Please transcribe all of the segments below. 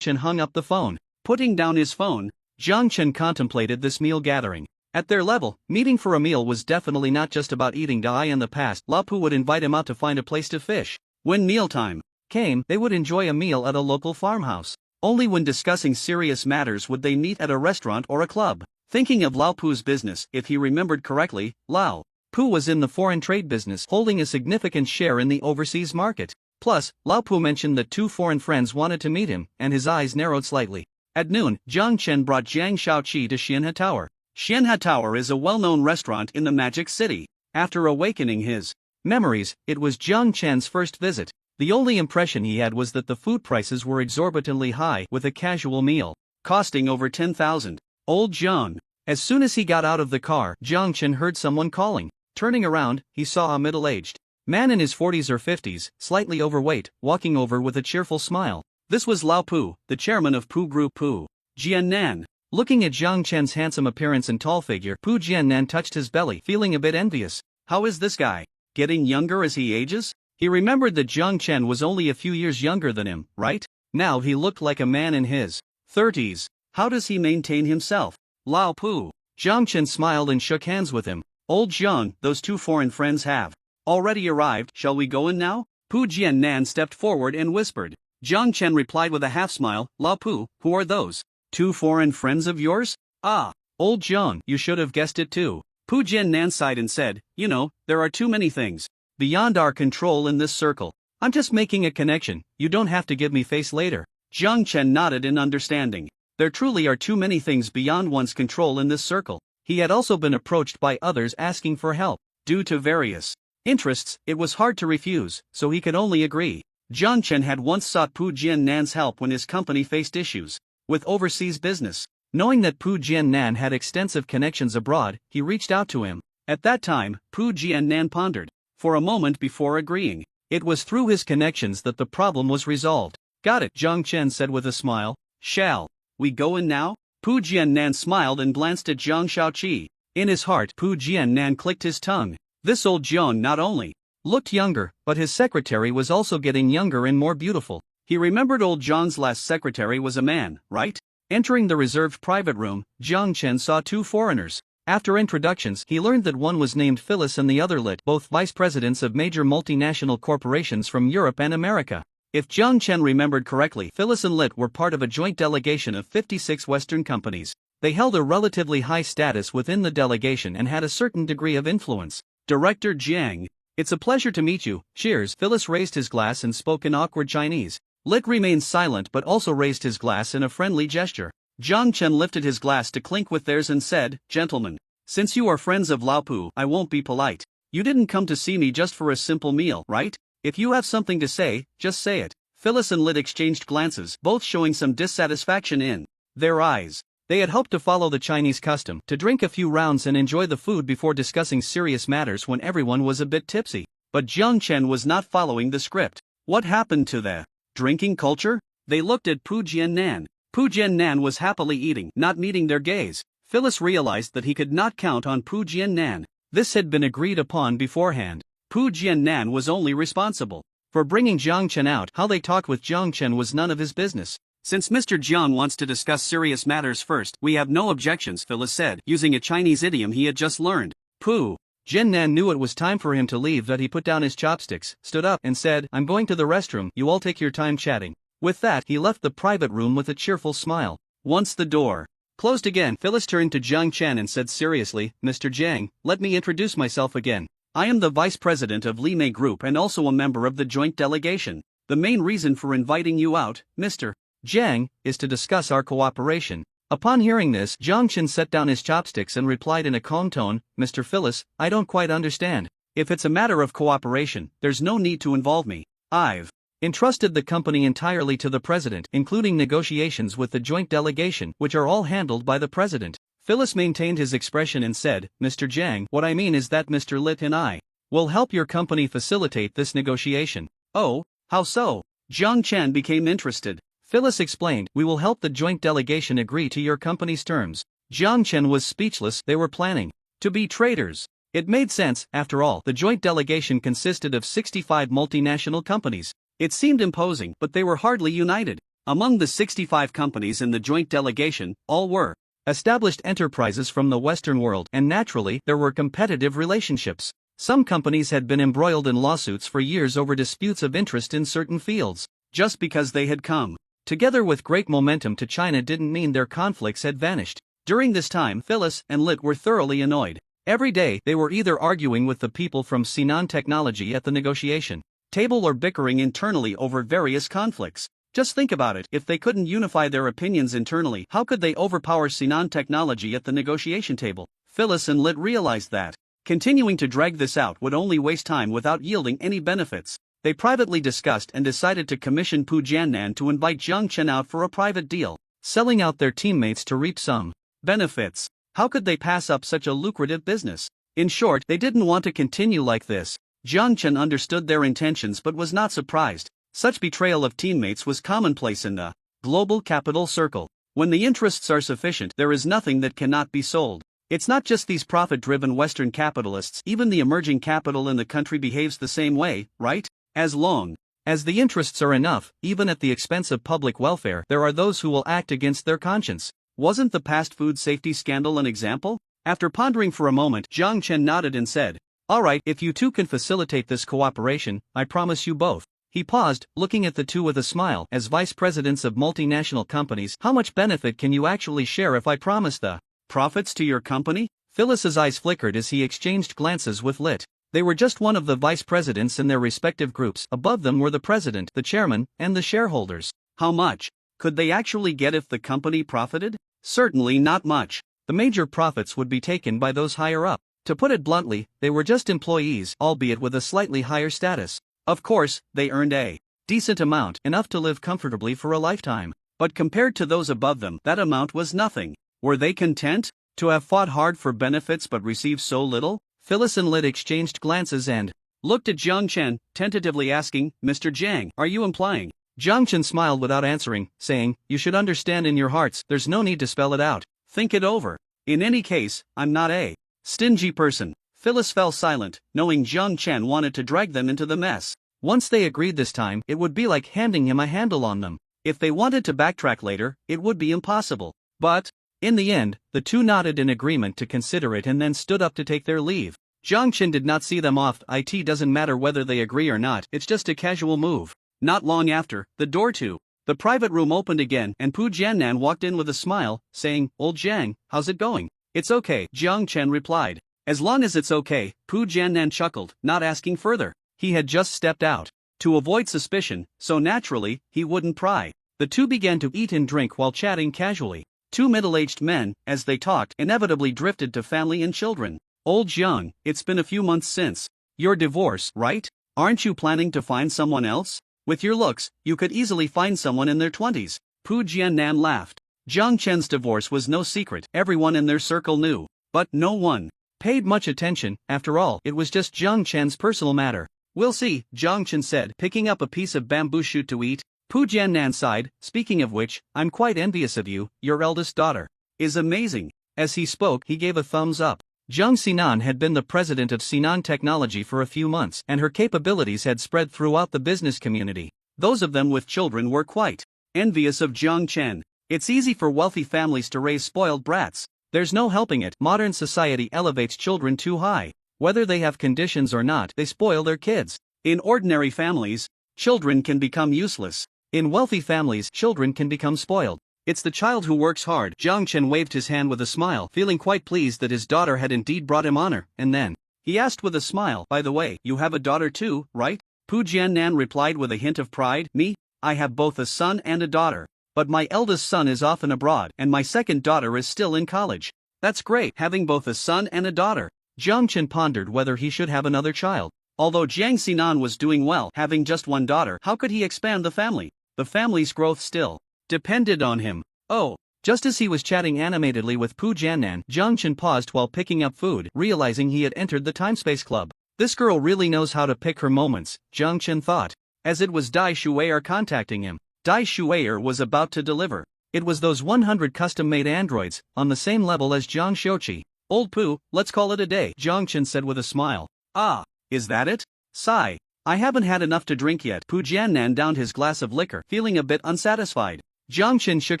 Chen hung up the phone. Putting down his phone, Jiang Chen contemplated this meal gathering. At their level, meeting for a meal was definitely not just about eating. In the past, Lao Pu would invite him out to find a place to fish. When mealtime came, they would enjoy a meal at a local farmhouse. Only when discussing serious matters would they meet at a restaurant or a club. Thinking of Lao Pu's business, if he remembered correctly, Lao Pu was in the foreign trade business, holding a significant share in the overseas market. Plus, Lao Pu mentioned that 2 foreign friends wanted to meet him, and his eyes narrowed slightly. At noon, Jiang Chen brought Jiang Shaoqi to Xianhe Tower. Xianhe Tower is a well-known restaurant in the Magic City. After awakening his memories, it was Jiang Chen's first visit. The only impression he had was that the food prices were exorbitantly high, with a casual meal costing over 10,000. Old Jiang. As soon as he got out of the car, Jiang Chen heard someone calling. Turning around, he saw a middle-aged man in his 40s or 50s, slightly overweight, walking over with a cheerful smile. This was Lao Pu, the chairman of Pu Group. Pu Jiannan. Looking at Jiang Chen's handsome appearance and tall figure, Pu Jiannan touched his belly, feeling a bit envious. How is this guy getting younger as he ages? He remembered that Jiang Chen was only a few years younger than him, right? Now he looked like a man in his 30s. How does he maintain himself? Lao Pu. Jiang Chen smiled and shook hands with him. Old Jiang, those 2 foreign friends have already arrived. Shall we go in now? Pu Jiannan stepped forward and whispered. Jiang Chen replied with a half-smile, Lao Pu, who are those 2 foreign friends of yours? Ah, old Jiang, you should have guessed it too. Pu Jiannan sighed and said, you know, there are too many things beyond our control in this circle. I'm just making a connection, you don't have to give me face later. Jiang Chen nodded in understanding. There truly are too many things beyond one's control in this circle. He had also been approached by others asking for help. Due to various interests, it was hard to refuse, so he could only agree. Jiang Chen had once sought Pu Jiannan's help when his company faced issues with overseas business. Knowing that Pu Jiannan had extensive connections abroad, he reached out to him. At that time, Pu Jiannan pondered for a moment before agreeing. It was through his connections that the problem was resolved. Got it, Jiang Chen said with a smile. Shall we go in now? Pu Jiannan smiled and glanced at Jiang Shaoqi. In his heart, Pu Jiannan clicked his tongue. This old Jiang not only looked younger, but his secretary was also getting younger and more beautiful. He remembered old Jiang's last secretary was a man, right? Entering the reserved private room, Jiang Chen saw 2 foreigners. After introductions, he learned that one was named Phyllis and the other Lit, both vice presidents of major multinational corporations from Europe and America. If Jiang Chen remembered correctly, Phyllis and Lit were part of a joint delegation of 56 Western companies. They held a relatively high status within the delegation and had a certain degree of influence. Director Jiang, it's a pleasure to meet you. Cheers. Phyllis raised his glass and spoke in awkward Chinese. Lit remained silent but also raised his glass in a friendly gesture. Jiang Chen lifted his glass to clink with theirs and said, Gentlemen, since you are friends of Lao Pu, I won't be polite. You didn't come to see me just for a simple meal, right? If you have something to say, just say it. Phyllis and Lit exchanged glances, both showing some dissatisfaction in their eyes. They had hoped to follow the Chinese custom, to drink a few rounds and enjoy the food before discussing serious matters when everyone was a bit tipsy. But Jiang Chen was not following the script. What happened to the drinking culture? They looked at Pu Jiannan. Pu Jiannan was happily eating, not meeting their gaze. Phyllis realized that he could not count on Pu Jiannan. This had been agreed upon beforehand. Pu Jiannan was only responsible for bringing Jiang Chen out. How they talked with Jiang Chen was none of his business. Since Mr. Jiang wants to discuss serious matters first, we have no objections, Phyllis said, using a Chinese idiom he had just learned. Pu Jiannan knew it was time for him to leave, that he put down his chopsticks, stood up, and said, I'm going to the restroom, you all take your time chatting. With that, he left the private room with a cheerful smile. Once the door closed again, Phyllis turned to Jiang Chen and said seriously, Mr. Jiang, let me introduce myself again. I am the vice president of Li Mei Group and also a member of the joint delegation. The main reason for inviting you out, Mr. Jiang, is to discuss our cooperation. Upon hearing this, Jiang Chen set down his chopsticks and replied in a calm tone, Mr. Phyllis, I don't quite understand. If it's a matter of cooperation, there's no need to involve me. I've entrusted the company entirely to the president, including negotiations with the joint delegation, which are all handled by the president. Phyllis maintained his expression and said, Mr. Jiang, what I mean is that Mr. Lit and I will help your company facilitate this negotiation. Oh, how so? Jiang Chen became interested. Phyllis explained, we will help the joint delegation agree to your company's terms. Jiang Chen was speechless. They were planning to be traitors. It made sense, after all, the joint delegation consisted of 65 multinational companies. It seemed imposing, but they were hardly united. Among the 65 companies in the joint delegation, all were established enterprises from the Western world, and naturally, there were competitive relationships. Some companies had been embroiled in lawsuits for years over disputes of interest in certain fields. Just because they had come together with great momentum to China didn't mean their conflicts had vanished. During this time, Phyllis and Lit were thoroughly annoyed. Every day, they were either arguing with the people from Sinan Technology at the negotiation table or bickering internally over various conflicts. Just think about it, if they couldn't unify their opinions internally, how could they overpower Sinan Technology at the negotiation table? Phyllis and Lit realized that continuing to drag this out would only waste time without yielding any benefits. They privately discussed and decided to commission Pu Jiannan to invite Jiang Chen out for a private deal, selling out their teammates to reap some benefits. How could they pass up such a lucrative business? In short, they didn't want to continue like this. Jiang Chen understood their intentions but was not surprised. Such betrayal of teammates was commonplace in the global capital circle. When the interests are sufficient, there is nothing that cannot be sold. It's not just these profit-driven Western capitalists, even the emerging capital in the country behaves the same way, right? As long as the interests are enough, even at the expense of public welfare, there are those who will act against their conscience. Wasn't the past food safety scandal an example? After pondering for a moment, Jiang Chen nodded and said, "All right, if you two can facilitate this cooperation, I promise you both." He paused, looking at the two with a smile. As vice presidents of multinational companies, how much benefit can you actually share if I promise the profits to your company? Phyllis's eyes flickered as he exchanged glances with Lit. They were just one of the vice presidents in their respective groups. Above them were the president, the chairman, and the shareholders. How much could they actually get if the company profited? Certainly not much. The major profits would be taken by those higher up. To put it bluntly, they were just employees, albeit with a slightly higher status. Of course, they earned a decent amount, enough to live comfortably for a lifetime. But compared to those above them, that amount was nothing. Were they content to have fought hard for benefits but received so little? Phyllis and Lit exchanged glances and looked at Jiang Chen, tentatively asking, "Mr. Jiang, are you implying?" Jiang Chen smiled without answering, saying, "You should understand in your hearts, there's no need to spell it out. Think it over. In any case, I'm not a stingy person." Phyllis fell silent, knowing Jiang Chen wanted to drag them into the mess. Once they agreed this time, it would be like handing him a handle on them. If they wanted to backtrack later, it would be impossible. But in the end, the two nodded in agreement to consider it and then stood up to take their leave. Jiang Chen did not see them off. It doesn't matter whether they agree or not, it's just a casual move. Not long after, the door to the private room opened again and Pu Jiannan walked in with a smile, saying, "Old Jiang, how's it going?" "It's okay," Jiang Chen replied. "As long as it's okay," Pu Jiannan chuckled, not asking further. He had just stepped out to avoid suspicion, so naturally, he wouldn't pry. The two began to eat and drink while chatting casually. Two middle-aged men, as they talked, inevitably drifted to family and children. "Old Jiang, it's been a few months since your divorce, right? Aren't you planning to find someone else? With your looks, you could easily find someone in their 20s. Pu Jiannan laughed. Jiang Chen's divorce was no secret, everyone in their circle knew. But no one paid much attention. After all, it was just Jiang Chen's personal matter. "We'll see," Jiang Chen said, picking up a piece of bamboo shoot to eat. Pu Jiannan sighed, "Speaking of which, I'm quite envious of you. Your eldest daughter is amazing." As he spoke, he gave a thumbs up. Jiang Sinan had been the president of Sinan Technology for a few months, and her capabilities had spread throughout the business community. Those of them with children were quite envious of Jiang Chen. It's easy for wealthy families to raise spoiled brats. There's no helping it. Modern society elevates children too high. Whether they have conditions or not, they spoil their kids. In ordinary families, children can become useless. In wealthy families, children can become spoiled. It's the child who works hard. Jiang Chen waved his hand with a smile, feeling quite pleased that his daughter had indeed brought him honor, and then he asked with a smile, "By the way, you have a daughter too, right?" Pu Jiannan replied with a hint of pride, "Me? I have both a son and a daughter. But my eldest son is often abroad, and my second daughter is still in college." "That's great, having both a son and a daughter." Jiang Chen pondered whether he should have another child. Although Jiang Sinan was doing well, having just one daughter, how could he expand the family? The family's growth still depended on him. Oh. Just as he was chatting animatedly with Pu Jiannan, Jiang Chen paused while picking up food, realizing he had entered the Timespace Club. This girl really knows how to pick her moments, Jiang Chen thought, as it was Dai Shui'er contacting him. Dai Shui'er was about to deliver. It was those 100 custom-made androids, on the same level as Jiang Xiuqi. "Old Pu, let's call it a day," Jiang Chen said with a smile. "Ah, is that it? Sigh. I haven't had enough to drink yet. Pu Jiannan downed his glass of liquor, feeling a bit unsatisfied. Jiang Chen shook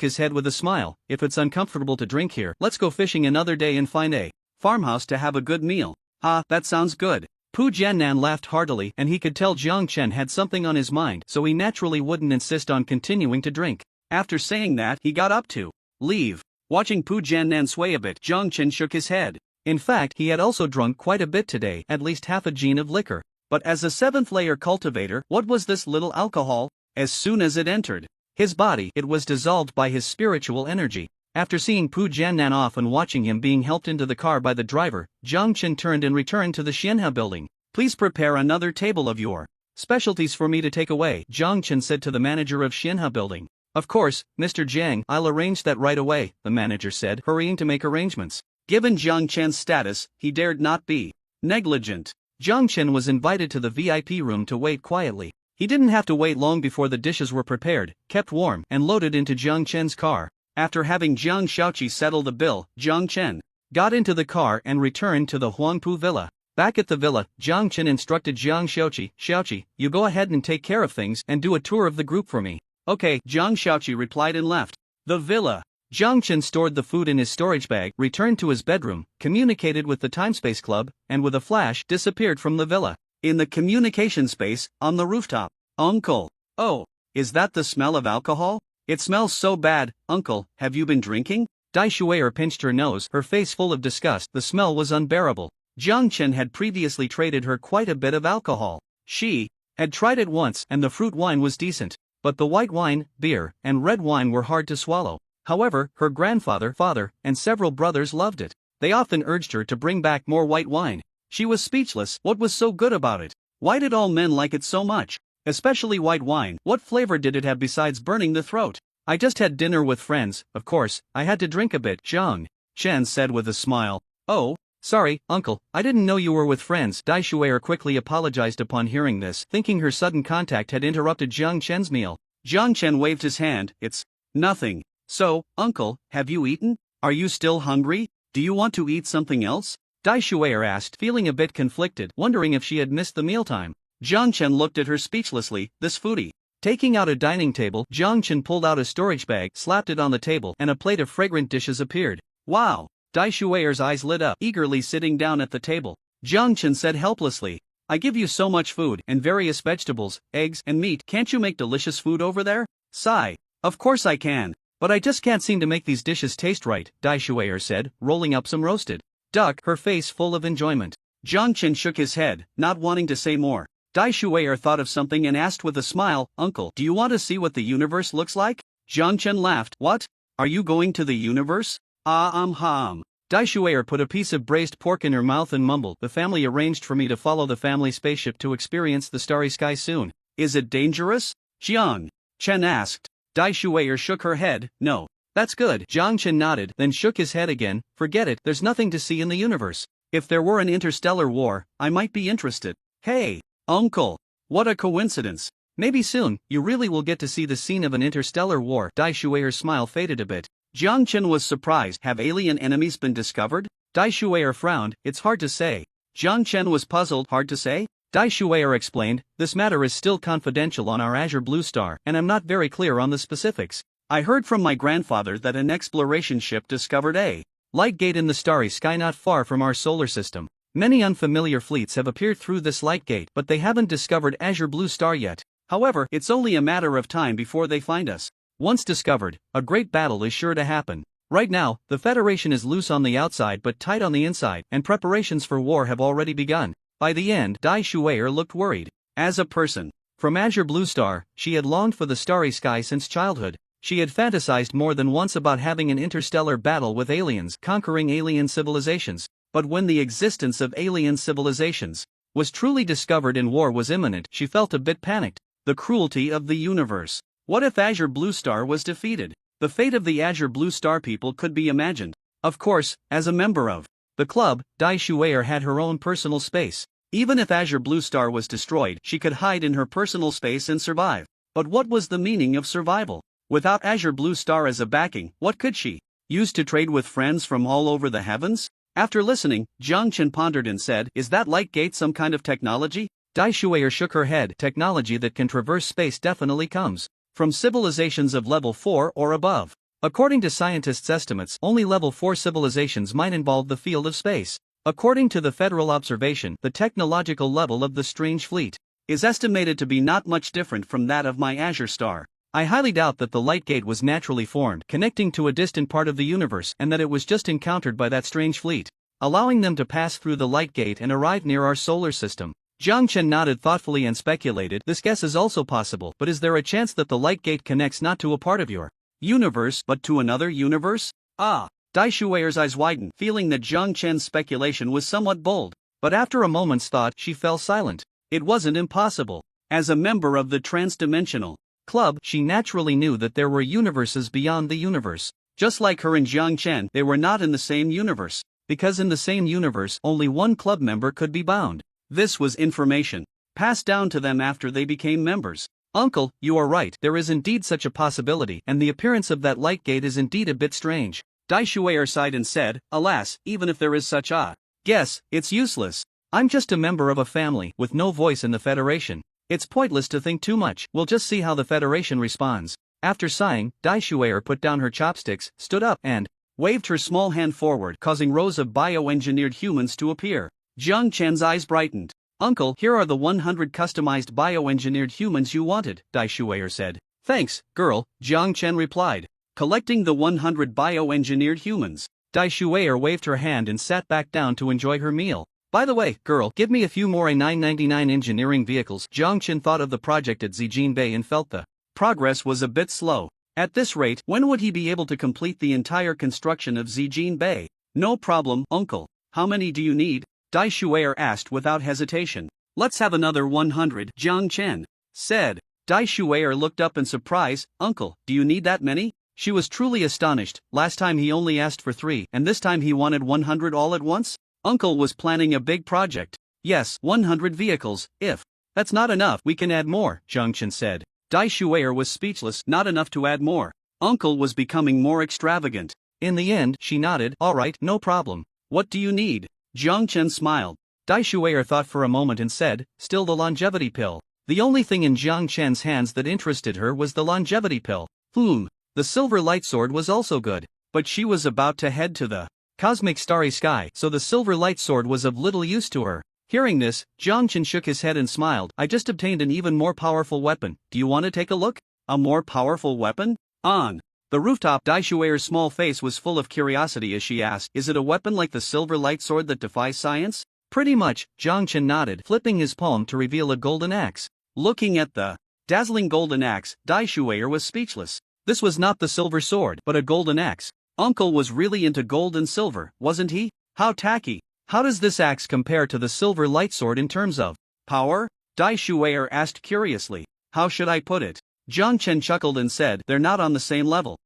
his head with a smile. If it's uncomfortable to drink here, let's go fishing another day and find a farmhouse to have a good meal. Ah, that sounds good. Pu Jiannan laughed heartily, and he could tell Jiang Chen had something on his mind, so he naturally wouldn't insist on continuing to drink. After saying that, he got up to leave. Watching Pu Jiannan sway a bit, Jiang Chen shook his head. In fact, he had also drunk quite a bit today, at least half a gin of liquor. But as a 7th-layer cultivator, what was this little alcohol? As soon as it entered his body, it was dissolved by his spiritual energy. After seeing Pu Jiannan off and watching him being helped into the car by the driver, Jiang Chen turned and returned to the Xianhe building. Please prepare another table of your specialties for me to take away, Jiang Chen said to the manager of Xianhe building. Of course, Mr. Jiang, I'll arrange that right away, the manager said, hurrying to make arrangements. Given Jiang Chen's status, he dared not be negligent. Jiang Chen was invited to the VIP room to wait quietly. He didn't have to wait long before the dishes were prepared, kept warm, and loaded into Jiang Chen's car. After having Jiang Shaoqi settle the bill, Jiang Chen got into the car and returned to the Huangpu villa. Back at the villa, Jiang Chen instructed Jiang Shaoqi, Shaoqi, you go ahead and take care of things and do a tour of the group for me. Okay, Jiang Shaoqi replied and left the villa. Jiang Chen stored the food in his storage bag, returned to his bedroom, communicated with the Timespace Club, and with a flash, disappeared from the villa. In the communication space, on the rooftop. Uncle. Oh, is that the smell of alcohol? It smells so bad. Uncle, have you been drinking? Dai Shuier pinched her nose, her face full of disgust. The smell was unbearable. Jiang Chen had previously traded her quite a bit of alcohol. She had tried it once, and the fruit wine was decent. But the white wine, beer, and red wine were hard to swallow. However, her grandfather, father, and several brothers loved it. They often urged her to bring back more white wine. She was speechless. What was so good about it? Why did all men like it so much? Especially white wine. What flavor did it have besides burning the throat? I just had dinner with friends, of course, I had to drink a bit, Jiang Chen said with a smile. Oh, sorry, uncle, I didn't know you were with friends. Dai Shuier quickly apologized upon hearing this, thinking her sudden contact had interrupted Jiang Chen's meal. Jiang Chen waved his hand. It's nothing. So, uncle, have you eaten? Are you still hungry? Do you want to eat something else? Dai Shuier asked, feeling a bit conflicted, wondering if she had missed the mealtime. Jiang Chen looked at her speechlessly. This foodie. Taking out a dining table, Jiang Chen pulled out a storage bag, slapped it on the table, and a plate of fragrant dishes appeared. Wow! Dai Shuiyer's eyes lit up, eagerly sitting down at the table. Jiang Chen said helplessly, I give you so much food, and various vegetables, eggs, and meat. Can't you make delicious food over there? Sigh. Of course I can. But I just can't seem to make these dishes taste right, Dai Shuier said, rolling up some roasted duck, her face full of enjoyment. Jiang Chen shook his head, not wanting to say more. Dai Shuier thought of something and asked with a smile, Uncle, do you want to see what the universe looks like? Jiang Chen laughed. What? Are you going to the universe? Dai Shuier put a piece of braised pork in her mouth and mumbled, the family arranged for me to follow the family spaceship to experience the starry sky soon. Is it dangerous? Jiang Chen asked. Dai Shuier shook her head. No. That's good. Jiang Chen nodded, then shook his head again. Forget it, there's nothing to see in the universe. If there were an interstellar war, I might be interested. Hey, uncle. What a coincidence. Maybe soon, you really will get to see the scene of an interstellar war. Dai Shuiyer's smile faded a bit. Jiang Chen was surprised. Have alien enemies been discovered? Dai Shuier frowned. It's hard to say. Jiang Chen was puzzled. Hard to say? Dai Shuier explained, this matter is still confidential on our Azure Blue Star, and I'm not very clear on the specifics. I heard from my grandfather that an exploration ship discovered a light gate in the starry sky not far from our solar system. Many unfamiliar fleets have appeared through this light gate, but they haven't discovered Azure Blue Star yet. However, it's only a matter of time before they find us. Once discovered, a great battle is sure to happen. Right now, the Federation is loose on the outside but tight on the inside, and preparations for war have already begun. By the end, Dai Shuier looked worried. As a person from Azure Blue Star, she had longed for the starry sky since childhood. She had fantasized more than once about having an interstellar battle with aliens, conquering alien civilizations. But when the existence of alien civilizations was truly discovered and war was imminent, she felt a bit panicked. The cruelty of the universe. What if Azure Blue Star was defeated? The fate of the Azure Blue Star people could be imagined. Of course, as a member of the club, Dai Shuier had her own personal space. Even if Azure Blue Star was destroyed, she could hide in her personal space and survive. But what was the meaning of survival? Without Azure Blue Star as a backing, what could she use to trade with friends from all over the heavens? After listening, Jiang Chen pondered and said, is that light gate some kind of technology? Dai Shuier shook her head. Technology that can traverse space definitely comes from civilizations of level 4 or above. According to scientists' estimates, only level 4 civilizations might involve the field of space. According to the Federal observation, the technological level of the strange fleet is estimated to be not much different from that of my Azure star. I highly doubt that the light gate was naturally formed, connecting to a distant part of the universe, and that it was just encountered by that strange fleet, allowing them to pass through the light gate and arrive near our solar system. Jiang Chen nodded thoughtfully and speculated, this guess is also possible, but is there a chance that the light gate connects not to a part of your universe, but to another universe? Ah! Dai Shuiyer's eyes widened, feeling that Jiang Chen's speculation was somewhat bold, but after a moment's thought she fell silent. It wasn't impossible. As a member of the transdimensional club, she naturally knew that there were universes beyond the universe. Just like her and Jiang Chen, they were not in the same universe, because in the same universe only one club member could be bound. This was information passed down to them after they became members. Uncle, you are right, there is indeed such a possibility, and the appearance of that light gate is indeed a bit strange. Dai Shuier sighed and said, alas, even if there is such a guess, it's useless. I'm just a member of a family with no voice in the Federation. It's pointless to think too much, we'll just see how the Federation responds. After sighing, Dai Shuier put down her chopsticks, stood up, and waved her small hand forward, causing rows of bioengineered humans to appear. Jiang Chen's eyes brightened. Uncle, here are the 100 customized bioengineered humans you wanted, Dai Shuier said. Thanks, girl, Jiang Chen replied. Collecting the 100 bioengineered humans. Dai Shuier waved her hand and sat back down to enjoy her meal. By the way, girl, give me a few more A999 engineering vehicles. Jiang Chen thought of the project at Zijin Bay and felt the progress was a bit slow. At this rate, when would he be able to complete the entire construction of Zijin Bay? No problem, uncle. How many do you need? Dai Shuier asked without hesitation. Let's have another 100, Jiang Chen said. Dai Shuier looked up in surprise. Uncle, do you need that many? She was truly astonished. Last time he only asked for 3, and this time he wanted 100 all at once? Uncle was planning a big project. Yes, 100 vehicles. If that's not enough, we can add more, Jiang Chen said. Dai Shuier was speechless. Not enough to add more. Uncle was becoming more extravagant. In the end, she nodded. All right, no problem. What do you need? Jiang Chen smiled. Dai Shuier thought for a moment and said, still the longevity pill. The only thing in Jiang Chen's hands that interested her was the longevity pill. The silver light sword was also good. But she was about to head to the cosmic starry sky, so the silver light sword was of little use to her. Hearing this, Jiang Chen shook his head and smiled. I just obtained an even more powerful weapon. Do you want to take a look? A more powerful weapon? On the rooftop, Dai Shuiyer's small face was full of curiosity as she asked, is it a weapon like the silver light sword that defies science? Pretty much, Jiang Chen nodded, flipping his palm to reveal a golden axe. Looking at the dazzling golden axe, Dai Shuier was speechless. This was not the silver sword, but a golden axe. Uncle was really into gold and silver, wasn't he? How tacky. How does this axe compare to the silver light sword in terms of power? Dai Shuier asked curiously. How should I put it? Jiang Chen chuckled and said, they're not on the same level.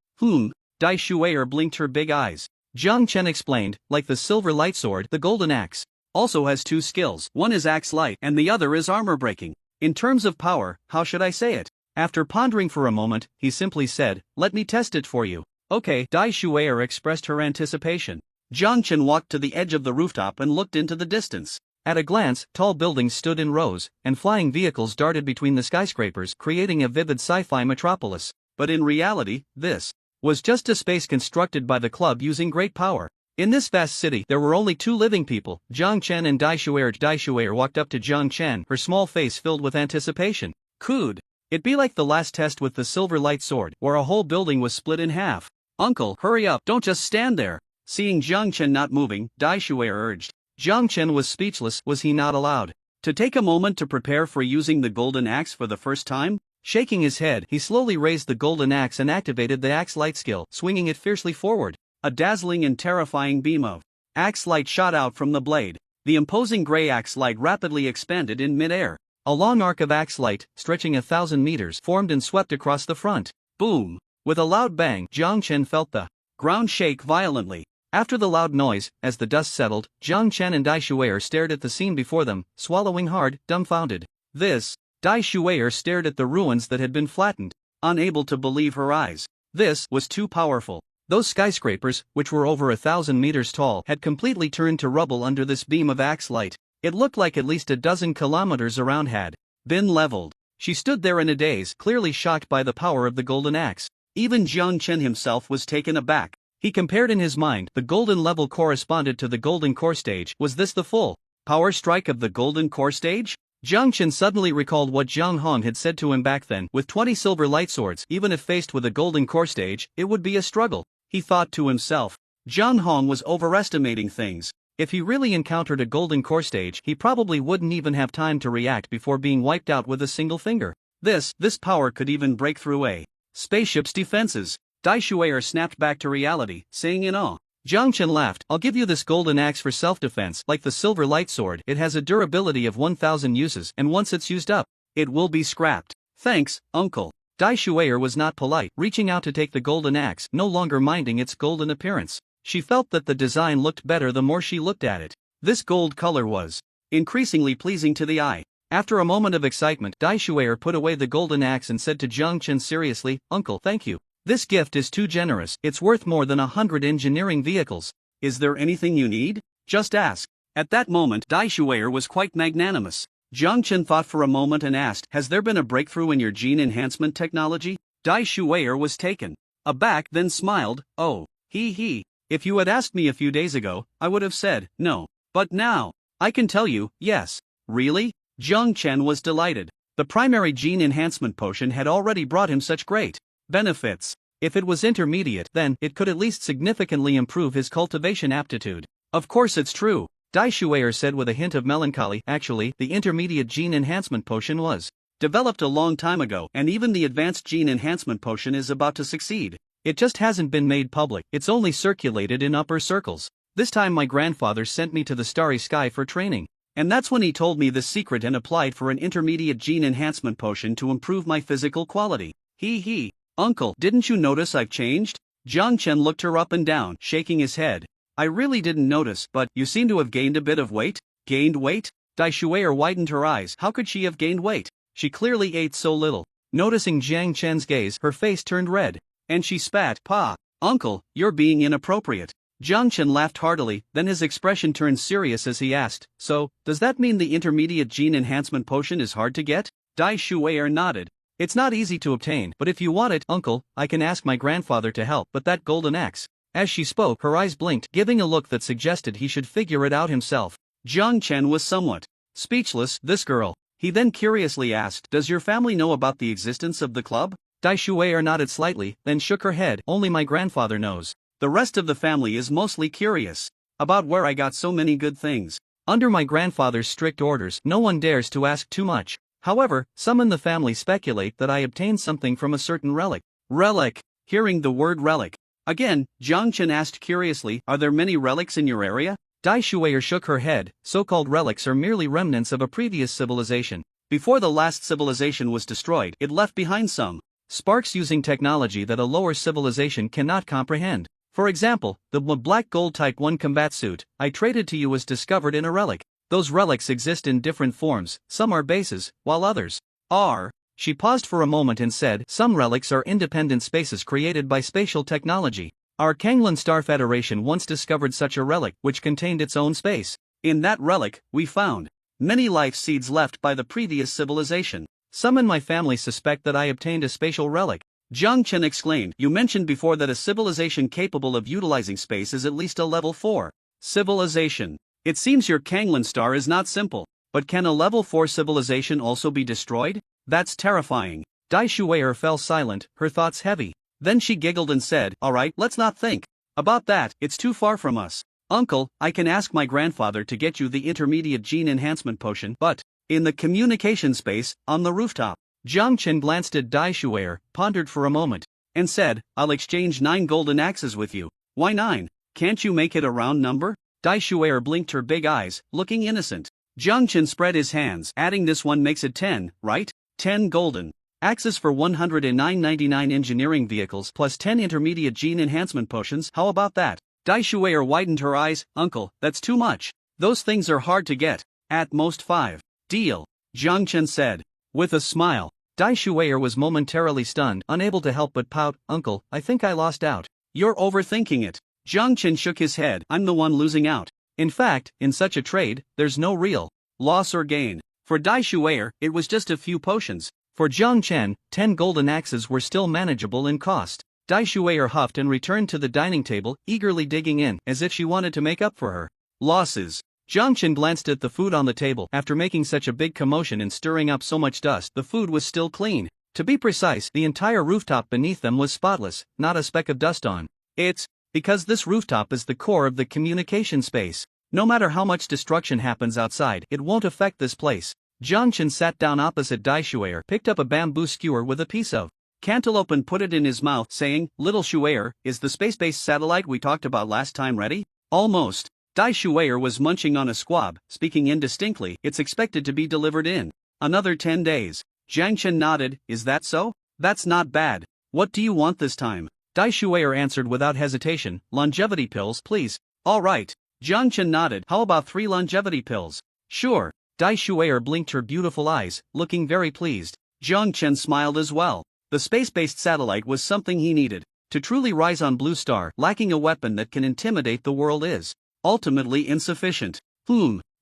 Dai Shuier blinked her big eyes. Jiang Chen explained, like the silver light sword, the golden axe also has 2 skills. One is axe light and the other is armor breaking. In terms of power, how should I say it? After pondering for a moment, he simply said, let me test it for you. Okay, Dai Shuier expressed her anticipation. Jiang Chen walked to the edge of the rooftop and looked into the distance. At a glance, tall buildings stood in rows, and flying vehicles darted between the skyscrapers, creating a vivid sci-fi metropolis. But in reality, this was just a space constructed by the club using great power. In this vast city, there were only 2 living people, Jiang Chen and Dai Shuier. Dai Shuier walked up to Jiang Chen, her small face filled with anticipation. Could it be like the last test with the silver light sword, where a whole building was split in half? Uncle, hurry up, don't just stand there. Seeing Jiang Chen not moving, Dai Shuier urged. Jiang Chen was speechless. Was he not allowed to take a moment to prepare for using the golden axe for the first time? Shaking his head, he slowly raised the golden axe and activated the axe light skill, swinging it fiercely forward. A dazzling and terrifying beam of axe light shot out from the blade. The imposing gray axe light rapidly expanded in mid-air. A long arc of axe light, stretching 1,000 meters, formed and swept across the front. Boom! With a loud bang, Jiang Chen felt the ground shake violently. After the loud noise, as the dust settled, Jiang Chen and Dai Shuier stared at the scene before them, swallowing hard, dumbfounded. This. Dai Shuier stared at the ruins that had been flattened, unable to believe her eyes. This was too powerful. Those skyscrapers, which were over 1,000 meters tall, had completely turned to rubble under this beam of axe light. It looked like at least a dozen kilometers around had been leveled. She stood there in a daze, clearly shocked by the power of the golden axe. Even Jiang Chen himself was taken aback. He compared in his mind, the golden level corresponded to the golden core stage. Was this the full power strike of the golden core stage? Jiang Chen suddenly recalled what Zhang Hong had said to him back then. With 20 silver light swords, even if faced with a golden core stage, it would be a struggle. He thought to himself. Zhang Hong was overestimating things. If he really encountered a golden core stage, he probably wouldn't even have time to react before being wiped out with a single finger. This power could even break through a spaceship's defenses. Dai Shui'er snapped back to reality, saying in awe. Jiang Chen laughed. I'll give you this golden axe for self-defense. Like the silver light sword, it has a durability of 1,000 uses, and once it's used up, it will be scrapped. Thanks, uncle. Dai Shui'er was not polite, reaching out to take the golden axe, no longer minding its golden appearance. She felt that the design looked better the more she looked at it. This gold color was increasingly pleasing to the eye. After a moment of excitement, Dai Shui'er put away the golden axe and said to Jiang Chen seriously, Uncle, thank you. This gift is too generous. It's worth more than 100 engineering vehicles. Is there anything you need? Just ask. At that moment, Dai Shui'er was quite magnanimous. Jiang Chen thought for a moment and asked, has there been a breakthrough in your gene enhancement technology? Dai Shui'er was taken aback, then smiled. Oh, he. If you had asked me a few days ago, I would have said, no. But now, I can tell you, yes. Really? Jiang Chen was delighted. The primary gene enhancement potion had already brought him such great benefits. If it was intermediate, then it could at least significantly improve his cultivation aptitude. Of course it's true, Dai Shui'er said with a hint of melancholy. Actually, the intermediate gene enhancement potion was developed a long time ago, and even the advanced gene enhancement potion is about to succeed. It just hasn't been made public, it's only circulated in upper circles. This time my grandfather sent me to the starry sky for training. And that's when he told me the secret and applied for an intermediate gene enhancement potion to improve my physical quality. He. Uncle, didn't you notice I've changed? Jiang Chen looked her up and down, shaking his head. I really didn't notice, but you seem to have gained a bit of weight. Gained weight? Dai Shui'er widened her eyes. How could she have gained weight? She clearly ate so little. Noticing Jiang Chen's gaze, her face turned red. And she spat. Pa, uncle, you're being inappropriate. Jiang Chen laughed heartily, then his expression turned serious as he asked, so, does that mean the intermediate gene enhancement potion is hard to get? Dai Shui'er nodded. It's not easy to obtain, but if you want it, uncle, I can ask my grandfather to help. But that golden axe. As she spoke, her eyes blinked, giving a look that suggested he should figure it out himself. Jiang Chen was somewhat speechless. This girl. He then curiously asked, does your family know about the existence of the club? Dai Shui'er nodded slightly, then shook her head. Only my grandfather knows. The rest of the family is mostly curious about where I got so many good things. Under my grandfather's strict orders, no one dares to ask too much. However, some in the family speculate that I obtained something from a certain relic. Relic. Hearing the word relic again, Jiang Chen asked curiously, are there many relics in your area? Dai Shui'er shook her head. So-called relics are merely remnants of a previous civilization. Before the last civilization was destroyed, it left behind some sparks using technology that a lower civilization cannot comprehend. For example, the black gold Type 1 combat suit I traded to you was discovered in a relic. Those relics exist in different forms, some are bases, while others are. She paused for a moment and said, some relics are independent spaces created by spatial technology. Our Kanglan Star Federation once discovered such a relic, which contained its own space. In that relic, we found many life seeds left by the previous civilization. Some in my family suspect that I obtained a spatial relic. Jiang Chen exclaimed, you mentioned before that a civilization capable of utilizing space is at least a level 4 civilization. It seems your Kanglan star is not simple, but can a level 4 civilization also be destroyed? That's terrifying. Dai Shui'er fell silent, her thoughts heavy. Then she giggled and said, alright, let's not think about that, it's too far from us. Uncle, I can ask my grandfather to get you the intermediate gene enhancement potion, but in the communication space, on the rooftop. Jiang Chen glanced at Dai Shui'er, pondered for a moment, and said, I'll exchange 9 golden axes with you. Why 9? Can't you make it a round number? Dai Shui'er blinked her big eyes, looking innocent. Jiang Chen spread his hands, adding this one makes it 10, right? 10 golden axes for 109.99 engineering vehicles plus 10 intermediate gene enhancement potions, how about that? Dai Shui'er widened her eyes, uncle, that's too much. Those things are hard to get. At most 5. Deal. Jiang Chen said. With a smile. Dai Shui'er was momentarily stunned, unable to help but pout, uncle, I think I lost out. You're overthinking it. Jiang Chen shook his head, I'm the one losing out. In fact, in such a trade, there's no real loss or gain. For Dai Shuier, it was just a few potions. For Jiang Chen, 10 golden axes were still manageable in cost. Dai Shuier huffed and returned to the dining table, eagerly digging in, as if she wanted to make up for her losses. Jiang Chen glanced at the food on the table. After making such a big commotion and stirring up so much dust, the food was still clean. To be precise, the entire rooftop beneath them was spotless, not a speck of dust on it. Because this rooftop is the core of the communication space. No matter how much destruction happens outside, it won't affect this place. Jiang Chen sat down opposite Dai Shuier, picked up a bamboo skewer with a piece of cantaloupe and put it in his mouth, saying, "Little Shuier, is the space-based satellite we talked about last time ready?" "Almost." Dai Shuier was munching on a squab, speaking indistinctly. "It's expected to be delivered in another 10 days. Jiang Chen nodded. "Is that so? That's not bad. What do you want this time?" Dai Shuier answered without hesitation, "Longevity pills, please." "All right." Jiang Chen nodded. "How about 3 longevity pills?" "Sure." Dai Shuier blinked her beautiful eyes, looking very pleased. Jiang Chen smiled as well. The space-based satellite was something he needed. To truly rise on Blue Star, lacking a weapon that can intimidate the world is ultimately insufficient.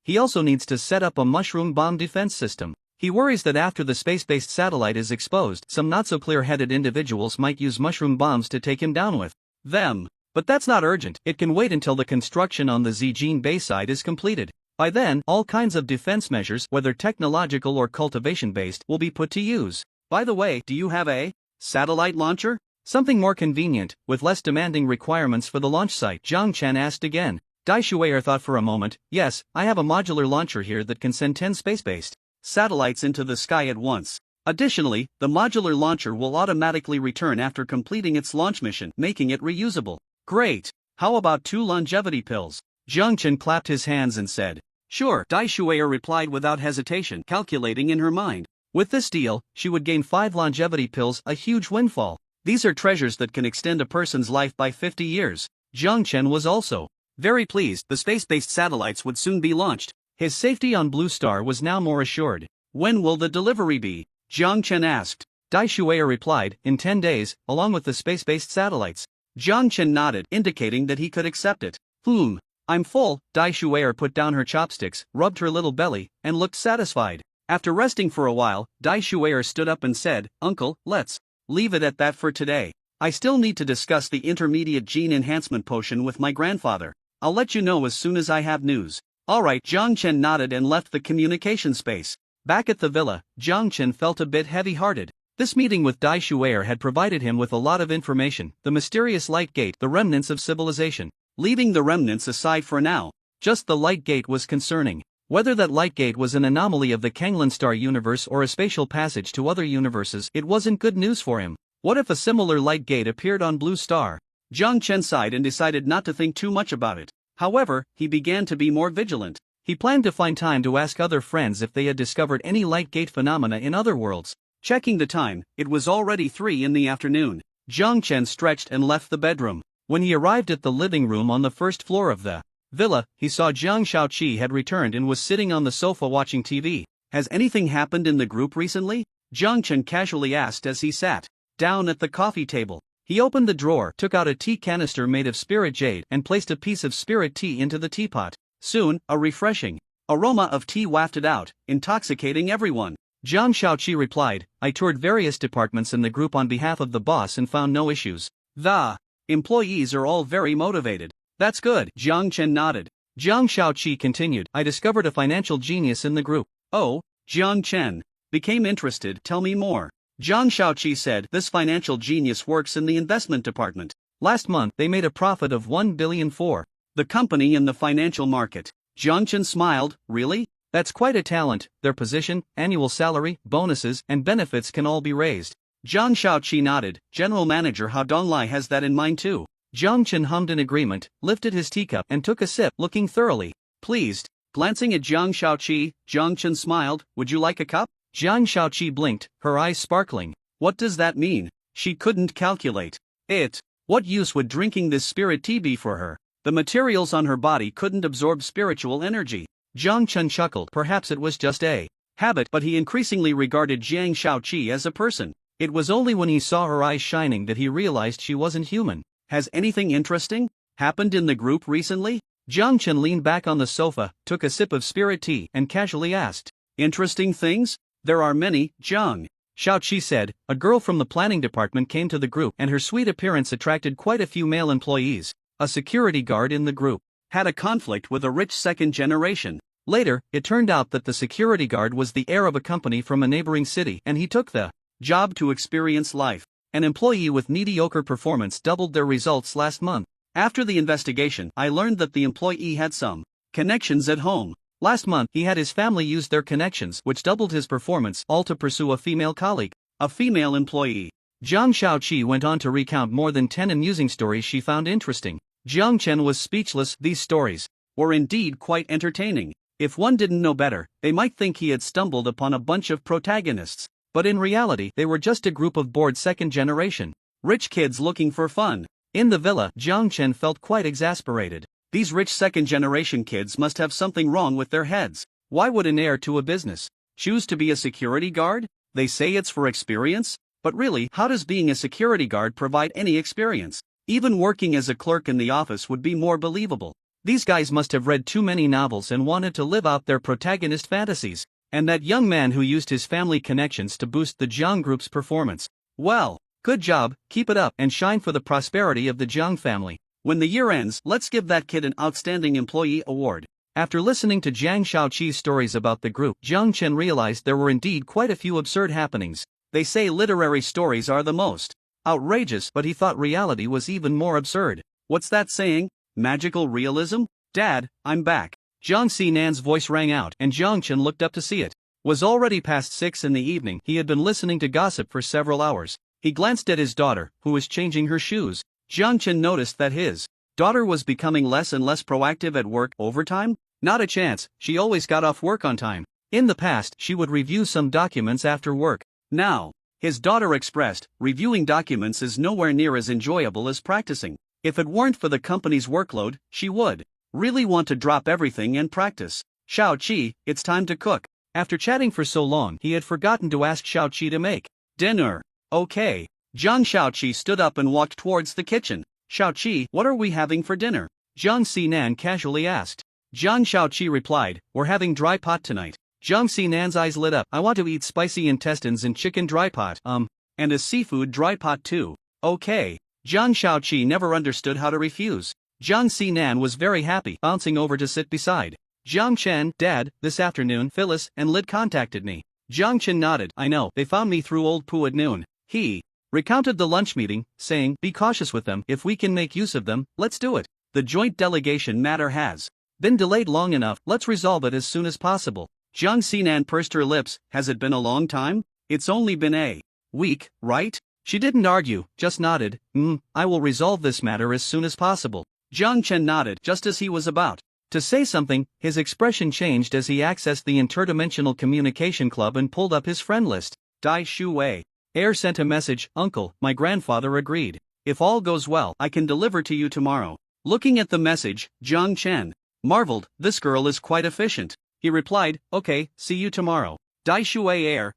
He also needs to set up a mushroom bomb defense system. He worries that after the space-based satellite is exposed, some not-so-clear-headed individuals might use mushroom bombs to take him down with them. But that's not urgent. It can wait until the construction on the Zijin base side is completed. By then, all kinds of defense measures, whether technological or cultivation-based, will be put to use. By the way, do you have a satellite launcher? Something more convenient, with less demanding requirements for the launch site? Jiang Chen asked again. Dai Shuier thought for a moment. "Yes, I have a modular launcher here that can send 10 space-based satellites into the sky at once. Additionally, the modular launcher will automatically return after completing its launch mission, making it reusable." "Great. How about 2 longevity pills?" Jiang Chen clapped his hands and said, "Sure." Dai Shuier replied without hesitation, calculating in her mind. With this deal, she would gain 5 longevity pills, a huge windfall. These are treasures that can extend a person's life by 50 years. Jiang Chen was also very pleased. The space-based satellites would soon be launched. His safety on Blue Star was now more assured. "When will the delivery be?" Jiang Chen asked. Dai Shuier replied, "In 10 days, along with the space-based satellites." Jiang Chen nodded, indicating that he could accept it. "I'm full." Dai Shuier put down her chopsticks, rubbed her little belly, and looked satisfied. After resting for a while, Dai Shuier stood up and said, "Uncle, let's leave it at that for today. I still need to discuss the intermediate gene enhancement potion with my grandfather. I'll let you know as soon as I have news." "All right." Jiang Chen nodded and left the communication space. Back at the villa, Jiang Chen felt a bit heavy-hearted. This meeting with Dai Shuier had provided him with a lot of information: the mysterious light gate, the remnants of civilization. Leaving the remnants aside for now, just the light gate was concerning. Whether that light gate was an anomaly of the Kanglan Star universe or a spatial passage to other universes, it wasn't good news for him. What if a similar light gate appeared on Blue Star? Jiang Chen sighed and decided not to think too much about it. However, he began to be more vigilant. He planned to find time to ask other friends if they had discovered any light gate phenomena in other worlds. Checking the time, it was already 3 in the afternoon. Jiang Chen stretched and left the bedroom. When he arrived at the living room on the first floor of the villa, he saw Jiang Shaoqi had returned and was sitting on the sofa watching TV. "Has anything happened in the group recently?" Jiang Chen casually asked as he sat down at the coffee table. He opened the drawer, took out a tea canister made of spirit jade, and placed a piece of spirit tea into the teapot. Soon, a refreshing aroma of tea wafted out, intoxicating everyone. Jiang Shaoqi replied, "I toured various departments in the group on behalf of the boss and found no issues. The employees are all very motivated." "That's good." Jiang Chen nodded. Jiang Shaoqi continued, "I discovered a financial genius in the group." "Oh?" Jiang Chen became interested. "Tell me more." Jiang Shaoqi said, "This financial genius works in the investment department. Last month they made a profit of 1 billion for the company in the financial market." Jiang Chen smiled. "Really? That's quite a talent. Their position, annual salary, bonuses, and benefits can all be raised." Jiang Shaoqi nodded. "General Manager Hao Donglai has that in mind too." Jiang Chen hummed in agreement, lifted his teacup and took a sip, looking thoroughly pleased. Glancing at Jiang Shaoqi, Jiang Chen smiled. "Would you like a cup?" Jiang Shaoqi blinked, her eyes sparkling. What does that mean? She couldn't calculate it. What use would drinking this spirit tea be for her? The materials on her body couldn't absorb spiritual energy. Jiang Chen chuckled. Perhaps it was just a habit, but he increasingly regarded Jiang Shaoqi as a person. It was only when he saw her eyes shining that he realized she wasn't human. "Has anything interesting happened in the group recently?" Jiang Chen leaned back on the sofa, took a sip of spirit tea, and casually asked, "Interesting things?" "There are many, Jiang Shaoqi said. A girl from the planning department came to the group, and her sweet appearance attracted quite a few male employees. A security guard in the group had a conflict with a rich second generation. Later, it turned out that the security guard was the heir of a company from a neighboring city, and he took the job to experience life. An employee with mediocre performance doubled their results last month. After the investigation, I learned that the employee had some connections at home. Last month, he had his family use their connections, which doubled his performance, all to pursue a female colleague, a female employee." Jiang Shaoqi went on to recount more than 10 amusing stories she found interesting. Jiang Chen was speechless. These stories were indeed quite entertaining. If one didn't know better, they might think he had stumbled upon a bunch of protagonists. But in reality, they were just a group of bored second-generation rich kids looking for fun. In the villa, Jiang Chen felt quite exasperated. These rich second-generation kids must have something wrong with their heads. Why would an heir to a business choose to be a security guard? They say it's for experience, but really, how does being a security guard provide any experience? Even working as a clerk in the office would be more believable. These guys must have read too many novels and wanted to live out their protagonist fantasies. And that young man who used his family connections to boost the Jiang group's performance. Well, good job, keep it up, and shine for the prosperity of the Jiang family. When the year ends, let's give that kid an Outstanding Employee Award. After listening to Jiang Shaoqi's stories about the group, Jiang Chen realized there were indeed quite a few absurd happenings. They say literary stories are the most outrageous, but he thought reality was even more absurd. What's that saying? Magical realism? Dad, I'm back. Jiang Xinan's voice rang out, and Jiang Chen looked up to see it. Was already past 6 in the evening. He had been listening to gossip for several hours. He glanced at his daughter, who was changing her shoes. Jiang Chen noticed that his daughter was becoming less and less proactive at work. Overtime? Not a chance, she always got off work on time. In the past, she would review some documents after work. Now, his daughter expressed, reviewing documents is nowhere near as enjoyable as practicing. If it weren't for the company's workload, she would really want to drop everything and practice. Shaoqi, it's time to cook. After chatting for so long, he had forgotten to ask Shaoqi to make dinner. Okay. Jiang Shaoqi stood up and walked towards the kitchen. Shaoqi, what are we having for dinner? Jiang Xinan casually asked. Jiang Shaoqi replied, we're having dry pot tonight. Jiang Xinan's eyes lit up. I want to eat spicy intestines and chicken dry pot. And a seafood dry pot too. Okay. Jiang Shaoqi never understood how to refuse. Jiang Xinan was very happy, bouncing over to sit beside Jiang Chen. Dad, this afternoon Phyllis and Lid contacted me. Jiang Chen nodded. I know, they found me through Old Poo at noon. He recounted the lunch meeting, saying, be cautious with them. If we can make use of them, let's do it. The joint delegation matter has been delayed long enough. Let's resolve it as soon as possible. Jiang Xinan pursed her lips. Has it been a long time? It's only been a week, right? She didn't argue, just nodded. I will resolve this matter as soon as possible. Jiang Chen nodded just as he was about to say something. His expression changed as he accessed the Interdimensional Communication Club and pulled up his friend list. Dai Shuwei. Heir sent a message. Uncle, my grandfather agreed. If all goes well, I can deliver to you tomorrow. Looking at the message, Jiang Chen marveled. This girl is quite efficient. He replied, okay, see you tomorrow. Dai Shuwei heir,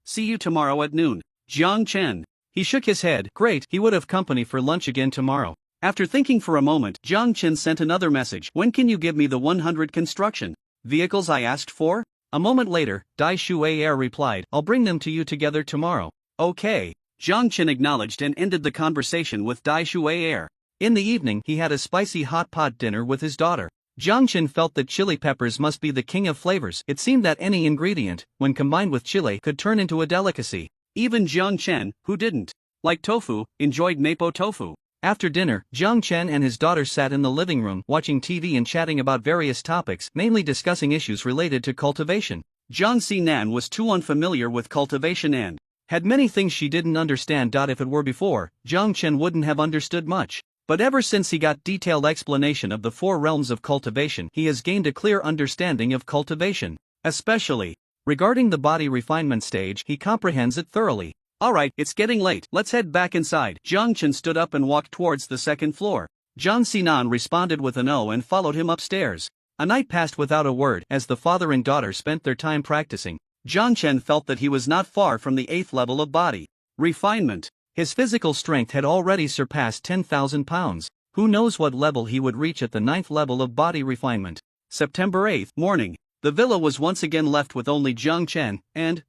see you tomorrow at noon. Jiang Chen. He shook his head. Great, he would have company for lunch again tomorrow. After thinking for a moment, Jiang Chen sent another message. When can you give me the 100 construction vehicles I asked for? A moment later, Dai Shuwei heir replied, I'll bring them to you together tomorrow. Okay. Jiang Chen acknowledged and ended the conversation with Dai Shuwei heir. In the evening, he had a spicy hot pot dinner with his daughter. Jiang Chen felt that chili peppers must be the king of flavors. It seemed that any ingredient, when combined with chili, could turn into a delicacy. Even Jiang Chen, who didn't like tofu, enjoyed mapo tofu. After dinner, Jiang Chen and his daughter sat in the living room, watching TV and chatting about various topics, mainly discussing issues related to cultivation. Jiang Xinan was too unfamiliar with cultivation and had many things she didn't understand. If it were before, Jiang Chen wouldn't have understood much. But ever since he got detailed explanation of the 4 realms of cultivation, he has gained a clear understanding of cultivation. Especially regarding the body refinement stage, he comprehends it thoroughly. Alright, it's getting late, let's head back inside. Jiang Chen stood up and walked towards the second floor. Jiang Xinan responded with an O and followed him upstairs. A night passed without a word as the father and daughter spent their time practicing. Jiang Chen felt that he was not far from the 8th level of body refinement. His physical strength had already surpassed 10,000 pounds. Who knows what level he would reach at the 9th level of body refinement. September 8th, morning. The villa was once again left with only Jiang Chen, and,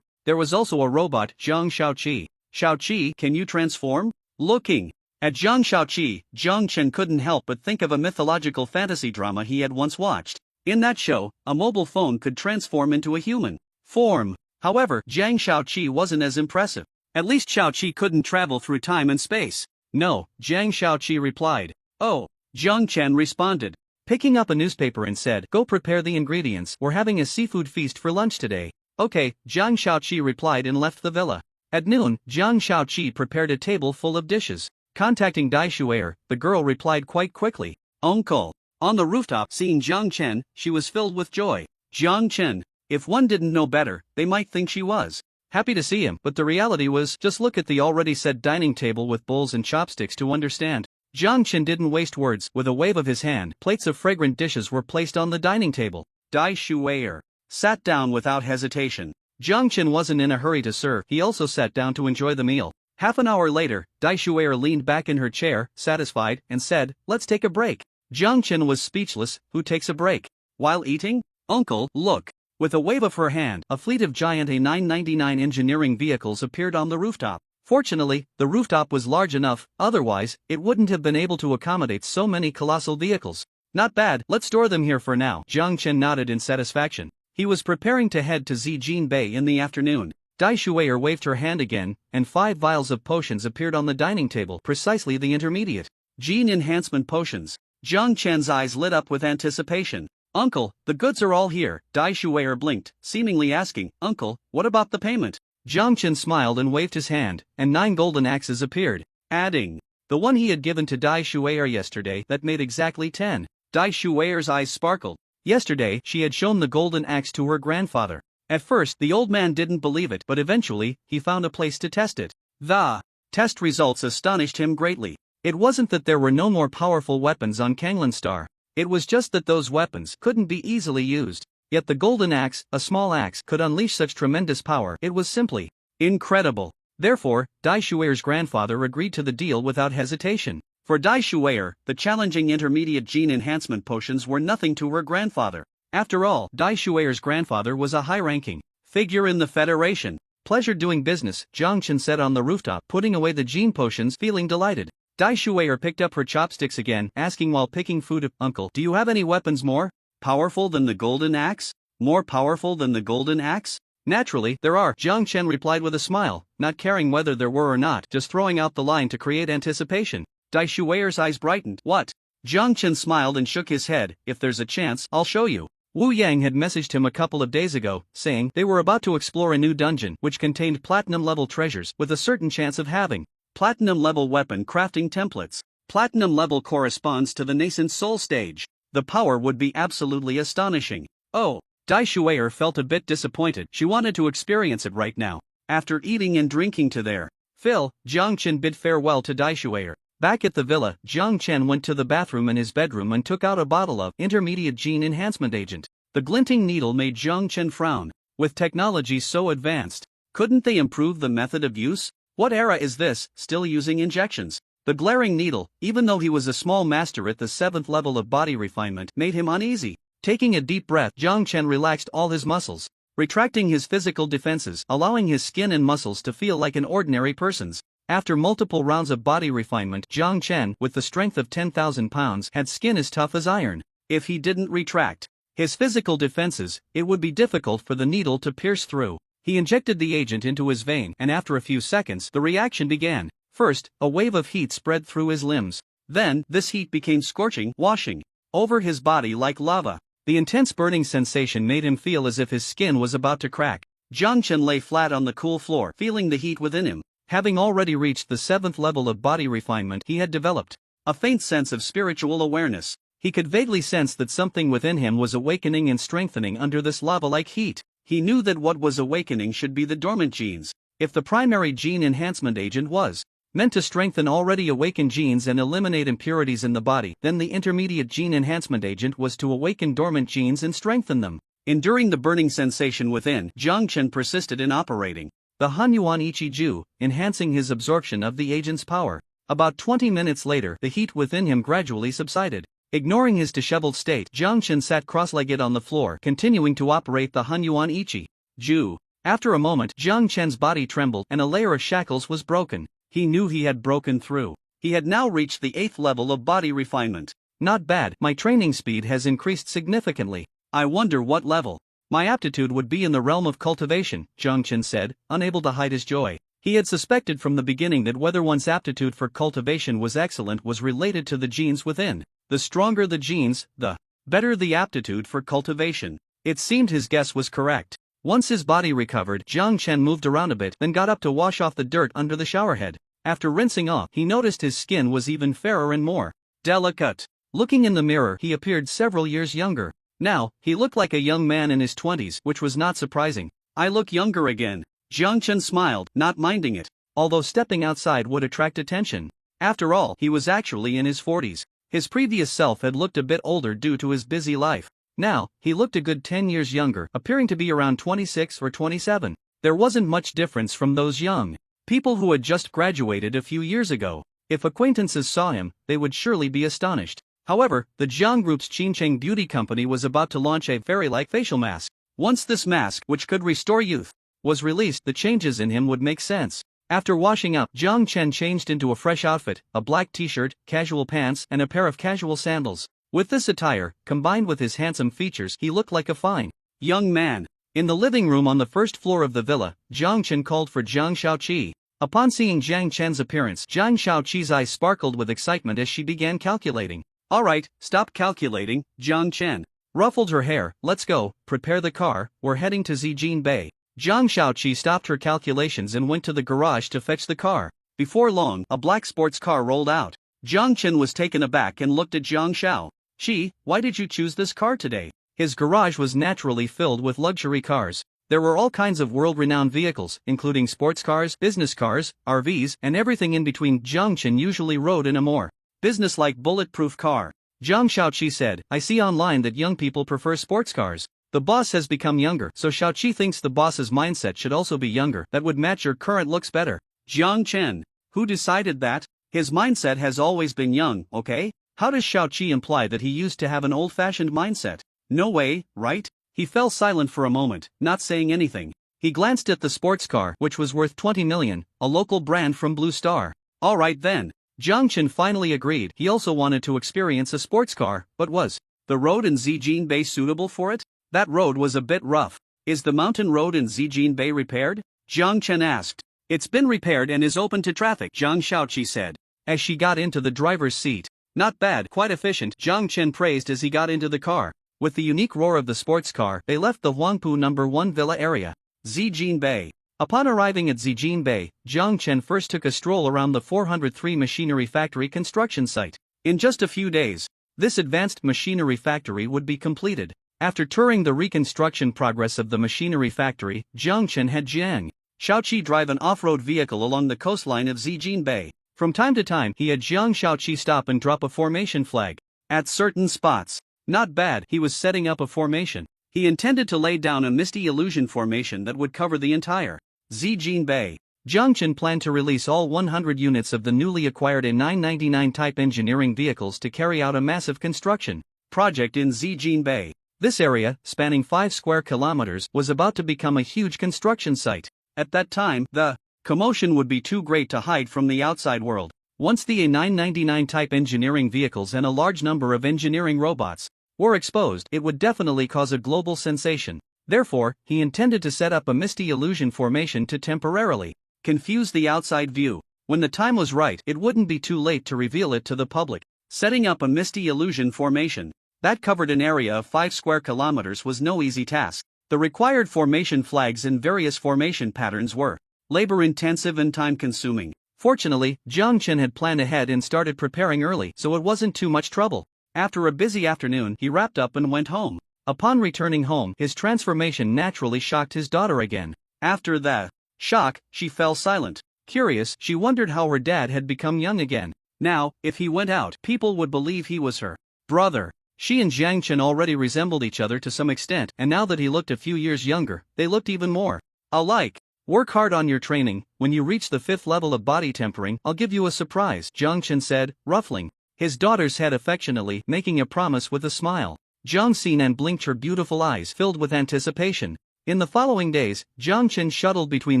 there was also a robot, Zhang Shaoqi. Shaoqi, can you transform? Looking at Zhang Shaoqi, Jiang Chen couldn't help but think of a mythological fantasy drama he had once watched. In that show, a mobile phone could transform into a human form. However, Zhang Shaoqi wasn't as impressive. At least Shaoqi couldn't travel through time and space. No, Zhang Shaoqi replied. Oh, Jiang Chen responded, picking up a newspaper and said, go prepare the ingredients, we're having a seafood feast for lunch today. Okay, Zhang Shaoqi replied and left the villa. At noon, Zhang Shaoqi prepared a table full of dishes. Contacting Dai Shuer, the girl replied quite quickly. Uncle. On the rooftop, seeing Jiang Chen, she was filled with joy. Jiang Chen. If one didn't know better, they might think she was happy to see him, but the reality was, just look at the already set dining table with bowls and chopsticks to understand. Jiang Chen didn't waste words. With a wave of his hand, plates of fragrant dishes were placed on the dining table. Dai Shuer sat down without hesitation. Jiang Chen wasn't in a hurry to serve, he also sat down to enjoy the meal. Half an hour later, Dai Shuer leaned back in her chair, satisfied, and said, let's take a break. Jiang Chen was speechless. Who takes a break? While eating? Uncle, look. With a wave of her hand, a fleet of giant A999 engineering vehicles appeared on the rooftop. Fortunately, the rooftop was large enough, otherwise, it wouldn't have been able to accommodate so many colossal vehicles. Not bad, let's store them here for now. Jiang Chen nodded in satisfaction. He was preparing to head to Zijin Bay in the afternoon. Dai Shuer waved her hand again, and 5 vials of potions appeared on the dining table, precisely the intermediate gene enhancement potions. Jiang Chen's eyes lit up with anticipation. Uncle, the goods are all here. Dai Shuer blinked, seemingly asking, Uncle, what about the payment? Jiang Chen smiled and waved his hand, and 9 golden axes appeared, adding the one he had given to Dai Shuer yesterday. That made exactly 10. Dai Shuer's eyes sparkled. Yesterday, she had shown the golden axe to her grandfather. At first, the old man didn't believe it, but eventually, he found a place to test it. The test results astonished him greatly. It wasn't that there were no more powerful weapons on Kanglan Star. It was just that those weapons couldn't be easily used. Yet the golden axe, a small axe, could unleash such tremendous power. It was simply incredible. Therefore, Dai Shuer's grandfather agreed to the deal without hesitation. For Dai Shuer, the challenging intermediate gene enhancement potions were nothing to her grandfather. After all, Dai Shuer's grandfather was a high-ranking figure in the Federation. Pleasure doing business, Jiang Chen said on the rooftop, putting away the gene potions, feeling delighted. Dai Shuer picked up her chopsticks again, asking while picking food, Uncle, do you have any weapons more powerful than the golden axe? More powerful than the golden axe? Naturally, there are, Jiang Chen replied with a smile, not caring whether there were or not, just throwing out the line to create anticipation. Dai Shuer's eyes brightened. What? Jiang Chen smiled and shook his head. If there's a chance, I'll show you. Wu Yang had messaged him a couple of days ago, saying they were about to explore a new dungeon which contained platinum-level treasures with a certain chance of having platinum-level weapon crafting templates. Platinum level corresponds to the nascent soul stage. The power would be absolutely astonishing. Oh, Dai Shuer felt a bit disappointed. She wanted to experience it right now. After eating and drinking to their fill, Jiang Chen bid farewell to Dai Shuer. Back at the villa, Jiang Chen went to the bathroom in his bedroom and took out a bottle of intermediate gene enhancement agent. The glinting needle made Jiang Chen frown. With technology so advanced, couldn't they improve the method of use? What era is this, still using injections? The glaring needle, even though he was a small master at the 7th level of body refinement, made him uneasy. Taking a deep breath, Jiang Chen relaxed all his muscles, retracting his physical defenses, allowing his skin and muscles to feel like an ordinary person's. After multiple rounds of body refinement, Jiang Chen, with the strength of 10,000 pounds, had skin as tough as iron. If he didn't retract his physical defenses, it would be difficult for the needle to pierce through. He injected the agent into his vein, and after a few seconds, the reaction began. First, a wave of heat spread through his limbs. Then, this heat became scorching, washing over his body like lava. The intense burning sensation made him feel as if his skin was about to crack. Jiang Chen lay flat on the cool floor, feeling the heat within him. Having already reached the 7th level of body refinement, he had developed a faint sense of spiritual awareness. He could vaguely sense that something within him was awakening and strengthening under this lava-like heat. He knew that what was awakening should be the dormant genes. If the primary gene enhancement agent was meant to strengthen already awakened genes and eliminate impurities in the body, then the intermediate gene enhancement agent was to awaken dormant genes and strengthen them. Enduring the burning sensation within, Jiang Chen persisted in operating the Hanyuan Ichi Ju, enhancing his absorption of the agent's power. About 20 minutes later, the heat within him gradually subsided. Ignoring his disheveled state, Jiang Chen sat cross-legged on the floor, continuing to operate the Hunyuan Ichi. Ju. After a moment, Jiang Chen's body trembled and a layer of shackles was broken. He knew he had broken through. He had now reached the 8th level of body refinement. Not bad, my training speed has increased significantly. I wonder what level. My aptitude would be in the realm of cultivation, Jiang Chen said, unable to hide his joy. He had suspected from the beginning that whether one's aptitude for cultivation was excellent was related to the genes within. The stronger the genes, the better the aptitude for cultivation. It seemed his guess was correct. Once his body recovered, Jiang Chen moved around a bit, then got up to wash off the dirt under the showerhead. After rinsing off, he noticed his skin was even fairer and more delicate. Looking in the mirror, he appeared several years younger. Now, he looked like a young man in his 20s, which was not surprising. I look younger again. Jiang Chen smiled, not minding it, although stepping outside would attract attention. After all, he was actually in his 40s. His previous self had looked a bit older due to his busy life. Now, he looked a good 10 years younger, appearing to be around 26 or 27. There wasn't much difference from those young people who had just graduated a few years ago. If acquaintances saw him, they would surely be astonished. However, the Jiang Group's Qingcheng Beauty Company was about to launch a fairy-like facial mask. Once this mask, which could restore youth, was released, the changes in him would make sense. After washing up, Jiang Chen changed into a fresh outfit, a black t-shirt, casual pants, and a pair of casual sandals. With this attire, combined with his handsome features, he looked like a fine young man. In the living room on the first floor of the villa, Jiang Chen called for Jiang Shaoqi. Upon seeing Jiang Chen's appearance, Jiang Shaoqi's eyes sparkled with excitement as she began calculating. Alright, stop calculating, Jiang Chen ruffled her hair. Let's go, prepare the car, we're heading to Zijin Bay. Jiang Shaoqi stopped her calculations and went to the garage to fetch the car. Before long, a black sports car rolled out. Jiang Chen was taken aback and looked at Jiang Shaoqi. Why did you choose this car today? His garage was naturally filled with luxury cars. There were all kinds of world-renowned vehicles, including sports cars, business cars, RVs, and everything in between. Jiang Chen usually rode in a more business-like bulletproof car. Jiang Shaoqi said, I see online that young people prefer sports cars. The boss has become younger, so Shaoqi thinks the boss's mindset should also be younger. That would match your current looks better. Jiang Chen. Who decided that? His mindset has always been young, okay? How does Shaoqi imply that he used to have an old-fashioned mindset? No way, right? He fell silent for a moment, not saying anything. He glanced at the sports car, which was worth 20 million, a local brand from Blue Star. Alright then. Jiang Chen finally agreed. He also wanted to experience a sports car, but was the road in Zijin Bay suitable for it? That road was a bit rough. Is the mountain road in Zijin Bay repaired? Jiang Chen asked. It's been repaired and is open to traffic, Jiang Shaoqi said, as she got into the driver's seat. Not bad, quite efficient, Jiang Chen praised as he got into the car. With the unique roar of the sports car, they left the Huangpu No. 1 villa area, Zijin Bay. Upon arriving at Zijin Bay, Jiang Chen first took a stroll around the 403 machinery factory construction site. In just a few days, this advanced machinery factory would be completed. After touring the reconstruction progress of the machinery factory, Jiang Chen had Jiang Shaoqi drive an off-road vehicle along the coastline of Zijin Bay. From time to time, he had Jiang Shaoqi stop and drop a formation flag at certain spots. Not bad, he was setting up a formation. He intended to lay down a misty illusion formation that would cover the entire Zijin Bay. Jiang Chen planned to release all 100 units of the newly acquired A999 type engineering vehicles to carry out a massive construction project in Zijin Bay. This area, spanning 5 square kilometers, was about to become a huge construction site. At that time, the commotion would be too great to hide from the outside world. Once the A999 type engineering vehicles and a large number of engineering robots were exposed, it would definitely cause a global sensation. Therefore, he intended to set up a misty illusion formation to temporarily confuse the outside view. When the time was right, it wouldn't be too late to reveal it to the public. Setting up a misty illusion formation that covered an area of 5 square kilometers was no easy task. The required formation flags in various formation patterns were labor-intensive and time-consuming. Fortunately, Jiang Chen had planned ahead and started preparing early, so it wasn't too much trouble. After a busy afternoon, he wrapped up and went home. Upon returning home, his transformation naturally shocked his daughter again. After the shock, she fell silent. Curious, she wondered how her dad had become young again. Now, if he went out, people would believe he was her brother. She and Jiang Chen already resembled each other to some extent, and now that he looked a few years younger, they looked even more alike. Work hard on your training. When you reach the 5th level of body tempering, I'll give you a surprise, Jiang Chen said, ruffling his daughter's head affectionately, making a promise with a smile. Jiang Xinan blinked, her beautiful eyes filled with anticipation. In the following days, Jiang Chen shuttled between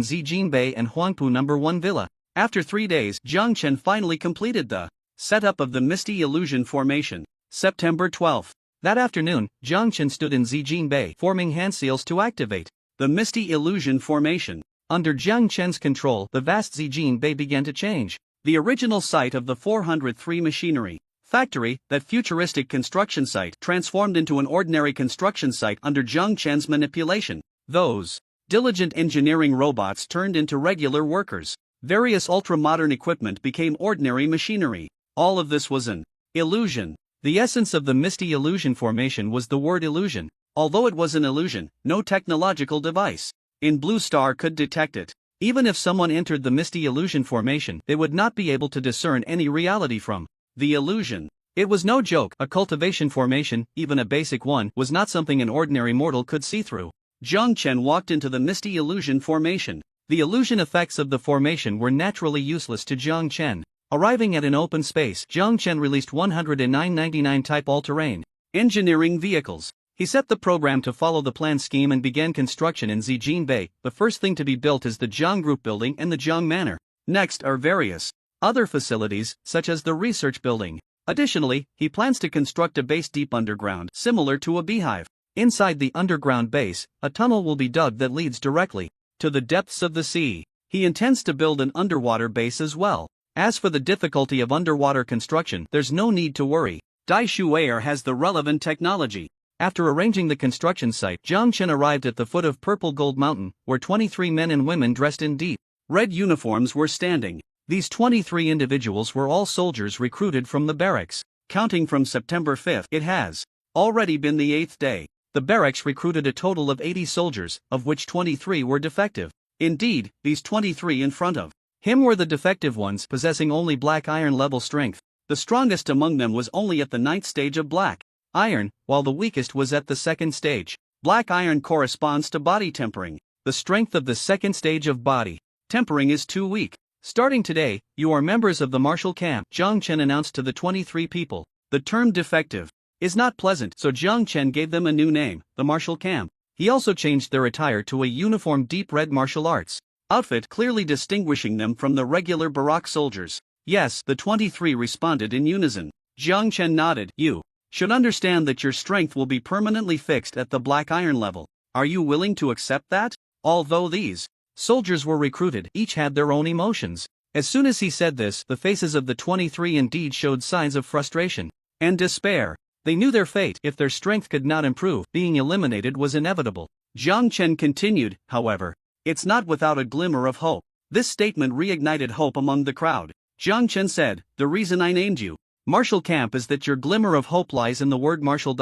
Zijinbei and Huangpu No. 1 Villa. After 3 days, Jiang Chen finally completed the setup of the Misty Illusion Formation. September 12. That afternoon, Jiang Chen stood in Zijinbei, forming hand seals to activate the Misty Illusion Formation. Under Jiang Chen's control, the vast Zijinbei began to change. The original site of the 403 machinery factory, that futuristic construction site, transformed into an ordinary construction site under Jiang Chen's manipulation. Those diligent engineering robots turned into regular workers. Various ultra-modern equipment became ordinary machinery. All of this was an illusion. The essence of the Misty Illusion Formation was the word illusion. Although it was an illusion, no technological device in Blue Star could detect it. Even if someone entered the Misty Illusion Formation, they would not be able to discern any reality from the illusion. It was no joke. A cultivation formation, even a basic one, was not something an ordinary mortal could see through. Jiang Chen walked into the Misty Illusion Formation. The illusion effects of the formation were naturally useless to Jiang Chen. Arriving at an open space, Jiang Chen released 10999 Type All-Terrain engineering vehicles. He set the program to follow the planned scheme and began construction in Zijinbei. The first thing to be built is the Jiang Group Building and the Jiang Manor. Next are various other facilities, such as the Research Building. Additionally, he plans to construct a base deep underground, similar to a beehive. Inside the underground base, a tunnel will be dug that leads directly to the depths of the sea. He intends to build an underwater base as well. As for the difficulty of underwater construction, there's no need to worry. Dai Shuaer has the relevant technology. After arranging the construction site, Jiang Chen arrived at the foot of Purple Gold Mountain, where 23 men and women dressed in deep red uniforms were standing. These 23 individuals were all soldiers recruited from the barracks. Counting from September 5, it has already been the 8th day. The barracks recruited a total of 80 soldiers, of which 23 were defective. Indeed, these 23 in front of him were the defective ones, possessing only black iron level strength. The strongest among them was only at the 9th stage of black iron, while the weakest was at the 2nd stage. Black iron corresponds to body tempering. The strength of the 2nd stage of body tempering is too weak. Starting today, you are members of the martial camp, Jiang Chen announced to the 23 people. The term defective is not pleasant, so Jiang Chen gave them a new name, the martial camp. He also changed their attire to a uniform deep red martial arts outfit, clearly distinguishing them from the regular Barak soldiers. Yes, the 23 responded in unison. Jiang Chen nodded. You should understand that your strength will be permanently fixed at the black iron level. Are you willing to accept that? Although these soldiers were recruited, each had their own emotions. As soon as he said this, the faces of the 23 indeed showed signs of frustration and despair. They knew their fate. If their strength could not improve, being eliminated was inevitable. Jiang Chen continued, however, it's not without a glimmer of hope. This statement reignited hope among the crowd. Jiang Chen said, the reason I named you martial camp is that your glimmer of hope lies in the word martial.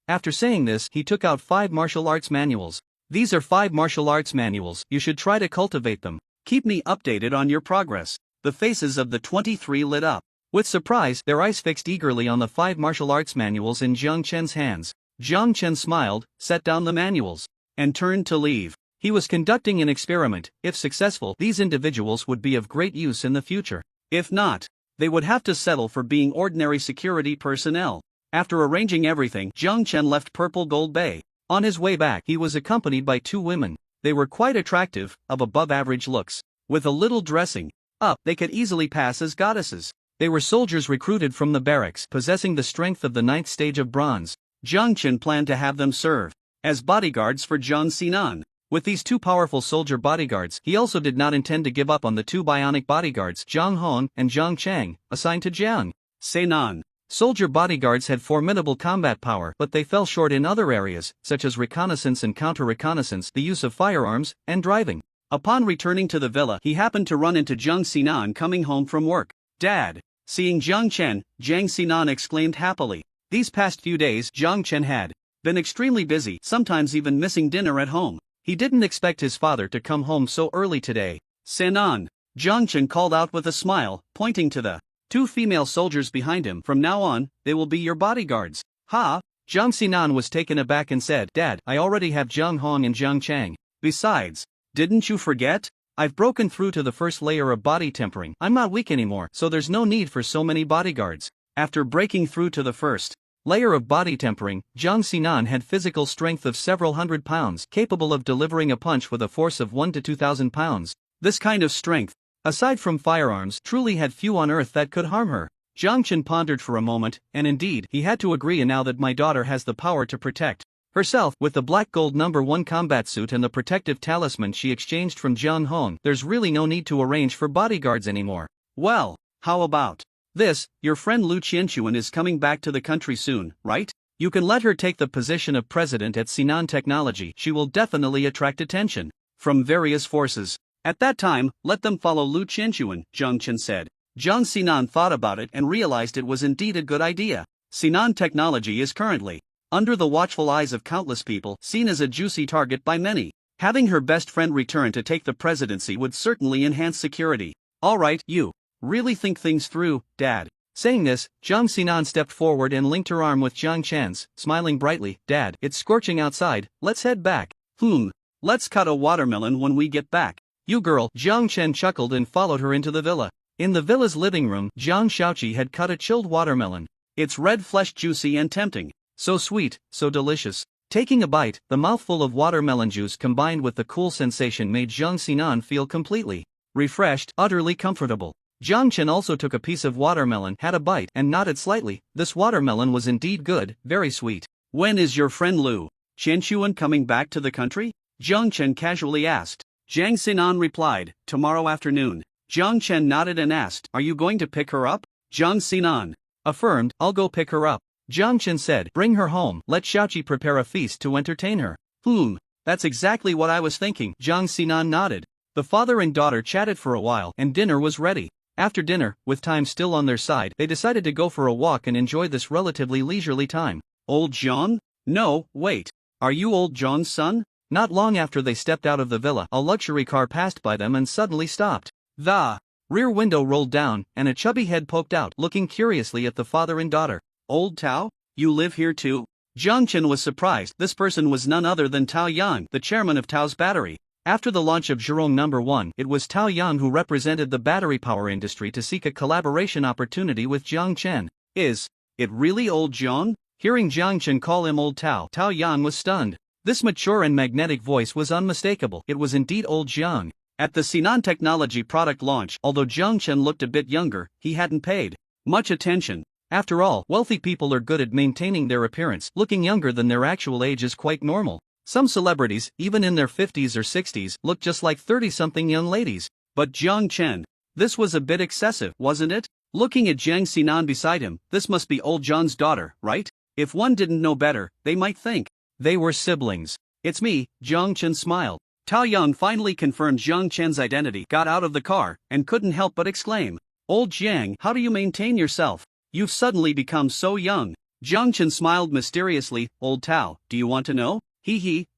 After saying this, he took out 5 martial arts manuals. These are 5 martial arts manuals. You should try to cultivate them. Keep me updated on your progress. The faces of the 23 lit up with surprise, their eyes fixed eagerly on the 5 martial arts manuals in Jiang Chen's hands. Jiang Chen smiled, set down the manuals, and turned to leave. He was conducting an experiment. If successful, these individuals would be of great use in the future. If not, they would have to settle for being ordinary security personnel. After arranging everything, Jiang Chen left Purple Gold Bay. On his way back, he was accompanied by 2 women. They were quite attractive, of above-average looks. With a little dressing up, they could easily pass as goddesses. They were soldiers recruited from the barracks, possessing the strength of the 9th stage of bronze. Jiang Chen planned to have them serve as bodyguards for Jiang Xinan. With these 2 powerful soldier bodyguards, he also did not intend to give up on the 2 bionic bodyguards, Jiang Hong and Jiang Chang, assigned to Jiang Xinan. Soldier bodyguards had formidable combat power, but they fell short in other areas, such as reconnaissance and counter-reconnaissance, the use of firearms, and driving. Upon returning to the villa, he happened to run into Jiang Xinan coming home from work. Dad! Seeing Jiang Chen, Jiang Xinan exclaimed happily. These past few days, Jiang Chen had been extremely busy, sometimes even missing dinner at home. He didn't expect his father to come home so early today. Sinan! Jiang Chen called out with a smile, pointing to the 2 female soldiers behind him. From now on, they will be your bodyguards. Ha! Jiang Xinan was taken aback and said, Dad, I already have Jiang Hong and Jiang Chang. Besides, didn't you forget? I've broken through to the first layer of body tempering. I'm not weak anymore, so there's no need for so many bodyguards. After breaking through to the first layer of body tempering, Jiang Xinan had physical strength of several hundred pounds, capable of delivering a punch with a force of 1 to 2,000 pounds. This kind of strength, aside from firearms, truly had few on earth that could harm her. Jiang Chen pondered for a moment, and indeed, he had to agree. And now that my daughter has the power to protect herself with the black gold #1 combat suit and the protective talisman she exchanged from Jiang Hong, there's really no need to arrange for bodyguards anymore. Well, how about this? Your friend Lu Qianquan is coming back to the country soon, right? You can let her take the position of president at Sinan Technology. She will definitely attract attention from various forces. At that time, let them follow Lu Qianquan, Jiang Chen said. Jiang Xinan thought about it and realized it was indeed a good idea. Sinan Technology is currently under the watchful eyes of countless people, seen as a juicy target by many. Having her best friend return to take the presidency would certainly enhance security. Alright, you really think things through, Dad. Saying this, Jiang Xinan stepped forward and linked her arm with Jiang Chen's, smiling brightly. Dad, it's scorching outside, let's head back. Let's cut a watermelon when we get back. You girl, Jiang Chen chuckled and followed her into the villa. In the villa's living room, Jiang Shaoqi had cut a chilled watermelon. Its red flesh juicy and tempting. So sweet, so delicious. Taking a bite, the mouthful of watermelon juice combined with the cool sensation made Jiang Xinan feel completely refreshed, utterly comfortable. Jiang Chen also took a piece of watermelon, had a bite, and nodded slightly. This watermelon was indeed good, very sweet. When is your friend Lu Qianquan coming back to the country? Jiang Chen casually asked. Jiang Xinan replied, tomorrow afternoon. Jiang Chen nodded and asked, are you going to pick her up? Jiang Xinan affirmed, I'll go pick her up. Jiang Chen said, bring her home, let Shaoqi prepare a feast to entertain her. That's exactly what I was thinking. Jiang Xinan nodded. The father and daughter chatted for a while, and dinner was ready. After dinner, with time still on their side, they decided to go for a walk and enjoy this relatively leisurely time. Old Jiang? No, wait. Are you old Jiang's son? Not long after they stepped out of the villa, a luxury car passed by them and suddenly stopped. The rear window rolled down, and a chubby head poked out, looking curiously at the father and daughter. Old Tao? You live here too? Jiang Chen was surprised. This person was none other than Tao Yang, the chairman of Tao's battery. After the launch of Zhurong #1, it was Tao Yang who represented the battery power industry to seek a collaboration opportunity with Jiang Chen. Is it really old Jiang? Hearing Jiang Chen call him old Tao, Tao Yang was stunned. This mature and magnetic voice was unmistakable. It was indeed old Jiang. At the Sinan Technology product launch, although Jiang Chen looked a bit younger, he hadn't paid much attention. After all, wealthy people are good at maintaining their appearance. Looking younger than their actual age is quite normal. Some celebrities, even in their 50s or 60s, look just like 30-something young ladies. But Jiang Chen, this was a bit excessive, wasn't it? Looking at Jiang Xinan beside him, this must be old Jiang's daughter, right? If one didn't know better, they might think they were siblings. It's me, Jiang Chen smiled. Tao Yang finally confirmed Jiang Chen's identity, got out of the car, and couldn't help but exclaim, Old Jiang, how do you maintain yourself? You've suddenly become so young. Jiang Chen smiled mysteriously. Old Tao, do you want to know?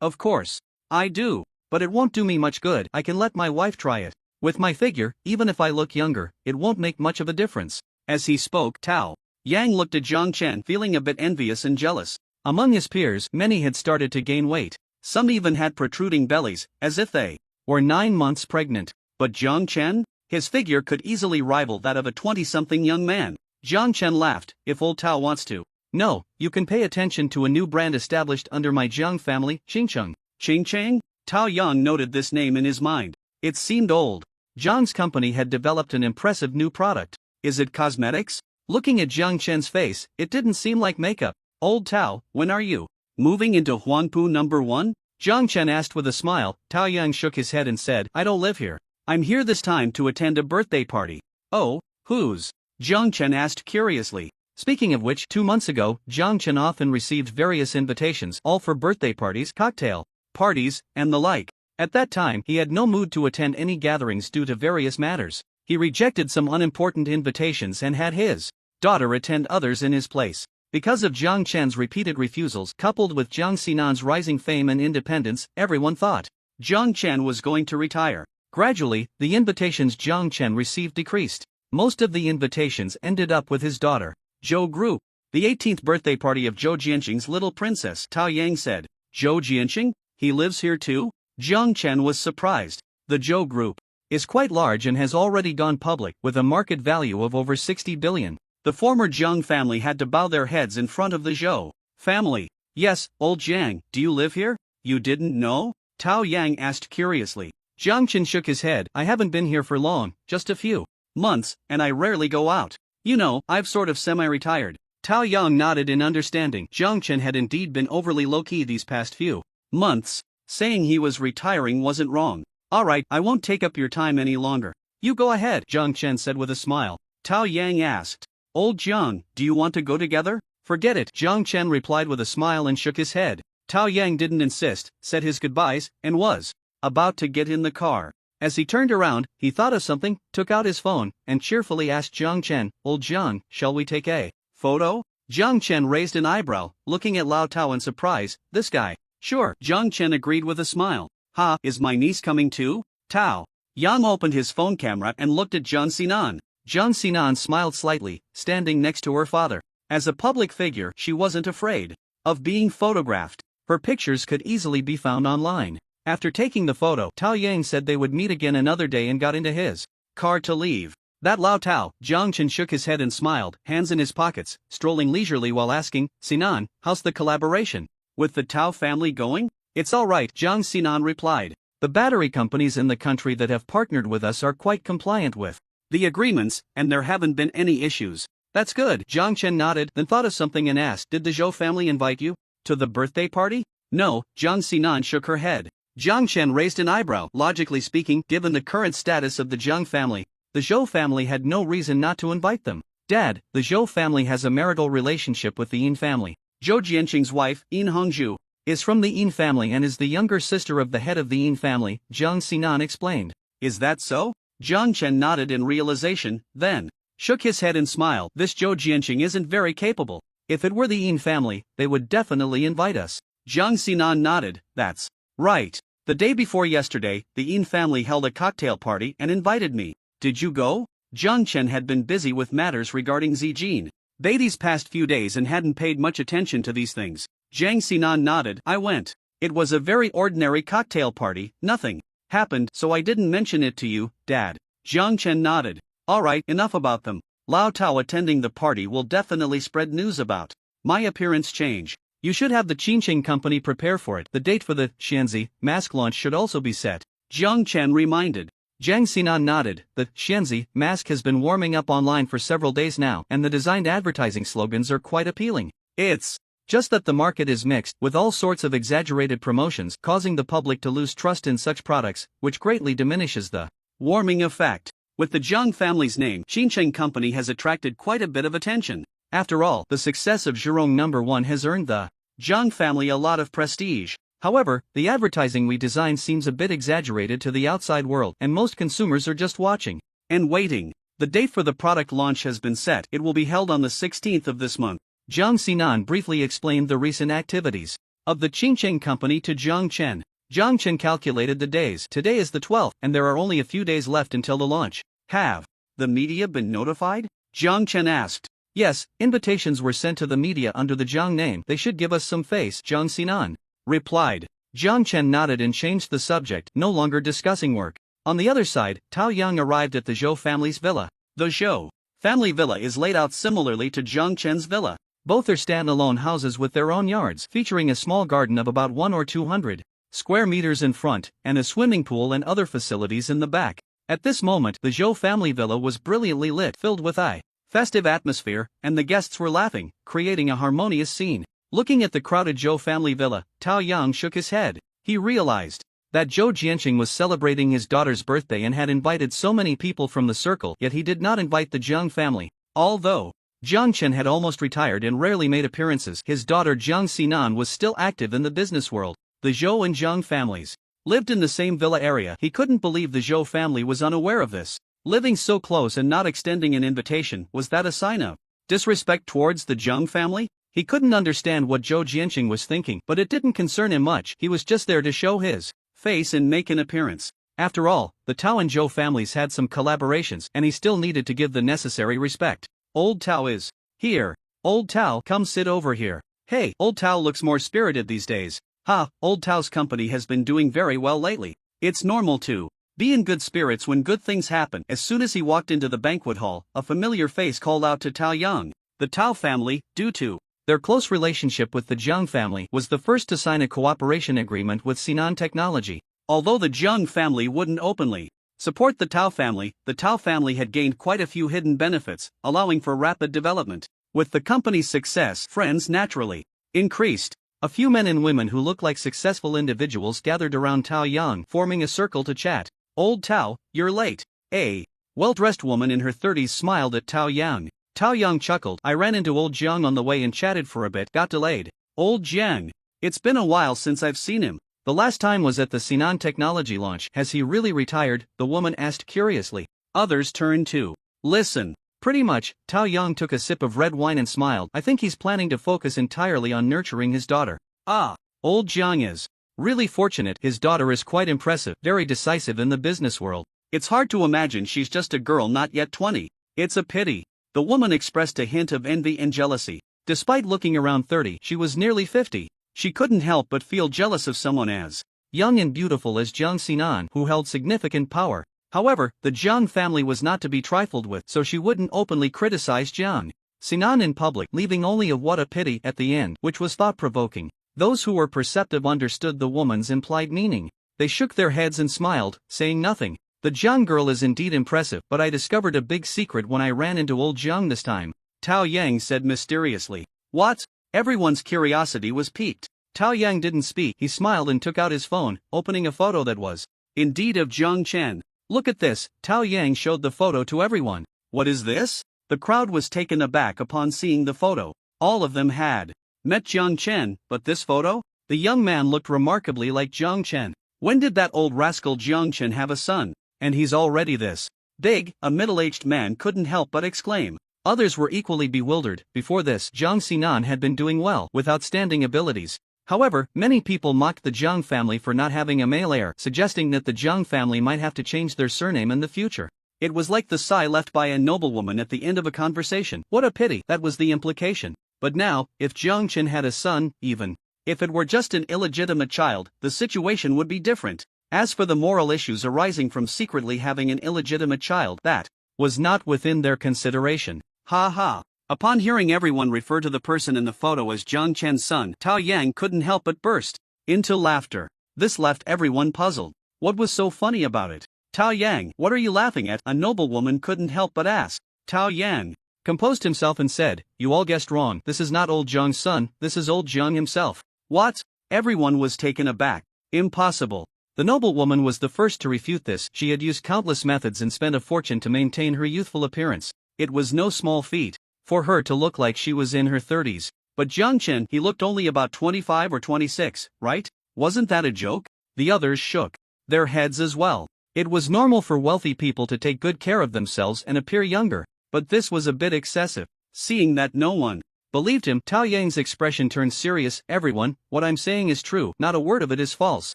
Of course. I do. But it won't do me much good. I can let my wife try it. With my figure, even if I look younger, it won't make much of a difference. As he spoke, Tao Yang looked at Jiang Chen, feeling a bit envious and jealous. Among his peers, many had started to gain weight. Some even had protruding bellies, as if they were 9 months pregnant. But Jiang Chen? His figure could easily rival that of a 20-something young man. Jiang Chen laughed. If old Tao wants to. No, you can pay attention to a new brand established under my Jiang family, Qingcheng. Qingcheng? Tao Yang noted this name in his mind. It seemed old. Jiang's company had developed an impressive new product. Is it cosmetics? Looking at Jiang Chen's face, it didn't seem like makeup. Old Tao, when are you moving into Huangpu #1? Jiang Chen asked with a smile. Tao Yang shook his head and said, I don't live here. I'm here this time to attend a birthday party. Oh, whose? Jiang Chen asked curiously. Speaking of which, 2 months ago, Jiang Chen often received various invitations, all for birthday parties, cocktail parties, and the like. At that time, he had no mood to attend any gatherings due to various matters. He rejected some unimportant invitations and had his daughter attend others in his place. Because of Jiang Chen's repeated refusals, coupled with Jiang Xinan's rising fame and independence, everyone thought Jiang Chen was going to retire. Gradually, the invitations Jiang Chen received decreased. Most of the invitations ended up with his daughter, Zhou Group. The 18th birthday party of Zhou Jianqing's little princess, Tao Yang said. Zhou Jianqing? He lives here too? Jiang Chen was surprised. The Zhou Group. is quite large and has already gone public with a market value of over 60 billion. The former Zhang family had to bow their heads in front of the Zhou family. Yes, old Jiang, do you live here? You didn't know? Tao Yang asked curiously. Jiang Chen shook his head. I haven't been here for long, just a few months, and I rarely go out. You know, I've sort of semi-retired. Tao Yang nodded in understanding. Jiang Chen had indeed been overly low-key these past few months. Saying he was retiring wasn't wrong. Alright, I won't take up your time any longer. You go ahead, Jiang Chen said with a smile. Tao Yang asked. Old Jiang, do you want to go together? Forget it, Jiang Chen replied with a smile and shook his head. Tao Yang didn't insist, said his goodbyes, and was about to get in the car. As he turned around, he thought of something, took out his phone, and cheerfully asked Jiang Chen, Old Jiang, shall we take a photo? Jiang Chen raised an eyebrow, looking at Lao Tao in surprise. This guy. Sure, Jiang Chen agreed with a smile. Ha, is my niece coming too? Tao Yang opened his phone camera and looked at Jiang Xinan. Jiang Xinan smiled slightly, standing next to her father. As a public figure, she wasn't afraid of being photographed. Her pictures could easily be found online. After taking the photo, Tao Yang said they would meet again another day and got into his car to leave. That Lao Tao, Jiang Chen shook his head and smiled, hands in his pockets, strolling leisurely while asking, Sinan, how's the collaboration with the Tao family going? It's alright, Jiang Xinan replied. The battery companies in the country that have partnered with us are quite compliant with the agreements, and there haven't been any issues. That's good, Jiang Chen nodded, then thought of something and asked, did the Zhou family invite you to the birthday party? No, Jiang Xinan shook her head. Jiang Chen raised an eyebrow. Logically speaking, given the current status of the Jiang family, the Zhou family had no reason not to invite them. Dad, the Zhou family has a marital relationship with the Yin family. Zhou Jianqing's wife, Yin Hongzhu, is from the Yin family and is the younger sister of the head of the Yin family, Jiang Xinan explained. Is that so? Jiang Chen nodded in realization, then shook his head and smiled. This Zhou Jianqing isn't very capable. If it were the Yin family, they would definitely invite us. Jiang Xinan nodded. That's right. The day before yesterday, the Yin family held a cocktail party and invited me. Did you go? Jiang Chen had been busy with matters regarding Zijin Bei these past few days and hadn't paid much attention to these things. Jiang Xinan nodded. I went. It was a very ordinary cocktail party, nothing happened, so I didn't mention it to you, Dad. Jiang Chen nodded. Alright, enough about them. Lao Tao attending the party will definitely spread news about my appearance change. You should have the Qingqing company prepare for it. The date for the Xianzi mask launch should also be set. Jiang Chen reminded. Jiang Xinan nodded. The Xianzi mask has been warming up online for several days now, and the designed advertising slogans are quite appealing. It's just that the market is mixed, with all sorts of exaggerated promotions causing the public to lose trust in such products, which greatly diminishes the warming effect. With the Zhang family's name, Qingqing company has attracted quite a bit of attention. After all, the success of Zhurong #1 has earned the Zhang family a lot of prestige. However, the advertising we designed seems a bit exaggerated to the outside world, and most consumers are just watching and waiting. The date for the product launch has been set. It will be held on the 16th of this month. Jiang Xinan briefly explained the recent activities of the Qingqing company to Jiang Chen. Jiang Chen calculated the days. Today is the 12th, and there are only a few days left until the launch. Have the media been notified? Jiang Chen asked. Yes, invitations were sent to the media under the Jiang name. They should give us some face, Jiang Xinan replied. Jiang Chen nodded and changed the subject, no longer discussing work. On the other side, Tao Yang arrived at the Zhou family's villa. The Zhou family villa is laid out similarly to Jiang Chen's villa. Both are standalone houses with their own yards, featuring a small garden of about 100 or 200 square meters in front, and a swimming pool and other facilities in the back. At this moment, the Zhou family villa was brilliantly lit, filled with a festive atmosphere, and the guests were laughing, creating a harmonious scene. Looking at the crowded Zhou family villa, Tao Yang shook his head. He realized that Zhou Jianqing was celebrating his daughter's birthday and had invited so many people from the circle, yet he did not invite the Jiang family. Although Jiang Chen had almost retired and rarely made appearances, his daughter Jiang Xinan was still active in the business world. The Zhou and Jiang families lived in the same villa area. He couldn't believe the Zhou family was unaware of this. Living so close and not extending an invitation, was that a sign of disrespect towards the Jiang family? He couldn't understand what Zhou Jianqing was thinking, but it didn't concern him much. He was just there to show his face and make an appearance. After all, the Tao and Zhou families had some collaborations, and he still needed to give the necessary respect. Old Tao is here. Old Tao, come sit over here. Hey, Old Tao looks more spirited these days. Ha, Old Tao's company has been doing very well lately. It's normal too. Be in good spirits when good things happen. As soon as he walked into the banquet hall, a familiar face called out to Tao Yang. The Tao family, due to their close relationship with the Jiang family, was the first to sign a cooperation agreement with Sinan Technology. Although the Jiang family wouldn't openly support the Tao family had gained quite a few hidden benefits, allowing for rapid development. With the company's success, friends naturally increased. A few men and women who looked like successful individuals gathered around Tao Yang, forming a circle to chat. "Old Tao, you're late." A well-dressed woman in her 30s smiled at Tao Yang. Tao Yang chuckled. "I ran into old Jiang on the way and chatted for a bit, got delayed." "Old Jiang? It's been a while since I've seen him." "The last time was at the Sinan Technology launch." "Has he really retired?" the woman asked curiously. Others turned to listen. "Pretty much." Tao Yang took a sip of red wine and smiled. "I think he's planning to focus entirely on nurturing his daughter." "Ah, old Jiang is really fortunate. His daughter is quite impressive, very decisive in the business world. It's hard to imagine she's just a girl not yet 20. It's a pity." The woman expressed a hint of envy and jealousy. Despite looking around 30, she was nearly 50. She couldn't help but feel jealous of someone as young and beautiful as Jiang Sinan, who held significant power. However, the Jiang family was not to be trifled with, so she wouldn't openly criticize Jiang Sinan in public, leaving only a "what a pity" at the end, which was thought-provoking. Those who were perceptive understood the woman's implied meaning. They shook their heads and smiled, saying nothing. "The Jiang girl is indeed impressive, but I discovered a big secret when I ran into old Jiang this time," Tao Yang said mysteriously. "What?" Everyone's curiosity was piqued. Tao Yang didn't speak. He smiled and took out his phone, opening a photo that was indeed of Jiang Chen. "Look at this." Tao Yang showed the photo to everyone. "What is this?" The crowd was taken aback upon seeing the photo. All of them had met Jiang Chen, but this photo? The young man looked remarkably like Jiang Chen. When did that old rascal Jiang Chen have a son? And he's already this big, a middle-aged man couldn't help but exclaim. Others were equally bewildered. Before this, Jiang Sinan had been doing well, with outstanding abilities. However, many people mocked the Jiang family for not having a male heir, suggesting that the Jiang family might have to change their surname in the future. It was like the sigh left by a noblewoman at the end of a conversation. "What a pity," that was the implication. But now, if Jiang Chen had a son, even if it were just an illegitimate child, the situation would be different. As for the moral issues arising from secretly having an illegitimate child, that was not within their consideration. Ha ha. Upon hearing everyone refer to the person in the photo as Jiang Chen's son, Tao Yang couldn't help but burst into laughter. This left everyone puzzled. What was so funny about it? "Tao Yang, what are you laughing at?" a noblewoman couldn't help but ask. Tao Yang composed himself and said, "You all guessed wrong. This is not old Jiang's son, this is old Jiang himself." "What?" Everyone was taken aback. "Impossible." The noblewoman was the first to refute this. She had used countless methods and spent a fortune to maintain her youthful appearance. It was no small feat for her to look like she was in her 30s. "But Jiang Chen, he looked only about 25 or 26, right? Wasn't that a joke?" The others shook their heads as well. It was normal for wealthy people to take good care of themselves and appear younger, but this was a bit excessive. Seeing that no one believed him, Tao Yang's expression turned serious. "Everyone, what I'm saying is true, not a word of it is false."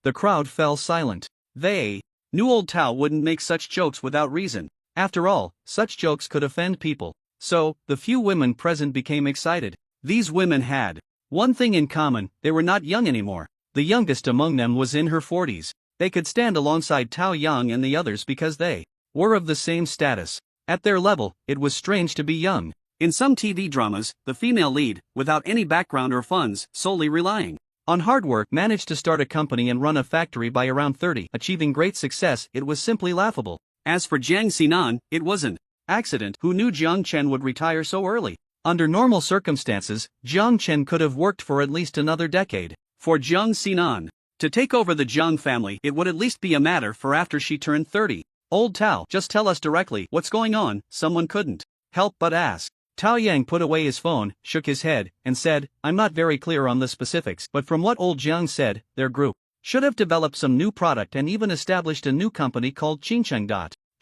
The crowd fell silent. They knew old Tao wouldn't make such jokes without reason. After all, such jokes could offend people. So, the few women present became excited. These women had one thing in common: they were not young anymore. The youngest among them was in her 40s. They could stand alongside Tao Yang and the others because they were of the same status. At their level, it was strange to be young. In some TV dramas, the female lead, without any background or funds, solely relying on hard work, managed to start a company and run a factory by around 30, achieving great success. It was simply laughable. As for Jiang Sinan, it was an accident. Who knew Jiang Chen would retire so early? Under normal circumstances, Jiang Chen could have worked for at least another decade. For Jiang Sinan to take over the Jiang family, it would at least be a matter for after she turned 30. "Old Tao, just tell us directly what's going on," someone couldn't help but ask. Tao Yang put away his phone, shook his head, and said, "I'm not very clear on the specifics, but from what old Jiang said, their group should have developed some new product and even established a new company called Qingcheng.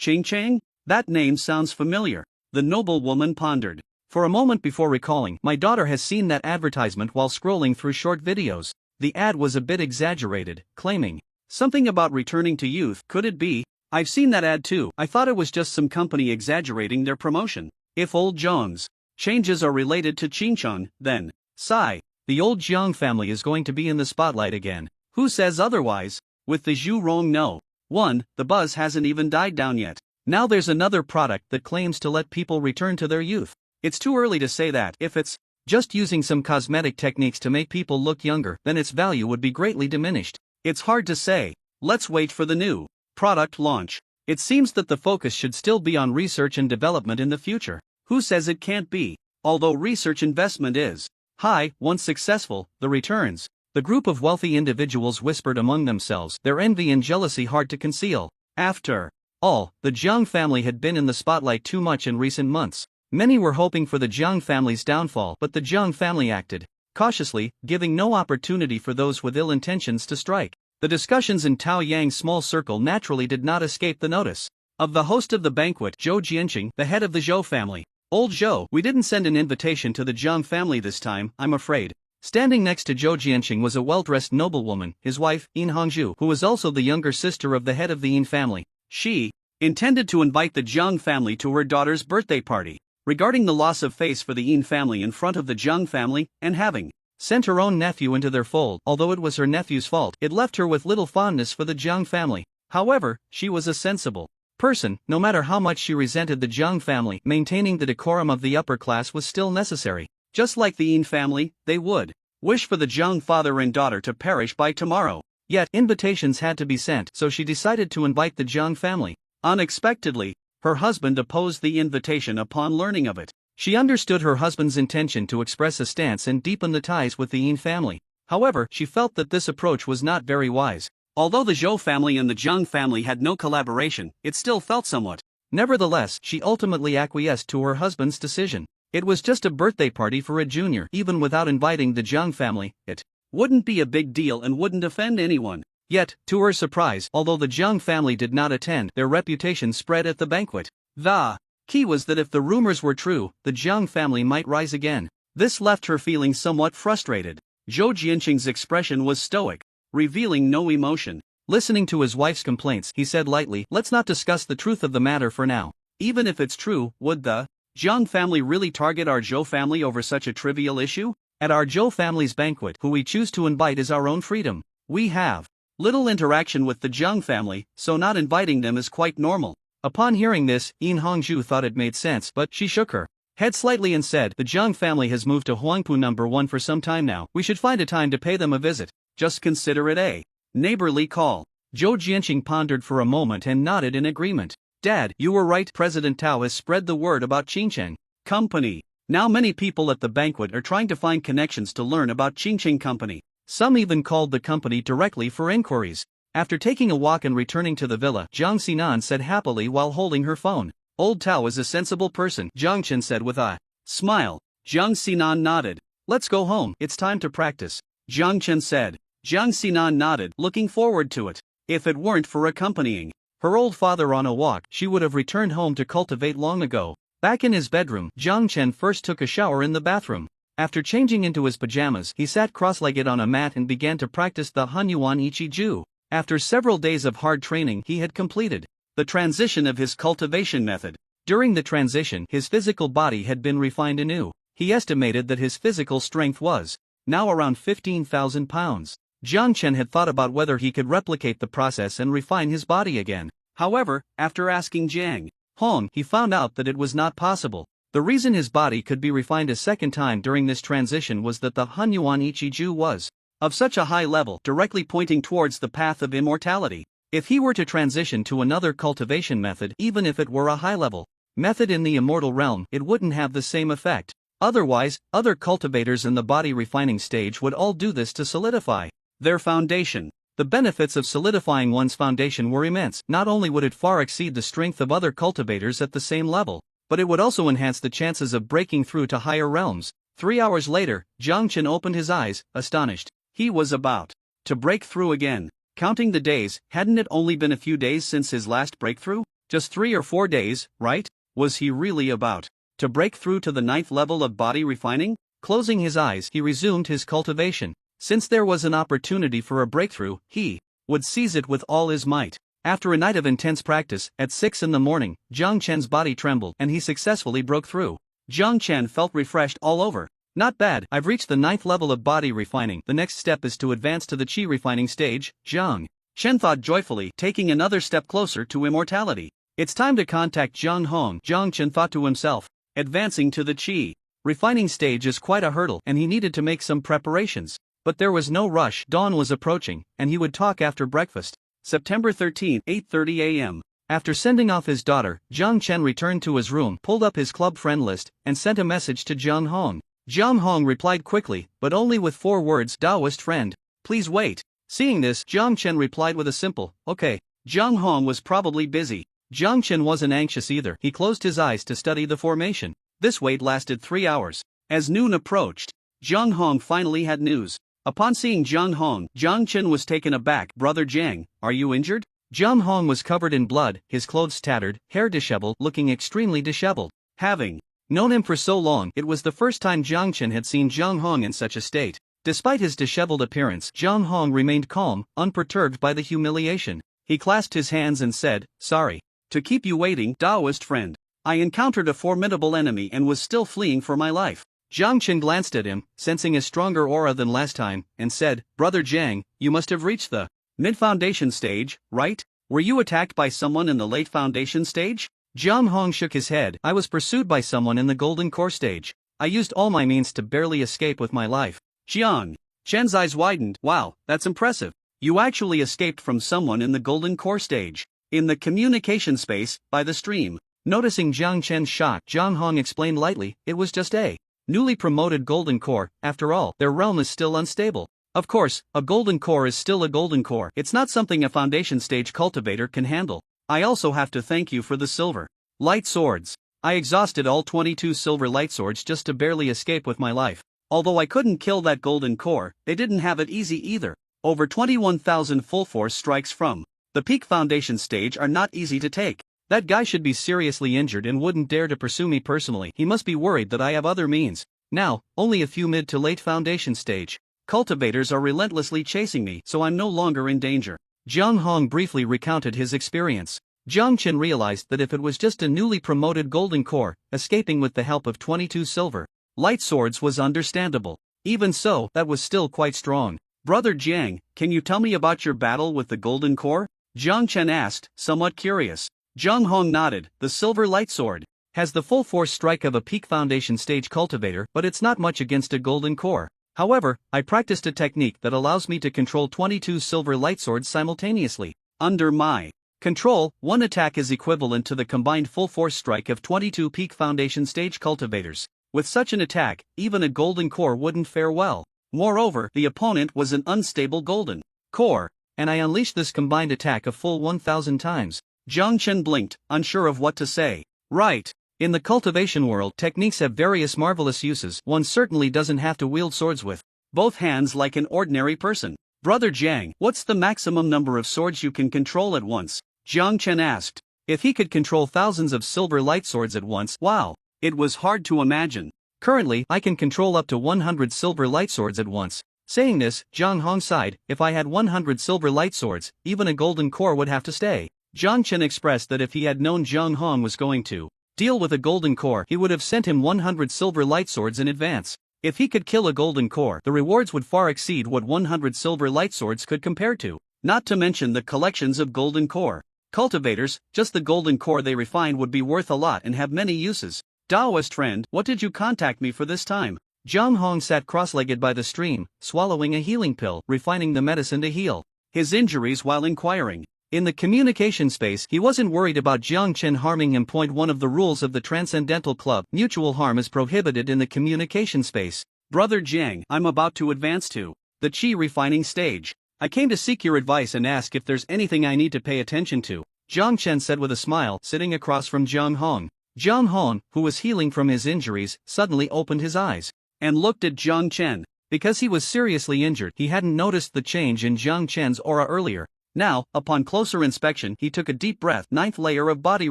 Qingcheng? That name sounds familiar." The noblewoman pondered for a moment before recalling. "My daughter has seen that advertisement while scrolling through short videos." The ad was a bit exaggerated, claiming something about returning to youth. "Could it be? I've seen that ad too. I thought it was just some company exaggerating their promotion. If old Jiang's changes are related to Qingcheng, then, sigh, the old Jiang family is going to be in the spotlight again. Who says otherwise?" With the Zhu Rong no 1. The buzz hasn't even died down yet. Now there's another product that claims to let people return to their youth. It's too early to say that. If it's just using some cosmetic techniques to make people look younger, then its value would be greatly diminished. It's hard to say. Let's wait for the new product launch. It seems that the focus should still be on research and development in the future. Who says it can't be? Although research investment is high, once successful, the returns. The group of wealthy individuals whispered among themselves, their envy and jealousy hard to conceal. After all, the Jiang family had been in the spotlight too much in recent months. Many were hoping for the Jiang family's downfall, but the Jiang family acted cautiously, giving no opportunity for those with ill intentions to strike. The discussions in Tao Yang's small circle naturally did not escape the notice of the host of the banquet, Zhou Jianqing, the head of the Zhou family. Old Zhou, we didn't send an invitation to the Jiang family this time, I'm afraid. Standing next to Zhou Jianqing was a well-dressed noblewoman, his wife, Yin Hongzhu, who was also the younger sister of the head of the Yin family. She intended to invite the Jiang family to her daughter's birthday party. Regarding the loss of face for the Yin family in front of the Jiang family, and having sent her own nephew into their fold, although it was her nephew's fault, it left her with little fondness for the Jiang family. However, she was a sensible person. No matter how much she resented the Jiang family, maintaining the decorum of the upper class was still necessary. Just like the Yin family, they would wish for the Jiang father and daughter to perish by tomorrow. Yet, invitations had to be sent, so she decided to invite the Jiang family. Unexpectedly, her husband opposed the invitation upon learning of it. She understood her husband's intention to express a stance and deepen the ties with the Yin family. However, she felt that this approach was not very wise. Although the Zhou family and the Jiang family had no collaboration, it still felt somewhat. Nevertheless, she ultimately acquiesced to her husband's decision. It was just a birthday party for a junior. Even without inviting the Jiang family, it wouldn't be a big deal and wouldn't offend anyone. Yet, to her surprise, although the Jiang family did not attend, their reputation spread at the banquet. The key was that if the rumors were true, the Jiang family might rise again. This left her feeling somewhat frustrated. Zhou Jianqing's expression was stoic, revealing no emotion. Listening to his wife's complaints, he said lightly, "Let's not discuss the truth of the matter for now. Even if it's true, would the Jiang family really target our Zhou family over such a trivial issue? At our Zhou family's banquet, who we choose to invite is our own freedom. We have little interaction with the Jiang family, so not inviting them is quite normal." Upon hearing this, Yin Hongzhu thought it made sense, but she shook her head slightly and said, "The Jiang family has moved to Huangpu number 1 for some time now. We should find a time to pay them a visit. Just consider it a neighborly call." Zhou Jianqing pondered for a moment and nodded in agreement. "Dad, you were right. President Tao has spread the word about Qingcheng Company. Now many people at the banquet are trying to find connections to learn about Qingcheng Company. Some even called the company directly for inquiries." After taking a walk and returning to the villa, Jiang Xinan said happily while holding her phone. "Old Tao is a sensible person," Jiang Chen said with a smile. Jiang Xinan nodded. "Let's go home, it's time to practice," Jiang Chen said. Jiang Xinan nodded, looking forward to it. If it weren't for accompanying her old father on a walk, she would have returned home to cultivate long ago. Back in his bedroom, Jiang Chen first took a shower in the bathroom. After changing into his pajamas, he sat cross-legged on a mat and began to practice the Hunyuan Ichi Ju. After several days of hard training, he had completed the transition of his cultivation method. During the transition, his physical body had been refined anew. He estimated that his physical strength was now around 15,000 pounds. Jiang Chen had thought about whether he could replicate the process and refine his body again. However, after asking Jiang Hong, he found out that it was not possible. The reason his body could be refined a second time during this transition was that the Hunyuan Ichi Ju was of such a high level, directly pointing towards the path of immortality. If he were to transition to another cultivation method, even if it were a high-level method in the immortal realm, it wouldn't have the same effect. Otherwise, other cultivators in the body refining stage would all do this to solidify their foundation. The benefits of solidifying one's foundation were immense. Not only would it far exceed the strength of other cultivators at the same level, but it would also enhance the chances of breaking through to higher realms. 3 hours later, Jiang Chen opened his eyes, astonished. He was about to break through again. Counting the days, hadn't it only been a few days since his last breakthrough? Just 3 or 4 days, right? Was he really about to break through to the 9th level of body refining? Closing his eyes, he resumed his cultivation. Since there was an opportunity for a breakthrough, he would seize it with all his might. After a night of intense practice, at 6 in the morning, Jiang Chen's body trembled and he successfully broke through. Jiang Chen felt refreshed all over. "Not bad, I've reached the 9th level of body refining. The next step is to advance to the qi refining stage." Jiang Chen thought joyfully, taking another step closer to immortality. It's time to contact Zhang Hong, Zhang Chen thought to himself, advancing to the Qi refining stage is quite a hurdle and he needed to make some preparations. But there was no rush, dawn was approaching, and he would talk after breakfast. September 13, 8:30 a.m. After sending off his daughter, Zhang Chen returned to his room, pulled up his club friend list, and sent a message to Zhang Hong. Zhang Hong replied quickly, but only with 4 words, Taoist friend, please wait. Seeing this, Zhang Chen replied with a simple, okay. Zhang Hong was probably busy. Zhang Chen wasn't anxious either, he closed his eyes to study the formation. This wait lasted 3 hours. As noon approached, Zhang Hong finally had news. Upon seeing Zhang Hong, Zhang Chen was taken aback. Brother Jiang, are you injured? Zhang Hong was covered in blood, his clothes tattered, hair disheveled, looking extremely disheveled. Having known him for so long, it was the first time Zhang Chen had seen Zhang Hong in such a state. Despite his disheveled appearance, Zhang Hong remained calm, unperturbed by the humiliation. He clasped his hands and said, sorry to keep you waiting, Taoist friend. I encountered a formidable enemy and was still fleeing for my life. Zhang Chen glanced at him, sensing a stronger aura than last time, and said, Brother Jiang, you must have reached the mid-foundation stage, right? Were you attacked by someone in the late foundation stage? Zhang Hong shook his head. I was pursued by someone in the golden core stage. I used all my means to barely escape with my life. Jiang Chen's eyes widened. Wow, that's impressive. You actually escaped from someone in the golden core stage. In the communication space, by the stream. Noticing Zhang Chen's shock, Zhang Hong explained lightly, it was just a newly promoted golden core. After all, their realm is still unstable. Of course, a golden core is still a golden core. It's not something a foundation stage cultivator can handle. I also have to thank you for the silver light swords. I exhausted all 22 silver light swords just to barely escape with my life. Although I couldn't kill that golden core, they didn't have it easy either. Over 21,000 full force strikes from the peak foundation stage are not easy to take. That guy should be seriously injured and wouldn't dare to pursue me personally. He must be worried that I have other means. Now, only a few mid to late foundation stage cultivators are relentlessly chasing me, so I'm no longer in danger. Zhang Hong briefly recounted his experience. Zhang Chen realized that if it was just a newly promoted golden core, escaping with the help of 22 silver light swords was understandable. Even so, that was still quite strong. Brother Jiang, can you tell me about your battle with the golden core? Zhang Chen asked, somewhat curious. Zhang Hong nodded. The silver light sword has the full force strike of a peak foundation stage cultivator, but it's not much against a golden core. However, I practiced a technique that allows me to control 22 silver light swords simultaneously. Under my control, one attack is equivalent to the combined full force strike of 22 peak foundation stage cultivators. With such an attack, even a golden core wouldn't fare well. Moreover, the opponent was an unstable golden core, and I unleashed this combined attack a full 1,000 times. Zhang Chen blinked, unsure of what to say. Right. In the cultivation world, techniques have various marvelous uses. One certainly doesn't have to wield swords with both hands like an ordinary person. Brother Jiang, what's the maximum number of swords you can control at once? Zhang Chen asked. If he could control thousands of silver light swords at once, wow. It was hard to imagine. Currently, I can control up to 100 silver light swords at once. Saying this, Zhang Hong sighed. If I had 100 silver light swords, even a golden core would have to stay. Zhang Chen expressed that if he had known Zhang Hong was going to deal with a golden core, he would have sent him 100 silver light swords in advance. If he could kill a golden core, the rewards would far exceed what 100 silver light swords could compare to. Not to mention the collections of golden core cultivators, just the golden core they refined would be worth a lot and have many uses. Taoist friend, what did you contact me for this time? Zhang Hong sat cross-legged by the stream, swallowing a healing pill, refining the medicine to heal his injuries while inquiring. In the communication space, he wasn't worried about Zhang Chen harming him. One of the rules of the Transcendental Club, mutual harm is prohibited in the communication space. Brother Jiang, I'm about to advance to the Qi refining stage. I came to seek your advice and ask if there's anything I need to pay attention to. Zhang Chen said with a smile, sitting across from Zhang Hong. Zhang Hong, who was healing from his injuries, suddenly opened his eyes and looked at Zhang Chen. Because he was seriously injured, he hadn't noticed the change in Zhang Chen's aura earlier. Now, upon closer inspection, he took a deep breath. 9th layer of body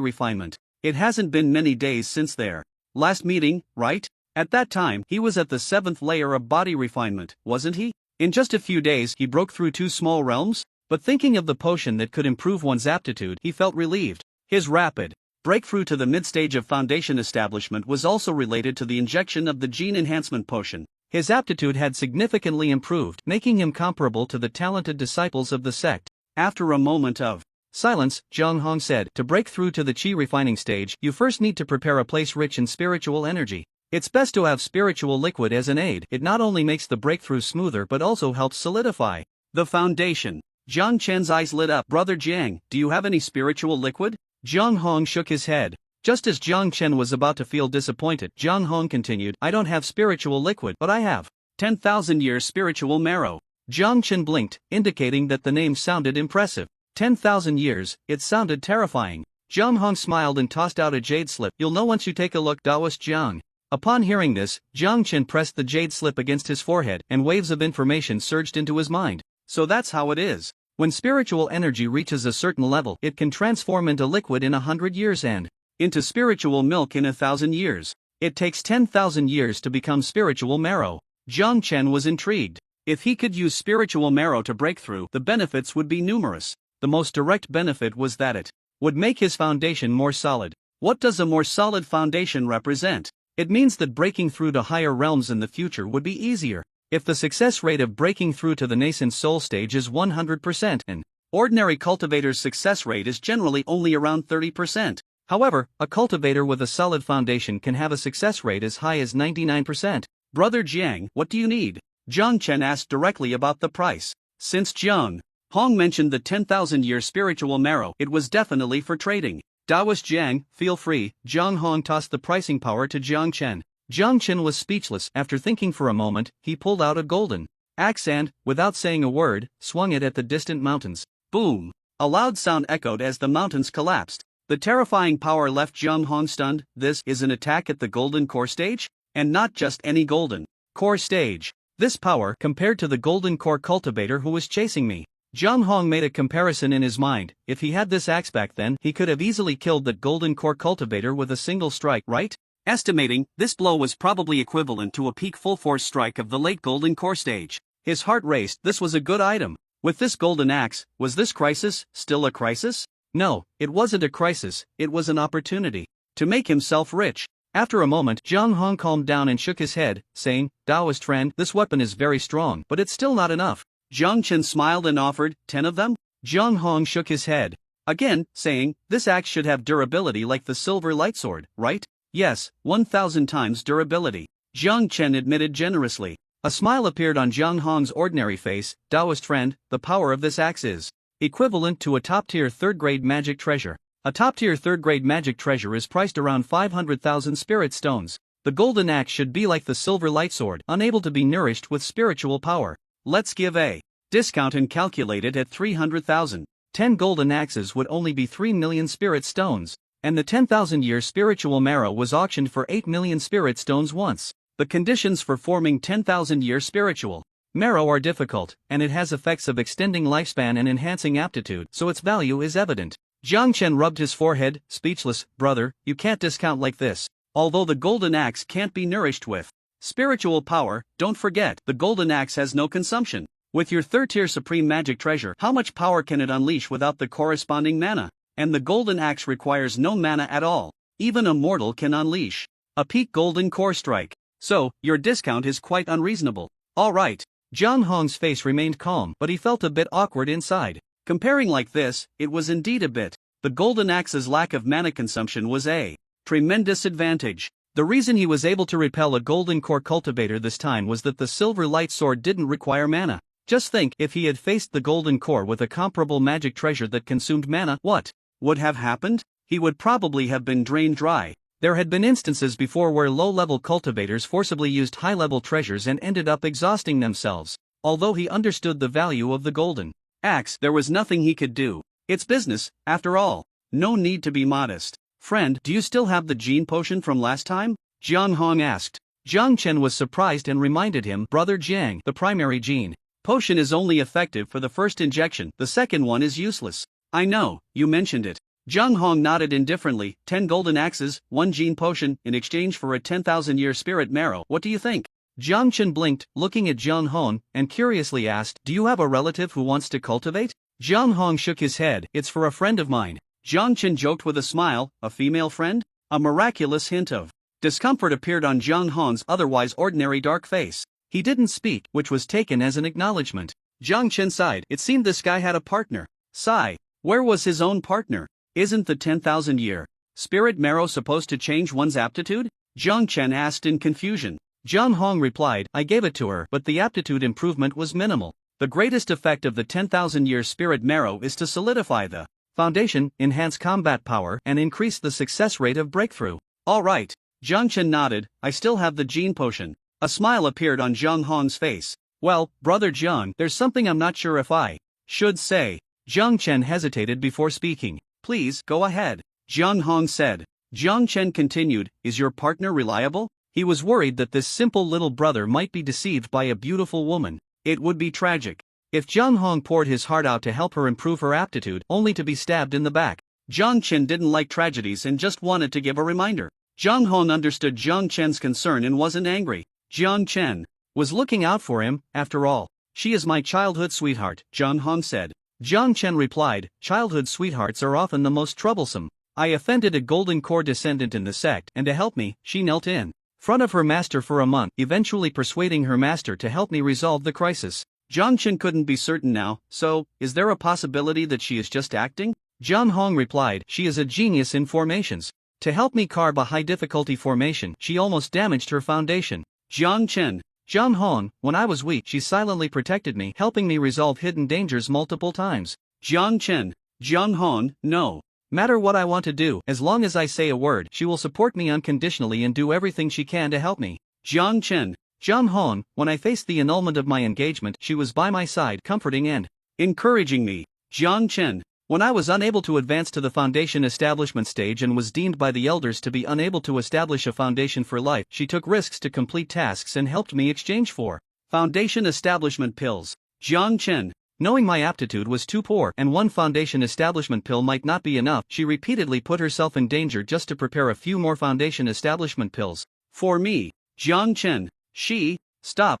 refinement. It hasn't been many days since their last meeting, right? At that time, he was at the 7th layer of body refinement, wasn't he? In just a few days, he broke through 2 small realms? But thinking of the potion that could improve one's aptitude, he felt relieved. His rapid breakthrough to the mid-stage of foundation establishment was also related to the injection of the gene enhancement potion. His aptitude had significantly improved, making him comparable to the talented disciples of the sect. After a moment of silence, Zhang Hong said, to break through to the qi refining stage, you first need to prepare a place rich in spiritual energy. It's best to have spiritual liquid as an aid. It not only makes the breakthrough smoother but also helps solidify the foundation. Jiang Chen's eyes lit up. Brother Jiang, do you have any spiritual liquid? Zhang Hong shook his head. Just as Jiang Chen was about to feel disappointed, Zhang Hong continued, I don't have spiritual liquid, but I have 10,000 years spiritual marrow. Jiang Chen blinked, indicating that the name sounded impressive. 10,000 years, it sounded terrifying. Zhang Hong smiled and tossed out a jade slip. You'll know once you take a look, Taoist Jiang. Upon hearing this, Jiang Chen pressed the jade slip against his forehead, and waves of information surged into his mind. So that's how it is. When spiritual energy reaches a certain level, it can transform into liquid in 100 years and into spiritual milk in 1,000 years. It takes 10,000 years to become spiritual marrow. Jiang Chen was intrigued. If he could use spiritual marrow to break through, the benefits would be numerous. The most direct benefit was that it would make his foundation more solid. What does a more solid foundation represent? It means that breaking through to higher realms in the future would be easier. If the success rate of breaking through to the nascent soul stage is 100%, an ordinary cultivator's success rate is generally only around 30%. However, a cultivator with a solid foundation can have a success rate as high as 99%. Brother Jiang, what do you need? Jiang Chen asked directly about the price. Since Jiang Hong mentioned the 10,000-year spiritual marrow, it was definitely for trading. Taoist Jiang, feel free. Jiang Hong tossed the pricing power to Jiang Chen. Jiang Chen was speechless. After thinking for a moment, he pulled out a golden axe and, without saying a word, swung it at the distant mountains. Boom! A loud sound echoed as the mountains collapsed. The terrifying power left Jiang Hong stunned. This is an attack at the golden core stage? And not just any golden core stage. This power compared to the golden core cultivator who was chasing me. Jiang Hong made a comparison in his mind. If he had this axe back then, he could have easily killed that golden core cultivator with a single strike, right? Estimating, this blow was probably equivalent to a peak full-force strike of the late golden core stage. His heart raced. This was a good item. With this golden axe, was this crisis still a crisis? No, it wasn't a crisis, it was an opportunity to make himself rich. After a moment, Jiang Hong calmed down and shook his head, saying, Taoist friend, this weapon is very strong, but it's still not enough. Jiang Chen smiled and offered, 10 of them? Jiang Hong shook his head again, saying, this axe should have durability like the silver light sword, right? Yes, 1,000 times durability. Jiang Chen admitted generously. A smile appeared on Jiang Hong's ordinary face. Taoist friend, the power of this axe is equivalent to a top-tier third-grade magic treasure. A top-tier third-grade magic treasure is priced around 500,000 spirit stones. The golden axe should be like the silver light sword, unable to be nourished with spiritual power. Let's give a discount and calculate it at 300,000. 10 golden axes would only be 3 million spirit stones, and the 10,000-year spiritual marrow was auctioned for 8 million spirit stones once. The conditions for forming 10,000-year spiritual marrow are difficult, and it has effects of extending lifespan and enhancing aptitude, so its value is evident. Jiang Chen rubbed his forehead, speechless. Brother, you can't discount like this. Although the golden axe can't be nourished with spiritual power, don't forget, the golden axe has no consumption. With your third-tier supreme magic treasure, how much power can it unleash without the corresponding mana? And the golden axe requires no mana at all. Even a mortal can unleash a peak golden core strike. So, your discount is quite unreasonable. Alright. Jiang Hong's face remained calm, but he felt a bit awkward inside. Comparing like this, it was indeed a bit. The golden axe's lack of mana consumption was a tremendous advantage. The reason he was able to repel a golden core cultivator this time was that the silver light sword didn't require mana. Just think, if he had faced the golden core with a comparable magic treasure that consumed mana, what would have happened? He would probably have been drained dry. There had been instances before where low-level cultivators forcibly used high-level treasures and ended up exhausting themselves. Although he understood the value of the golden axe, there was nothing he could do. It's business, after all. No need to be modest. Friend, do you still have the gene potion from last time? Jiang Hong asked. Jiang Chen was surprised and reminded him, Brother Jiang, the primary gene potion is only effective for the first injection, the second one is useless. I know, you mentioned it. Jiang Hong nodded indifferently. 10 golden axes, 1 gene potion, in exchange for a 10,000-year spirit marrow. What do you think? Jiang Chen blinked, looking at Jiang Hong, and curiously asked, do you have a relative who wants to cultivate? Jiang Hong shook his head. It's for a friend of mine. Jiang Chen joked with a smile. A female friend? A miraculous hint of discomfort appeared on Jiang Hong's otherwise ordinary dark face. He didn't speak, which was taken as an acknowledgement. Jiang Chen sighed. It seemed this guy had a partner. Sigh. Where was his own partner? Isn't the 10,000-year spirit marrow supposed to change one's aptitude? Jiang Chen asked in confusion. Jiang Hong replied, I gave it to her, but the aptitude improvement was minimal. The greatest effect of the 10,000-year spirit marrow is to solidify the foundation, enhance combat power, and increase the success rate of breakthrough. All right. Jiang Chen nodded, I still have the gene potion. A smile appeared on Jiang Hong's face. Well, brother Jiang, there's something I'm not sure if I should say. Jiang Chen hesitated before speaking. Please, go ahead. Jiang Hong said. Jiang Chen continued, is your partner reliable? He was worried that this simple little brother might be deceived by a beautiful woman. It would be tragic if Jiang Hong poured his heart out to help her improve her aptitude, only to be stabbed in the back. Jiang Chen didn't like tragedies and just wanted to give a reminder. Jiang Hong understood Jiang Chen's concern and wasn't angry. Jiang Chen was looking out for him, after all. She is my childhood sweetheart, Jiang Hong said. Jiang Chen replied, childhood sweethearts are often the most troublesome. I offended a golden core descendant in the sect, and to help me, she knelt in front of her master for a month, eventually persuading her master to help me resolve the crisis. Jiang Chen couldn't be certain now, so, is there a possibility that she is just acting? Jiang Hong replied, she is a genius in formations. To help me carve a high-difficulty formation, she almost damaged her foundation. Jiang Chen. Jiang Hong, when I was weak, she silently protected me, helping me resolve hidden dangers multiple times. Jiang Chen. Jiang Hong, no matter what I want to do, as long as I say a word, she will support me unconditionally and do everything she can to help me. Jiang Chen. Jiang Hong, when I faced the annulment of my engagement, she was by my side, comforting and encouraging me. Jiang Chen. When I was unable to advance to the foundation establishment stage and was deemed by the elders to be unable to establish a foundation for life, she took risks to complete tasks and helped me exchange for foundation establishment pills. Jiang Chen. Knowing my aptitude was too poor and one foundation establishment pill might not be enough, she repeatedly put herself in danger just to prepare a few more foundation establishment pills for me. Jiang Chen. She. Stop.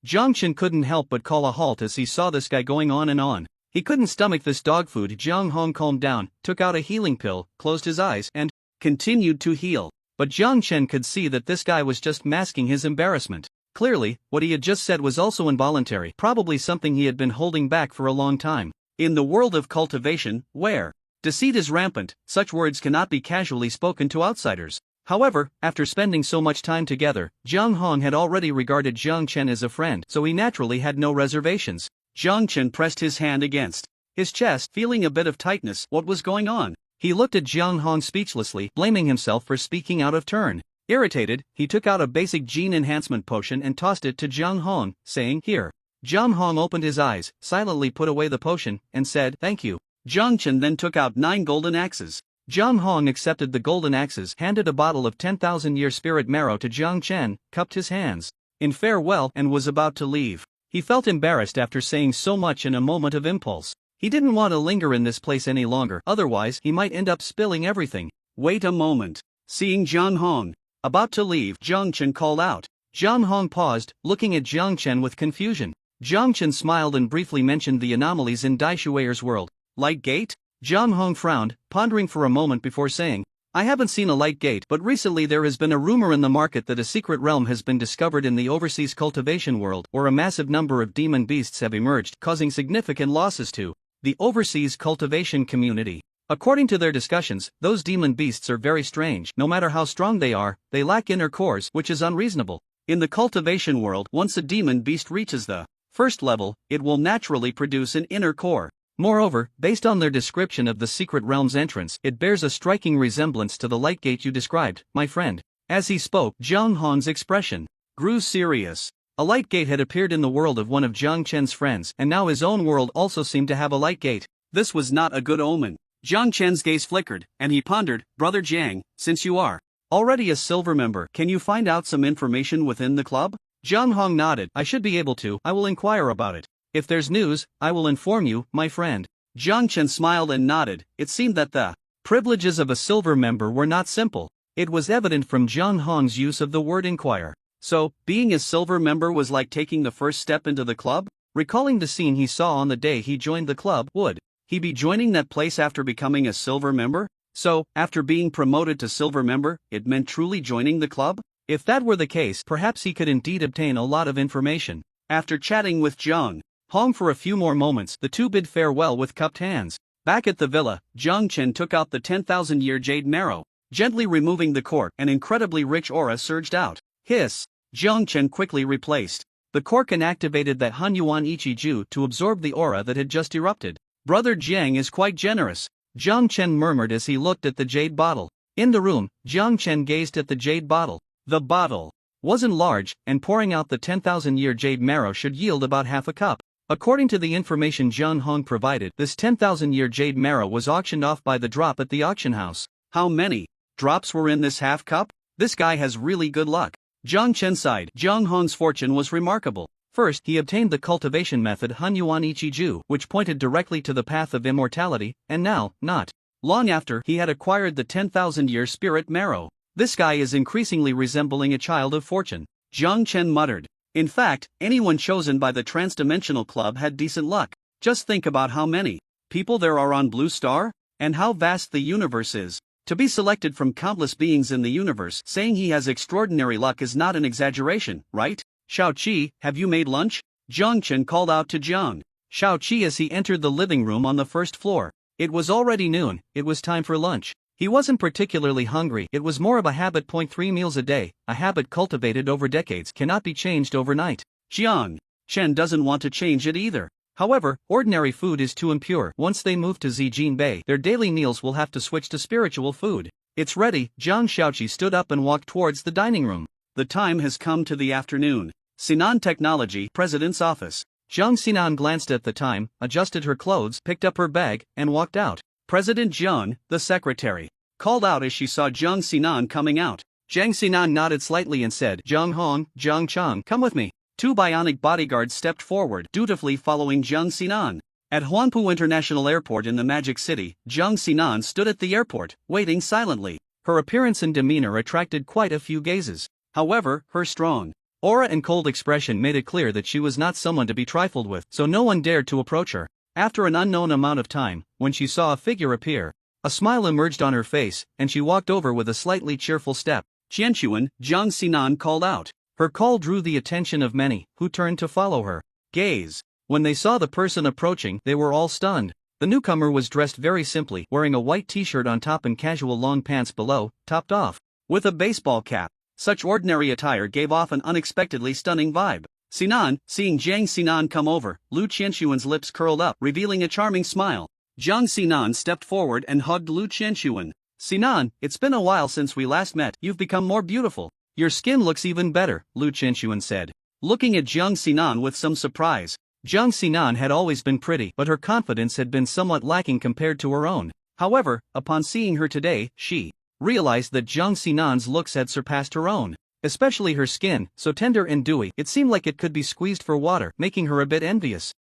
Jiang Chen couldn't help but call a halt as he saw this guy going on and on. He couldn't stomach this dog food. Jiang Hong calmed down, took out a healing pill, closed his eyes, and continued to heal. But Jiang Chen could see that this guy was just masking his embarrassment. Clearly, what he had just said was also involuntary, probably something he had been holding back for a long time. In the world of cultivation, where deceit is rampant, such words cannot be casually spoken to outsiders. However, after spending so much time together, Jiang Hong had already regarded Jiang Chen as a friend, so he naturally had no reservations. Jiang Chen pressed his hand against his chest, feeling a bit of tightness. What was going on? He looked at Jiang Hong speechlessly, blaming himself for speaking out of turn. Irritated, he took out a basic gene enhancement potion and tossed it to Jiang Hong, saying, here. Jiang Hong opened his eyes, silently put away the potion, and said, thank you. Jiang Chen then took out 9 golden axes. Jiang Hong accepted the golden axes, handed a bottle of 10,000-year spirit marrow to Jiang Chen, cupped his hands in farewell, and was about to leave. He felt embarrassed after saying so much in a moment of impulse. He didn't want to linger in this place any longer, otherwise he might end up spilling everything. Wait a moment. Seeing Jiang Hong about to leave, Jiang Chen called out. Jiang Hong paused, looking at Jiang Chen with confusion. Jiang Chen smiled and briefly mentioned the anomalies in Dai Shueier's world. Light gate? Jiang Hong frowned, pondering for a moment before saying, I haven't seen a light gate, but recently there has been a rumor in the market that a secret realm has been discovered in the overseas cultivation world, where a massive number of demon beasts have emerged, causing significant losses to the overseas cultivation community. According to their discussions, those demon beasts are very strange. No matter how strong they are, they lack inner cores, which is unreasonable. In the cultivation world, once a demon beast reaches the first level, it will naturally produce an inner core. Moreover, based on their description of the secret realm's entrance, it bears a striking resemblance to the light gate you described, my friend. As he spoke, Jiang Hong's expression grew serious. A light gate had appeared in the world of one of Jiang Chen's friends, and now his own world also seemed to have a light gate. This was not a good omen. Jiang Chen's gaze flickered, and he pondered, Brother Jiang, since you are already a silver member, can you find out some information within the club? Jiang Hong nodded. I should be able to. I will inquire about it. If there's news, I will inform you, my friend. Jiang Chen smiled and nodded. It seemed that the privileges of a silver member were not simple. It was evident from Jiang Hong's use of the word inquire. So, being a silver member was like taking the first step into the club? Recalling the scene he saw on the day he joined the club, would he be joining that place after becoming a silver member? So, after being promoted to silver member, it meant truly joining the club? If that were the case, perhaps he could indeed obtain a lot of information. After chatting with Jiang Hong for a few more moments, the two bid farewell with cupped hands. Back at the villa, Jiang Chen took out the 10,000-year jade marrow. Gently removing the cork, an incredibly rich aura surged out. Hiss! Jiang Chen quickly replaced the cork and activated that Hunyuan Ichiju to absorb the aura that had just erupted. Brother Jiang is quite generous, Jiang Chen murmured as he looked at the jade bottle. In the room, Jiang Chen gazed at the jade bottle. The bottle wasn't large, and pouring out the 10,000-year jade marrow should yield about half a cup. According to the information Jiang Hong provided, this 10,000-year jade marrow was auctioned off by the drop at the auction house. How many drops were in this half cup? This guy has really good luck. Jiang Chen sighed. Jiang Hong's fortune was remarkable. First, he obtained the cultivation method Hunyuan Ichiju, which pointed directly to the path of immortality, and now, not long after, he had acquired the 10,000-year spirit marrow. This guy is increasingly resembling a child of fortune, Jiang Chen muttered. In fact, anyone chosen by the Transdimensional Club had decent luck. Just think about how many people there are on Blue Star, and how vast the universe is. To be selected from countless beings in the universe, saying he has extraordinary luck is not an exaggeration, right? Shao Qi, have you made lunch? Jiang Chen called out to Jiang Shao Qi as he entered the living room on the first floor. It was already noon, it was time for lunch. He wasn't particularly hungry, it was more of a habit. 3 meals a day, a habit cultivated over decades, cannot be changed overnight. Jiang Chen doesn't want to change it either. However, ordinary food is too impure. Once they move to Zijin Bay, their daily meals will have to switch to spiritual food. It's ready. Jiang Shaoqi stood up and walked towards the dining room. The time has come to the afternoon. Sinan Technology, President's Office. Jiang Sinan glanced at the time, adjusted her clothes, picked up her bag, and walked out. President Jiang, the secretary, called out as she saw Jiang Sinan coming out. Jiang Sinan nodded slightly and said, Jiang Hong, Jiang Chang, come with me. Two bionic bodyguards stepped forward, dutifully following Jiang Sinan. At Huanpu International Airport in the Magic City, Jiang Sinan stood at the airport, waiting silently. Her appearance and demeanor attracted quite a few gazes. However, her strong aura and cold expression made it clear that she was not someone to be trifled with, so no one dared to approach her. After an unknown amount of time, when she saw a figure appear, a smile emerged on her face, and she walked over with a slightly cheerful step. Qianquan, Jiang Sinan called out. Her call drew the attention of many, who turned to follow her gaze. When they saw the person approaching, they were all stunned. The newcomer was dressed very simply, wearing a white t-shirt on top and casual long pants below, topped off with a baseball cap. Such ordinary attire gave off an unexpectedly stunning vibe. Sinan, seeing Jiang Sinan come over, Lu Qianquan's lips curled up, revealing a charming smile. Jiang Sinan stepped forward and hugged Lu Qianquan. Sinan, it's been a while since we last met. You've become more beautiful. Your skin looks even better, Lu Qianquan said, looking at Jiang Sinan with some surprise. Jiang Sinan had always been pretty, but her confidence had been somewhat lacking compared to her own. However, upon seeing her today, she realized that Jiang Sinan's looks had surpassed her own. Especially her skin, so tender and dewy, it seemed like it could be squeezed for water, making her a bit envious.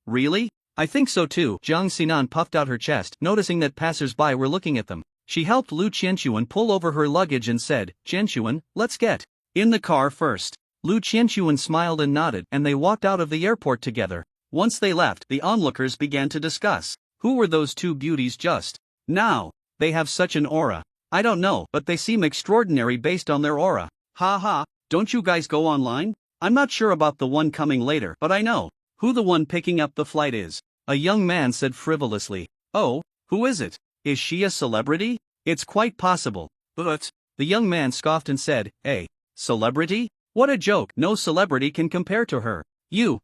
Really? I think so too. Jiang Sinan puffed out her chest, noticing that passers-by were looking at them. She helped Lu Qianquan pull over her luggage and said, Qianquan, let's get in the car first. Lu Qianquan smiled and nodded, and they walked out of the airport together. Once they left, the onlookers began to discuss. Who were those two beauties just now? They have such an aura. I don't know, but they seem extraordinary based on their aura. Ha, don't you guys go online? I'm not sure about the one coming later, but I know who the one picking up the flight is. A young man said frivolously. Oh, who is it? Is she a celebrity? It's quite possible. But the young man scoffed and said, a celebrity? What a joke. No celebrity can compare to her. You,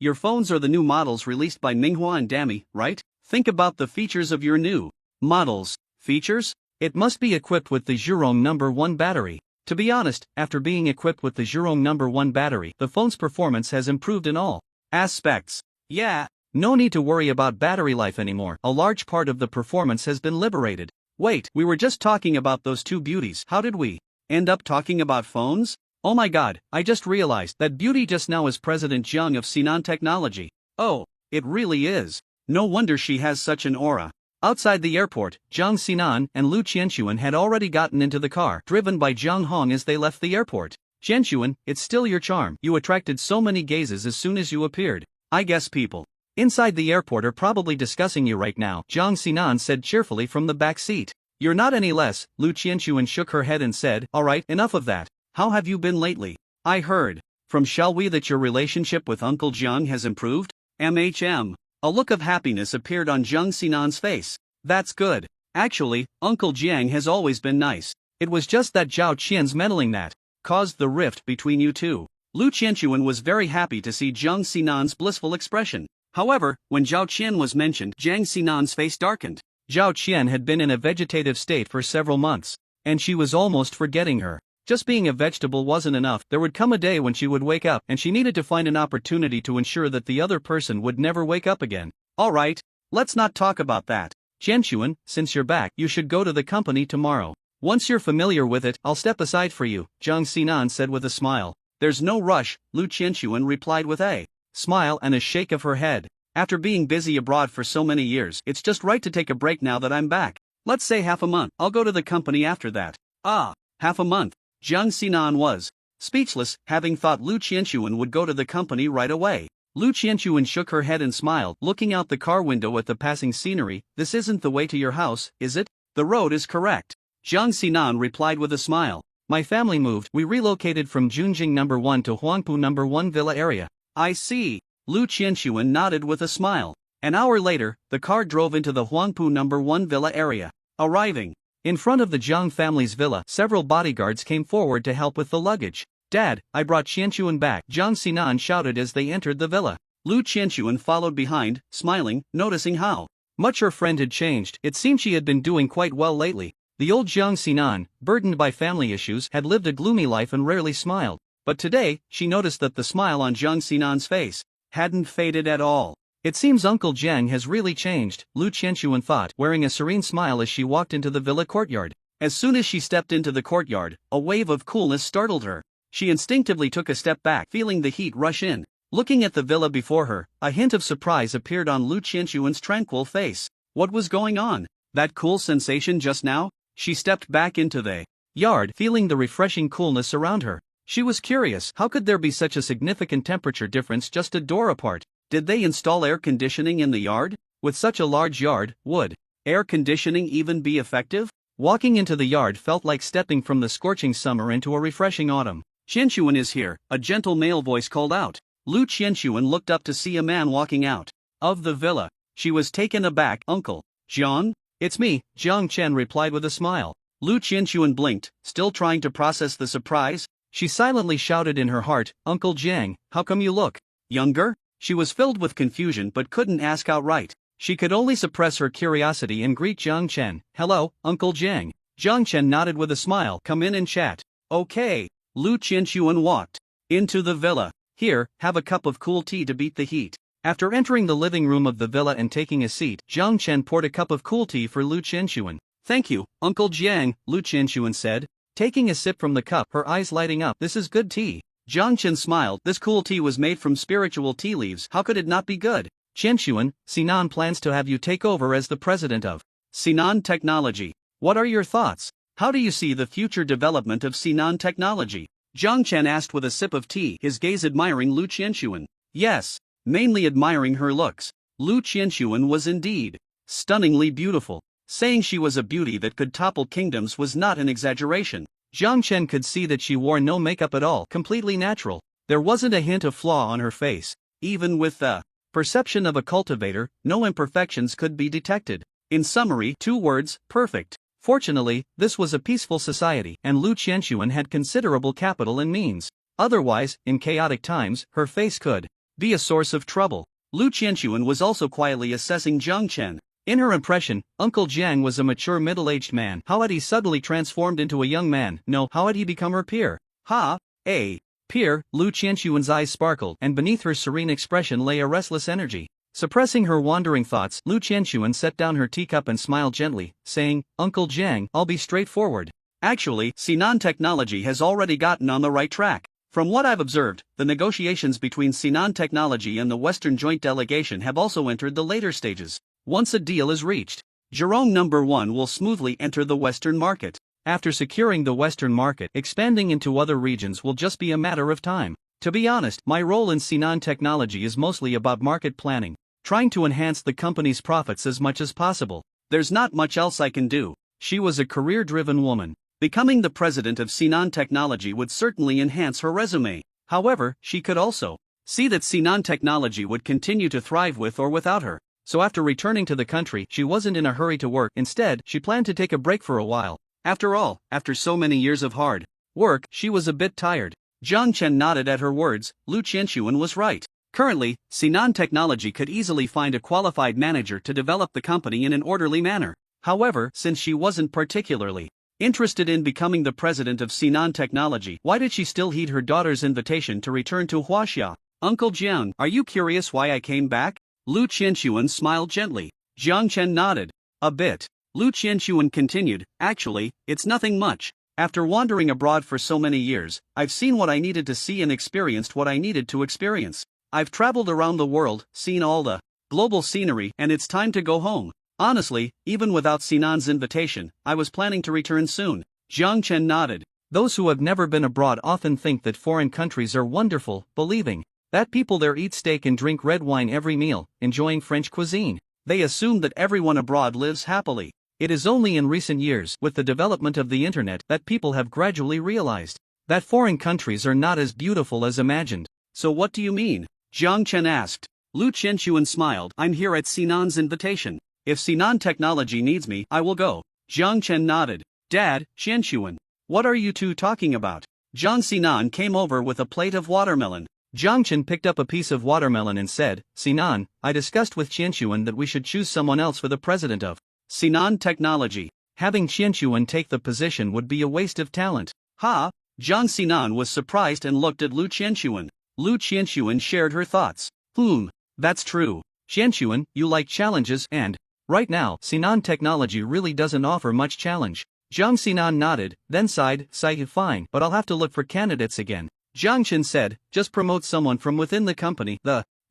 your phones are the new models released by Minghua and Dami, right? Think about the features of your new models. Features? It must be equipped with the Zhurong No. 1 battery. To be honest, after being equipped with the Zhurong No. 1 battery, the phone's performance has improved in all aspects. Yeah, no need to worry about battery life anymore. A large part of the performance has been liberated. Wait, we were just talking about those two beauties. How did we end up talking about phones? Oh my god, I just realized that beauty just now is President Jiang of Sinan Technology. Oh, it really is. No wonder she has such an aura. Outside the airport, Jiang Sinan and Lu Qianquan had already gotten into the car, driven by Jiang Hong as they left the airport. Qianquan, it's still your charm. You attracted so many gazes as soon as you appeared. I guess people inside the airport are probably discussing you right now, Jiang Sinan said cheerfully from the back seat. You're not any less, Lu Qianquan shook her head and said, alright, enough of that. How have you been lately? I heard from shall we that your relationship with Uncle Jiang has improved? A look of happiness appeared on Jiang Xinan's face. That's good. Actually, Uncle Jiang has always been nice. It was just that Zhao Qian's meddling that caused the rift between you two. Lu Qianquan was very happy to see Jiang Xinan's blissful expression. However, when Zhao Qian was mentioned, Jiang Xinan's face darkened. Zhao Qian had been in a vegetative state for several months, and she was almost forgetting her. Just being a vegetable wasn't enough. There would come a day when she would wake up and she needed to find an opportunity to ensure that the other person would never wake up again. Alright, let's not talk about that. Qianquan, since you're back, you should go to the company tomorrow. Once you're familiar with it, I'll step aside for you, Jiang Xinan said with a smile. There's no rush, Lu Qianquan replied with a smile and a shake of her head. After being busy abroad for so many years, it's just right to take a break now that I'm back. Let's say half a month. I'll go to the company after that. Ah, half a month. Jiang Xinan was speechless, having thought Lu Qianquan would go to the company right away. Lu Qianquan shook her head and smiled, looking out the car window at the passing scenery. This isn't the way to your house, is it? The road is correct. Jiang Xinan replied with a smile. My family moved. We relocated from Junjing No. 1 to Huangpu No. 1 villa area. I see. Lu Qianquan nodded with a smile. An hour later, the car drove into the Huangpu No. 1 villa area. Arriving in front of the Jiang family's villa, several bodyguards came forward to help with the luggage. Dad, I brought Qianquan back, Jiang Xinan shouted as they entered the villa. Lu Qianquan followed behind, smiling, noticing how much her friend had changed. It seemed she had been doing quite well lately. The old Jiang Xinan, burdened by family issues, had lived a gloomy life and rarely smiled. But today, she noticed that the smile on Jiang Xinan's face hadn't faded at all. It seems Uncle Jiang has really changed, Lu Qianquan thought, wearing a serene smile as she walked into the villa courtyard. As soon as she stepped into the courtyard, a wave of coolness startled her. She instinctively took a step back, feeling the heat rush in. Looking at the villa before her, a hint of surprise appeared on Lu Qianquan's tranquil face. What was going on? That cool sensation just now? She stepped back into the yard, feeling the refreshing coolness around her. She was curious, how could there be such a significant temperature difference just a door apart? Did they install air conditioning in the yard? With such a large yard, would air conditioning even be effective? Walking into the yard felt like stepping from the scorching summer into a refreshing autumn. Qianquan is here, a gentle male voice called out. Lu Qianquan looked up to see a man walking out of the villa. She was taken aback. Uncle Jiang? It's me, Jiang Chen replied with a smile. Lu Qianquan blinked, still trying to process the surprise. She silently shouted in her heart, Uncle Jiang, how come you look younger? She was filled with confusion but couldn't ask outright. She could only suppress her curiosity and greet Jiang Chen. Hello, Uncle Jiang. Jiang Chen nodded with a smile. Come in and chat. Okay. Lu Qianquan walked into the villa. Here, have a cup of cool tea to beat the heat. After entering the living room of the villa and taking a seat, Jiang Chen poured a cup of cool tea for Lu Qianquan. Thank you, Uncle Jiang, Lu Qianquan said, taking a sip from the cup, her eyes lighting up. This is good tea. Jiang Chen smiled. This cool tea was made from spiritual tea leaves. How could it not be good? Qianquan, Sinan plans to have you take over as the president of Sinan Technology. What are your thoughts? How do you see the future development of Sinan Technology? Jiang Chen asked with a sip of tea, his gaze admiring Lu Qianquan. Yes, mainly admiring her looks. Lu Qianquan was indeed stunningly beautiful. Saying she was a beauty that could topple kingdoms was not an exaggeration. Jiang Chen could see that she wore no makeup at all, completely natural. There wasn't a hint of flaw on her face. Even with the perception of a cultivator, no imperfections could be detected. In summary, 2 words, perfect. Fortunately, this was a peaceful society, and Lu Qianquan had considerable capital and means. Otherwise, in chaotic times, her face could be a source of trouble. Lu Qianquan was also quietly assessing Jiang Chen. In her impression, Uncle Jiang was a mature middle-aged man. How had he suddenly transformed into a young man? No, how had he become her peer? Peer, Lu Qianquan's eyes sparkled, and beneath her serene expression lay a restless energy. Suppressing her wandering thoughts, Lu Qianquan set down her teacup and smiled gently, saying, Uncle Jiang, I'll be straightforward. Actually, Sinan Technology has already gotten on the right track. From what I've observed, the negotiations between Sinan Technology and the Western Joint Delegation have also entered the later stages. Once a deal is reached, Zhejiang No. 1 will smoothly enter the Western market. After securing the Western market, expanding into other regions will just be a matter of time. To be honest, my role in Sinan Technology is mostly about market planning, trying to enhance the company's profits as much as possible. There's not much else I can do. She was a career-driven woman. Becoming the president of Sinan Technology would certainly enhance her resume. However, she could also see that Sinan technology would continue to thrive with or without her. So after returning to the country, she wasn't in a hurry to work. Instead, she planned to take a break for a while. After all, after so many years of hard work, she was a bit tired. Jiang Chen nodded at her words. Lu Qianxuan was right. Currently, Sinan Technology could easily find a qualified manager to develop the company in an orderly manner. However, since she wasn't particularly interested in becoming the president of Sinan Technology, why did she still heed her daughter's invitation to return to Huaxia? Uncle Jiang, are you curious why I came back? Lu Qianxuan smiled gently. Jiang Chen nodded. A bit. Lu Qianxuan continued, actually, it's nothing much. After wandering abroad for so many years, I've seen what I needed to see and experienced what I needed to experience. I've traveled around the world, seen all the global scenery, and it's time to go home. Honestly, even without Sinan's invitation, I was planning to return soon. Jiang Chen nodded. Those who have never been abroad often think that foreign countries are wonderful, believing that people there eat steak and drink red wine every meal, enjoying French cuisine. They assume that everyone abroad lives happily. It is only in recent years, with the development of the internet, that people have gradually realized that foreign countries are not as beautiful as imagined. So what do you mean? Jiang Chen asked. Lu Qianxuan smiled. I'm here at Sinan's invitation. If Sinan Technology needs me, I will go. Jiang Chen nodded. Dad, Qianxuan, what are you two talking about? Jiang Sinan came over with a plate of watermelon. Jiang Chen picked up a piece of watermelon and said, Sinan, I discussed with Qianxuan that we should choose someone else for the president of Sinan Technology. Having Qianxuan take the position would be a waste of talent. Ha! Jiang Sinan was surprised and looked at Lu Qianxuan. Lu Qianxuan shared her thoughts. That's true. Qianxuan, you like challenges and, right now, Sinan Technology really doesn't offer much challenge. Jiang Sinan nodded, then sighed, fine, but I'll have to look for candidates again. Jiang Chen said, just promote someone from within the company.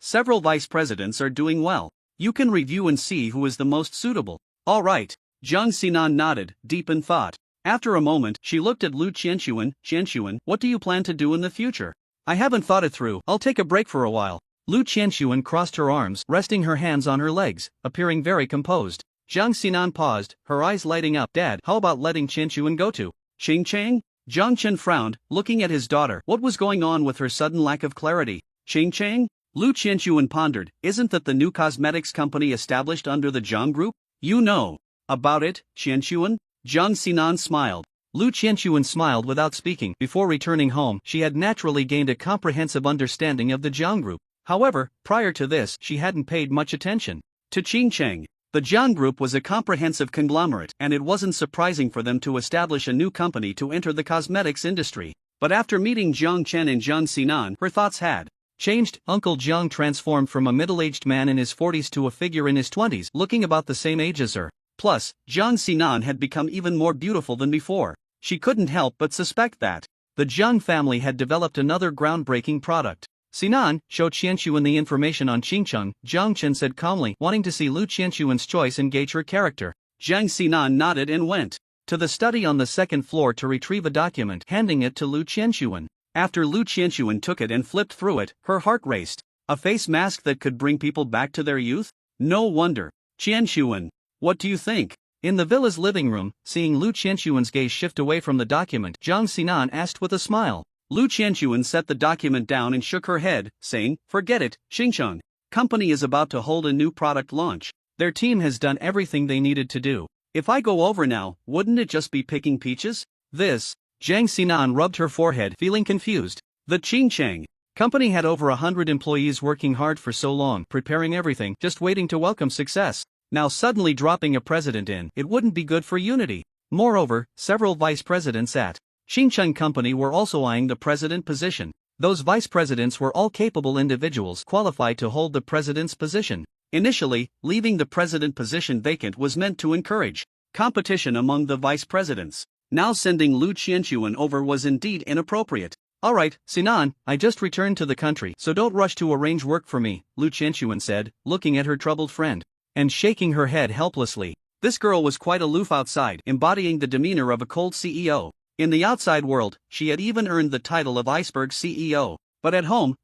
Several vice presidents are doing well. You can review and see who is the most suitable. All right. Jiang Sinan nodded, deep in thought. After a moment, she looked at Lu Qianxuan. Qianxuan, what do you plan to do in the future? I haven't thought it through. I'll take a break for a while. Lu Qianxuan crossed her arms, resting her hands on her legs, appearing very composed. Jiang Sinan paused, her eyes lighting up. Dad, how about letting Qianxuan go to Ching? Jiang Chen frowned, looking at his daughter. What was going on with her sudden lack of clarity? Ching? Lu Qianxuan pondered. Isn't that the new cosmetics company established under the Jiang Group? You know about it, Qianxuan? Jiang Sinan smiled. Lu Qianxuan smiled without speaking. Before returning home, she had naturally gained a comprehensive understanding of the Jiang Group. However, prior to this, she hadn't paid much attention to Qingcheng. The Jiang Group was a comprehensive conglomerate, and it wasn't surprising for them to establish a new company to enter the cosmetics industry. But after meeting Jiang Chen and Jiang Sinan, her thoughts had changed. Uncle Jiang transformed from a middle-aged man in his 40s to a figure in his 20s, looking about the same age as her. Plus, Jiang Sinan had become even more beautiful than before. She couldn't help but suspect that the Jiang family had developed another groundbreaking product. Sinan, show Qianxuan the information on Qingcheng, Jiang Chen said calmly, wanting to see Lu Qianxuan's choice and gauge her character. Jiang Sinan nodded and went to the study on the second floor to retrieve a document, handing it to Lu Qianxuan. After Lu Qianxuan took it and flipped through it, her heart raced. A face mask that could bring people back to their youth? No wonder. Qianxuan, what do you think? In the villa's living room, seeing Lu Qianxuan's gaze shift away from the document, Jiang Sinan asked with a smile. Lu Qianxuan set the document down and shook her head, saying, forget it, Xingcheng. Company is about to hold a new product launch. Their team has done everything they needed to do. If I go over now, wouldn't it just be picking peaches? Jiang Sinan rubbed her forehead, feeling confused. The Qingcheng company had over 100 employees working hard for so long, preparing everything, just waiting to welcome success. Now suddenly dropping a president in, it wouldn't be good for unity. Moreover, several vice presidents at Qingcheng Company were also eyeing the president position. Those vice presidents were all capable individuals qualified to hold the president's position. Initially, leaving the president position vacant was meant to encourage competition among the vice presidents. Now sending Lu Qianxuan over was indeed inappropriate. Alright, Sinan, I just returned to the country, so don't rush to arrange work for me, Lu Qianxuan said, looking at her troubled friend and shaking her head helplessly. This girl was quite aloof outside, embodying the demeanor of a cold CEO. In the outside world, she had even earned the title of Iceberg CEO. But at home,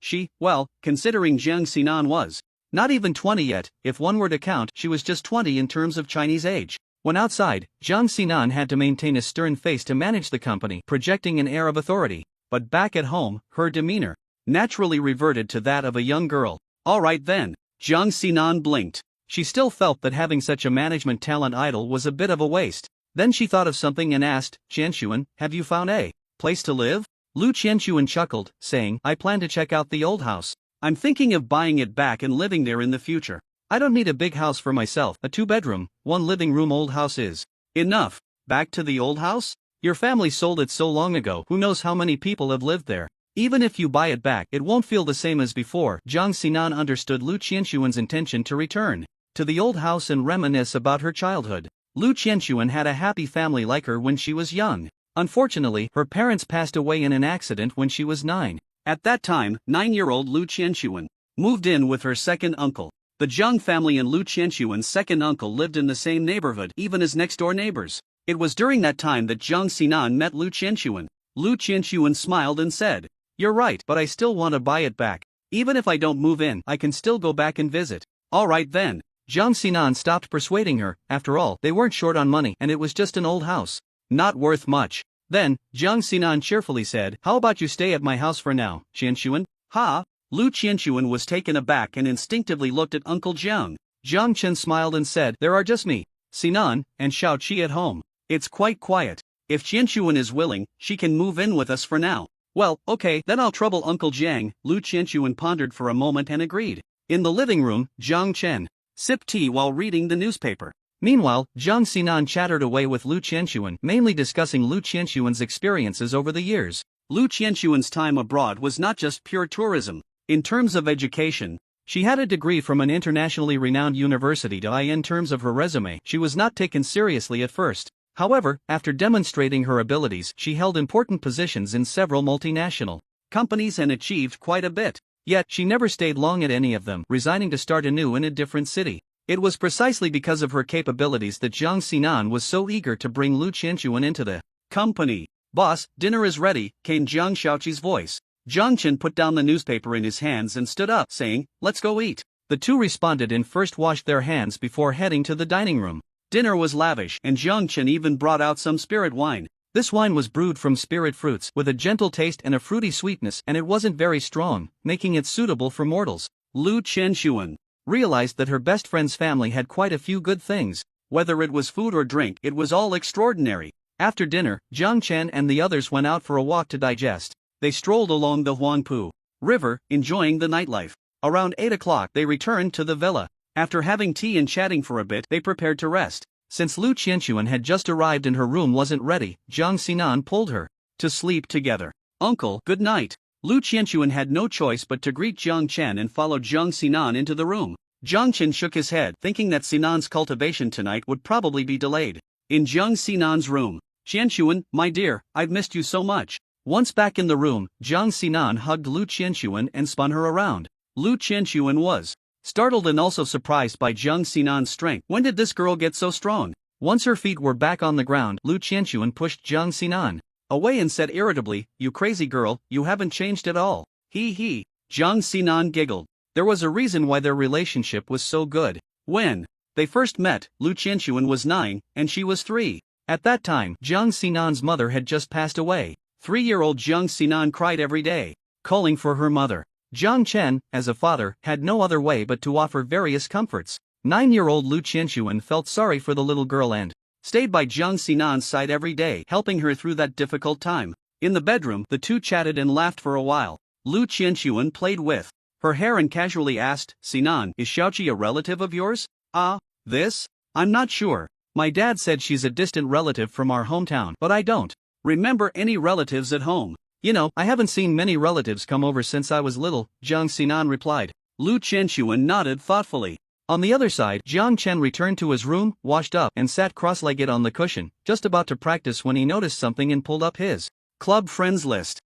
considering Jiang Sinan was not even 20 yet, if one were to count, she was just 20 in terms of Chinese age. When outside, Jiang Sinan had to maintain a stern face to manage the company, projecting an air of authority. But back at home, her demeanor naturally reverted to that of a young girl. Alright then. Jiang Xinan blinked. She still felt that having such a management talent idol was a bit of a waste. Then she thought of something and asked, Qianshuan, have you found a place to live? Lu Qianshuan chuckled, saying, I plan to check out the old house. I'm thinking of buying it back and living there in the future. I don't need a big house for myself, a 2-bedroom, 1 living room old house is enough. Back to the old house? Your family sold it so long ago, who knows how many people have lived there. Even if you buy it back, it won't feel the same as before. Jiang Xinan understood Lu Qianshuan's intention to return to the old house and reminisce about her childhood. Lu Qianshuan had a happy family like her when she was young. Unfortunately, her parents passed away in an accident when she was 9. At that time, 9-year-old Lu Qianshuan moved in with her second uncle. The Jiang family and Lu Qianshuan's second uncle lived in the same neighborhood, even as next-door neighbors. It was during that time that Jiang Xinan met Lu Qianshuan. Lu Qianshuan smiled and said, You're right, but I still want to buy it back. Even if I don't move in, I can still go back and visit. Alright then. Jiang Xinan stopped persuading her. After all, they weren't short on money and it was just an old house. Not worth much. Then, Jiang Xinan cheerfully said, How about you stay at my house for now, Qianshuan? Ha? Lu Qianshuan was taken aback and instinctively looked at Uncle Jiang. Jiang Chen smiled and said, There are just me, Xinan, and Xiao Qi at home. It's quite quiet. If Qianshuan is willing, she can move in with us for now. Well, okay, then I'll trouble Uncle Jiang. Lu Qianshuan pondered for a moment and agreed. In the living room, Jiang Chen sipped tea while reading the newspaper. Meanwhile, Jiang Xinan chattered away with Lu Qianshuan, mainly discussing Lu Qianshuan's experiences over the years. Lu Qianshuan's time abroad was not just pure tourism. In terms of education, she had a degree from an internationally renowned university. In terms of her resume, she was not taken seriously at first. However, after demonstrating her abilities, she held important positions in several multinational companies and achieved quite a bit. Yet, she never stayed long at any of them, resigning to start anew in a different city. It was precisely because of her capabilities that Jiang Xinan was so eager to bring Lu Qianshuan into the company. Boss, dinner is ready, came Jiang Shaoqi's voice. Jiang Chen put down the newspaper in his hands and stood up, saying, Let's go eat. The two responded and first washed their hands before heading to the dining room. Dinner was lavish, and Jiang Chen even brought out some spirit wine. This wine was brewed from spirit fruits, with a gentle taste and a fruity sweetness, and it wasn't very strong, making it suitable for mortals. Lu Qianshuan realized that her best friend's family had quite a few good things. Whether it was food or drink, it was all extraordinary. After dinner, Jiang Chen and the others went out for a walk to digest. They strolled along the Huangpu River, enjoying the nightlife. Around 8 o'clock, they returned to the villa. After having tea and chatting for a bit, they prepared to rest. Since Lu Qianshuan had just arrived and her room wasn't ready, Jiang Xinan pulled her to sleep together. Uncle, good night. Lu Qianshuan had no choice but to greet Jiang Chen and followed Jiang Xinan into the room. Jiang Chen shook his head, thinking that Xinan's cultivation tonight would probably be delayed. In Jiang Xinan's room, Qianshuan, my dear, I've missed you so much. Once back in the room, Jiang Xinan hugged Lu Qianshuan and spun her around. Lu Qianshuan was startled and also surprised by Jiang Xinan's strength. When did this girl get so strong? Once her feet were back on the ground, Lu Qianshuan pushed Jiang Xinan away and said irritably, You crazy girl, you haven't changed at all. Hee hee. Jiang Xinan giggled. There was a reason why their relationship was so good. When they first met, Lu Qianshuan was 9, and she was 3. At that time, Jiang Xinan's mother had just passed away. 3-year-old Jiang Xinan cried every day, calling for her mother. Jiang Chen, as a father, had no other way but to offer various comforts. 9-year-old Lu Qianshuan felt sorry for the little girl and stayed by Jiang Xinan's side every day, helping her through that difficult time. In the bedroom, the two chatted and laughed for a while. Lu Qianshuan played with her hair and casually asked, Xinan, is Xiaoqi a relative of yours? This? I'm not sure. My dad said she's a distant relative from our hometown, but I don't remember any relatives at home. You know, I haven't seen many relatives come over since I was little, Jiang Xinan replied. Lu Qianshuan nodded thoughtfully. On the other side, Jiang Chen returned to his room, washed up, and sat cross-legged on the cushion, just about to practice when he noticed something and pulled up his club friends list.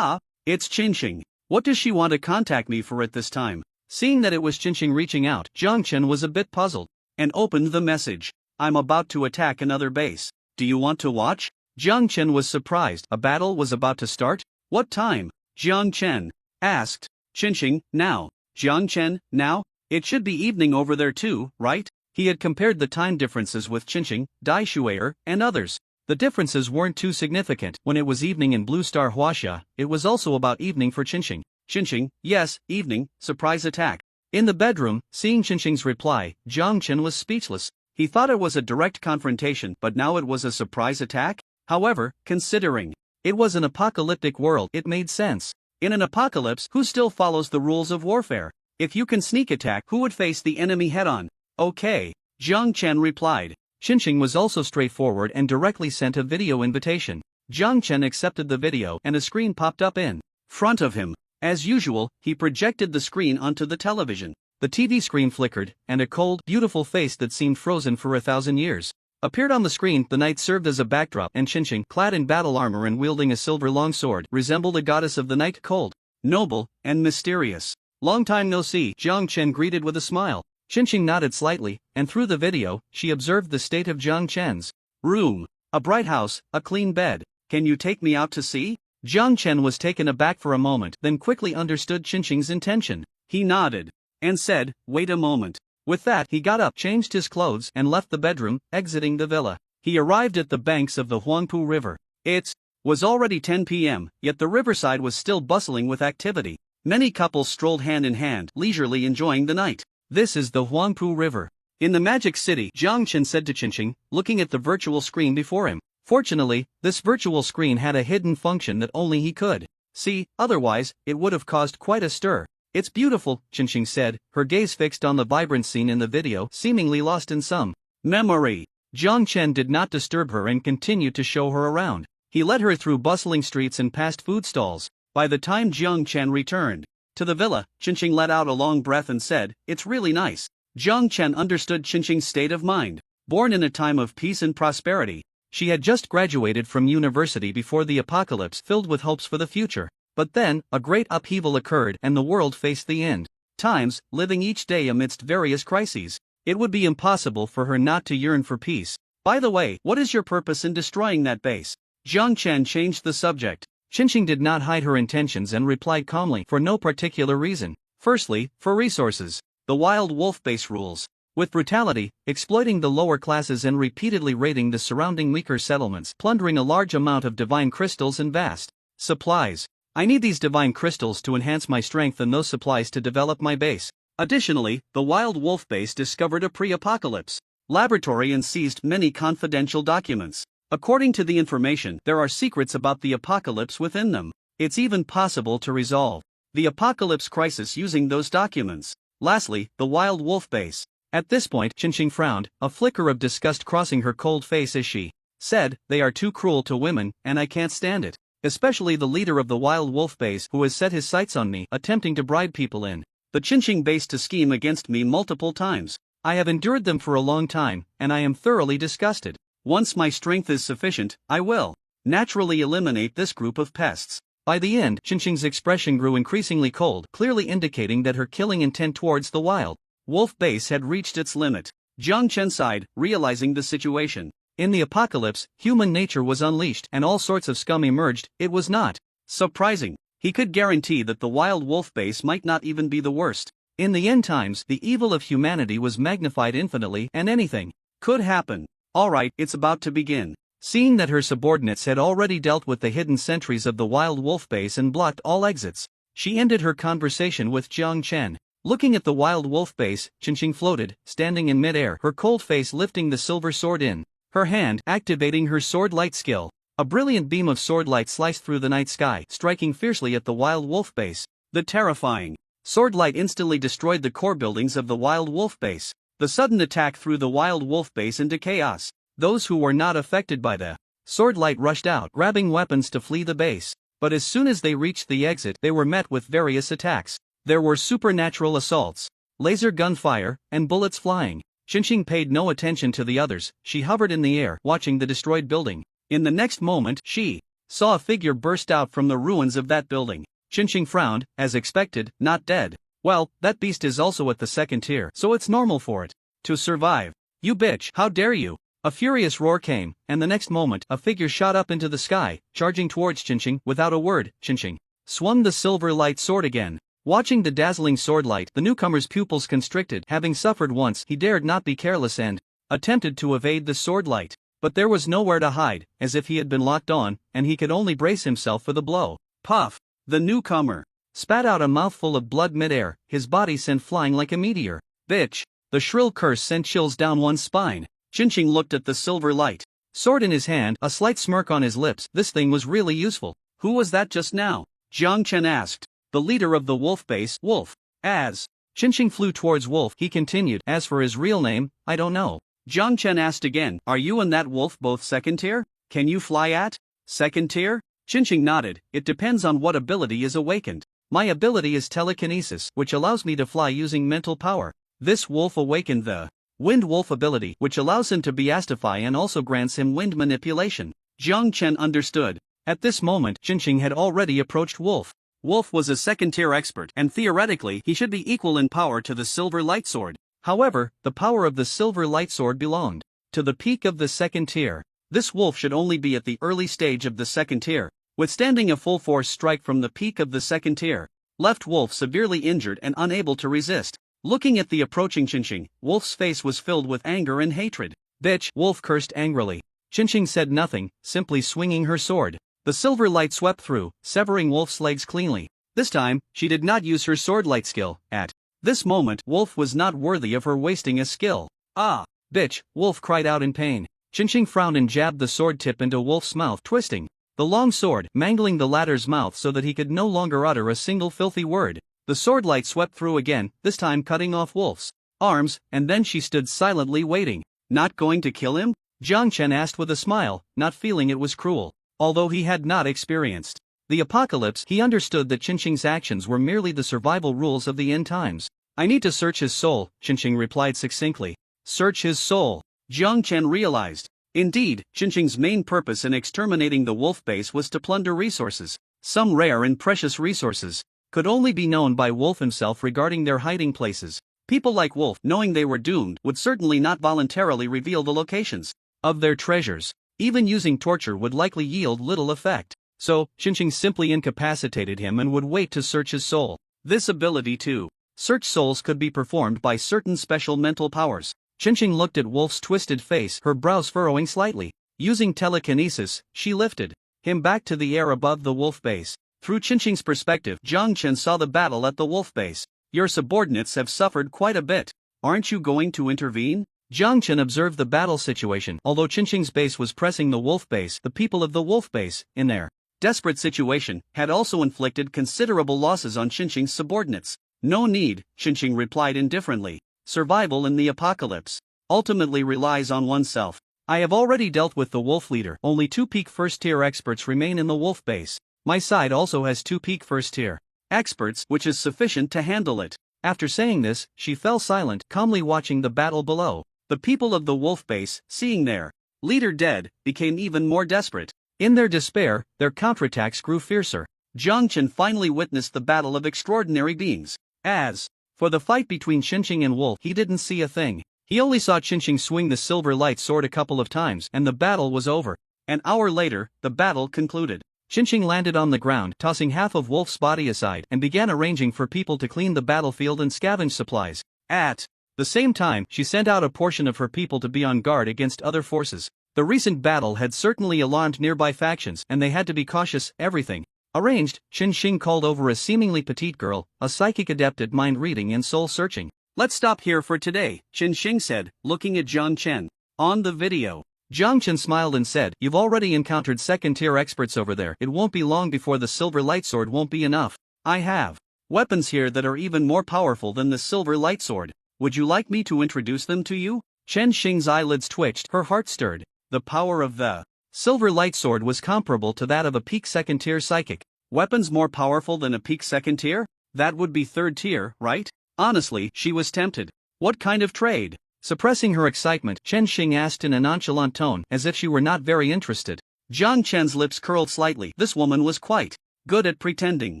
It's Qinxing. What does she want to contact me for at this time? Seeing that it was Qinxing reaching out, Jiang Chen was a bit puzzled and opened the message. I'm about to attack another base. Do you want to watch? Jiang Chen was surprised. A battle was about to start? What time? Jiang Chen asked. Qinxing, now. Jiang Chen, now? It should be evening over there too, right? He had compared the time differences with Qinxing, Dai Shuier, and others. The differences weren't too significant. When it was evening in Blue Star Huaxia, it was also about evening for Qinxing. Qinqing, yes, evening, surprise attack. In the bedroom, seeing Qinqing's reply, Jiang Chen was speechless. He thought it was a direct confrontation, but now it was a surprise attack? However, considering it was an apocalyptic world, it made sense. In an apocalypse, who still follows the rules of warfare? If you can sneak attack, who would face the enemy head-on? Okay, Jiang Chen replied. Qinqing was also straightforward and directly sent a video invitation. Jiang Chen accepted the video and a screen popped up in front of him. As usual, he projected the screen onto the television. The TV screen flickered, and a cold, beautiful face that seemed frozen for 1,000 years appeared on the screen. The night served as a backdrop, and Qinqing, clad in battle armor and wielding a silver longsword, resembled a goddess of the night, cold, noble, and mysterious. Long time no see, Jiang Chen greeted with a smile. Qinqing nodded slightly, and through the video, she observed the state of Jiang Chen's room. A bright house, a clean bed. Can you take me out to see? Jiang Chen was taken aback for a moment, then quickly understood Qinqing's intention. He nodded and said, wait a moment. With that, he got up, changed his clothes, and left the bedroom, exiting the villa. He arrived at the banks of the Huangpu River. It was already 10 p.m., yet the riverside was still bustling with activity. Many couples strolled hand in hand, leisurely enjoying the night. This is the Huangpu River. In the Magic City, Jiang Chen said to Qinqing, looking at the virtual screen before him. Fortunately, this virtual screen had a hidden function that only he could see, otherwise, it would have caused quite a stir. It's beautiful, Qinqing said, her gaze fixed on the vibrant scene in the video, seemingly lost in some memory. Jiang Chen did not disturb her and continued to show her around. He led her through bustling streets and past food stalls. By the time Jiang Chen returned to the villa, Qinqing let out a long breath and said, it's really nice. Jiang Chen understood Qinqing's state of mind. Born in a time of peace and prosperity, she had just graduated from university before the apocalypse, filled with hopes for the future. But then, a great upheaval occurred and the world faced the end times, living each day amidst various crises. It would be impossible for her not to yearn for peace. By the way, what is your purpose in destroying that base? Jiang Chen changed the subject. Qinqing did not hide her intentions and replied calmly, for no particular reason. Firstly, for resources. The Wild Wolf base rules with brutality, exploiting the lower classes and repeatedly raiding the surrounding weaker settlements, plundering a large amount of divine crystals and vast supplies. I need these divine crystals to enhance my strength and those supplies to develop my base. Additionally, the Wild Wolf base discovered a pre-apocalypse laboratory and seized many confidential documents. According to the information, there are secrets about the apocalypse within them. It's even possible to resolve the apocalypse crisis using those documents. Lastly, the Wild Wolf base. At this point, Qinqing frowned, a flicker of disgust crossing her cold face as she said, they are too cruel to women, and I can't stand it. Especially the leader of the Wild Wolf base, who has set his sights on me, attempting to bribe people in the Qinqing base to scheme against me multiple times. I have endured them for a long time, and I am thoroughly disgusted. Once my strength is sufficient, I will naturally eliminate this group of pests. By the end, Qinqing's expression grew increasingly cold, clearly indicating that her killing intent towards the Wild Wolf base had reached its limit. Jiang Chen sighed, realizing the situation. In the apocalypse, human nature was unleashed and all sorts of scum emerged. It was not surprising. He could guarantee that the Wild Wolf base might not even be the worst. In the end times, the evil of humanity was magnified infinitely, and anything could happen. Alright, it's about to begin. Seeing that her subordinates had already dealt with the hidden sentries of the Wild Wolf base and blocked all exits, she ended her conversation with Jiang Chen. Looking at the Wild Wolf base, Qinqing floated, standing in mid-air, her cold face lifting the silver sword in her hand, activating her sword light skill. A brilliant beam of sword light sliced through the night sky, striking fiercely at the Wild Wolf base. The terrifying sword light instantly destroyed the core buildings of the Wild Wolf base. The sudden attack threw the Wild Wolf base into chaos. Those who were not affected by the sword light rushed out, grabbing weapons to flee the base. But as soon as they reached the exit, they were met with various attacks. There were supernatural assaults, laser gunfire, and bullets flying. Qinqing paid no attention to the others. She hovered in the air, watching the destroyed building. In the next moment, she saw a figure burst out from the ruins of that building. Qinqing frowned, as expected, not dead. Well, that beast is also at the second tier, so it's normal for it to survive. You bitch, how dare you! A furious roar came, and the next moment, a figure shot up into the sky, charging towards Qinqing. Without a word, Qinqing swung the silver light sword again. Watching the dazzling sword light, the newcomer's pupils constricted. Having suffered once, he dared not be careless and attempted to evade the sword light. But there was nowhere to hide, as if he had been locked on, and he could only brace himself for the blow. Puff! The newcomer spat out a mouthful of blood midair, his body sent flying like a meteor. Bitch! The shrill curse sent chills down one's spine. Chinching looked at the silver light sword in his hand, a slight smirk on his lips. This thing was really useful. Who was that just now? Jiang Chen asked. The leader of the wolf base, Wolf. As Chinching flew towards Wolf, he continued, as for his real name, I don't know. Jiang Chen asked again, are you and that wolf both second tier? Can you fly at second tier? Chinching nodded, it depends on what ability is awakened. My ability is telekinesis, which allows me to fly using mental power. This wolf awakened the Wind Wolf ability, which allows him to beastify and also grants him wind manipulation. Jiang Chen understood. At this moment, Chinching had already approached Wolf. Wolf was a second-tier expert, and theoretically he should be equal in power to the Silver Light Sword. However, the power of the Silver Light Sword belonged to the peak of the second tier. This wolf should only be at the early stage of the second tier, withstanding a full-force strike from the peak of the second tier. Left Wolf severely injured and unable to resist. Looking at the approaching Chinching, Wolf's face was filled with anger and hatred. Bitch! Wolf cursed angrily. Chinching said nothing, simply swinging her sword. The silver light swept through, severing Wolf's legs cleanly. This time, she did not use her sword light skill. At this moment, Wolf was not worthy of her wasting a skill. Ah! Bitch! Wolf cried out in pain. Chinching frowned and jabbed the sword tip into Wolf's mouth, twisting the long sword, mangling the latter's mouth so that he could no longer utter a single filthy word. The sword light swept through again, this time cutting off Wolf's arms, and then she stood silently waiting. Not going to kill him? Jiang Chen asked with a smile, not feeling it was cruel. Although he had not experienced the apocalypse, he understood that Chinching's actions were merely the survival rules of the end times. I need to search his soul, Chinching replied succinctly. Search his soul. Jiang Chen realized. Indeed, Chinching's main purpose in exterminating the wolf base was to plunder resources. Some rare and precious resources could only be known by Wolf himself regarding their hiding places. People like Wolf, knowing they were doomed, would certainly not voluntarily reveal the locations of their treasures. Even using torture would likely yield little effect. So, Chinching simply incapacitated him and would wait to search his soul. This ability to search souls could be performed by certain special mental powers. Chinching looked at Wolf's twisted face, her brows furrowing slightly. Using telekinesis, she lifted him back to the air above the wolf base. Through Chinching's perspective, Jiang Chen saw the battle at the wolf base. Your subordinates have suffered quite a bit. Aren't you going to intervene? Jiang Chen observed the battle situation. Although Chinching's base was pressing the wolf base, the people of the wolf base, in their desperate situation, had also inflicted considerable losses on Chinching's subordinates. No need, Chinching replied indifferently. Survival in the apocalypse ultimately relies on oneself. I have already dealt with the wolf leader. Only 2 peak first-tier experts remain in the wolf base. My side also has 2 peak first-tier experts, which is sufficient to handle it. After saying this, she fell silent, calmly watching the battle below. The people of the wolf base, seeing their leader dead, became even more desperate. In their despair, their counterattacks grew fiercer. Jiang Chen finally witnessed the battle of extraordinary beings. As for the fight between Chinching and Wolf, he didn't see a thing. He only saw Chinching swing the silver light sword a couple of times, and the battle was over. An hour later, the battle concluded. Chinching landed on the ground, tossing half of Wolf's body aside, and began arranging for people to clean the battlefield and scavenge supplies. At the same time, she sent out a portion of her people to be on guard against other forces. The recent battle had certainly alarmed nearby factions, and they had to be cautious. Everything arranged, Chinching called over a seemingly petite girl, a psychic adept at mind reading and soul searching. Let's stop here for today, Chinching said, looking at Jiang Chen. On the video, Jiang Chen smiled and said, you've already encountered second-tier experts over there. It won't be long before the silver light sword won't be enough. I have weapons here that are even more powerful than the silver light sword. Would you like me to introduce them to you? Chinching's eyelids twitched, her heart stirred. The power of the silver light sword was comparable to that of a peak second-tier psychic. Weapons more powerful than a peak second-tier? That would be third-tier, right? Honestly, she was tempted. What kind of trade? Suppressing her excitement, Chinching asked in a nonchalant tone, as if she were not very interested. Jiang Chen's lips curled slightly. This woman was quite good at pretending.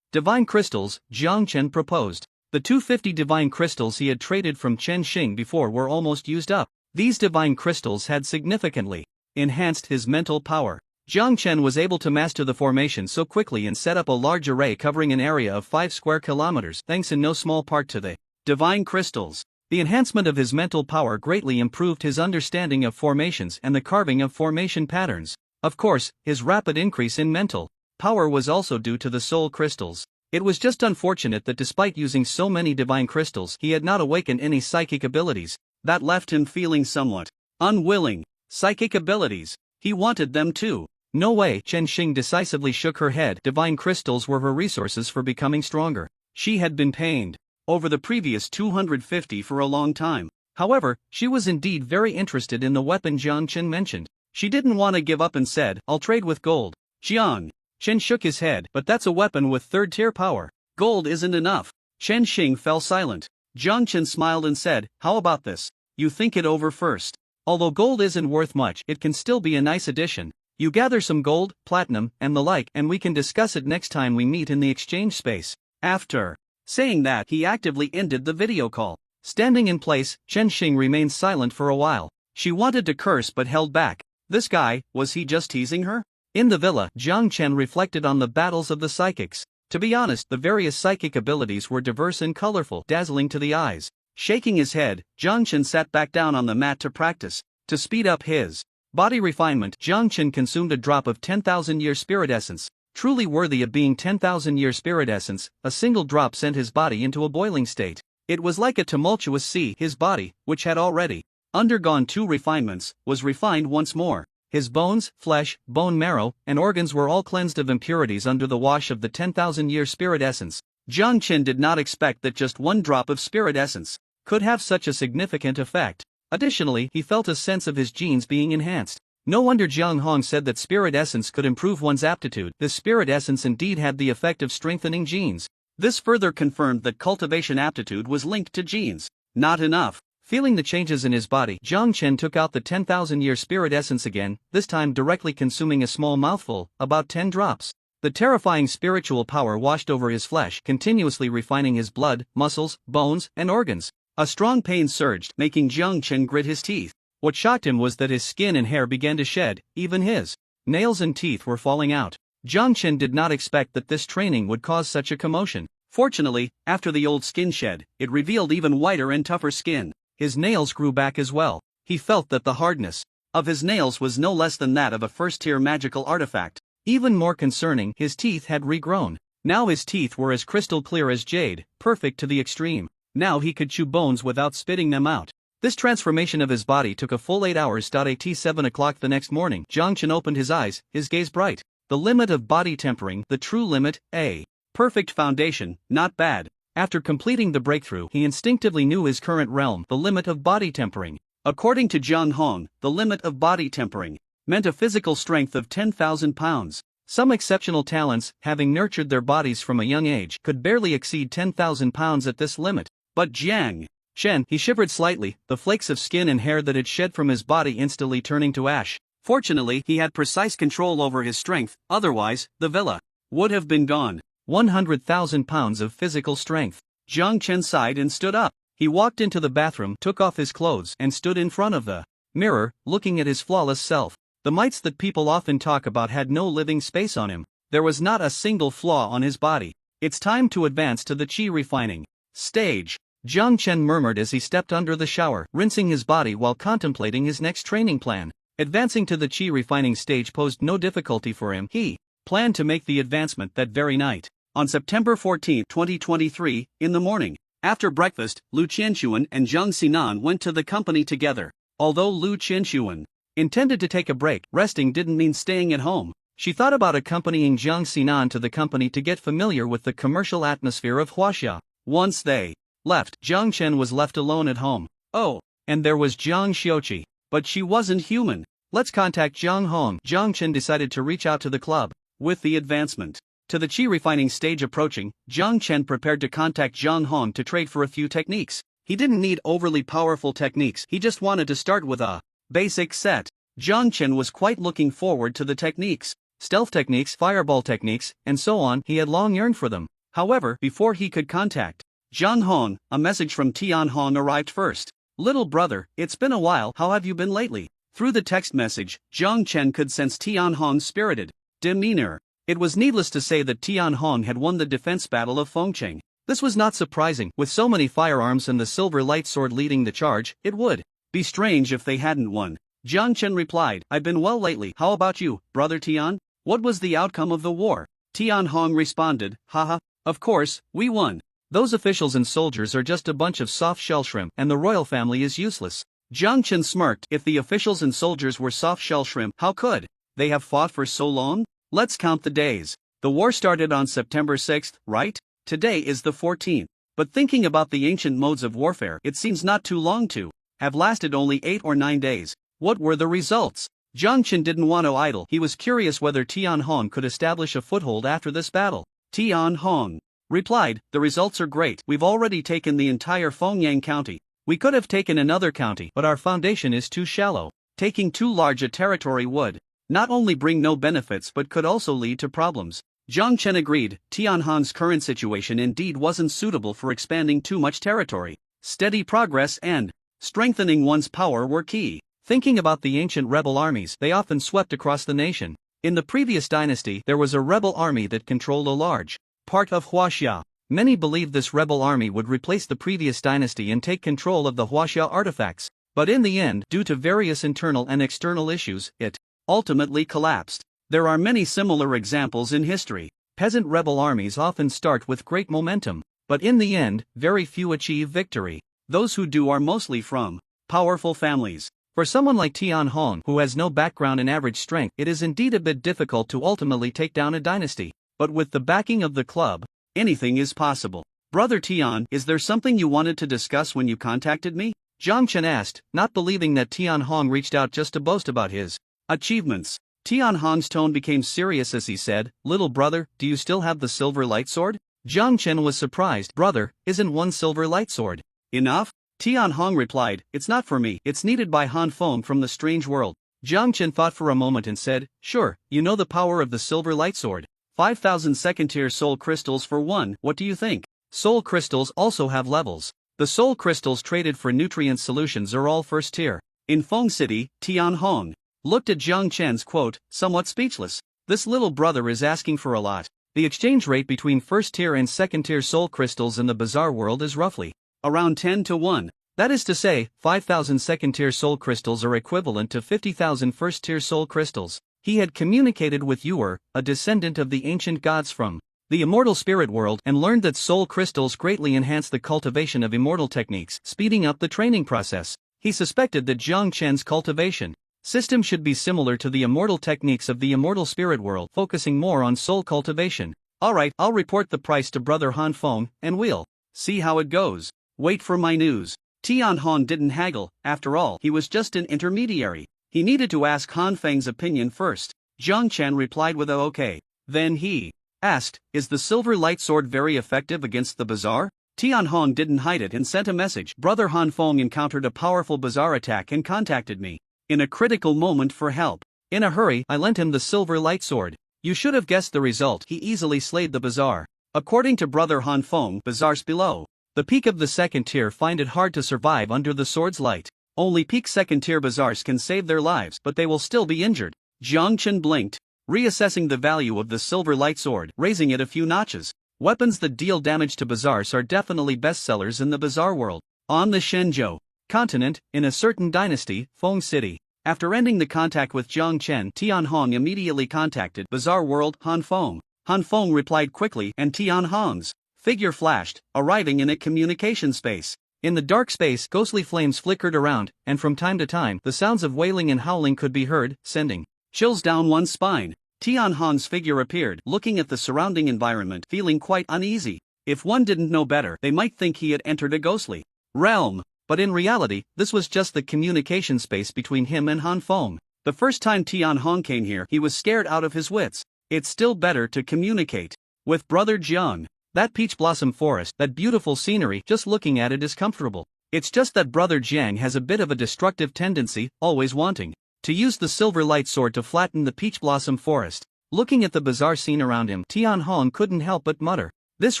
Divine crystals, Jiang Chen proposed. The 250 divine crystals he had traded from Chinching before were almost used up. These divine crystals had significantly enhanced his mental power. Jiang Chen was able to master the formation so quickly and set up a large array covering an area of 5 square kilometers, thanks in no small part to the divine crystals. The enhancement of his mental power greatly improved his understanding of formations and the carving of formation patterns. Of course, his rapid increase in mental power was also due to the soul crystals. It was just unfortunate that despite using so many divine crystals, he had not awakened any psychic abilities. That left him feeling somewhat unwilling. Psychic abilities. He wanted them too. No way. Chen Xing decisively shook her head. Divine crystals were her resources for becoming stronger. She had been pained over the previous 250 for a long time. However, she was indeed very interested in the weapon Jiang Chen mentioned. She didn't want to give up and said, "I'll trade with gold." Jiang Chen shook his head, "But that's a weapon with third-tier power. Gold isn't enough." Chen Xing fell silent. Jiang Chen smiled and said, "How about this? You think it over first. Although gold isn't worth much, it can still be a nice addition. You gather some gold, platinum, and the like, and we can discuss it next time we meet in the exchange space." After saying that, he actively ended the video call. Standing in place, Chen Xing remained silent for a while. She wanted to curse but held back. This guy, was he just teasing her? In the villa, Jiang Chen reflected on the battles of the psychics. To be honest, the various psychic abilities were diverse and colorful, dazzling to the eyes. Shaking his head, Jiang Chen sat back down on the mat to practice. To speed up his body refinement, Jiang Chen consumed a drop of 10,000-year spirit essence. Truly worthy of being 10,000-year spirit essence, a single drop sent his body into a boiling state. It was like a tumultuous sea. His body, which had already undergone 2 refinements, was refined once more. His bones, flesh, bone marrow, and organs were all cleansed of impurities under the wash of the 10,000-year spirit essence. Jiang Chen did not expect that just 1 drop of spirit essence could have such a significant effect. Additionally, he felt a sense of his genes being enhanced. No wonder Jiang Hong said that spirit essence could improve one's aptitude. This spirit essence indeed had the effect of strengthening genes. This further confirmed that cultivation aptitude was linked to genes. Not enough. Feeling the changes in his body, Jiang Chen took out the 10,000-year spirit essence again, this time directly consuming a small mouthful, about 10 drops. The terrifying spiritual power washed over his flesh, continuously refining his blood, muscles, bones, and organs. A strong pain surged, making Jiang Chen grit his teeth. What shocked him was that his skin and hair began to shed, even his nails and teeth were falling out. Jiang Chen did not expect that this training would cause such a commotion. Fortunately, after the old skin shed, it revealed even whiter and tougher skin. His nails grew back as well. He felt that the hardness of his nails was no less than that of a first-tier magical artifact. Even more concerning, his teeth had regrown. Now his teeth were as crystal clear as jade, perfect to the extreme. Now he could chew bones without spitting them out. This transformation of his body took a full 8 hours. At 7 o'clock the next morning, Jiang Chen opened his eyes, his gaze bright. The limit of body tempering, the true limit, a perfect foundation, not bad. After completing the breakthrough, he instinctively knew his current realm, the limit of body tempering. According to Jiang Hong, the limit of body tempering meant a physical strength of 10,000 pounds. Some exceptional talents, having nurtured their bodies from a young age, could barely exceed 10,000 pounds at this limit. But Jiang Chen, he shivered slightly, the flakes of skin and hair that had shed from his body instantly turning to ash. Fortunately, he had precise control over his strength, otherwise, the villa would have been gone. 100,000 pounds of physical strength. Jiang Chen sighed and stood up. He walked into the bathroom, took off his clothes, and stood in front of the mirror, looking at his flawless self. The mites that people often talk about had no living space on him. There was not a single flaw on his body. It's time to advance to the qi refining stage, Jiang Chen murmured as he stepped under the shower, rinsing his body while contemplating his next training plan. Advancing to the qi refining stage posed no difficulty for him. He planned to make the advancement that very night. On September 14, 2023, in the morning, after breakfast, Lu Qianxuan and Zhang Xinan went to the company together. Although Lu Qianxuan intended to take a break, resting didn't mean staying at home. She thought about accompanying Zhang Xinan to the company to get familiar with the commercial atmosphere of Huaxia. Once they left, Jiang Chen was left alone at home. Oh, and there was Jiang Xiuqi. But she wasn't human. Let's contact Jiang Hong. Jiang Chen decided to reach out to the club. With the advancement to the qi refining stage approaching, Jiang Chen prepared to contact Jiang Hong to trade for a few techniques. He didn't need overly powerful techniques, he just wanted to start with a basic set. Jiang Chen was quite looking forward to the techniques. Stealth techniques, fireball techniques, and so on. He had long yearned for them. However, before he could contact Jiang Hong, a message from Tian Hong arrived first. Little brother, it's been a while, how have you been lately? Through the text message, Jiang Chen could sense Tian Hong's spirited demeanor. It was needless to say that Tian Hong had won the defense battle of Fengcheng. This was not surprising, with so many firearms and the silver light sword leading the charge. It would be strange if they hadn't won. Jiang Chen replied, I've been well lately, how about you, brother Tian? What was the outcome of the war? Tian Hong responded, haha, Of course, we won. Those officials and soldiers are just a bunch of soft shell shrimp, and the royal family is useless. Jiang Chen smirked. If the officials and soldiers were soft shell shrimp, how could they have fought for so long? Let's count the days. The war started on September 6th, right? Today is the 14th. But thinking about the ancient modes of warfare, it seems not too long to have lasted only 8 or 9 days. What were the results? Jiang Chen didn't want to idle. He was curious whether Tian Hong could establish a foothold after this battle. Tian Hong replied, the results are great. We've already taken the entire Fengyang County. We could have taken another county, but our foundation is too shallow. Taking too large a territory would not only bring no benefits but could also lead to problems. Jiang Chen agreed. Tian Hong's current situation indeed wasn't suitable for expanding too much territory. Steady progress and strengthening one's power were key. Thinking about the ancient rebel armies, they often swept across the nation. In the previous dynasty, there was a rebel army that controlled a large part of Huaxia. Many believed this rebel army would replace the previous dynasty and take control of the Huaxia artifacts. But in the end, due to various internal and external issues, it ultimately collapsed. There are many similar examples in history. Peasant rebel armies often start with great momentum, but in the end, very few achieve victory. Those who do are mostly from powerful families. For someone like Tian Hong, who has no background in average strength, it is indeed a bit difficult to ultimately take down a dynasty. But with the backing of the club, anything is possible. Brother Tian, is there something you wanted to discuss when you contacted me? Jiang Chen asked, not believing that Tian Hong reached out just to boast about his achievements. Tian Hong's tone became serious as he said, little brother, do you still have the silver light sword? Jiang Chen was surprised. Brother, isn't one silver light sword enough? Tian Hong replied, it's not for me, it's needed by Han Feng from the strange world. Jiang Chen thought for a moment and said, sure, you know the power of the silver light sword. 5,000 second-tier soul crystals for one, what do you think? Soul crystals also have levels. The soul crystals traded for nutrient solutions are all first tier. In Feng City, Tian Hong looked at Jiang Chen's quote, somewhat speechless. This little brother is asking for a lot. The exchange rate between first-tier and second-tier soul crystals in the bizarre world is roughly around 10 to 1. That is to say, 5,000 second-tier soul crystals are equivalent to 50,000 first-tier soul crystals. He had communicated with Yuer, a descendant of the ancient gods from the immortal spirit world, and learned that soul crystals greatly enhance the cultivation of immortal techniques, speeding up the training process. He suspected that Jiang Chen's cultivation system should be similar to the immortal techniques of the immortal spirit world, focusing more on soul cultivation. Alright, I'll report the price to Brother Han Feng, and we'll see how it goes. Wait for my news. Tian Hong didn't haggle. After all, he was just an intermediary. He needed to ask Han Feng's opinion first. Jiang Chen replied with a okay. Then he asked, is the silver light sword very effective against the bazaar? Tian Hong didn't hide it and sent a message. Brother Han Feng encountered a powerful bazaar attack and contacted me in a critical moment for help. In a hurry, I lent him the silver light sword. You should have guessed the result. He easily slayed the bazaar. According to Brother Han Feng, bazaars below the peak of the second tier find it hard to survive under the sword's light. Only peak second tier bazaars can save their lives, but they will still be injured. Jiang Chen blinked, reassessing the value of the silver light sword, raising it a few notches. Weapons that deal damage to bazaars are definitely bestsellers in the bazaar world. On the Shenzhou continent, in a certain dynasty, Feng City. After ending the contact with Jiang Chen, Tian Hong immediately contacted Bazaar World Han Feng. Han Feng replied quickly, and Tian Hong's figure flashed, arriving in a communication space. In the dark space, ghostly flames flickered around, and from time to time, the sounds of wailing and howling could be heard, sending chills down one's spine. Tian Hong's figure appeared, looking at the surrounding environment, feeling quite uneasy. If one didn't know better, they might think he had entered a ghostly realm. But in reality, this was just the communication space between him and Han Feng. The first time Tian Hong came here, he was scared out of his wits. It's still better to communicate with Brother Jiang. That peach blossom forest, that beautiful scenery, just looking at it is comfortable. It's just that Brother Jiang has a bit of a destructive tendency, always wanting to use the silver light sword to flatten the peach blossom forest. Looking at the bizarre scene around him, Tian Hong couldn't help but mutter, this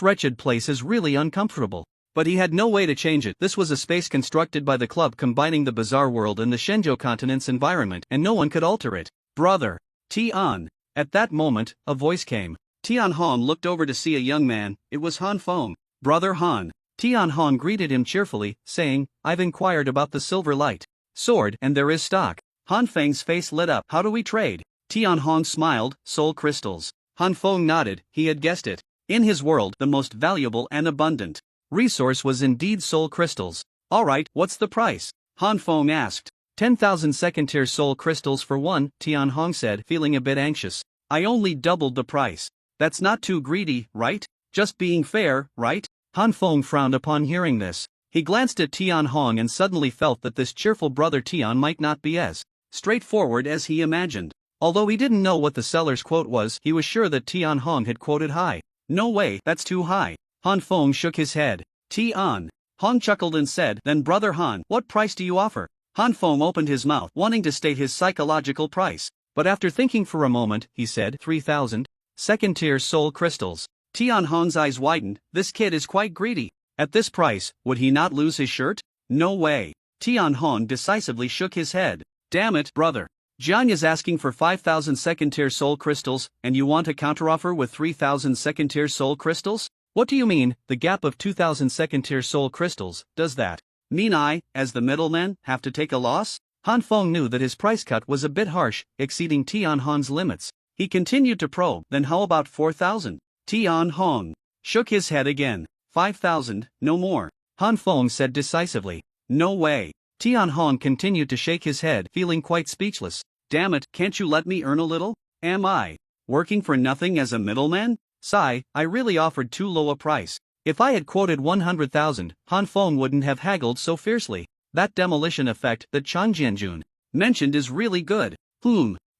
wretched place is really uncomfortable. But he had no way to change it. This was a space constructed by the club combining the bizarre world and the Shenzhou continent's environment, and no one could alter it. Brother Tian. At that moment, a voice came. Tian Hong looked over to see a young man. It was Han Feng. Brother Han. Tian Hong greeted him cheerfully, saying, I've inquired about the silver light sword, and there is stock. Han Feng's face lit up. How do we trade? Tian Hong smiled, soul crystals. Han Feng nodded, he had guessed it. In his world, the most valuable and abundant resource was indeed soul crystals. Alright, what's the price? Han Feng asked. 10,000 second-tier soul crystals for one, Tian Hong said, feeling a bit anxious. I only doubled the price. That's not too greedy, right? Just being fair, right? Han Feng frowned upon hearing this. He glanced at Tian Hong and suddenly felt that this cheerful brother Tian might not be as straightforward as he imagined. Although he didn't know what the seller's quote was, he was sure that Tian Hong had quoted high. No way, that's too high. Han Feng shook his head. Tian Hong chuckled and said, then brother Han, what price do you offer? Han Feng opened his mouth, wanting to state his psychological price. But after thinking for a moment, he said, 3,000 second-tier soul crystals. Tian Hong's eyes widened. This kid is quite greedy. At this price, would he not lose his shirt? No way. Tian Hong decisively shook his head. Damn it, brother. Jiang is asking for 5,000 second-tier soul crystals, and you want a counteroffer with 3,000 second-tier soul crystals? What do you mean, the gap of 2,000 second-tier soul crystals, does that mean I, as the middleman, have to take a loss? Han Feng knew that his price cut was a bit harsh, exceeding Tian Hong's limits. He continued to probe, then how about 4,000? Tian Hong shook his head again. 5,000, no more. Han Feng said decisively. No way. Tian Hong continued to shake his head, feeling quite speechless. Damn it, can't you let me earn a little? Am I working for nothing as a middleman? Sigh, I really offered too low a price. If I had quoted 100,000, Han Feng wouldn't have haggled so fiercely. That demolition effect that Chang Jianjun mentioned is really good.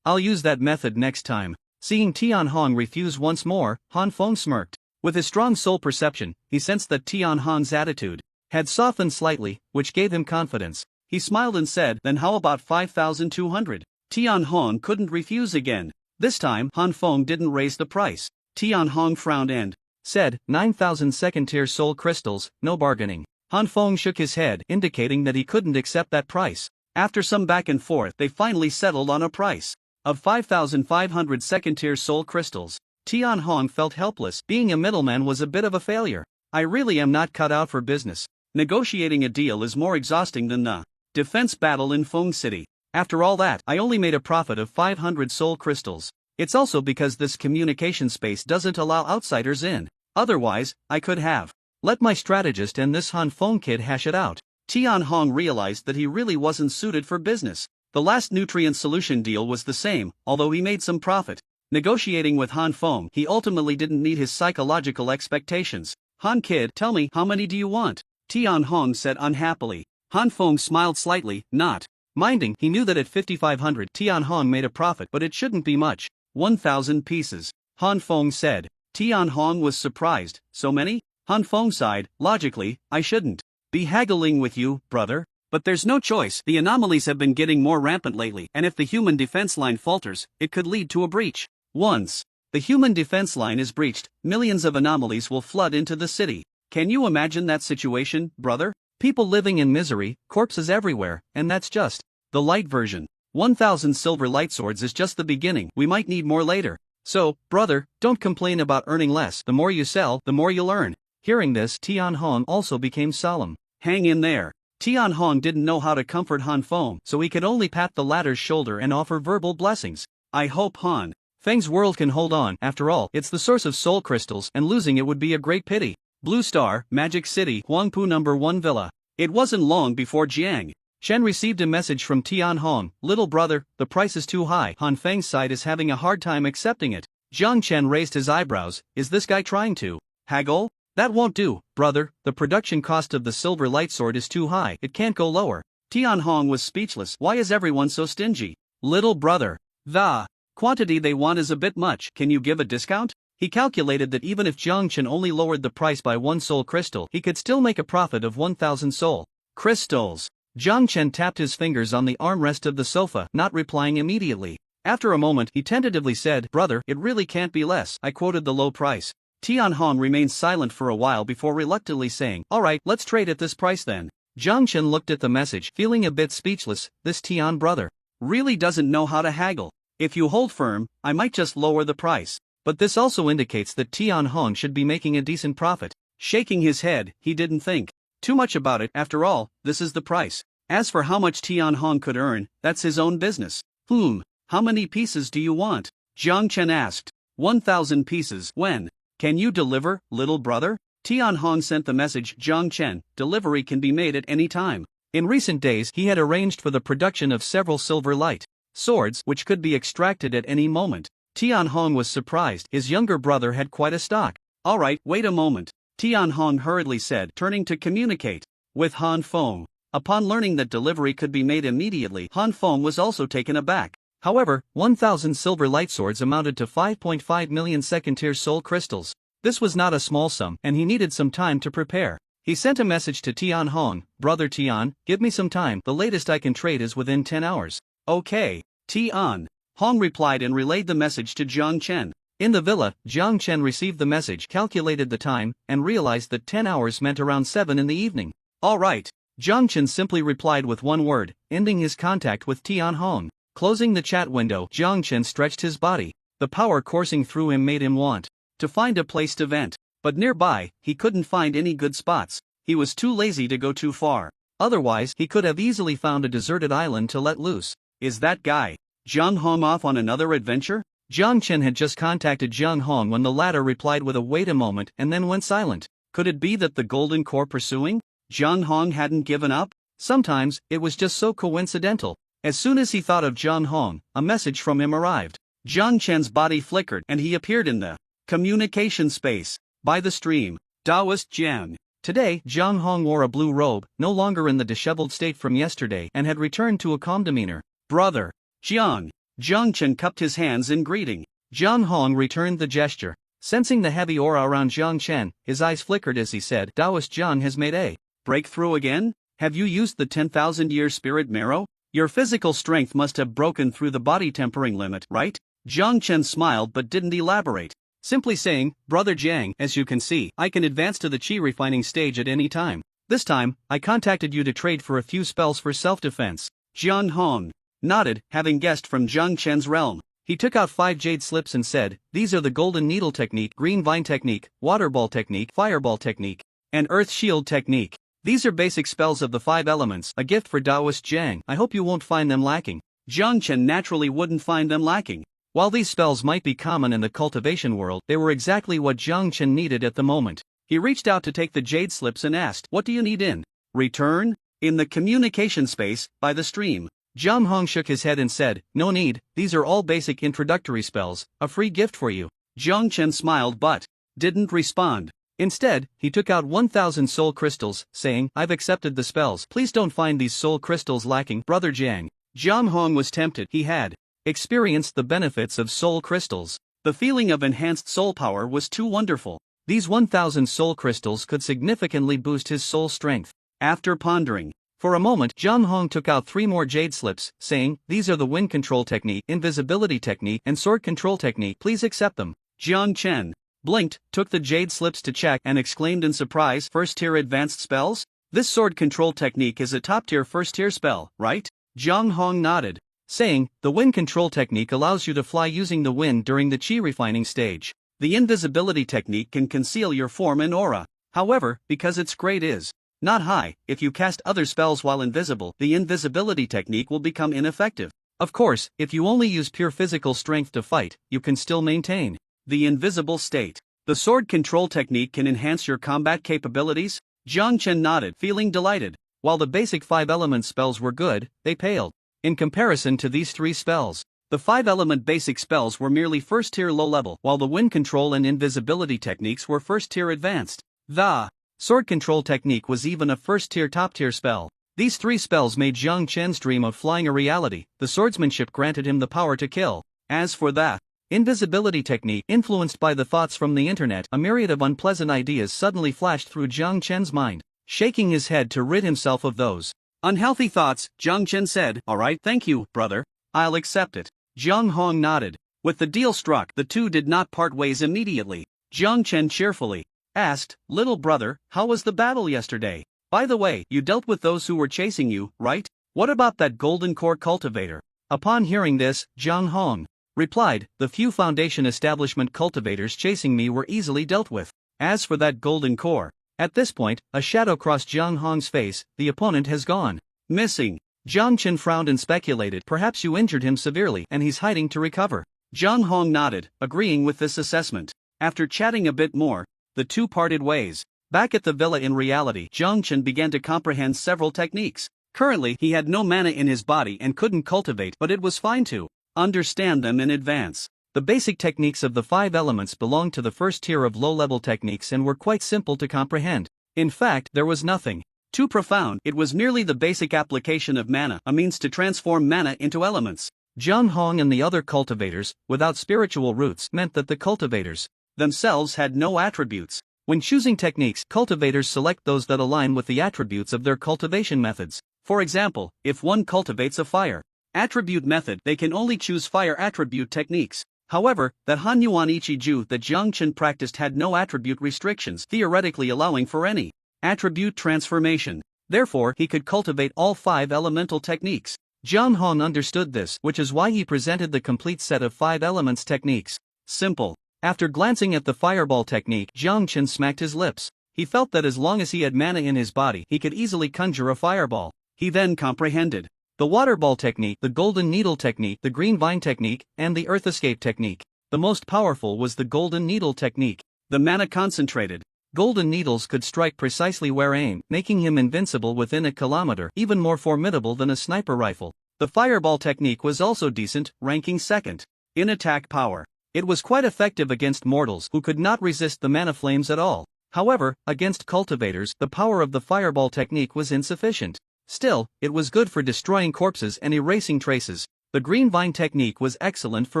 I'll use that method next time. Seeing Tian Hong refuse once more, Han Feng smirked. With his strong soul perception, he sensed that Tian Hong's attitude had softened slightly, which gave him confidence. He smiled and said, then how about 5,200? Tian Hong couldn't refuse again. This time, Han Feng didn't raise the price. Tian Hong frowned and said, 9,000 second-tier soul crystals, no bargaining. Han Feng shook his head, indicating that he couldn't accept that price. After some back and forth, they finally settled on a price of 5,500 second-tier soul crystals. Tian Hong felt helpless. Being a middleman was a bit of a failure. I really am not cut out for business. Negotiating a deal is more exhausting than the defense battle in Feng City. After all that, I only made a profit of 500 soul crystals. It's also because this communication space doesn't allow outsiders in. Otherwise, I could have let my strategist and this Han Feng kid hash it out. Tian Hong realized that he really wasn't suited for business. The last nutrient solution deal was the same, although he made some profit. Negotiating with Han Feng, he ultimately didn't meet his psychological expectations. Han kid, tell me, how many do you want? Tian Hong said unhappily. Han Feng smiled slightly, not minding. He knew that at 5,500 Tian Hong made a profit, but it shouldn't be much. 1,000 pieces. Han Feng said. Tian Hong was surprised. So many? Han Feng sighed. Logically, I shouldn't be haggling with you, brother. But there's no choice. The anomalies have been getting more rampant lately, and if the human defense line falters, it could lead to a breach. Once the human defense line is breached, millions of anomalies will flood into the city. Can you imagine that situation, brother? People living in misery, corpses everywhere, and that's just the light version. 1,000 silver light swords is just the beginning. We might need more later. So, brother, don't complain about earning less. The more you sell, the more you'll earn. Hearing this, Tian Hong also became solemn. Hang in there. Tian Hong didn't know how to comfort Han Feng, so he could only pat the latter's shoulder and offer verbal blessings. I hope Han Feng's world can hold on. After all, it's the source of soul crystals, and losing it would be a great pity. Blue Star, Magic City, Huangpu No. 1 Villa. It wasn't long before Jiang Shen received a message from Tian Hong. Little brother, the price is too high. Han Feng's side is having a hard time accepting it. Jiang Chen raised his eyebrows. Is this guy trying to haggle? That won't do, brother. The production cost of the silver light sword is too high. It can't go lower. Tian Hong was speechless. Why is everyone so stingy? Little brother, the quantity they want is a bit much. Can you give a discount? He calculated that even if Jiang Chen only lowered the price by 1 soul crystal, he could still make a profit of 1,000 soul crystals. Jiang Chen tapped his fingers on the armrest of the sofa, not replying immediately. After a moment, he tentatively said, brother, it really can't be less. I quoted the low price. Tian Hong remained silent for a while before reluctantly saying, alright, let's trade at this price then. Jiang Chen looked at the message, feeling a bit speechless. This Tian brother really doesn't know how to haggle. If you hold firm, I might just lower the price. But this also indicates that Tian Hong should be making a decent profit. Shaking his head, he didn't think too much about it. After all, this is the price. As for how much Tian Hong could earn, that's his own business. How many pieces do you want? Jiang Chen asked. 1,000 pieces. When? Can you deliver, little brother? Tian Hong sent the message, Zhang Chen, delivery can be made at any time. In recent days he had arranged for the production of several silver light swords which could be extracted at any moment. Tian Hong was surprised, his younger brother had quite a stock. Alright, wait a moment, Tian Hong hurriedly said, turning to communicate with Han Feng. Upon learning that delivery could be made immediately, Han Feng was also taken aback. However, 1,000 silver light swords amounted to 5.5 million second-tier soul crystals. This was not a small sum, and he needed some time to prepare. He sent a message to Tian Hong, Brother Tian, give me some time, the latest I can trade is within 10 hours. Okay, Tian Hong replied and relayed the message to Zhang Chen. In the villa, Zhang Chen received the message, calculated the time, and realized that 10 hours meant around 7 in the evening. Alright, Zhang Chen simply replied with one word, ending his contact with Tian Hong. Closing the chat window, Zhang Chen stretched his body. The power coursing through him made him want to find a place to vent. But nearby, he couldn't find any good spots. He was too lazy to go too far. Otherwise, he could have easily found a deserted island to let loose. Is that guy Zhang Hong off on another adventure? Zhang Chen had just contacted Zhang Hong when the latter replied with a wait a moment and then went silent. Could it be that the Golden Core pursuing Zhang Hong hadn't given up? Sometimes, it was just so coincidental. As soon as he thought of Zhang Hong, a message from him arrived. Zhang Chen's body flickered and he appeared in the communication space. By the stream, Taoist Jiang. Today, Zhang Hong wore a blue robe, no longer in the disheveled state from yesterday, and had returned to a calm demeanor. Brother Jiang. Zhang Chen cupped his hands in greeting. Zhang Hong returned the gesture. Sensing the heavy aura around Zhang Chen, his eyes flickered as he said, Taoist Jiang has made a breakthrough again? Have you used the 10,000-year spirit marrow? Your physical strength must have broken through the body tempering limit, right? Zhang Chen smiled but didn't elaborate. Simply saying, Brother Jiang, as you can see, I can advance to the chi refining stage at any time. This time, I contacted you to trade for a few spells for self-defense. Zhang Hong nodded, having guessed from Zhang Chen's realm. He took out 5 jade slips and said, these are the golden needle technique, green vine technique, water ball technique, fireball technique, and earth shield technique. These are basic spells of the 5 elements, a gift for Taoist Jiang. I hope you won't find them lacking. Zhang Chen naturally wouldn't find them lacking. While these spells might be common in the cultivation world, they were exactly what Zhang Chen needed at the moment. He reached out to take the jade slips and asked, what do you need in return? In the communication space, by the stream. Zhang Hong shook his head and said, no need, these are all basic introductory spells, a free gift for you. Zhang Chen smiled but didn't respond. Instead, he took out 1,000 soul crystals, saying, I've accepted the spells. Please don't find these soul crystals lacking, Brother Jiang. Zhang Hong was tempted. He had experienced the benefits of soul crystals. The feeling of enhanced soul power was too wonderful. These 1,000 soul crystals could significantly boost his soul strength. After pondering for a moment, Zhang Hong took out 3 more jade slips, saying, these are the wind control technique, invisibility technique, and sword control technique. Please accept them. Zhang Chen blinked, took the jade slips to check, and exclaimed in surprise, first-tier advanced spells? This sword control technique is a top-tier first-tier spell, right? Zhang Hong nodded, saying, the wind control technique allows you to fly using the wind during the chi refining stage. The invisibility technique can conceal your form and aura. However, because its grade is not high, if you cast other spells while invisible, the invisibility technique will become ineffective. Of course, if you only use pure physical strength to fight, you can still maintain the invisible state. The sword control technique can enhance your combat capabilities? Zhang Chen nodded, feeling delighted. While the basic 5-element spells were good, they paled in comparison to these 3 spells. The 5-element basic spells were merely first-tier low-level, while the wind control and invisibility techniques were first-tier advanced. The sword control technique was even a first-tier top-tier spell. These 3 spells made Zhang Chen's dream of flying a reality. The swordsmanship granted him the power to kill. As for the invisibility technique, influenced by the thoughts from the internet, a myriad of unpleasant ideas suddenly flashed through Zhang Chen's mind. Shaking his head to rid himself of those unhealthy thoughts, Zhang Chen said, alright, thank you, brother. I'll accept it. Zhang Hong nodded. With the deal struck, the two did not part ways immediately. Zhang Chen cheerfully asked, little brother, how was the battle yesterday? By the way, you dealt with those who were chasing you, right? What about that golden core cultivator? Upon hearing this, Zhang Hong replied, the few Foundation establishment cultivators chasing me were easily dealt with. As for that golden core, at this point, a shadow crossed Zhang Hong's face, the opponent has gone missing. Zhang Chen frowned and speculated, perhaps you injured him severely and he's hiding to recover. Zhang Hong nodded, agreeing with this assessment. After chatting a bit more, the two parted ways. Back at the villa in reality, Jiang Chen began to comprehend several techniques. Currently, he had no mana in his body and couldn't cultivate, but it was fine to understand them in advance. The basic techniques of the 5 elements belonged to the first tier of low-level techniques and were quite simple to comprehend. In fact, there was nothing too profound, it was merely the basic application of mana, a means to transform mana into elements. Zhang Hong and the other cultivators, without spiritual roots, meant that the cultivators themselves had no attributes. When choosing techniques, cultivators select those that align with the attributes of their cultivation methods. For example, if one cultivates a fire attribute method, they can only choose fire attribute techniques. However, that Hanyuan Ichiju that Jiang Chen practiced had no attribute restrictions, theoretically allowing for any attribute transformation. Therefore, he could cultivate all 5 elemental techniques. Zhang Hong understood this, which is why he presented the complete set of 5 elements techniques. Simple. After glancing at the fireball technique, Jiang Chen smacked his lips. He felt that as long as he had mana in his body, he could easily conjure a fireball. He then comprehended the water ball technique, the golden needle technique, the green vine technique, and the earth escape technique. The most powerful was the golden needle technique. The mana concentrated golden needles could strike precisely where aimed, making him invincible within a kilometer, even more formidable than a sniper rifle. The fireball technique was also decent, ranking second in attack power. It was quite effective against mortals who could not resist the mana flames at all. However, against cultivators, the power of the fireball technique was insufficient. Still, it was good for destroying corpses and erasing traces. The green vine technique was excellent for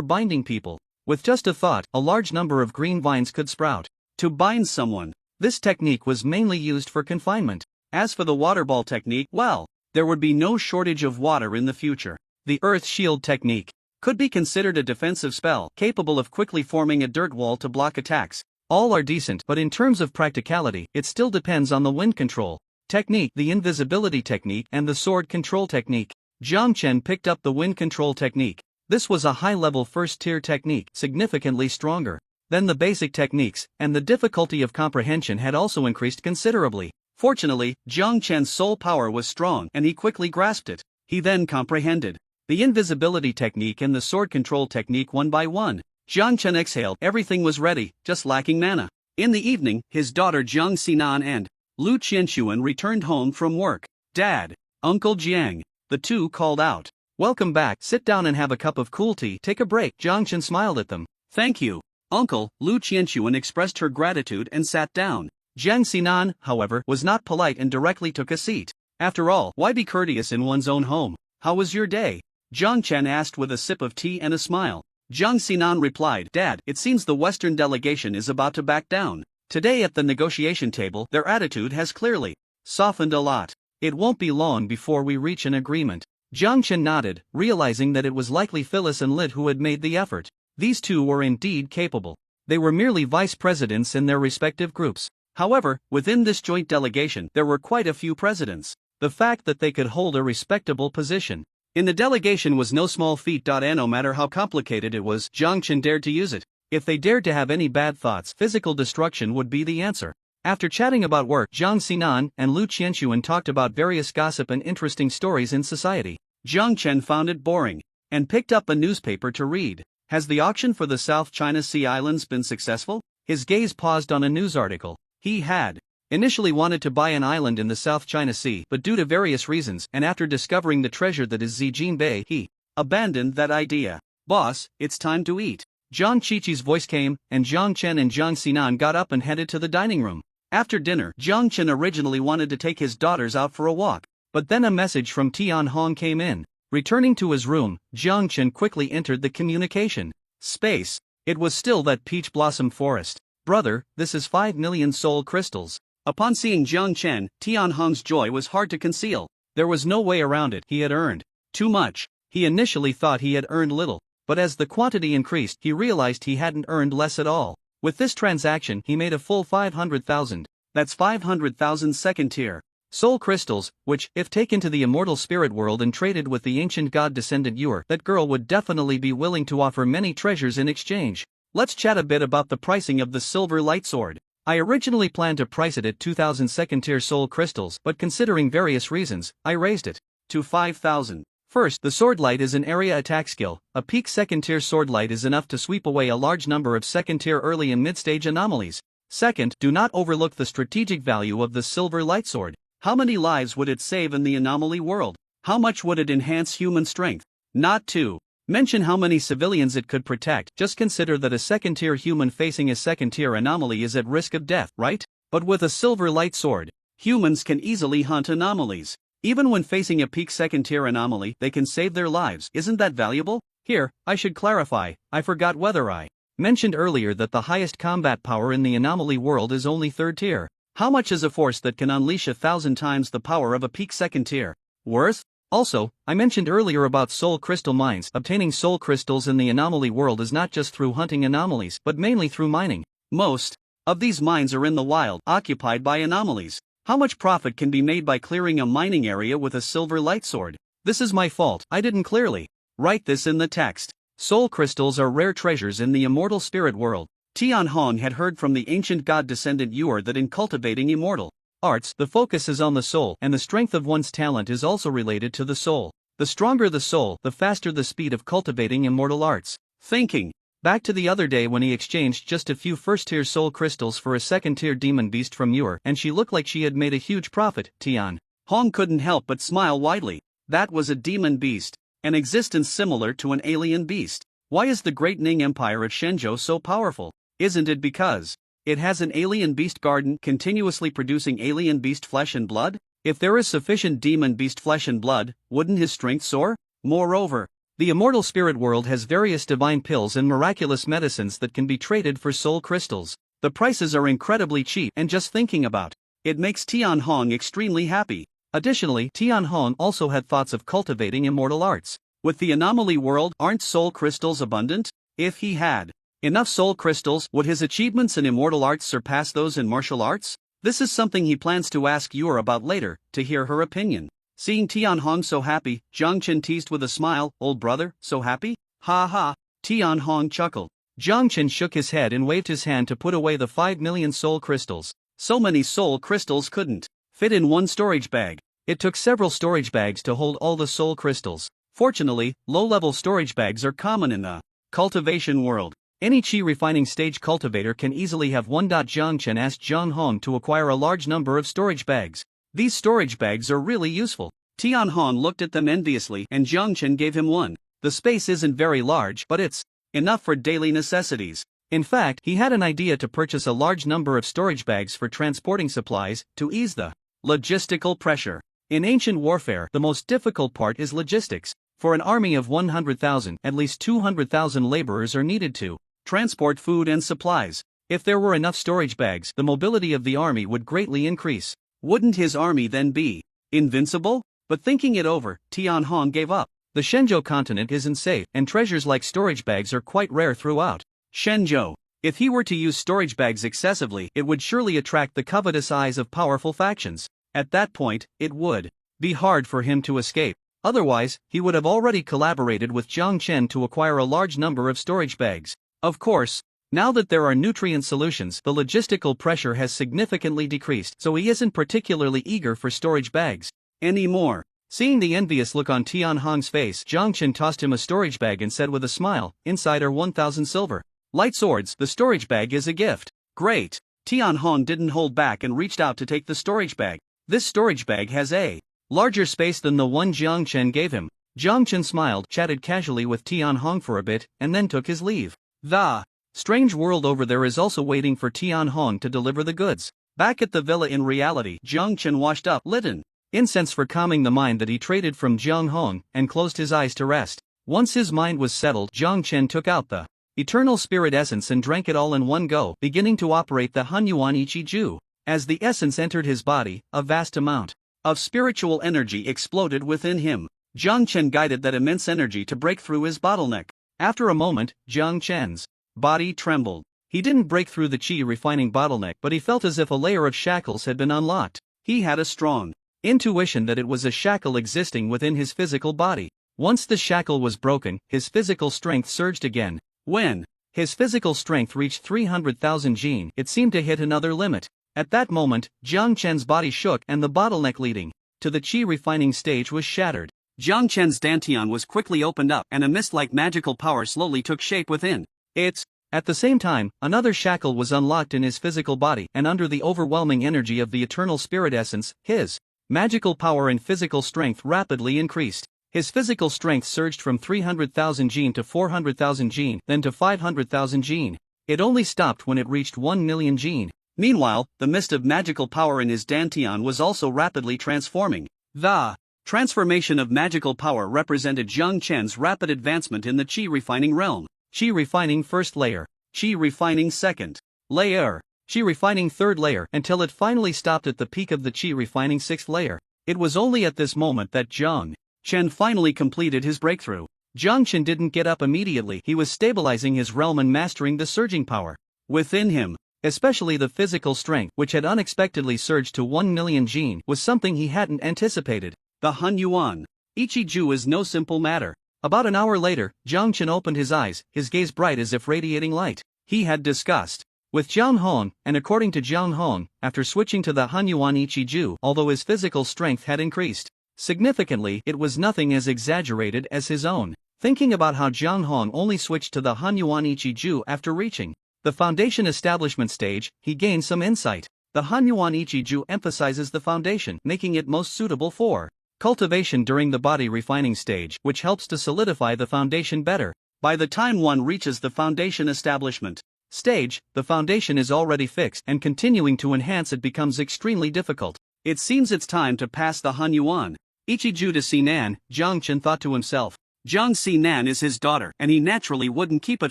binding people. With just a thought, a large number of green vines could sprout to bind someone. This technique was mainly used for confinement. As for the water ball technique, well, there would be no shortage of water in the future. The earth shield technique could be considered a defensive spell, capable of quickly forming a dirt wall to block attacks. All are decent, but in terms of practicality, it still depends on the wind control technique, the invisibility technique, and the sword control technique. Jiang Chen picked up the wind control technique. This was a high-level first-tier technique, significantly stronger than the basic techniques, and the difficulty of comprehension had also increased considerably. Fortunately, Jiang Chen's soul power was strong and he quickly grasped it. He then comprehended the invisibility technique and the sword control technique one by one. Jiang Chen exhaled, everything was ready, just lacking mana. In the evening, his daughter Jiang Xinan and Lu Qianxuan returned home from work. Dad, Uncle Jiang, the two called out. Welcome back, sit down and have a cup of cool tea, take a break. Jiang Chen smiled at them. Thank you, Uncle. Lu Qianxuan expressed her gratitude and sat down. Jiang Xinan, however, was not polite and directly took a seat. After all, why be courteous in one's own home? How was your day? Jiang Chen asked with a sip of tea and a smile. Jiang Xinan replied, Dad, it seems the Western delegation is about to back down. Today at the negotiation table, their attitude has clearly softened a lot. It won't be long before we reach an agreement. Jiang Chen nodded, realizing that it was likely Phyllis and Lit who had made the effort. These two were indeed capable. They were merely vice presidents in their respective groups. However, within this joint delegation, there were quite a few presidents. The fact that they could hold a respectable position in the delegation was no small feat. And no matter how complicated it was, Jiang Chen dared to use it. If they dared to have any bad thoughts, physical destruction would be the answer. After chatting about work, Jiang Xinan and Lu Qianxuan talked about various gossip and interesting stories in society. Jiang Chen found it boring and picked up a newspaper to read. Has the auction for the South China Sea Islands been successful? His gaze paused on a news article. He had initially wanted to buy an island in the South China Sea, but due to various reasons, and after discovering the treasure that is Zijin Bay, he abandoned that idea. Boss, it's time to eat. Zhang Qiqi's voice came, and Jiang Chen and Jiang Xinan got up and headed to the dining room. After dinner, Jiang Chen originally wanted to take his daughters out for a walk, but then a message from Tian Hong came in. Returning to his room, Jiang Chen quickly entered the communication space. It was still that peach blossom forest. Brother, this is 5 million soul crystals. Upon seeing Jiang Chen, Tian Hong's joy was hard to conceal. There was no way around it. He had earned too much. He initially thought he had earned little, but as the quantity increased, he realized he hadn't earned less at all. With this transaction, he made a full 500,000. That's 500,000 second tier soul crystals, which, if taken to the immortal spirit world and traded with the ancient god-descendant Yuer, that girl would definitely be willing to offer many treasures in exchange. Let's chat a bit about the pricing of the silver light sword. I originally planned to price it at 2,000 second tier soul crystals, but considering various reasons, I raised it to 5,000. First, the Sword Light is an area attack skill. A peak second-tier Sword Light is enough to sweep away a large number of second-tier early and mid-stage anomalies. Second, do not overlook the strategic value of the Silver Light Sword. How many lives would it save in the anomaly world? How much would it enhance human strength? Not to mention how many civilians it could protect. Just consider that a second-tier human facing a second-tier anomaly is at risk of death, right? But with a Silver Light Sword, humans can easily hunt anomalies. Even when facing a peak second-tier anomaly, they can save their lives. Isn't that valuable? Here, I should clarify, I forgot whether I mentioned earlier that the highest combat power in the anomaly world is only third tier. How much is a force that can unleash 1,000 times the power of a peak second tier worth? Also, I mentioned earlier about soul crystal mines. Obtaining soul crystals in the anomaly world is not just through hunting anomalies, but mainly through mining. Most of these mines are in the wild, occupied by anomalies. How much profit can be made by clearing a mining area with a Silver Light Sword? This is my fault. I didn't clearly write this in the text. Soul crystals are rare treasures in the immortal spirit world. Tian Hong had heard from the ancient god-descendant Yuer that in cultivating immortal arts, the focus is on the soul, and the strength of one's talent is also related to the soul. The stronger the soul, the faster the speed of cultivating immortal arts. Thinking back to the other day when he exchanged just a few first-tier soul crystals for a second-tier demon beast from Yuer, and she looked like she had made a huge profit, Tian Hong couldn't help but smile widely. That was a demon beast, an existence similar to an alien beast. Why is the great Ning Empire of Shenzhou so powerful? Isn't it because it has an alien beast garden continuously producing alien beast flesh and blood? If there is sufficient demon beast flesh and blood, wouldn't his strength soar? Moreover, the immortal spirit world has various divine pills and miraculous medicines that can be traded for soul crystals. The prices are incredibly cheap, and just thinking about it makes Tian Hong extremely happy. Additionally, Tian Hong also had thoughts of cultivating immortal arts. With the anomaly world, aren't soul crystals abundant? If he had enough soul crystals, would his achievements in immortal arts surpass those in martial arts? This is something he plans to ask Yuer about later, to hear her opinion. Seeing Tian Hong so happy, Zhang Chen teased with a smile, "Old brother, so happy?" "Ha ha," Tian Hong chuckled. Zhang Chen shook his head and waved his hand to put away the 5 million soul crystals. So many soul crystals couldn't fit in one storage bag. It took several storage bags to hold all the soul crystals. Fortunately, low-level storage bags are common in the cultivation world. Any qi refining stage cultivator can easily have one. Zhang Chen asked Zhang Hong to acquire a large number of storage bags. These storage bags are really useful. Tian Hong looked at them enviously and Zhang Chen gave him one. The space isn't very large, but it's enough for daily necessities. In fact, he had an idea to purchase a large number of storage bags for transporting supplies, to ease the logistical pressure. In ancient warfare, the most difficult part is logistics. For an army of 100,000, at least 200,000 laborers are needed to transport food and supplies. If there were enough storage bags, the mobility of the army would greatly increase. Wouldn't his army then be invincible? But thinking it over, Tian Hong gave up. The Shenzhou continent isn't safe, and treasures like storage bags are quite rare throughout Shenzhou. If he were to use storage bags excessively, it would surely attract the covetous eyes of powerful factions. At that point, it would be hard for him to escape. Otherwise, he would have already collaborated with Zhang Chen to acquire a large number of storage bags. Of course, now that there are nutrient solutions, the logistical pressure has significantly decreased, so he isn't particularly eager for storage bags anymore. Seeing the envious look on Tian Hong's face, Zhang Chen tossed him a storage bag and said with a smile, "Inside are 1,000 silver light swords. The storage bag is a gift." Great! Tian Hong didn't hold back and reached out to take the storage bag. This storage bag has a larger space than the one Zhang Chen gave him. Zhang Chen smiled, chatted casually with Tian Hong for a bit, and then took his leave. The strange world over there is also waiting for Tian Hong to deliver the goods. Back at the villa in reality, Zhang Chen washed up, lit an incense for calming the mind that he traded from Zhang Hong, and closed his eyes to rest. Once his mind was settled, Zhang Chen took out the eternal spirit essence and drank it all in one go, beginning to operate the Hunyuan Ichi Ju. As the essence entered his body, a vast amount of spiritual energy exploded within him. Zhang Chen guided that immense energy to break through his bottleneck. After a moment, Zhang Chen's body trembled. He didn't break through the qi refining bottleneck, but he felt as if a layer of shackles had been unlocked. He had a strong intuition that it was a shackle existing within his physical body. Once the shackle was broken, his physical strength surged again. When his physical strength reached 300,000 jin, it seemed to hit another limit. At that moment, Zhang Chen's body shook and the bottleneck leading to the qi refining stage was shattered. Jiang Chen's dantian was quickly opened up and a mist-like magical power slowly took shape within it. At the same time, another shackle was unlocked in his physical body, and under the overwhelming energy of the eternal spirit essence, his magical power and physical strength rapidly increased. His physical strength surged from 300,000 gene to 400,000 gene, then to 500,000 gene. It only stopped when it reached 1 million gene. Meanwhile, the mist of magical power in his dantian was also rapidly transforming. The transformation of magical power represented Jiang Chen's rapid advancement in the Qi refining realm. Qi refining first layer, Qi refining second layer, Qi refining third layer, until it finally stopped at the peak of the Qi refining sixth layer. It was only at this moment that Jiang Chen finally completed his breakthrough. Jiang Chen didn't get up immediately. He was stabilizing his realm and mastering the surging power within him. Especially the physical strength, which had unexpectedly surged to 1 million gene, was something he hadn't anticipated. The Han Yuan Ichi-Ju is no simple matter. About an hour later, Jiang Chen opened his eyes, his gaze bright as if radiating light. He had discussed with Jiang Hong, and according to Jiang Hong, after switching to the Han Yuan Ichi-Ju, although his physical strength had increased significantly, it was nothing as exaggerated as his own. Thinking about how Jiang Hong only switched to the Han Yuan Ichi-Ju after reaching the foundation establishment stage, he gained some insight. The Han Yuan Ichi-Ju emphasizes the foundation, making it most suitable for cultivation during the body refining stage, which helps to solidify the foundation better. By the time one reaches the foundation establishment stage, the foundation is already fixed, and continuing to enhance it becomes extremely difficult. It seems it's time to pass the Han Yuan Ichi-Ju to Sinan, Jiang Chen thought to himself. Jiang Sinan is his daughter, and he naturally wouldn't keep it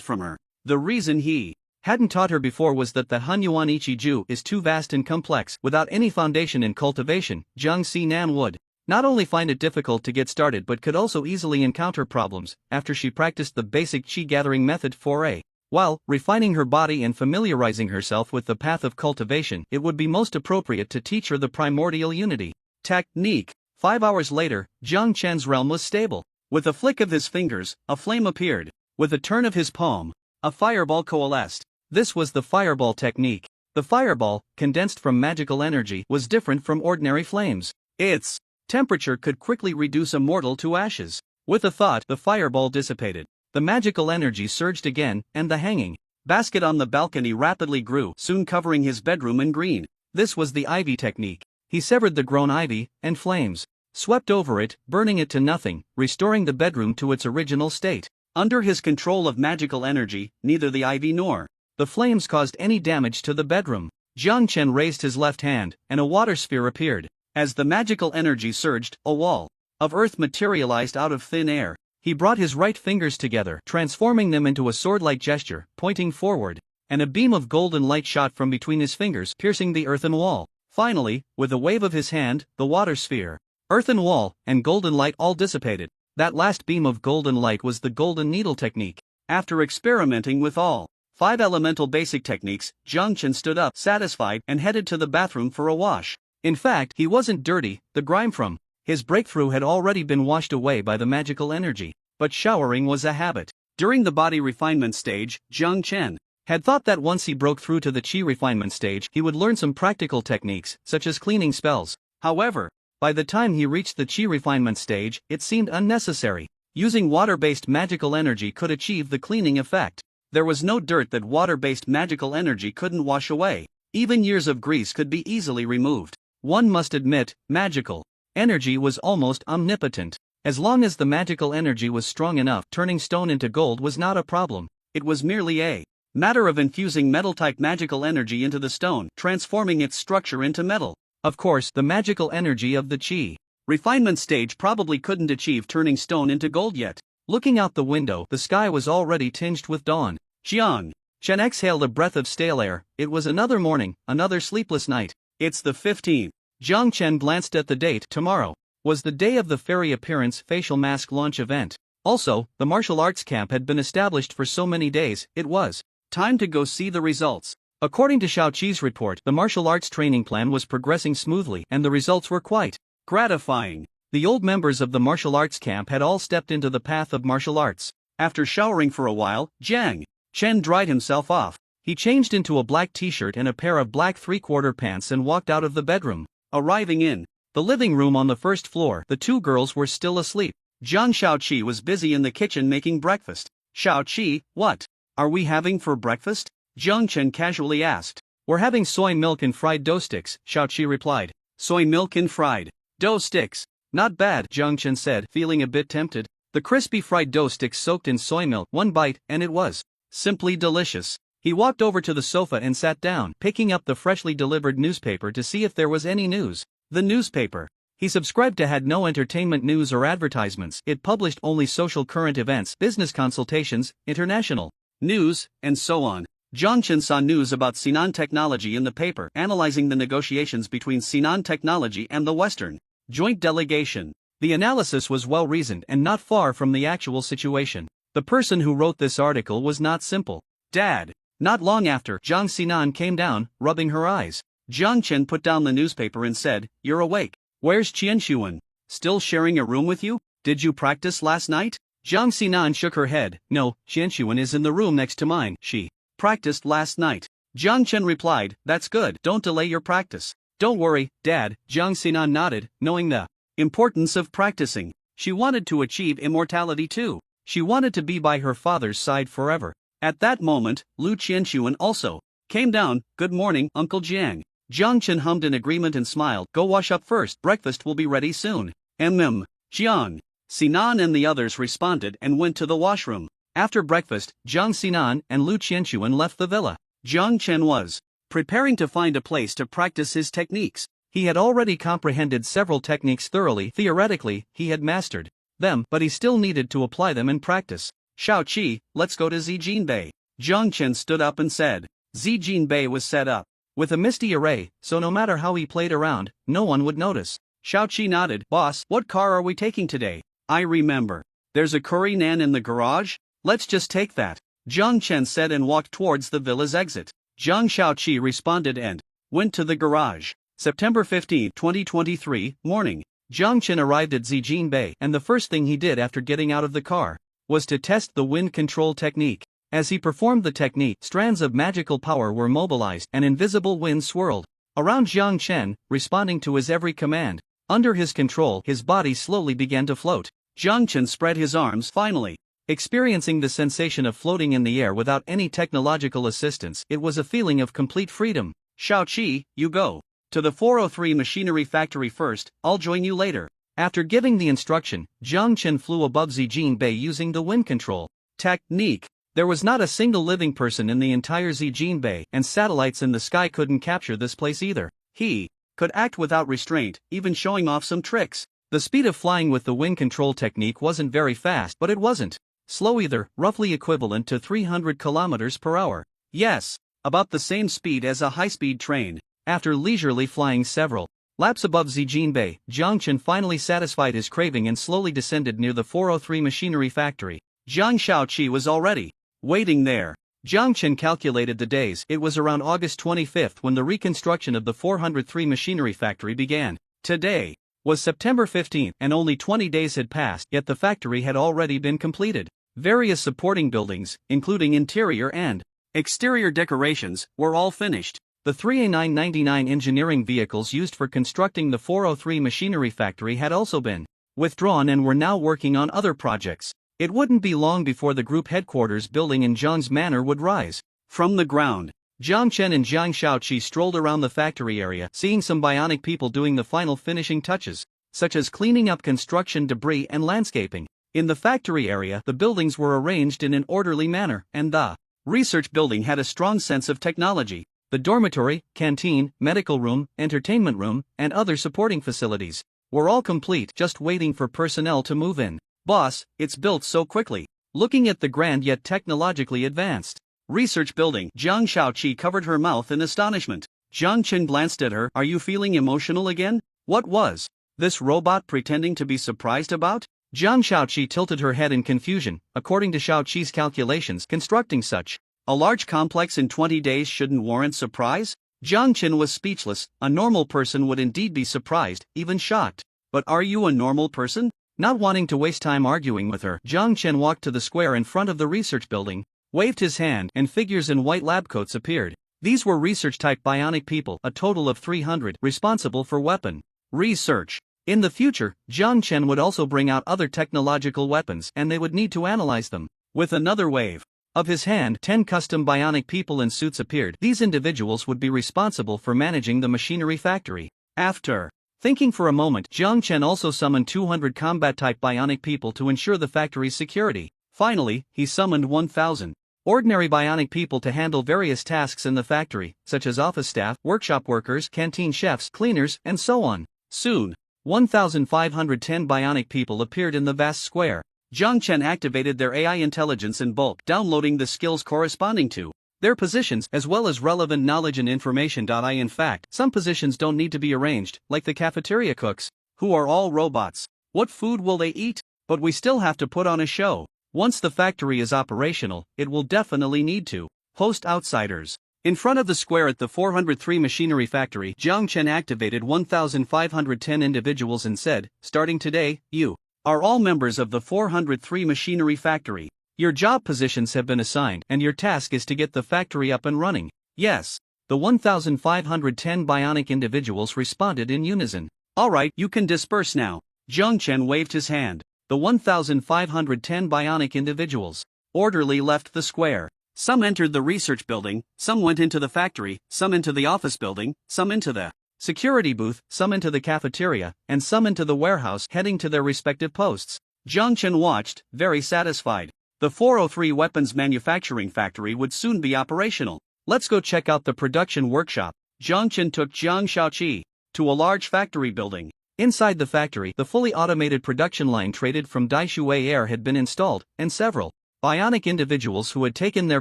from her. The reason he hadn't taught her before was that the Han Yuan Ichi-Ju is too vast and complex. Without any foundation in cultivation, Jiang Sinan would not only find it difficult to get started but could also easily encounter problems after she practiced the basic Qi gathering method for a while. Refining her body and familiarizing herself with the path of cultivation, it would be most appropriate to teach her the primordial unity technique. 5 hours later, Jiang Chen's realm was stable. With a flick of his fingers, a flame appeared. With a turn of his palm, a fireball coalesced. This was the fireball technique. The fireball, condensed from magical energy, was different from ordinary flames. Its temperature could quickly reduce a mortal to ashes. With a thought, the fireball dissipated. The magical energy surged again, and the hanging basket on the balcony rapidly grew, soon covering his bedroom in green. This was the ivy technique. He severed the grown ivy, and flames swept over it, burning it to nothing, restoring the bedroom to its original state. Under his control of magical energy, neither the ivy nor the flames caused any damage to the bedroom. Jiang Chen raised his left hand, and a water sphere appeared. As the magical energy surged, a wall of earth materialized out of thin air. He brought his right fingers together, transforming them into a sword-like gesture, pointing forward, and a beam of golden light shot from between his fingers, piercing the earthen wall. Finally, with a wave of his hand, the water sphere, earthen wall, and golden light all dissipated. That last beam of golden light was the golden needle technique. After experimenting with all 5 elemental basic techniques, Jiang Chen stood up, satisfied, and headed to the bathroom for a wash. In fact, he wasn't dirty. The grime from his breakthrough had already been washed away by the magical energy. But showering was a habit. During the body refinement stage, Jiang Chen had thought that once he broke through to the Qi refinement stage, he would learn some practical techniques, such as cleaning spells. However, by the time he reached the Qi refinement stage, it seemed unnecessary. Using water-based magical energy could achieve the cleaning effect. There was no dirt that water-based magical energy couldn't wash away. Even years of grease could be easily removed. One must admit, magical energy was almost omnipotent. As long as the magical energy was strong enough, turning stone into gold was not a problem. It was merely a matter of infusing metal-type magical energy into the stone, transforming its structure into metal. Of course, the magical energy of the Qi refinement stage probably couldn't achieve turning stone into gold yet. Looking out the window, the sky was already tinged with dawn. Jiang Chen exhaled a breath of stale air. It was another morning, another sleepless night. It's the 15th. Jiang Chen glanced at the date. Tomorrow was the day of the fairy appearance facial mask launch event. Also, the martial arts camp had been established for so many days, it was time to go see the results. According to Shao Qi's report, the martial arts training plan was progressing smoothly, and the results were quite gratifying. The old members of the martial arts camp had all stepped into the path of martial arts. After showering for a while, Jiang Chen dried himself off. He changed into a black t-shirt and a pair of black 3/4 pants and walked out of the bedroom. Arriving in The living room on the first floor, the two girls were still asleep. Zhang Xiaoqi was busy in the kitchen making breakfast. Xiaoqi, what are we having for breakfast? Zhang Chen casually asked. We're having soy milk and fried dough sticks, Xiaoqi replied. Soy milk and fried dough sticks. Not bad, Zhang Chen said, feeling a bit tempted. The crispy fried dough sticks soaked in soy milk, one bite, and it was simply delicious. He walked over to the sofa and sat down, picking up the freshly delivered newspaper to see if there was any news. The newspaper he subscribed to had no entertainment news or advertisements. It published only social current events, business consultations, international news, and so on. Zhang Chen saw news about Sinan Technology in the paper, analyzing the negotiations between Sinan Technology and the Western joint delegation. The analysis was well-reasoned and not far from the actual situation. The person who wrote this article was not simple. Dad. Not long after, Zhang Sinan came down, rubbing her eyes. Zhang Chen put down the newspaper and said, "You're awake. Where's Qianshuan? Still sharing a room with you? Did you practice last night?" Zhang Sinan shook her head. "No, Qianshuan is in the room next to mine. She practiced last night." Zhang Chen replied, "That's good. Don't delay your practice." "Don't worry, Dad." Zhang Sinan nodded, knowing the importance of practicing. She wanted to achieve immortality too. She wanted to be by her father's side forever. At that moment, Lu Qianshuan also came down. "Good morning, Uncle Jiang." Zhang Chen hummed in agreement and smiled. "Go wash up first. Breakfast will be ready soon." Jiang. Sinan and the others responded and went to the washroom. After breakfast, Zhang Sinan and Lu Qianshuan left the villa. Zhang Chen was preparing to find a place to practice his techniques. He had already comprehended several techniques thoroughly. Theoretically, he had mastered them, but he still needed to apply them in practice. "Xiaoqi, let's go to Zijinbei." Zhang Chen stood up and said. Zijinbei was set up with a misty array, so no matter how he played around, no one would notice. Xiaoqi nodded. "Boss, what car are we taking today?" "I remember. There's a curry nan in the garage? Let's just take that," Zhang Chen said and walked towards the villa's exit. Zhang Xiaoqi responded and went to the garage. September 15, 2023, morning. Zhang Chen arrived at Zijinbei, and the first thing he did after getting out of the car was to test the wind control technique. As he performed the technique, strands of magical power were mobilized and invisible wind swirled around Zhang Chen, responding to his every command. Under his control, his body slowly began to float. Zhang Chen spread his arms, finally experiencing the sensation of floating in the air without any technological assistance. It was a feeling of complete freedom. "Xiaoqi, you go to the 403 machinery factory first, I'll join you later." After giving the instruction, Zhang Chen flew above Zijinbei using the wind control technique. There was not a single living person in the entire Zijinbei, and satellites in the sky couldn't capture this place either. He could act without restraint, even showing off some tricks. The speed of flying with the wind control technique wasn't very fast, but it wasn't slow either, roughly equivalent to 300 kilometers per hour. Yes, about the same speed as a high-speed train. After leisurely flying several laps above Zijinbei, Zhang Chen finally satisfied his craving and slowly descended near the 403 machinery factory. Zhang Xiaoqi was already waiting there. Zhang Chen calculated the days. It was around August 25 when the reconstruction of the 403 machinery factory began. Today was September 15, and only 20 days had passed, yet the factory had already been completed. Various supporting buildings, including interior and exterior decorations, were all finished. The 3A999 engineering vehicles used for constructing the 403 machinery factory had also been withdrawn and were now working on other projects. It wouldn't be long before the group headquarters building in Zhang's manor would rise from the ground. Zhang Chen and Zhang Xiaoqi strolled around the factory area, seeing some bionic people doing the final finishing touches, such as cleaning up construction debris and landscaping. In the factory area, the buildings were arranged in an orderly manner, and the research building had a strong sense of technology. The dormitory, canteen, medical room, entertainment room, and other supporting facilities were all complete, just waiting for personnel to move in. "Boss, it's built so quickly." Looking at the grand yet technologically advanced research building, Zhang Xiaoqi covered her mouth in astonishment. Zhang Chen glanced at her. "Are you feeling emotional again? What was this robot pretending to be surprised about?" Zhang Xiaoqi tilted her head in confusion. According to Xiaoqi's calculations, constructing such a large complex in 20 days shouldn't warrant surprise. Zhang Chen was speechless. A normal person would indeed be surprised, even shocked. "But are you a normal person?" Not wanting to waste time arguing with her, Zhang Chen walked to the square in front of the research building, waved his hand, and figures in white lab coats appeared. These were research-type bionic people, a total of 300, responsible for weapon Research. In the future, Jiang Chen would also bring out other technological weapons and they would need to analyze them. With another wave of his hand, 10 custom bionic people in suits appeared. These individuals would be responsible for managing the machinery factory. After thinking for a moment, Jiang Chen also summoned 200 combat-type bionic people to ensure the factory's security. Finally, he summoned 1,000 ordinary bionic people to handle various tasks in the factory, such as office staff, workshop workers, canteen chefs, cleaners, and so on. Soon, 1,510 bionic people appeared in the vast square. Jiang Chen activated their AI intelligence in bulk, downloading the skills corresponding to their positions as well as relevant knowledge and information. In fact, some positions don't need to be arranged, like the cafeteria cooks, who are all robots. What food will they eat? But we still have to put on a show. Once the factory is operational, it will definitely need to host outsiders. In front of the square at the 403 machinery factory, Jiang Chen activated 1,510 individuals and said, starting today, you are all members of the 403 machinery factory. Your job positions have been assigned and your task is to get the factory up and running. Yes. The 1,510 bionic individuals responded in unison. Alright, you can disperse now. Jiang Chen waved his hand. The 1,510 bionic individuals orderly left the square. Some entered the research building, some went into the factory, some into the office building, some into the security booth, some into the cafeteria, and some into the warehouse, heading to their respective posts. Jiang Chen watched, very satisfied. The 403 weapons manufacturing factory would soon be operational. Let's go check out the production workshop. Jiang Chen took Jiang Shaoqi to a large factory building. Inside the factory, the fully automated production line traded from Daishui Air had been installed, and several bionic individuals who had taken their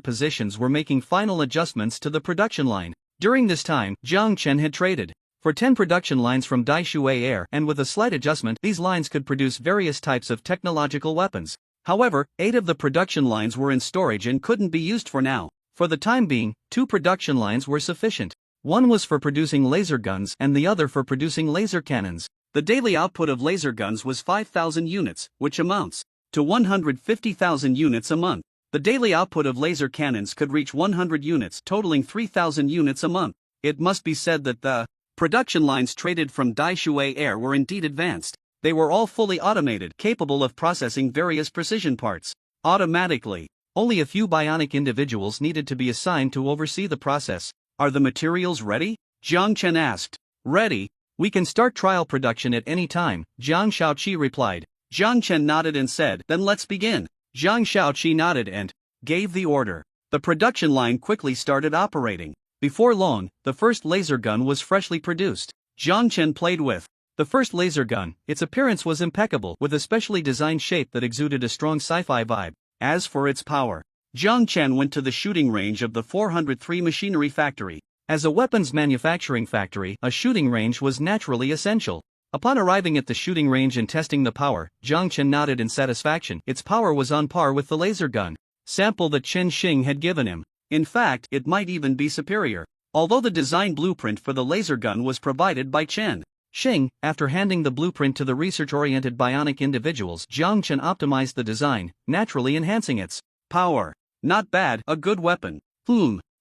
positions were making final adjustments to the production line. During this time, Jiang Chen had traded for 10 production lines from Daishui Air, and with a slight adjustment, these lines could produce various types of technological weapons. However, 8 of the production lines were in storage and couldn't be used for now. For the time being, 2 production lines were sufficient. One was for producing laser guns and the other for producing laser cannons. The daily output of laser guns was 5,000 units, which amounts to 150,000 units a month. The daily output of laser cannons could reach 100 units, totaling 3,000 units a month. It must be said that the production lines traded from Daishui Air were indeed advanced. They were all fully automated, capable of processing various precision parts automatically. Only a few bionic individuals needed to be assigned to oversee the process. Are the materials ready? Jiang Chen asked. Ready. We can start trial production at any time, Jiang Shaoqi replied. Jiang Chen nodded and said, then let's begin. Jiang Shaoqi nodded and gave the order. The production line quickly started operating. Before long, the first laser gun was freshly produced. Jiang Chen played with the first laser gun. Its appearance was impeccable, with a specially designed shape that exuded a strong sci-fi vibe. As for its power, Jiang Chen went to the shooting range of the 403 machinery factory. As a weapons manufacturing factory, a shooting range was naturally essential. Upon arriving at the shooting range and testing the power, Jiang Chen nodded in satisfaction. Its power was on par with the laser gun sample that Chen Xing had given him. In fact, it might even be superior. Although the design blueprint for the laser gun was provided by Chen Xing, after handing the blueprint to the research-oriented bionic individuals, Jiang Chen optimized the design, naturally enhancing its power. Not bad, a good weapon.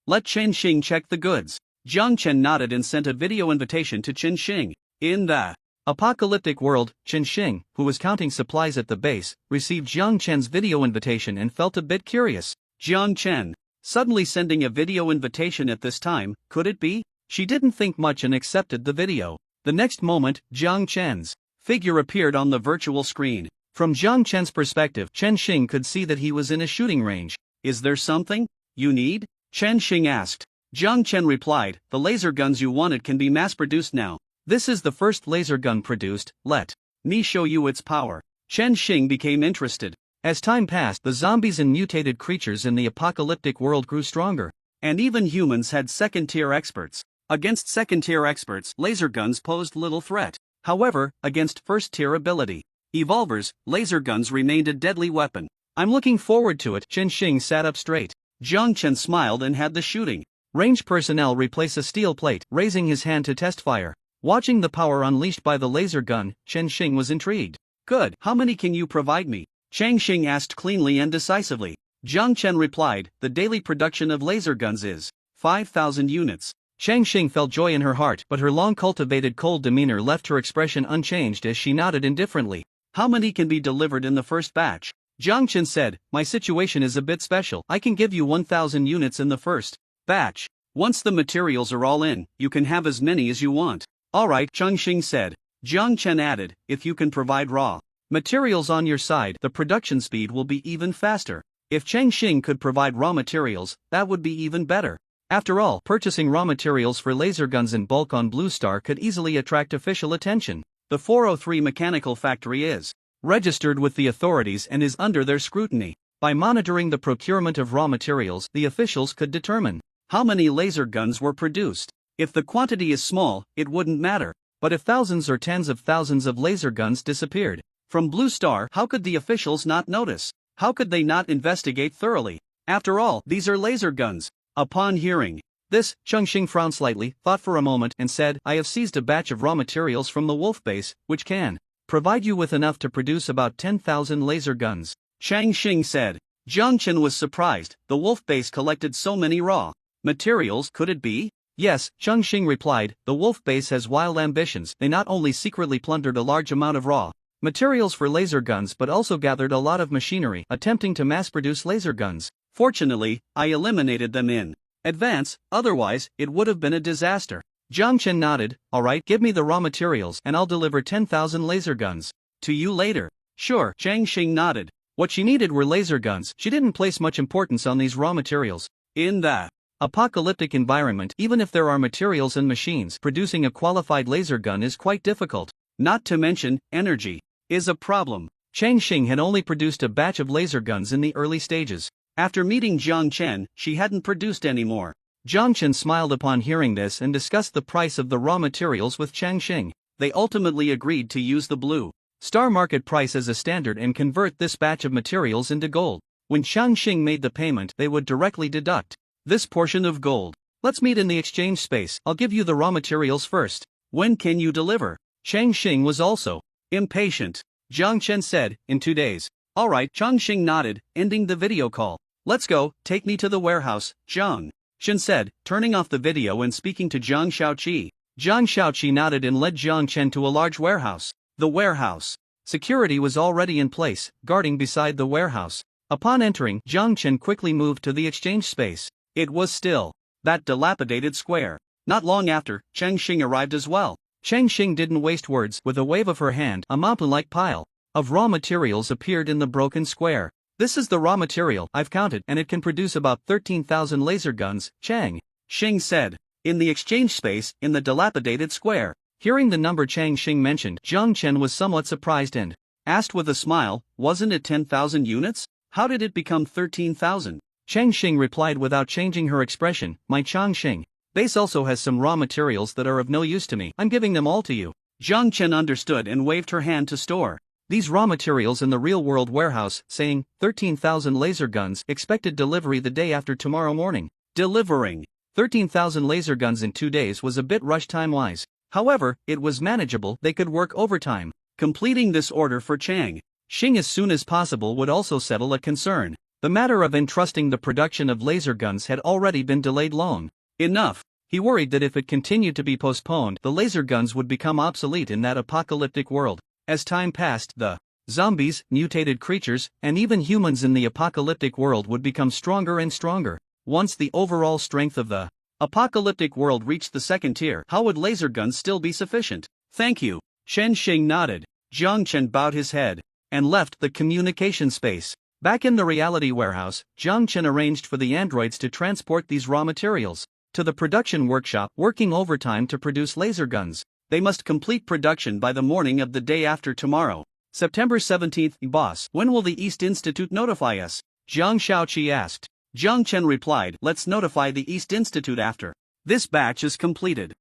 Let Chen Xing check the goods. Jiang Chen nodded and sent a video invitation to Chen Xing. In the apocalyptic world, Chen Xing, who was counting supplies at the base, received Jiang Chen's video invitation and felt a bit curious. Jiang Chen suddenly sending a video invitation at this time, could it be? She didn't think much and accepted the video. The next moment, Jiang Chen's figure appeared on the virtual screen. From Jiang Chen's perspective, Chen Xing could see that he was in a shooting range. Is there something you need? Chen Xing asked. Jiang Chen replied, the laser guns you wanted can be mass-produced now. This is the first laser gun produced, let me show you its power. Chen Xing became interested. As time passed, the zombies and mutated creatures in the apocalyptic world grew stronger. And even humans had second-tier experts. Against second-tier experts, laser guns posed little threat. However, against first-tier ability evolvers, laser guns remained a deadly weapon. I'm looking forward to it. Chen Xing sat up straight. Jiang Chen smiled and had the shooting range personnel replace a steel plate, raising his hand to test fire. Watching the power unleashed by the laser gun, Chen Xing was intrigued. Good, how many can you provide me? Chen Xing asked cleanly and decisively. Jiang Chen replied, the daily production of laser guns is 5,000 units. Chang Xing felt joy in her heart, but her long-cultivated cold demeanor left her expression unchanged as she nodded indifferently. How many can be delivered in the first batch? Jiang Chen said, my situation is a bit special. I can give you 1,000 units in the first batch. Once the materials are all in, you can have as many as you want. Alright, Chang Xing said. Jiang Chen added, if you can provide raw materials on your side, the production speed will be even faster. If Chang Xing could provide raw materials, that would be even better. After all, purchasing raw materials for laser guns in bulk on Blue Star could easily attract official attention. The 403 mechanical factory is registered with the authorities and is under their scrutiny. By monitoring the procurement of raw materials, the officials could determine how many laser guns were produced. If the quantity is small, it wouldn't matter. But if thousands or tens of thousands of laser guns disappeared from Blue Star, how could the officials not notice? How could they not investigate thoroughly? After all, these are laser guns. Upon hearing this, Chang Xing frowned slightly, thought for a moment, and said, I have seized a batch of raw materials from the Wolf Base, which can provide you with enough to produce about 10,000 laser guns. Chang Xing said. Jiang Chen was surprised. The Wolf Base collected so many raw materials, could it be? Yes, Chang Xing replied, the Wolf Base has wild ambitions. They not only secretly plundered a large amount of raw materials for laser guns but also gathered a lot of machinery, attempting to mass-produce laser guns. Fortunately, I eliminated them in advance, otherwise, it would have been a disaster. Jiang Chen nodded, alright, give me the raw materials and I'll deliver 10,000 laser guns to you later. Sure, Chang Xing nodded. What she needed were laser guns. She didn't place much importance on these raw materials. In the apocalyptic environment, even if there are materials and machines, producing a qualified laser gun is quite difficult. Not to mention, energy is a problem. Chang Xing had only produced a batch of laser guns in the early stages. After meeting Jiang Chen, she hadn't produced any more. Jiang Chen smiled upon hearing this and discussed the price of the raw materials with Chang Xing. They ultimately agreed to use the Blue Star market price as a standard and convert this batch of materials into gold. When Chang Xing made the payment, they would directly deduct this portion of gold. Let's meet in the exchange space. I'll give you the raw materials first. When can you deliver? Chang Xing was also impatient. Jiang Chen said, in 2 days. Alright, Chang Xing nodded, ending the video call. Let's go, take me to the warehouse, Jiang Chen said, turning off the video and speaking to Zhang Xiaoqi. Zhang Xiaoqi nodded and led Jiang Chen to a large warehouse. The warehouse. Security was already in place, guarding beside the warehouse. Upon entering, Jiang Chen quickly moved to the exchange space. It was still that dilapidated square. Not long after, Chang Xing arrived as well. Chang Xing didn't waste words. With a wave of her hand, a mountain-like pile of raw materials appeared in the broken square. This is the raw material, I've counted, and it can produce about 13,000 laser guns, Chang Xing said. In the exchange space, in the dilapidated square. Hearing the number Chang Xing mentioned, Jiang Chen was somewhat surprised and asked with a smile, wasn't it 10,000 units? How did it become 13,000? Chang Xing replied without changing her expression, my Chang Xing base also has some raw materials that are of no use to me. I'm giving them all to you. Jiang Chen understood and waved her hand to store these raw materials in the real-world warehouse, saying, 13,000 laser guns, expected delivery the day after tomorrow morning. Delivering 13,000 laser guns in 2 days was a bit rushed time-wise. However, it was manageable. They could work overtime. Completing this order for Chang Xing as soon as possible would also settle a concern. The matter of entrusting the production of laser guns had already been delayed long enough. He worried that if it continued to be postponed, the laser guns would become obsolete in that apocalyptic world. As time passed, the zombies, mutated creatures, and even humans in the apocalyptic world would become stronger and stronger. Once the overall strength of the apocalyptic world reached the second tier, how would laser guns still be sufficient? Thank you. Chang Xing nodded. Jiang Chen bowed his head and left the communication space. Back in the reality warehouse, Jiang Chen arranged for the androids to transport these raw materials to the production workshop, working overtime to produce laser guns. They must complete production by the morning of the day after tomorrow. September 17th, boss, when will the East Institute notify us? Zhang Xiaoqi asked. Jiang Chen replied, let's notify the East Institute after this batch is completed.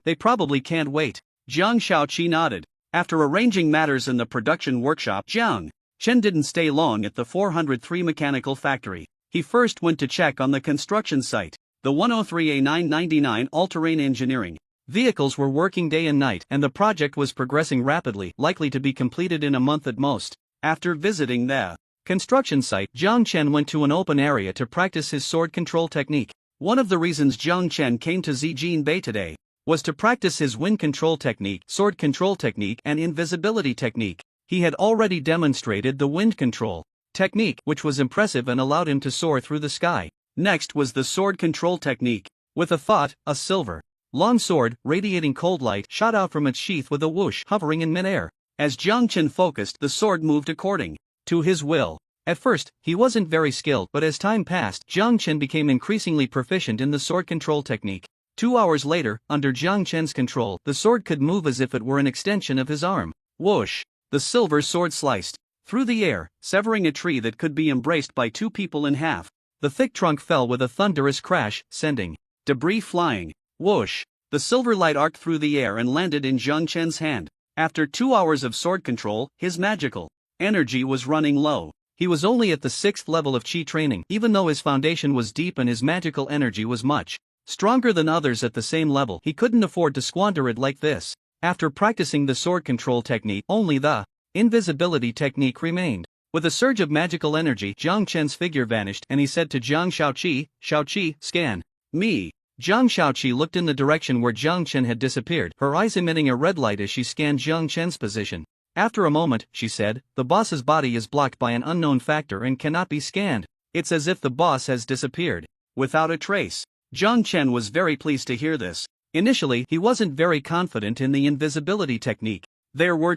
They probably can't wait. Zhang Xiaoqi nodded. After arranging matters in the production workshop, Jiang Chen didn't stay long at the 403 mechanical factory. He first went to check on the construction site. The 103A999 all-terrain engineering vehicles were working day and night, and the project was progressing rapidly, likely to be completed in a month at most. After visiting the construction site, Jiang Chen went to an open area to practice his sword control technique. One of the reasons Jiang Chen came to Zijin Bay today was to practice his wind control technique, sword control technique, and invisibility technique. He had already demonstrated the wind control technique, which was impressive and allowed him to soar through the sky. Next was the sword control technique. With a thought, a silver long sword, radiating cold light, shot out from its sheath with a whoosh, hovering in midair. As Jiang Chen focused, the sword moved according to his will. At first, he wasn't very skilled, but as time passed, Jiang Chen became increasingly proficient in the sword control technique. 2 hours later, under Jiang Chen's control, the sword could move as if it were an extension of his arm. Whoosh! The silver sword sliced through the air, severing a tree that could be embraced by 2 people in half. The thick trunk fell with a thunderous crash, sending debris flying. Whoosh! The silver light arced through the air and landed in Jiang Chen's hand. After 2 hours of sword control, his magical energy was running low. He was only at the 6th level of Qi training, even though his foundation was deep and his magical energy was much stronger than others at the same level. He couldn't afford to squander it like this. After practicing the sword control technique, only the invisibility technique remained. With a surge of magical energy, Jiang Chen's figure vanished and he said to Jiang Shaoqi, scan me. Jiang Shaoqi looked in the direction where Jiang Chen had disappeared, her eyes emitting a red light as she scanned Jiang Chen's position. After a moment, she said, the boss's body is blocked by an unknown factor and cannot be scanned. It's as if the boss has disappeared without a trace. Jiang Chen was very pleased to hear this. Initially, he wasn't very confident in the invisibility technique. There were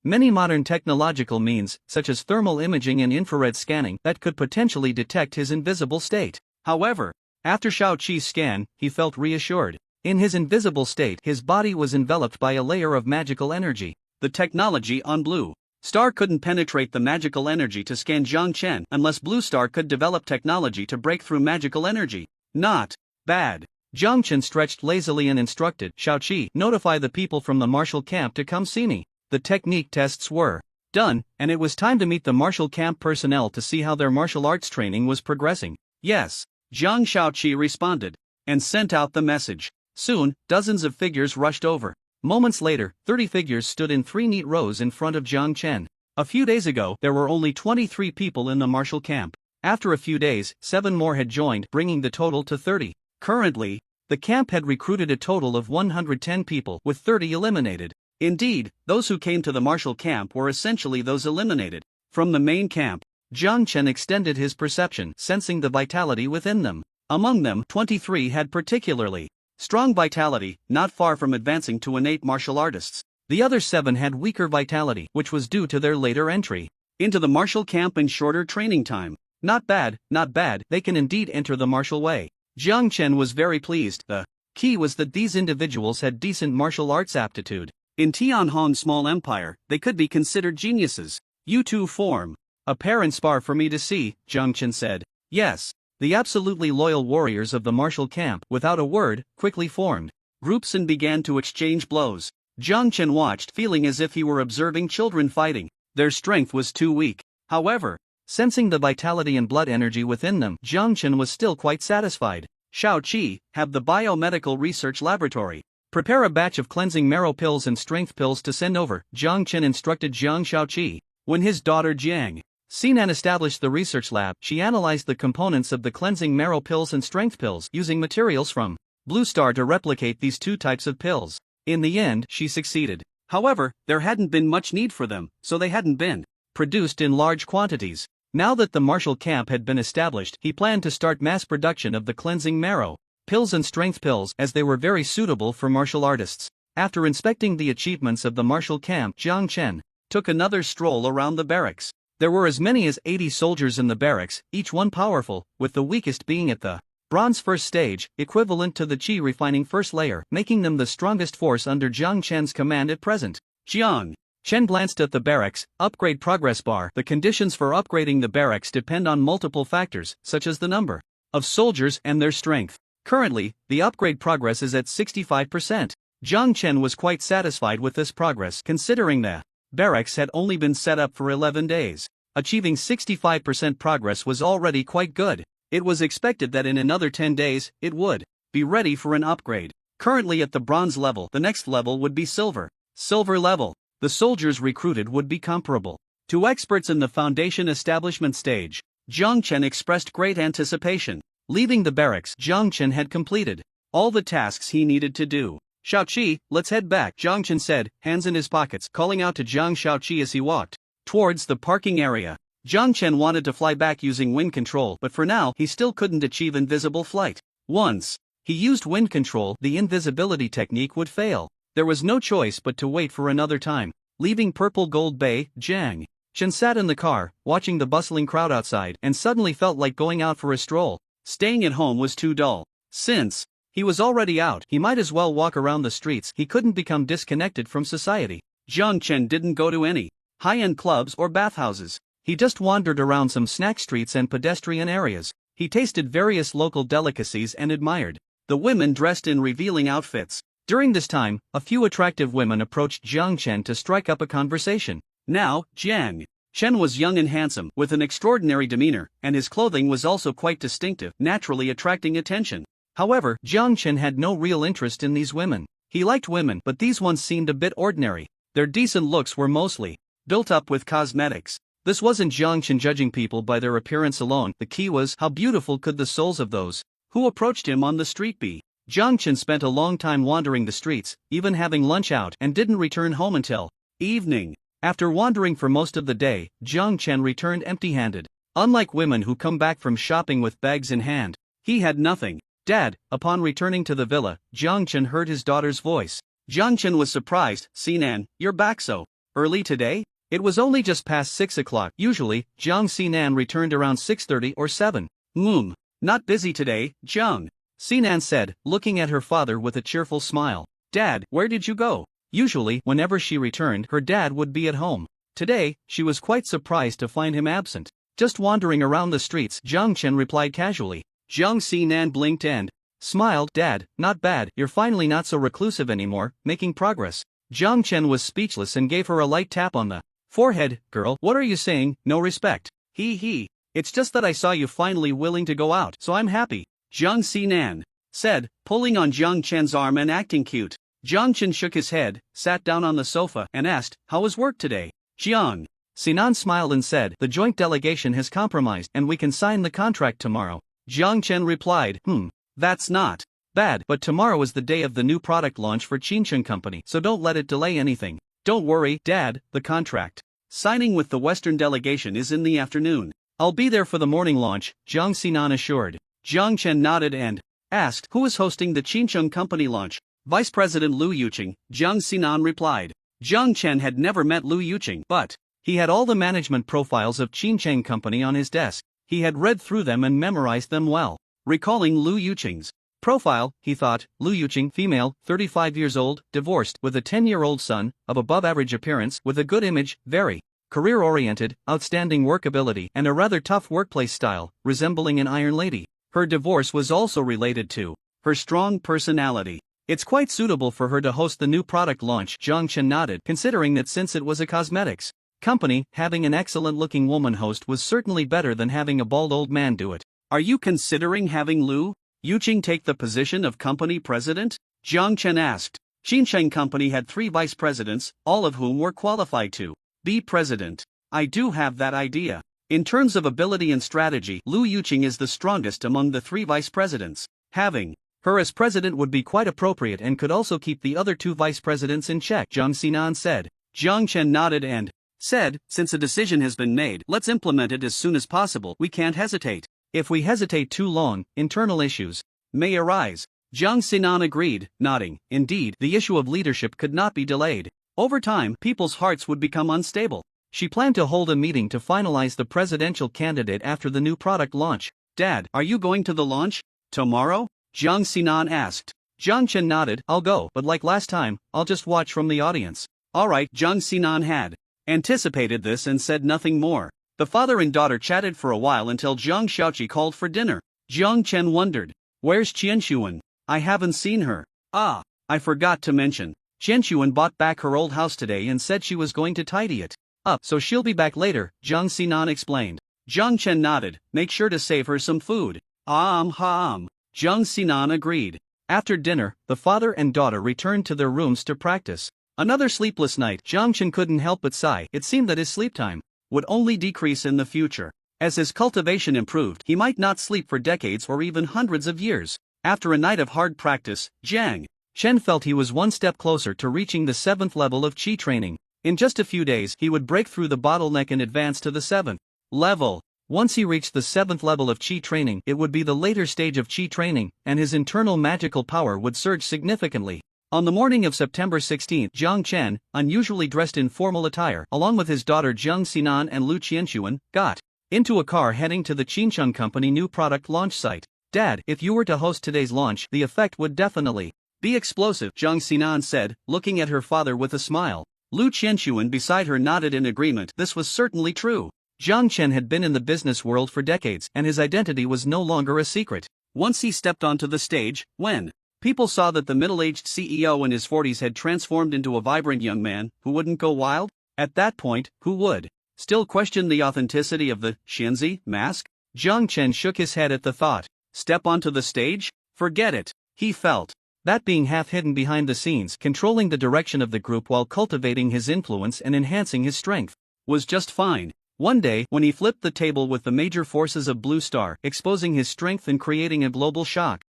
many modern technological means, such as thermal imaging and infrared scanning, that could potentially detect his invisible state. However, after Shaoqi's scan, he felt reassured. In his invisible state, his body was enveloped by a layer of magical energy. The technology on Blue Star couldn't penetrate the magical energy to scan Jiang Chen unless Blue Star could develop technology to break through magical energy. Not bad. Jiang Chen stretched lazily and instructed, Shaoqi, notify the people from the martial camp to come see me. The technique tests were done, and it was time to meet the martial camp personnel to see how their martial arts training was progressing. Yes, Jiang Shaoqi responded and sent out the message. Soon, dozens of figures rushed over. Moments later, 30 figures stood in 3 neat rows in front of Jiang Chen. A few days ago, there were only 23 people in the martial camp. After a few days, 7 more had joined, bringing the total to 30. Currently, the camp had recruited a total of 110 people, with 30 eliminated. Indeed, those who came to the martial camp were essentially those eliminated from the main camp. Jiang Chen extended his perception, sensing the vitality within them. Among them, 23 had particularly strong vitality, not far from advancing to innate martial artists. The other 7 had weaker vitality, which was due to their later entry into the martial camp and shorter training time. Not bad, they can indeed enter the martial way. Jiang Chen was very pleased. The key was that these individuals had decent martial arts aptitude. In Tianhong's small empire, they could be considered geniuses. You two form a pair and spar for me to see, Jiang Chen said. Yes. The absolutely loyal warriors of the martial camp, without a word, quickly formed groups and began to exchange blows. Jiang Chen watched, feeling as if he were observing children fighting. Their strength was too weak. However, sensing the vitality and blood energy within them, Jiang Chen was still quite satisfied. Shaoqi, have the biomedical research laboratory prepare a batch of cleansing marrow pills and strength pills to send over, Jiang Chen instructed Jiang Shaoqi. When his daughter Jiang Xinan established the research lab, she analyzed the components of the cleansing marrow pills and strength pills, using materials from Blue Star to replicate these 2 types of pills. In the end, she succeeded. However, there hadn't been much need for them, so they hadn't been produced in large quantities. Now that the martial camp had been established, he planned to start mass production of the cleansing marrow pills and strength pills, as they were very suitable for martial artists. After inspecting the achievements of the martial camp, Jiang Chen took another stroll around the barracks. There were as many as 80 soldiers in the barracks, each one powerful, with the weakest being at the bronze first stage, equivalent to the Qi refining first layer, making them the strongest force under Jiang Chen's command at present. Jiang Chen glanced at the barracks upgrade progress bar. The conditions for upgrading the barracks depend on multiple factors, such as the number of soldiers and their strength. Currently, the upgrade progress is at 65%. Jiang Chen was quite satisfied with this progress, considering the barracks had only been set up for 11 days. Achieving 65% progress was already quite good. It was expected that in another 10 days, it would be ready for an upgrade. Currently at the bronze level, the next level would be silver. Silver level. The soldiers recruited would be comparable to experts in the foundation establishment stage. Jiang Chen expressed great anticipation. Leaving the barracks Jiang Chen had completed all the tasks he needed to do. Xiaoqi, let's head back, Jiang Chen said, hands in his pockets, calling out to Jiang Xiaoqi as he walked towards the parking area. Jiang Chen wanted to fly back using wind control, but for now he still couldn't achieve invisible flight. Once he used wind control, the invisibility technique would fail. There was no choice but to wait for another time. Leaving Purple Gold Bay, Jiang Chen sat in the car, watching the bustling crowd outside, and suddenly felt like going out for a stroll. Staying at home was too dull. Since he was already out, he might as well walk around the streets. He couldn't become disconnected from society. Jiang Chen didn't go to any high-end clubs or bathhouses. He just wandered around some snack streets and pedestrian areas. He tasted various local delicacies and admired the women dressed in revealing outfits. During this time, a few attractive women approached Jiang Chen to strike up a conversation. Now, Jiang Chen was young and handsome, with an extraordinary demeanor, and his clothing was also quite distinctive, naturally attracting attention. However, Jiang Chen had no real interest in these women. He liked women, but these ones seemed a bit ordinary. Their decent looks were mostly built up with cosmetics. This wasn't Jiang Chen judging people by their appearance alone. The key was, how beautiful could the souls of those who approached him on the street be? Jiang Chen spent a long time wandering the streets, even having lunch out, and didn't return home until evening. After wandering for most of the day, Jiang Chen returned empty-handed. Unlike women who come back from shopping with bags in hand, he had nothing. Dad, upon returning to the villa, Jiang Chen heard his daughter's voice. Jiang Chen was surprised. Sinan, you're back so early today? It was only just past 6 o'clock. Usually, Jiang Sinan returned around 6:30 or 7. Not busy today, Jiang Sinan said, looking at her father with a cheerful smile. Dad, where did you go? Usually, whenever she returned, her dad would be at home. Today, she was quite surprised to find him absent. Just wandering around the streets, Jiang Chen replied casually. Jiang Sinan blinked and smiled. Dad, not bad, you're finally not so reclusive anymore, making progress. Jiang Chen was speechless and gave her a light tap on the forehead. Girl, what are you saying? No respect. It's just that I saw you finally willing to go out, so I'm happy, Jiang Sinan said, pulling on Jiang Chen's arm and acting cute. Jiang Chen shook his head, sat down on the sofa, and asked, how was work today? Jiang Sinan smiled and said, the joint delegation has compromised and we can sign the contract tomorrow. Jiang Chen replied, that's not bad, but tomorrow is the day of the new product launch for Qincheng Company, so don't let it delay anything. Don't worry, Dad, the contract signing with the Western delegation is in the afternoon. I'll be there for the morning launch, Jiang Sinan assured. Jiang Chen nodded and asked, who is hosting the Qincheng Company launch? Vice President Lu Yuqing, Jiang Sinan replied. Jiang Chen had never met Lu Yuqing, but he had all the management profiles of Qincheng Company on his desk. He had read through them and memorized them well. Recalling Lu Yuqing's profile, he thought, Lu Yuqing, female, 35 years old, divorced, with a 10-year-old son, of above-average appearance, with a good image, very career-oriented, outstanding work ability, and a rather tough workplace style, resembling an iron lady. Her divorce was also related to her strong personality. It's quite suitable for her to host the new product launch, Jiang Chen nodded, considering that since it was a cosmetics company, having an excellent-looking woman host was certainly better than having a bald old man do it. Are you considering having Lu Yuqing take the position of company president? Jiang Chen asked. Qincheng Company had 3 vice presidents, all of whom were qualified to be president. I do have that idea. In terms of ability and strategy, Lu Yuqing is the strongest among the 3 vice presidents. Having her as president would be quite appropriate and could also keep the other 2 vice presidents in check, Jiang Sinan said. Jiang Chen nodded and said, since a decision has been made, let's implement it as soon as possible. We can't hesitate. If we hesitate too long, internal issues may arise. Jiang Sinan agreed, nodding. Indeed, the issue of leadership could not be delayed. Over time, people's hearts would become unstable. She planned to hold a meeting to finalize the presidential candidate after the new product launch. Dad, are you going to the launch tomorrow? Jiang Sinan asked. Jiang Chen nodded. I'll go, but like last time, I'll just watch from the audience. Alright, Jiang Sinan had anticipated this and said nothing more. The father and daughter chatted for a while until Jiang Xiaoqi called for dinner. Jiang Chen wondered, where's Qianshuan? I haven't seen her. Ah, I forgot to mention. Qianshuan bought back her old house today and said she was going to tidy it up, so she'll be back later, Jiang Sinan explained. Jiang Chen nodded, make sure to save her some food. Jiang Sinan agreed. After dinner, the father and daughter returned to their rooms to practice. Another sleepless night. Jiang Chen couldn't help but sigh. It seemed that his sleep time would only decrease in the future. As his cultivation improved, he might not sleep for decades or even hundreds of years. After a night of hard practice, Jiang Chen felt he was one step closer to reaching the 7th level of Qi training. In just a few days, he would break through the bottleneck and advance to the 7th level. Once he reached the 7th level of Qi training, it would be the later stage of Qi training, and his internal magical power would surge significantly. On the morning of September 16, Jiang Chen, unusually dressed in formal attire, along with his daughter Jiang Xinan and Lu Qianxuan, got into a car heading to the Qincheng Company new product launch site. "Dad, if you were to host today's launch, the effect would definitely be explosive," Jiang Xinan said, looking at her father with a smile. Lu Qianxuan beside her nodded in agreement. This was certainly true. Jiang Chen had been in the business world for decades, and his identity was no longer a secret. Once he stepped onto the stage, when people saw that the middle-aged CEO in his 40s had transformed into a vibrant young man who wouldn't go wild, at that point, who would still question the authenticity of the Xianzi mask? Jiang Chen shook his head at the thought. Step onto the stage? Forget it. He felt that being half hidden behind the scenes, controlling the direction of the group while cultivating his influence and enhancing his strength, was just fine. One day, when he flipped the table with the major forces of Blue Star, exposing his strength and creating a global shock.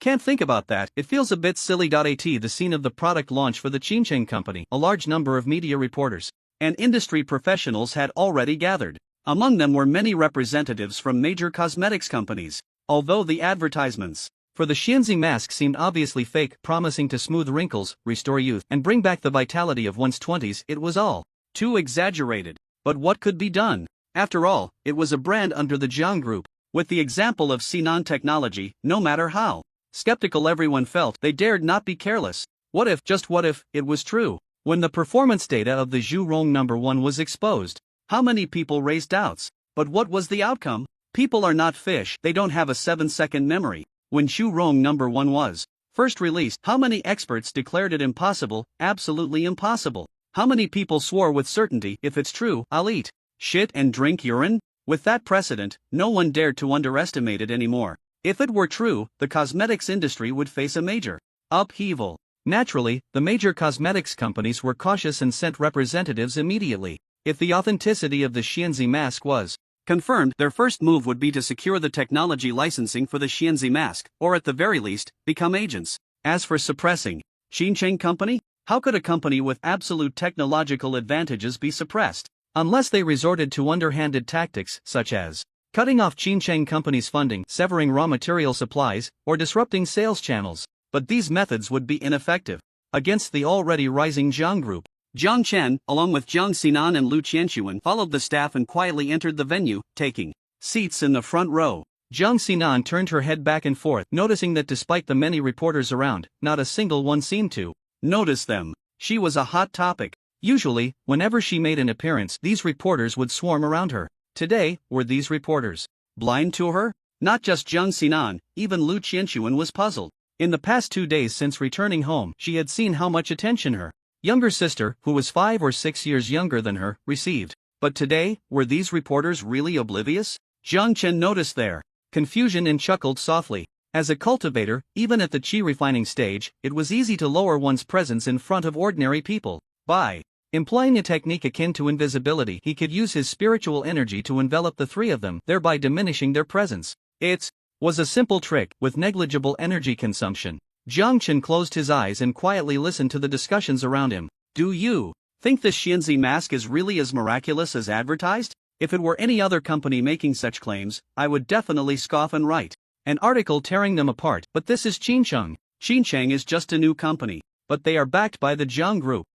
Can't think about that, it feels a bit silly. At the scene of the product launch for the Qincheng Company, a large number of media reporters and industry professionals had already gathered. Among them were many representatives from major cosmetics companies. Although the advertisements for the Xianzi mask seemed obviously fake, promising to smooth wrinkles, restore youth, and bring back the vitality of one's 20s, it was all too exaggerated. But what could be done? After all, it was a brand under the Jiang Group. With the example of Sinan technology, no matter how skeptical everyone felt, they dared not be careless. What if, just what if, it was true? When the performance data of the Zhu Rong #1 was exposed, how many people raised doubts? But what was the outcome? People are not fish, they don't have a 7-second memory. When Zhu Rong #1 was first released, how many experts declared it impossible, absolutely impossible? How many people swore with certainty, if it's true, I'll eat shit and drink urine? With that precedent, no one dared to underestimate it anymore. If it were true, the cosmetics industry would face a major upheaval. Naturally, the major cosmetics companies were cautious and sent representatives immediately. If the authenticity of the Xianzi mask was confirmed, their first move would be to secure the technology licensing for the Xianzi mask, or at the very least, become agents. As for suppressing Qincheng Company, how could a company with absolute technological advantages be suppressed? Unless they resorted to underhanded tactics, such as cutting off Qincheng Company's funding, severing raw material supplies, or disrupting sales channels. But these methods would be ineffective against the already rising Jiang Group. Jiang Chen, along with Jiang Xinan and Lu Qianxuan, followed the staff and quietly entered the venue, taking seats in the front row. Jiang Xinan turned her head back and forth, noticing that despite the many reporters around, not a single one seemed to notice them. She was a hot topic. Usually, whenever she made an appearance, these reporters would swarm around her. Today, were these reporters blind to her? Not just Jiang Xinan, even Lu Qianxuan was puzzled. In the past 2 days since returning home, she had seen how much attention her younger sister, who was 5 or 6 years younger than her, received. But today, were these reporters really oblivious? Jiang Chen noticed their confusion and chuckled softly. As a cultivator, even at the Qi refining stage, it was easy to lower one's presence in front of ordinary people. By employing a technique akin to invisibility, he could use his spiritual energy to envelop the three of them, thereby diminishing their presence. It was a simple trick, with negligible energy consumption. Jiang Chen closed his eyes and quietly listened to the discussions around him. Do you think the Xianzi mask is really as miraculous as advertised? If it were any other company making such claims, I would definitely scoff and write an article tearing them apart. But this is Qincheng. Qincheng is just a new company, but they are backed by the Jiang Group.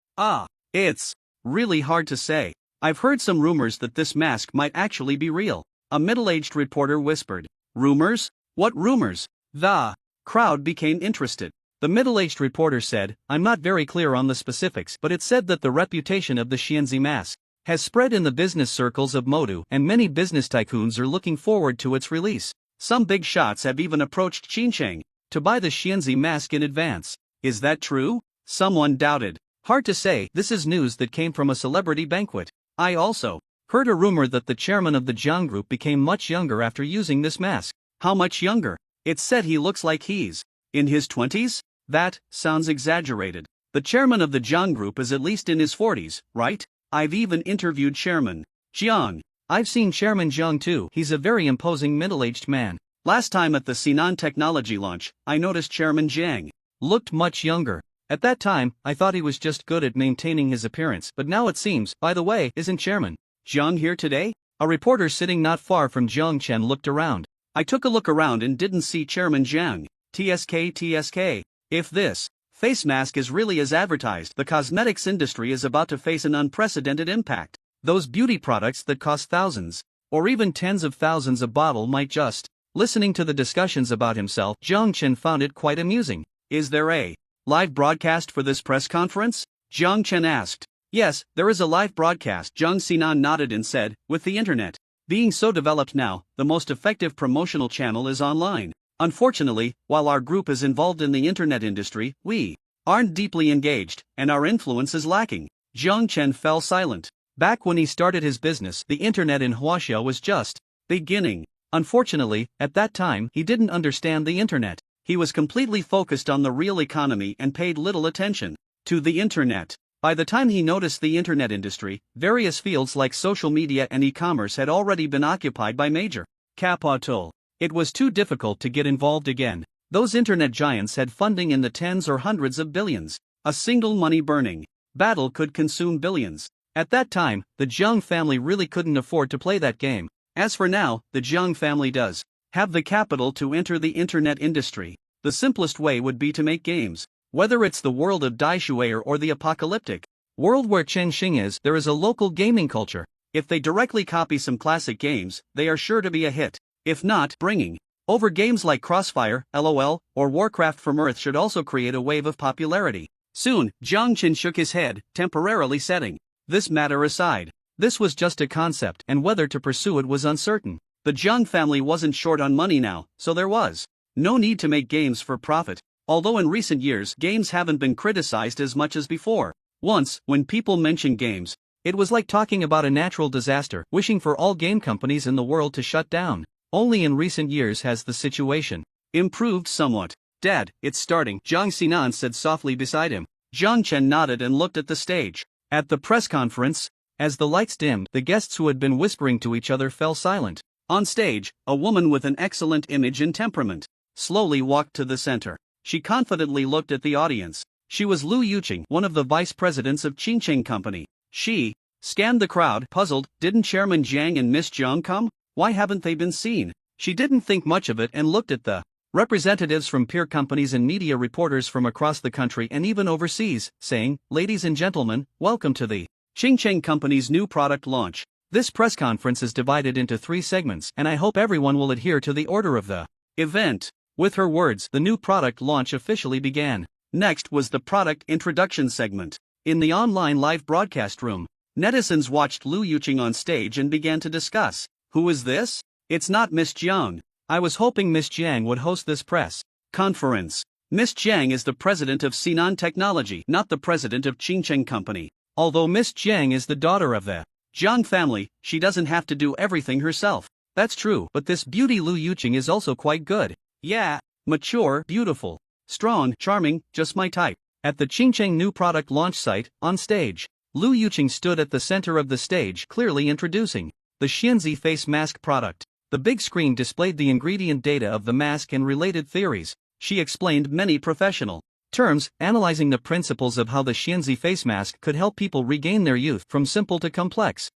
It's really hard to say. I've heard some rumors that this mask might actually be real. A middle-aged reporter whispered. Rumors? What rumors? The crowd became interested. The middle-aged reporter said, I'm not very clear on the specifics, but it said that the reputation of the Xianzi mask has spread in the business circles of Modu, and many business tycoons are looking forward to its release. Some big shots have even approached Qincheng to buy the Xianzi mask in advance. Is that true? Someone doubted. Hard to say, this is news that came from a celebrity banquet. I also heard a rumor that the chairman of the Jiang Group became much younger after using this mask. How much younger? It's said he looks like he's in his 20s? That sounds exaggerated. The chairman of the Jiang Group is at least in his 40s, right? I've even interviewed Chairman Jiang. I've seen Chairman Zhang too. He's a very imposing middle-aged man. Last time at the Sinan Technology launch, I noticed Chairman Zhang looked much younger. At that time, I thought he was just good at maintaining his appearance, but now it seems, by the way, isn't Chairman Zhang here today? A reporter sitting not far from Zhang Chen looked around. I took a look around and didn't see Chairman Zhang. TSK. If this face mask is really as advertised, the cosmetics industry is about to face an unprecedented impact. Those beauty products that cost thousands, or even tens of thousands a bottle might just. Listening to the discussions about himself, Zhang Chen found it quite amusing. Is there a live broadcast for this press conference? Zhang Chen asked. Yes, there is a live broadcast. Zhang Sinan nodded and said, with the internet being so developed now, the most effective promotional channel is online. Unfortunately, while our group is involved in the internet industry, we aren't deeply engaged, and our influence is lacking. Zhang Chen fell silent. Back when he started his business, the internet in Huaxia was just beginning. Unfortunately, at that time, he didn't understand the internet. He was completely focused on the real economy and paid little attention to the internet. By the time he noticed the internet industry, various fields like social media and e-commerce had already been occupied by major capital. It was too difficult to get involved again. Those internet giants had funding in the tens or hundreds of billions. A single money-burning battle could consume billions. At that time, the Zhang family really couldn't afford to play that game. As for now, the Zhang family does have the capital to enter the internet industry. The simplest way would be to make games. Whether it's the world of Daishuer or the apocalyptic world where Chengxing is, there is a local gaming culture. If they directly copy some classic games, they are sure to be a hit. If not, bringing over games like Crossfire, LOL, or Warcraft from Earth should also create a wave of popularity. Soon, Zhang Chen shook his head, temporarily setting this matter aside. This was just a concept, and whether to pursue it was uncertain. The Zhang family wasn't short on money now, so there was no need to make games for profit. Although in recent years, games haven't been criticized as much as before. Once, when people mention games, it was like talking about a natural disaster, wishing for all game companies in the world to shut down. Only in recent years has the situation improved somewhat. Dad, it's starting, Zhang Sinan said softly beside him. Zhang Chen nodded and looked at the stage. At the press conference, as the lights dimmed, the guests who had been whispering to each other fell silent. On stage, a woman with an excellent image and temperament slowly walked to the center. She confidently looked at the audience. She was Lu Yuqing, one of the vice presidents of Qingcheng Company. She scanned the crowd, puzzled. Didn't Chairman Zhang and Miss Zhang come? Why haven't they been seen? She didn't think much of it and looked at the representatives from peer companies and media reporters from across the country and even overseas, saying, "Ladies and gentlemen, welcome to the Qingcheng Company's new product launch." This press conference is divided into 3 segments, and I hope everyone will adhere to the order of the event. With her words, the new product launch officially began. Next was the product introduction segment. In the online live broadcast room, netizens watched Lu Yuqing on stage and began to discuss, "Who is this? It's not Miss Zhang. I was hoping Miss Zhang would host this press conference. Miss Zhang is the president of Sinan Technology, not the president of Qingcheng Company. Although Miss Zhang is the daughter of the Zhang family, she doesn't have to do everything herself." That's true, but this beauty Lu Yuqing is also quite good. Yeah, mature, beautiful, strong, charming, just my type. At the Qingcheng new product launch site, on stage, Lu Yuqing stood at the center of the stage, clearly introducing the Xianzi face mask product. The big screen displayed the ingredient data of the mask and related theories. She explained many professional terms, analyzing the principles of how the Xianzi face mask could help people regain their youth from simple to complex.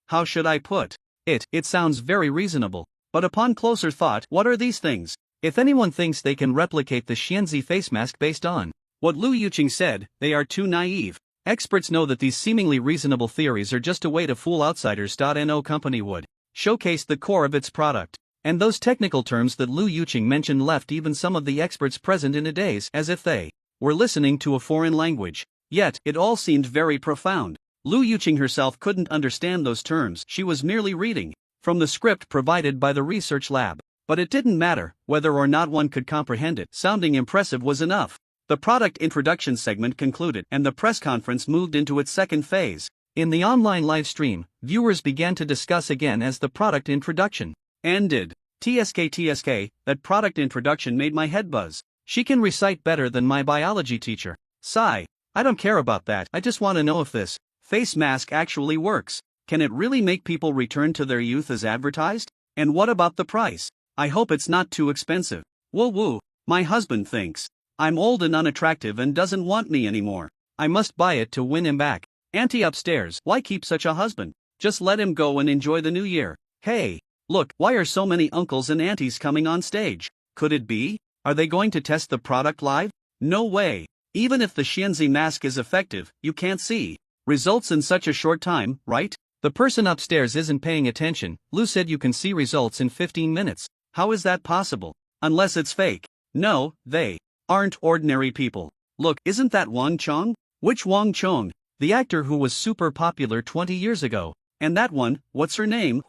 How should I put it? It sounds very reasonable. But upon closer thought, what are these things? If anyone thinks they can replicate the Xianzi face mask based on what Lu Yuqing said, they are too naive. Experts know that these seemingly reasonable theories are just a way to fool outsiders. No company would showcase the core of its product. And those technical terms that Lu Yuqing mentioned left even some of the experts present in a daze, as if they were listening to a foreign language. Yet, it all seemed very profound. Lu Yuqing herself couldn't understand those terms, she was merely reading from the script provided by the research lab. But it didn't matter, whether or not one could comprehend it, sounding impressive was enough. The product introduction segment concluded, and the press conference moved into its second phase. In the online live stream, viewers began to discuss again as the product introduction ended. TSK, that product introduction made my head buzz. She can recite better than my biology teacher. Sigh. I don't care about that, I just want to know if this face mask actually works. Can it really make people return to their youth as advertised? And what about the price? I hope it's not too expensive. Woo woo, my husband thinks I'm old and unattractive and doesn't want me anymore. I must buy it to win him back. Auntie upstairs, why keep such a husband? Just let him go and enjoy the new year. Hey, look, why are so many uncles and aunties coming on stage? Could it be? Are they going to test the product live? No way. Even if the Xianzi mask is effective, you can't see results in such a short time, right? The person upstairs isn't paying attention. Lu said you can see results in 15 minutes. How is that possible? Unless it's fake. No, they aren't ordinary people. Look, isn't that Wang Chong? Which Wang Chong? The actor who was super popular 20 years ago. And that one, what's her name?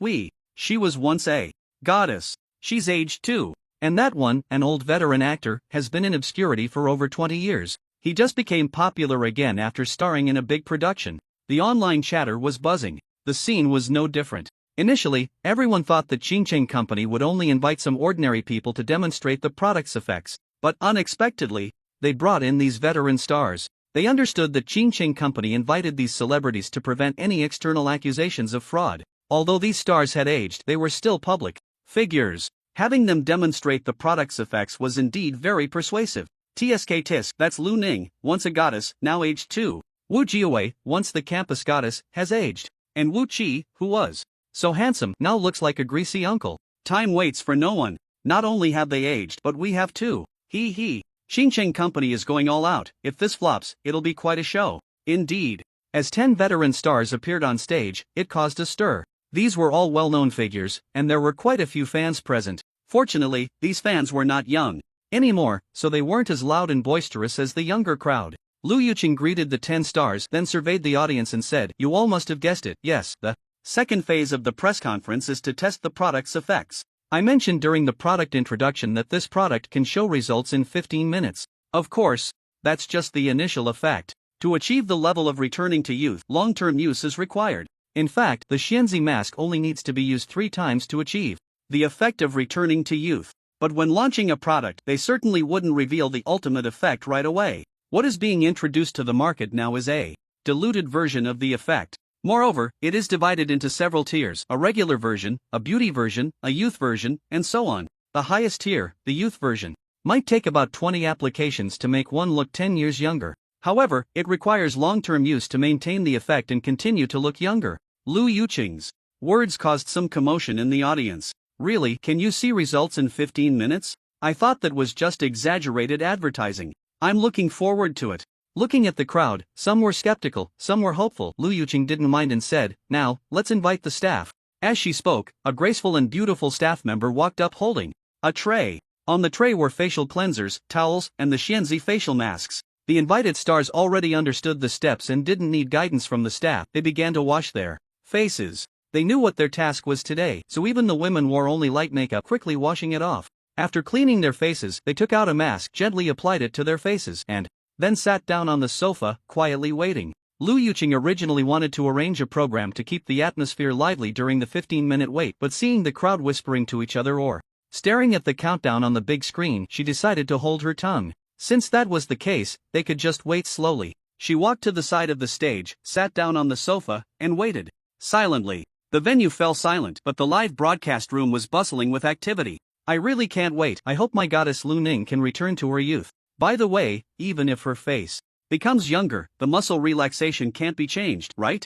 She was once a goddess. She's aged too. And that one, an old veteran actor, has been in obscurity for over 20 years. He just became popular again after starring in a big production. The online chatter was buzzing. The scene was no different. Initially, everyone thought the Qingcheng company would only invite some ordinary people to demonstrate the product's effects. But unexpectedly, they brought in these veteran stars. They understood that Qingcheng company invited these celebrities to prevent any external accusations of fraud. Although these stars had aged, they were still public figures. Having them demonstrate the product's effects was indeed very persuasive. TSK Tisk, that's Lu Ning, once a goddess, now aged too. Wu Jiawei, once the campus goddess, has aged. And Wu Qi, who was so handsome, now looks like a greasy uncle. Time waits for no one. Not only have they aged, but we have too. Hee hee. Qingcheng company is going all out. If this flops, it'll be quite a show. Indeed. As 10 veteran stars appeared on stage, it caused a stir. These were all well-known figures, and there were quite a few fans present. Fortunately, these fans were not young anymore, so they weren't as loud and boisterous as the younger crowd. Lu Yuqing greeted the 10 stars, then surveyed the audience and said, "You all must have guessed it. Yes, the second phase of the press conference is to test the product's effects. I mentioned during the product introduction that this product can show results in 15 minutes. Of course, that's just the initial effect. To achieve the level of returning to youth, long-term use is required. In fact, the Xianzi mask only needs to be used 3 times to achieve the effect of returning to youth. But when launching a product, they certainly wouldn't reveal the ultimate effect right away. What is being introduced to the market now is a diluted version of the effect. Moreover, it is divided into several tiers: a regular version, a beauty version, a youth version, and so on. The highest tier, the youth version, might take about 20 applications to make one look 10 years younger. However, it requires long-term use to maintain the effect and continue to look younger. Lu Yuqing's words caused some commotion in the audience. Really, can you see results in 15 minutes? I thought that was just exaggerated advertising. I'm looking forward to it. Looking at the crowd, some were skeptical, some were hopeful. Lu Yuqing didn't mind and said, "Now, let's invite the staff." As she spoke, a graceful and beautiful staff member walked up holding a tray. On the tray were facial cleansers, towels, and the Xianzi facial masks. The invited stars already understood the steps and didn't need guidance from the staff. They began to wash their faces. They knew what their task was today, so even the women wore only light makeup, quickly washing it off. After cleaning their faces, they took out a mask, gently applied it to their faces, and then sat down on the sofa, quietly waiting. Lu Yuqing originally wanted to arrange a program to keep the atmosphere lively during the 15-minute wait, but seeing the crowd whispering to each other or staring at the countdown on the big screen, she decided to hold her tongue. Since that was the case, they could just wait slowly. She walked to the side of the stage, sat down on the sofa, and waited silently. The venue fell silent, but the live broadcast room was bustling with activity. I really can't wait. I hope my goddess Lu Ning can return to her youth. By the way, even if her face becomes younger, the muscle relaxation can't be changed, right?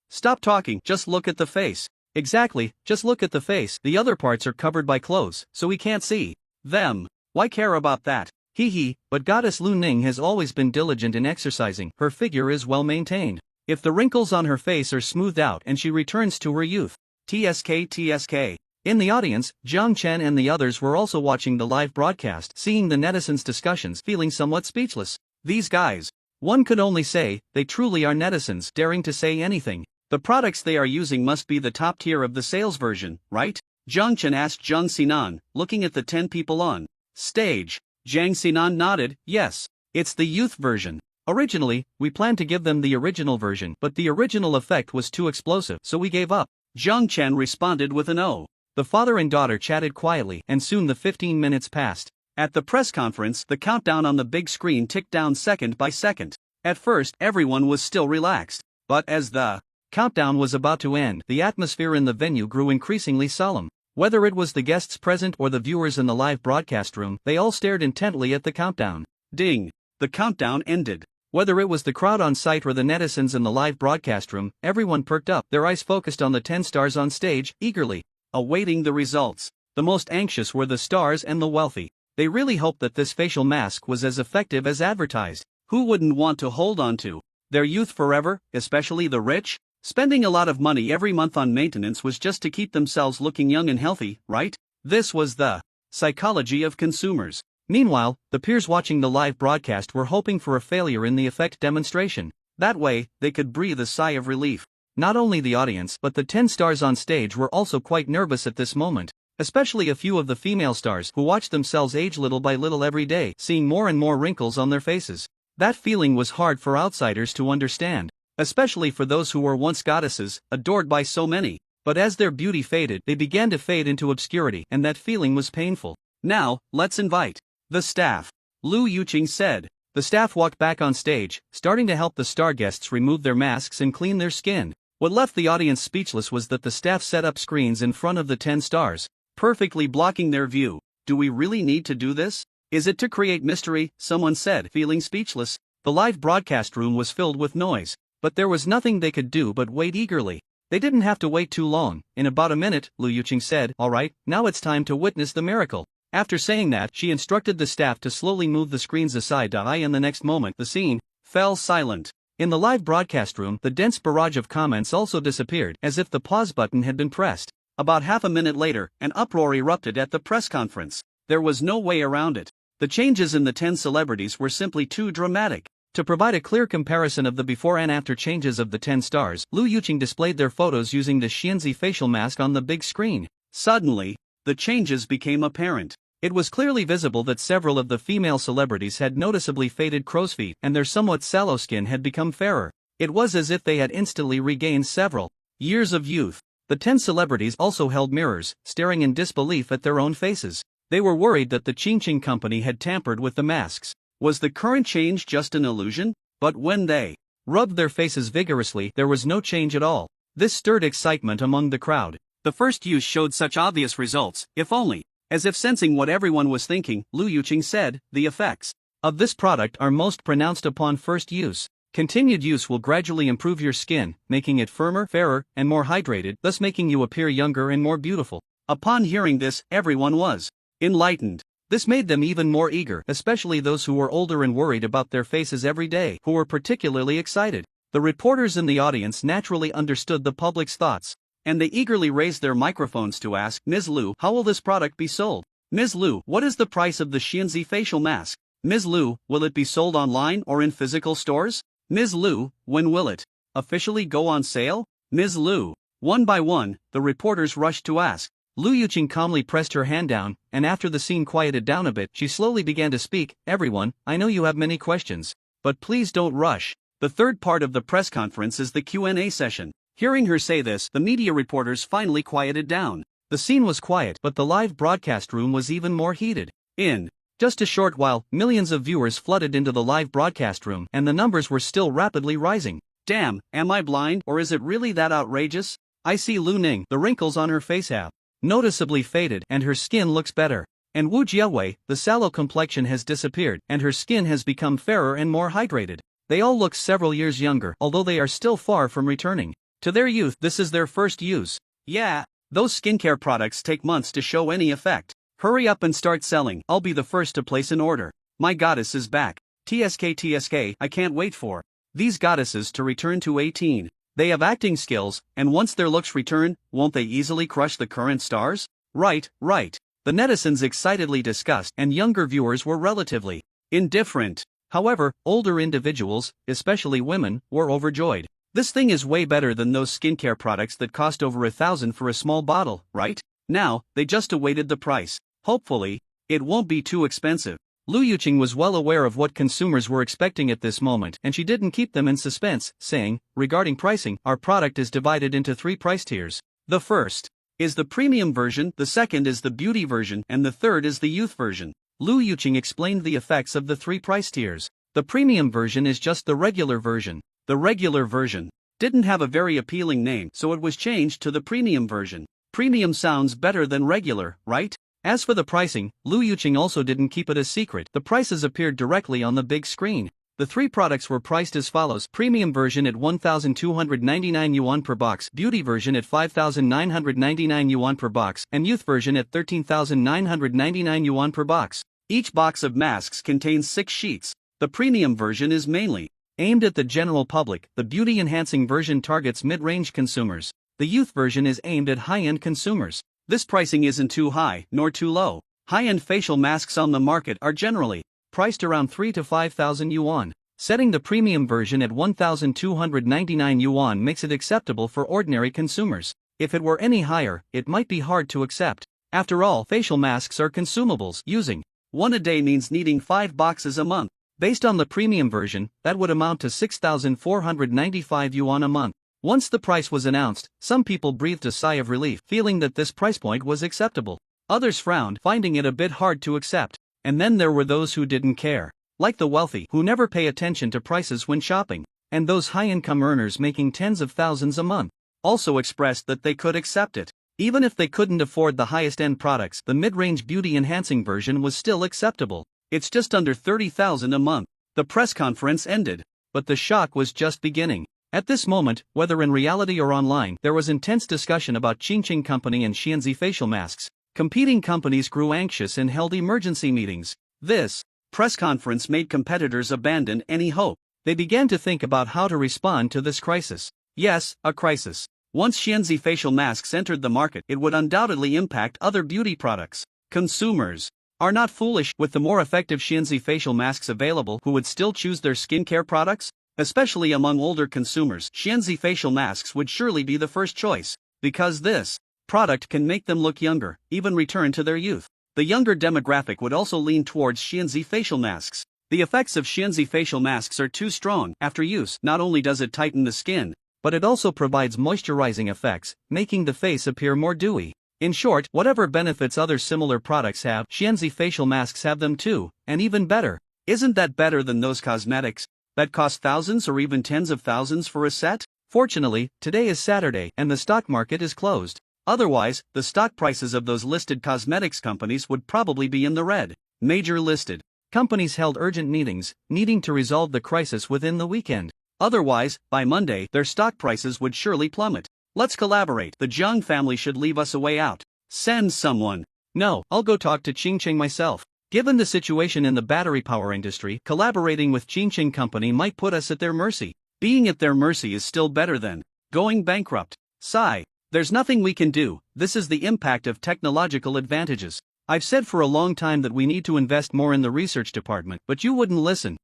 Stop talking, just look at the face. Exactly, just look at the face. The other parts are covered by clothes, so we can't see them. Why care about that? Hee, but goddess Lu Ning has always been diligent in exercising. Her figure is well maintained. If the wrinkles on her face are smoothed out and she returns to her youth. TSK. In the audience, Jiang Chen and the others were also watching the live broadcast, seeing the netizens' discussions, feeling somewhat speechless. These guys, one could only say, they truly are netizens, daring to say anything. The products they are using must be the top tier of the sales version, right? Jiang Chen asked Jiang Xinan, looking at the 10 people on stage. Jiang Xinan nodded, yes, it's the youth version. Originally, we planned to give them the original version, but the original effect was too explosive, so we gave up. Jiang Chen responded with an O. The father and daughter chatted quietly, and soon the 15 minutes passed. At the press conference, the countdown on the big screen ticked down second by second. At first, everyone was still relaxed, but as the countdown was about to end. The atmosphere in the venue grew increasingly solemn. Whether it was the guests present or the viewers in the live broadcast room, they all stared intently at the countdown. Ding! The countdown ended. Whether it was the crowd on site or the netizens in the live broadcast room, everyone perked up, their eyes focused on the 10 stars on stage, eagerly awaiting the results. The most anxious were the stars and the wealthy. They really hoped that this facial mask was as effective as advertised. Who wouldn't want to hold on to their youth forever, especially the rich? Spending a lot of money every month on maintenance was just to keep themselves looking young and healthy, right? This was the psychology of consumers. Meanwhile, the peers watching the live broadcast were hoping for a failure in the effect demonstration. That way, they could breathe a sigh of relief. Not only the audience but the 10 stars on stage were also quite nervous at this moment. Especially a few of the female stars who watched themselves age little by little every day, seeing more and more wrinkles on their faces. That feeling was hard for outsiders to understand, especially for those who were once goddesses, adored by so many. But as their beauty faded, they began to fade into obscurity, and that feeling was painful. Now, let's invite the staff, Lu Yuqing said. The staff walked back on stage, starting to help the star guests remove their masks and clean their skin. What left the audience speechless was that the staff set up screens in front of the 10 stars, perfectly blocking their view. Do we really need to do this? Is it to create mystery? Someone said, feeling speechless. The live broadcast room was filled with noise, but there was nothing they could do but wait eagerly. They didn't have to wait too long. In about a minute, Lu Yuqing said, "All right, now it's time to witness the miracle." After saying that, she instructed the staff to slowly move the screens aside, and the next moment, the scene fell silent. In the live broadcast room, the dense barrage of comments also disappeared, as if the pause button had been pressed. About half a minute later, an uproar erupted at the press conference. There was no way around it. The changes in the 10 celebrities were simply too dramatic. To provide a clear comparison of the before and after changes of the 10 stars, Lu Yuqing displayed their photos using the Xianzi facial mask on the big screen. Suddenly, the changes became apparent. It was clearly visible that several of the female celebrities had noticeably faded crow's feet, and their somewhat sallow skin had become fairer. It was as if they had instantly regained several years of youth. The 10 celebrities also held mirrors, staring in disbelief at their own faces. They were worried that the Qingqing company had tampered with the masks. Was the current change just an illusion? But when they rubbed their faces vigorously, there was no change at all. This stirred excitement among the crowd. The first use showed such obvious results, if only. As if sensing what everyone was thinking, Lu Yuqing said, "The effects of this product are most pronounced upon first use. Continued use will gradually improve your skin, making it firmer, fairer, and more hydrated, thus making you appear younger and more beautiful." Upon hearing this, everyone was enlightened. This made them even more eager, especially those who were older and worried about their faces every day, who were particularly excited. The reporters in the audience naturally understood the public's thoughts, and they eagerly raised their microphones to ask, "Ms. Lu, how will this product be sold? Ms. Lu, what is the price of the Xianzi facial mask? Ms. Lu, will it be sold online or in physical stores? Ms. Lu, when will it officially go on sale? Ms. Lu." One by one, the reporters rushed to ask. Lu Yuqing calmly pressed her hand down, and after the scene quieted down a bit, she slowly began to speak. "Everyone, I know you have many questions, but please don't rush. The third part of the press conference is the Q&A session." Hearing her say this, the media reporters finally quieted down. The scene was quiet, but the live broadcast room was even more heated. In just a short while, millions of viewers flooded into the live broadcast room, and the numbers were still rapidly rising. Damn, am I blind, or is it really that outrageous? I see Lu Ning, the wrinkles on her face have noticeably faded, and her skin looks better. And Wu Jiawei, the sallow complexion has disappeared, and her skin has become fairer and more hydrated. They all look several years younger, although they are still far from returning to their youth. This is their first use. Yeah, those skincare products take months to show any effect. Hurry up and start selling. I'll be the first to place an order. My goddess is back. TSK, I can't wait for these goddesses to return to 18. They have acting skills, and once their looks return, won't they easily crush the current stars? Right. The netizens excitedly discussed, and younger viewers were relatively indifferent. However, older individuals, especially women, were overjoyed. This thing is way better than those skincare products that cost over 1,000 for a small bottle, right? Now, they just awaited the price. Hopefully, it won't be too expensive. Lu Yuqing was well aware of what consumers were expecting at this moment, and she didn't keep them in suspense, saying, "Regarding pricing, our product is divided into 3 price tiers. The first is the premium version, the second is the beauty version, and the third is the youth version." Lu Yuqing explained the effects of the 3 price tiers. The premium version is just the regular version. The regular version didn't have a very appealing name, so it was changed to the premium version. Premium sounds better than regular, right? As for the pricing, Lu Yuqing also didn't keep it a secret. The prices appeared directly on the big screen. The three products were priced as follows: premium version at 1,299 yuan per box, beauty version at 5,999 yuan per box, and youth version at 13,999 yuan per box. Each box of masks contains 6 sheets. The premium version is mainly aimed at the general public. The beauty-enhancing version targets mid-range consumers. The youth version is aimed at high-end consumers. This pricing isn't too high, nor too low. High-end facial masks on the market are generally priced around 3 to 5,000 yuan. Setting the premium version at 1,299 yuan makes it acceptable for ordinary consumers. If it were any higher, it might be hard to accept. After all, facial masks are consumables. Using one a day means needing 5 boxes a month. Based on the premium version, that would amount to 6,495 yuan a month. Once the price was announced, some people breathed a sigh of relief, feeling that this price point was acceptable. Others frowned, finding it a bit hard to accept. And then there were those who didn't care. Like the wealthy, who never pay attention to prices when shopping, and those high-income earners making tens of thousands a month also expressed that they could accept it. Even if they couldn't afford the highest-end products, the mid-range beauty-enhancing version was still acceptable. It's just under 30,000 a month. The press conference ended, but the shock was just beginning. At this moment, whether in reality or online, there was intense discussion about Qingqing Company and Xianzi facial masks. Competing companies grew anxious and held emergency meetings. This press conference made competitors abandon any hope. They began to think about how to respond to this crisis. Yes, a crisis. Once Xianzi facial masks entered the market, it would undoubtedly impact other beauty products. Consumers are not foolish. With the more effective Xianzi facial masks available, who would still choose their skincare products? Especially among older consumers, Xianzi facial masks would surely be the first choice, because this product can make them look younger, even return to their youth. The younger demographic would also lean towards Xianzi facial masks. The effects of Xianzi facial masks are too strong. After use, not only does it tighten the skin, but it also provides moisturizing effects, making the face appear more dewy. In short, whatever benefits other similar products have, Xianzi facial masks have them too, and even better. Isn't that better than those cosmetics that cost thousands or even tens of thousands for a set? Fortunately, today is Saturday and the stock market is closed. Otherwise, the stock prices of those listed cosmetics companies would probably be in the red. Major listed companies held urgent meetings, needing to resolve the crisis within the weekend. Otherwise, by Monday, their stock prices would surely plummet. Let's collaborate. The Zhang family should leave us a way out. Send someone. No, I'll go talk to Qingqing myself. Given the situation in the battery power industry, collaborating with Qingqing Company might put us at their mercy. Being at their mercy is still better than going bankrupt. Sigh. There's nothing we can do. This is the impact of technological advantages. I've said for a long time that we need to invest more in the research department, but you wouldn't listen.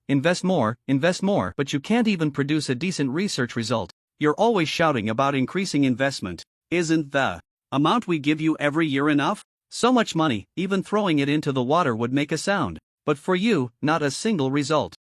Invest more, but you can't even produce a decent research result. You're always shouting about increasing investment. Isn't the amount we give you every year enough? So much money, even throwing it into the water would make a sound. But for you, not a single result.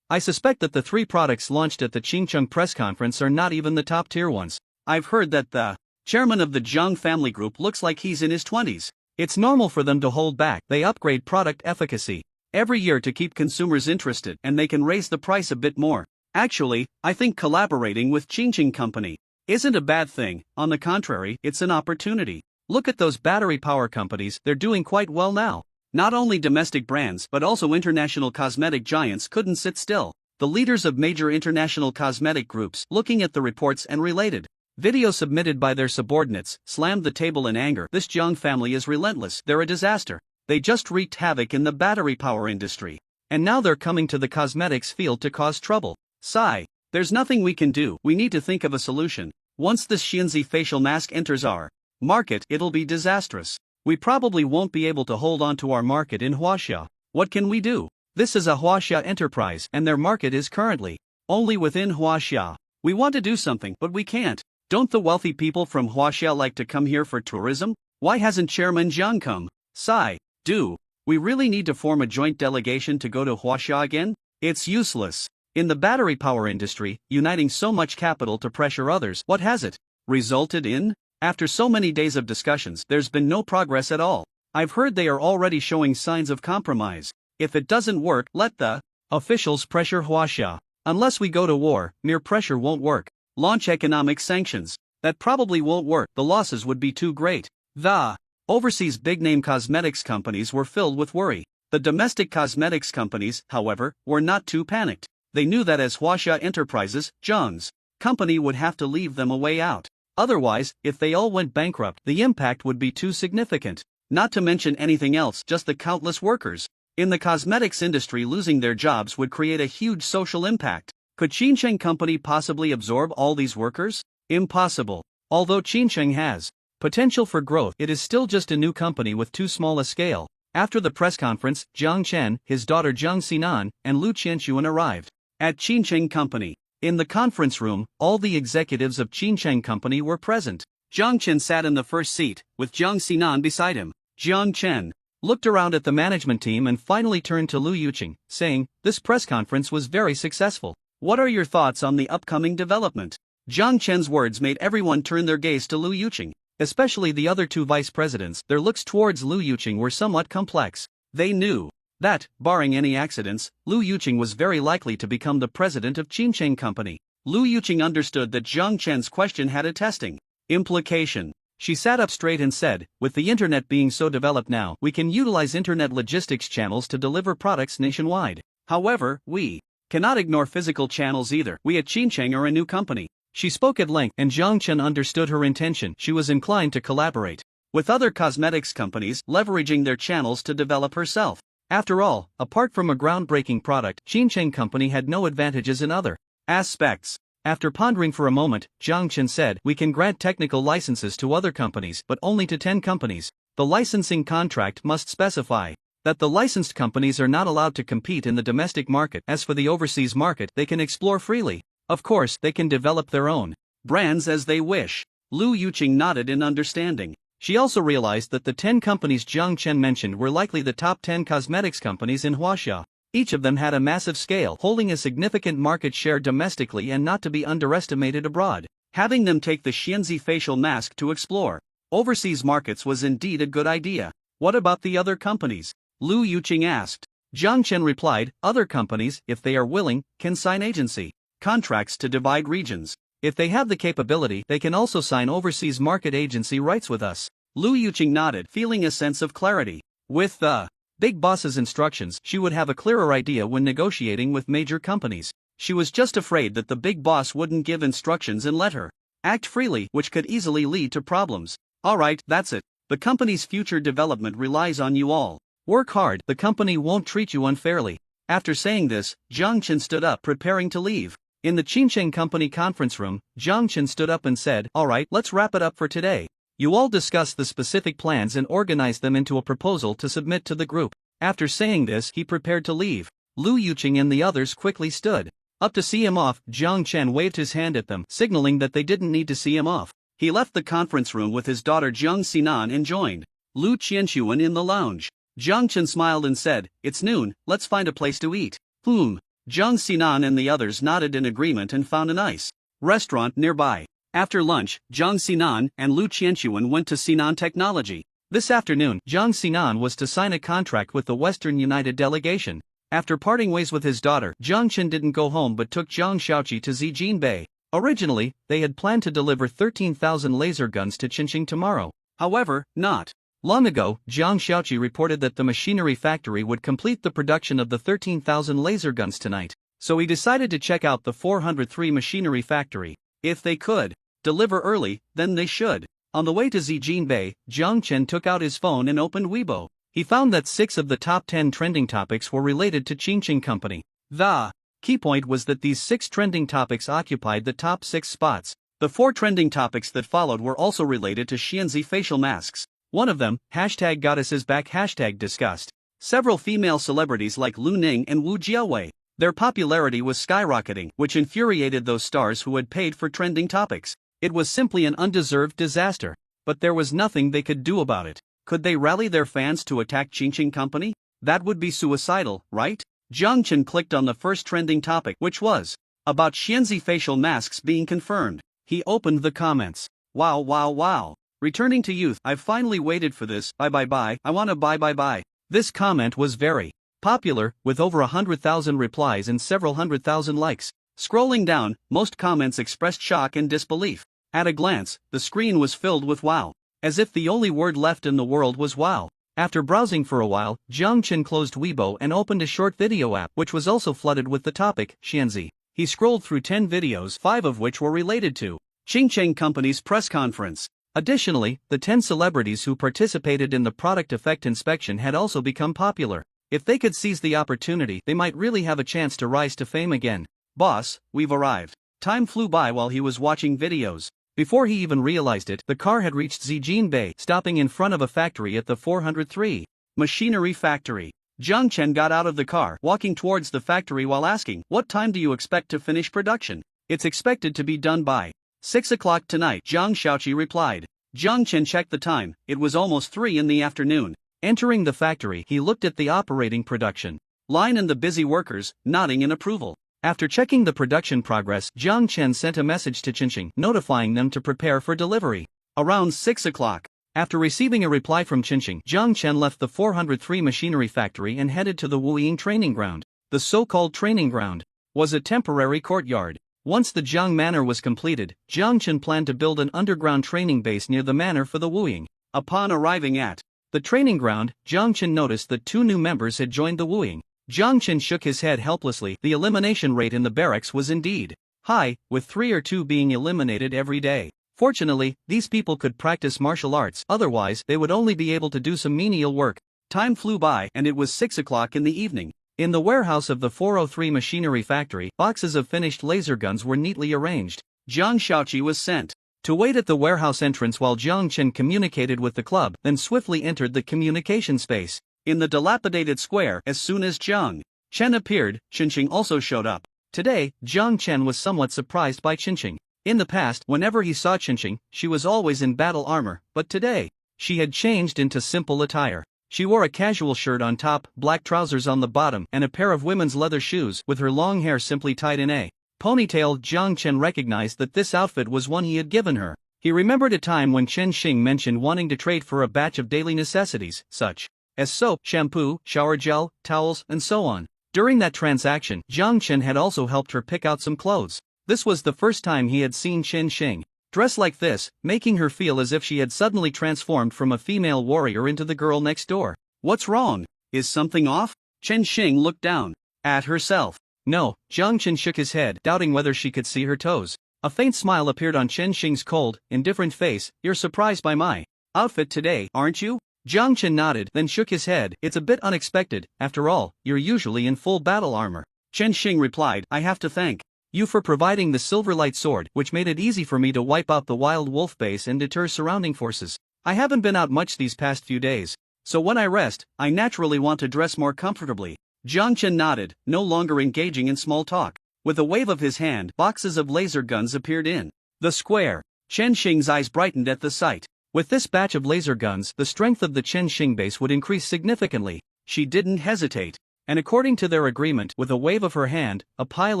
I suspect that the 3 products launched at the Qingqing press conference are not even the top tier ones. I've heard that the chairman of the Zhang family group looks like he's in his 20s. It's normal for them to hold back. They upgrade product efficacy every year to keep consumers interested, and they can raise the price a bit more. Actually, I think collaborating with Qingqing Company isn't a bad thing. On the contrary, it's an opportunity. Look at those battery power companies, they're doing quite well now. Not only domestic brands but also international cosmetic giants couldn't sit still. The leaders of major international cosmetic groups, looking at the reports and related videos submitted by their subordinates, slammed the table in anger. This Zhang family is relentless. They're a disaster. They just wreaked havoc in the battery power industry. And now they're coming to the cosmetics field to cause trouble. Sigh. There's nothing we can do. We need to think of a solution. Once this Xianzi facial mask enters our market, it'll be disastrous. We probably won't be able to hold on to our market in Huaxia. What can we do? This is a Huaxia enterprise, and their market is currently only within Huaxia. We want to do something, but we can't. Don't the wealthy people from Huaxia like to come here for tourism? Why hasn't Chairman Jiang come? Sigh. Do we really need to form a joint delegation to go to Huaxia again? It's useless. In the battery power industry, uniting so much capital to pressure others, what has it resulted in? After so many days of discussions, there's been no progress at all. I've heard they are already showing signs of compromise. If it doesn't work, let the officials pressure Huaxia. Unless we go to war, mere pressure won't work. Launch economic sanctions. That probably won't work, the losses would be too great. The overseas big-name cosmetics companies were filled with worry. The domestic cosmetics companies, however, were not too panicked. They knew that as Huaxia Enterprises, Zheng's company would have to leave them a way out. Otherwise, if they all went bankrupt, the impact would be too significant. Not to mention anything else, just the countless workers in the cosmetics industry losing their jobs would create a huge social impact. Could Qinsheng Company possibly absorb all these workers? Impossible. Although Qinsheng has potential for growth, it is still just a new company with too small a scale. After the press conference, Jiang Chen, his daughter Jiang Xinan, and Lu Qianxuan arrived at Qinsheng Company. In the conference room, all the executives of Qinsheng Company were present. Jiang Chen sat in the first seat, with Jiang Xinan beside him. Jiang Chen looked around at the management team and finally turned to Lu Yuqing, saying, "This press conference was very successful. What are your thoughts on the upcoming development?" Jiang Chen's words made everyone turn their gaze to Lu Yuqing, especially the other two vice presidents. Their looks towards Lu Yuqing were somewhat complex. They knew that, barring any accidents, Lu Yuqing was very likely to become the president of Qinsheng Company. Lu Yuqing understood that Jiang Chen's question had a testing implication. She sat up straight and said, "With the internet being so developed now, we can utilize internet logistics channels to deliver products nationwide. However, we cannot ignore physical channels either. We at Qinsheng are a new company." She spoke at length, and Jiang Chen understood her intention. She was inclined to collaborate with other cosmetics companies, leveraging their channels to develop herself. After all, apart from a groundbreaking product, Qinsheng Company had no advantages in other aspects. After pondering for a moment, Jiang Chen said, "We can grant technical licenses to other companies, but only to 10 companies. The licensing contract must specify that the licensed companies are not allowed to compete in the domestic market. As for the overseas market, they can explore freely. Of course, they can develop their own brands as they wish." Lu Yuqing nodded in understanding. She also realized that the 10 companies Jiang Chen mentioned were likely the top 10 cosmetics companies in Huaxia. Each of them had a massive scale, holding a significant market share domestically and not to be underestimated abroad. Having them take the Xianzi facial mask to explore overseas markets was indeed a good idea. "What about the other companies?" Lu Yuqing asked. Jiang Chen replied, "Other companies, if they are willing, can sign agency contracts to divide regions. If they have the capability, they can also sign overseas market agency rights with us." Lu Yuqing nodded, feeling a sense of clarity. With the big boss's instructions, she would have a clearer idea when negotiating with major companies. She was just afraid that the big boss wouldn't give instructions and let her act freely, which could easily lead to problems. "Alright, that's it. The company's future development relies on you all. Work hard, the company won't treat you unfairly." After saying this, Jiang Chen stood up, preparing to leave. In the Qinsheng Company conference room, Jiang Chen stood up and said, "Alright, let's wrap it up for today. You all discuss the specific plans and organize them into a proposal to submit to the group." After saying this, he prepared to leave. Lu Yuqing and the others quickly stood up to see him off. Jiang Chen waved his hand at them, signaling that they didn't need to see him off. He left the conference room with his daughter Jiang Xinan and joined Lu Qianxuan in the lounge. Jiang Chen smiled and said, "It's noon, let's find a place to eat." Jiang Xinan and the others nodded in agreement and found a nice restaurant nearby. After lunch, Jiang Xinan and Lu Qianxuan went to Sinan Technology. This afternoon, Jiang Xinan was to sign a contract with the Western United Delegation. After parting ways with his daughter, Jiang Chen didn't go home but took Jiang Shaoqi to Zijinbei. Originally, they had planned to deliver 13,000 laser guns to Qinsheng tomorrow. However, not long ago, Jiang Shaoqi reported that the machinery factory would complete the production of the 13,000 laser guns tonight. So he decided to check out the 403 machinery factory. If they could deliver early, then they should. On the way to Zijinbei, Jiang Chen took out his phone and opened Weibo. He found that 6 of the top 10 trending topics were related to Qinsheng Company. The key point was that these 6 trending topics occupied the top 6 spots. The 4 trending topics that followed were also related to Xianzi facial masks. One of them, #GoddessesBack #discussed several female celebrities like Lu Ning and Wu Jiawei. Their popularity was skyrocketing, which infuriated those stars who had paid for trending topics. It was simply an undeserved disaster. But there was nothing they could do about it. Could they rally their fans to attack Qinsheng Company? That would be suicidal, right? Jiang Chen clicked on the first trending topic, which was about Xianzi facial masks being confirmed. He opened the comments. "Wow wow wow. Returning to youth, I've finally waited for this. Bye bye bye. I wanna bye bye bye." This comment was very Popular, with over 100,000 replies and several 100,000 likes. Scrolling down, most comments expressed shock and disbelief. At a glance, the screen was filled with wow. As if the only word left in the world was wow. After browsing for a while, Jiang Chen closed Weibo and opened a short video app which was also flooded with the topic, Xianzi. He scrolled through 10 videos, 5 of which were related to Qingcheng Company's press conference. Additionally, the 10 celebrities who participated in the product effect inspection had also become popular. If they could seize the opportunity, they might really have a chance to rise to fame again. Boss, we've arrived. Time flew by while he was watching videos. Before he even realized it, the car had reached Zijin Bay, stopping in front of a factory at the 403 Machinery Factory. Jiang Chen got out of the car, walking towards the factory while asking, "What time do you expect to finish production?" "It's expected to be done by 6 o'clock tonight," Zhang Xiaoqi replied. Jiang Chen checked the time. It was almost 3 in the afternoon. Entering the factory, he looked at the operating production line and the busy workers, nodding in approval. After checking the production progress, Jiang Chen sent a message to Qingcheng, notifying them to prepare for delivery. Around 6 o'clock. After receiving a reply from Qingcheng, Jiang Chen left the 403 machinery factory and headed to the Wuying training ground. The so-called training ground was a temporary courtyard. Once the Jiang Manor was completed, Jiang Chen planned to build an underground training base near the manor for the Wuying. Upon arriving at the training ground, Jiang Chen noticed that 2 new members had joined the Wuying. Jiang Chen shook his head helplessly. The elimination rate in the barracks was indeed high, with 3 or 2 being eliminated every day. Fortunately, these people could practice martial arts, otherwise they would only be able to do some menial work. Time flew by and it was 6 o'clock in the evening. In the warehouse of the 403 machinery factory, boxes of finished laser guns were neatly arranged. Zhang Xiaoqi was sent to wait at the warehouse entrance while Jiang Chen communicated with the club, then swiftly entered the communication space. In the dilapidated square, as soon as Jiang Chen appeared, Qingcheng also showed up. Today, Jiang Chen was somewhat surprised by Qingcheng. In the past, whenever he saw Qingcheng, she was always in battle armor, but today, she had changed into simple attire. She wore a casual shirt on top, black trousers on the bottom, and a pair of women's leather shoes, with her long hair simply tied in a ponytail. Jiang Chen recognized that this outfit was one he had given her. He remembered a time when Chen Xing mentioned wanting to trade for a batch of daily necessities, such as soap, shampoo, shower gel, towels, and so on. During that transaction, Jiang Chen had also helped her pick out some clothes. This was the first time he had seen Chen Xing dress like this, making her feel as if she had suddenly transformed from a female warrior into the girl next door. "What's wrong? Is something off?" Chen Xing looked down at herself. "No," Jiang Chen shook his head, doubting whether she could see her toes. A faint smile appeared on Chen Xing's cold, indifferent face. "You're surprised by my outfit today, aren't you?" Jiang Chen nodded, then shook his head. "It's a bit unexpected. After all, you're usually in full battle armor." Chen Xing replied, "I have to thank you for providing the Silverlight Sword, which made it easy for me to wipe out the wild wolf base and deter surrounding forces. I haven't been out much these past few days, so when I rest, I naturally want to dress more comfortably." Jiang Chen nodded, no longer engaging in small talk. With a wave of his hand, boxes of laser guns appeared in the square. Chen Xing's eyes brightened at the sight. With this batch of laser guns, the strength of the Chen Xing base would increase significantly. She didn't hesitate. And according to their agreement, with a wave of her hand, a pile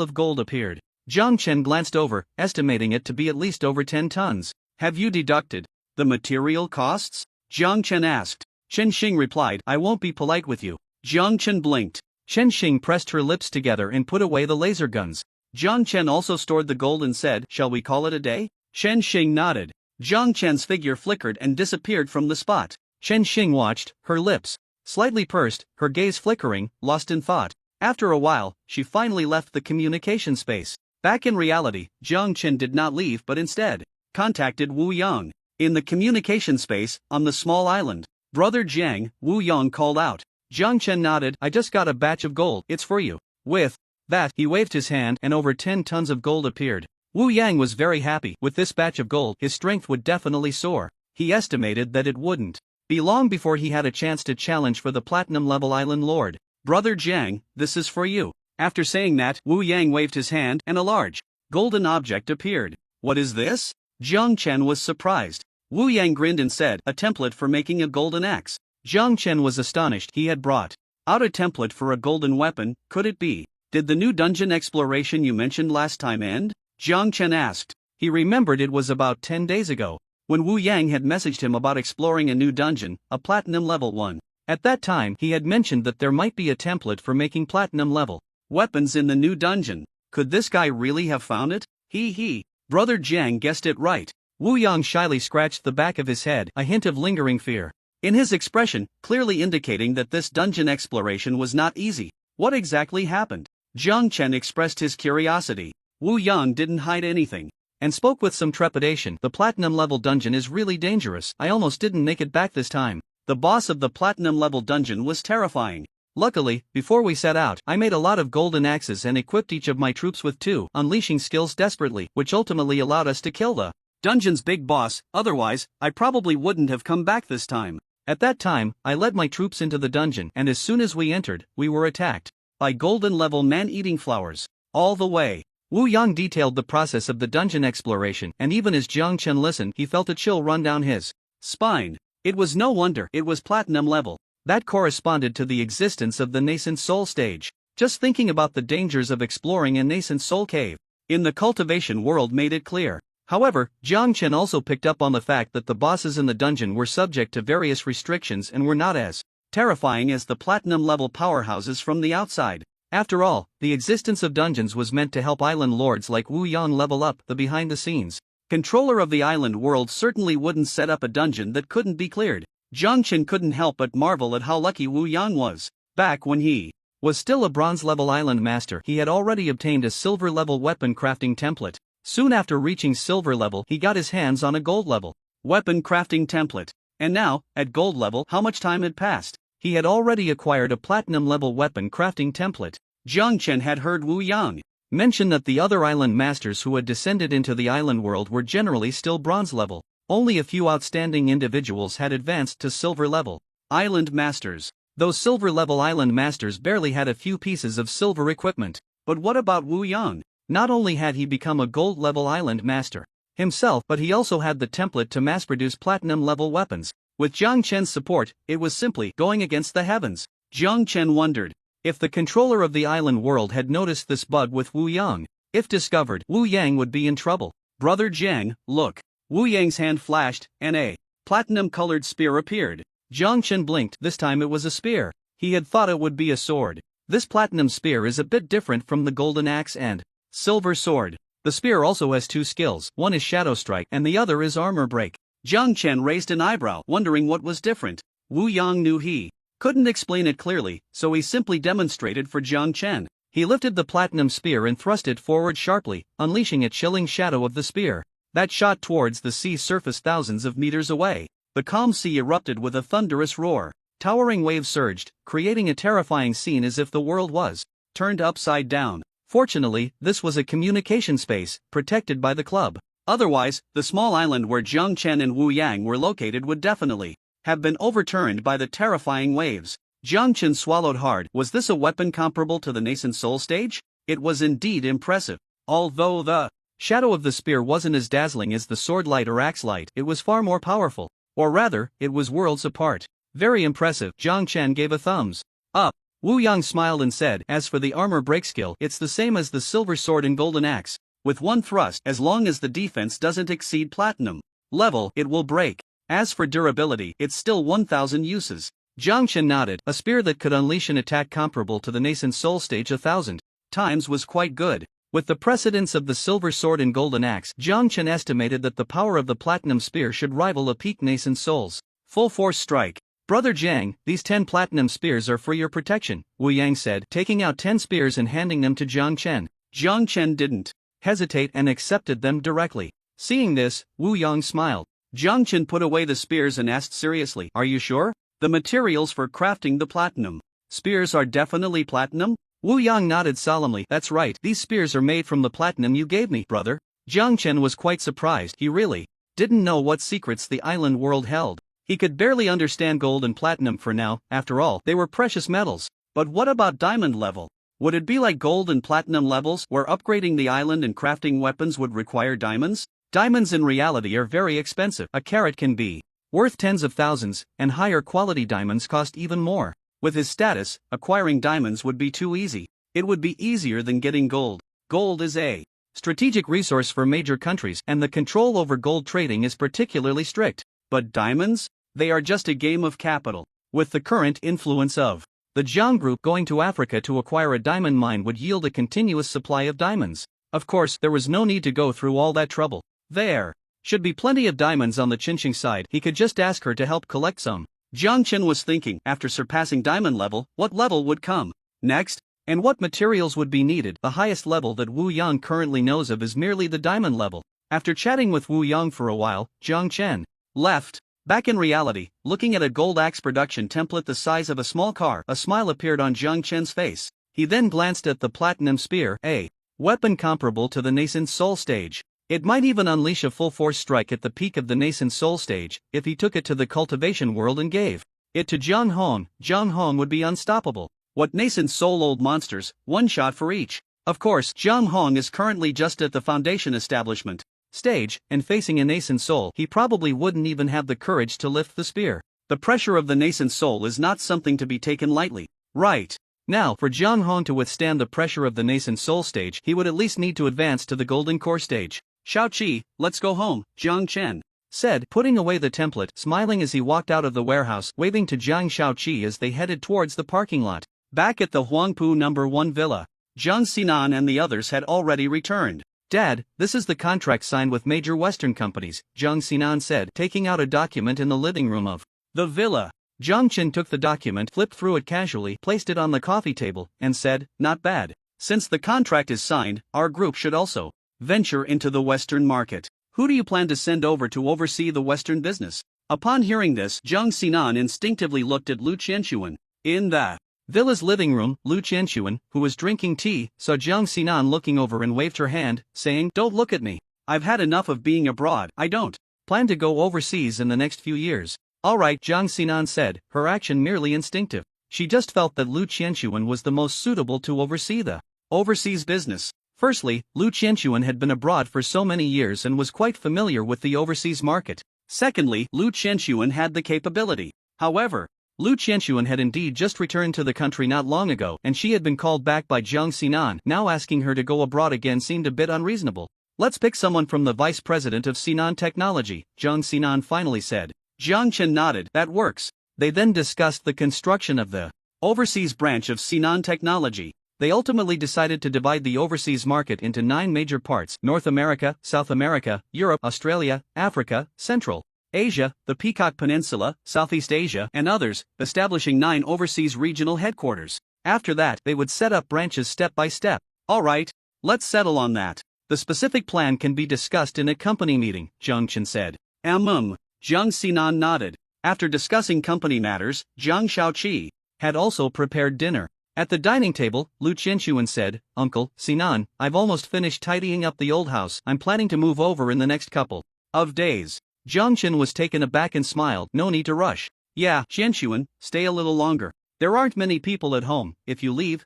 of gold appeared. Jiang Chen glanced over, estimating it to be at least over 10 tons. "Have you deducted the material costs?" Jiang Chen asked. Chen Xing replied, "I won't be polite with you." Jiang Chen blinked. Chen Xing pressed her lips together and put away the laser guns. Jiang Chen also stored the gold and said, "Shall we call it a day?" Chen Xing nodded. Jiang Chen's figure flickered and disappeared from the spot. Chen Xing watched, her lips slightly pursed, her gaze flickering, lost in thought. After a while, she finally left the communication space. Back in reality, Jiang Chen did not leave but instead contacted Wu Yang. In the communication space, on the small island, "Brother Jiang," Wu Yang called out. Jiang Chen nodded. "I just got a batch of gold, it's for you." With that, he waved his hand and over 10 tons of gold appeared. Wu Yang was very happy. With this batch of gold, his strength would definitely soar. He estimated that it wouldn't be long before he had a chance to challenge for the platinum level island lord. "Brother Jiang, this is for you." After saying that, Wu Yang waved his hand and a large golden object appeared. "What is this?" Jiang Chen was surprised. Wu Yang grinned and said, "A template for making a golden axe." Jiang Chen was astonished. He had brought out a template for a golden weapon. Could it be? Did the new dungeon exploration you mentioned last time end? Jiang Chen asked. He remembered it was about 10 days ago, when Wu Yang had messaged him about exploring a new dungeon, a platinum level one. At that time he had mentioned that there might be a template for making platinum level weapons in the new dungeon. Could this guy really have found it? He. Brother Jiang guessed it right. Wu Yang shyly scratched the back of his head, a hint of lingering fear in his expression, clearly indicating that this dungeon exploration was not easy. What exactly happened? Jiang Chen expressed his curiosity. Wu Yang didn't hide anything and spoke with some trepidation. The platinum level dungeon is really dangerous. I almost didn't make it back this time. The boss of the platinum level dungeon was terrifying. Luckily, before we set out, I made a lot of golden axes and equipped each of my troops with 2 unleashing skills desperately, which ultimately allowed us to kill the dungeon's big boss. Otherwise, I probably wouldn't have come back this time. At that time, I led my troops into the dungeon, and as soon as we entered, we were attacked by golden level man-eating flowers. All the way. Wu Yang detailed the process of the dungeon exploration, and even as Jiang Chen listened, he felt a chill run down his spine. It was no wonder it was platinum level. That corresponded to the existence of the nascent soul stage. Just thinking about the dangers of exploring a nascent soul cave in the cultivation world made it clear. However, Jiang Chen also picked up on the fact that the bosses in the dungeon were subject to various restrictions and were not as terrifying as the platinum level powerhouses from the outside. After all, the existence of dungeons was meant to help island lords like Wu Yang level up. The behind-the-scenes controller of the island world certainly wouldn't set up a dungeon that couldn't be cleared. Jiang Chen couldn't help but marvel at how lucky Wu Yang was. Back when he was still a bronze-level island master, he had already obtained a silver-level weapon crafting template. Soon after reaching silver level, he got his hands on a gold level weapon crafting template. And now, at gold level, how much time had passed? He had already acquired a platinum-level weapon crafting template. Jiang Chen had heard Wu Yang mention that the other island masters who had descended into the island world were generally still bronze level. Only a few outstanding individuals had advanced to silver level island masters. Those silver level island masters barely had a few pieces of silver equipment. But what about Wu Yang? Not only had he become a gold level island master himself, but he also had the template to mass produce platinum level weapons. With Jiang Chen's support, it was simply going against the heavens. Jiang Chen wondered if the controller of the island world had noticed this bug with Wu Yang. If discovered, Wu Yang would be in trouble. Brother Jiang, look. Wu Yang's hand flashed, and a platinum-colored spear appeared. Jiang Chen blinked. This time it was a spear. He had thought it would be a sword. This platinum spear is a bit different from the golden axe and silver sword. The spear also has 2 skills. One is Shadow Strike, and the other is Armor Break. Jiang Chen raised an eyebrow, wondering what was different. Wu Yang knew he couldn't explain it clearly, so he simply demonstrated for Jiang Chen. He lifted the platinum spear and thrust it forward sharply, unleashing a chilling shadow of the spear that shot towards the sea surface thousands of meters away. The calm sea erupted with a thunderous roar. Towering waves surged, creating a terrifying scene as if the world was turned upside down. Fortunately, this was a communication space, protected by the club. Otherwise, the small island where Jiang Chen and Wu Yang were located would definitely have been overturned by the terrifying waves. Jiang Chen swallowed hard. Was this a weapon comparable to the nascent soul stage? It was indeed impressive. Although the shadow of the spear wasn't as dazzling as the sword light or axe light, it was far more powerful. Or rather, it was worlds apart. Very impressive. Jiang Chen gave a thumbs up. Wu Yang smiled and said, as for the armor break skill, it's the same as the silver sword and golden axe. With one thrust, as long as the defense doesn't exceed platinum level, it will break. As for durability, it's still 1,000 uses. Jiang Chen nodded. A spear that could unleash an attack comparable to the nascent soul stage 1,000 times was quite good. With the precedence of the silver sword and golden axe, Jiang Chen estimated that the power of the platinum spear should rival a peak nascent soul's full force strike. Brother Jiang, these 10 platinum spears are for your protection, Wu Yang said, taking out 10 spears and handing them to Jiang Chen. Jiang Chen didn't hesitate and accepted them directly. Seeing this, Wu Yang smiled. Jiang Chen put away the spears and asked seriously, "Are you sure? The materials for crafting the platinum spears are definitely platinum?" Wu Yang nodded solemnly. "That's right, these spears are made from the platinum you gave me, brother." Jiang Chen was quite surprised. He really didn't know what secrets the island world held. He could barely understand gold and platinum for now. After all, they were precious metals. But what about diamond level? Would it be like gold and platinum levels, where upgrading the island and crafting weapons would require diamonds? Diamonds in reality are very expensive. A carat can be worth tens of thousands, and higher quality diamonds cost even more. With his status, acquiring diamonds would be too easy. It would be easier than getting gold. Gold is a strategic resource for major countries, and the control over gold trading is particularly strict. But diamonds? They are just a game of capital. With the current influence of the Jiang group going to Africa to acquire a diamond mine would yield a continuous supply of diamonds. Of course, there was no need to go through all that trouble. There should be plenty of diamonds on the Qinqing side, he could just ask her to help collect some. Jiang Chen was thinking, after surpassing diamond level, what level would come next? And what materials would be needed? The highest level that Wu Yang currently knows of is merely the diamond level. After chatting with Wu Yang for a while, Jiang Chen left. Back in reality, looking at a gold axe production template the size of a small car, a smile appeared on Jiang Chen's face. He then glanced at the platinum spear, a weapon comparable to the nascent soul stage. It might even unleash a full-force strike at the peak of the nascent soul stage, if he took it to the cultivation world and gave it to Jiang Hong. Jiang Hong would be unstoppable. What nascent soul old monsters, one shot for each. Of course, Jiang Hong is currently just at the foundation establishment stage, and facing a nascent soul, he probably wouldn't even have the courage to lift the spear. The pressure of the nascent soul is not something to be taken lightly. Right now, for Jiang Hong to withstand the pressure of the nascent soul stage, he would at least need to advance to the golden core stage. Xiaoqi, let's go home, Jiang Chen said, putting away the template, smiling as he walked out of the warehouse, waving to Jiang Xiaoqi as they headed towards the parking lot. Back at the Huangpu No. 1 villa, Jiang Xinan and the others had already returned. Dad, this is the contract signed with major Western companies, Jiang Xinan said, taking out a document in the living room of the villa. Jiang Chen took the document, flipped through it casually, placed it on the coffee table, and said, not bad. Since the contract is signed, our group should also venture into the Western market. Who do you plan to send over to oversee the Western business? Upon hearing this, Jiang Xinan instinctively looked at Lu Qianxuan. In the villa's living room, Lu Qianxuan, who was drinking tea, saw Jiang Xinan looking over and waved her hand, saying, don't look at me. I've had enough of being abroad. I don't plan to go overseas in the next few years. Alright, Jiang Xinan said, her action merely instinctive. She just felt that Lu Qianxuan was the most suitable to oversee the overseas business. Firstly, Lu Qianxuan had been abroad for so many years and was quite familiar with the overseas market. Secondly, Lu Qianxuan had the capability. However, Lu Qianxuan had indeed just returned to the country not long ago, and she had been called back by Jiang Xinan. Now asking her to go abroad again seemed a bit unreasonable. Let's pick someone from the vice president of Sinan Technology, Jiang Xinan finally said. Jiang Chen nodded, that works. They then discussed the construction of the overseas branch of Sinan Technology. They ultimately decided to divide the overseas market into 9 major parts: North America, South America, Europe, Australia, Africa, Central Asia, the Peacock Peninsula, Southeast Asia, and others, establishing 9 overseas regional headquarters. After that, they would set up branches step by step. Alright, let's settle on that. The specific plan can be discussed in a company meeting, Jiang Chen said. Jiang Xinan nodded. After discussing company matters, Jiang Xiaoqi had also prepared dinner. At the dining table, Lu Qianxuan said, Uncle, Sinan, I've almost finished tidying up the old house. I'm planning to move over in the next couple of days. Jiang Chen was taken aback and smiled, no need to rush. Yeah, Qianxuan, stay a little longer. There aren't many people at home. If you leave,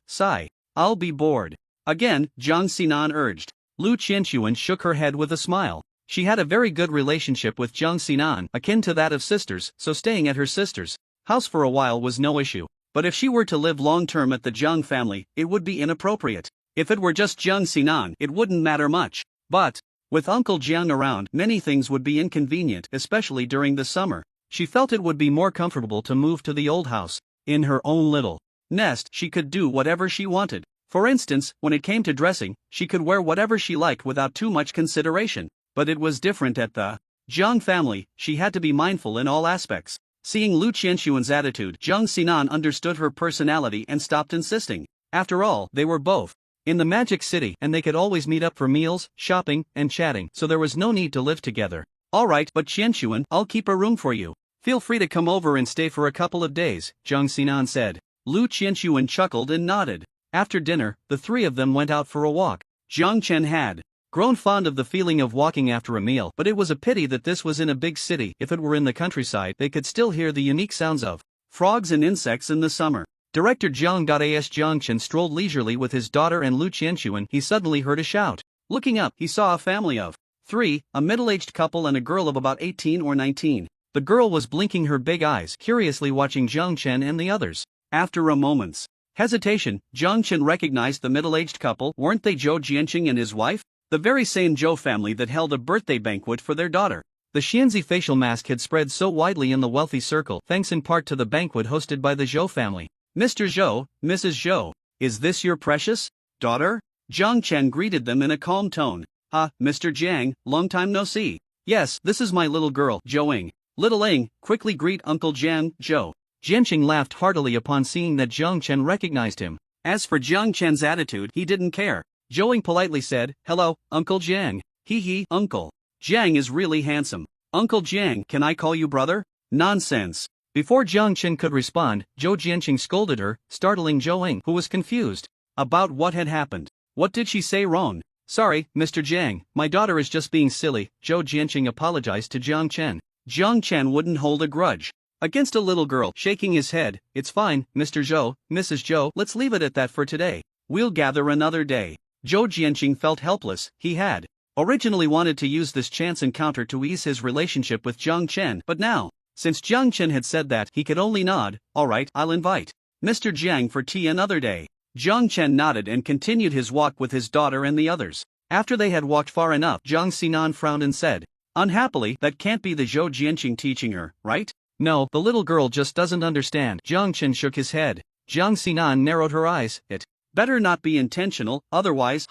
I'll be bored. Again, Jiang Xinan urged. Lu Qianxuan shook her head with a smile. She had a very good relationship with Jiang Xinan, akin to that of sisters, so staying at her sister's house for a while was no issue. But if she were to live long-term at the Jiang family, it would be inappropriate. If it were just Jiang Xinan, it wouldn't matter much. But with Uncle Jiang around, many things would be inconvenient, especially during the summer. She felt it would be more comfortable to move to the old house. In her own little nest, she could do whatever she wanted. For instance, when it came to dressing, she could wear whatever she liked without too much consideration. But it was different at the Jiang family. She had to be mindful in all aspects. Seeing Lu Qianxuan's attitude, Jiang Xinan understood her personality and stopped insisting. After all, they were both in the Magic City, and they could always meet up for meals, shopping, and chatting, so there was no need to live together. Alright, but Qianxuan, I'll keep a room for you. Feel free to come over and stay for a couple of days, Jiang Xinan said. Lu Qianxuan chuckled and nodded. After dinner, the 3 of them went out for a walk. Jiang Chen had grown fond of the feeling of walking after a meal, but it was a pity that this was in a big city. If it were in the countryside, they could still hear the unique sounds of frogs and insects in the summer. Director Jiang.as Jiang Chen strolled leisurely with his daughter and Lu Qianxuan. He suddenly heard a shout. Looking up, he saw a family of 3, a middle-aged couple and a girl of about 18 or 19. The girl was blinking her big eyes, curiously watching Jiang Chen and the others. After a moment's hesitation, Jiang Chen recognized the middle-aged couple. Weren't they Zhou Jianqing and his wife? The very same Zhou family that held a birthday banquet for their daughter. The Xianzi facial mask had spread so widely in the wealthy circle thanks in part to the banquet hosted by the Zhou family. Mr. Zhou, Mrs. Zhou, is this your precious daughter? Jiang Chen greeted them in a calm tone. Mr. Jiang, long time no see. Yes, this is my little girl, Zhou. Little Ing, quickly greet Uncle Jiang, Zhou. Jianqing laughed heartily upon seeing that Jiang Chen recognized him. As for Jiang Chen's attitude, he didn't care. Zhou politely said, hello, Uncle Jiang. Hee, Uncle. Jiang is really handsome. Uncle Jiang, can I call you brother? Nonsense. Before Jiang Chen could respond, Zhou Jianqing scolded her, startling Zhou, who was confused about what had happened. What did she say wrong? Sorry, Mr. Jiang, my daughter is just being silly, Zhou Jianqing apologized to Jiang Chen. Jiang Chen wouldn't hold a grudge against a little girl, shaking his head. It's fine, Mr. Zhou, Mrs. Zhou, let's leave it at that for today. We'll gather another day. Zhou Jianqing felt helpless. He had originally wanted to use this chance encounter to ease his relationship with Jiang Chen, but now, since Jiang Chen had said that, he could only nod. Alright, I'll invite Mr. Jiang for tea another day. Jiang Chen nodded and continued his walk with his daughter and the others. After they had walked far enough, Jiang Xinan frowned and said, unhappily, that can't be the Zhou Jianqing teaching her, right? No, the little girl just doesn't understand. Jiang Chen shook his head. Jiang Xinan narrowed her eyes. It better not be intentional, otherwise,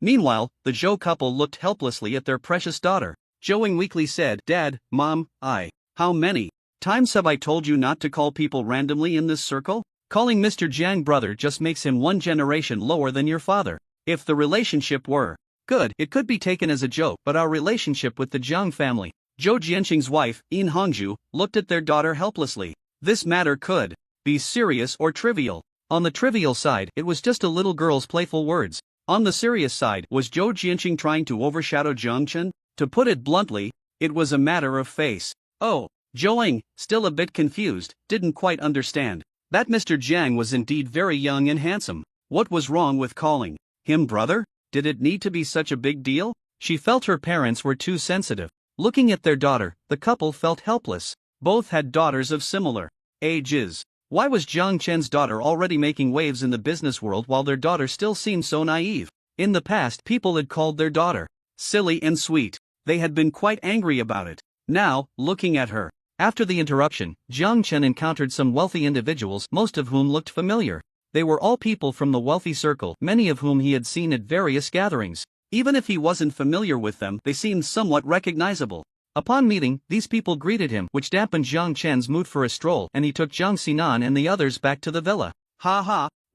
Meanwhile, the Zhou couple looked helplessly at their precious daughter. Zhou weakly said, Dad, Mom, how many times have I told you not to call people randomly in this circle? Calling Mr. Jiang brother just makes him one generation lower than your father. If the relationship were good, it could be taken as a joke, but our relationship with the Jiang family, Zhou Jianqing's wife, Yin Hongzhu, looked at their daughter helplessly. This matter could be serious or trivial. On the trivial side, it was just a little girl's playful words. On the serious side, was Zhou Jianqing trying to overshadow Jiang Chen? To put it bluntly, it was a matter of face. Oh, Zhou, still a bit confused, didn't quite understand. That Mr. Jiang was indeed very young and handsome. What was wrong with calling him brother? Did it need to be such a big deal? She felt her parents were too sensitive. Looking at their daughter, the couple felt helpless. Both had daughters of similar ages. Why was Jiang Chen's daughter already making waves in the business world while their daughter still seemed so naive? In the past, people had called their daughter silly and sweet. They had been quite angry about it. Now, looking at her. After the interruption, Jiang Chen encountered some wealthy individuals, most of whom looked familiar. They were all people from the wealthy circle, many of whom he had seen at various gatherings. Even if he wasn't familiar with them, they seemed somewhat recognizable. Upon meeting, these people greeted him, which dampened Jiang Chen's mood for a stroll, and he took Jiang Xinan and the others back to the villa.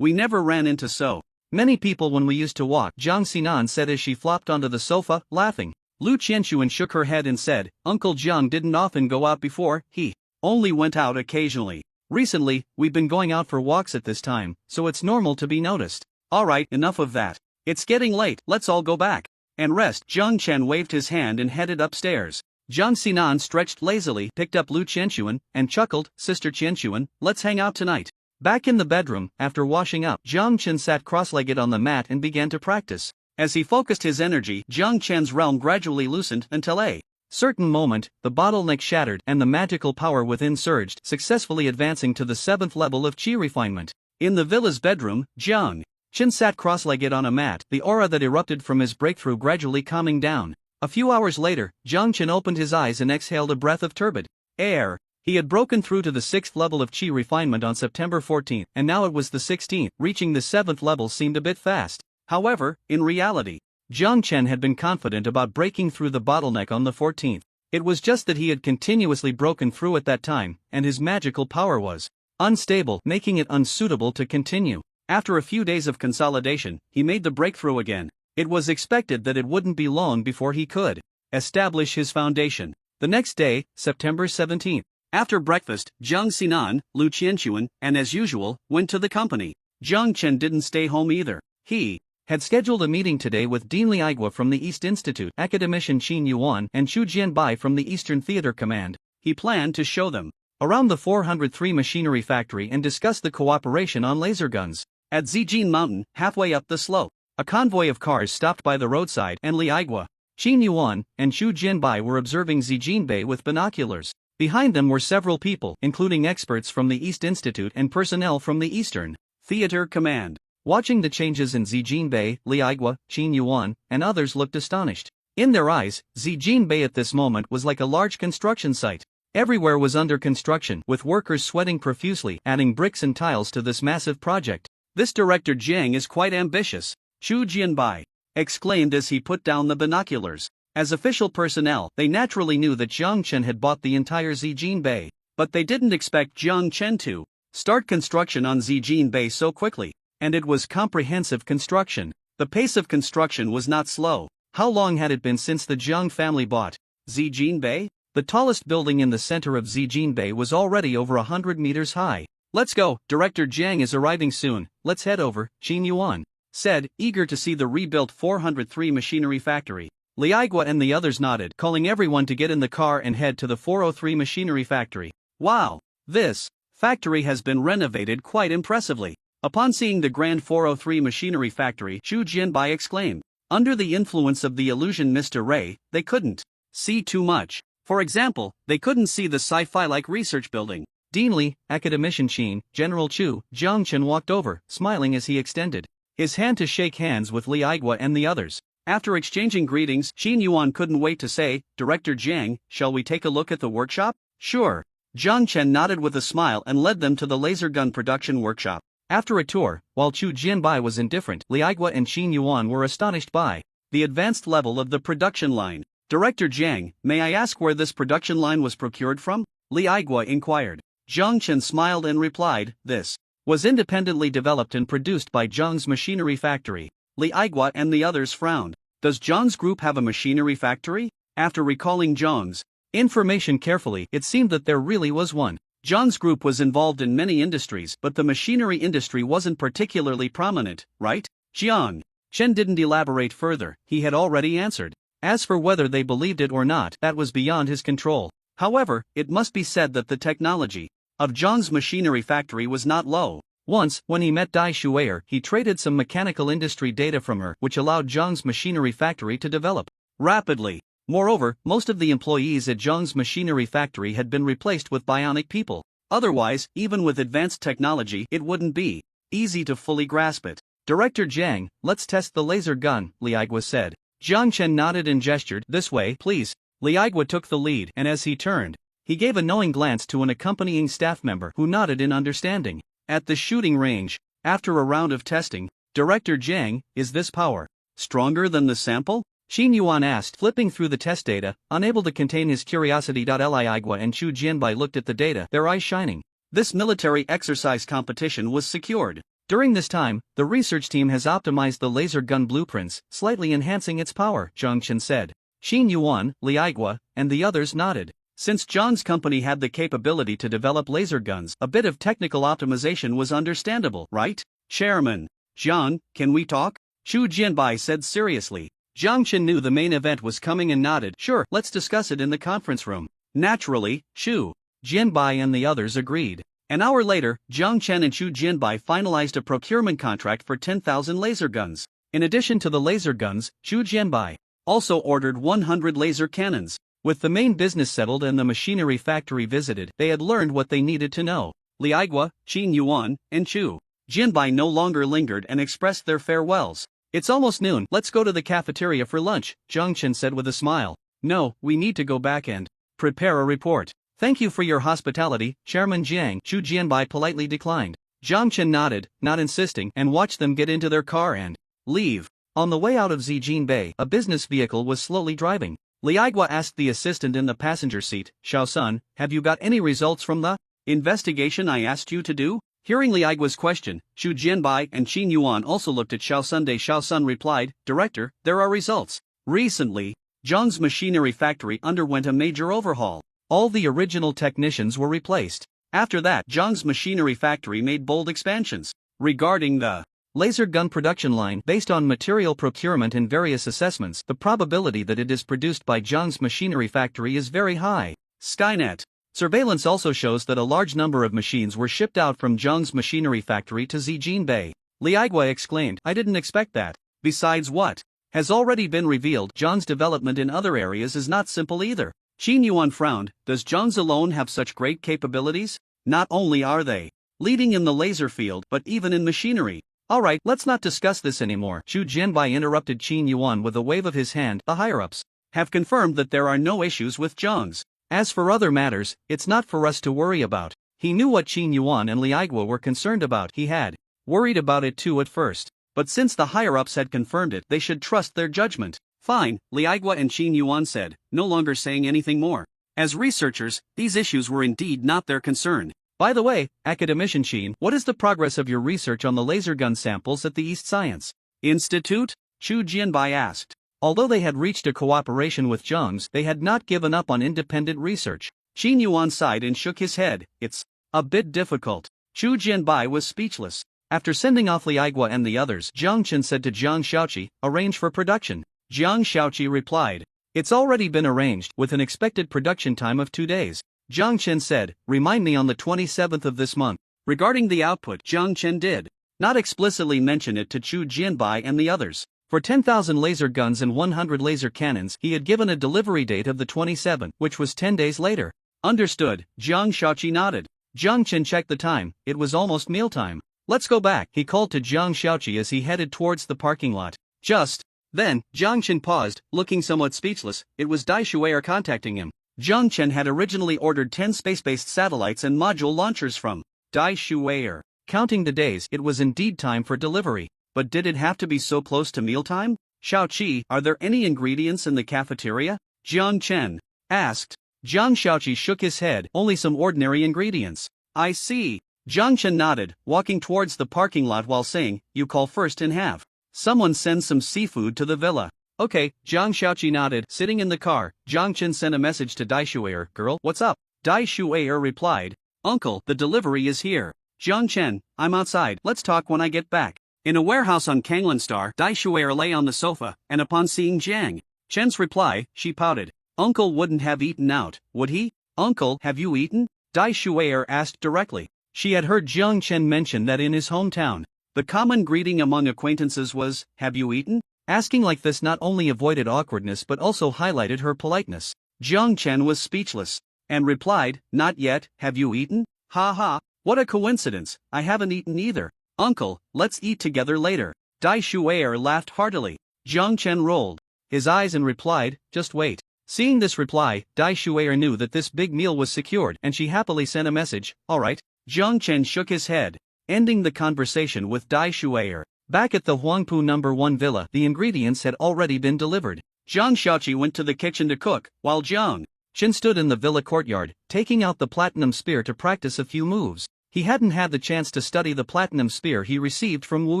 We never ran into so many people when we used to walk, Jiang Xinan said as she flopped onto the sofa, laughing. Lu Qianxuan shook her head and said, Uncle Jiang didn't often go out before, he only went out occasionally. Recently, we've been going out for walks at this time, so it's normal to be noticed. Alright, enough of that. It's getting late, let's all go back and rest. Jiang Chen waved his hand and headed upstairs. Jiang Xinan stretched lazily, picked up Lu Qianxuan, and chuckled, Sister Qianxuan, let's hang out tonight. Back in the bedroom, after washing up, Jiang Chen sat cross-legged on the mat and began to practice. As he focused his energy, Jiang Chen's realm gradually loosened until a certain moment, the bottleneck shattered and the magical power within surged, successfully advancing to the 7th level of Qi refinement. In the villa's bedroom, Jiang Chen sat cross-legged on a mat, the aura that erupted from his breakthrough gradually calming down. A few hours later, Jiang Chen opened his eyes and exhaled a breath of turbid air. He had broken through to the 6th level of Qi refinement on September 14, and now it was the 16th. Reaching the 7th level seemed a bit fast. However, in reality, Jiang Chen had been confident about breaking through the bottleneck on the 14th. It was just that he had continuously broken through at that time, and his magical power was unstable, making it unsuitable to continue. After a few days of consolidation, he made the breakthrough again. It was expected that it wouldn't be long before he could establish his foundation. The next day, September 17th. After breakfast, Jiang Xinan, Lu Qianxuan, and as usual, went to the company. Jiang Chen didn't stay home either. He had scheduled a meeting today with Dean Liaigua from the East Institute, Academician Qin Yuan, and Xu Jianbai from the Eastern Theater Command. He planned to show them around the 403 machinery factory and discuss the cooperation on laser guns. At Zijin Mountain, halfway up the slope, a convoy of cars stopped by the roadside, and Liaigua, Qin Yuan, and Xu Jianbai were observing Zijin Bay with binoculars. Behind them were several people, including experts from the East Institute and personnel from the Eastern Theater Command. Watching the changes in Zijin Bay, Liaigua, Qin Yuan, and others looked astonished. In their eyes, Zijin Bay at this moment was like a large construction site. Everywhere was under construction, with workers sweating profusely, adding bricks and tiles to this massive project. This Director Jiang is quite ambitious, Chu Jianbai exclaimed as he put down the binoculars. As official personnel, they naturally knew that Jiang Chen had bought the entire Zijin Bay, but they didn't expect Jiang Chen to start construction on Zijin Bay so quickly. And it was comprehensive construction. The pace of construction was not slow. How long had it been since the Jiang family bought Zijin Bay? The tallest building in the center of Zijin Bay was already over 100 meters high. Let's go, Director Jiang is arriving soon, let's head over, Qin Yuan said, eager to see the rebuilt 403 machinery factory. Liaigua and the others nodded, calling everyone to get in the car and head to the 403 machinery factory. Wow! This factory has been renovated quite impressively. Upon seeing the grand 403 machinery factory, Chu Jianbai exclaimed. Under the influence of the illusion Mr. Ray, they couldn't see too much. For example, they couldn't see the sci-fi-like research building. Dean Li, Academician Qin, General Chu, Jiang Chen walked over, smiling as he extended his hand to shake hands with Liaigua and the others. After exchanging greetings, Qin Yuan couldn't wait to say, Director Jiang, shall we take a look at the workshop? Sure. Jiang Chen nodded with a smile and led them to the laser gun production workshop. After a tour, while Chu Jianbai was indifferent, Liaigua and Qin Yuan were astonished by the advanced level of the production line. Director Jiang, may I ask where this production line was procured from? Liaigua inquired. Jiang Chen smiled and replied, this was independently developed and produced by Zhang's machinery factory. Liaigua and the others frowned. Does Zhang's group have a machinery factory? After recalling Zhang's information carefully, it seemed that there really was one. Zhang's group was involved in many industries, but the machinery industry wasn't particularly prominent, right? Jiang Chen didn't elaborate further, he had already answered. As for whether they believed it or not, that was beyond his control. However, it must be said that the technology of Zhang's machinery factory was not low. Once, when he met Dai Shuier, he traded some mechanical industry data from her, which allowed Zhang's machinery factory to develop rapidly. Moreover, most of the employees at Zhang's machinery factory had been replaced with bionic people. Otherwise, even with advanced technology, it wouldn't be easy to fully grasp it. Director Jiang, let's test the laser gun, Liaigua said. Jiang Chen nodded and gestured, this way, please. Liaigua took the lead, and as he turned, he gave a knowing glance to an accompanying staff member who nodded in understanding. At the shooting range, after a round of testing, Director Jiang, is this power stronger than the sample? Qin Yuan asked, flipping through the test data, unable to contain his curiosity. Liaigua and Chu Jianbai looked at the data, their eyes shining. This military exercise competition was secured. During this time, the research team has optimized the laser gun blueprints, slightly enhancing its power, Jiang Chen said. Qin Yuan, Liaigua, and the others nodded. Since Zhang's company had the capability to develop laser guns, a bit of technical optimization was understandable, right? Chairman Jiang, can we talk? Chu Jianbai said seriously. Jiang Chen knew the main event was coming and nodded. Sure, let's discuss it in the conference room. Naturally, Chu Jianbai and the others agreed. An hour later, Jiang Chen and Chu Jianbai finalized a procurement contract for 10,000 laser guns. In addition to the laser guns, Chu Jianbai also ordered 100 laser cannons. With the main business settled and the machinery factory visited, they had learned what they needed to know. Liaigua, Qin Yuan, and Chu Jianbai no longer lingered and expressed their farewells. It's almost noon, let's go to the cafeteria for lunch, Jiang Chen said with a smile. No, we need to go back and prepare a report. Thank you for your hospitality, Chairman Jiang, Chu Jianbai politely declined. Jiang Chen nodded, not insisting, and watched them get into their car and leave. On the way out of Zijin Bay, a business vehicle was slowly driving. Liaigua asked the assistant in the passenger seat, Xiao-sun, have you got any results from the investigation I asked you to do? Hearing Liaigua's question, Chu Jianbai and Qin Yuan also looked at Xiao-sun. Xiao-sun replied, Director, there are results. Recently, Zhang's machinery factory underwent a major overhaul. All the original technicians were replaced. After that, Zhang's machinery factory made bold expansions. Regarding the laser gun production line, based on material procurement and various assessments, the probability that it is produced by Zhang's machinery factory is very high. Skynet surveillance also shows that a large number of machines were shipped out from Zhang's machinery factory to Zijin Bay. Liaigua exclaimed, I didn't expect that. Besides what has already been revealed, Zhang's development in other areas is not simple either. Qin Yuan frowned, does Zhang's alone have such great capabilities? Not only are they leading in the laser field, but even in machinery. Alright, let's not discuss this anymore. Chu Jianbai interrupted Qin Yuan with a wave of his hand. The higher-ups have confirmed that there are no issues with Zhang's. As for other matters, it's not for us to worry about. He knew what Qin Yuan and Li Aigua were concerned about. He had worried about it too at first. But since the higher-ups had confirmed it, they should trust their judgment. Fine, Li Aigua and Qin Yuan said, no longer saying anything more. As researchers, these issues were indeed not their concern. By the way, Academician Qin, what is the progress of your research on the laser gun samples at the East Science Institute? Chu Jianbai asked. Although they had reached a cooperation with Zhang's, they had not given up on independent research. Qin Yuan sighed and shook his head. It's a bit difficult. Chu Jianbai was speechless. After sending off Li Aigua and the others, Jiang Chen said to Jiang Shaoqi, arrange for production. Jiang Shaoqi replied, it's already been arranged, with an expected production time of 2 days. Jiang Chen said, remind me on the 27th of this month. Regarding the output, Jiang Chen did not explicitly mention it to Chu Jianbai and the others. For 10,000 laser guns and 100 laser cannons, he had given a delivery date of the 27th, which was 10 days later. Understood, Jiang Shaoqi nodded. Jiang Chen checked the time, it was almost mealtime. Let's go back, he called to Jiang Shaoqi as he headed towards the parking lot. Just then, Jiang Chen paused, looking somewhat speechless. It was Dai Shui'er contacting him. Jiang Chen had originally ordered 10 space-based satellites and module launchers from Dai Shui'er. Counting the days, it was indeed time for delivery. But did it have to be so close to mealtime? Shaoqi, are there any ingredients in the cafeteria? Jiang Chen asked. Jiang Shaoqi shook his head, only some ordinary ingredients. I see. Jiang Chen nodded, walking towards the parking lot while saying, you call first and have someone send some seafood to the villa. Okay, Jiang Shaoqi nodded. Sitting in the car, Jiang Chen sent a message to Dai Shui'er, girl, what's up? Dai Shui'er replied, uncle, the delivery is here. Jiang Chen, I'm outside, let's talk when I get back. In a warehouse on Kanglan Star, Dai Shui'er lay on the sofa, and upon seeing Jiang Chen's reply, she pouted. Uncle wouldn't have eaten out, would he? Uncle, have you eaten? Dai Shui'er asked directly. She had heard Jiang Chen mention that in his hometown, the common greeting among acquaintances was, have you eaten? Asking like this not only avoided awkwardness but also highlighted her politeness. Jiang Chen was speechless, and replied, not yet, have you eaten? Ha ha, what a coincidence, I haven't eaten either. Uncle, let's eat together later. Dai Shui'er laughed heartily. Jiang Chen rolled his eyes and replied, just wait. Seeing this reply, Dai Shui'er knew that this big meal was secured and she happily sent a message, alright. Jiang Chen shook his head, ending the conversation with Dai Shui'er. Back at the Huangpu No. 1 villa, the ingredients had already been delivered. Jiang Shaoqi went to the kitchen to cook, while Jiang Chen stood in the villa courtyard, taking out the platinum spear to practice a few moves. He hadn't had the chance to study the platinum spear he received from Wu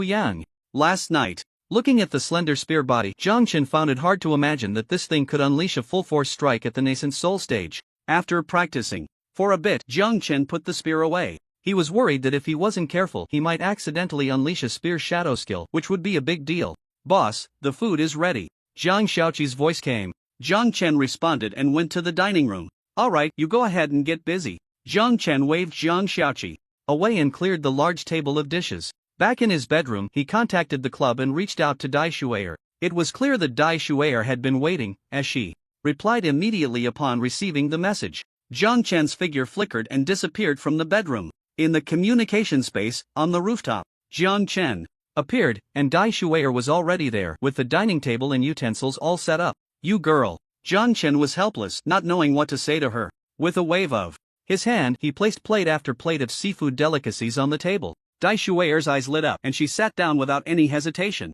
Yang last night. Looking at the slender spear body, Jiang Chen found it hard to imagine that this thing could unleash a full-force strike at the nascent soul stage. After practicing for a bit, Jiang Chen put the spear away. He was worried that if he wasn't careful, he might accidentally unleash a spear shadow skill, which would be a big deal. Boss, the food is ready. Jiang Shaoqi's voice came. Jiang Chen responded and went to the dining room. Alright, you go ahead and get busy. Jiang Chen waved Jiang Shaoqi away and cleared the large table of dishes. Back in his bedroom, he contacted the club and reached out to Dai Shui'er. It was clear that Dai Shui'er had been waiting, as she replied immediately upon receiving the message. Jiang Chen's figure flickered and disappeared from the bedroom. In the communication space, on the rooftop, Jiang Chen appeared, and Dai Shui'er was already there, with the dining table and utensils all set up. You girl. Jiang Chen was helpless, not knowing what to say to her. With a wave of his hand, he placed plate after plate of seafood delicacies on the table. Dai Shui'er's eyes lit up, and she sat down without any hesitation.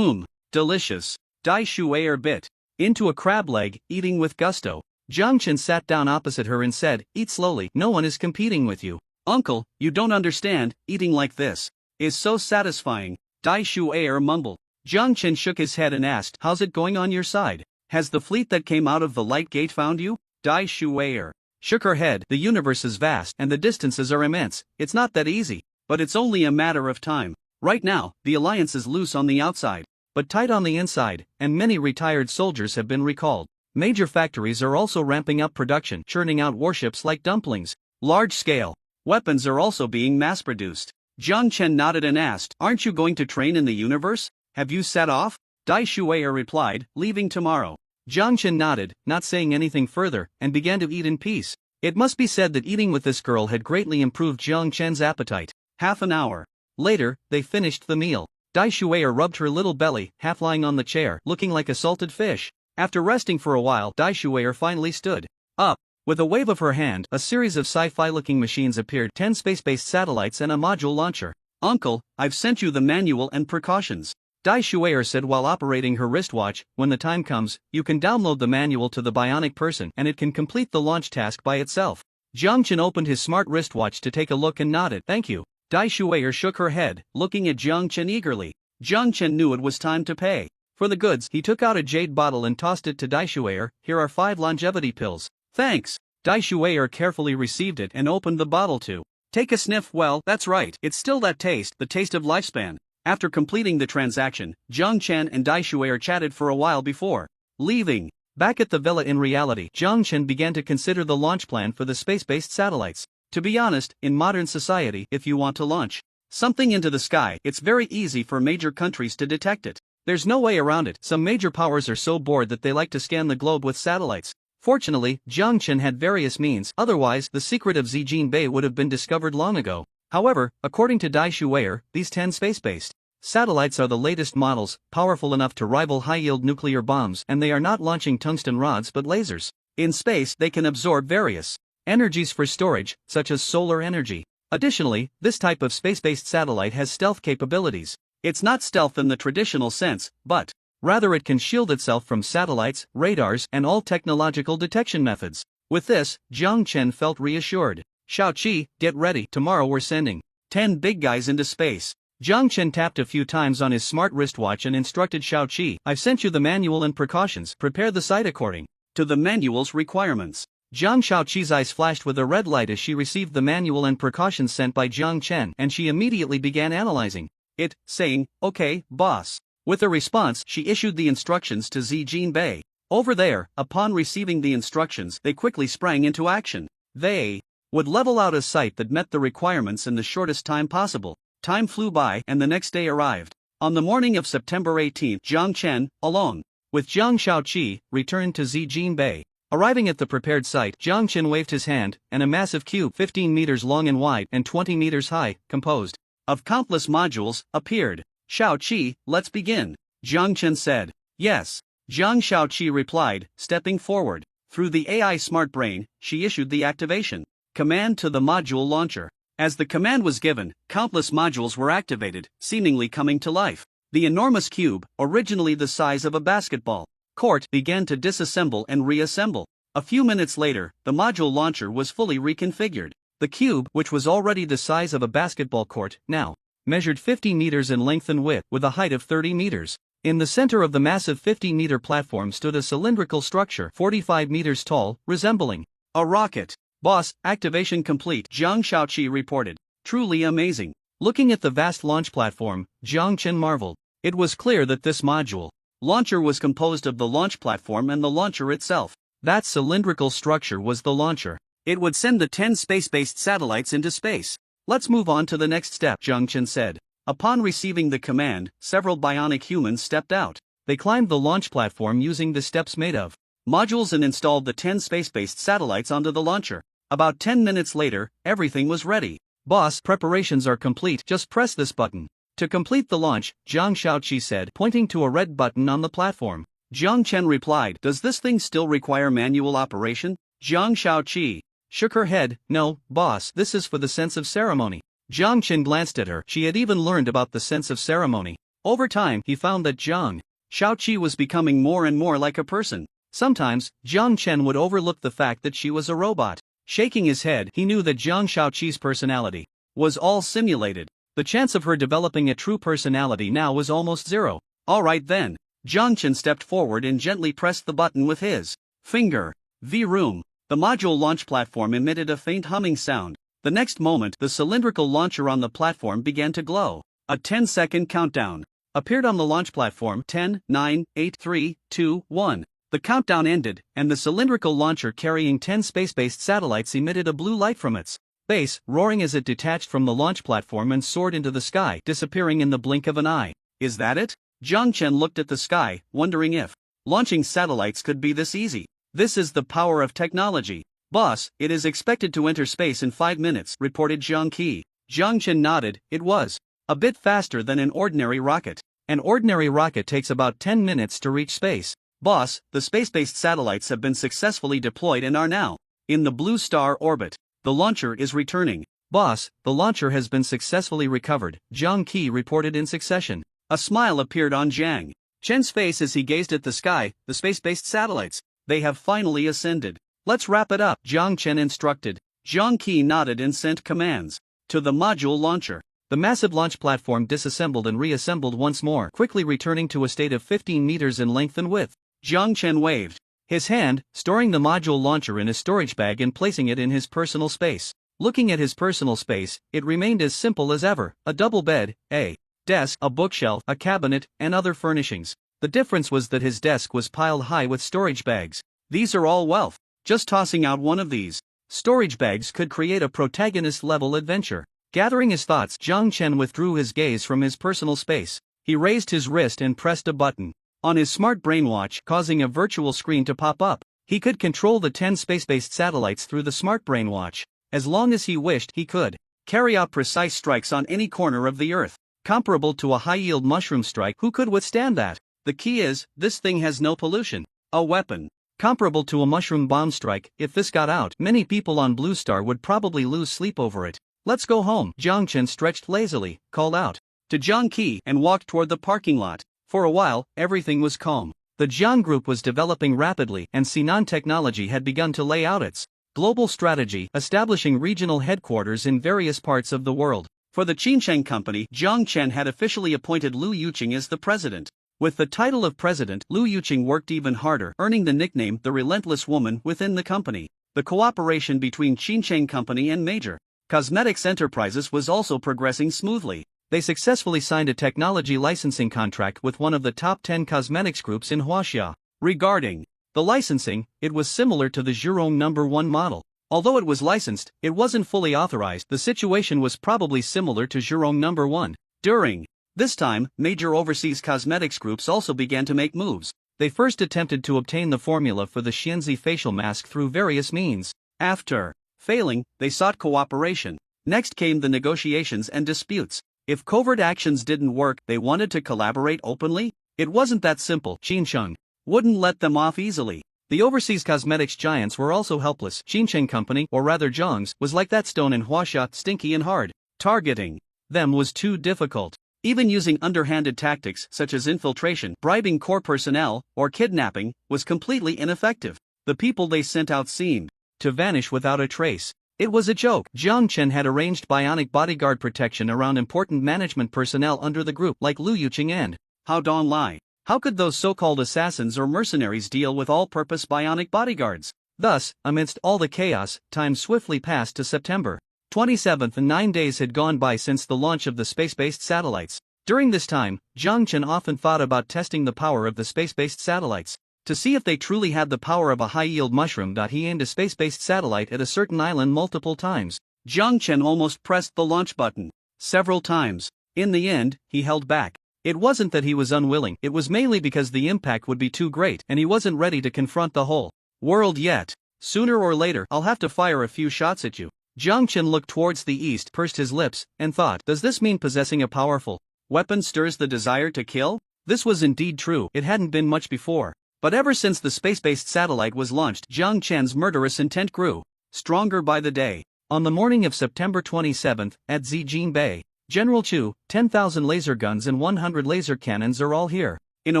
Delicious. Dai Shui'er bit into a crab leg, eating with gusto. Jiang Chen sat down opposite her and said, eat slowly, no one is competing with you. Uncle, you don't understand, eating like this is so satisfying. Dai Shui'er mumbled. Jiang Chen shook his head and asked, how's it going on your side? Has the fleet that came out of the light gate found you? Dai Shui'er shook her head. The universe is vast and the distances are immense. It's not that easy, but it's only a matter of time. Right now, the alliance is loose on the outside, but tight on the inside, and many retired soldiers have been recalled. Major factories are also ramping up production, churning out warships like dumplings. Large-scale weapons are also being mass-produced. Jiang Chen nodded and asked, aren't you going to train in the universe? Have you set off? Dai Shui'er replied, leaving tomorrow. Jiang Chen nodded, not saying anything further, and began to eat in peace. It must be said that eating with this girl had greatly improved Jiang Chen's appetite. Half an hour Later, they finished the meal. Dai Shuier rubbed her little belly, half lying on the chair, looking like a salted fish. After resting for a while, Dai Shuier finally stood up. With a wave of her hand, a series of sci-fi-looking machines appeared, 10 space-based satellites and a module launcher. Uncle, I've sent you the manual and precautions. Dai Shuier said while operating her wristwatch. When the time comes, you can download the manual to the bionic person and it can complete the launch task by itself. Jiang Chen opened his smart wristwatch to take a look and nodded. Thank you. Dai Shuier shook her head, looking at Jiang Chen eagerly. Jiang Chen knew it was time to pay. For the goods, he took out a jade bottle and tossed it to Dai Shuier. Here are 5 longevity pills. Thanks. Dai Shuier carefully received it and opened the bottle to take a sniff. Well, that's right, it's still that taste, the taste of lifespan. After completing the transaction, Jiang Chen and Dai Shuier chatted for a while before leaving. Back at the villa in reality, Jiang Chen began to consider the launch plan for the space-based satellites. To be honest, in modern society, if you want to launch something into the sky, it's very easy for major countries to detect it. There's no way around it. Some major powers are so bored that they like to scan the globe with satellites. Fortunately, Jiang Chen had various means, otherwise the secret of Zijin Bay would have been discovered long ago. However, according to Dai Shuier, these 10 space-based satellites are the latest models, powerful enough to rival high-yield nuclear bombs, and they are not launching tungsten rods but lasers. In space, they can absorb various energies for storage, such as solar energy. Additionally, this type of space-based satellite has stealth capabilities. It's not stealth in the traditional sense, but rather it can shield itself from satellites, radars, and all technological detection methods. With this, Jiang Chen felt reassured. Xiaoqi, get ready, tomorrow we're sending 10 big guys into space. Jiang Chen tapped a few times on his smart wristwatch and instructed Xiaoqi, I've sent you the manual and precautions, prepare the site according to the manual's requirements. Jiang Xiaoqi's eyes flashed with a red light as she received the manual and precautions sent by Jiang Chen, and she immediately began analyzing it, saying, okay, boss. With a response, she issued the instructions to Zijin Bei. Over there, upon receiving the instructions, they quickly sprang into action. They would level out a site that met the requirements in the shortest time possible. Time flew by and the next day arrived. On the morning of September 18, Jiang Chen, alone with Jiang Xiaoqi, returned to Zijin Bay. Arriving at the prepared site, Jiang Chen waved his hand, and a massive cube 15 meters long and wide and 20 meters high, composed of countless modules, appeared. Xiaoqi, let's begin. Jiang Chen said. Yes. Jiang Xiaoqi replied, stepping forward. Through the AI smart brain, she issued the activation command to the module launcher. As the command was given, countless modules were activated, seemingly coming to life. The enormous cube, originally the size of a basketball court, began to disassemble and reassemble. A few minutes later, the module launcher was fully reconfigured. The cube, which was already the size of a basketball court, now measured 50 meters in length and width, with a height of 30 meters. In the center of the massive 50-meter platform stood a cylindrical structure 45 meters tall, resembling a rocket. Boss, activation complete, Jiang Xiaoqi reported. Truly amazing. Looking at the vast launch platform, Jiang Chen marveled. It was clear that this module launcher was composed of the launch platform and the launcher itself. That cylindrical structure was the launcher. It would send the 10 space-based satellites into space. Let's move on to the next step, Jiang Chen said. Upon receiving the command, several bionic humans stepped out. They climbed the launch platform using the steps made of modules and installed the 10 space-based satellites onto the launcher. About 10 minutes later, everything was ready. Boss, preparations are complete, just press this button to complete the launch, Jiang Xiaoqi said, pointing to a red button on the platform. Jiang Chen replied, does this thing still require manual operation? Jiang Xiaoqi shook her head, no, boss, this is for the sense of ceremony. Jiang Chen glanced at her. She had even learned about the sense of ceremony. Over time, he found that Jiang Xiaoqi was becoming more and more like a person. Sometimes, Jiang Chen would overlook the fact that she was a robot. Shaking his head, he knew that Jiang Xiaoqi's personality was all simulated. The chance of her developing a true personality now was almost zero. All right then. Jiang Chen stepped forward and gently pressed the button with his finger. V-room. The module launch platform emitted a faint humming sound. The next moment, the cylindrical launcher on the platform began to glow. A 10-second countdown appeared on the launch platform. 10, 9, 8, 3, 2, 1. The countdown ended, and the cylindrical launcher carrying 10 space-based satellites emitted a blue light from its base, roaring as it detached from the launch platform and soared into the sky, disappearing in the blink of an eye. Is that it? Jiang Chen looked at the sky, wondering if launching satellites could be this easy. This is the power of technology. Boss, it is expected to enter space in 5 minutes, reported Jiang Qi. Jiang Chen nodded. It was a bit faster than an ordinary rocket. An ordinary rocket takes about 10 minutes to reach space. Boss, the space-based satellites have been successfully deployed and are now in the Blue Star orbit. The launcher is returning. Boss, the launcher has been successfully recovered, Jiang Qi reported in succession. A smile appeared on Jiang Chen's face as he gazed at the sky. The space-based satellites, they have finally ascended. Let's wrap it up, Jiang Chen instructed. Jiang Qi nodded and sent commands to the module launcher. The massive launch platform disassembled and reassembled once more, quickly returning to a state of 15 meters in length and width. Jiang Chen waved his hand, storing the module launcher in his storage bag and placing it in his personal space. Looking at his personal space, it remained as simple as ever: a double bed, a desk, a bookshelf, a cabinet, and other furnishings. The difference was that his desk was piled high with storage bags. These are all wealth. Just tossing out one of these storage bags could create a protagonist-level adventure. Gathering his thoughts, Jiang Chen withdrew his gaze from his personal space. He raised his wrist and pressed a button on his smart brainwatch, causing a virtual screen to pop up. He could control the 10 space-based satellites through the smart brainwatch. As long as he wished, he could carry out precise strikes on any corner of the Earth, comparable to a high-yield mushroom strike. Who could withstand that? The key is, this thing has no pollution. A weapon comparable to a mushroom bomb strike. If this got out, many people on Blue Star would probably lose sleep over it. Let's go home. Jiang Chen stretched lazily, called out to Jiang Qi, and walked toward the parking lot. For a while, everything was calm. The Jiang group was developing rapidly, and Sinan Technology had begun to lay out its global strategy, establishing regional headquarters in various parts of the world. For the Qinsheng Company, Jiang Chen had officially appointed Lu Yuqing as the president. With the title of president, Lu Yuqing worked even harder, earning the nickname the Relentless Woman within the company. The cooperation between Qinsheng Company and major cosmetics enterprises was also progressing smoothly. They successfully signed a technology licensing contract with one of the top 10 cosmetics groups in Huaxia. Regarding the licensing, it was similar to the Zhurong No. 1 model. Although it was licensed, it wasn't fully authorized. The situation was probably similar to Zhurong No. 1. During this time, major overseas cosmetics groups also began to make moves. They first attempted to obtain the formula for the Xianzi facial mask through various means. After failing, they sought cooperation. Next came the negotiations and disputes. If covert actions didn't work, they wanted to collaborate openly. It wasn't that simple. Qinsheng wouldn't let them off easily. The overseas cosmetics giants were also helpless. Qinsheng Company, or rather Zhang's, was like that stone in Huaxia, stinky and hard. Targeting them was too difficult. Even using underhanded tactics such as infiltration, bribing core personnel, or kidnapping was completely ineffective. The people they sent out seemed to vanish without a trace. It was a joke. Jiang Chen had arranged bionic bodyguard protection around important management personnel under the group, like Lu Yuqing and Hao Donglai. How could those so-called assassins or mercenaries deal with all-purpose bionic bodyguards? Thus, amidst all the chaos, time swiftly passed to September 27th, and 9 days had gone by since the launch of the space-based satellites. During this time, Jiang Chen often thought about testing the power of the space-based satellites. To see if they truly had the power of a high-yield mushroom. He aimed a space-based satellite at a certain island multiple times. Jiang Chen almost pressed the launch button several times. In the end, he held back. It wasn't that he was unwilling, it was mainly because the impact would be too great, and he wasn't ready to confront the whole world yet. Sooner or later, I'll have to fire a few shots at you. Jiang Chen looked towards the east, pursed his lips, and thought, does this mean possessing a powerful weapon stirs the desire to kill? This was indeed true. It hadn't been much before. But ever since the space-based satellite was launched, Jiang Chen's murderous intent grew stronger by the day. On the morning of September 27th, at Zijin Bay, General Chu, 10,000 laser guns and 100 laser cannons are all here. In a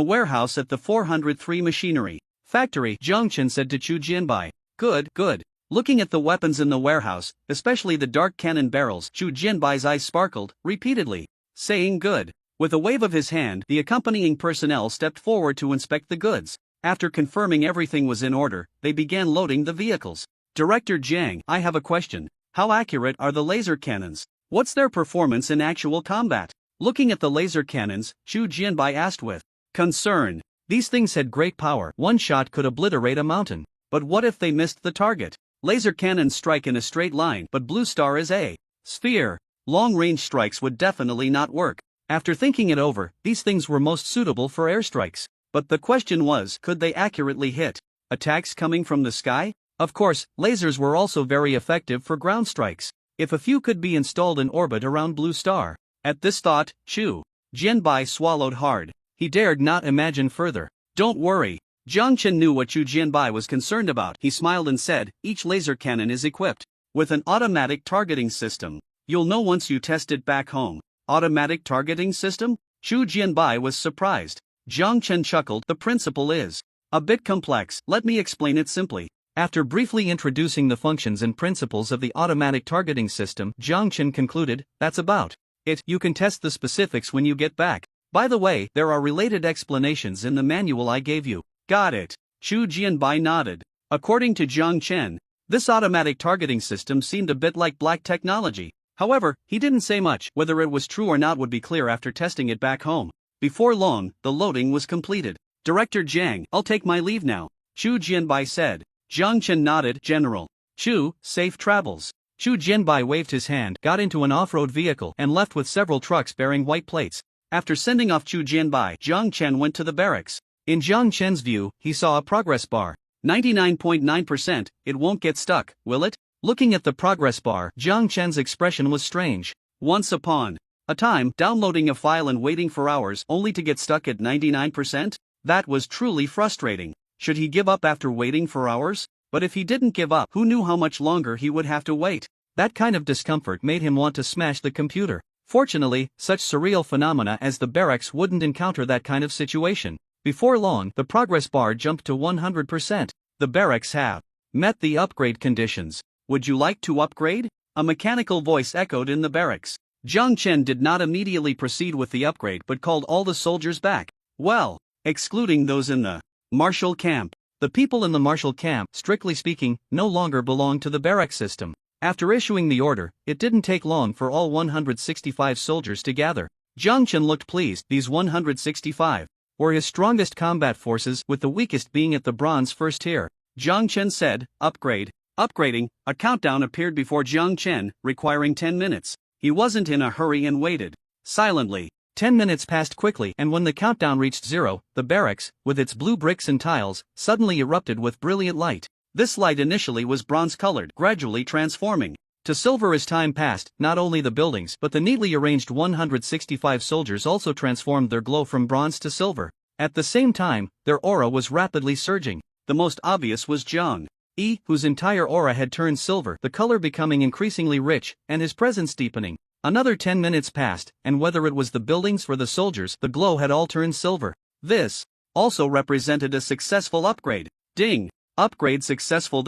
warehouse at the 403 machinery factory, Jiang Chen said to Chu Jianbai. Good, good. Looking at the weapons in the warehouse, especially the dark cannon barrels, Chu Jianbai's eyes sparkled, repeatedly saying good. With a wave of his hand, the accompanying personnel stepped forward to inspect the goods. After confirming everything was in order, they began loading the vehicles. Director Jiang, I have a question. How accurate are the laser cannons? What's their performance in actual combat? Looking at the laser cannons, Chu Jianbai asked with concern. These things had great power. One shot could obliterate a mountain. But what if they missed the target? Laser cannons strike in a straight line, but Blue Star is a sphere. Long-range strikes would definitely not work. After thinking it over, these things were most suitable for airstrikes. But the question was, could they accurately hit attacks coming from the sky? Of course, lasers were also very effective for ground strikes. If a few could be installed in orbit around Blue Star, At this thought, Chu Jianbai swallowed hard. He dared not imagine further. Don't worry. Jiang Chen knew what Chu Jianbai was concerned about. He smiled and said, each laser cannon is equipped with an automatic targeting system. You'll know once you test it back home. Automatic targeting system? Chu Jianbai was surprised. Jiang Chen chuckled. The principle is a bit complex. Let me explain it simply. After briefly introducing the functions and principles of the automatic targeting system, Jiang Chen concluded, that's about it. You can test the specifics when you get back. By the way, there are related explanations in the manual I gave you. Got it. Chu Jianbai nodded. According to Jiang Chen, this automatic targeting system seemed a bit like black technology. However, he didn't say much. Whether it was true or not would be clear after testing it back home. Before long, the loading was completed. Director Jiang, I'll take my leave now, Chu Jianbai said. Jiang Chen nodded. General Chu, safe travels. Chu Jianbai waved his hand, got into an off-road vehicle, and left with several trucks bearing white plates. After sending off Chu Jianbai, Jiang Chen went to the barracks. In Jiang Chen's view, he saw a progress bar. 99.9%, it won't get stuck, will it? Looking at the progress bar, Jiang Chen's expression was strange. Once upon a time, downloading a file and waiting for hours only to get stuck at 99%? That was truly frustrating. Should he give up after waiting for hours? But if he didn't give up, who knew how much longer he would have to wait? That kind of discomfort made him want to smash the computer. Fortunately, such surreal phenomena as the barracks wouldn't encounter that kind of situation. Before long, the progress bar jumped to 100%. The barracks have met the upgrade conditions. Would you like to upgrade? A mechanical voice echoed in the barracks. Jiang Chen did not immediately proceed with the upgrade but called all the soldiers back. Well, excluding those in the martial camp. The people in the martial camp, strictly speaking, no longer belonged to the barrack system. After issuing the order, it didn't take long for all 165 soldiers to gather. Jiang Chen looked pleased. These 165 were his strongest combat forces, with the weakest being at the bronze first tier. Jiang Chen said, upgrade. Upgrading. A countdown appeared before Jiang Chen, requiring 10 minutes. He wasn't in a hurry and waited silently. 10 minutes passed quickly, and when the countdown reached 0, the barracks, with its blue bricks and tiles, suddenly erupted with brilliant light. This light initially was bronze-colored, gradually transforming to silver as time passed. Not only the buildings but the neatly arranged 165 soldiers also transformed their glow from bronze to silver. At the same time, their aura was rapidly surging. The most obvious was Zhang Yi, whose entire aura had turned silver, the color becoming increasingly rich, and his presence deepening. Another 10 minutes passed, and whether it was the buildings or the soldiers, the glow had all turned silver. This also represented a successful upgrade. Ding! Upgrade successful.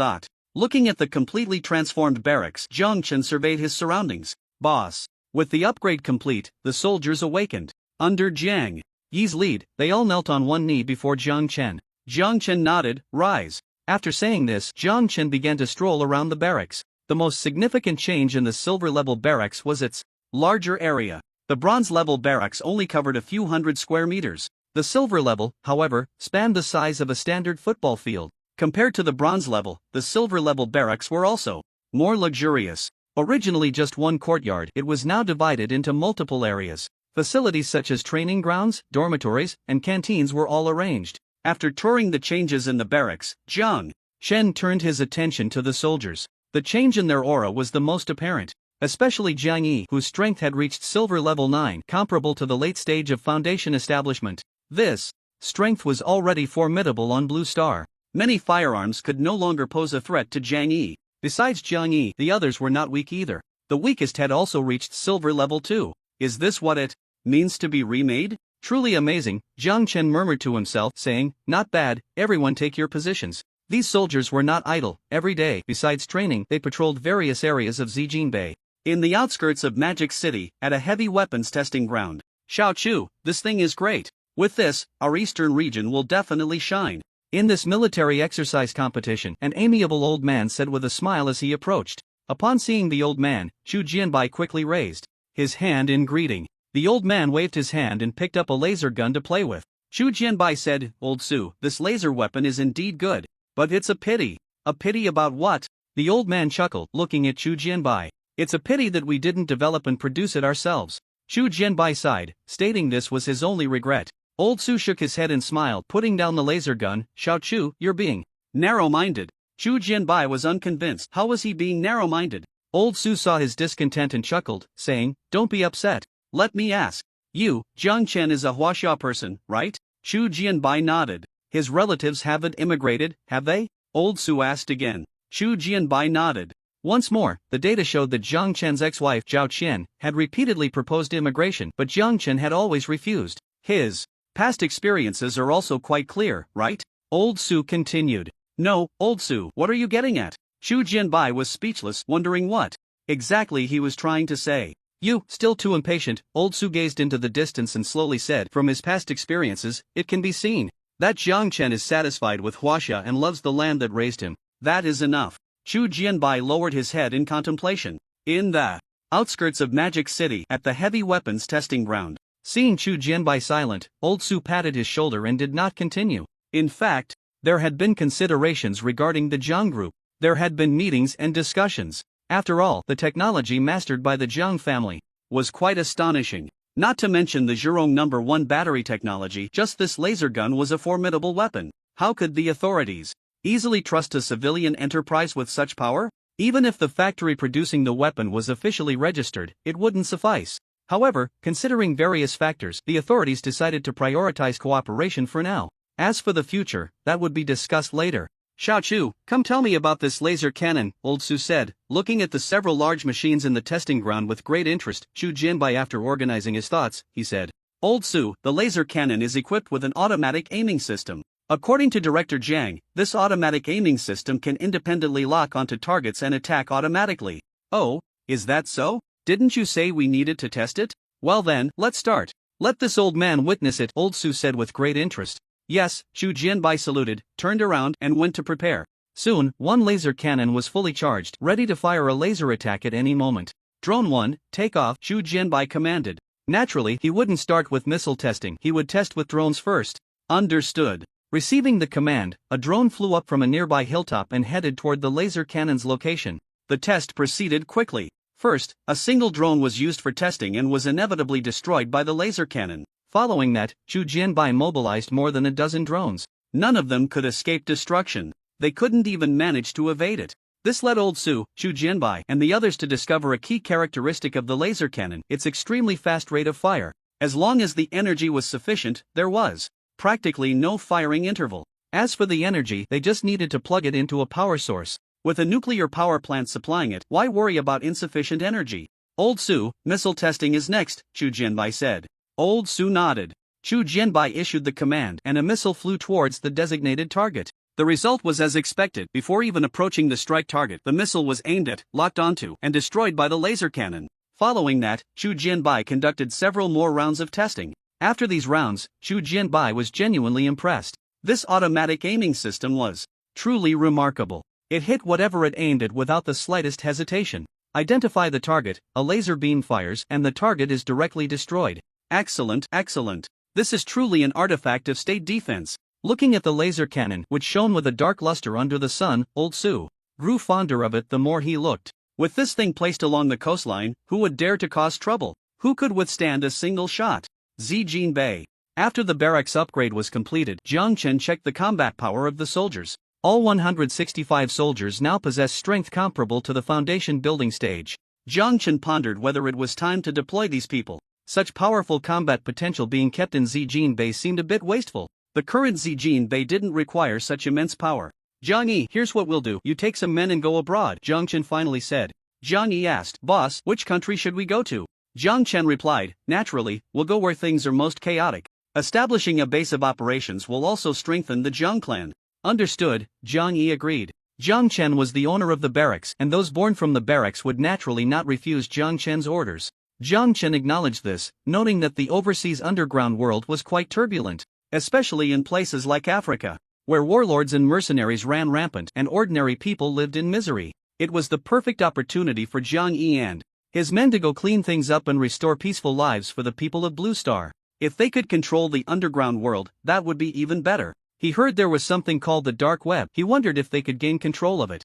Looking at the completely transformed barracks, Jiang Chen surveyed his surroundings. Boss. With the upgrade complete, the soldiers awakened. Under Jiang Yi's lead, they all knelt on one knee before Jiang Chen. Jiang Chen nodded. Rise. After saying this, Jiang Chen began to stroll around the barracks. The most significant change in the silver-level barracks was its larger area. The bronze-level barracks only covered a few hundred square meters. The silver level, however, spanned the size of a standard football field. Compared to the bronze level, the silver-level barracks were also more luxurious. Originally just one courtyard, it was now divided into multiple areas. Facilities such as training grounds, dormitories, and canteens were all arranged. After touring the changes in the barracks, Jiang Chen turned his attention to the soldiers. The change in their aura was the most apparent, especially Jiang Yi, whose strength had reached silver level 9, comparable to the late stage of Foundation establishment. This strength was already formidable on Blue Star. Many firearms could no longer pose a threat to Jiang Yi. Besides Jiang Yi, the others were not weak either. The weakest had also reached silver level 2. Is this what it means to be remade? Truly amazing, Jiang Chen murmured to himself, saying, not bad, everyone take your positions. These soldiers were not idle. Every day, besides training, they patrolled various areas of Zijinbei. In the outskirts of Magic City, at a heavy weapons testing ground. Xiao Chu, this thing is great. With this, our eastern region will definitely shine. In this military exercise competition, an amiable old man said with a smile as he approached. Upon seeing the old man, Chu Jianbai quickly raised his hand in greeting. The old man waved his hand and picked up a laser gun to play with. Chu Jianbai said, Old Su, this laser weapon is indeed good. But it's a pity. A pity about what? The old man chuckled, looking at Chu Jianbai. It's a pity that we didn't develop and produce it ourselves. Chu Jianbai sighed, stating this was his only regret. Old Su shook his head and smiled, putting down the laser gun. Xiao Chu, you're being narrow-minded. Chu Jianbai was unconvinced. How was he being narrow-minded? Old Su saw his discontent and chuckled, saying, Don't be upset. Let me ask. You, Jiang Chen is a Huaxia person, right? Chu Jianbai nodded. His relatives haven't immigrated, have they? Old Su asked again. Chu Jianbai nodded. Once more, the data showed that Jiang Chen's ex-wife Zhao Qian had repeatedly proposed immigration, but Jiang Chen had always refused. His past experiences are also quite clear, right? Old Su continued. No, Old Su, what are you getting at? Chu Jianbai was speechless, wondering what exactly he was trying to say. You, still too impatient, Old Su gazed into the distance and slowly said, from his past experiences, it can be seen that Jiang Chen is satisfied with Huaxia and loves the land that raised him. That is enough. Chu Jianbai lowered his head in contemplation. In the outskirts of Magic City, at the heavy weapons testing ground. Seeing Chu Jianbai silent, Old Su patted his shoulder and did not continue. In fact, there had been considerations regarding the Jiang group. There had been meetings and discussions. After all, the technology mastered by the Jiang family was quite astonishing. Not to mention the Zhurong No. 1 battery technology, just this laser gun was a formidable weapon. How could the authorities easily trust a civilian enterprise with such power? Even if the factory producing the weapon was officially registered, it wouldn't suffice. However, considering various factors, the authorities decided to prioritize cooperation for now. As for the future, that would be discussed later. Xiao Chu, come tell me about this laser cannon, Old Su said, looking at the several large machines in the testing ground with great interest. Chu Jianbai, after organizing his thoughts, he said. Old Su, the laser cannon is equipped with an automatic aiming system. According to Director Jiang, this automatic aiming system can independently lock onto targets and attack automatically. Oh, is that so? Didn't you say we needed to test it? Well then, let's start. Let this old man witness it, Old Su said with great interest. Yes, Chu Jianbai saluted, turned around and went to prepare. Soon, one laser cannon was fully charged, ready to fire a laser attack at any moment. Drone 1, take off, Chu Jianbai commanded. Naturally, he wouldn't start with missile testing, he would test with drones first. Understood. Receiving the command, a drone flew up from a nearby hilltop and headed toward the laser cannon's location. The test proceeded quickly. First, a single drone was used for testing and was inevitably destroyed by the laser cannon. Following that, Chu Jianbai mobilized more than a dozen drones. None of them could escape destruction. They couldn't even manage to evade it. This led Old Su, Chu Jianbai, and the others to discover a key characteristic of the laser cannon: its extremely fast rate of fire. As long as the energy was sufficient, there was practically no firing interval. As for the energy, they just needed to plug it into a power source. With a nuclear power plant supplying it, why worry about insufficient energy? Old Su, missile testing is next, Chu Jianbai said. Old Su nodded. Chu Jianbai issued the command, and a missile flew towards the designated target. The result was as expected. Before even approaching the strike target, the missile was aimed at, locked onto, and destroyed by the laser cannon. Following that, Chu Jianbai conducted several more rounds of testing. After these rounds, Chu Jianbai was genuinely impressed. This automatic aiming system was truly remarkable. It hit whatever it aimed at without the slightest hesitation. Identify the target, a laser beam fires, and the target is directly destroyed. Excellent, excellent. This is truly an artifact of state defense. Looking at the laser cannon, which shone with a dark luster under the sun, Old Su grew fonder of it the more he looked. With this thing placed along the coastline, who would dare to cause trouble? Who could withstand a single shot? Zijin Bei. After the barracks upgrade was completed, Jiang Chen checked the combat power of the soldiers. All 165 soldiers now possess strength comparable to the foundation building stage. Jiang Chen pondered whether it was time to deploy these people. Such powerful combat potential being kept in Zijin Bei seemed a bit wasteful. The current Zijin Bei didn't require such immense power. Jiang Yi, here's what we'll do. You take some men and go abroad, Jiang Chen finally said. Jiang Yi asked, Boss, which country should we go to? Jiang Chen replied, naturally, we'll go where things are most chaotic. Establishing a base of operations will also strengthen the Jiang clan. Understood, Jiang Yi agreed. Jiang Chen was the owner of the barracks, and those born from the barracks would naturally not refuse Jiang Chen's orders. Jiang Chen acknowledged this, noting that the overseas underground world was quite turbulent, especially in places like Africa, where warlords and mercenaries ran rampant and ordinary people lived in misery. It was the perfect opportunity for Jiang Yi and his men to go clean things up and restore peaceful lives for the people of Blue Star. If they could control the underground world, that would be even better. He heard there was something called the dark web. He wondered if they could gain control of it.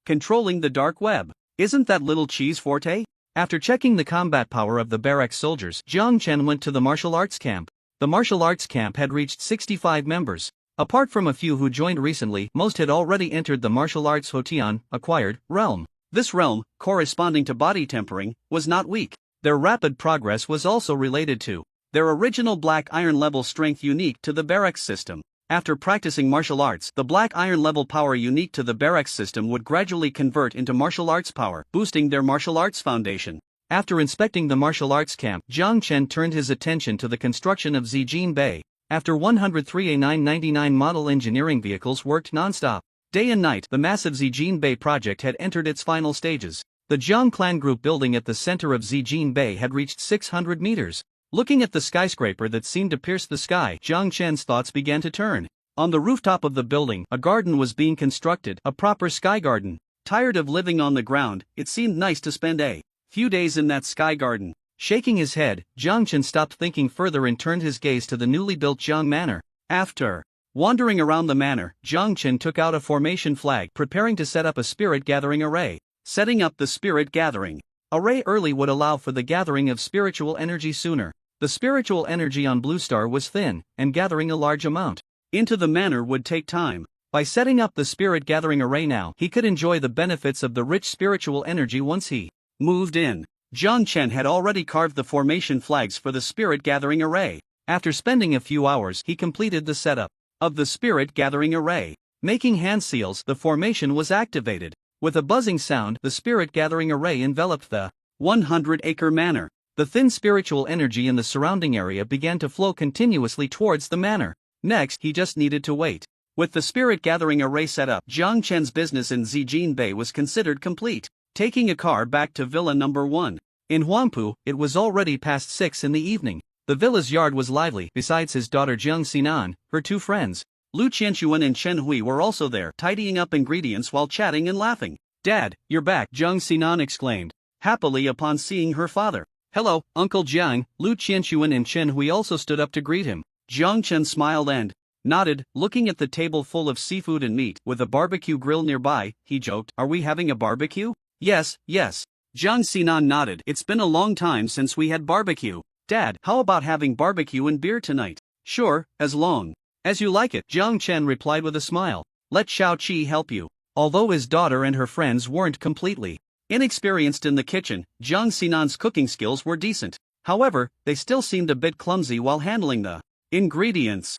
Controlling the dark web. Isn't that little cheese forte? After checking the combat power of the barracks soldiers, Jiang Chen went to the martial arts camp. The martial arts camp had reached 65 members. Apart from a few who joined recently, most had already entered the martial arts Hotian, acquired, realm. This realm, corresponding to body tempering, was not weak. Their rapid progress was also related to their original black iron level strength unique to the barracks system. After practicing martial arts, the black iron level power unique to the barracks system would gradually convert into martial arts power, boosting their martial arts foundation. After inspecting the martial arts camp, Jiang Chen turned his attention to the construction of Zijin Bay. After 103 A999 model engineering vehicles worked non-stop, day and night, the massive Zijin Bay project had entered its final stages. The Jiang clan group building at the center of Zijin Bay had reached 600 meters. Looking at the skyscraper that seemed to pierce the sky, Jiang Chen's thoughts began to turn. On the rooftop of the building, a garden was being constructed, a proper sky garden. Tired of living on the ground, it seemed nice to spend a few days in that sky garden. Shaking his head, Jiang Chen stopped thinking further and turned his gaze to the newly built Jiang Manor. After wandering around the manor, Jiang Chen took out a formation flag, preparing to set up a spirit gathering array. Setting up the spirit gathering array early would allow for the gathering of spiritual energy sooner. The spiritual energy on Blue Star was thin, and gathering a large amount into the manor would take time. By setting up the spirit gathering array now, he could enjoy the benefits of the rich spiritual energy once he moved in. Jiang Chen had already carved the formation flags for the spirit gathering array. After spending a few hours, he completed the setup of the spirit gathering array. Making hand seals, the formation was activated. With a buzzing sound, the spirit gathering array enveloped the 100-acre manor. The thin spiritual energy in the surrounding area began to flow continuously towards the manor. Next, he just needed to wait. With the spirit gathering array set up, Jiang Chen's business in Zijin Bay was considered complete. Taking a car back to Villa Number 1. In Huangpu, it was already past 6 in the evening. The villa's yard was lively. Besides his daughter Jiang Xinan, her two friends, Lu Qianxuan and Chen Hui, were also there, tidying up ingredients while chatting and laughing. "Dad, you're back," Jiang Xinan exclaimed, happily upon seeing her father. "Hello, Uncle Jiang." Lu Qianxuan and Chen Hui also stood up to greet him. Jiang Chen smiled and nodded, looking at the table full of seafood and meat. With a barbecue grill nearby, he joked, "Are we having a barbecue?" Yes. Jiang Xinan nodded. "It's been a long time since we had barbecue. Dad, how about having barbecue and beer tonight?" "Sure, as long as you like it," Jiang Chen replied with a smile. "Let Xiao Qi help you." Although his daughter and her friends weren't completely inexperienced in the kitchen, Jiang Xinan's cooking skills were decent. However, they still seemed a bit clumsy while handling the ingredients.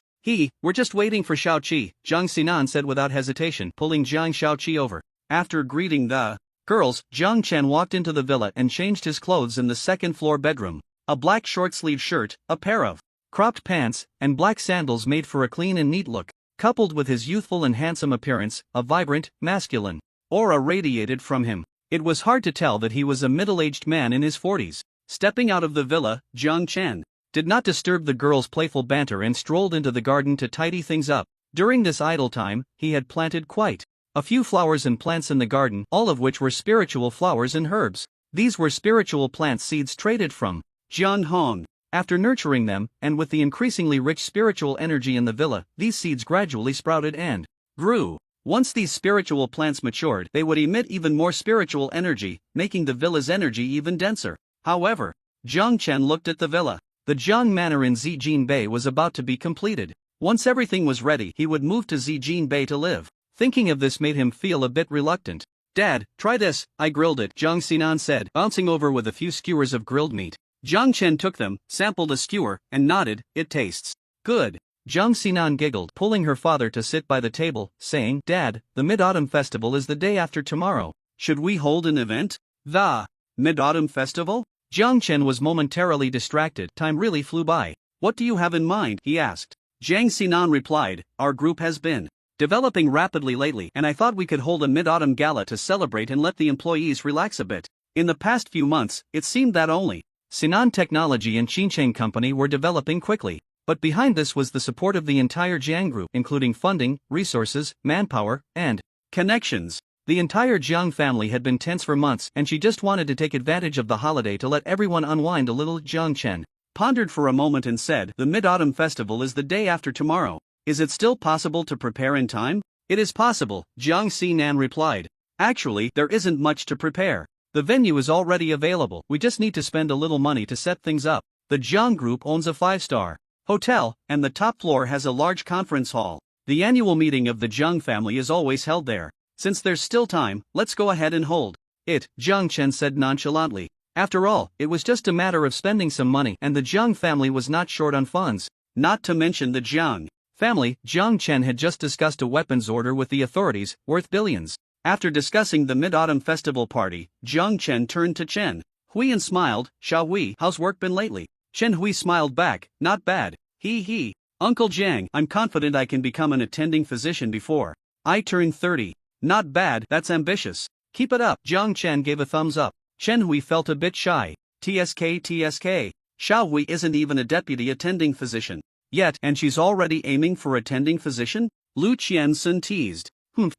"We're just waiting for Xiao Qi," Jiang Xinan said without hesitation, pulling Jiang Xiao Qi over. After greeting the girls, Jiang Chen walked into the villa and changed his clothes in the second-floor bedroom. A black short-sleeved shirt, a pair of cropped pants, and black sandals made for a clean and neat look. Coupled with his youthful and handsome appearance, a vibrant, masculine aura radiated from him. It was hard to tell that he was a middle-aged man in his 40s. Stepping out of the villa, Jiang Chen did not disturb the girls' playful banter and strolled into the garden to tidy things up. During this idle time, he had planted quite a few flowers and plants in the garden, all of which were spiritual flowers and herbs. These were spiritual plant seeds traded from Jian Hong. After nurturing them, and with the increasingly rich spiritual energy in the villa, these seeds gradually sprouted and grew. Once these spiritual plants matured, they would emit even more spiritual energy, making the villa's energy even denser. However, Jiang Chen looked at the villa. The Jiang Manor in Zijin Bay was about to be completed. Once everything was ready, he would move to Zijin Bay to live. Thinking of this made him feel a bit reluctant. "Dad, try this, I grilled it," Jiang Xinan said, bouncing over with a few skewers of grilled meat. Jiang Chen took them, sampled a skewer, and nodded, "It tastes good." Jiang Xinan giggled, pulling her father to sit by the table, saying, "Dad, the Mid-Autumn Festival is the day after tomorrow. Should we hold an event?" "The Mid-Autumn Festival?" Jiang Chen was momentarily distracted. Time really flew by. "What do you have in mind?" he asked. Jiang Xinan replied, "Our group has been developing rapidly lately, and I thought we could hold a Mid-Autumn Gala to celebrate and let the employees relax a bit. In the past few months, it seemed that only Sinan Technology and Xincheng Company were developing quickly. But behind this was the support of the entire Jiang Group, including funding, resources, manpower, and connections. The entire Jiang family had been tense for months, and she just wanted to take advantage of the holiday to let everyone unwind a little. Jiang Chen pondered for a moment and said, "The Mid-Autumn Festival is the day after tomorrow. Is it still possible to prepare in time?" "It is possible," Jiang Xinan replied. "Actually, there isn't much to prepare. The venue is already available. We just need to spend a little money to set things up. The Jiang Group owns a 5-star hotel, and the top floor has a large conference hall. The annual meeting of the Jiang family is always held there. Since there's still time, let's go ahead and hold it," Jiang Chen said nonchalantly. After all, it was just a matter of spending some money, and the Jiang family was not short on funds. Not to mention the Jiang family. Jiang Chen had just discussed a weapons order with the authorities, worth billions. After discussing the Mid-Autumn Festival party, Jiang Chen turned to Chen Hui and smiled. "Xiao Hui, how's work been lately?" Chen Hui smiled back. "Not bad. He. Uncle Jiang, I'm confident I can become an attending physician before I turn 30. Not bad, that's ambitious. Keep it up." Jiang Chen gave a thumbs up. Chen Hui felt a bit shy. TSK. Xiao Hui isn't even a deputy attending physician yet, and she's already aiming for attending physician? Lu Qiansun teased.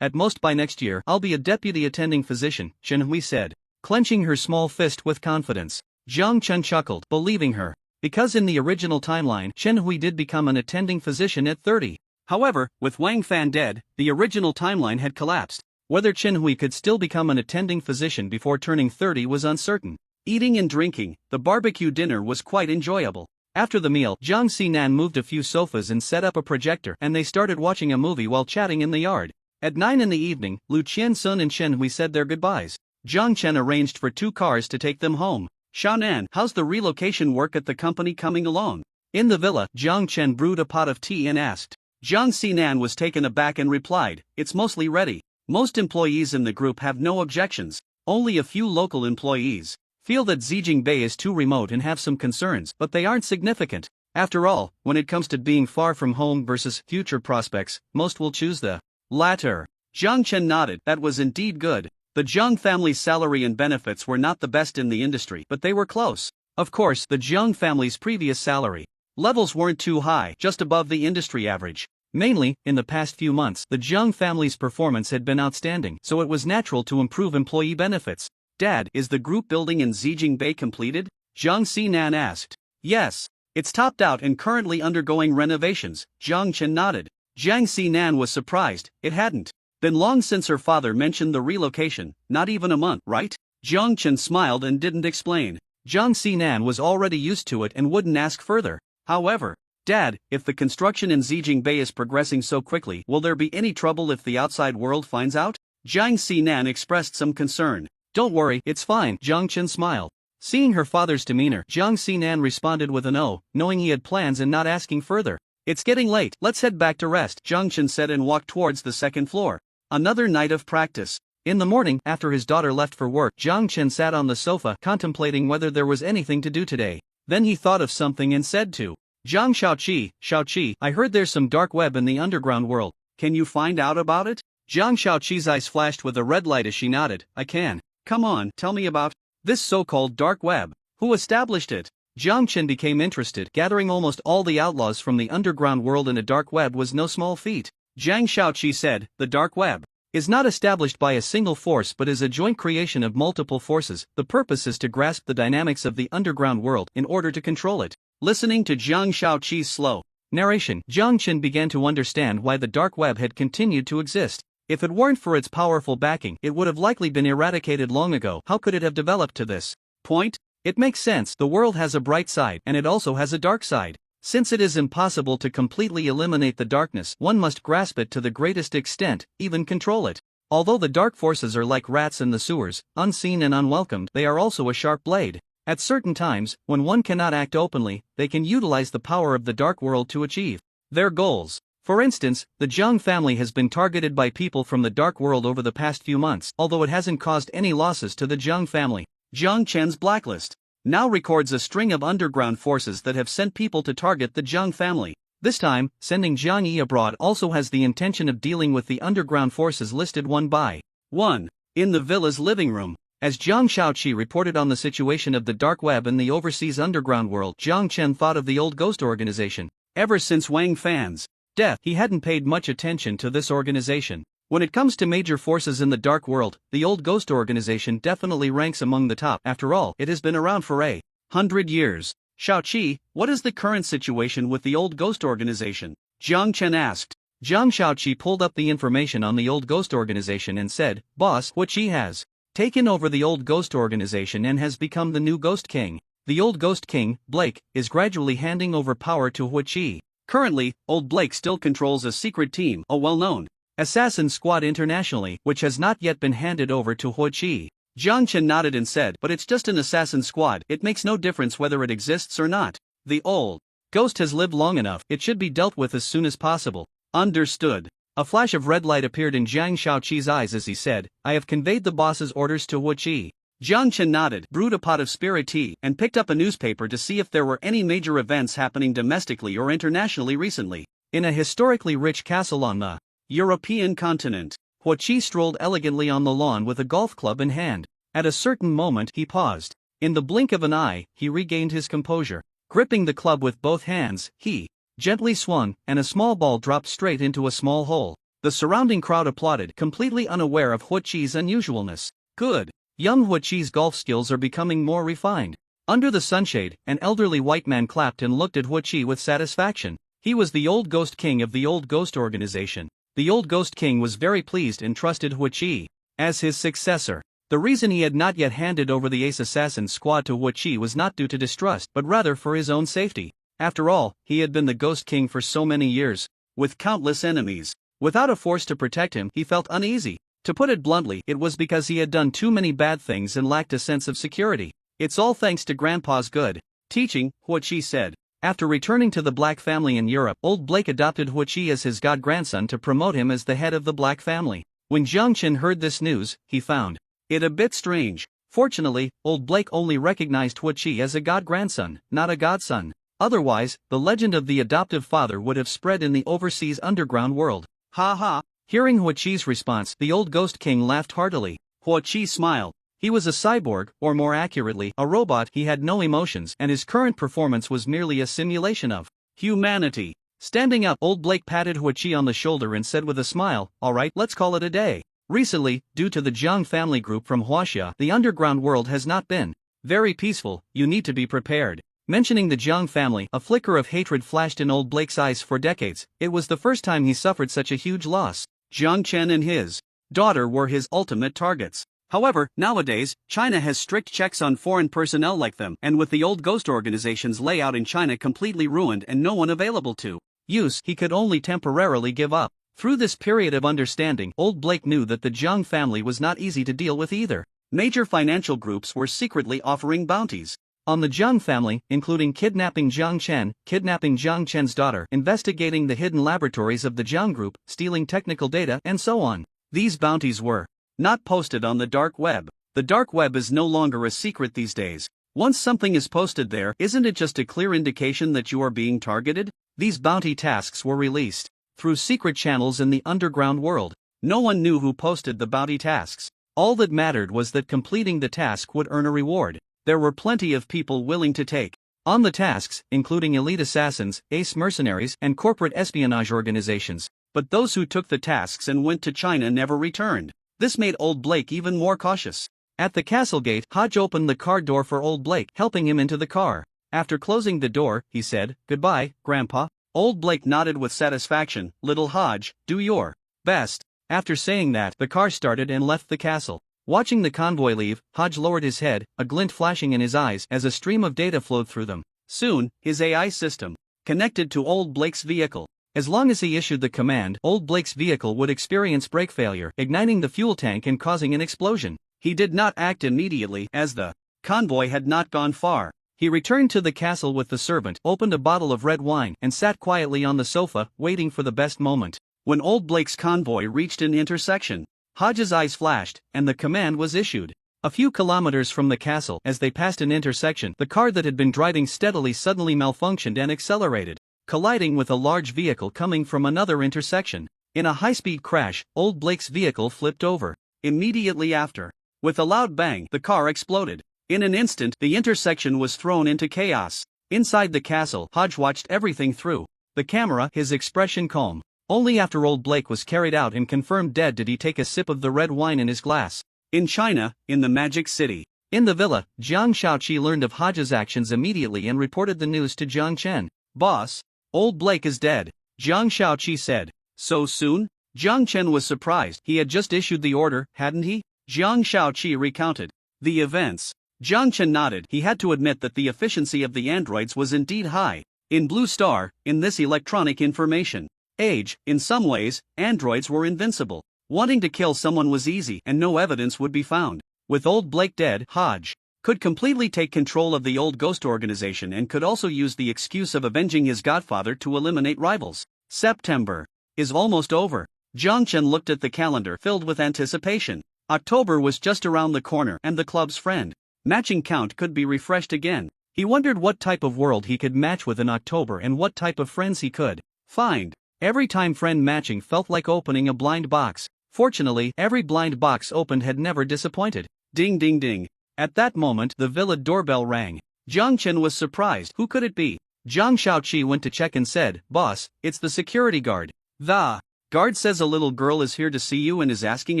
At most by next year I'll be a deputy attending physician, Chen Hui said, clenching her small fist with confidence. Jiang Chen chuckled, believing her, because in the original timeline Chen Hui did become an attending physician at 30. However, with Wang Fan dead, the original timeline had collapsed. Whether Chen Hui could still become an attending physician before turning 30 was uncertain. Eating and drinking, the barbecue dinner was quite enjoyable. After the meal, Jiang Xinan moved a few sofas and set up a projector, and they started watching a movie while chatting in the yard. At 9 in the evening, Lu Qiansun and Chen Hui said their goodbyes. Jiang Chen arranged for 2 cars to take them home. "Xiaonan, how's the relocation work at the company coming along?" In the villa, Jiang Chen brewed a pot of tea and asked. Jiang Xinan was taken aback and replied, "It's mostly ready. Most employees in the group have no objections. Only a few local employees feel that Zijing Bay is too remote and have some concerns, but they aren't significant. After all, when it comes to being far from home versus future prospects, most will choose the latter." Jiang Chen nodded. That was indeed good. The Jiang family's salary and benefits were not the best in the industry, but they were close. Of course, the Jiang family's previous salary levels weren't too high, just above the industry average. Mainly, in the past few months, the Jiang family's performance had been outstanding, so it was natural to improve employee benefits. "Dad, is the group building in Zijing Bay completed?" Jiang Xinan asked. "Yes. It's topped out and currently undergoing renovations," Jiang Chen nodded. Jiang Xinan was surprised. It hadn't been long since her father mentioned the relocation, not even a month, right? Jiang Chen smiled and didn't explain. Jiang Xinan was already used to it and wouldn't ask further. However, "Dad, if the construction in Zijing Bay is progressing so quickly, will there be any trouble if the outside world finds out?" Jiang Xinan expressed some concern. "Don't worry, it's fine," Jiang Chen smiled. Seeing her father's demeanor, Jiang Xinan responded with an "oh," knowing he had plans and not asking further. "It's getting late, let's head back to rest," Jiang Chen said and walked towards the second floor. Another night of practice. In the morning, after his daughter left for work, Jiang Chen sat on the sofa contemplating whether there was anything to do today. Then he thought of something and said to Jiang Xiaoqi, "I heard there's some dark web in the underground world. Can you find out about it?" Jiang Xiaoqi's eyes flashed with a red light as she nodded. "I can. Come on, tell me about this so-called dark web. Who established it?" Jiang Chen became interested. Gathering almost all the outlaws from the underground world in a dark web was no small feat. Jiang Xiaoqi said, "The dark web is not established by a single force but is a joint creation of multiple forces. The purpose is to grasp the dynamics of the underground world in order to control it." Listening to Jiang Xiaoqi's slow narration, Jiang Chen began to understand why the dark web had continued to exist. If it weren't for its powerful backing, it would have likely been eradicated long ago. How could it have developed to this point? It makes sense. The world has a bright side, and it also has a dark side. Since it is impossible to completely eliminate the darkness, one must grasp it to the greatest extent, even control it. Although the dark forces are like rats in the sewers, unseen and unwelcomed, they are also a sharp blade. At certain times, when one cannot act openly, they can utilize the power of the dark world to achieve their goals. For instance, the Jiang family has been targeted by people from the dark world over the past few months, although it hasn't caused any losses to the Jiang family. Jiang Chen's blacklist now records a string of underground forces that have sent people to target the Jiang family. This time, sending Jiang Yi abroad also has the intention of dealing with the underground forces listed one by one. In the villa's living room, as Jiang Xiaoqi reported on the situation of the dark web in the overseas underground world, Jiang Chen thought of the old ghost organization. Ever since Wang Fan's death, he hadn't paid much attention to this organization. When it comes to major forces in the dark world, the old ghost organization definitely ranks among the top. After all, it has been around for 100 years. "Xiaoqi, what is the current situation with the old ghost organization?" Jiang Chen asked. Jiang Xiaoqi pulled up the information on the old ghost organization and said, "Boss, Huiqi has taken over the old ghost organization and has become the new ghost king. The old ghost king, Blake, is gradually handing over power to Huiqi. Currently, old Blake still controls a secret team, a well-known assassin squad internationally, which has not yet been handed over to Huiqi. Jiang Chen nodded and said, but it's just an assassin squad, it makes no difference whether it exists or not. The old ghost has lived long enough, it should be dealt with as soon as possible. Understood. A flash of red light appeared in Jiang Shaoqi's eyes as he said, I have conveyed the boss's orders to Wu Qi. Jiang Chen nodded, brewed a pot of spirit tea, and picked up a newspaper to see if there were any major events happening domestically or internationally recently. In a historically rich castle on the European continent, Wu Qi strolled elegantly on the lawn with a golf club in hand. At a certain moment he paused. In the blink of an eye, he regained his composure. Gripping the club with both hands, he gently swung, and a small ball dropped straight into a small hole. The surrounding crowd applauded, completely unaware of Wu Qi's unusualness. Good. Young Wu Qi's golf skills are becoming more refined. Under the sunshade, an elderly white man clapped and looked at Wu Qi with satisfaction. He was the old Ghost King of the Old Ghost Organization. The old Ghost King was very pleased and trusted Wu Qi as his successor. The reason he had not yet handed over the Ace Assassin squad to Wu Qi was not due to distrust but rather for his own safety. After all, he had been the Ghost King for so many years, with countless enemies. Without a force to protect him, he felt uneasy. To put it bluntly, it was because he had done too many bad things and lacked a sense of security. It's all thanks to Grandpa's good teaching, Wu Qi said. After returning to the Black family in Europe, old Blake adopted Wu Qi as his god-grandson to promote him as the head of the Black family. When Jiang Chen heard this news, he found it a bit strange. Fortunately, old Blake only recognized Wu Qi as a god-grandson, not a godson. Otherwise, the legend of the adoptive father would have spread in the overseas underground world. Ha ha! Hearing Wu Qi's response, the old Ghost King laughed heartily. Wu Qi smiled. He was a cyborg, or more accurately, a robot. He had no emotions, and his current performance was merely a simulation of humanity. Standing up, old Blake patted Wu Qi on the shoulder and said with a smile, alright, let's call it a day. Recently, due to the Jiang family group from Huaxia, the underground world has not been very peaceful, you need to be prepared. Mentioning the Jiang family, a flicker of hatred flashed in old Blake's eyes. For decades, it was the first time he suffered such a huge loss. Jiang Chen and his daughter were his ultimate targets. However, nowadays, China has strict checks on foreign personnel like them, and with the old ghost organization's layout in China completely ruined and no one available to use, he could only temporarily give up. Through this period of understanding, old Blake knew that the Jiang family was not easy to deal with either. Major financial groups were secretly offering bounties on the Jiang family, including kidnapping Jiang Chen, kidnapping Jiang Chen's daughter, investigating the hidden laboratories of the Jiang group, stealing technical data, and so on. These bounties were not posted on the dark web. The dark web is no longer a secret these days. Once something is posted there, isn't it just a clear indication that you are being targeted? These bounty tasks were released through secret channels in the underground world. No one knew who posted the bounty tasks. All that mattered was that completing the task would earn a reward. There were plenty of people willing to take on the tasks, including elite assassins, ace mercenaries, and corporate espionage organizations. But those who took the tasks and went to China never returned. This made old Blake even more cautious. At the castle gate, Hodge opened the car door for old Blake, helping him into the car. After closing the door, he said, "Goodbye, Grandpa." Old Blake nodded with satisfaction. "Little Hodge, do your best." After saying that, the car started and left the castle. Watching the convoy leave, Hodge lowered his head, a glint flashing in his eyes as a stream of data flowed through them. Soon, his AI system connected to old Blake's vehicle. As long as he issued the command, old Blake's vehicle would experience brake failure, igniting the fuel tank and causing an explosion. He did not act immediately, as the convoy had not gone far. He returned to the castle with the servant, opened a bottle of red wine, and sat quietly on the sofa, waiting for the best moment. When old Blake's convoy reached an intersection, Hodge's eyes flashed, and the command was issued. A few kilometers from the castle, as they passed an intersection, the car that had been driving steadily suddenly malfunctioned and accelerated, colliding with a large vehicle coming from another intersection. In a high-speed crash, old Blake's vehicle flipped over. Immediately after, with a loud bang, the car exploded. In an instant, the intersection was thrown into chaos. Inside the castle, Hodge watched everything through the camera, his expression calm. Only after old Blake was carried out and confirmed dead did he take a sip of the red wine in his glass. In China, in the Magic City. In the villa, Jiang Shaoqi learned of Hodge's actions immediately and reported the news to Jiang Chen. "Boss, old Blake is dead," Jiang Shaoqi said. "So soon?" Jiang Chen was surprised. He had just issued the order, hadn't he? Jiang Shaoqi recounted the events. Jiang Chen nodded. He had to admit that the efficiency of the androids was indeed high. In Blue Star, in this electronic information age, in some ways, androids were invincible. Wanting to kill someone was easy and no evidence would be found. With old Blake dead, Hodge could completely take control of the old ghost organization and could also use the excuse of avenging his godfather to eliminate rivals. September is almost over. Jiang Chen looked at the calendar filled with anticipation. October was just around the corner and the club's friend matching count could be refreshed again. He wondered what type of world he could match with in October and what type of friends he could find. Every time friend matching felt like opening a blind box. Fortunately, every blind box opened had never disappointed. Ding ding ding. At that moment, the villa doorbell rang. Jiang Chen was surprised. Who could it be? Zhang Shaoqi went to check and said, "Boss, it's the security guard." The guard says a little girl is here to see you and is asking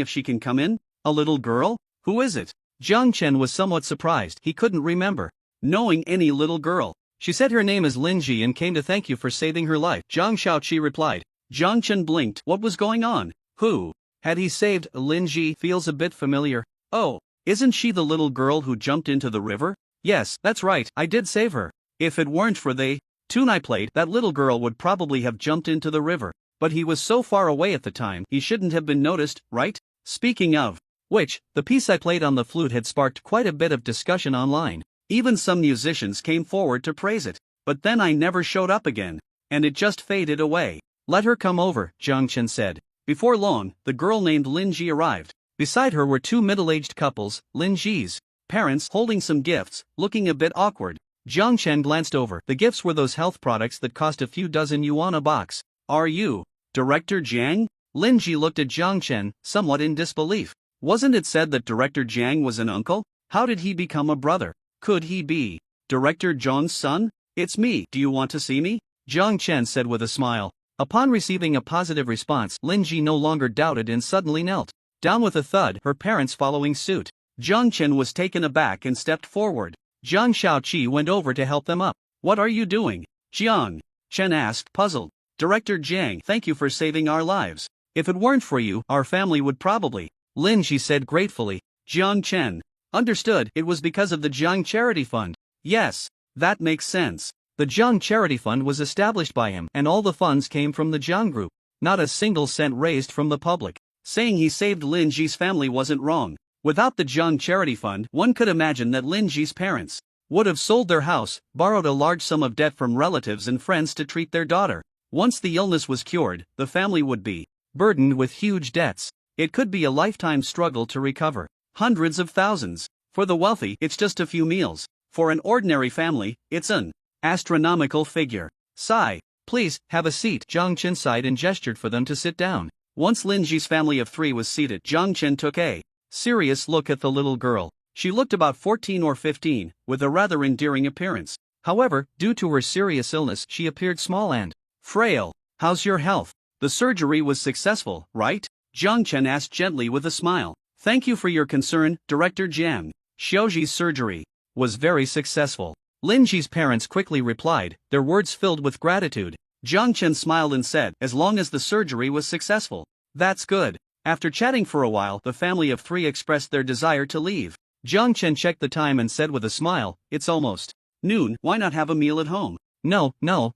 if she can come in. A little girl? Who is it? Jiang Chen was somewhat surprised. He couldn't remember knowing any little girl. She said her name is Lin Ji and came to thank you for saving her life. Zhang Shaoqi replied. Jiang Chen blinked. What was going on? Who had he saved? Lin Ji feels a bit familiar. Oh, isn't she the little girl who jumped into the river? Yes, that's right, I did save her. If it weren't for the tune I played, that little girl would probably have jumped into the river. But he was so far away at the time, he shouldn't have been noticed, right? Speaking of which, the piece I played on the flute had sparked quite a bit of discussion online. Even some musicians came forward to praise it. But then I never showed up again. And it just faded away. Let her come over, Jiang Chen said. Before long, the girl named Lin Ji arrived. Beside her were two middle-aged couples, Lin Ji's parents holding some gifts, looking a bit awkward. Jiang Chen glanced over. The gifts were those health products that cost a few dozen yuan a box. Are you Director Jiang? Lin Ji looked at Jiang Chen, somewhat in disbelief. Wasn't it said that Director Jiang was an uncle? How did he become a brother? Could he be Director Zhang's son? It's me. Do you want to see me? Jiang Chen said with a smile. Upon receiving a positive response, Lin Ji no longer doubted and suddenly knelt down with a thud, her parents following suit. Jiang Chen was taken aback and stepped forward. Zhang Shaoqi went over to help them up. What are you doing? Jiang Chen asked, puzzled. Director Jiang, thank you for saving our lives. If it weren't for you, our family would probably. Lin Ji said gratefully. Jiang Chen understood. It was because of the Jiang Charity Fund. Yes, that makes sense. The Jiang Charity Fund was established by him and all the funds came from the Jiang Group. Not a single cent raised from the public. Saying he saved Lin Ji's family wasn't wrong. Without the Jiang Charity Fund, one could imagine that Lin Ji's parents would have sold their house, borrowed a large sum of debt from relatives and friends to treat their daughter. Once the illness was cured, the family would be burdened with huge debts. It could be a lifetime struggle to recover. Hundreds of thousands. For the wealthy, it's just a few meals. For an ordinary family, it's an astronomical figure. Sigh. Please, have a seat. Jiang Chen sighed and gestured for them to sit down. Once Lin Ji's family of three was seated, Jiang Chen took a serious look at the little girl. She looked about 14 or 15, with a rather endearing appearance. However, due to her serious illness, she appeared small and frail. How's your health? The surgery was successful, right? Jiang Chen asked gently with a smile. Thank you for your concern, Director Jiang. Xiaoji's surgery was very successful. Lin Ji's parents quickly replied, their words filled with gratitude. Jiang Chen smiled and said, as long as the surgery was successful. That's good. After chatting for a while, the family of three expressed their desire to leave. Jiang Chen checked the time and said with a smile, it's almost noon, why not have a meal at home? No,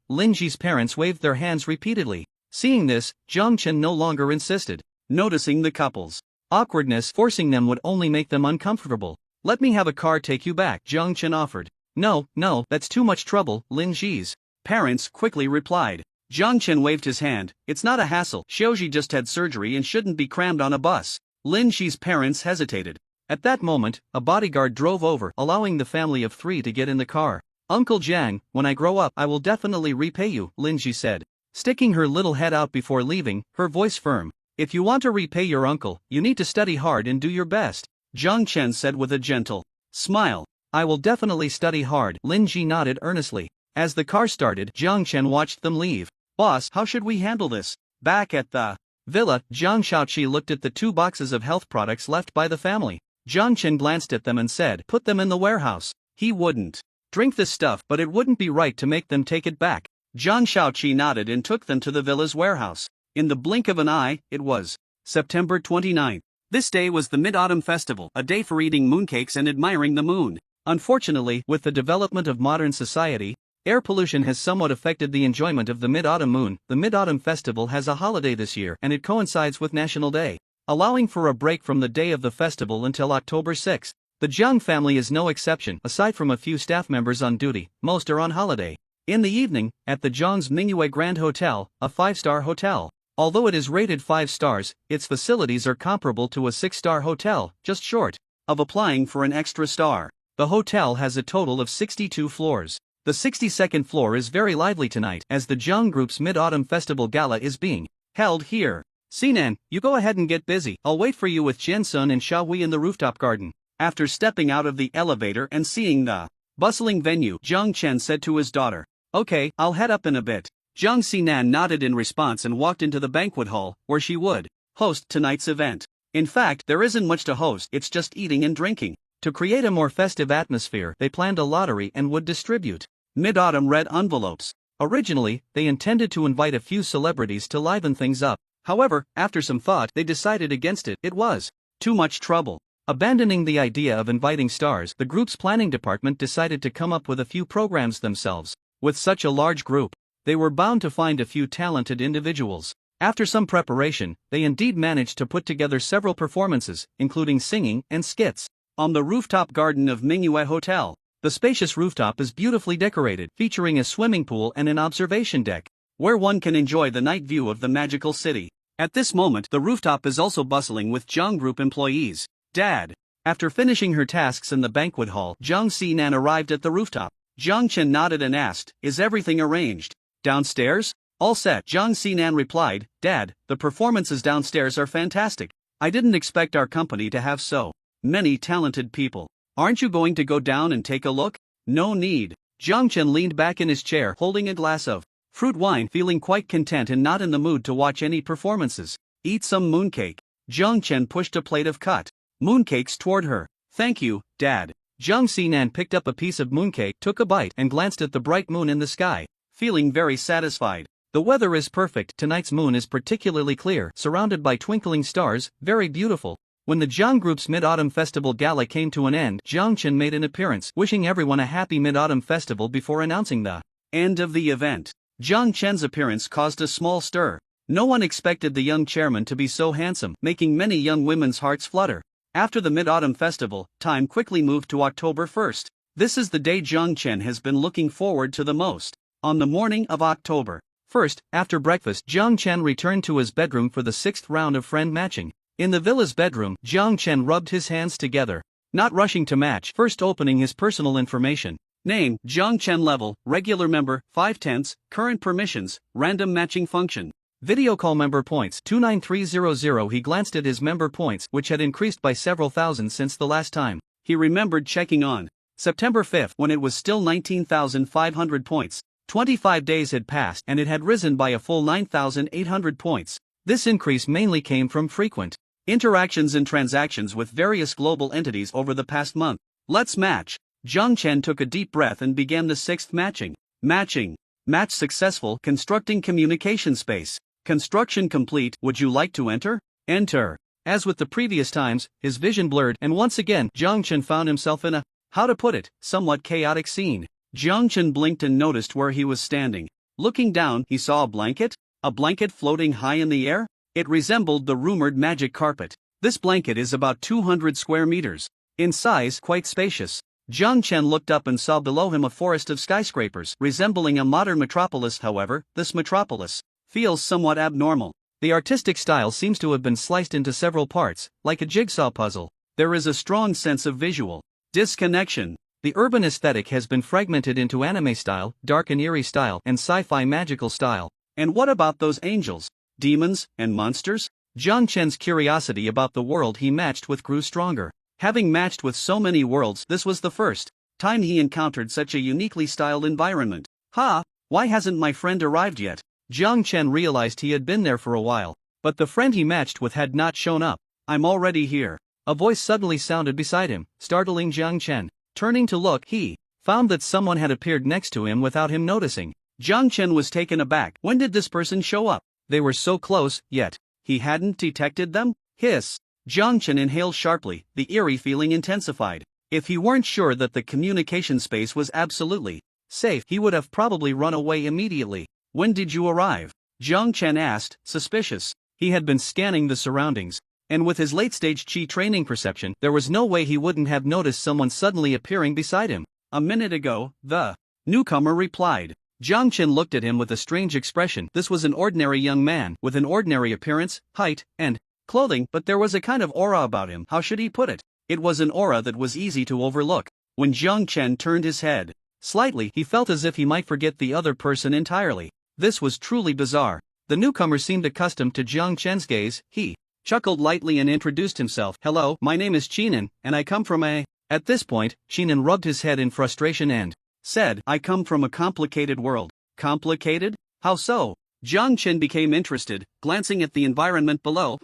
Lin Ji's parents waved their hands repeatedly. Seeing this, Jiang Chen no longer insisted. Noticing the couple's awkwardness, forcing them would only make them uncomfortable. Let me have a car take you back, Jiang Chen offered. No, that's too much trouble, Lin Ji's parents quickly replied. Jiang Chen waved his hand. It's not a hassle. Xiaoji just had surgery and shouldn't be crammed on a bus. Lin Ji's parents hesitated. At that moment, a bodyguard drove over, allowing the family of three to get in the car. Uncle Jiang, when I grow up, I will definitely repay you, Lin Ji said. Sticking her little head out before leaving, her voice firm. If you want to repay your uncle, you need to study hard and do your best. Jiang Chen said with a gentle smile. I will definitely study hard, Lin Ji nodded earnestly. As the car started, Jiang Chen watched them leave. Boss, how should we handle this? Back at the villa, Zhang Shaoqi looked at the two boxes of health products left by the family. Jiang Chen glanced at them and said, put them in the warehouse. He wouldn't drink this stuff, but it wouldn't be right to make them take it back. Zhang Shaoqi nodded and took them to the villa's warehouse. In the blink of an eye, it was September 29th. This day was the Mid-Autumn Festival, a day for eating mooncakes and admiring the moon. Unfortunately, with the development of modern society, air pollution has somewhat affected the enjoyment of the Mid-Autumn moon. The Mid-Autumn Festival has a holiday this year and it coincides with National Day allowing for a break from the day of the festival until October 6. The Jiang family is no exception. Aside from a few staff members on duty, most are on holiday. In the evening, at the Zhang's Mingyue Grand Hotel, a 5-star hotel. Although it is rated 5 stars, its facilities are comparable to a 6-star hotel, just short of applying for an extra star. The hotel has a total of 62 floors. The 62nd floor is very lively tonight as the Jiang Group's Mid-Autumn Festival Gala is being held here. Sinan, you go ahead and get busy. I'll wait for you with Jiansun and Xiaohui in the rooftop garden. After stepping out of the elevator and seeing the bustling venue, Zhang Chen said to his daughter, "Okay, I'll head up in a bit." Zhang Sinan nodded in response and walked into the banquet hall, where she would host tonight's event. In fact, there isn't much to host, it's just eating and drinking. To create a more festive atmosphere, they planned a lottery and would distribute Mid-Autumn red envelopes. Originally, they intended to invite a few celebrities to liven things up. However, after some thought, they decided against it. It was too much trouble. Abandoning the idea of inviting stars, the group's planning department decided to come up with a few programs themselves. With such a large group, they were bound to find a few talented individuals. After some preparation, they indeed managed to put together several performances, including singing and skits. On the rooftop garden of Mingyue Hotel, the spacious rooftop is beautifully decorated, featuring a swimming pool and an observation deck, where one can enjoy the night view of the magical city. At this moment, the rooftop is also bustling with Jiang Group employees. Dad. After finishing her tasks in the banquet hall, Zhang Sinan arrived at the rooftop. Zhang Chen nodded and asked, "Is everything arranged? Downstairs?" "All set," Zhang Sinan replied. "Dad, the performances downstairs are fantastic. I didn't expect our company to have so many talented people. Aren't you going to go down and take a look?" "No need." Zhang Chen leaned back in his chair holding a glass of fruit wine, feeling quite content and not in the mood to watch any performances. "Eat some mooncake." Zhang Chen pushed a plate of cut mooncakes toward her. "Thank you, Dad." Zhang Sinan picked up a piece of mooncake, took a bite, and glanced at the bright moon in the sky, feeling very satisfied. The weather is perfect. Tonight's moon is particularly clear, surrounded by twinkling stars, very beautiful. When the Jiang Group's Mid-Autumn Festival Gala came to an end, Zhang Chen made an appearance, wishing everyone a happy Mid-Autumn Festival before announcing the end of the event. Zhang Chen's appearance caused a small stir. No one expected the young chairman to be so handsome, making many young women's hearts flutter. After the Mid-Autumn Festival, time quickly moved to October 1st. This is the day Zhang Chen has been looking forward to the most. On the morning of October 1st, after breakfast, Zhang Chen returned to his bedroom for the 6th round of friend matching. In the villa's bedroom, Zhang Chen rubbed his hands together, not rushing to match, first opening his personal information. Name, Zhang Chen. Level, regular member, 5/10, current permissions, random matching function. Video call member points, 29300. He glanced at his member points, which had increased by several thousand since the last time he remembered checking on September 5th, when it was still 19,500 points. 25 days had passed and it had risen by a full 9,800 points. This increase mainly came from frequent interactions and transactions with various global entities over the past month. Let's match. Zhang Chen took a deep breath and began the 6th matching. Match successful. Constructing communication space. Construction complete. Would you like to enter? Enter. As with the previous times, his vision blurred, and once again, Zhang Chen found himself in a, how to put it, somewhat chaotic scene. Zhang Chen blinked and noticed where he was standing. Looking down, he saw a blanket floating high in the air. It resembled the rumored magic carpet. This blanket is about 200 square meters. In size, quite spacious. Zhang Chen looked up and saw below him a forest of skyscrapers, resembling a modern metropolis. However, this metropolis feels somewhat abnormal. The artistic style seems to have been sliced into several parts, like a jigsaw puzzle. There is a strong sense of visual disconnection. The urban aesthetic has been fragmented into anime style, dark and eerie style, and sci-fi magical style. And what about those angels, demons, and monsters? Zhang Chen's curiosity about the world he matched with grew stronger. Having matched with so many worlds, this was the first time he encountered such a uniquely styled environment. Why hasn't my friend arrived yet? Zhang Chen realized he had been there for a while, but the friend he matched with had not shown up. "I'm already here." A voice suddenly sounded beside him, startling Zhang Chen. Turning to look, he found that someone had appeared next to him without him noticing. Zhang Chen was taken aback. When did this person show up? They were so close, yet he hadn't detected them? Hiss. Zhang Chen inhaled sharply, the eerie feeling intensified. If he weren't sure that the communication space was absolutely safe, he would have probably run away immediately. "When did you arrive?" Zhang Chen asked, suspicious. He had been scanning the surroundings, And with his late-stage chi training perception, there was no way he wouldn't have noticed someone suddenly appearing beside him. A minute ago, the newcomer replied. Jiang Chen looked at him with a strange expression. This was an ordinary young man, with an ordinary appearance, height, and clothing, but there was a kind of aura about him. How should he put it? It was an aura that was easy to overlook. When Jiang Chen turned his head slightly, he felt as if he might forget the other person entirely. This was truly bizarre. The newcomer seemed accustomed to Jiang Chen's gaze. He chuckled lightly and introduced himself. Hello, my name is Qinan, and I come from a... At this point, Qinan rubbed his head in frustration and said, I come from a complicated world. Complicated? How so? Jiang Chen became interested, glancing at the environment below.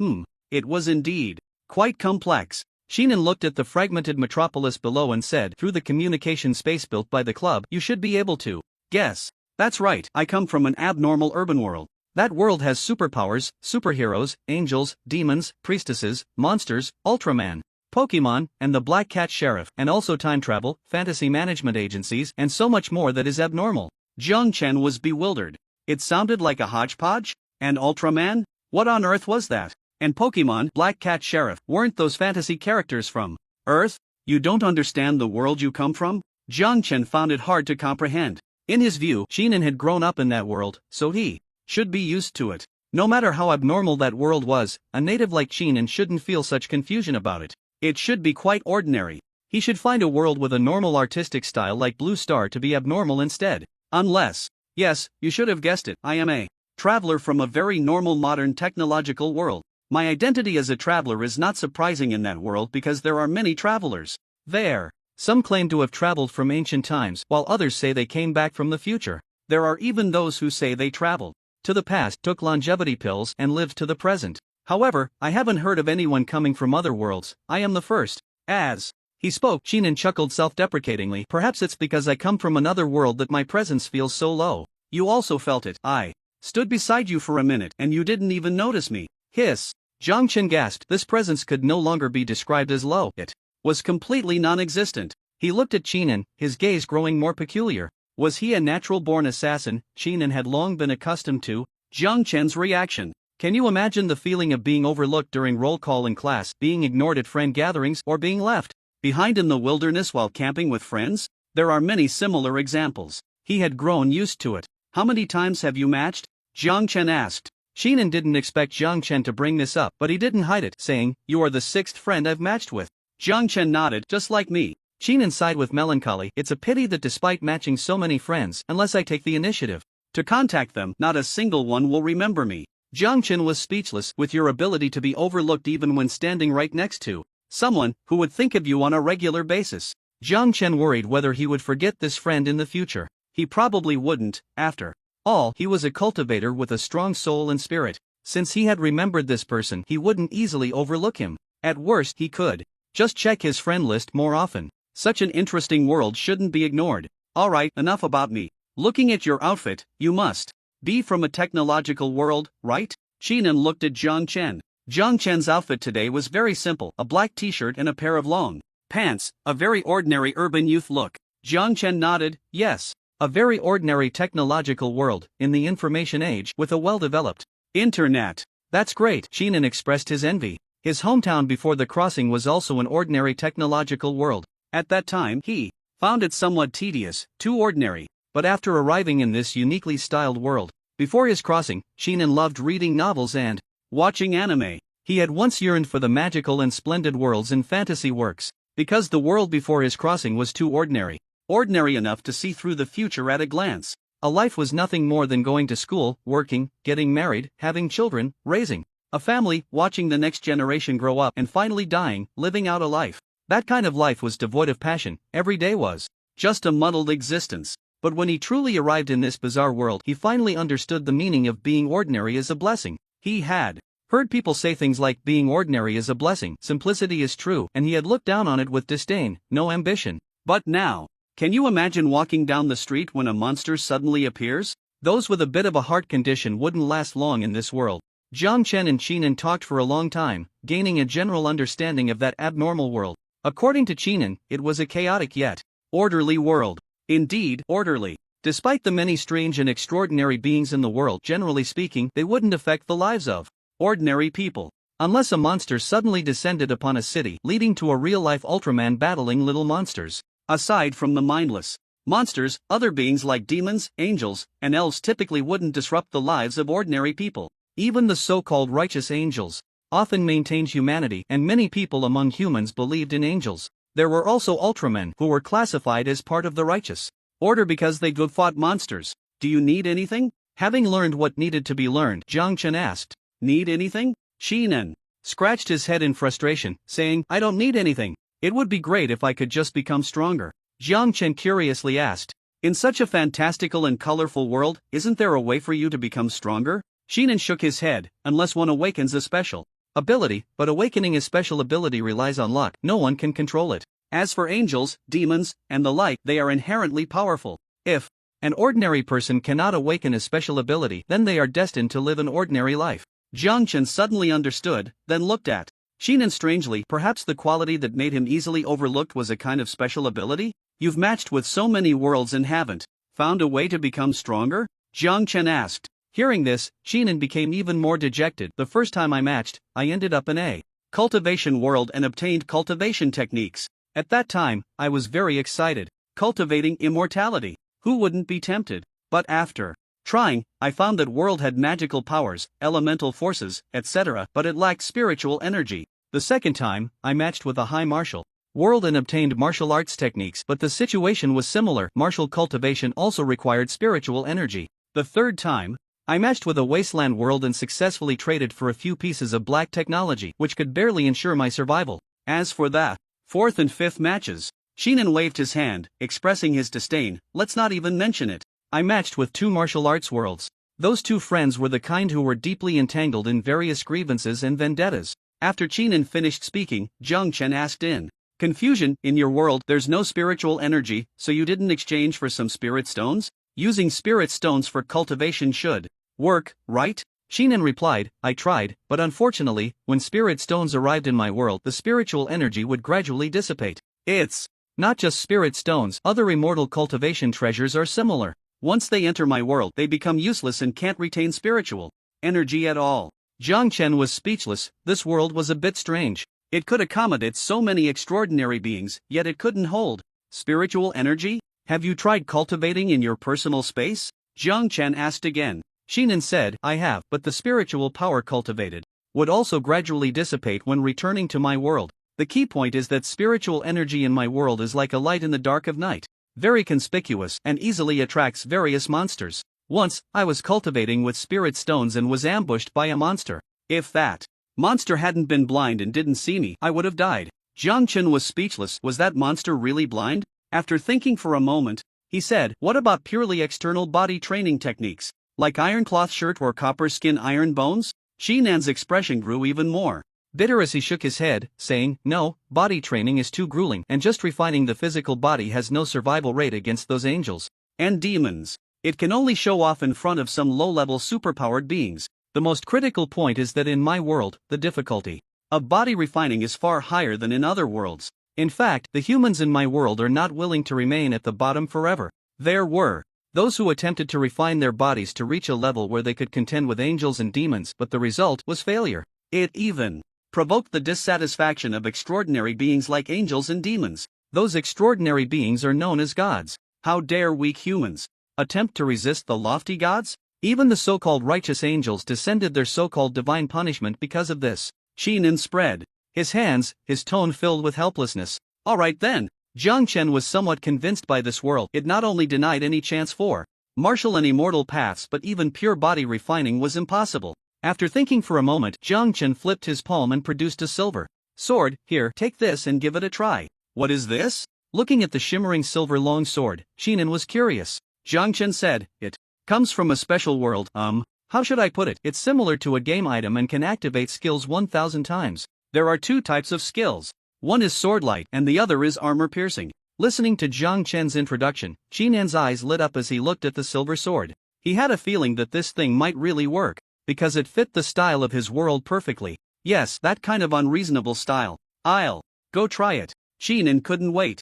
It was indeed quite complex. Qinan looked at the fragmented metropolis below and said, through the communication space built by the club, you should be able to guess. That's right, I come from an abnormal urban world. That world has superpowers, superheroes, angels, demons, priestesses, monsters, Ultraman, Pokemon, and the Black Cat Sheriff, and also time travel, fantasy management agencies, and so much more that is abnormal. Jiang Chen was bewildered. It sounded like a hodgepodge? And Ultraman? What on earth was that? And Pokemon, Black Cat Sheriff, weren't those fantasy characters from Earth? You don't understand the world you come from? Jiang Chen found it hard to comprehend. In his view, Qinan had grown up in that world, so he should be used to it. No matter how abnormal that world was, a native like Qinan shouldn't feel such confusion about it. It should be quite ordinary. He should find a world with a normal artistic style like Blue Star to be abnormal instead. Unless, yes, you should have guessed it, I am a traveler from a very normal modern technological world. My identity as a traveler is not surprising in that world because there are many travelers there. Some claim to have traveled from ancient times, while others say they came back from the future. There are even those who say they traveled to the past, took longevity pills, and lived to the present. However, I haven't heard of anyone coming from other worlds. I am the first. As he spoke, Qinan chuckled self-deprecatingly. Perhaps it's because I come from another world that my presence feels so low. You also felt it. I stood beside you for a minute, and you didn't even notice me. Hiss. Jiang Chen gasped. This presence could no longer be described as low. It was completely non-existent. He looked at Qinan, his gaze growing more peculiar. Was he a natural-born assassin? Qinan had long been accustomed to Jiang Chen's reaction. Can you imagine the feeling of being overlooked during roll call in class, being ignored at friend gatherings, or being left behind in the wilderness while camping with friends? There are many similar examples. He had grown used to it. How many times have you matched? Jiang Chen asked. Qinan didn't expect Jiang Chen to bring this up, but he didn't hide it, saying, You are the sixth friend I've matched with. Jiang Chen nodded, just like me. Qinan sighed with melancholy. It's a pity that despite matching so many friends, unless I take the initiative to contact them, not a single one will remember me. Jiang Chen was speechless. With your ability to be overlooked even when standing right next to someone who would think of you on a regular basis. Jiang Chen worried whether he would forget this friend in the future. He probably wouldn't. After all, he was a cultivator with a strong soul and spirit. Since he had remembered this person, he wouldn't easily overlook him. At worst, he could just check his friend list more often. Such an interesting world shouldn't be ignored. Alright, enough about me. Looking at your outfit, you must be from a technological world, right? Qinan looked at Jiang Chen. Jiang Chen's outfit today was very simple, a black t-shirt and a pair of long pants, a very ordinary urban youth look. Jiang Chen nodded, yes. A very ordinary technological world, in the information age, with a well-developed internet. That's great, Qinan expressed his envy. His hometown before the crossing was also an ordinary technological world. At that time, he found it somewhat tedious, too ordinary. But after arriving in this uniquely styled world, before his crossing, Qinan loved reading novels and watching anime. He had once yearned for the magical and splendid worlds in fantasy works, because the world before his crossing was too ordinary. Ordinary enough to see through the future at a glance. A life was nothing more than going to school, working, getting married, having children, raising a family, watching the next generation grow up, and finally dying, living out a life. That kind of life was devoid of passion. Every day was just a muddled existence. But when he truly arrived in this bizarre world, he finally understood the meaning of being ordinary as a blessing. He had heard people say things like being ordinary is a blessing, simplicity is true, and he had looked down on it with disdain, no ambition. But now, can you imagine walking down the street when a monster suddenly appears? Those with a bit of a heart condition wouldn't last long in this world. Jiang Chen and Qinan talked for a long time, gaining a general understanding of that abnormal world. According to Qinan, it was a chaotic yet orderly world. Indeed, orderly. Despite the many strange and extraordinary beings in the world, generally speaking, they wouldn't affect the lives of ordinary people. unless a monster suddenly descended upon a city, leading to a real-life Ultraman battling little monsters. Aside from the mindless monsters, other beings like demons, angels, and elves typically wouldn't disrupt the lives of ordinary people. Even the so-called righteous angels often maintained humanity, and many people among humans believed in angels. There were also Ultramen who were classified as part of the righteous order because they good fought monsters. Do you need anything? Having learned what needed to be learned, Jiang Chen asked. Need anything? Shinan scratched his head in frustration, saying, I don't need anything. It would be great if I could just become stronger. Jiang Chen curiously asked, in such a fantastical and colorful world, isn't there a way for you to become stronger? Shinan shook his head, unless one awakens a special ability, but awakening a special ability relies on luck, no one can control it. As for angels, demons, and the like, they are inherently powerful. If an ordinary person cannot awaken a special ability, then they are destined to live an ordinary life. Jiang Chen suddenly understood, then looked at Shinan strangely. Perhaps the quality that made him easily overlooked was a kind of special ability? You've matched with so many worlds and haven't found a way to become stronger? Jiang Chen asked. Hearing this, Shinan became even more dejected. The first time I matched, I ended up in a cultivation world and obtained cultivation techniques. At that time, I was very excited. Cultivating immortality. Who wouldn't be tempted? But after trying, I found that world had magical powers, elemental forces, etc., but it lacked spiritual energy. The second time, I matched with a high martial world and obtained martial arts techniques, but the situation was similar. Martial cultivation also required spiritual energy. The third time, I matched with a wasteland world and successfully traded for a few pieces of black technology, which could barely ensure my survival. As for the fourth and fifth matches, Shinan waved his hand, expressing his disdain. Let's not even mention it. I matched with 2 martial arts worlds. Those 2 friends were the kind who were deeply entangled in various grievances and vendettas. After Shinan finished speaking, Jiang Chen asked in confusion, in your world there's no spiritual energy, so you didn't exchange for some spirit stones? Using spirit stones for cultivation should work, right? Shinan replied, I tried, but unfortunately, when spirit stones arrived in my world, the spiritual energy would gradually dissipate. It's not just spirit stones, other immortal cultivation treasures are similar. Once they enter my world, they become useless and can't retain spiritual energy at all. Jiang Chen was speechless. This world was a bit strange. It could accommodate so many extraordinary beings, yet it couldn't hold spiritual energy? Have you tried cultivating in your personal space? Jiang Chen asked again. Shinan said, I have, but the spiritual power cultivated would also gradually dissipate when returning to my world. The key point is that spiritual energy in my world is like a light in the dark of night. Very conspicuous and easily attracts various monsters. Once, I was cultivating with spirit stones and was ambushed by a monster. If that monster hadn't been blind and didn't see me, I would have died. Jiang Chen was speechless. Was that monster really blind? After thinking for a moment, he said, what about purely external body training techniques, like iron cloth shirt or copper skin iron bones? Shinan's expression grew even more bitter as he shook his head, saying, no, body training is too grueling, and just refining the physical body has no survival rate against those angels and demons. It can only show off in front of some low-level superpowered beings. The most critical point is that in my world, the difficulty of body refining is far higher than in other worlds. In fact, the humans in my world are not willing to remain at the bottom forever. There were those who attempted to refine their bodies to reach a level where they could contend with angels and demons, but the result was failure. It even provoked the dissatisfaction of extraordinary beings like angels and demons. Those extraordinary beings are known as gods. How dare weak humans attempt to resist the lofty gods? Even the so-called righteous angels descended their so-called divine punishment because of this. Shinan spread his hands, his tone filled with helplessness. Alright then. Jiang Chen was somewhat convinced by this world. It not only denied any chance for martial and immortal paths, but even pure body refining was impossible. After thinking for a moment, Jiang Chen flipped his palm and produced a silver sword. Here, take this and give it a try. What is this? Looking at the shimmering silver long sword, Shinan was curious. Jiang Chen said, it comes from a special world. How should I put it? It's similar to a game item and can activate skills 1,000 times. There are 2 types of skills. One is swordlight and the other is armor piercing. Listening to Jiang Chen's introduction, Shinan's eyes lit up as he looked at the silver sword. He had a feeling that this thing might really work, because it fit the style of his world perfectly. Yes, that kind of unreasonable style. I'll go try it. Shinan couldn't wait.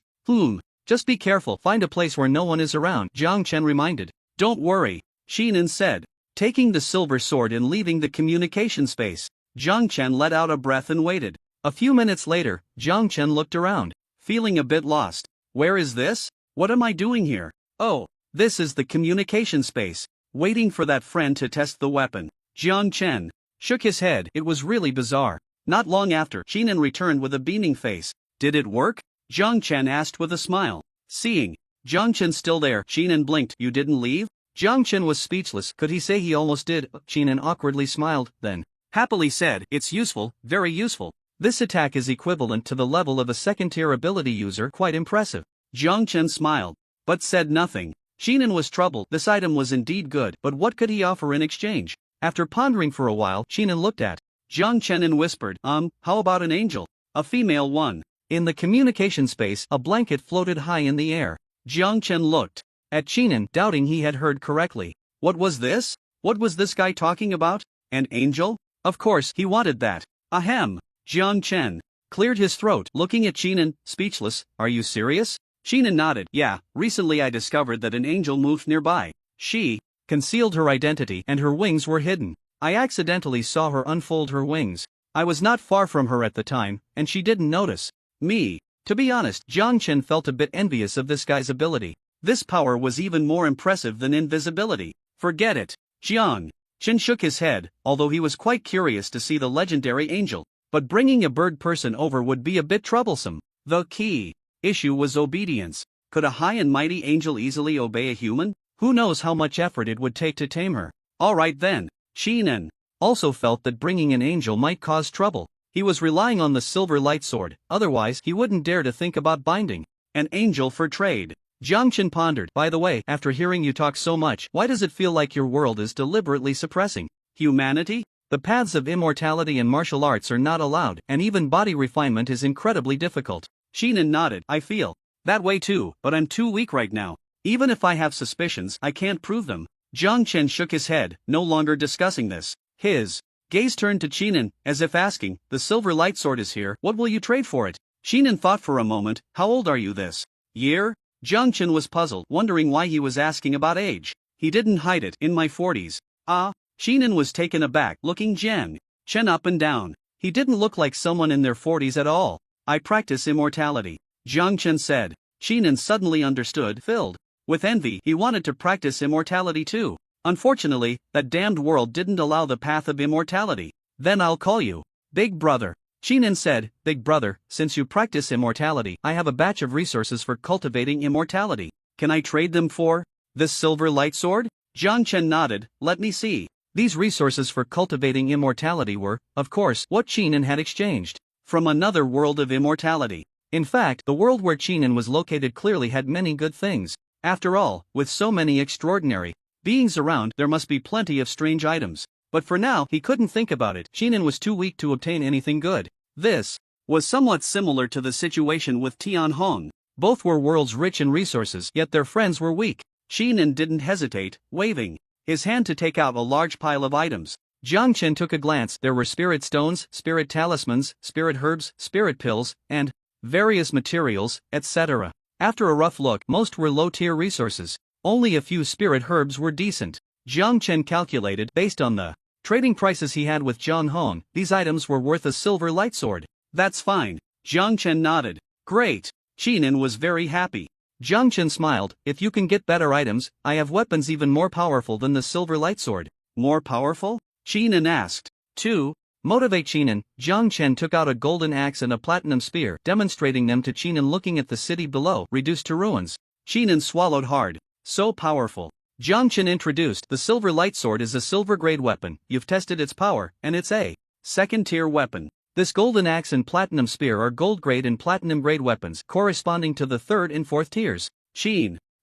Just be careful, find a place where no one is around, Jiang Chen reminded. Don't worry, Shinan said, taking the silver sword and leaving the communication space. Jiang Chen let out a breath and waited. A few minutes later, Jiang Chen looked around, feeling a bit lost. Where is this? What am I doing here? Oh, this is the communication space. Waiting for that friend to test the weapon. Jiang Chen shook his head. It was really bizarre. Not long after, Qinan returned with a beaming face. Did it work? Jiang Chen asked with a smile. Seeing Jiang Chen still there, Qinan blinked. You didn't leave? Jiang Chen was speechless. Could he say he almost did? Qinan awkwardly smiled, then happily said, it's useful, very useful. This attack is equivalent to the level of a second-tier ability user. Quite impressive. Jiang Chen smiled, but said nothing. Qinan was troubled. This item was indeed good, but what could he offer in exchange? After pondering for a while, Qinan looked at Jiang Chen and whispered, how about an angel? A female one. In the communication space, a blanket floated high in the air. Jiang Chen looked at Qinan, doubting he had heard correctly. What was this? What was this guy talking about? An angel? Of course, he wanted that. Ahem. Jiang Chen cleared his throat, looking at Qinan, speechless. Are you serious? Qinan nodded. Yeah, recently I discovered that an angel moved nearby. She concealed her identity and her wings were hidden. I accidentally saw her unfold her wings. I was not far from her at the time, and she didn't notice me. To be honest, Jiang Chen felt a bit envious of this guy's ability. This power was even more impressive than invisibility. Forget it. Jiang Chen shook his head, although he was quite curious to see the legendary angel. But bringing a bird person over would be a bit troublesome. The key issue was obedience. Could a high and mighty angel easily obey a human? Who knows how much effort it would take to tame her? Alright then. Qinan also felt that bringing an angel might cause trouble. He was relying on the silver light sword, otherwise he wouldn't dare to think about binding an angel for trade. Jiang Chen pondered. By the way, after hearing you talk so much, why does it feel like your world is deliberately suppressing humanity? The paths of immortality and martial arts are not allowed, and even body refinement is incredibly difficult. Qinan nodded. I feel that way too, but I'm too weak right now. Even if I have suspicions, I can't prove them. Jiang Chen shook his head, no longer discussing this. His gaze turned to Qinan, as if asking, the silver light sword is here, what will you trade for it? Qinan thought for a moment. How old are you this year? Jiang Chen was puzzled, wondering why he was asking about age. He didn't hide it. In my 40s. Ah? Qinan was taken aback, looking Jiang Chen up and down. He didn't look like someone in their 40s at all. I practice immortality. Jiang Chen said. Qinan suddenly understood. Filled with envy, he wanted to practice immortality too. Unfortunately, that damned world didn't allow the path of immortality. Then I'll call you Big Brother. Qinan said, Big Brother, since you practice immortality, I have a batch of resources for cultivating immortality. Can I trade them for this silver light sword? Jiang Chen nodded. Let me see. These resources for cultivating immortality were, of course, what Qinan had exchanged from another world of immortality. In fact, the world where Qinan was located clearly had many good things. After all, with so many extraordinary beings around, there must be plenty of strange items. But for now, he couldn't think about it. Qinan was too weak to obtain anything good. This was somewhat similar to the situation with Tianhong. Both were worlds rich in resources, yet their friends were weak. Qinan didn't hesitate, waving his hand to take out a large pile of items. Jiang Chen took a glance. There were spirit stones, spirit talismans, spirit herbs, spirit pills, and various materials, etc. After a rough look, most were low-tier resources. Only a few spirit herbs were decent. Jiang Chen calculated, based on the trading prices he had with Jiang Hong, these items were worth a silver light sword. That's fine. Jiang Chen nodded. Great. Qinan was very happy. Jiang Chen smiled. If you can get better items, I have weapons even more powerful than the silver light sword. More powerful? Qinan asked. To motivate Qinan, Jiang Chen took out a golden axe and a platinum spear, demonstrating them to Qinan looking at the city below, reduced to ruins. Qinan swallowed hard. So powerful. Jiang Chen introduced. The silver light sword is a silver-grade weapon. You've tested its power, and it's a second-tier weapon. This golden axe and platinum spear are gold-grade and platinum-grade weapons, corresponding to the third and fourth tiers.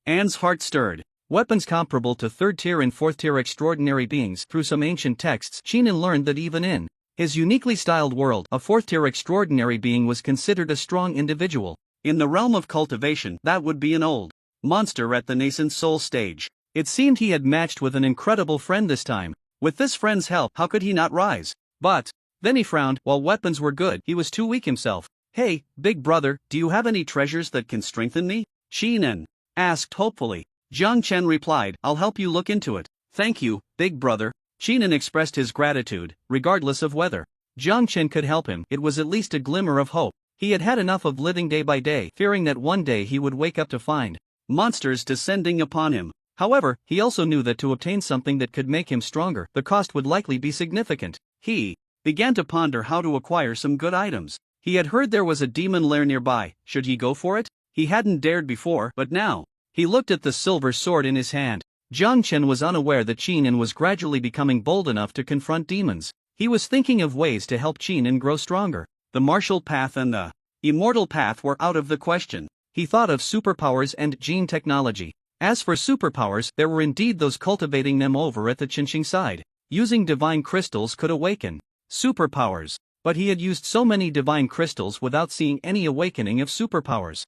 Anne's heart stirred. Weapons comparable to third-tier and fourth-tier extraordinary beings. Through some ancient texts, Qinan learned that even in his uniquely styled world, a fourth-tier extraordinary being was considered a strong individual. In the realm of cultivation, that would be an old monster at the nascent soul stage. It seemed he had matched with an incredible friend this time. With this friend's help, how could he not rise? But then he frowned. While weapons were good, he was too weak himself. Hey, Big Brother, do you have any treasures that can strengthen me? Qinan asked hopefully. Jiang Chen replied, I'll help you look into it. Thank you, Big Brother. Qinan expressed his gratitude, regardless of whether Jiang Chen could help him. It was at least a glimmer of hope. He had had enough of living day by day, fearing that one day he would wake up to find monsters descending upon him. However, he also knew that to obtain something that could make him stronger, the cost would likely be significant. He began to ponder how to acquire some good items. He had heard there was a demon lair nearby. Should he go for it? He hadn't dared before, but now he looked at the silver sword in his hand. Jiang Chen was unaware that Qin was gradually becoming bold enough to confront demons. He was thinking of ways to help Qin grow stronger. The martial path and the immortal path were out of the question. He thought of superpowers and gene technology. As for superpowers, there were indeed those cultivating them over at the Qinxing side. Using divine crystals could awaken superpowers. But he had used so many divine crystals without seeing any awakening of superpowers.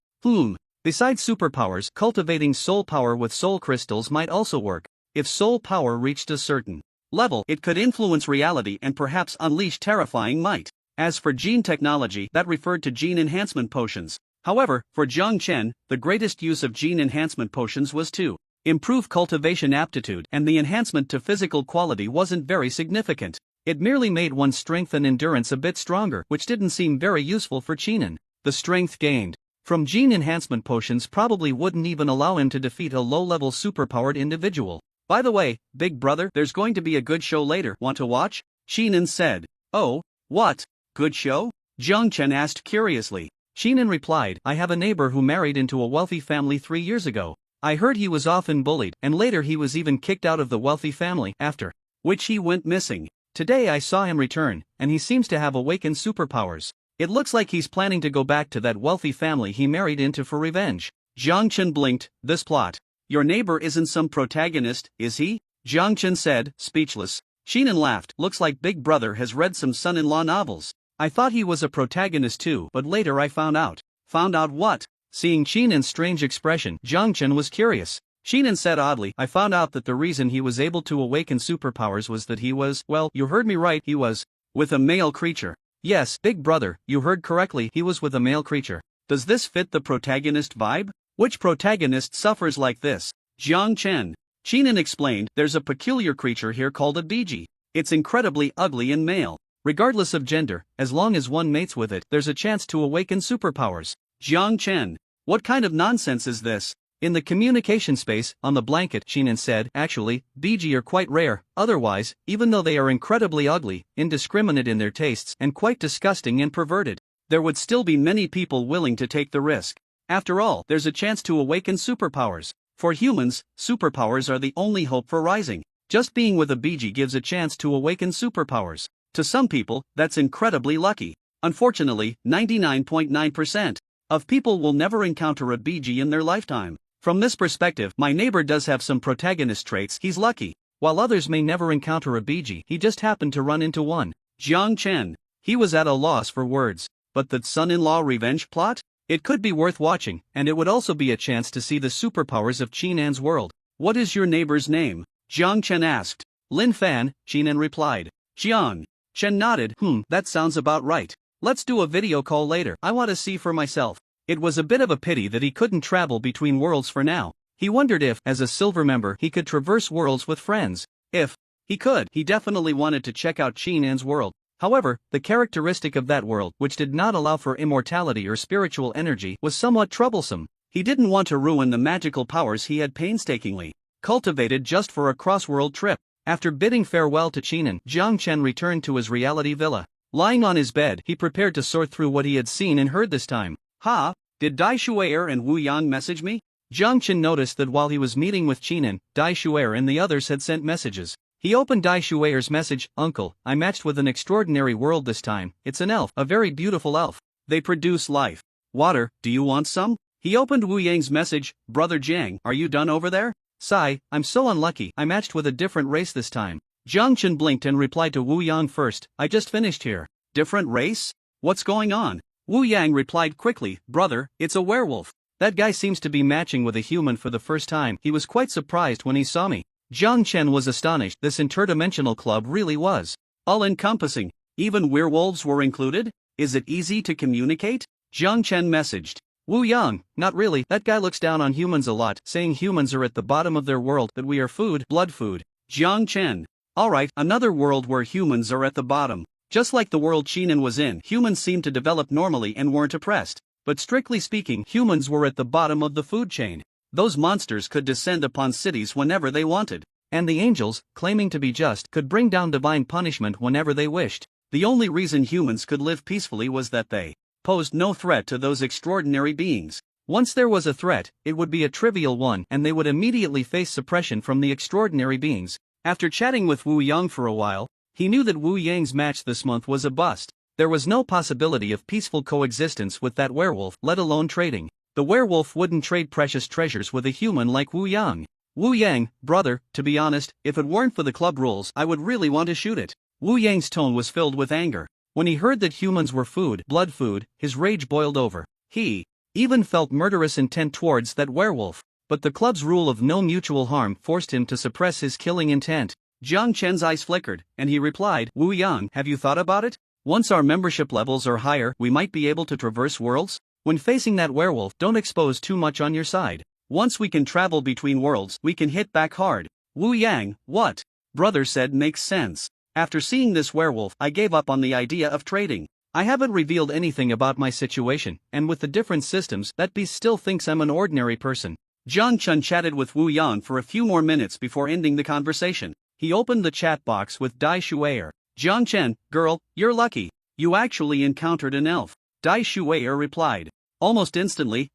Besides superpowers, cultivating soul power with soul crystals might also work. If soul power reached a certain level, it could influence reality and perhaps unleash terrifying might. As for gene technology, that referred to gene enhancement potions. However, for Jiang Chen, the greatest use of gene enhancement potions was to improve cultivation aptitude, and the enhancement to physical quality wasn't very significant. It merely made one's strength and endurance a bit stronger, which didn't seem very useful for Qin. The strength gained from gene enhancement potions probably wouldn't even allow him to defeat a low-level superpowered individual. By the way, big brother, there's going to be a good show later. Want to watch? Qin said. Oh, what? Good show? Jiang Chen asked curiously. Qin replied, I have a neighbor who married into a wealthy family 3 years ago. I heard he was often bullied, and later he was even kicked out of the wealthy family, after which he went missing. Today I saw him return, and he seems to have awakened superpowers. It looks like he's planning to go back to that wealthy family he married into for revenge. Jiang Chen blinked. This plot. Your neighbor isn't some protagonist, is he? Jiang Chen said, speechless. Qin laughed. Looks like Big Brother has read some son-in-law novels. I thought he was a protagonist too, but later I found out. Found out what? Seeing Qin's strange expression, Jiang Chen was curious. Qin said oddly, I found out that the reason he was able to awaken superpowers was that he was, well, you heard me right, he was with a male creature. Yes, Big Brother, you heard correctly, he was with a male creature. Does this fit the protagonist vibe? Which protagonist suffers like this? Jiang Chen. Qin explained, there's a peculiar creature here called a Biji. It's incredibly ugly and male. Regardless of gender, as long as one mates with it, there's a chance to awaken superpowers. Jiang Chen. What kind of nonsense is this? In the communication space, on the blanket, Qin said, actually, Biji are quite rare. Otherwise, even though they are incredibly ugly, indiscriminate in their tastes, and quite disgusting and perverted, there would still be many people willing to take the risk. After all, there's a chance to awaken superpowers. For humans, superpowers are the only hope for rising. Just being with a Biji gives a chance to awaken superpowers. To some people, that's incredibly lucky. Unfortunately, 99.9% of people will never encounter a Biji in their lifetime. From this perspective, my neighbor does have some protagonist traits. He's lucky. While others may never encounter a Biji, he just happened to run into one. Jiang Chen. He was at a loss for words. But that son-in-law revenge plot? It could be worth watching, and it would also be a chance to see the superpowers of Qin's world. What is your neighbor's name? Jiang Chen asked. Lin Fan, Qin replied. Jiang Chen nodded. That sounds about right. Let's do a video call later. I want to see for myself. It was a bit of a pity that he couldn't travel between worlds for now. He wondered if, as a silver member, he could traverse worlds with friends. If he could, he definitely wanted to check out Qin's world. However, the characteristic of that world, which did not allow for immortality or spiritual energy, was somewhat troublesome. He didn't want to ruin the magical powers he had painstakingly cultivated just for a cross-world trip. After bidding farewell to Qin, Jiang Chen returned to his reality villa. Lying on his bed, he prepared to sort through what he had seen and heard this time. Did Dai Shu'er and Wu Yang message me? Jiang Chen noticed that while he was meeting with Qin, Dai Shu'er and the others had sent messages. He opened Dai Shu'er's message. Uncle, I matched with an extraordinary world this time. It's an elf, a very beautiful elf. They produce life. Water, do you want some? He opened Wu Yang's message. Brother Jiang, are you done over there? Sigh, I'm so unlucky. I matched with a different race this time. Jiang Chen blinked and replied to Wu Yang first. I just finished here. Different race? What's going on? Wu Yang replied quickly. Brother, it's a werewolf. That guy seems to be matching with a human for the first time. He was quite surprised when he saw me. Jiang Chen was astonished. This interdimensional club really was all-encompassing. Even werewolves were included? Is it easy to communicate? Jiang Chen messaged. Wu Yang, not really. That guy looks down on humans a lot, saying humans are at the bottom of their world, that we are food, blood food. Jiang Chen. Alright, another world where humans are at the bottom. Just like the world Chinan was in, humans seemed to develop normally and weren't oppressed. But strictly speaking, humans were at the bottom of the food chain. Those monsters could descend upon cities whenever they wanted. And the angels, claiming to be just, could bring down divine punishment whenever they wished. The only reason humans could live peacefully was that they posed no threat to those extraordinary beings. Once there was a threat, it would be a trivial one and they would immediately face suppression from the extraordinary beings. After chatting with Wu Yang for a while, he knew that Wu Yang's match this month was a bust. There was no possibility of peaceful coexistence with that werewolf, let alone trading. The werewolf wouldn't trade precious treasures with a human like Wu Yang. Wu Yang, brother, to be honest, if it weren't for the club rules, I would really want to shoot it. Wu Yang's tone was filled with anger. When he heard that humans were food, blood food, his rage boiled over. He even felt murderous intent towards that werewolf. But the club's rule of no mutual harm forced him to suppress his killing intent. Jiang Chen's eyes flickered, and he replied, Wu Yang, have you thought about it? Once our membership levels are higher, we might be able to traverse worlds? When facing that werewolf, don't expose too much on your side. Once we can travel between worlds, we can hit back hard. Wu Yang, what brother said makes sense. After seeing this werewolf, I gave up on the idea of trading. I haven't revealed anything about my situation, and with the different systems, that beast still thinks I'm an ordinary person. Jiang Chen chatted with Wu Yang for a few more minutes before ending the conversation. He opened the chat box with Dai Shuier. Jiang Chen, girl, you're lucky. You actually encountered an elf. Dai Shuier replied. Almost instantly,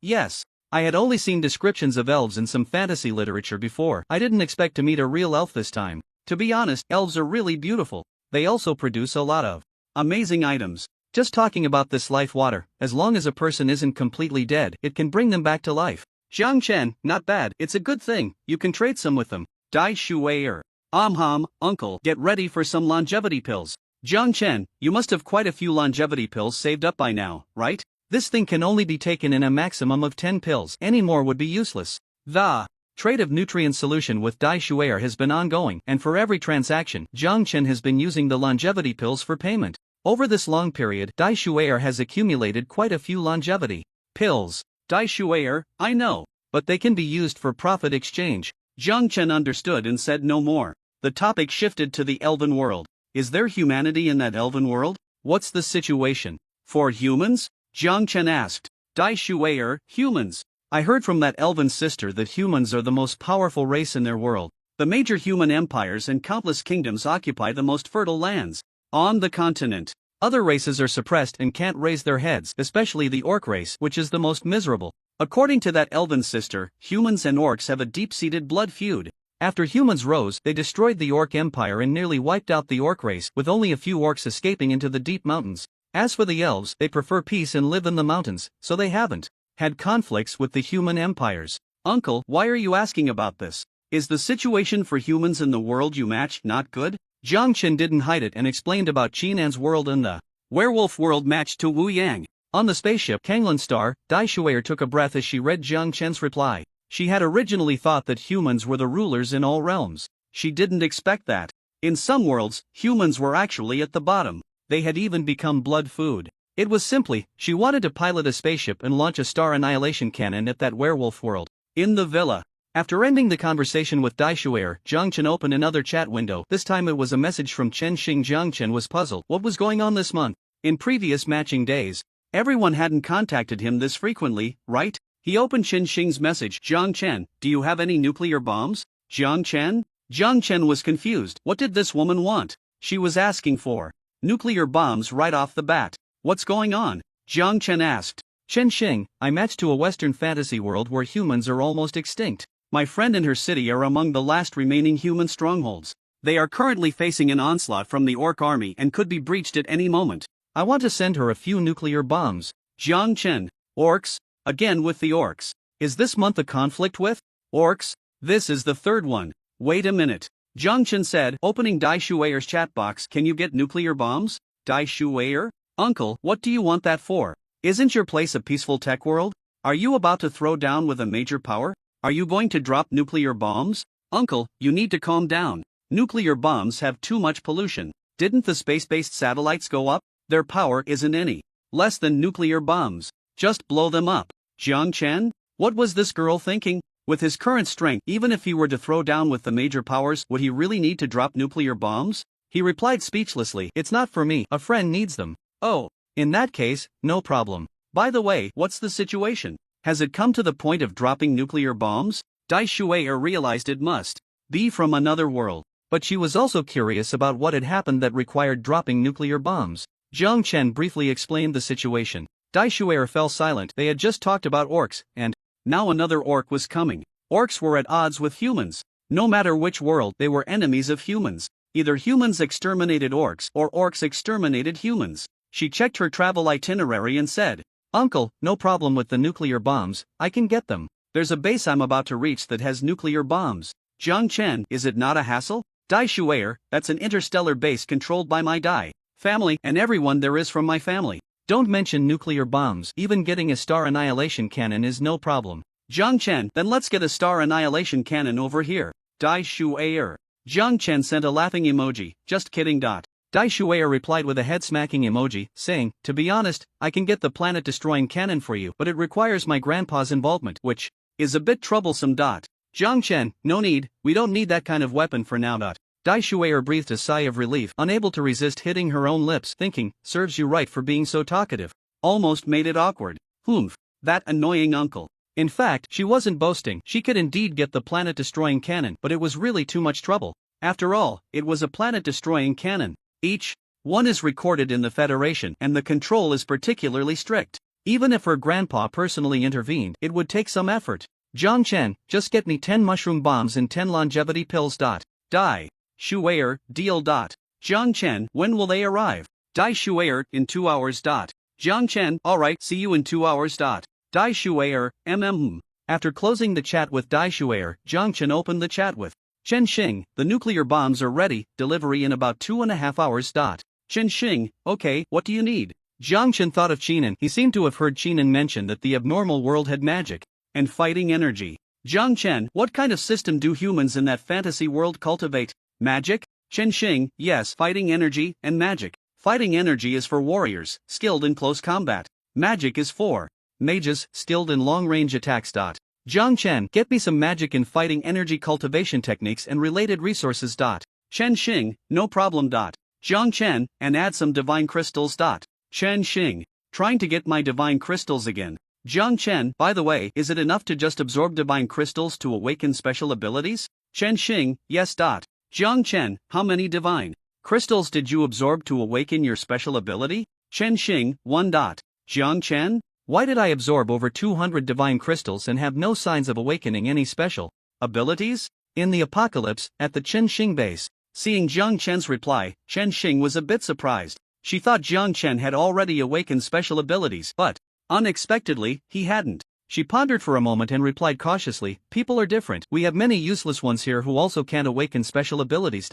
yes. I had only seen descriptions of elves in some fantasy literature before. I didn't expect to meet a real elf this time. To be honest, elves are really beautiful. They also produce a lot of amazing items. Just talking about this life water, as long as a person isn't completely dead, it can bring them back to life. Jiang Chen, not bad, it's a good thing, you can trade some with them. Dai Shuier. Uncle, get ready for some longevity pills. Jiang Chen, you must have quite a few longevity pills saved up by now, right? This thing can only be taken in a maximum of 10 pills, any more would be useless. The trade of nutrient solution with Dai Shuier has been ongoing, and for every transaction, Jiang Chen has been using the longevity pills for payment. Over this long period, Dai Shuier has accumulated quite a few longevity pills. Dai Shuier, I know, but they can be used for profit exchange. Jiang Chen understood and said no more. The topic shifted to the elven world. Is there humanity in that elven world? What's the situation? For humans? Jiang Chen asked. Dai Shuier, humans. I heard from that elven sister that humans are the most powerful race in their world. The major human empires and countless kingdoms occupy the most fertile lands on the continent. Other races are suppressed and can't raise their heads, especially the orc race, which is the most miserable. According to that elven sister, humans and orcs have a deep-seated blood feud. After humans rose, they destroyed the orc empire and nearly wiped out the orc race, with only a few orcs escaping into the deep mountains. As for the elves, they prefer peace and live in the mountains, so they haven't had conflicts with the human empires. Uncle, why are you asking about this? Is the situation for humans in the world you matched not good? Jiang Chen didn't hide it and explained about Chinan's world and the werewolf world matched to Wu Yang. On the spaceship Kanglan Star, Dai Shuier took a breath as she read Jiang Chen's reply. She had originally thought that humans were the rulers in all realms. She didn't expect that. In some worlds, humans were actually at the bottom. They had even become blood food. It was simply, she wanted to pilot a spaceship and launch a star annihilation cannon at that werewolf world. In the villa. After ending the conversation with Dai Shuier, Jiang Chen opened another chat window. This time it was a message from Chen Xing. Jiang Chen was puzzled. What was going on this month? In previous matching days, everyone hadn't contacted him this frequently, right? He opened Chen Xing's message. Jiang Chen, do you have any nuclear bombs? Jiang Chen? Jiang Chen was confused. What did this woman want? She was asking for nuclear bombs right off the bat. What's going on? Jiang Chen asked. Chen Xing, I matched to a Western fantasy world where humans are almost extinct. My friend and her city are among the last remaining human strongholds. They are currently facing an onslaught from the orc army and could be breached at any moment. I want to send her a few nuclear bombs. Jiang Chen, orcs? Again with the orcs. Is this month a conflict with orcs? This is the third one. Wait a minute. Jiang Chen said, opening Dai Shuiyer's chat box. Can you get nuclear bombs? Dai Shuier? Uncle, what do you want that for? Isn't your place a peaceful tech world? Are you about to throw down with a major power? Are you going to drop nuclear bombs? Uncle, you need to calm down. Nuclear bombs have too much pollution. Didn't the space-based satellites go up? Their power isn't any less than nuclear bombs. Just blow them up. Jiang Chen? What was this girl thinking? With his current strength, even if he were to throw down with the major powers, would he really need to drop nuclear bombs? He replied speechlessly, "It's not for me, a friend needs them." "Oh, in that case, no problem. By the way, what's the situation? Has it come to the point of dropping nuclear bombs?" Dai Shui'er realized it must be from another world, but she was also curious about what had happened that required dropping nuclear bombs. Jiang Chen briefly explained the situation. Dai Shui'er fell silent. They had just talked about orcs, and now another orc was coming. Orcs were at odds with humans. No matter which world, they were enemies of humans. Either humans exterminated orcs or orcs exterminated humans. She checked her travel itinerary and said, "Uncle, no problem with the nuclear bombs, I can get them. There's a base I'm about to reach that has nuclear bombs." "Jiang Chen, is it not a hassle?" "Dai Shui'er, that's an interstellar base controlled by my Dai family and everyone there is from my family. Don't mention nuclear bombs, even getting a star annihilation cannon is no problem." "Jiang Chen, then let's get a star annihilation cannon over here." Dai Shui'er. Jiang Chen sent a laughing emoji, "Just kidding." Dai Shui'er replied with a head-smacking emoji, saying, "To be honest, I can get the planet-destroying cannon for you, but it requires my grandpa's involvement, which is a bit troublesome." "Jiang Chen, no need, we don't need that kind of weapon for now." Dai Shui'er breathed a sigh of relief, unable to resist hitting her own lips, thinking, "Serves you right for being so talkative." Almost made it awkward. Humph, that annoying uncle. In fact, she wasn't boasting. She could indeed get the planet-destroying cannon, but it was really too much trouble. After all, it was a planet-destroying cannon. Each one is recorded in the Federation, and the control is particularly strict. Even if her grandpa personally intervened, it would take some effort. "Jiang Chen, just get me 10 mushroom bombs and 10 longevity pills." Dai Shui'er, deal. "Jiang Chen, when will they arrive?" Dai Shui'er, in 2 hours. "Jiang Chen, alright, see you in 2 hours." Dai Shui'er, After closing the chat with Dai Shui'er, Jiang Chen opened the chat with Chen Xing. "The nuclear bombs are ready, delivery in about 2.5 hours." Chen Xing, "Okay, what do you need?" Jiang Chen thought of Qinan. He seemed to have heard Qinan mention that the abnormal world had magic and fighting energy. "Jiang Chen, what kind of system do humans in that fantasy world cultivate? Magic?" Chen Xing, "Yes, fighting energy and magic. Fighting energy is for warriors, skilled in close combat. Magic is for mages, skilled in long-range attacks." "Jiang Chen, get me some magic and fighting energy cultivation techniques and related resources." Chen Xing, "No problem." "Jiang Chen, and add some divine crystals." Chen Xing, "Trying to get my divine crystals again." Jiang Chen, "By the way, is it enough to just absorb divine crystals to awaken special abilities?" Chen Xing, "Yes." Jiang Chen, "How many divine crystals did you absorb to awaken your special ability?" Chen Xing, 1. "Jiang Chen, why did I absorb over 200 divine crystals and have no signs of awakening any special abilities?" In the apocalypse, at the Chen Xing base. Seeing Jiang Chen's reply, Chen Xing was a bit surprised. She thought Jiang Chen had already awakened special abilities, but unexpectedly, he hadn't. She pondered for a moment and replied cautiously, "People are different. We have many useless ones here who also can't awaken special abilities."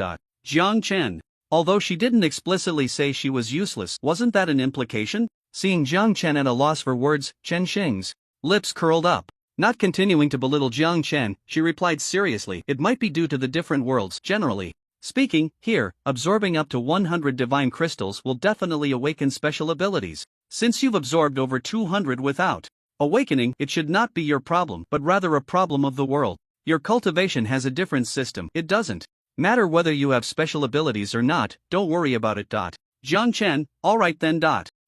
Jiang Chen, although she didn't explicitly say she was useless, wasn't that an implication? Seeing Jiang Chen at a loss for words, Chen Xing's lips curled up. Not continuing to belittle Jiang Chen, she replied seriously, "It might be due to the different worlds, generally speaking. Here, absorbing up to 100 divine crystals will definitely awaken special abilities. Since you've absorbed over 200 without awakening, it should not be your problem, but rather a problem of the world. Your cultivation has a different system. It doesn't matter whether you have special abilities or not, don't worry about it." Jiang Chen, "Alright then."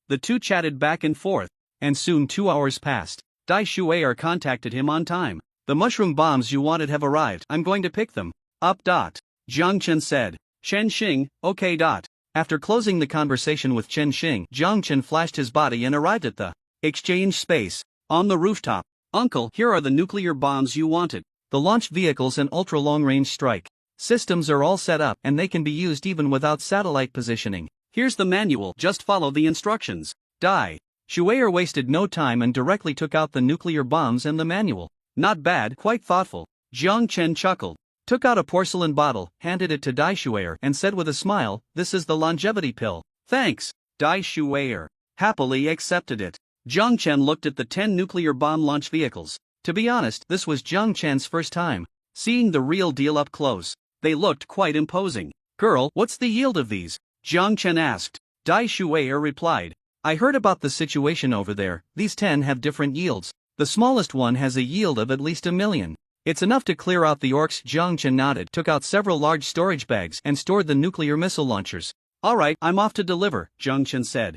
The two chatted back and forth, and soon 2 hours passed. Dai Shui'er contacted him on time. "The mushroom bombs you wanted have arrived. I'm going to pick them up." Jiang Chen said. Chen Xing, "Okay." After closing the conversation with Chen Xing, Jiang Chen flashed his body and arrived at the exchange space. On the rooftop. "Uncle, here are the nuclear bombs you wanted. The launch vehicles and ultra-long-range strike systems are all set up, and they can be used even without satellite positioning. Here's the manual, just follow the instructions." Dai Shui'er wasted no time and directly took out the nuclear bombs and the manual. "Not bad, quite thoughtful." Jiang Chen chuckled, took out a porcelain bottle, handed it to Dai Shui'er, and said with a smile, "This is the longevity pill." "Thanks." Dai Shui'er happily accepted it. Jiang Chen looked at the 10 nuclear bomb launch vehicles. To be honest, this was Jiang Chen's first time seeing the real deal up close. They looked quite imposing. "Girl, what's the yield of these?" Jiang Chen asked. Dai Shui'er replied, "I heard about the situation over there. These 10 have different yields. The smallest one has a yield of at least 1 million. It's enough to clear out the orcs. Jiang Chen nodded, took out several large storage bags and stored the nuclear missile launchers. Alright, I'm off to deliver, Jiang Chen said.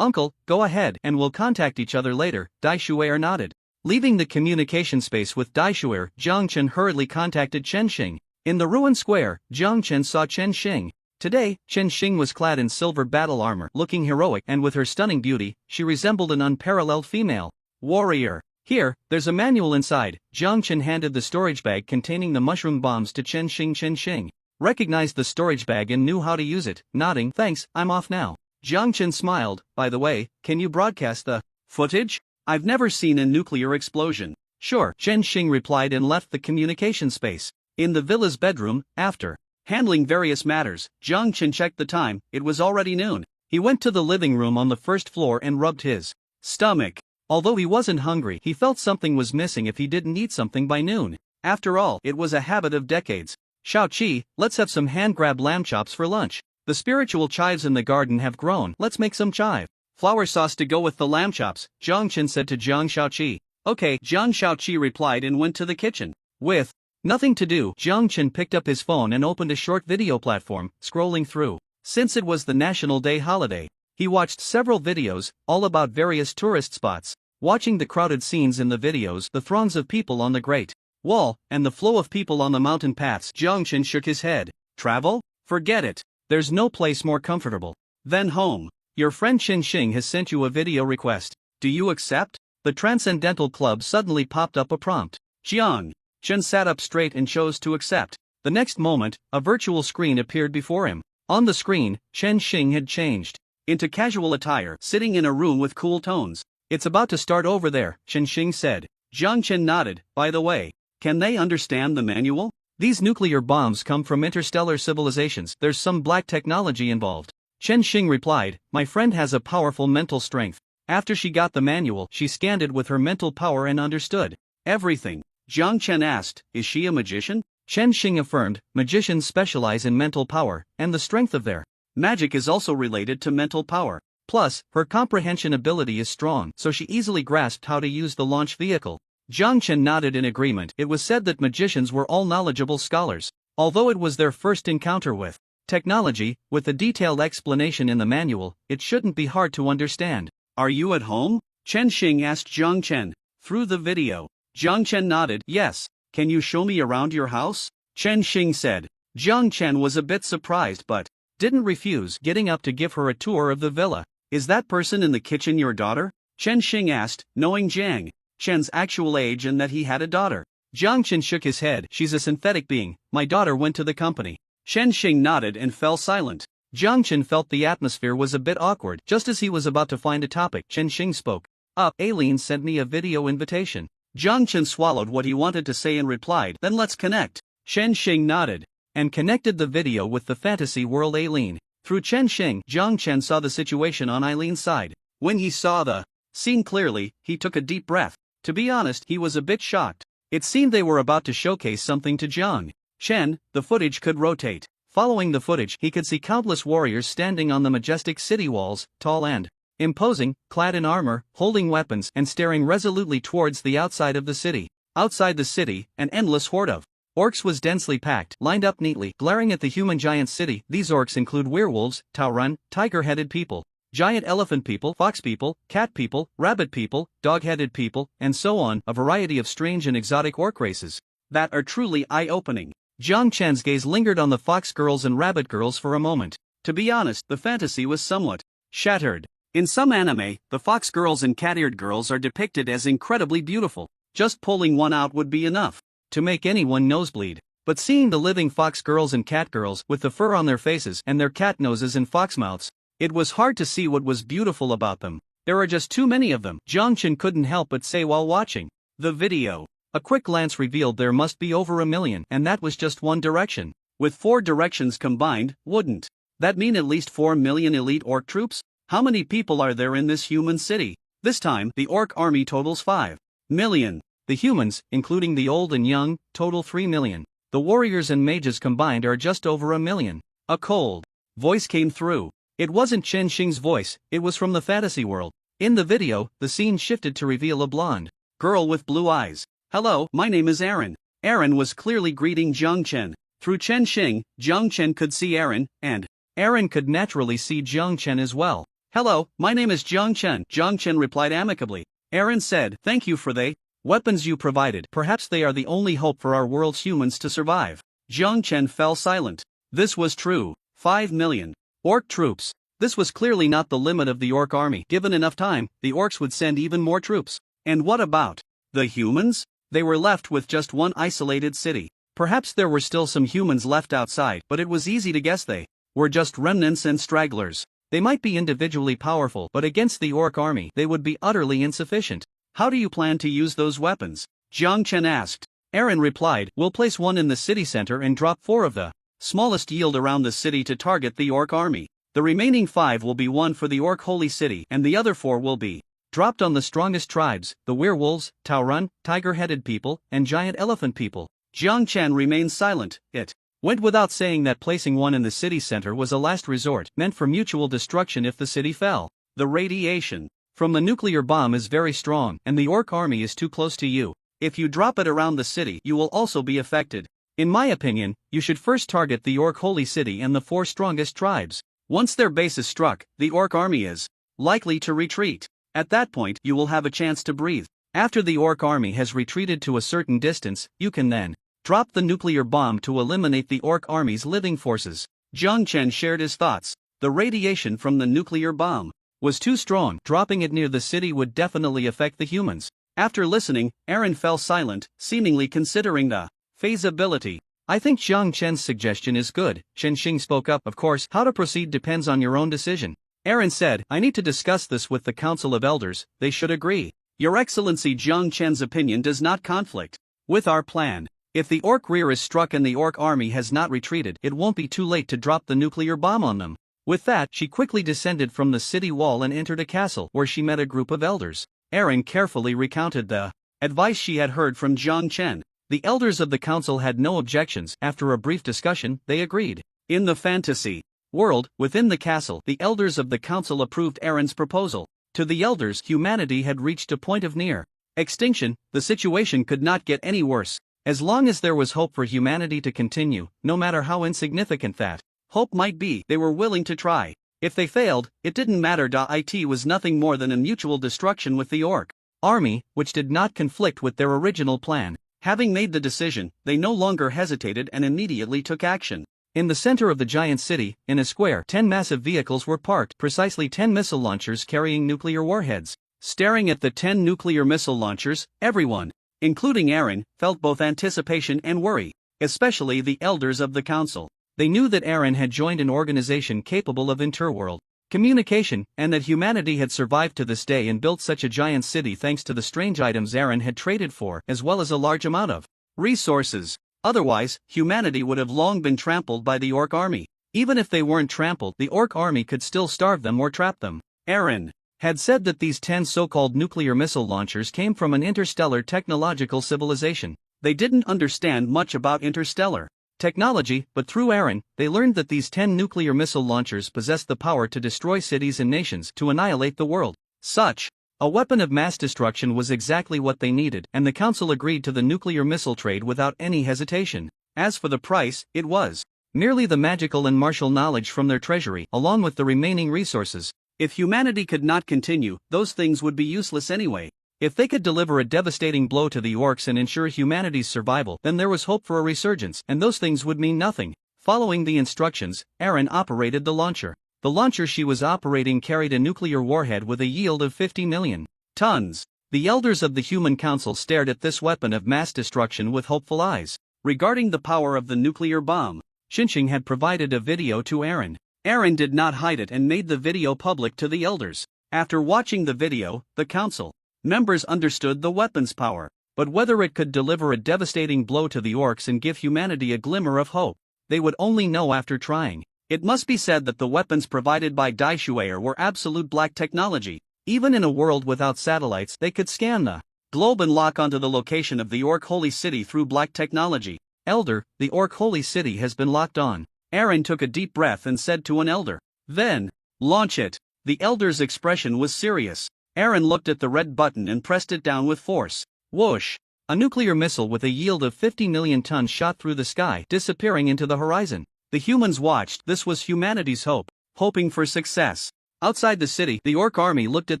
Uncle, go ahead and we'll contact each other later, Dai Shuer nodded. Leaving the communication space with Dai Shuer, Jiang Chen hurriedly contacted Chen Xing. In the ruined square, Jiang Chen saw Chen Xing. Today, Chen Xing was clad in silver battle armor, looking heroic, and with her stunning beauty, she resembled an unparalleled female warrior. Here, there's a manual inside. Jiang Chen handed the storage bag containing the mushroom bombs to Chen Xing. Chen Xing recognized the storage bag and knew how to use it, nodding. Thanks, I'm off now. Jiang Chen smiled. By the way, can you broadcast the footage? I've never seen a nuclear explosion. Sure, Chen Xing replied and left the communication space. In the villa's bedroom, after handling various matters, Jiang Chen checked the time. It was already noon. He went to the living room on the first floor and rubbed his stomach. Although he wasn't hungry, he felt something was missing if he didn't eat something by noon. After all, it was a habit of decades. Shao-Chi, let's have some hand-grab lamb chops for lunch. The spiritual chives in the garden have grown. Let's make some chive flour sauce to go with the lamb chops, Jiang Chen said to Jiang Shao-Chi. Okay, Jiang Shao-Chi replied and went to the kitchen. With nothing to do, Jiang Chen picked up his phone and opened a short video platform, scrolling through. Since it was the National Day holiday, he watched several videos, all about various tourist spots. Watching the crowded scenes in the videos, the throngs of people on the Great Wall, and the flow of people on the mountain paths, Jiang Chen shook his head. Travel? Forget it. There's no place more comfortable than home. Your friend Chen Xing has sent you a video request. Do you accept? The Transcendental Club suddenly popped up a prompt. Jiang Chen sat up straight and chose to accept. The next moment, a virtual screen appeared before him. On the screen, Chen Xing had changed into casual attire, sitting in a room with cool tones. It's about to start over there, Chen Xing said. Jiang Chen nodded. By the way, can they understand the manual? These nuclear bombs come from interstellar civilizations. There's some black technology involved. Chen Xing replied, my friend has a powerful mental strength. After she got the manual, she scanned it with her mental power and understood everything. Jiang Chen asked, is she a magician? Chen Xing affirmed, magicians specialize in mental power, and the strength of their magic is also related to mental power. Plus, her comprehension ability is strong, so she easily grasped how to use the launch vehicle. Jiang Chen nodded in agreement. It was said that magicians were all knowledgeable scholars. Although it was their first encounter with technology, with a detailed explanation in the manual, it shouldn't be hard to understand. Are you at home? Chen Xing asked Jiang Chen. Through the video. Jiang Chen nodded. Yes. Can you show me around your house? Chen Xing said. Jiang Chen was a bit surprised but didn't refuse, getting up to give her a tour of the villa. Is that person in the kitchen your daughter? Chen Xing asked, knowing Jiang Chen's actual age and that he had a daughter. Jiang Chen shook his head. She's a synthetic being. My daughter went to the company. Chen Xing nodded and fell silent. Jiang Chen felt the atmosphere was a bit awkward. Just as he was about to find a topic, Chen Xing spoke up. Aileen sent me a video invitation. Jiang Chen swallowed what he wanted to say and replied, then let's connect. Chen Xing nodded and connected the video with the fantasy world Aileen. Through Chen Xing, Jiang Chen saw the situation on Aileen's side. When he saw the scene clearly, he took a deep breath. To be honest, he was a bit shocked. It seemed they were about to showcase something to Jiang Chen. The footage could rotate. Following the footage, he could see countless warriors standing on the majestic city walls, tall and imposing, clad in armor, holding weapons, and staring resolutely towards the outside of the city. Outside the city, an endless horde of orcs was densely packed, lined up neatly, glaring at the human giant city. These orcs include werewolves, Taurun, tiger-headed people, giant elephant people, fox people, cat people, rabbit people, dog-headed people, and so on, a variety of strange and exotic orc races that are truly eye-opening. Jiang Chen's gaze lingered on the fox girls and rabbit girls for a moment. To be honest, the fantasy was somewhat shattered. In some anime, the fox girls and cat-eared girls are depicted as incredibly beautiful. Just pulling one out would be enough to make anyone nosebleed. But seeing the living fox girls and cat girls with the fur on their faces and their cat noses and fox mouths, it was hard to see what was beautiful about them. There are just too many of them, Jiang Chen couldn't help but say while watching the video. A quick glance revealed there must be over 1 million, and that was just one direction. With 4 directions combined, wouldn't that mean at least 4 million elite orc troops? How many people are there in this human city? This time, the orc army totals 5 million. The humans, including the old and young, total 3 million. The warriors and mages combined are just over 1 million. A cold voice came through. It wasn't Chen Xing's voice, it was from the fantasy world. In the video, the scene shifted to reveal a blonde girl with blue eyes. "Hello, my name is Aaron." Aaron was clearly greeting Jiang Chen. Through Chen Xing, Jiang Chen could see Aaron, and Aaron could naturally see Jiang Chen as well. "Hello, my name is Jiang Chen," Jiang Chen replied amicably. Aaron said, "Thank you for the weapons you provided. Perhaps they are the only hope for our world's humans to survive." Jiang Chen fell silent. This was true. 5 million orc troops. This was clearly not the limit of the orc army. Given enough time, the orcs would send even more troops. And what about the humans? They were left with just one isolated city. Perhaps there were still some humans left outside, but it was easy to guess they were just remnants and stragglers. They might be individually powerful, but against the orc army, they would be utterly insufficient. "How do you plan to use those weapons?" Jiang Chen asked. Aaron replied, "We'll place one in the city center and drop 4 of the smallest yield around the city to target the orc army. The remaining 5 will be one for the orc holy city, and the other 4 will be dropped on the strongest tribes, the werewolves, Taurun, tiger-headed people, and giant elephant people." Jiang Chen remained silent. It went without saying that placing one in the city center was a last resort, meant for mutual destruction if the city fell. The radiation from the nuclear bomb is very strong, and the orc army is too close to you. If you drop it around the city, you will also be affected. In my opinion, you should first target the orc holy city and the 4 strongest tribes. Once their base is struck, the orc army is likely to retreat. At that point, you will have a chance to breathe. After the orc army has retreated to a certain distance, you can then drop the nuclear bomb to eliminate the orc army's living forces. Jiang Chen shared his thoughts. The radiation from the nuclear bomb was too strong. Dropping it near the city would definitely affect the humans. After listening, Aaron fell silent, seemingly considering the feasibility. "I think Jiang Chen's suggestion is good," Chen Xing spoke up. "Of course, how to proceed depends on your own decision." Aaron said, "I need to discuss this with the Council of Elders. They should agree." "Your Excellency, Jiang Chen's opinion does not conflict with our plan. If the orc rear is struck and the orc army has not retreated, it won't be too late to drop the nuclear bomb on them." With that, she quickly descended from the city wall and entered a castle, where she met a group of elders. Aaron carefully recounted the advice she had heard from Jiang Chen. The elders of the council had no objections. After a brief discussion, they agreed. In the fantasy world, within the castle, the elders of the council approved Aaron's proposal. To the elders, humanity had reached a point of near extinction. The situation could not get any worse. As long as there was hope for humanity to continue, no matter how insignificant that hope might be, they were willing to try. If they failed, it didn't matter. It was nothing more than a mutual destruction with the orc army, which did not conflict with their original plan. Having made the decision, they no longer hesitated and immediately took action. In the center of the giant city, in a square, 10 massive vehicles were parked, precisely 10 missile launchers carrying nuclear warheads. Staring at the 10 nuclear missile launchers, everyone, including Aaron, felt both anticipation and worry, especially the elders of the council. They knew that Aaron had joined an organization capable of interworld communication, and that humanity had survived to this day and built such a giant city thanks to the strange items Aaron had traded for, as well as a large amount of resources. Otherwise, humanity would have long been trampled by the orc army. Even if they weren't trampled, the orc army could still starve them or trap them. Aaron had said that these 10 so-called nuclear missile launchers came from an interstellar technological civilization. They didn't understand much about interstellar technology, but through Aaron, they learned that these 10 nuclear missile launchers possessed the power to destroy cities and nations, to annihilate the world. Such a weapon of mass destruction was exactly what they needed, and the council agreed to the nuclear missile trade without any hesitation. As for the price, it was merely the magical and martial knowledge from their treasury, along with the remaining resources. If humanity could not continue, those things would be useless anyway. If they could deliver a devastating blow to the orcs and ensure humanity's survival, then there was hope for a resurgence, and those things would mean nothing. Following the instructions, Aaron operated the launcher. The launcher she was operating carried a nuclear warhead with a yield of 50 million tons. The elders of the human council stared at this weapon of mass destruction with hopeful eyes. Regarding the power of the nuclear bomb, Xinxing had provided a video to Aaron. Aaron did not hide it and made the video public to the elders. After watching the video, the council members understood the weapon's power, but whether it could deliver a devastating blow to the orcs and give humanity a glimmer of hope, they would only know after trying. It must be said that the weapons provided by Daishuaer were absolute black technology. Even in a world without satellites, they could scan the globe and lock onto the location of the orc holy city through black technology. Elder, the orc holy city has been locked on. Aaron took a deep breath and said to an elder, "Then, launch it." The elder's expression was serious. Aaron looked at the red button and pressed it down with force. Whoosh! A nuclear missile with a yield of 50 million tons shot through the sky, disappearing into the horizon. The humans watched. This was humanity's hope, hoping for success. Outside the city, the orc army looked at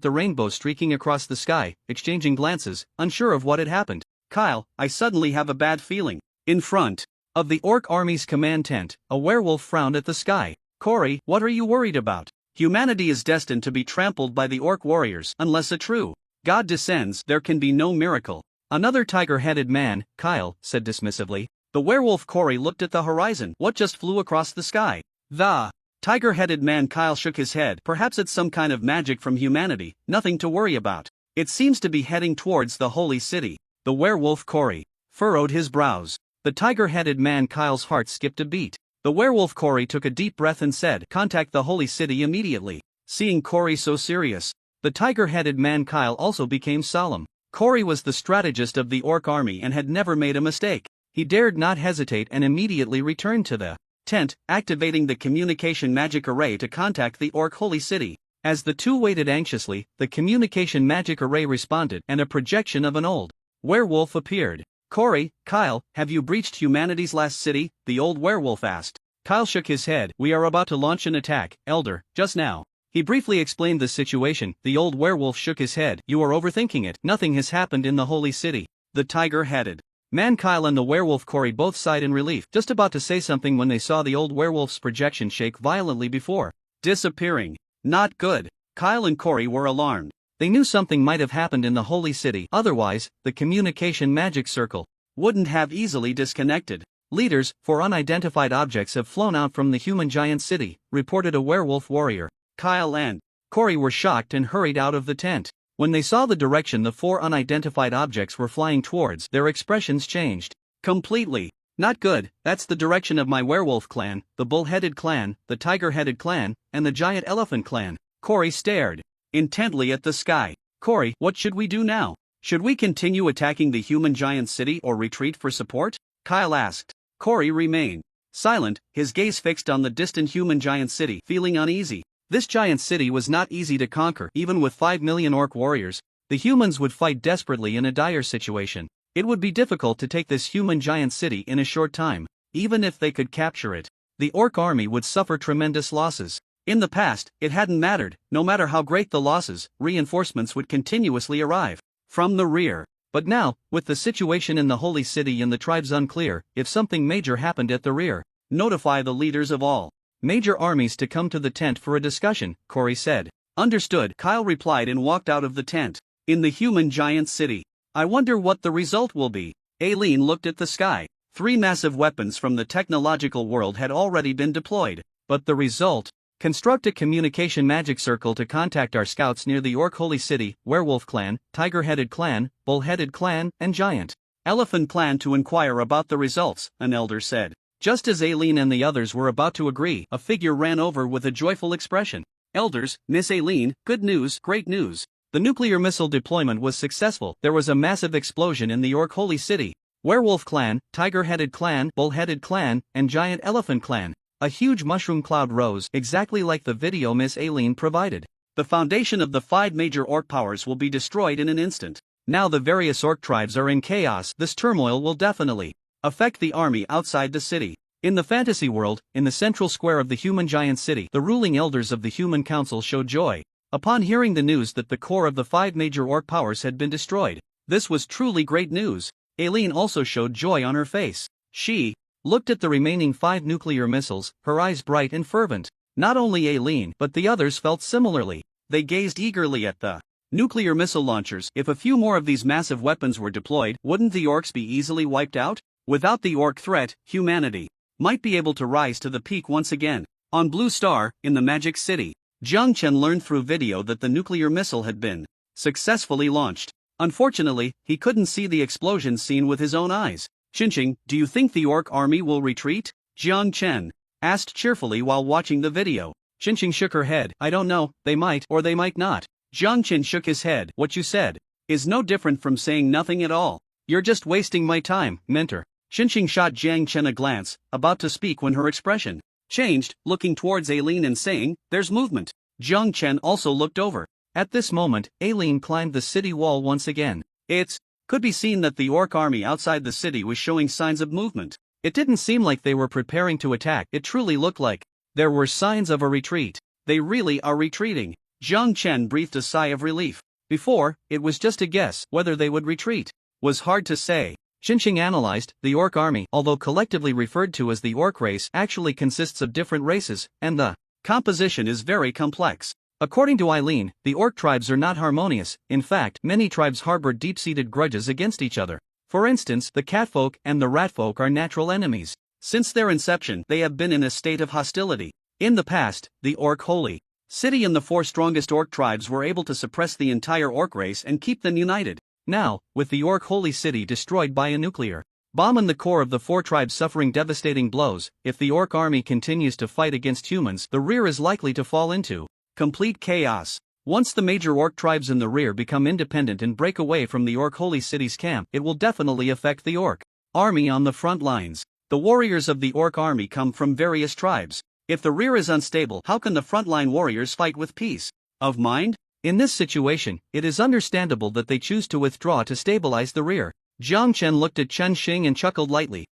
the rainbow streaking across the sky, exchanging glances, unsure of what had happened. Kyle, I suddenly have a bad feeling. In front of the orc army's command tent, a werewolf frowned at the sky. Corey, what are you worried about? Humanity is destined to be trampled by the orc warriors. Unless a true God descends, there can be no miracle. Another tiger-headed man, Kyle, said dismissively. The werewolf Corey looked at the horizon. What just flew across the sky? The tiger-headed man Kyle shook his head. Perhaps it's some kind of magic from humanity, nothing to worry about. It seems to be heading towards the holy city. The werewolf Corey furrowed his brows. The tiger-headed man Kyle's heart skipped a beat. The werewolf Corey took a deep breath and said, contact the holy city immediately. Seeing Corey so serious, the tiger-headed man Kyle also became solemn. Corey was the strategist of the orc army and had never made a mistake. He dared not hesitate and immediately returned to the tent, activating the communication magic array to contact the orc holy city. As the two waited anxiously, the communication magic array responded and a projection of an old werewolf appeared. Corey, Kyle, have you breached humanity's last city? The old werewolf asked. Kyle shook his head. We are about to launch an attack, Elder, just now. He briefly explained the situation. The old werewolf shook his head. You are overthinking it. Nothing has happened in the holy city. The tiger-headed man Kyle and the werewolf Corey both sighed in relief, just about to say something when they saw the old werewolf's projection shake violently before disappearing. Not good. Kyle and Corey were alarmed. They knew something might have happened in the holy city, otherwise, the communication magic circle wouldn't have easily disconnected. Leaders for unidentified objects have flown out from the human giant city, reported a werewolf warrior. Kyle and Corey were shocked and hurried out of the tent. When they saw the direction the four unidentified objects were flying towards, their expressions changed completely. Not good. That's the direction of my werewolf clan, the bull-headed clan, the tiger-headed clan, and the giant elephant clan. Corey stared intently at the sky. Corey, what should we do now? Should we continue attacking the human giant city or retreat for support? Kyle asked. Corey remained silent, his gaze fixed on the distant human giant city, feeling uneasy. This giant city was not easy to conquer. Even with 5 million orc warriors, the humans would fight desperately in a dire situation. It would be difficult to take this human giant city in a short time. Even if they could capture it, the orc army would suffer tremendous losses. In the past, it hadn't mattered. No matter how great the losses, reinforcements would continuously arrive from the rear. But now, with the situation in the holy city and the tribes unclear, if something major happened at the rear, notify the leaders of all major armies to come to the tent for a discussion, Corey said. Understood, Kyle replied and walked out of the tent. In the human giant city. I wonder what the result will be. Aileen looked at the sky. 3 massive weapons from the technological world had already been deployed. But the result? Construct a communication magic circle to contact our scouts near the orc holy city, werewolf clan, tiger-headed clan, bull-headed clan, and giant elephant clan to inquire about the results, an elder said. Just as Aileen and the others were about to agree, a figure ran over with a joyful expression. Elders, Miss Aileen, good news, great news. The nuclear missile deployment was successful. There was a massive explosion in the orc holy city. Werewolf clan, tiger-headed clan, bull-headed clan, and giant elephant clan. A huge mushroom cloud rose, exactly like the video Miss Aileen provided. The foundation of the 5 major orc powers will be destroyed in an instant. Now the various orc tribes are in chaos. This turmoil will definitely affect the army outside the city. In the fantasy world, in the central square of the human giant city, the ruling elders of the human council showed joy upon hearing the news that the core of the 5 major orc powers had been destroyed. This was truly great news. Aileen also showed joy on her face. She looked at the remaining 5 nuclear missiles, her eyes bright and fervent. Not only Aileen, but the others felt similarly. They gazed eagerly at the nuclear missile launchers. If a few more of these massive weapons were deployed, wouldn't the orcs be easily wiped out? Without the orc threat, humanity might be able to rise to the peak once again. On Blue Star, in the Magic City, Jiang Chen learned through video that the nuclear missile had been successfully launched. Unfortunately, he couldn't see the explosion seen with his own eyes. Xinqing, do you think the orc army will retreat? Jiang Chen asked cheerfully while watching the video. Xinqing shook her head. I don't know, they might or they might not. Jiang Chen shook his head. What you said is no different from saying nothing at all. You're just wasting my time, mentor. Xinqing shot Jiang Chen a glance, about to speak when her expression changed, looking towards Aileen and saying, there's movement. Jiang Chen also looked over. At this moment, Aileen climbed the city wall once again. It's could be seen that the orc army outside the city was showing signs of movement. It didn't seem like they were preparing to attack, it truly looked like there were signs of a retreat. They really are retreating. Jiang Chen breathed a sigh of relief. Before, it was just a guess whether they would retreat. Was hard to say. Qinsheng analyzed, the orc army, although collectively referred to as the orc race, actually consists of different races, and the composition is very complex. According to Eileen, the orc tribes are not harmonious. In fact, many tribes harbor deep-seated grudges against each other. For instance, the catfolk and the ratfolk are natural enemies. Since their inception, they have been in a state of hostility. In the past, the orc holy city and the 4 strongest orc tribes were able to suppress the entire orc race and keep them united. Now, with the orc holy city destroyed by a nuclear bomb and the core of the 4 tribes suffering devastating blows, if the orc army continues to fight against humans, the rear is likely to fall into complete chaos. Once the major orc tribes in the rear become independent and break away from the orc holy city's camp, it will definitely affect the orc army on the front lines. The warriors of the orc army come from various tribes. If the rear is unstable, how can the frontline warriors fight with peace of mind? In this situation, it is understandable that they choose to withdraw to stabilize the rear. Jiang Chen looked at Chen Xing and chuckled lightly.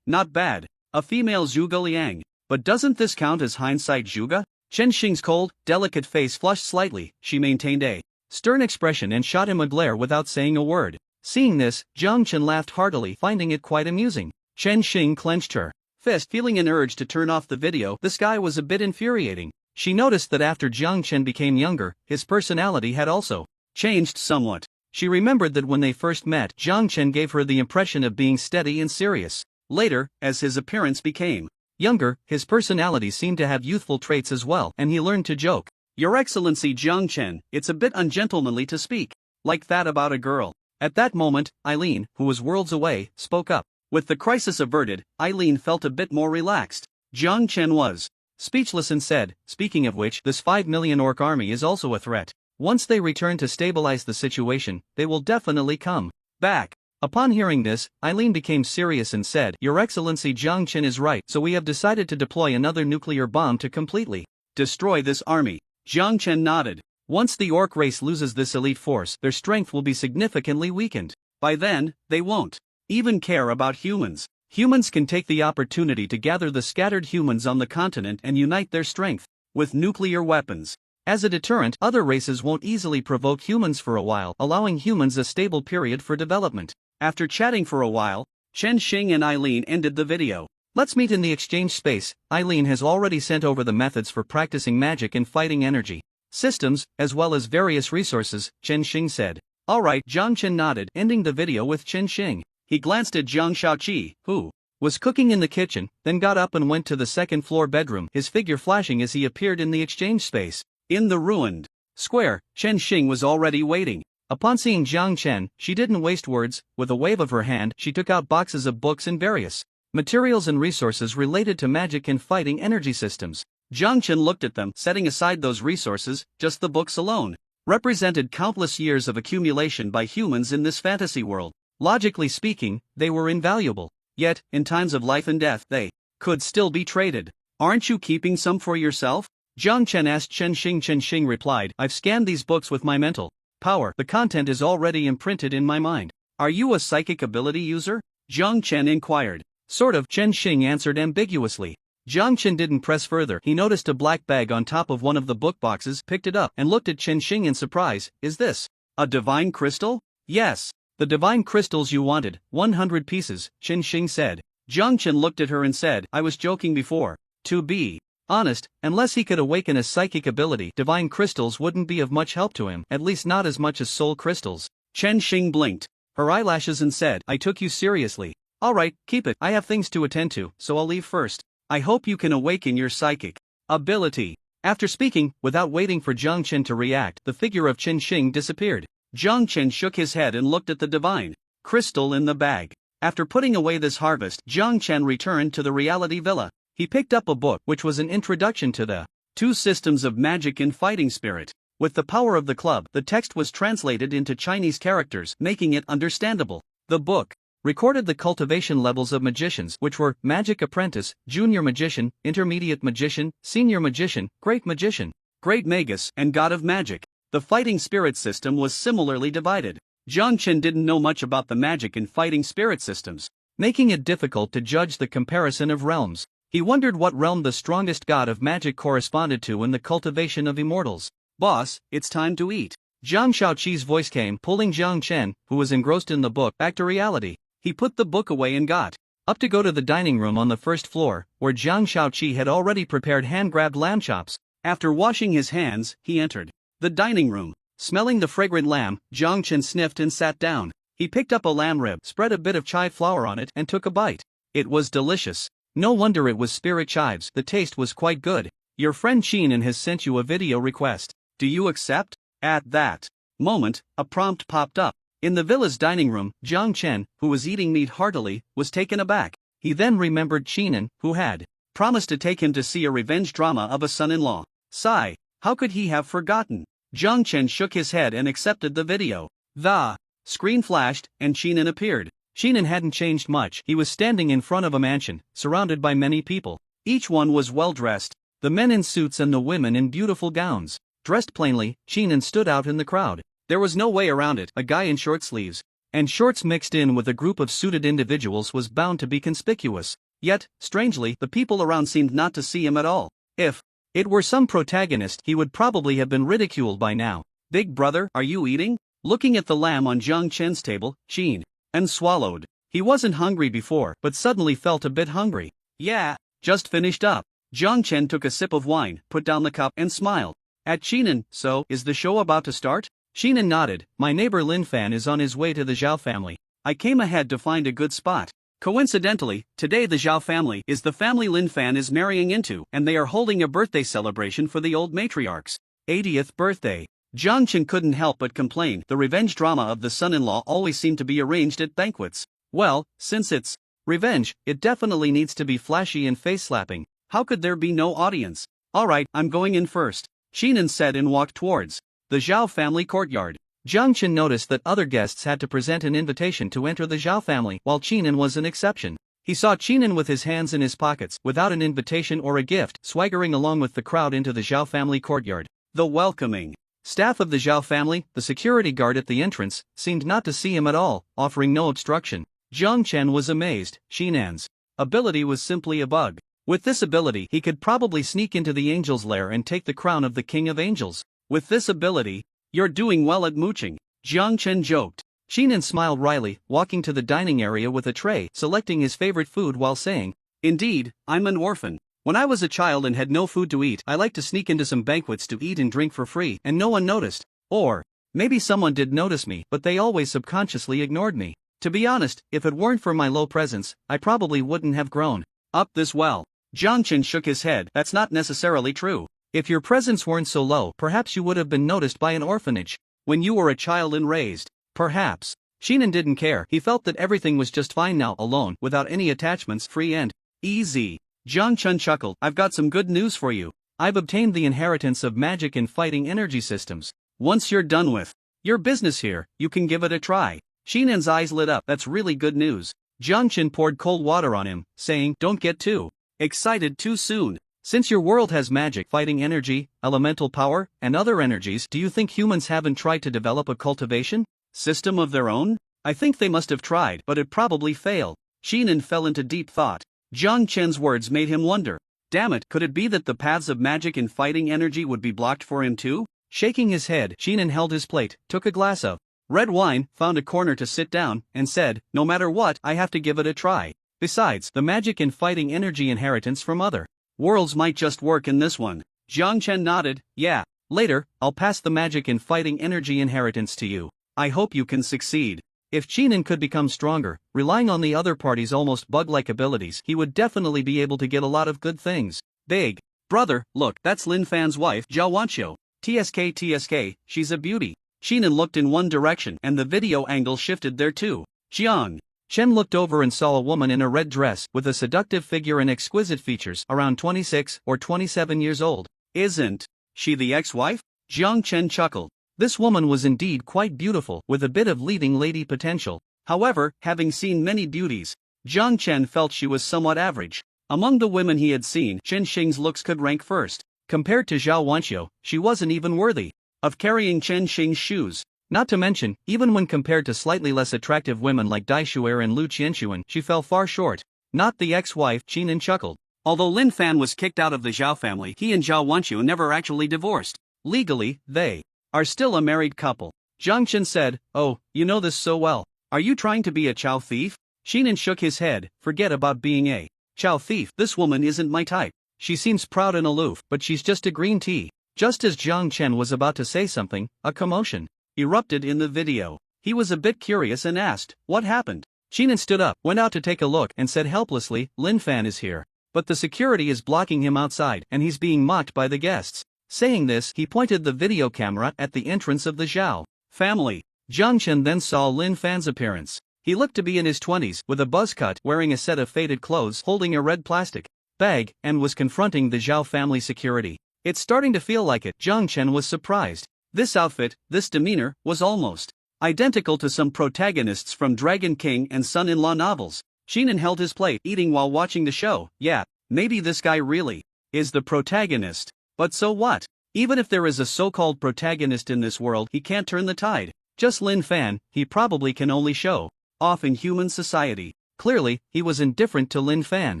Not bad. A female Zhuge Liang. But doesn't this count as hindsight Zhuge? Chen Xing's cold, delicate face flushed slightly. She maintained a stern expression and shot him a glare without saying a word. Seeing this, Jiang Chen laughed heartily, finding it quite amusing. Chen Xing clenched her fist, feeling an urge to turn off the video. This guy was a bit infuriating. She noticed that after Jiang Chen became younger, his personality had also changed somewhat. She remembered that when they first met, Jiang Chen gave her the impression of being steady and serious. Later, as his appearance became younger, his personality seemed to have youthful traits as well, and he learned to joke. Your Excellency Jiang Chen, it's a bit ungentlemanly to speak like that about a girl. At that moment, Eileen, who was worlds away, spoke up. With the crisis averted, Eileen felt a bit more relaxed. Jiang Chen was speechless and said, speaking of which, this 5 million orc army is also a threat. Once they return to stabilize the situation, they will definitely come back. Upon hearing this, Eileen became serious and said, Your Excellency Jiang Chen is right, so we have decided to deploy another nuclear bomb to completely destroy this army. Jiang Chen nodded. Once the orc race loses this elite force, their strength will be significantly weakened. By then, they won't even care about humans. Humans can take the opportunity to gather the scattered humans on the continent and unite their strength with nuclear weapons. As a deterrent, other races won't easily provoke humans for a while, allowing humans a stable period for development. After chatting for a while, Chen Xing and Eileen ended the video. Let's meet in the exchange space. Eileen has already sent over the methods for practicing magic and fighting energy systems, as well as various resources, Chen Xing said. Alright, Jiang Chen nodded, ending the video with Chen Xing. He glanced at Jiang Shaoqi, who was cooking in the kitchen, then got up and went to the second-floor bedroom, his figure flashing as he appeared in the exchange space. In the ruined square, Chen Xing was already waiting. Upon seeing Jiang Chen, she didn't waste words. With a wave of her hand, she took out boxes of books and various materials and resources related to magic and fighting energy systems. Jiang Chen looked at them, setting aside those resources. Just the books alone represented countless years of accumulation by humans in this fantasy world. Logically speaking, they were invaluable. Yet, in times of life and death, they could still be traded. Aren't you keeping some for yourself? Jiang Chen asked Chen Xing. Chen Xing replied, I've scanned these books with my mental power. The content is already imprinted in my mind. Are you a psychic ability user? Jiang Chen inquired. Sort of, Chen Xing answered ambiguously. Jiang Chen didn't press further. He noticed a black bag on top of one of the book boxes, picked it up, and looked at Chen Xing in surprise. Is this a divine crystal? Yes. The divine crystals you wanted, 100 pieces, Chen Xing said. Jiang Chen looked at her and said, I was joking before. To be honest, unless he could awaken a psychic ability, divine crystals wouldn't be of much help to him, at least not as much as soul crystals. Chen Xing blinked her eyelashes and said, I took you seriously. Alright, keep it. I have things to attend to, so I'll leave first. I hope you can awaken your psychic ability. After speaking, without waiting for Jiang Chen to react, the figure of Chen Xing disappeared. Jiang Chen shook his head and looked at the divine crystal in the bag. After putting away this harvest, Jiang Chen returned to the reality villa. He picked up a book which was an introduction to the 2 systems of magic and fighting spirit. With the power of the club, the text was translated into Chinese characters, making it understandable. The book recorded the cultivation levels of magicians, which were Magic Apprentice, Junior Magician, Intermediate Magician, Senior Magician, Great Magician, Great Magus, and God of Magic. The fighting spirit system was similarly divided. Jiang Chen didn't know much about the magic and fighting spirit systems, making it difficult to judge the comparison of realms. He wondered what realm the strongest god of magic corresponded to in the cultivation of immortals. Boss, it's time to eat. Zhang Shaoqi's voice came, pulling Jiang Chen, who was engrossed in the book, back to reality. He put the book away and got up to go to the dining room on the first floor, where Jiang Shaoqi had already prepared hand-grabbed lamb chops. After washing his hands, he entered the dining room. Smelling the fragrant lamb, Jiang Chen sniffed and sat down. He picked up a lamb rib, spread a bit of chive flour on it, and took a bite. It was delicious. No wonder it was spirit chives, the taste was quite good. Your friend Qinen has sent you a video request. Do you accept? At that moment, a prompt popped up. In the villa's dining room, Jiang Chen, who was eating meat heartily, was taken aback. He then remembered Qinen, who had promised to take him to see a revenge drama of a son-in-law. Sigh, how could he have forgotten? Jiang Chen shook his head and accepted the video. The screen flashed, and Qinen appeared. Qinen hadn't changed much. He was standing in front of a mansion, surrounded by many people. Each one was well-dressed, the men in suits and the women in beautiful gowns. Dressed plainly, Qinen stood out in the crowd. There was no way around it. A guy in short sleeves and shorts mixed in with a group of suited individuals was bound to be conspicuous. Yet, strangely, the people around seemed not to see him at all. If it were some protagonist, he would probably have been ridiculed by now. Big brother, are you eating? Looking at the lamb on Jiang Chen's table, Qinen swallowed. He wasn't hungry before, but suddenly felt a bit hungry. Yeah, just finished up. Jiang Chen took a sip of wine, put down the cup, and smiled at Qinen. So, is the show about to start? Qinen nodded. My neighbor Lin Fan is on his way to the Zhao family. I came ahead to find a good spot. Coincidentally, today the Zhao family is the family Lin Fan is marrying into, and they are holding a birthday celebration for the old matriarch's 80th birthday. Jiang Chen couldn't help but complain. The revenge drama of the son-in-law always seemed to be arranged at banquets. Well, since it's revenge, it definitely needs to be flashy and face-slapping. How could there be no audience? Alright, I'm going in first, Qinen said and walked towards the Zhao family courtyard. Jiang Chen noticed that other guests had to present an invitation to enter the Zhao family, while Qinen was an exception. He saw Qinen with his hands in his pockets, without an invitation or a gift, swaggering along with the crowd into the Zhao family courtyard. The welcoming staff of the Zhao family, the security guard at the entrance, seemed not to see him at all, offering no obstruction. Jiang Chen was amazed. Qinen's ability was simply a bug. With this ability, he could probably sneak into the angel's lair and take the crown of the king of angels. With this ability, you're doing well at mooching, Jiang Chen joked. Qinen smiled wryly, walking to the dining area with a tray, selecting his favorite food while saying, Indeed, I'm an orphan. When I was a child and had no food to eat, I liked to sneak into some banquets to eat and drink for free, and no one noticed. Or maybe someone did notice me, but they always subconsciously ignored me. To be honest, if it weren't for my low presence, I probably wouldn't have grown up this well. Jiang Chen shook his head. That's not necessarily true. If your presence weren't so low, perhaps you would have been noticed by an orphanage when you were a child and raised. Perhaps. Qinen didn't care. He felt that everything was just fine now, alone, without any attachments, free and easy. Jiang Chen chuckled. I've got some good news for you. I've obtained the inheritance of magic and fighting energy systems. Once you're done with your business here, you can give it a try. Qinen's eyes lit up. That's really good news. Jiang Chen poured cold water on him, saying, Don't get too excited too soon. Since your world has magic, fighting energy, elemental power, and other energies, do you think humans haven't tried to develop a cultivation system of their own? I think they must have tried, but it probably failed. Qinen fell into deep thought. Jiang Chen's words made him wonder. Damn it, could it be that the paths of magic and fighting energy would be blocked for him too? Shaking his head, Qinen held his plate, took a glass of red wine, found a corner to sit down, and said, No matter what, I have to give it a try. Besides, the magic and fighting energy inheritance from other worlds might just work in this one. Jiang Chen nodded. Yeah. Later, I'll pass the magic and fighting energy inheritance to you. I hope you can succeed. If Qinen could become stronger, relying on the other party's almost bug-like abilities, he would definitely be able to get a lot of good things. Big brother, look, that's Lin Fan's wife, Zhao Wanqiu. TSK, she's a beauty. Qinen looked in one direction, and the video angle shifted there too. Jiang Chen looked over and saw a woman in a red dress, with a seductive figure and exquisite features, around 26 or 27 years old. Isn't she the ex-wife? Jiang Chen chuckled. This woman was indeed quite beautiful, with a bit of leading lady potential. However, having seen many beauties, Jiang Chen felt she was somewhat average. Among the women he had seen, Chen Xing's looks could rank first. Compared to Zhao Wanqiu, she wasn't even worthy of carrying Chen Xing's shoes. Not to mention, even when compared to slightly less attractive women like Dai Shuer and Lu Qianxuan, she fell far short. Not the ex-wife, Qinan chuckled. Although Lin Fan was kicked out of the Zhao family, he and Zhao Wenqiu never actually divorced. Legally, they are still a married couple. Zhang Chen said, "Oh, you know this so well. Are you trying to be a Chao thief?" Qinan shook his head. "Forget about being a Chao thief. This woman isn't my type. She seems proud and aloof, but she's just a green tea." Just as Zhang Chen was about to say something, a commotion erupted in the video. He was a bit curious and asked, "What happened?" Qinan stood up, went out to take a look, and said helplessly, "Lin Fan is here. But the security is blocking him outside, and he's being mocked by the guests." Saying this, he pointed the video camera at the entrance of the Zhao family. Zhang Chen then saw Lin Fan's appearance. He looked to be in his 20s, with a buzz cut, wearing a set of faded clothes, holding a red plastic bag, and was confronting the Zhao family security. "It's starting to feel like it." Zhang Chen was surprised. This outfit, this demeanor, was almost identical to some protagonists from Dragon King and Son-in-Law novels. Qinan held his plate, eating while watching the show. Yeah, maybe this guy really is the protagonist. But so what? Even if there is a so-called protagonist in this world, he can't turn the tide. Just Lin Fan, he probably can only show off in human society. Clearly, he was indifferent to Lin Fan.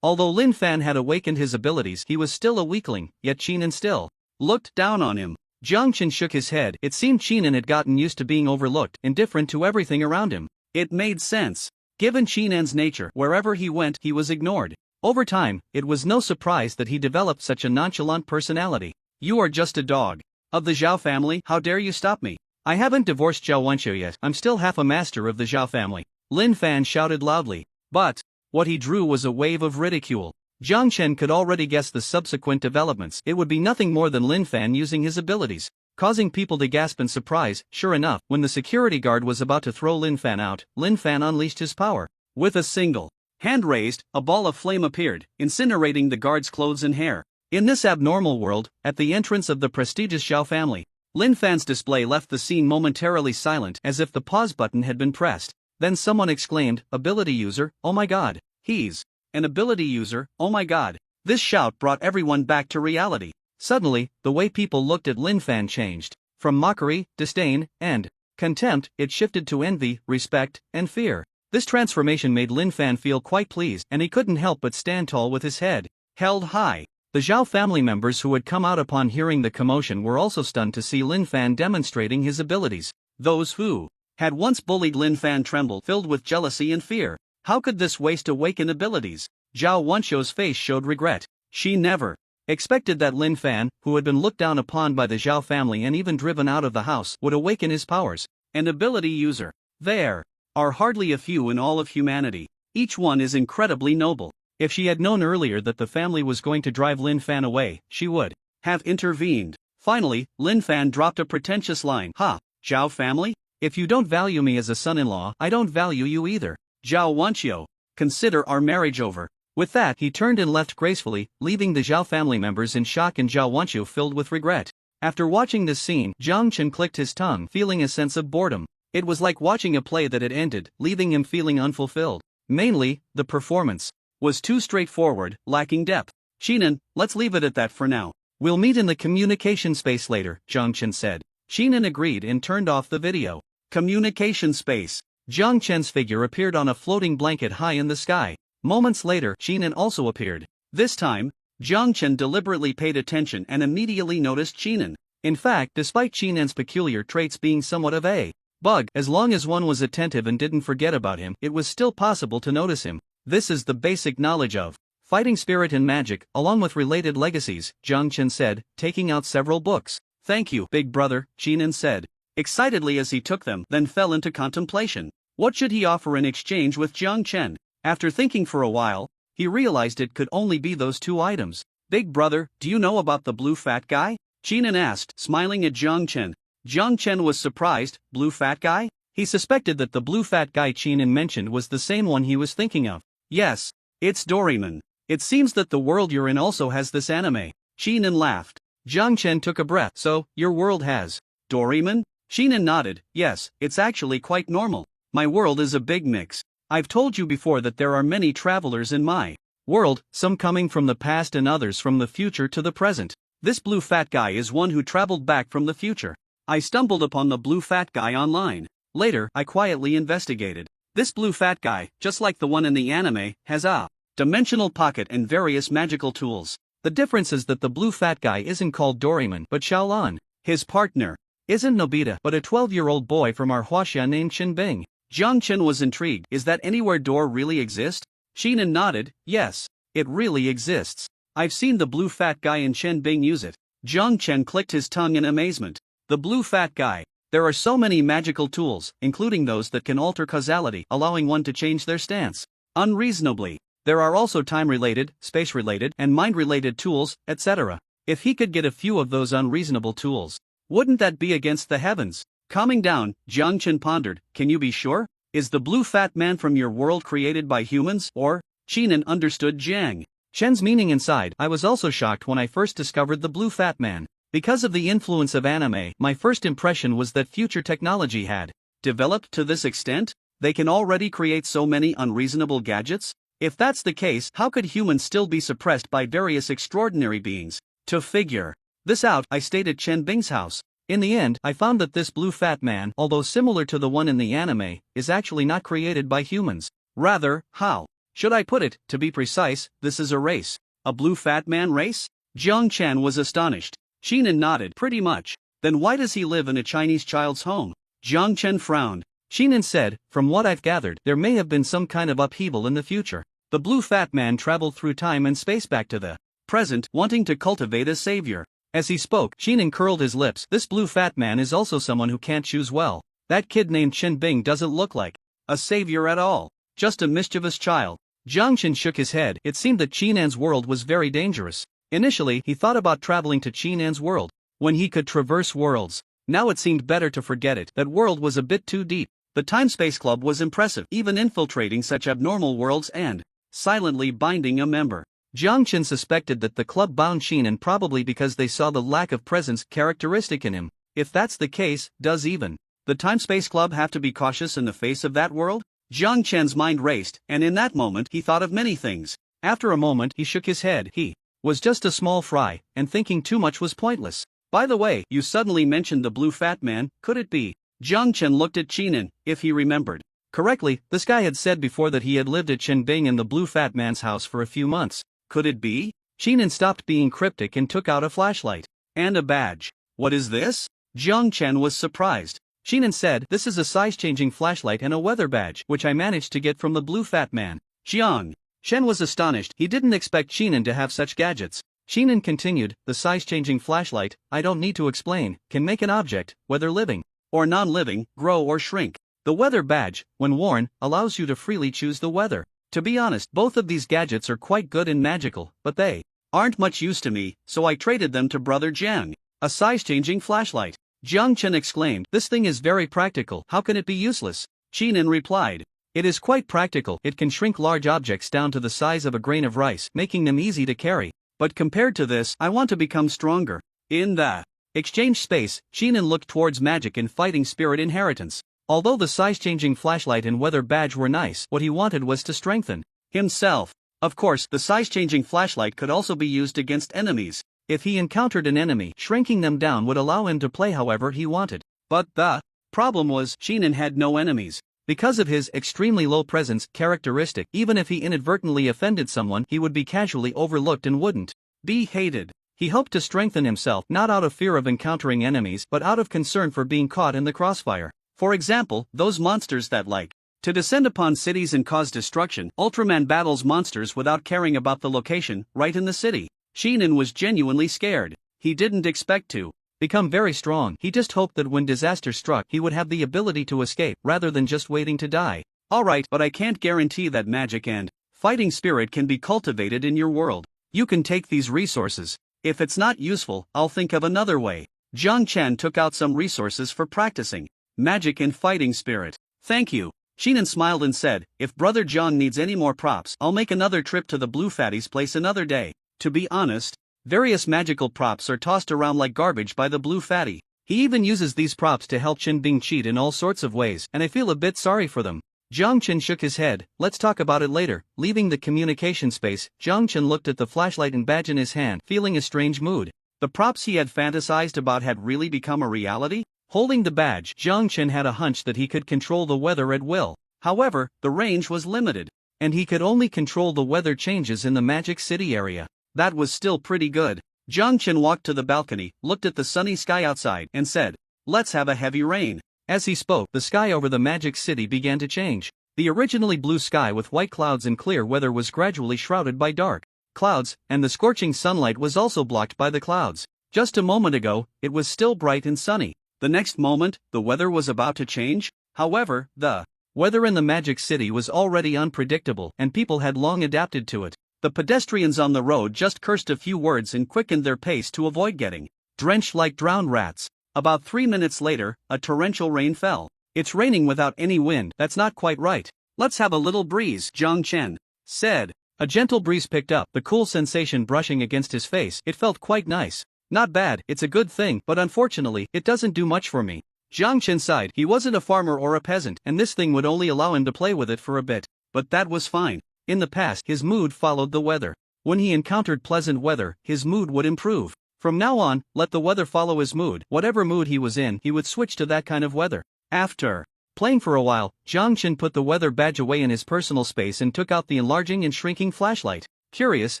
Although Lin Fan had awakened his abilities, he was still a weakling, yet Qinan still looked down on him. Zhang Chen shook his head. It seemed Qinan had gotten used to being overlooked, indifferent to everything around him. It made sense. Given Qinan's nature, wherever he went, he was ignored. Over time, it was no surprise that he developed such a nonchalant personality. "You are just a dog of the Zhao family. How dare you stop me? I haven't divorced Zhao Wenqiu yet. I'm still half a master of the Zhao family." Lin Fan shouted loudly. But what he drew was a wave of ridicule. Zhang Chen could already guess the subsequent developments. It would be nothing more than Lin Fan using his abilities, causing people to gasp in surprise. Sure enough, when the security guard was about to throw Lin Fan out, Lin Fan unleashed his power. With a single hand raised, a ball of flame appeared, incinerating the guard's clothes and hair. In this abnormal world, at the entrance of the prestigious Zhao family, Lin Fan's display left the scene momentarily silent, as if the pause button had been pressed. Then someone exclaimed, "Ability user, oh my god, he's an ability user, oh my god." This shout brought everyone back to reality. Suddenly, the way people looked at Lin Fan changed. From mockery, disdain, and contempt, it shifted to envy, respect, and fear. This transformation made Lin Fan feel quite pleased, and he couldn't help but stand tall with his head held high. The Zhao family members who had come out upon hearing the commotion were also stunned to see Lin Fan demonstrating his abilities. Those who had once bullied Lin Fan trembled, filled with jealousy and fear. How could this waste awaken abilities? Zhao Wenqiu's face showed regret. She never expected that Lin Fan, who had been looked down upon by the Zhao family and even driven out of the house, would awaken his powers. An ability user. There are hardly a few in all of humanity. Each one is incredibly noble. If she had known earlier that the family was going to drive Lin Fan away, she would have intervened. Finally, Lin Fan dropped a pretentious line. "Ha, Zhao family? If you don't value me as a son-in-law, I don't value you either. Zhao Wenqiu, consider our marriage over." With that, he turned and left gracefully, leaving the Zhao family members in shock and Zhao Wenqiu filled with regret. After watching this scene, Zhang Chen clicked his tongue, feeling a sense of boredom. It was like watching a play that had ended, leaving him feeling unfulfilled. Mainly, the performance was too straightforward, lacking depth. "Qinan, let's leave it at that for now. We'll meet in the communication space later," Zhang Chen said. Qinan agreed and turned off the video. Communication space. Zhang Chen's figure appeared on a floating blanket high in the sky. Moments later, Qinan also appeared. This time, Zhang Chen deliberately paid attention and immediately noticed Qinan. In fact, despite Qinan's peculiar traits being somewhat of a bug, as long as one was attentive and didn't forget about him, it was still possible to notice him. This is the basic knowledge of fighting spirit and magic, along with related legacies, Zhang Chen said, taking out several books. "Thank you, big brother," Qinan said excitedly as he took them, then fell into contemplation. What should he offer in exchange with Zhang Chen? After thinking for a while, he realized it could only be those two items. "Big brother, do you know about the blue fat guy?" Qinan asked, smiling at Zhang Chen. Zhang Chen was surprised. Blue fat guy? He suspected that the blue fat guy Qinan mentioned was the same one he was thinking of. "Yes, it's Doraemon. It seems that the world you're in also has this anime." Qinan laughed. Zhang Chen took a breath. "So, your world has Doraemon?" Qinan nodded. "Yes, it's actually quite normal. My world is a big mix. I've told you before that there are many travelers in my world, some coming from the past and others from the future to the present. This blue fat guy is one who traveled back from the future. I stumbled upon the blue fat guy online. Later, I quietly investigated. This blue fat guy, just like the one in the anime, has a dimensional pocket and various magical tools. The difference is that the blue fat guy isn't called Doraemon but Xiaolan. His partner isn't Nobita but a 12-year-old boy from our Huaxia named Qinbing. Jiang Chen was intrigued. Is that anywhere door really exist? Xinan nodded. Yes, it really exists. I've seen the blue fat guy and Qinbing use it. Jiang Chen clicked his tongue in amazement. The blue fat guy. There are so many magical tools, including those that can alter causality, allowing one to change their stance unreasonably. There are also time-related, space-related, and mind-related tools, etc. If he could get a few of those unreasonable tools, wouldn't that be against the heavens? Calming down, Jiang Chen pondered. Can you be sure? Is the blue fat man from your world created by humans, or? Qinan understood Jiang Chen's meaning inside. I was also shocked when I first discovered the blue fat man. Because of the influence of anime, my first impression was that future technology had developed to this extent. They can already create so many unreasonable gadgets? If that's the case, how could humans still be suppressed by various extraordinary beings? To figure this out, I stayed at Chen Bing's house. In the end, I found that this blue fat man, although similar to the one in the anime, is actually not created by humans. Rather, how should I put it? To be precise, this is a race. A blue fat man race? Jiang Chen was astonished. Qinan nodded. Pretty much. Then why does he live in a Chinese child's home? Jiang Chen frowned. Qinan said, from what I've gathered, there may have been some kind of upheaval in the future. The blue fat man traveled through time and space back to the present, wanting to cultivate a savior. As he spoke, Qinan curled his lips. This blue fat man is also someone who can't choose well. That kid named Qinbing doesn't look like a savior at all. Just a mischievous child. Jiang Chen shook his head. It seemed that Qinan's world was very dangerous. Initially, he thought about traveling to Qinan's world, when he could traverse worlds. Now it seemed better to forget it. That world was a bit too deep. The Time-Space Club was impressive, even infiltrating such abnormal worlds and silently binding a member. Jiang Chen suspected that the club bound Qinan probably because they saw the lack of presence characteristic in him. If that's the case, does even the Time-Space Club have to be cautious in the face of that world? Jiang Chen's mind raced, and in that moment he thought of many things. After a moment he shook his head. He was just a small fry, and thinking too much was pointless. By the way, you suddenly mentioned the blue fat man. Could it be? Jiang Chen looked at Qinan. If he remembered correctly, this guy had said before that he had lived at Qinbing in the blue fat man's house for a few months. Could it be? Qinan stopped being cryptic and took out a flashlight and a badge. What is this? Jiang Chen was surprised. Qinan said, this is a size-changing flashlight and a weather badge, which I managed to get from the blue fat man. Jiang Chen was astonished. He didn't expect Qinan to have such gadgets. Qinan continued, the size-changing flashlight, I don't need to explain, can make an object, whether living or non-living, grow or shrink. The weather badge, when worn, allows you to freely choose the weather. To be honest, both of these gadgets are quite good and magical, but they aren't much use to me, so I traded them to Brother Jiang. A size-changing flashlight. Jiang Chen exclaimed, this thing is very practical. How can it be useless? Qinan replied, it is quite practical. It can shrink large objects down to the size of a grain of rice, making them easy to carry. But compared to this, I want to become stronger. In the exchange space, Qinan looked towards magic and fighting spirit inheritance. Although the size-changing flashlight and weather badge were nice, what he wanted was to strengthen himself. Of course, the size-changing flashlight could also be used against enemies. If he encountered an enemy, shrinking them down would allow him to play however he wanted. But the problem was, Qinan had no enemies. Because of his extremely low presence characteristic, even if he inadvertently offended someone, he would be casually overlooked and wouldn't be hated. He hoped to strengthen himself not out of fear of encountering enemies but out of concern for being caught in the crossfire. For example, those monsters that like to descend upon cities and cause destruction. Ultraman battles monsters without caring about the location, right in the city. Qinan was genuinely scared. He didn't expect to become very strong. He just hoped that when disaster struck, he would have the ability to escape rather than just waiting to die. Alright, but I can't guarantee that magic and fighting spirit can be cultivated in your world. You can take these resources. If it's not useful, I'll think of another way. Jiang Chen took out some resources for practicing magic and fighting spirit. Thank you. Qinan smiled and said, if Brother Jiang needs any more props, I'll make another trip to the Blue Fatty's place another day. To be honest, various magical props are tossed around like garbage by the Blue Fatty. He even uses these props to help Qinbing cheat in all sorts of ways, and I feel a bit sorry for them. Jiang Chen shook his head. Let's talk about it later. Leaving the communication space, Jiang Chen looked at the flashlight and badge in his hand, feeling a strange mood. The props he had fantasized about had really become a reality? Holding the badge, Jiang Chen had a hunch that he could control the weather at will. However, the range was limited, and he could only control the weather changes in the Magic City area. That was still pretty good. Jiang Chen walked to the balcony, looked at the sunny sky outside, and said, "Let's have a heavy rain." As he spoke, the sky over the Magic City began to change. The originally blue sky with white clouds and clear weather was gradually shrouded by dark clouds, and the scorching sunlight was also blocked by the clouds. Just a moment ago, it was still bright and sunny. The next moment, the weather was about to change. However, the weather in the Magic City was already unpredictable, and people had long adapted to it. The pedestrians on the road just cursed a few words and quickened their pace to avoid getting drenched like drowned rats. About 3 minutes later, a torrential rain fell. "It's raining without any wind. That's not quite right. Let's have a little breeze," Jiang Chen said. A gentle breeze picked up, the cool sensation brushing against his face. It felt quite nice. "Not bad, it's a good thing, but unfortunately, it doesn't do much for me." Jiang Chen sighed. He wasn't a farmer or a peasant, and this thing would only allow him to play with it for a bit. But that was fine. In the past, his mood followed the weather. When he encountered pleasant weather, his mood would improve. From now on, let the weather follow his mood. Whatever mood he was in, he would switch to that kind of weather. After playing for a while, Jiang Chen put the weather badge away in his personal space and took out the enlarging and shrinking flashlight. Curious,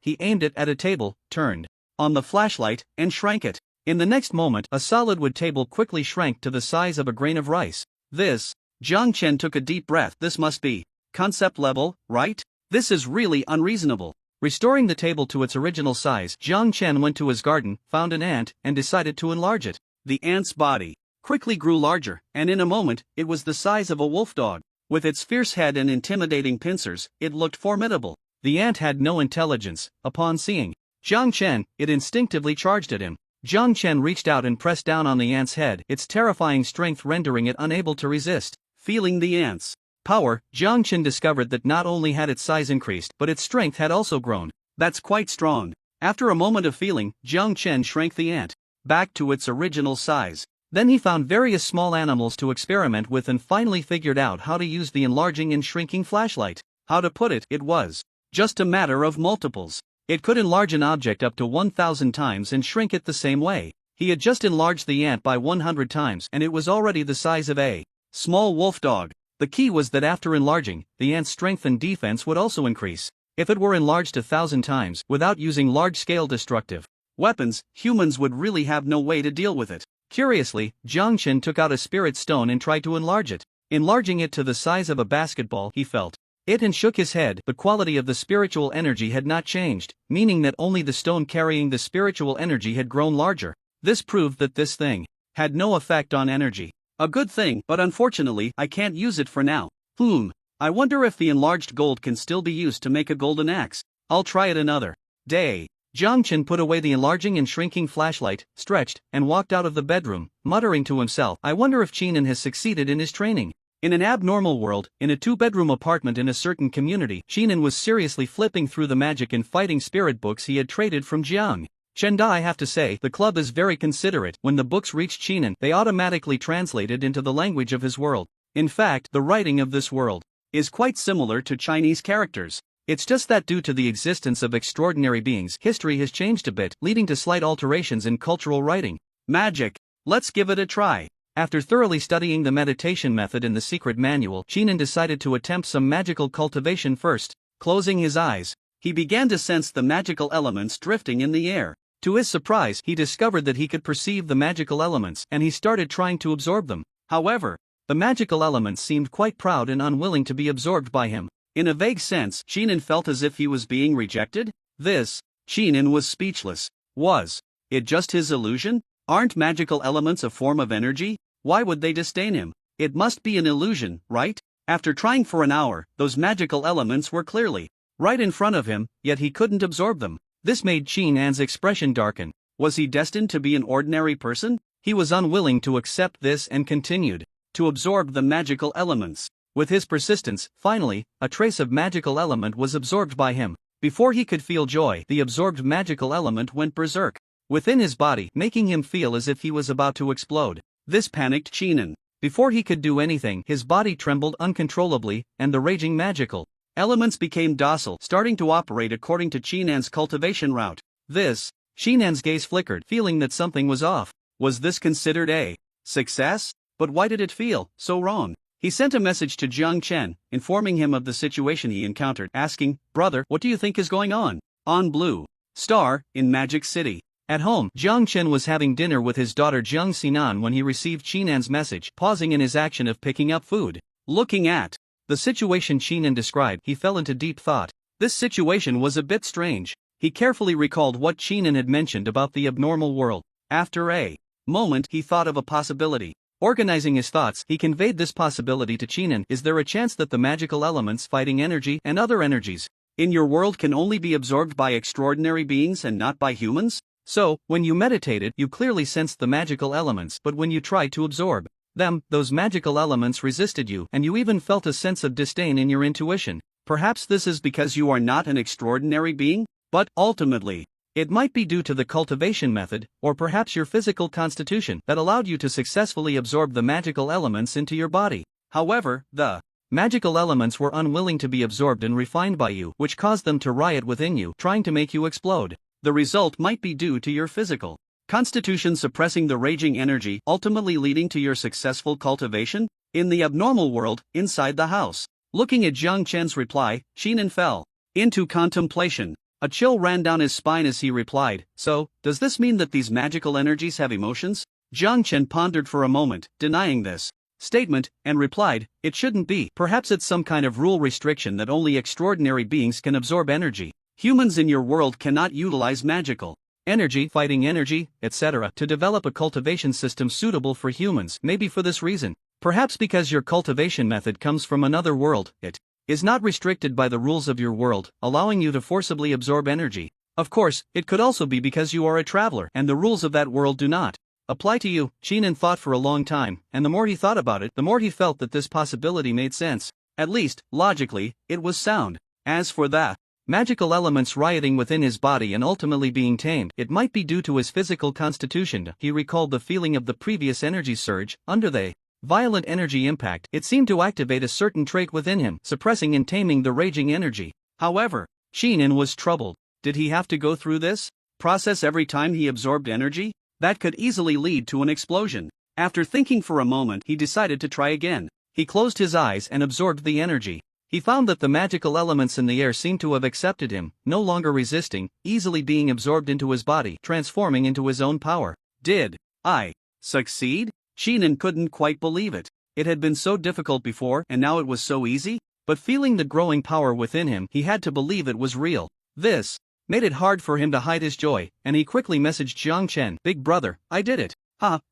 he aimed it at a table, turned on the flashlight, and shrank it. In the next moment, a solid wood table quickly shrank to the size of a grain of rice. Jiang Chen took a deep breath. This must be concept level, right? This is really unreasonable. Restoring the table to its original size, Jiang Chen went to his garden, found an ant, and decided to enlarge it. The ant's body quickly grew larger, and in a moment, it was the size of a wolf dog. With its fierce head and intimidating pincers, it looked formidable. The ant had no intelligence. Upon seeing Jiang Chen, it instinctively charged at him. Jiang Chen reached out and pressed down on the ant's head, its terrifying strength rendering it unable to resist. Feeling the ant's power, Jiang Chen discovered that not only had its size increased, but its strength had also grown. That's quite strong. After a moment of feeling, Jiang Chen shrank the ant back to its original size. Then he found various small animals to experiment with and finally figured out how to use the enlarging and shrinking flashlight. How to put it, it was just a matter of multiples. It could enlarge an object up to 1,000 times and shrink it the same way. He had just enlarged the ant by 100 times and it was already the size of a small wolf dog. The key was that after enlarging, the ant's strength and defense would also increase. If it were enlarged 1,000 times, without using large-scale destructive weapons, humans would really have no way to deal with it. Curiously, Jiang Chen took out a spirit stone and tried to enlarge it. Enlarging it to the size of a basketball, he felt it and shook his head. The quality of the spiritual energy had not changed, meaning that only the stone carrying the spiritual energy had grown larger. This proved that this thing had no effect on energy. A good thing, but unfortunately, I can't use it for now. I wonder if the enlarged gold can still be used to make a golden axe. I'll try it another day. Jiang Chen put away the enlarging and shrinking flashlight, stretched, and walked out of the bedroom, muttering to himself, I wonder if Qinan has succeeded in his training. In an abnormal world, in a 2-bedroom apartment in a certain community, Qinan was seriously flipping through the magic and fighting spirit books he had traded from Jiang Chen. I have to say, the club is very considerate. When the books reached Qinan, they automatically translated into the language of his world. In fact, the writing of this world is quite similar to Chinese characters. It's just that due to the existence of extraordinary beings, history has changed a bit, leading to slight alterations in cultural writing. Magic. Let's give it a try. After thoroughly studying the meditation method in the secret manual, Qinan decided to attempt some magical cultivation first. Closing his eyes, he began to sense the magical elements drifting in the air. To his surprise, he discovered that he could perceive the magical elements, and he started trying to absorb them. However, the magical elements seemed quite proud and unwilling to be absorbed by him. In a vague sense, Qinan felt as if he was being rejected. Qinan was speechless. Was it just his illusion? Aren't magical elements a form of energy? Why would they disdain him? It must be an illusion, right? After trying for an hour, those magical elements were clearly right in front of him, yet he couldn't absorb them. This made Qinan's expression darken. Was he destined to be an ordinary person? He was unwilling to accept this and continued to absorb the magical elements. With his persistence, finally, a trace of magical element was absorbed by him. Before he could feel joy, the absorbed magical element went berserk within his body, making him feel as if he was about to explode. This panicked Qinan. Before he could do anything, his body trembled uncontrollably, and the raging magical elements became docile, starting to operate according to Qinan's cultivation route. Qinan's gaze flickered, feeling that something was off. Was this considered a Success? But why did it feel so wrong? He sent a message to Jiang Chen, informing him of the situation he encountered, asking, "Brother, what do you think is going on?" On Blue Star, in Magic City. At home, Jiang Chen was having dinner with his daughter Jiang Xinan when he received Qinan's message, pausing in his action of picking up food. Looking at the situation Qinan described, he fell into deep thought. This situation was a bit strange. He carefully recalled what Qinan had mentioned about the abnormal world. After a moment, he thought of a possibility. Organizing his thoughts, he conveyed this possibility to Qinan. Is there a chance that the magical elements, fighting energy, and other energies in your world can only be absorbed by extraordinary beings and not by humans? So, when you meditated, you clearly sensed the magical elements, but when you tried to absorb them, those magical elements resisted you, and you even felt a sense of disdain in your intuition. Perhaps this is because you are not an extraordinary being? But, ultimately, it might be due to the cultivation method, or perhaps your physical constitution, that allowed you to successfully absorb the magical elements into your body. However, the magical elements were unwilling to be absorbed and refined by you, which caused them to riot within you, trying to make you explode. The result might be due to your physical constitution suppressing the raging energy, ultimately leading to your successful cultivation. In the abnormal world, inside the house. Looking at Jiang Chen's reply, Qinan fell into contemplation. A chill ran down his spine as he replied, "So, does this mean that these magical energies have emotions?" Jiang Chen pondered for a moment, denying this statement, and replied, "It shouldn't be. Perhaps it's some kind of rule restriction that only extraordinary beings can absorb energy. Humans in your world cannot utilize magical energy, fighting energy, etc. to develop a cultivation system suitable for humans. Maybe for this reason. Perhaps because your cultivation method comes from another world, it is not restricted by the rules of your world, allowing you to forcibly absorb energy. Of course, it could also be because you are a traveler and the rules of that world do not apply to you." Qinan thought for a long time, and the more he thought about it, the more he felt that this possibility made sense. At least, logically, it was sound. As for the magical elements rioting within his body and ultimately being tamed, it might be due to his physical constitution. He recalled the feeling of the previous energy surge. Under the violent energy impact, it seemed to activate a certain trait within him, suppressing and taming the raging energy. However, Qinan was troubled. Did he have to go through this process every time he absorbed energy? That could easily lead to an explosion. After thinking for a moment, he decided to try again. He closed his eyes and absorbed the energy. He found that the magical elements in the air seemed to have accepted him, no longer resisting, easily being absorbed into his body, transforming into his own power. Did I succeed? Qinan couldn't quite believe it. It had been so difficult before, and now it was so easy? But feeling the growing power within him, he had to believe it was real. This made it hard for him to hide his joy, and he quickly messaged Jiang Chen, "Big brother, I did it.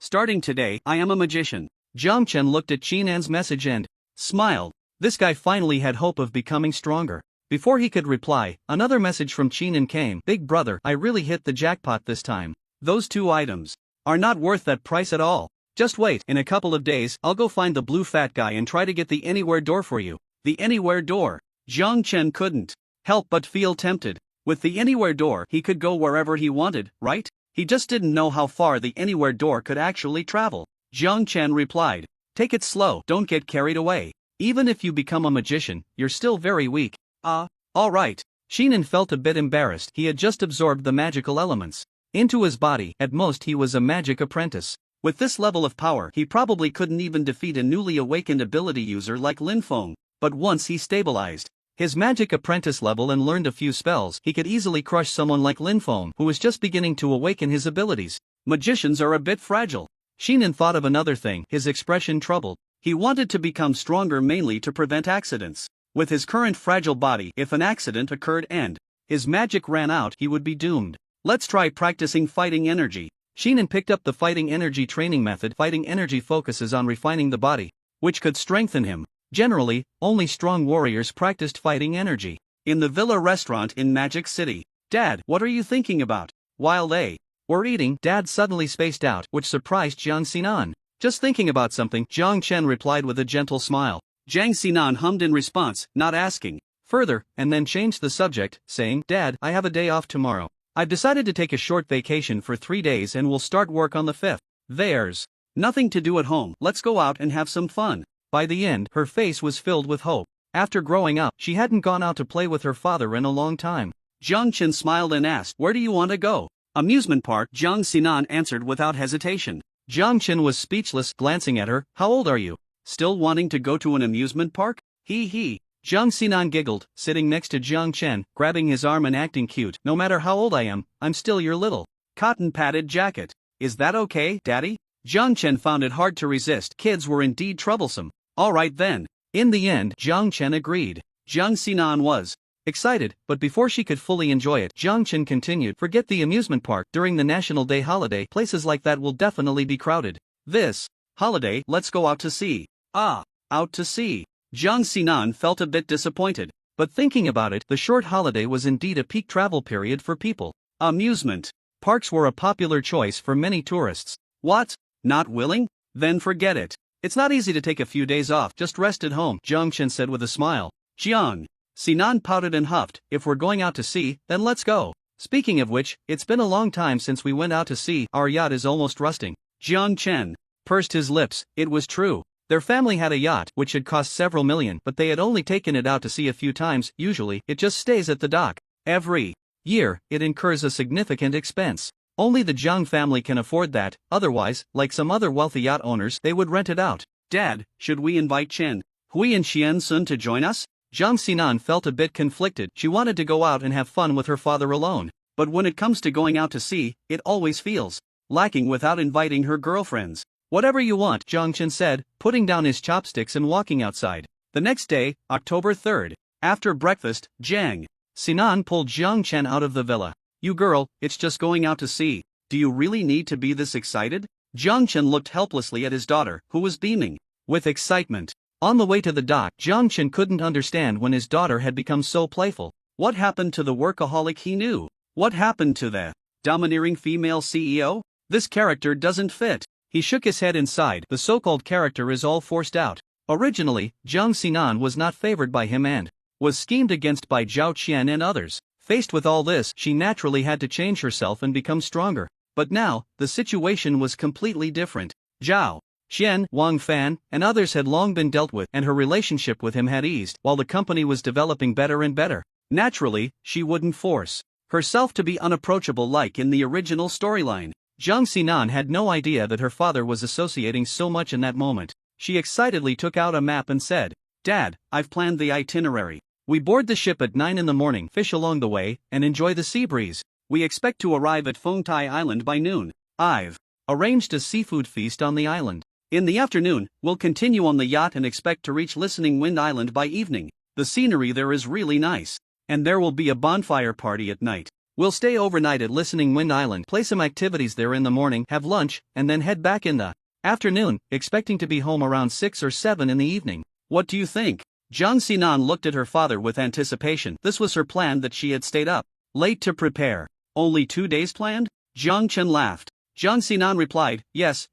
Starting today, I am a magician." Jiang Chen looked at Qinan's message and smiled. This guy finally had hope of becoming stronger. Before he could reply, another message from Qinan came, "Big brother, I really hit the jackpot this time. Those 2 items are not worth that price at all. Just wait, in a couple of days, I'll go find the blue fat guy and try to get the anywhere door for you." The anywhere door. Jiang Chen couldn't help but feel tempted. With the anywhere door, he could go wherever he wanted, right? He just didn't know how far the anywhere door could actually travel. Jiang Chen replied, "Take it slow, don't get carried away. Even if you become a magician, you're still very weak." Alright. Qinan felt a bit embarrassed. He had just absorbed the magical elements into his body. At most he was a magic apprentice. With this level of power, he probably couldn't even defeat a newly awakened ability user like Lin Feng. But once he stabilized his magic apprentice level and learned a few spells, he could easily crush someone like Lin Feng, who was just beginning to awaken his abilities. Magicians are a bit fragile. Qinan thought of another thing, his expression troubled. He wanted to become stronger mainly to prevent accidents. With his current fragile body, if an accident occurred and his magic ran out, he would be doomed. Let's try practicing fighting energy. Qinan picked up the fighting energy training method. Fighting energy focuses on refining the body, which could strengthen him. Generally, only strong warriors practiced fighting energy. In the Villa restaurant in Magic City. "Dad, what are you thinking about?" While they were eating, Dad suddenly spaced out, which surprised Jiang Xinan. "Just thinking about something," Jiang Chen replied with a gentle smile. Jiang Xinan hummed in response, not asking further, and then changed the subject, saying, "Dad, I have a day off tomorrow. I've decided to take a short vacation for 3 days and will start work on the 5th. There's nothing to do at home. Let's go out and have some fun." By the end, her face was filled with hope. After growing up, she hadn't gone out to play with her father in a long time. Jiang Chen smiled and asked, "Where do you want to go?" "Amusement park," Jiang Xinan answered without hesitation. Jiang Chen was speechless, glancing at her. How old are you? Still wanting to go to an amusement park? Hee hee. Jiang Xinan giggled, sitting next to Jiang Chen, grabbing his arm and acting cute. No matter how old I am, I'm still your little cotton-padded jacket. Is that okay, Daddy? Jiang Chen found it hard to resist. Kids were indeed troublesome. Alright then. In the end, Jiang Chen agreed. Jiang Xinan was excited, but before she could fully enjoy it, Jiang Chen continued, forget the amusement park. During the National Day holiday, places like that will definitely be crowded. This holiday, let's go out to sea. Ah, out to sea. Jiang Xinan felt a bit disappointed, but thinking about it, the short holiday was indeed a peak travel period for people. Amusement parks were a popular choice for many tourists. What? Not willing? Then forget it. It's not easy to take a few days off, just rest at home, Jiang Chen said with a smile. Jiang Xinan pouted and huffed, if we're going out to sea, then let's go. Speaking of which, it's been a long time since we went out to sea, our yacht is almost rusting. Jiang Chen pursed his lips, it was true. Their family had a yacht, which had cost several million, but they had only taken it out to sea a few times. Usually, it just stays at the dock. Every year, it incurs a significant expense. Only the Jiang family can afford that, otherwise, like some other wealthy yacht owners, they would rent it out. Dad, should we invite Chen Hui and Xian Sun to join us? Jiang Xinan felt a bit conflicted. She wanted to go out and have fun with her father alone, but when it comes to going out to sea, it always feels lacking without inviting her girlfriends. Whatever you want, Jiang Chen said, putting down his chopsticks and walking outside. The next day, October 3rd, after breakfast, Jiang Xinan pulled Jiang Chen out of the villa. You girl, it's just going out to sea. Do you really need to be this excited? Jiang Chen looked helplessly at his daughter, who was beaming with excitement. On the way to the dock, Jiang Chen couldn't understand when his daughter had become so playful. What happened to the workaholic he knew? What happened to the domineering female CEO? This character doesn't fit. He shook his head inside. The so-called character is all forced out. Originally, Jiang Xinan was not favored by him and was schemed against by Zhao Qian and others. Faced with all this, she naturally had to change herself and become stronger. But now, the situation was completely different. Zhao Qian, Wang Fan, and others had long been dealt with, and her relationship with him had eased, while the company was developing better and better. Naturally, she wouldn't force herself to be unapproachable like in the original storyline. Jiang Xinan had no idea that her father was associating so much in that moment. She excitedly took out a map and said, Dad, I've planned the itinerary. We board the ship at 9 in the morning, fish along the way, and enjoy the sea breeze. We expect to arrive at Feng Tai Island by noon. I've arranged a seafood feast on the island. In the afternoon, we'll continue on the yacht and expect to reach Listening Wind Island by evening. The scenery there is really nice. And there will be a bonfire party at night. We'll stay overnight at Listening Wind Island, play some activities there in the morning, have lunch, and then head back in the afternoon, expecting to be home around 6 or 7 in the evening. What do you think? Jiang Xinan looked at her father with anticipation. This was her plan that she had stayed up late to prepare. Only 2 days planned? Jiang Chen laughed. Jiang Xinan replied, yes,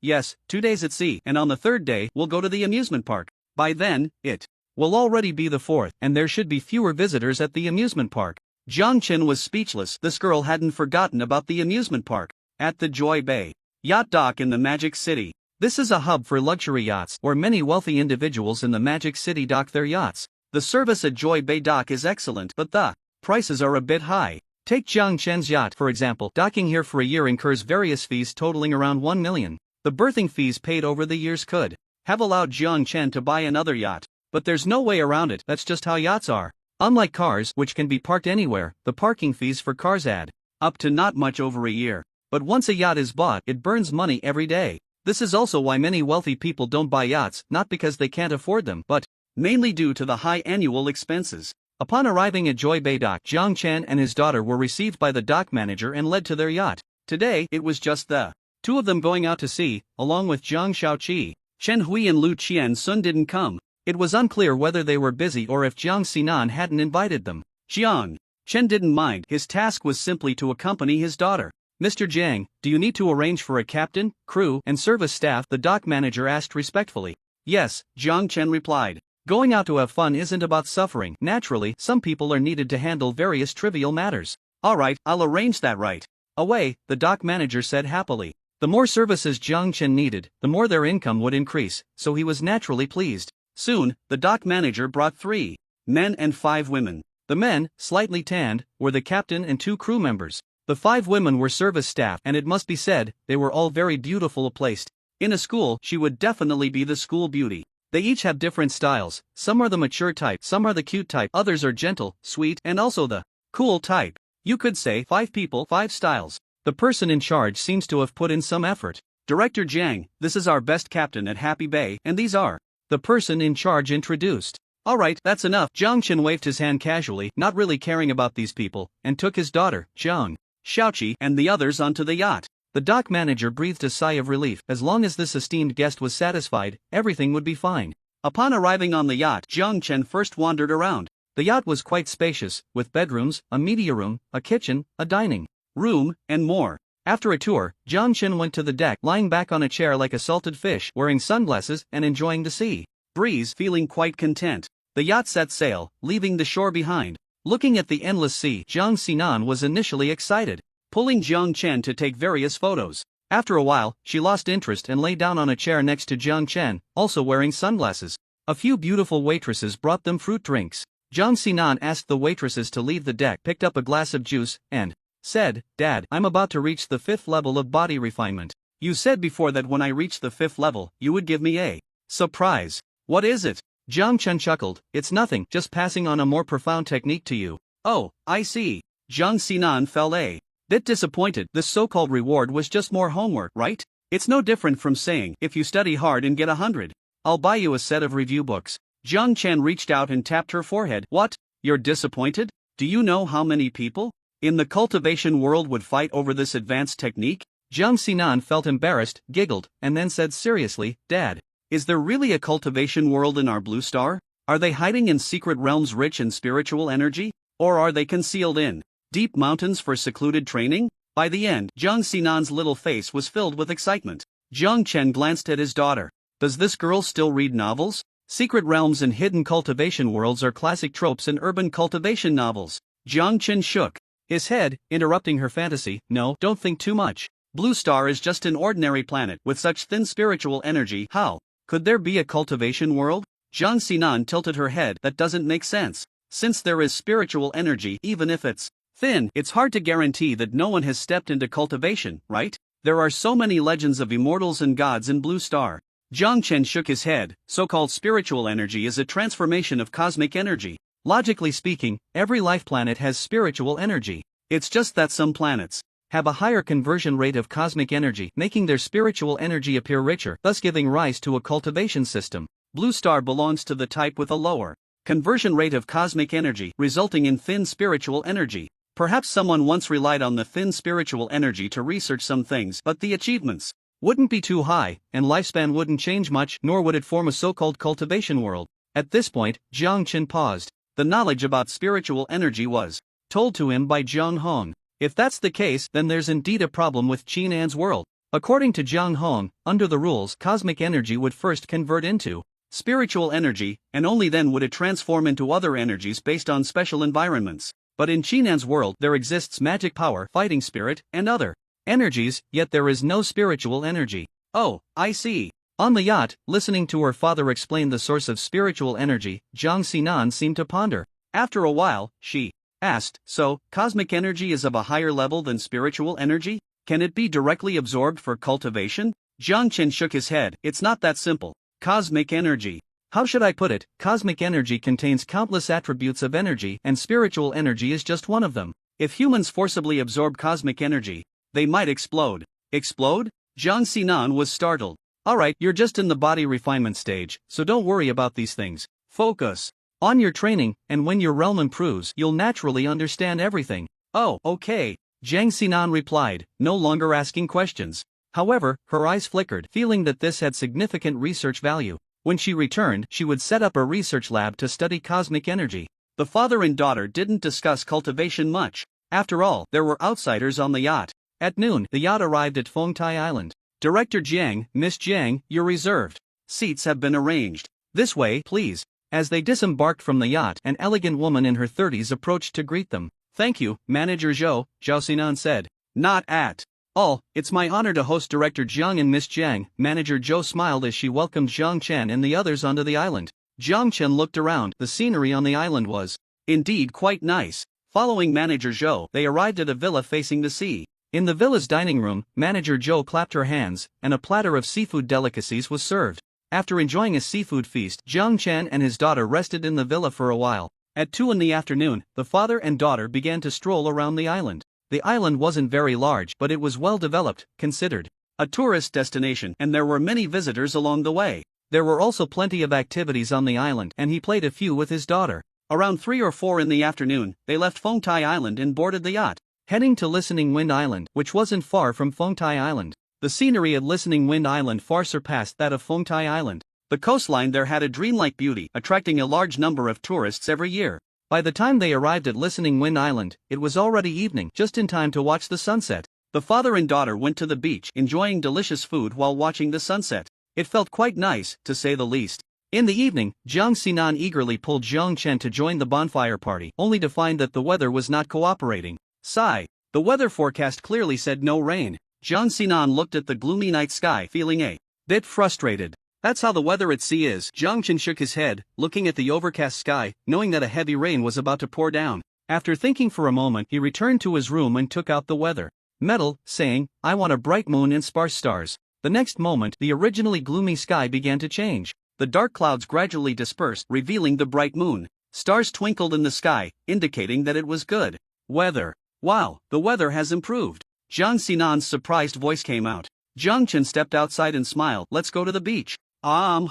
2 days at sea, and on the 3rd day, we'll go to the amusement park. By then, it will already be the 4th, and there should be fewer visitors at the amusement park. Jiang Chen was speechless. This girl hadn't forgotten about the amusement park. At the Joy Bay Yacht Dock in the Magic City. This is a hub for luxury yachts, where many wealthy individuals in the Magic City dock their yachts. The service at Joy Bay Dock is excellent, but the prices are a bit high. Take Jiang Chen's yacht, for example. Docking here for a year incurs various fees totaling around 1 million. The berthing fees paid over the years could have allowed Jiang Chen to buy another yacht. But there's no way around it, that's just how yachts are. Unlike cars, which can be parked anywhere, the parking fees for cars add up to not much over a year. But once a yacht is bought, it burns money every day. This is also why many wealthy people don't buy yachts, not because they can't afford them, but mainly due to the high annual expenses. Upon arriving at Joy Bay Dock, Jiang Chen and his daughter were received by the dock manager and led to their yacht. Today, it was just the two of them going out to sea, along with Zhang Shaoqi. Chen Hui and Lu Qian Sun didn't come. It was unclear whether they were busy or if Jiang Xinan hadn't invited them. Jiang Chen didn't mind. His task was simply to accompany his daughter. Mr. Jiang, do you need to arrange for a captain, crew, and service staff? The dock manager asked respectfully. Yes, Jiang Chen replied. Going out to have fun isn't about suffering. Naturally, some people are needed to handle various trivial matters. Alright, I'll arrange that right away, the dock manager said happily. The more services Jiang Chen needed, the more their income would increase, so he was naturally pleased. Soon, the dock manager brought 3 men and 5 women. The men, slightly tanned, were the captain and 2 crew members. The 5 women were service staff, and it must be said, they were all very beautifully placed. In a school, she would definitely be the school beauty. They each have different styles, some are the mature type, some are the cute type, others are gentle, sweet, and also the cool type. You could say 5 people, 5 styles. The person in charge seems to have put in some effort. Director Jiang, this is our best captain at Happy Bay, and these are. The person in charge introduced. Alright, that's enough. Jiang Chen waved his hand casually, not really caring about these people, and took his daughter, Jiang Xiaoqi, and the others onto the yacht. The dock manager breathed a sigh of relief. As long as this esteemed guest was satisfied, everything would be fine. Upon arriving on the yacht, Jiang Chen first wandered around. The yacht was quite spacious, with bedrooms, a media room, a kitchen, a dining room, and more. After a tour, Jiang Chen went to the deck, lying back on a chair like a salted fish, wearing sunglasses and enjoying the sea breeze, feeling quite content. The yacht set sail, leaving the shore behind. Looking at the endless sea, Jiang Xinan was initially excited, pulling Jiang Chen to take various photos. After a while, she lost interest and lay down on a chair next to Jiang Chen, also wearing sunglasses. A few beautiful waitresses brought them fruit drinks. Jiang Xinan asked the waitresses to leave the deck, picked up a glass of juice, and said, "Dad, I'm about to reach the 5th level of body refinement. You said before that when I reach the 5th level, you would give me a surprise. What is it?" Jiang Chen chuckled, "It's nothing, just passing on a more profound technique to you." "Oh, I see." Jiang Xinan felt a bit disappointed. This so-called reward was just more homework, right? It's no different from saying, if you study hard and get 100, I'll buy you a set of review books. Jiang Chen reached out and tapped her forehead. "What? You're disappointed? Do you know how many people in the cultivation world would fight over this advanced technique?" Jiang Xinan felt embarrassed, giggled, and then said seriously, "Dad, is there really a cultivation world in our blue star? Are they hiding in secret realms rich in spiritual energy? Or are they concealed in deep mountains for secluded training?" By the end, Jiang Xinan's little face was filled with excitement. Jiang Chen glanced at his daughter. Does this girl still read novels? Secret realms and hidden cultivation worlds are classic tropes in urban cultivation novels. Jiang Chen shook his head, interrupting her fantasy. "No, don't think too much. Blue Star is just an ordinary planet with such thin spiritual energy. How could there be a cultivation world?" Jiang Xinan tilted her head. "That doesn't make sense. Since there is spiritual energy, even if it's thin, it's hard to guarantee that no one has stepped into cultivation, right? There are so many legends of immortals and gods in Blue Star." Jiang Chen shook his head. "So-called spiritual energy is a transformation of cosmic energy. Logically speaking, every life planet has spiritual energy. It's just that some planets have a higher conversion rate of cosmic energy, making their spiritual energy appear richer, thus giving rise to a cultivation system. Blue Star belongs to the type with a lower conversion rate of cosmic energy, resulting in thin spiritual energy. Perhaps someone once relied on the thin spiritual energy to research some things, but the achievements wouldn't be too high, and lifespan wouldn't change much, nor would it form a so-called cultivation world." At this point, Jiang Chen paused. The knowledge about spiritual energy was told to him by Jiang Hong. If that's the case, then there's indeed a problem with Qinan's world. According to Jiang Hong, under the rules, cosmic energy would first convert into spiritual energy, and only then would it transform into other energies based on special environments. But in Qinan's world, there exists magic power, fighting spirit, and other energies, yet there is no spiritual energy. "Oh, I see." On the yacht, listening to her father explain the source of spiritual energy, Jiang Xinan seemed to ponder. After a while, she asked, "So, cosmic energy is of a higher level than spiritual energy? Can it be directly absorbed for cultivation?" Jiang Chen shook his head. "It's not that simple. Cosmic energy. How should I put it? Cosmic energy contains countless attributes of energy, and spiritual energy is just one of them. If humans forcibly absorb cosmic energy, they might explode." "Explode?" Jiang Xinan was startled. "Alright, you're just in the body refinement stage, so don't worry about these things. Focus on your training, and when your realm improves, you'll naturally understand everything." "Oh, okay," Jiang Xinan replied, no longer asking questions. However, her eyes flickered, feeling that this had significant research value. When she returned, she would set up a research lab to study cosmic energy. The father and daughter didn't discuss cultivation much. After all, there were outsiders on the yacht. At noon, the yacht arrived at Fengtai Island. "Director Jiang, Miss Jiang, you're reserved. Seats have been arranged. This way, please." As they disembarked from the yacht, an elegant woman in her 30s approached to greet them. "Thank you, Manager Zhou," Zhao Xinan said. "Not at all. It's my honor to host Director Jiang and Miss Jiang." Manager Zhou smiled as she welcomed Jiang Chen and the others onto the island. Jiang Chen looked around. The scenery on the island was indeed quite nice. Following Manager Zhou, they arrived at a villa facing the sea. In the villa's dining room, manager Joe clapped her hands, and a platter of seafood delicacies was served. After enjoying a seafood feast, Jiang Chen and his daughter rested in the villa for a while. At 2 in the afternoon, the father and daughter began to stroll around the island. The island wasn't very large, but it was well developed, considered a tourist destination, and there were many visitors along the way. There were also plenty of activities on the island, and he played a few with his daughter. Around 3 or 4 in the afternoon, they left Fengtai Island and boarded the yacht, heading to Listening Wind Island, which wasn't far from Fengtai Island. The scenery at Listening Wind Island far surpassed that of Fengtai Island. The coastline there had a dreamlike beauty, attracting a large number of tourists every year. By the time they arrived at Listening Wind Island, it was already evening, just in time to watch the sunset. The father and daughter went to the beach, enjoying delicious food while watching the sunset. It felt quite nice, to say the least. In the evening, Jiang Xinan eagerly pulled Jiang Chen to join the bonfire party, only to find that the weather was not cooperating. Sigh. The weather forecast clearly said no rain. Jiang Xinan looked at the gloomy night sky, feeling a bit frustrated. That's how the weather at sea is. Jiang Chen shook his head, looking at the overcast sky, knowing that a heavy rain was about to pour down. After thinking for a moment, he returned to his room and took out the weather medal, saying, "I want a bright moon and sparse stars." The next moment, the originally gloomy sky began to change. The dark clouds gradually dispersed, revealing the bright moon. Stars twinkled in the sky, indicating that it was good weather. Wow, the weather has improved. Jiang Xinan's surprised voice came out. Jiang Chen stepped outside and smiled. "Let's go to the beach." Jiang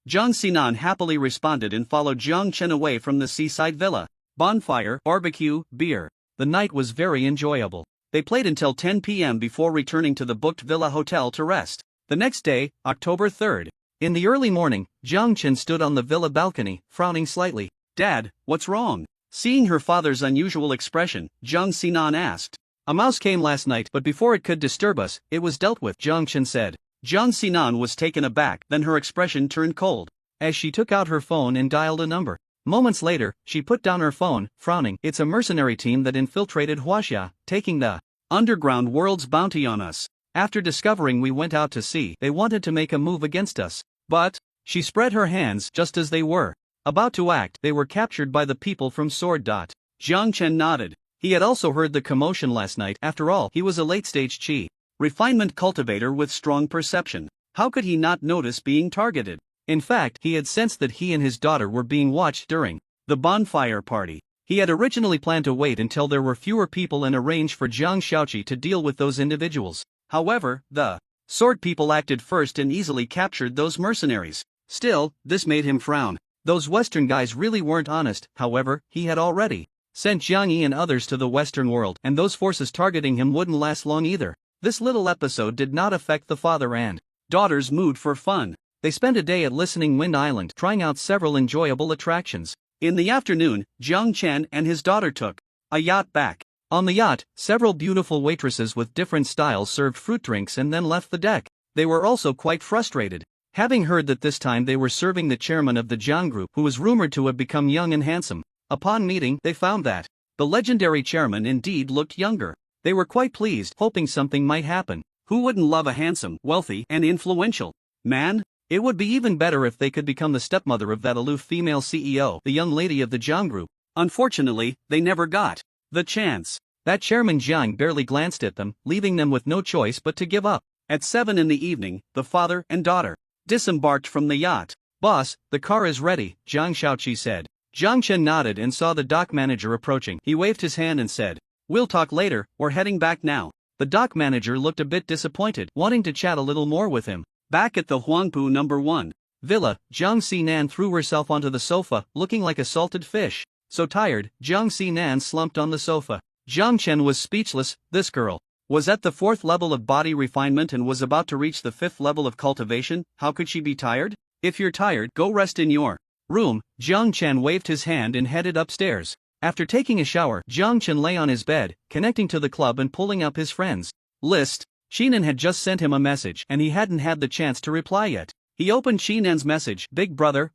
Xinan happily responded and followed Jiang Chen away from the seaside villa. Bonfire, barbecue, beer. The night was very enjoyable. They played until 10 p.m. before returning to the booked villa hotel to rest. The next day, October 3rd. In the early morning, Jiang Chen stood on the villa balcony, frowning slightly. "Dad, what's wrong?" Seeing her father's unusual expression, Jiang Xinan asked. "A mouse came last night, but before it could disturb us, it was dealt with," Jiang Chen said. Jiang Xinan was taken aback, then her expression turned cold, as she took out her phone and dialed a number. Moments later, she put down her phone, frowning. "It's a mercenary team that infiltrated Huaxia, taking the underground world's bounty on us. After discovering we went out to sea, they wanted to make a move against us. But," she spread her hands just as they were about to act, "they were captured by the people from Sword. Jiang Chen nodded. He had also heard the commotion last night. After all, he was a late-stage chi refinement cultivator with strong perception. How could he not notice being targeted? In fact, he had sensed that he and his daughter were being watched during the bonfire party. He had originally planned to wait until there were fewer people and arrange for Jiang Shaoqi to deal with those individuals. However, the sword people acted first and easily captured those mercenaries. Still, this made him frown. Those Western guys really weren't honest. However, he had already sent Jiang Yi and others to the Western world, and those forces targeting him wouldn't last long either. This little episode did not affect the father and daughter's mood for fun. They spent a day at Listening Wind Island, trying out several enjoyable attractions. In the afternoon, Jiang Chen and his daughter took a yacht back. On the yacht, several beautiful waitresses with different styles served fruit drinks and then left the deck. They were also quite frustrated, having heard that this time they were serving the chairman of the Jiang Group, who was rumored to have become young and handsome. Upon meeting, they found that the legendary chairman indeed looked younger. They were quite pleased, hoping something might happen. Who wouldn't love a handsome, wealthy, and influential man? It would be even better if they could become the stepmother of that aloof female CEO, the young lady of the Jiang Group. Unfortunately, they never got the chance. That chairman Jiang barely glanced at them, leaving them with no choice but to give up. At 7 in the evening, the father and daughter disembarked from the yacht. "Boss, the car is ready," Jiang Shaoqi said. Jiang Chen nodded and saw the dock manager approaching. He waved his hand and said, "We'll talk later, we're heading back now." The dock manager looked a bit disappointed, wanting to chat a little more with him. Back at the Huangpu No. 1 villa, Jiang Xinan threw herself onto the sofa, looking like a salted fish. So tired, Jiang Xinan slumped on the sofa. Jiang Chen was speechless. This girl was at the 4th level of body refinement and was about to reach the 5th level of cultivation. How could she be tired? "If you're tired, go rest in your room." Jiang Chen waved his hand and headed upstairs. After taking a shower, Jiang Chen lay on his bed, connecting to the club and pulling up his friends' list. Xinan had just sent him a message, and he hadn't had the chance to reply yet. He opened Xinan's message. "Big brother,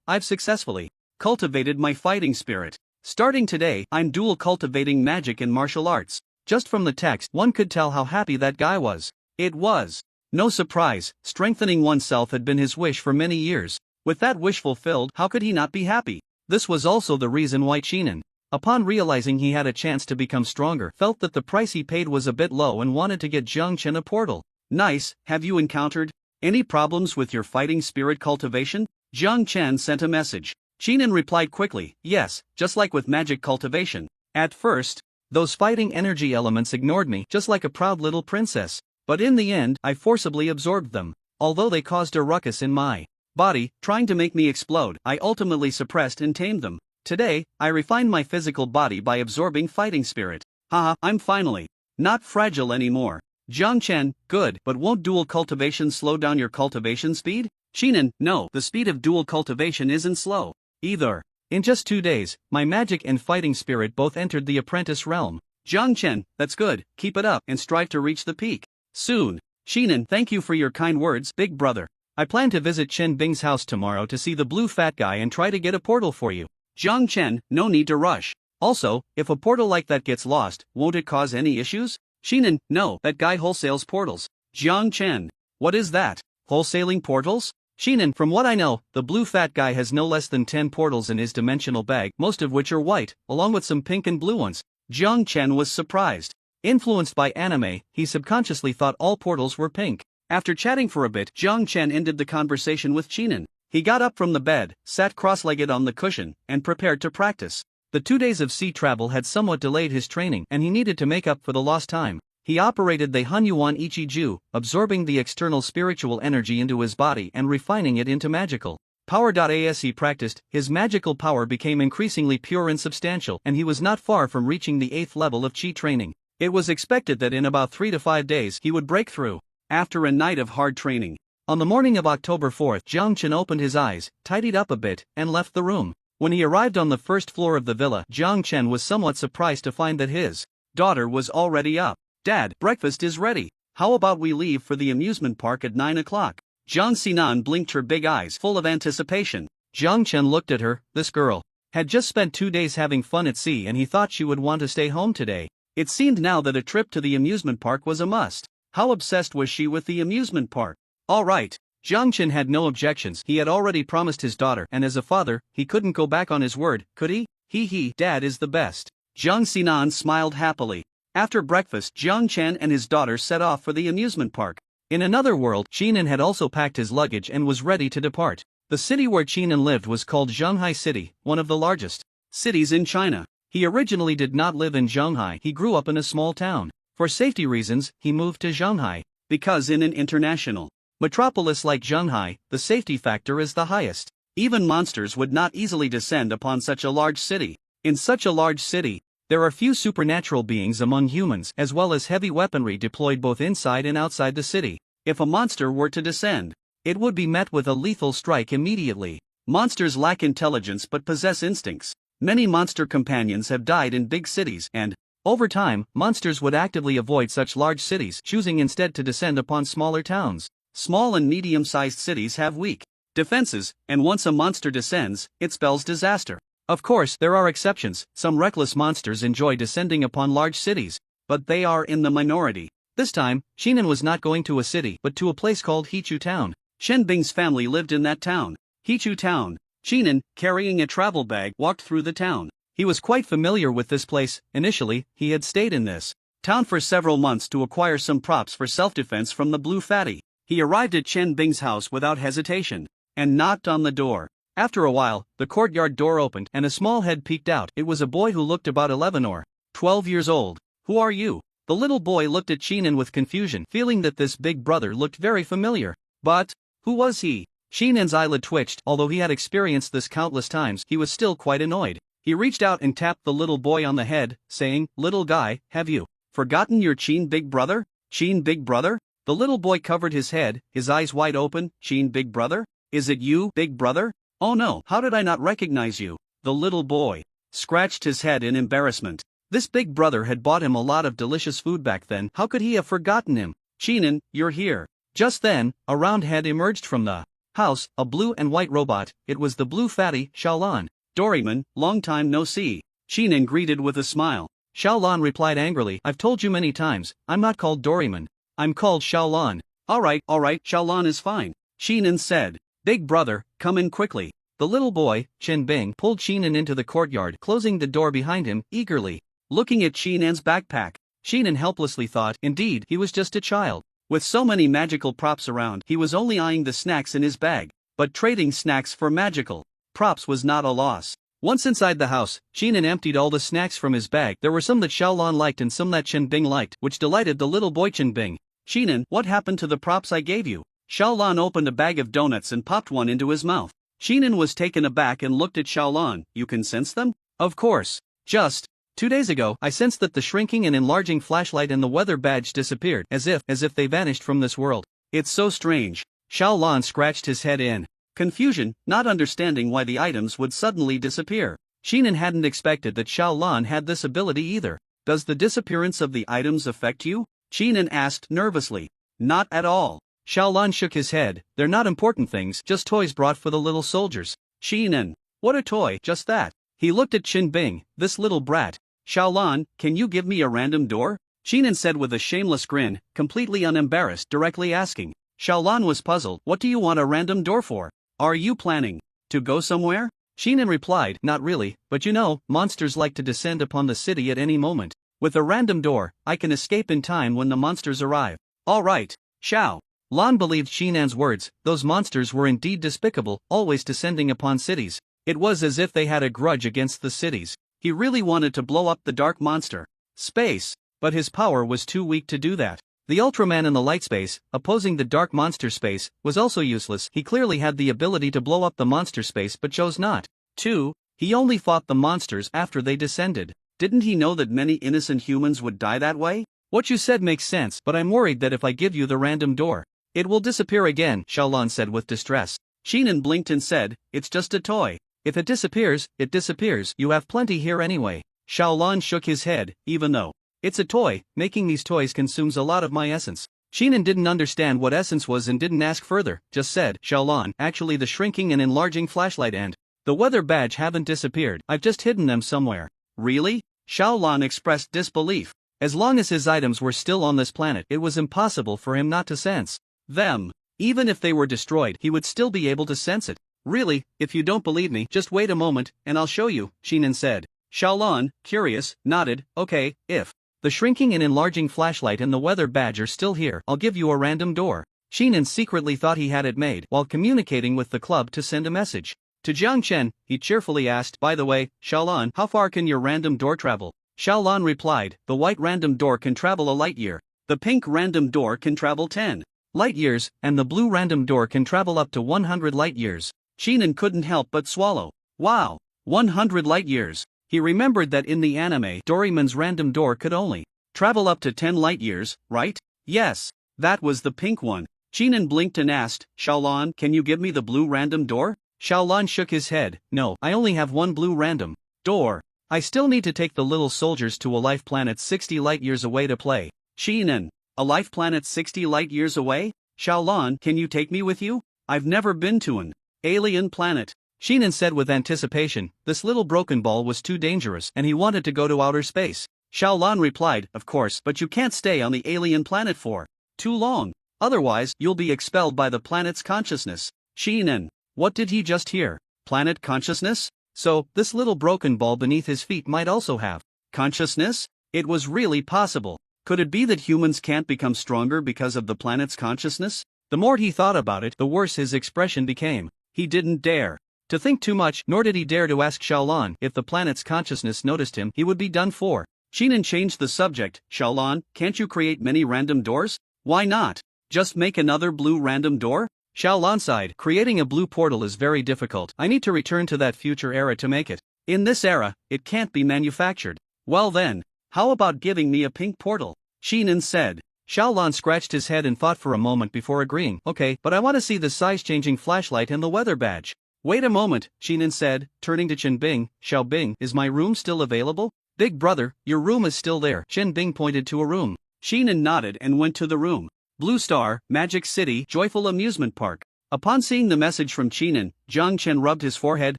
I've successfully cultivated my fighting spirit. Starting today, I'm dual cultivating magic and martial arts." Just from the text, one could tell how happy that guy was. It was no surprise, strengthening oneself had been his wish for many years. With that wish fulfilled, how could he not be happy? This was also the reason why Xinan Upon realizing he had a chance to become stronger, felt that the price he paid was a bit low and wanted to get Jiang Chen a portal. Nice. Have you encountered any problems with your fighting spirit cultivation? Jiang Chen sent a message. Qinan replied quickly, yes, just like with magic cultivation. At first, those fighting energy elements ignored me just like a proud little princess. But in the end, I forcibly absorbed them. Although they caused a ruckus in my body, trying to make me explode, I ultimately suppressed and tamed them. Today, I refined my physical body by absorbing fighting spirit. Haha, I'm finally not fragile anymore. Jiang Chen, good, but won't dual cultivation slow down your cultivation speed? Qinan, no, the speed of dual cultivation isn't slow either. In just 2 days, my magic and fighting spirit both entered the apprentice realm. Jiang Chen, that's good, keep it up and strive to reach the peak soon. Qinan, thank you for your kind words, big brother. I plan to visit Chen Bing's house tomorrow to see the blue fat guy and try to get a portal for you. Jiang Chen, no need to rush. Also, if a portal like that gets lost, won't it cause any issues? Qinan, no, that guy wholesales portals. Jiang Chen, what is that? Wholesaling portals? Qinan, from what I know, the blue fat guy has no less than 10 portals in his dimensional bag, most of which are white, along with some pink and blue ones. Jiang Chen was surprised. Influenced by anime, he subconsciously thought all portals were pink. After chatting for a bit, Jiang Chen ended the conversation with Qinan. He got up from the bed, sat cross-legged on the cushion, and prepared to practice. The 2 days of sea travel had somewhat delayed his training and he needed to make up for the lost time. He operated the Hunyuan Ichi-Ju, absorbing the external spiritual energy into his body and refining it into magical power. As he practiced, his magical power became increasingly pure and substantial, and he was not far from reaching the 8th level of Qi training. It was expected that in about 3 to 5 days he would break through. After a night of hard training, on the morning of October 4th, Jiang Chen opened his eyes, tidied up a bit, and left the room. When he arrived on the first floor of the villa, Jiang Chen was somewhat surprised to find that his daughter was already up. Dad, breakfast is ready. How about we leave for the amusement park at 9 o'clock? Jiang Xinan blinked her big eyes full of anticipation. Jiang Chen looked at her. This girl had just spent 2 days having fun at sea and he thought she would want to stay home today. It seemed now that a trip to the amusement park was a must. How obsessed was she with the amusement park? All right. Jiang Chen had no objections. He had already promised his daughter, and as a father, he couldn't go back on his word, could he? Hee, Dad is the best. Jiang Xinan smiled happily. After breakfast, Jiang Chen and his daughter set off for the amusement park. In another world, Qinan had also packed his luggage and was ready to depart. The city where Qinan lived was called Zhonghai City, one of the largest cities in China. He originally did not live in Zhonghai. He grew up in a small town. For safety reasons, he moved to Zhonghai. Because in an international metropolis like Zhonghai, the safety factor is the highest. Even monsters would not easily descend upon such a large city. In such a large city, there are few supernatural beings among humans, as well as heavy weaponry deployed both inside and outside the city. If a monster were to descend, it would be met with a lethal strike immediately. Monsters lack intelligence but possess instincts. Many monster companions have died in big cities, and, over time, monsters would actively avoid such large cities, choosing instead to descend upon smaller towns. Small and medium-sized cities have weak defenses, and once a monster descends, it spells disaster. Of course, there are exceptions. Some reckless monsters enjoy descending upon large cities, but they are in the minority. This time, Qinan was not going to a city but to a place called Hechu Town. Shen Bing's family lived in that town. Hechu Town. Qinan, carrying a travel bag, walked through the town. He was quite familiar with this place. Initially, he had stayed in this town for several months to acquire some props for self-defense from the blue fatty. He arrived at Chen Bing's house without hesitation and knocked on the door. After a while, the courtyard door opened and a small head peeked out. It was a boy who looked about 11 or 12 years old. Who are you? The little boy looked at Qinan with confusion, feeling that this big brother looked very familiar. But, who was he? Shinan's eyelid twitched. Although he had experienced this countless times, he was still quite annoyed. He reached out and tapped the little boy on the head, saying, "Little guy, have you forgotten your Qin big brother? Qin big brother?" The little boy covered his head, his eyes wide open. "Qin big brother? Is it you, big brother? Oh no, how did I not recognize you?" The little boy scratched his head in embarrassment. This big brother had bought him a lot of delicious food back then. How could he have forgotten him? "Qinan, you're here." Just then, a round head emerged from the house, a blue and white robot. It was the blue fatty, Xiaolan. "Doraemon, long time no see." Qinan greeted with a smile. Xiaolan replied angrily, "I've told you many times, I'm not called Doraemon. I'm called Xiaolan." Alright, Xiaolan is fine," Qinan said. "Big brother, come in quickly. The little boy, Chen Bing, pulled Xinan into the courtyard, closing the door behind him, eagerly looking at Xinan's backpack. Xinan helplessly thought, indeed, he was just a child. With so many magical props around, he was only eyeing the snacks in his bag. But trading snacks for magical props was not a loss. Once inside the house, Xinan emptied all the snacks from his bag. There were some that Xiaolan liked and some that Chen Bing liked, which delighted the little boy Chen Bing. Xinan, what happened to the props I gave you? Xiaolan opened a bag of donuts and popped one into his mouth. Xinan was taken aback and looked at Xiaolan. You can sense them? Of course. Just 2 days ago, I sensed that the shrinking and enlarging flashlight and the weather badge disappeared, as if they vanished from this world. It's so strange. Xiaolan scratched his head in confusion, not understanding why the items would suddenly disappear. Xinan hadn't expected that Xiaolan had this ability either. Does the disappearance of the items affect you? Xinan asked nervously. Not at all. Xiaolan shook his head. They're not important things, just toys brought for the little soldiers. Xinan. What a toy, just that. He looked at Chen Bing, this little brat. Xiaolan, can you give me a random door? Xinan said with a shameless grin, completely unembarrassed, directly asking. Xiaolan was puzzled. What do you want a random door for? Are you planning to go somewhere? Xinan replied, not really, but you know, monsters like to descend upon the city at any moment. With a random door, I can escape in time when the monsters arrive. All right. Xiao Lan believed Xinan's words. Those monsters were indeed despicable, always descending upon cities. It was as if they had a grudge against the cities. He really wanted to blow up the dark monster space, but his power was too weak to do that. The Ultraman in the light space, opposing the dark monster space, was also useless. He clearly had the ability to blow up the monster space but chose not to. He only fought the monsters after they descended. Didn't he know that many innocent humans would die that way? What you said makes sense, but I'm worried that if I give you the random door, it will disappear again, Xiaolan said with distress. Xinan blinked and said, it's just a toy. If it disappears, it disappears. You have plenty here anyway. Xiaolan shook his head, even though it's a toy, making these toys consumes a lot of my essence. Xinan didn't understand what essence was and didn't ask further, just said, Xiaolan, actually the shrinking and enlarging flashlight and the weather badge haven't disappeared. I've just hidden them somewhere. Really? Xiaolan expressed disbelief. As long as his items were still on this planet, it was impossible for him not to sense them. Even if they were destroyed, he would still be able to sense it. Really, if you don't believe me, just wait a moment, and I'll show you, Xinan said. Xiaolan, curious, nodded, okay, if the shrinking and enlarging flashlight and the weather badge are still here, I'll give you a random door. Xinan secretly thought he had it made, while communicating with the club to send a message. To Jiang Chen, he cheerfully asked, by the way, Xiaolan, how far can your random door travel? Xiaolan replied, the white random door can travel a light year, the pink random door can travel 10 light years, and the blue random door can travel up to 100 light years. Xinan couldn't help but swallow. Wow, 100 light years. He remembered that in the anime, Doraemon's random door could only travel up to 10 light years, right? Yes, that was the pink one. Xinan blinked and asked, Xiaolan, can you give me the blue random door? Xiaolan shook his head, no, I only have one blue random door. I still need to take the little soldiers to a life planet 60 light years away to play. Xinan, a life planet 60 light years away? Xiaolan, can you take me with you? I've never been to an alien planet. Xinan said with anticipation, this little broken ball was too dangerous and he wanted to go to outer space. Xiaolan replied, of course, but you can't stay on the alien planet for too long. Otherwise, you'll be expelled by the planet's consciousness. Xinan, what did he just hear? Planet consciousness? So, this little broken ball beneath his feet might also have consciousness? It was really possible. Could it be that humans can't become stronger because of the planet's consciousness? The more he thought about it, the worse his expression became. He didn't dare to think too much, nor did he dare to ask Xiaolan. If the planet's consciousness noticed him, he would be done for. Xinan changed the subject. Xiaolan, can't you create many random doors? Why not? Just make another blue random door? Xiaolan sighed. Creating a blue portal is very difficult. I need to return to that future era to make it. In this era, it can't be manufactured. Well then, how about giving me a pink portal? Xinan said. Xiaolan scratched his head and thought for a moment before agreeing. Okay, but I want to see the size-changing flashlight and the weather badge. Wait a moment, Xinan said, turning to Chen Bing. Xiao Bing, is my room still available? Big brother, your room is still there. Chen Bing pointed to a room. Xinan nodded and went to the room. Blue Star, Magic City, Joyful Amusement Park. Upon seeing the message from Xinan, Jiang Chen rubbed his forehead.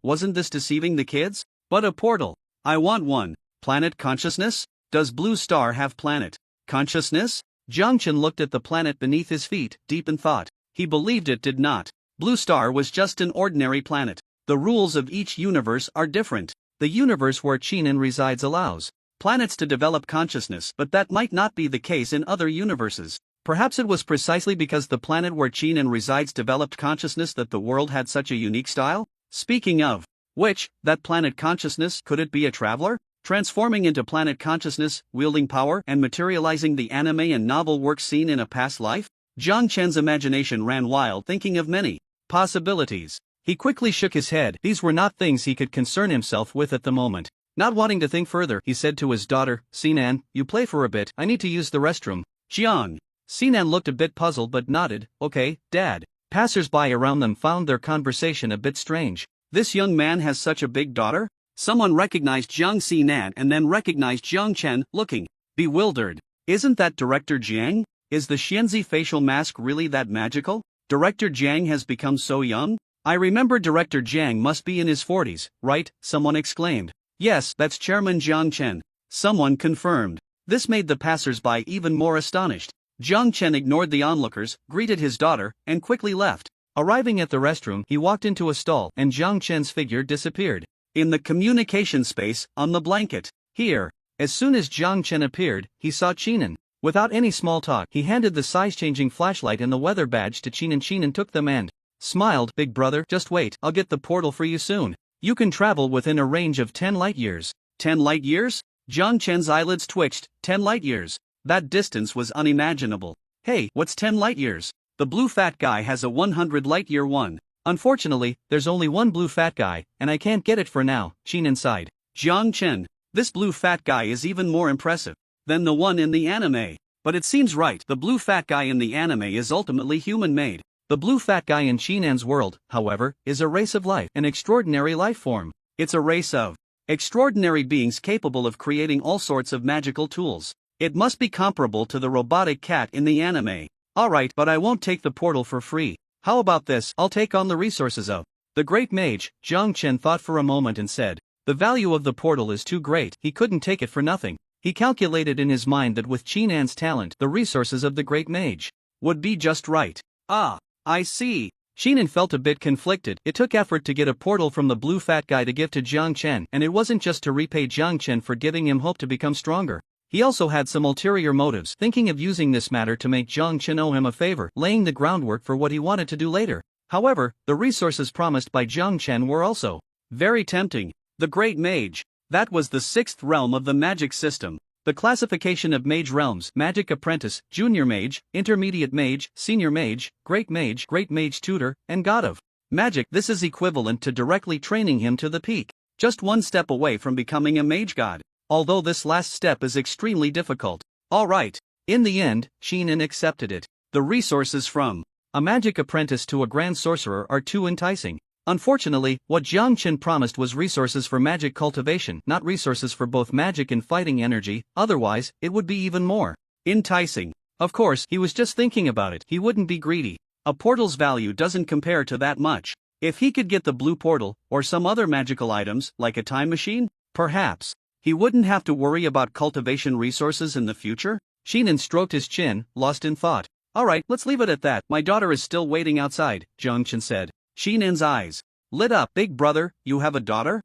Wasn't this deceiving the kids? But a portal. I want one. Planet consciousness? Does Blue Star have planet consciousness? Jiang Chen looked at the planet beneath his feet, deep in thought. He believed it did not. Blue Star was just an ordinary planet. The rules of each universe are different. The universe where Qinan resides allows planets to develop consciousness, but that might not be the case in other universes. Perhaps it was precisely because the planet where Qinan resides developed consciousness that the world had such a unique style? Speaking of which, that planet consciousness, could it be a traveler? Transforming into planet consciousness, wielding power, and materializing the anime and novel works seen in a past life? Jiang Chen's imagination ran wild, thinking of many possibilities. He quickly shook his head. These were not things he could concern himself with at the moment. Not wanting to think further, he said to his daughter, "Sinan, you play for a bit, I need to use the restroom." Jiang. Sinan looked a bit puzzled but nodded. "Okay, Dad." Passers-by around them found their conversation a bit strange. This young man has such a big daughter? Someone recognized Jiang Sinan and then recognized Jiang Chen, looking bewildered. Isn't that Director Jiang? Is the Xianzi facial mask really that magical? Director Jiang has become so young? I remember Director Jiang must be in his 40s, right? Someone exclaimed. Yes, that's Chairman Jiang Chen. Someone confirmed. This made the passers-by even more astonished. Jiang Chen ignored the onlookers, greeted his daughter, and quickly left. Arriving at the restroom, he walked into a stall and Jiang Chen's figure disappeared. In the communication space, on the blanket. Here. As soon as Jiang Chen appeared, he saw Qinan. Without any small talk, he handed the size-changing flashlight and the weather badge to Qinan. Qinan took them and smiled. "Big brother, just wait, I'll get the portal for you soon. You can travel within a range of 10 light years. 10 light years? Jiang Chen's eyelids twitched. 10 light years. That distance was unimaginable. Hey, what's 10 light years? The blue fat guy has a 100 light year one. Unfortunately, there's only one blue fat guy, and I can't get it for now," Qinan sighed. Jiang Chen. This blue fat guy is even more impressive than the one in the anime. But it seems right, the blue fat guy in the anime is ultimately human-made. The blue fat guy in Qinan's world, however, is a race of life, an extraordinary life form. It's a race of extraordinary beings capable of creating all sorts of magical tools. It must be comparable to the robotic cat in the anime. Alright, but I won't take the portal for free. How about this? I'll take on the resources of the great mage. Jiang Chen thought for a moment and said, "The value of the portal is too great, he couldn't take it for nothing." He calculated in his mind that with Qinan's talent, the resources of the great mage would be just right. Ah, I see. Qinan felt a bit conflicted. It took effort to get a portal from the blue fat guy to give to Jiang Chen, and it wasn't just to repay Jiang Chen for giving him hope to become stronger. He also had some ulterior motives, thinking of using this matter to make Jiang Chen owe him a favor, laying the groundwork for what he wanted to do later. However, the resources promised by Jiang Chen were also very tempting. The Great Mage. That was the sixth realm of the magic system. The classification of mage realms: Magic Apprentice, Junior Mage, Intermediate Mage, Senior Mage, Great Mage Tutor, and God of Magic. This is equivalent to directly training him to the peak. Just one step away from becoming a mage god. Although this last step is extremely difficult. Alright. In the end, Qinan accepted it. The resources from a magic apprentice to a grand sorcerer are too enticing. Unfortunately, what Jiang Chen promised was resources for magic cultivation, not resources for both magic and fighting energy, otherwise, it would be even more enticing. Of course, he was just thinking about it, he wouldn't be greedy. A portal's value doesn't compare to that much. If he could get the blue portal, or some other magical items, like a time machine, perhaps he wouldn't have to worry about cultivation resources in the future. Qinan stroked his chin, lost in thought. Alright, let's leave it at that. My daughter is still waiting outside, Jiang Chen said. Qinan's eyes lit up. Big brother, you have a daughter?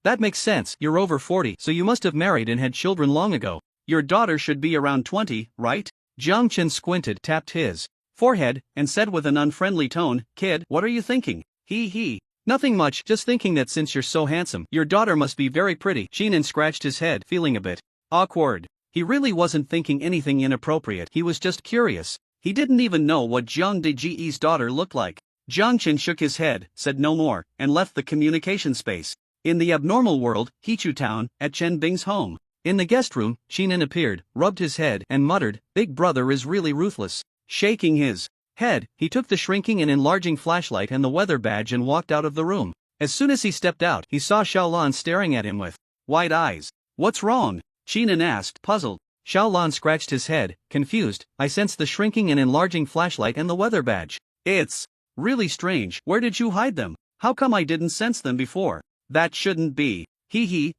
That makes sense. You're over 40, so you must have married and had children long ago. Your daughter should be around 20, right? Jiang Chen squinted, tapped his forehead, and said with an unfriendly tone, "Kid, what are you thinking?" He. Nothing much, just thinking that since you're so handsome, your daughter must be very pretty. Qinan scratched his head, feeling a bit awkward. He really wasn't thinking anything inappropriate, he was just curious. He didn't even know what Jiang Deji's daughter looked like. Jiang Chen shook his head, said no more, and left the communication space. In the abnormal world, Hichu Town, at Chen Bing's home. In the guest room, Qinan appeared, rubbed his head, and muttered, "Big brother is really ruthless." Shaking his head, he took the shrinking and enlarging flashlight and the weather badge and walked out of the room. As soon as he stepped out, he saw Xiaolan staring at him with wide eyes. "What's wrong?" Qinan asked, puzzled. Xiaolan scratched his head, confused. "I sensed the shrinking and enlarging flashlight and the weather badge. It's really strange. Where did you hide them? How come I didn't sense them before?" "That shouldn't be.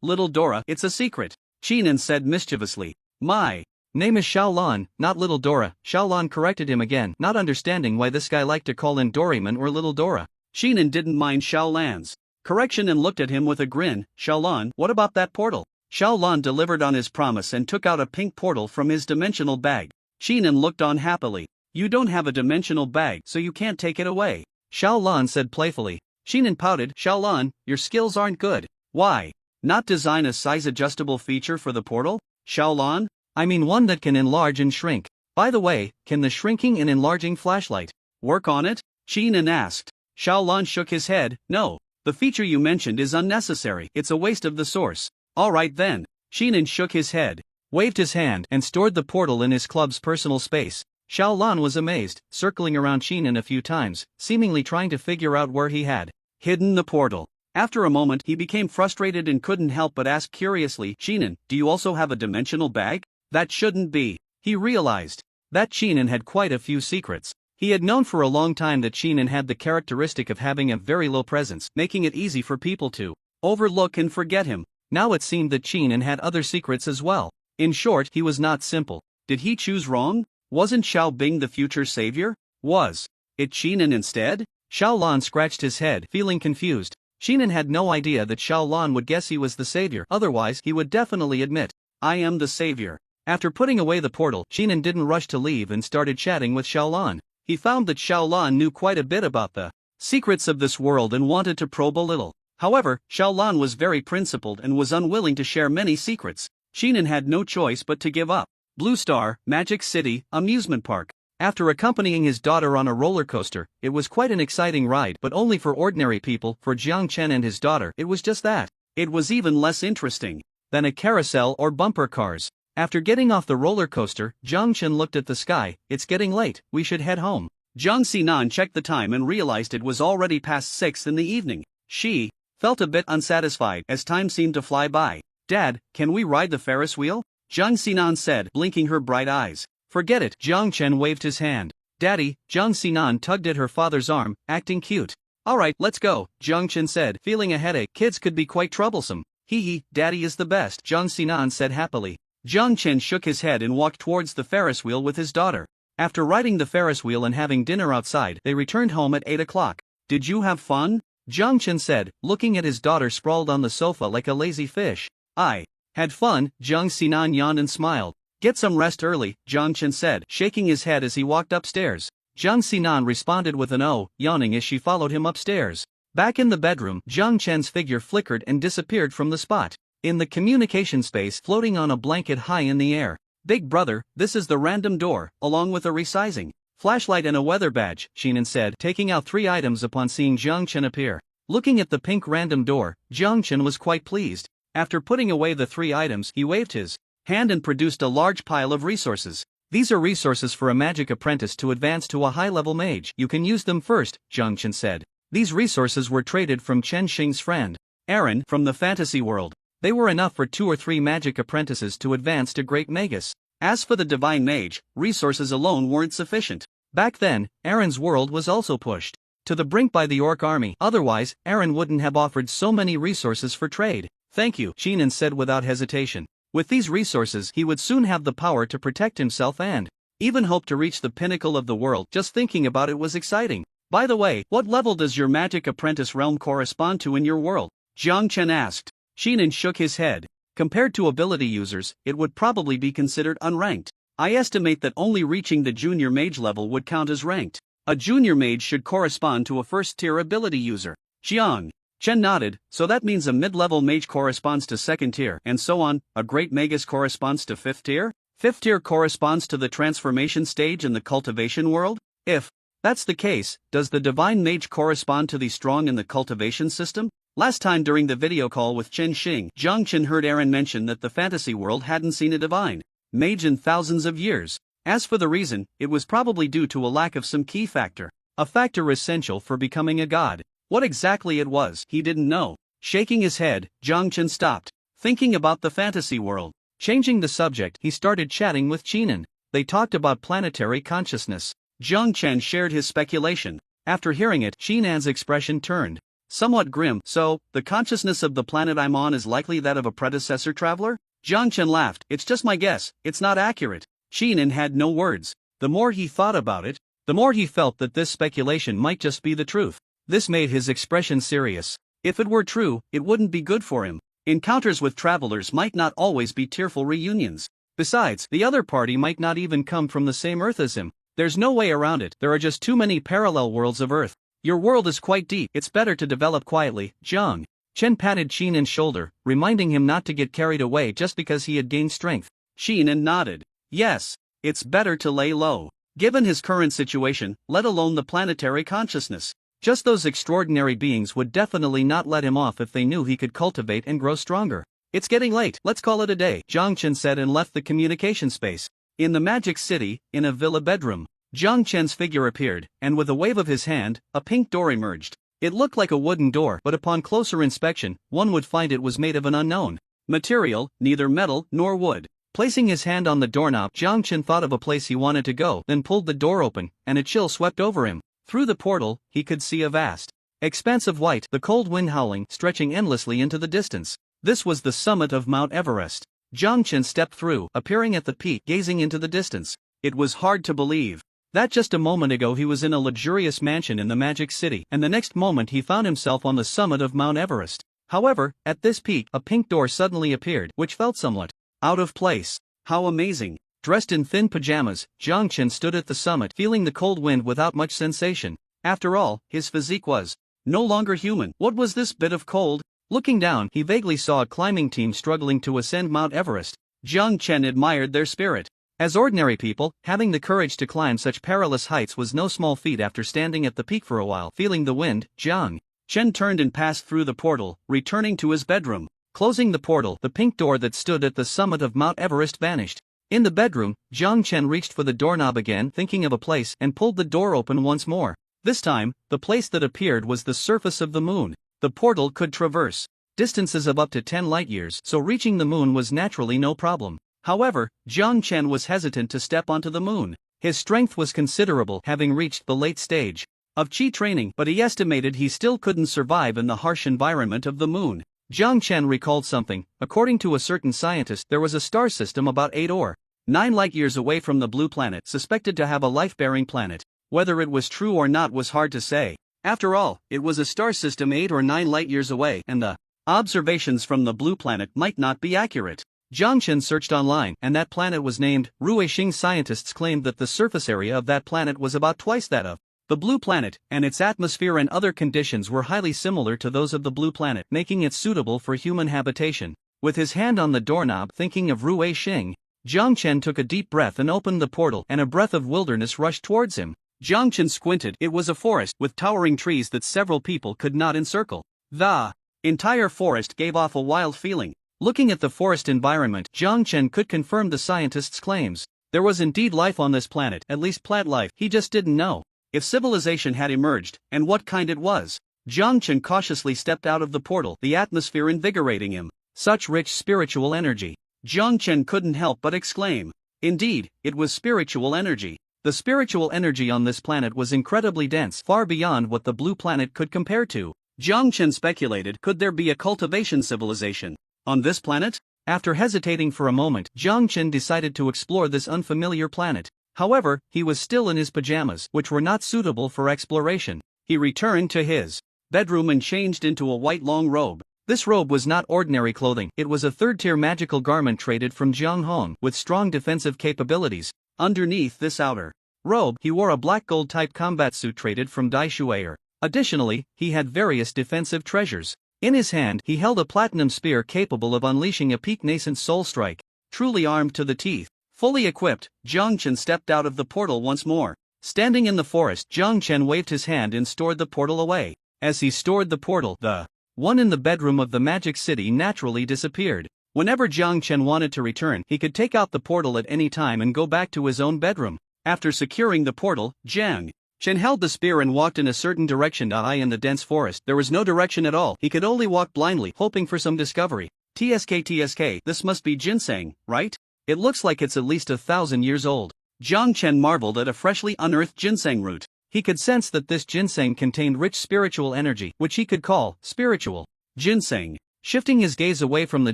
Little Dora, it's a secret," Qinan said mischievously. "My name is Xiaolan, not Little Dora." Xiaolan corrected him again, not understanding why this guy liked to call in Doraemon or Little Dora. Xinan didn't mind Xiaolan's correction and looked at him with a grin. Xiaolan, what about that portal? Xiaolan delivered on his promise and took out a pink portal from his dimensional bag. Xinan looked on happily. You don't have a dimensional bag, so you can't take it away, Xiaolan said playfully. Xinan pouted. Xiaolan, your skills aren't good. Why not design a size-adjustable feature for the portal? Xiaolan, I mean one that can enlarge and shrink. By the way, can the shrinking and enlarging flashlight work on it? Xinan asked. Xiaolan shook his head. No, the feature you mentioned is unnecessary. It's a waste of the source. Alright then. Xinan shook his head, waved his hand, and stored the portal in his club's personal space. Xiaolan was amazed, circling around Xinan a few times, seemingly trying to figure out where he had hidden the portal. After a moment he became frustrated and couldn't help but ask curiously, Xinan, do you also have a dimensional bag? That shouldn't be. He realized that Xinan had quite a few secrets. He had known for a long time that Xinan had the characteristic of having a very low presence, making it easy for people to overlook and forget him. Now it seemed that Xinan had other secrets as well. In short, he was not simple. Did he choose wrong? Wasn't Xiao Bing the future savior? Was it Xinan instead? Xiaolan scratched his head, feeling confused. Xinan had no idea that Xiaolan would guess he was the savior, otherwise he would definitely admit, I am the savior. After putting away the portal, Xinan didn't rush to leave and started chatting with Xiaolan. He found that Xiaolan knew quite a bit about the secrets of this world and wanted to probe a little. However, Xiaolan was very principled and was unwilling to share many secrets. Xinan had no choice but to give up. Blue Star, Magic City, Amusement Park. After accompanying his daughter on a roller coaster, it was quite an exciting ride, but only for ordinary people. For Jiang Chen and his daughter, it was just that. It was even less interesting than a carousel or bumper cars. After getting off the roller coaster, Jiang Chen looked at the sky. It's getting late, we should head home. Jiang Xinan checked the time and realized it was already past 6 in the evening. She felt a bit unsatisfied as time seemed to fly by. Dad, can we ride the Ferris wheel? Jiang Xinan said, blinking her bright eyes. Forget it, Jiang Chen waved his hand. Daddy, Jiang Xinan tugged at her father's arm, acting cute. Alright, let's go, Jiang Chen said, feeling a headache. Kids could be quite troublesome. Hee hee, Daddy is the best, Jiang Xinan said happily. Jiang Chen shook his head and walked towards the Ferris wheel with his daughter. After riding the Ferris wheel and having dinner outside, they returned home at 8 o'clock. Did you have fun? Jiang Chen said, looking at his daughter sprawled on the sofa like a lazy fish. I had fun, Jiang Xinan yawned and smiled. Get some rest early, Jiang Chen said, shaking his head as he walked upstairs. Jiang Xinan responded with an "oh," yawning as she followed him upstairs. Back in the bedroom, Jiang Chen's figure flickered and disappeared from the spot. In the communication space, floating on a blanket high in the air. Big brother, this is the random door, along with a resizing flashlight and a weather badge, Xinan said, taking out 3 items upon seeing Jiang Chen appear. Looking at the pink random door, Jiang Chen was quite pleased. After putting away the 3 items, he waved his hand and produced a large pile of resources. These are resources for a magic apprentice to advance to a high-level mage. You can use them first, Jiang Chen said. These resources were traded from Chen Xing's friend, Aaron, from the fantasy world. They were enough for 2 or 3 magic apprentices to advance to Great Magus. As for the Divine Mage, resources alone weren't sufficient. Back then, Aaron's world was also pushed to the brink by the Orc army. Otherwise, Aaron wouldn't have offered so many resources for trade. Thank you, Xinan said without hesitation. With these resources, he would soon have the power to protect himself and even hope to reach the pinnacle of the world. Just thinking about it was exciting. By the way, what level does your magic apprentice realm correspond to in your world? Jiang Chen asked. Xinan shook his head. Compared to ability users, it would probably be considered unranked. I estimate that only reaching the junior mage level would count as ranked. A junior mage should correspond to a first-tier ability user. Jiang Chen nodded. So that means a mid-level mage corresponds to second tier, and so on. A great magus corresponds to 5th tier? 5th tier corresponds to the transformation stage in the cultivation world? If that's the case, does the divine mage correspond to the strong in the cultivation system? Last time during the video call with Chen Xing, Jiang Chen heard Aaron mention that the fantasy world hadn't seen a divine mage in thousands of years. As for the reason, it was probably due to a lack of some key factor. A factor essential for becoming a god. What exactly it was, he didn't know. Shaking his head, Jiang Chen stopped, thinking about the fantasy world. Changing the subject, he started chatting with Xinan. They talked about planetary consciousness. Jiang Chen shared his speculation. After hearing it, Xinan's expression turned somewhat grim. So, the consciousness of the planet I'm on is likely that of a predecessor traveler? Jiang Chen laughed. It's just my guess, it's not accurate. Xinan had no words. The more he thought about it, the more he felt that this speculation might just be the truth. This made his expression serious. If it were true, it wouldn't be good for him. Encounters with travelers might not always be tearful reunions. Besides, the other party might not even come from the same Earth as him. There's no way around it. There are just too many parallel worlds of Earth. Your world is quite deep. It's better to develop quietly, Jiang Chen patted Xinin's shoulder, reminding him not to get carried away just because he had gained strength. Xinin nodded. Yes, it's better to lay low. Given his current situation, let alone the planetary consciousness. Just those extraordinary beings would definitely not let him off if they knew he could cultivate and grow stronger. It's getting late, let's call it a day, Jiang Chen said and left the communication space. In the Magic City, in a villa bedroom, Jiang Chen's figure appeared, and with a wave of his hand, a pink door emerged. It looked like a wooden door, but upon closer inspection, one would find it was made of an unknown material, neither metal nor wood. Placing his hand on the doorknob, Jiang Chen thought of a place he wanted to go, then pulled the door open, and a chill swept over him. Through the portal, he could see a vast expanse of white, the cold wind howling, stretching endlessly into the distance. This was the summit of Mount Everest. Jiang Chen stepped through, appearing at the peak, gazing into the distance. It was hard to believe that just a moment ago he was in a luxurious mansion in the Magic City, and the next moment he found himself on the summit of Mount Everest. However, at this peak, a pink door suddenly appeared, which felt somewhat out of place. How amazing! Dressed in thin pajamas, Jiang Chen stood at the summit, feeling the cold wind without much sensation. After all, his physique was no longer human. What was this bit of cold? Looking down, he vaguely saw a climbing team struggling to ascend Mount Everest. Jiang Chen admired their spirit. As ordinary people, having the courage to climb such perilous heights was no small feat. After standing at the peak for a while, feeling the wind, Jiang Chen turned and passed through the portal, returning to his bedroom. Closing the portal, the pink door that stood at the summit of Mount Everest vanished. In the bedroom, Jiang Chen reached for the doorknob again, thinking of a place, and pulled the door open once more. This time, the place that appeared was the surface of the moon. The portal could traverse distances of up to 10 light-years, so reaching the moon was naturally no problem. However, Jiang Chen was hesitant to step onto the moon. His strength was considerable, having reached the late stage of Qi training, but he estimated he still couldn't survive in the harsh environment of the moon. Jiang Chen recalled something. According to a certain scientist, there was a star system about 8 or 9 light-years away from the blue planet, suspected to have a life-bearing planet. Whether it was true or not was hard to say. After all, it was a star system 8 or 9 light-years away, and the observations from the blue planet might not be accurate. Jiang Chen searched online, and that planet was named Ruixing. Scientists claimed that the surface area of that planet was about twice that of the blue planet, and its atmosphere and other conditions were highly similar to those of the blue planet, making it suitable for human habitation. With his hand on the doorknob, thinking of Ruixing, Jiang Chen took a deep breath and opened the portal, and a breath of wilderness rushed towards him. Jiang Chen squinted. It was a forest, with towering trees that several people could not encircle. The entire forest gave off a wild feeling. Looking at the forest environment, Jiang Chen could confirm the scientists' claims. There was indeed life on this planet, at least plant life. He just didn't know if civilization had emerged, and what kind it was. Jiang Chen cautiously stepped out of the portal, the atmosphere invigorating him. Such rich spiritual energy. Jiang Chen couldn't help but exclaim. Indeed, it was spiritual energy. The spiritual energy on this planet was incredibly dense, far beyond what the blue planet could compare to. Jiang Chen speculated, could there be a cultivation civilization on this planet? After hesitating for a moment, Jiang Chen decided to explore this unfamiliar planet. However, he was still in his pajamas, which were not suitable for exploration. He returned to his bedroom and changed into a white long robe. This robe was not ordinary clothing. It was a third-tier magical garment traded from Jianghong, with strong defensive capabilities. Underneath this outer robe, he wore a black gold-type combat suit traded from Dai Shuaer. Additionally, he had various defensive treasures. In his hand, he held a platinum spear capable of unleashing a peak nascent soul strike. Truly armed to the teeth. Fully equipped, Jiang Chen stepped out of the portal once more. Standing in the forest, Jiang Chen waved his hand and stored the portal away. As he stored the portal, the one in the bedroom of the Magic City naturally disappeared. Whenever Jiang Chen wanted to return, he could take out the portal at any time and go back to his own bedroom. After securing the portal, Jiang Chen held the spear and walked in a certain direction. In the dense forest, there was no direction at all. He could only walk blindly, hoping for some discovery. TSK, this must be ginseng, right? It looks like it's at least 1,000 years old. Jiang Chen marveled at a freshly unearthed ginseng root. He could sense that this ginseng contained rich spiritual energy, which he could call spiritual ginseng. Shifting his gaze away from the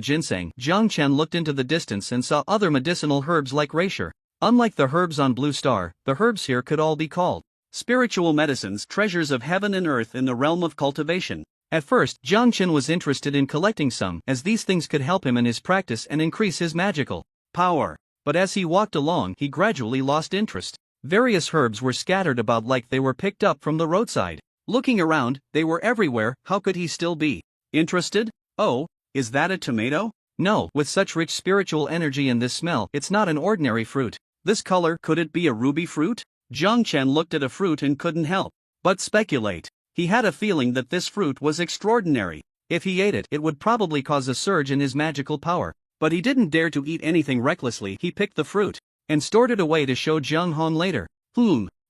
ginseng, Jiang Chen looked into the distance and saw other medicinal herbs like reishi. Unlike the herbs on Blue Star, the herbs here could all be called Spiritual medicines, treasures of heaven and earth in the realm of cultivation. At first, Jiang Chen was interested in collecting some, as these things could help him in his practice and increase his magical power. But as he walked along, he gradually lost interest. Various herbs were scattered about like they were picked up from the roadside. Looking around, they were everywhere. How could he still be interested? Oh, is that a tomato? No, with such rich spiritual energy in this smell, it's not an ordinary fruit. This color, could it be a ruby fruit? Jiang Chen looked at a fruit and couldn't help but speculate. He had a feeling that this fruit was extraordinary. If he ate it, it would probably cause a surge in his magical power. But he didn't dare to eat anything recklessly. He picked the fruit and stored it away to show Jiang Hong later.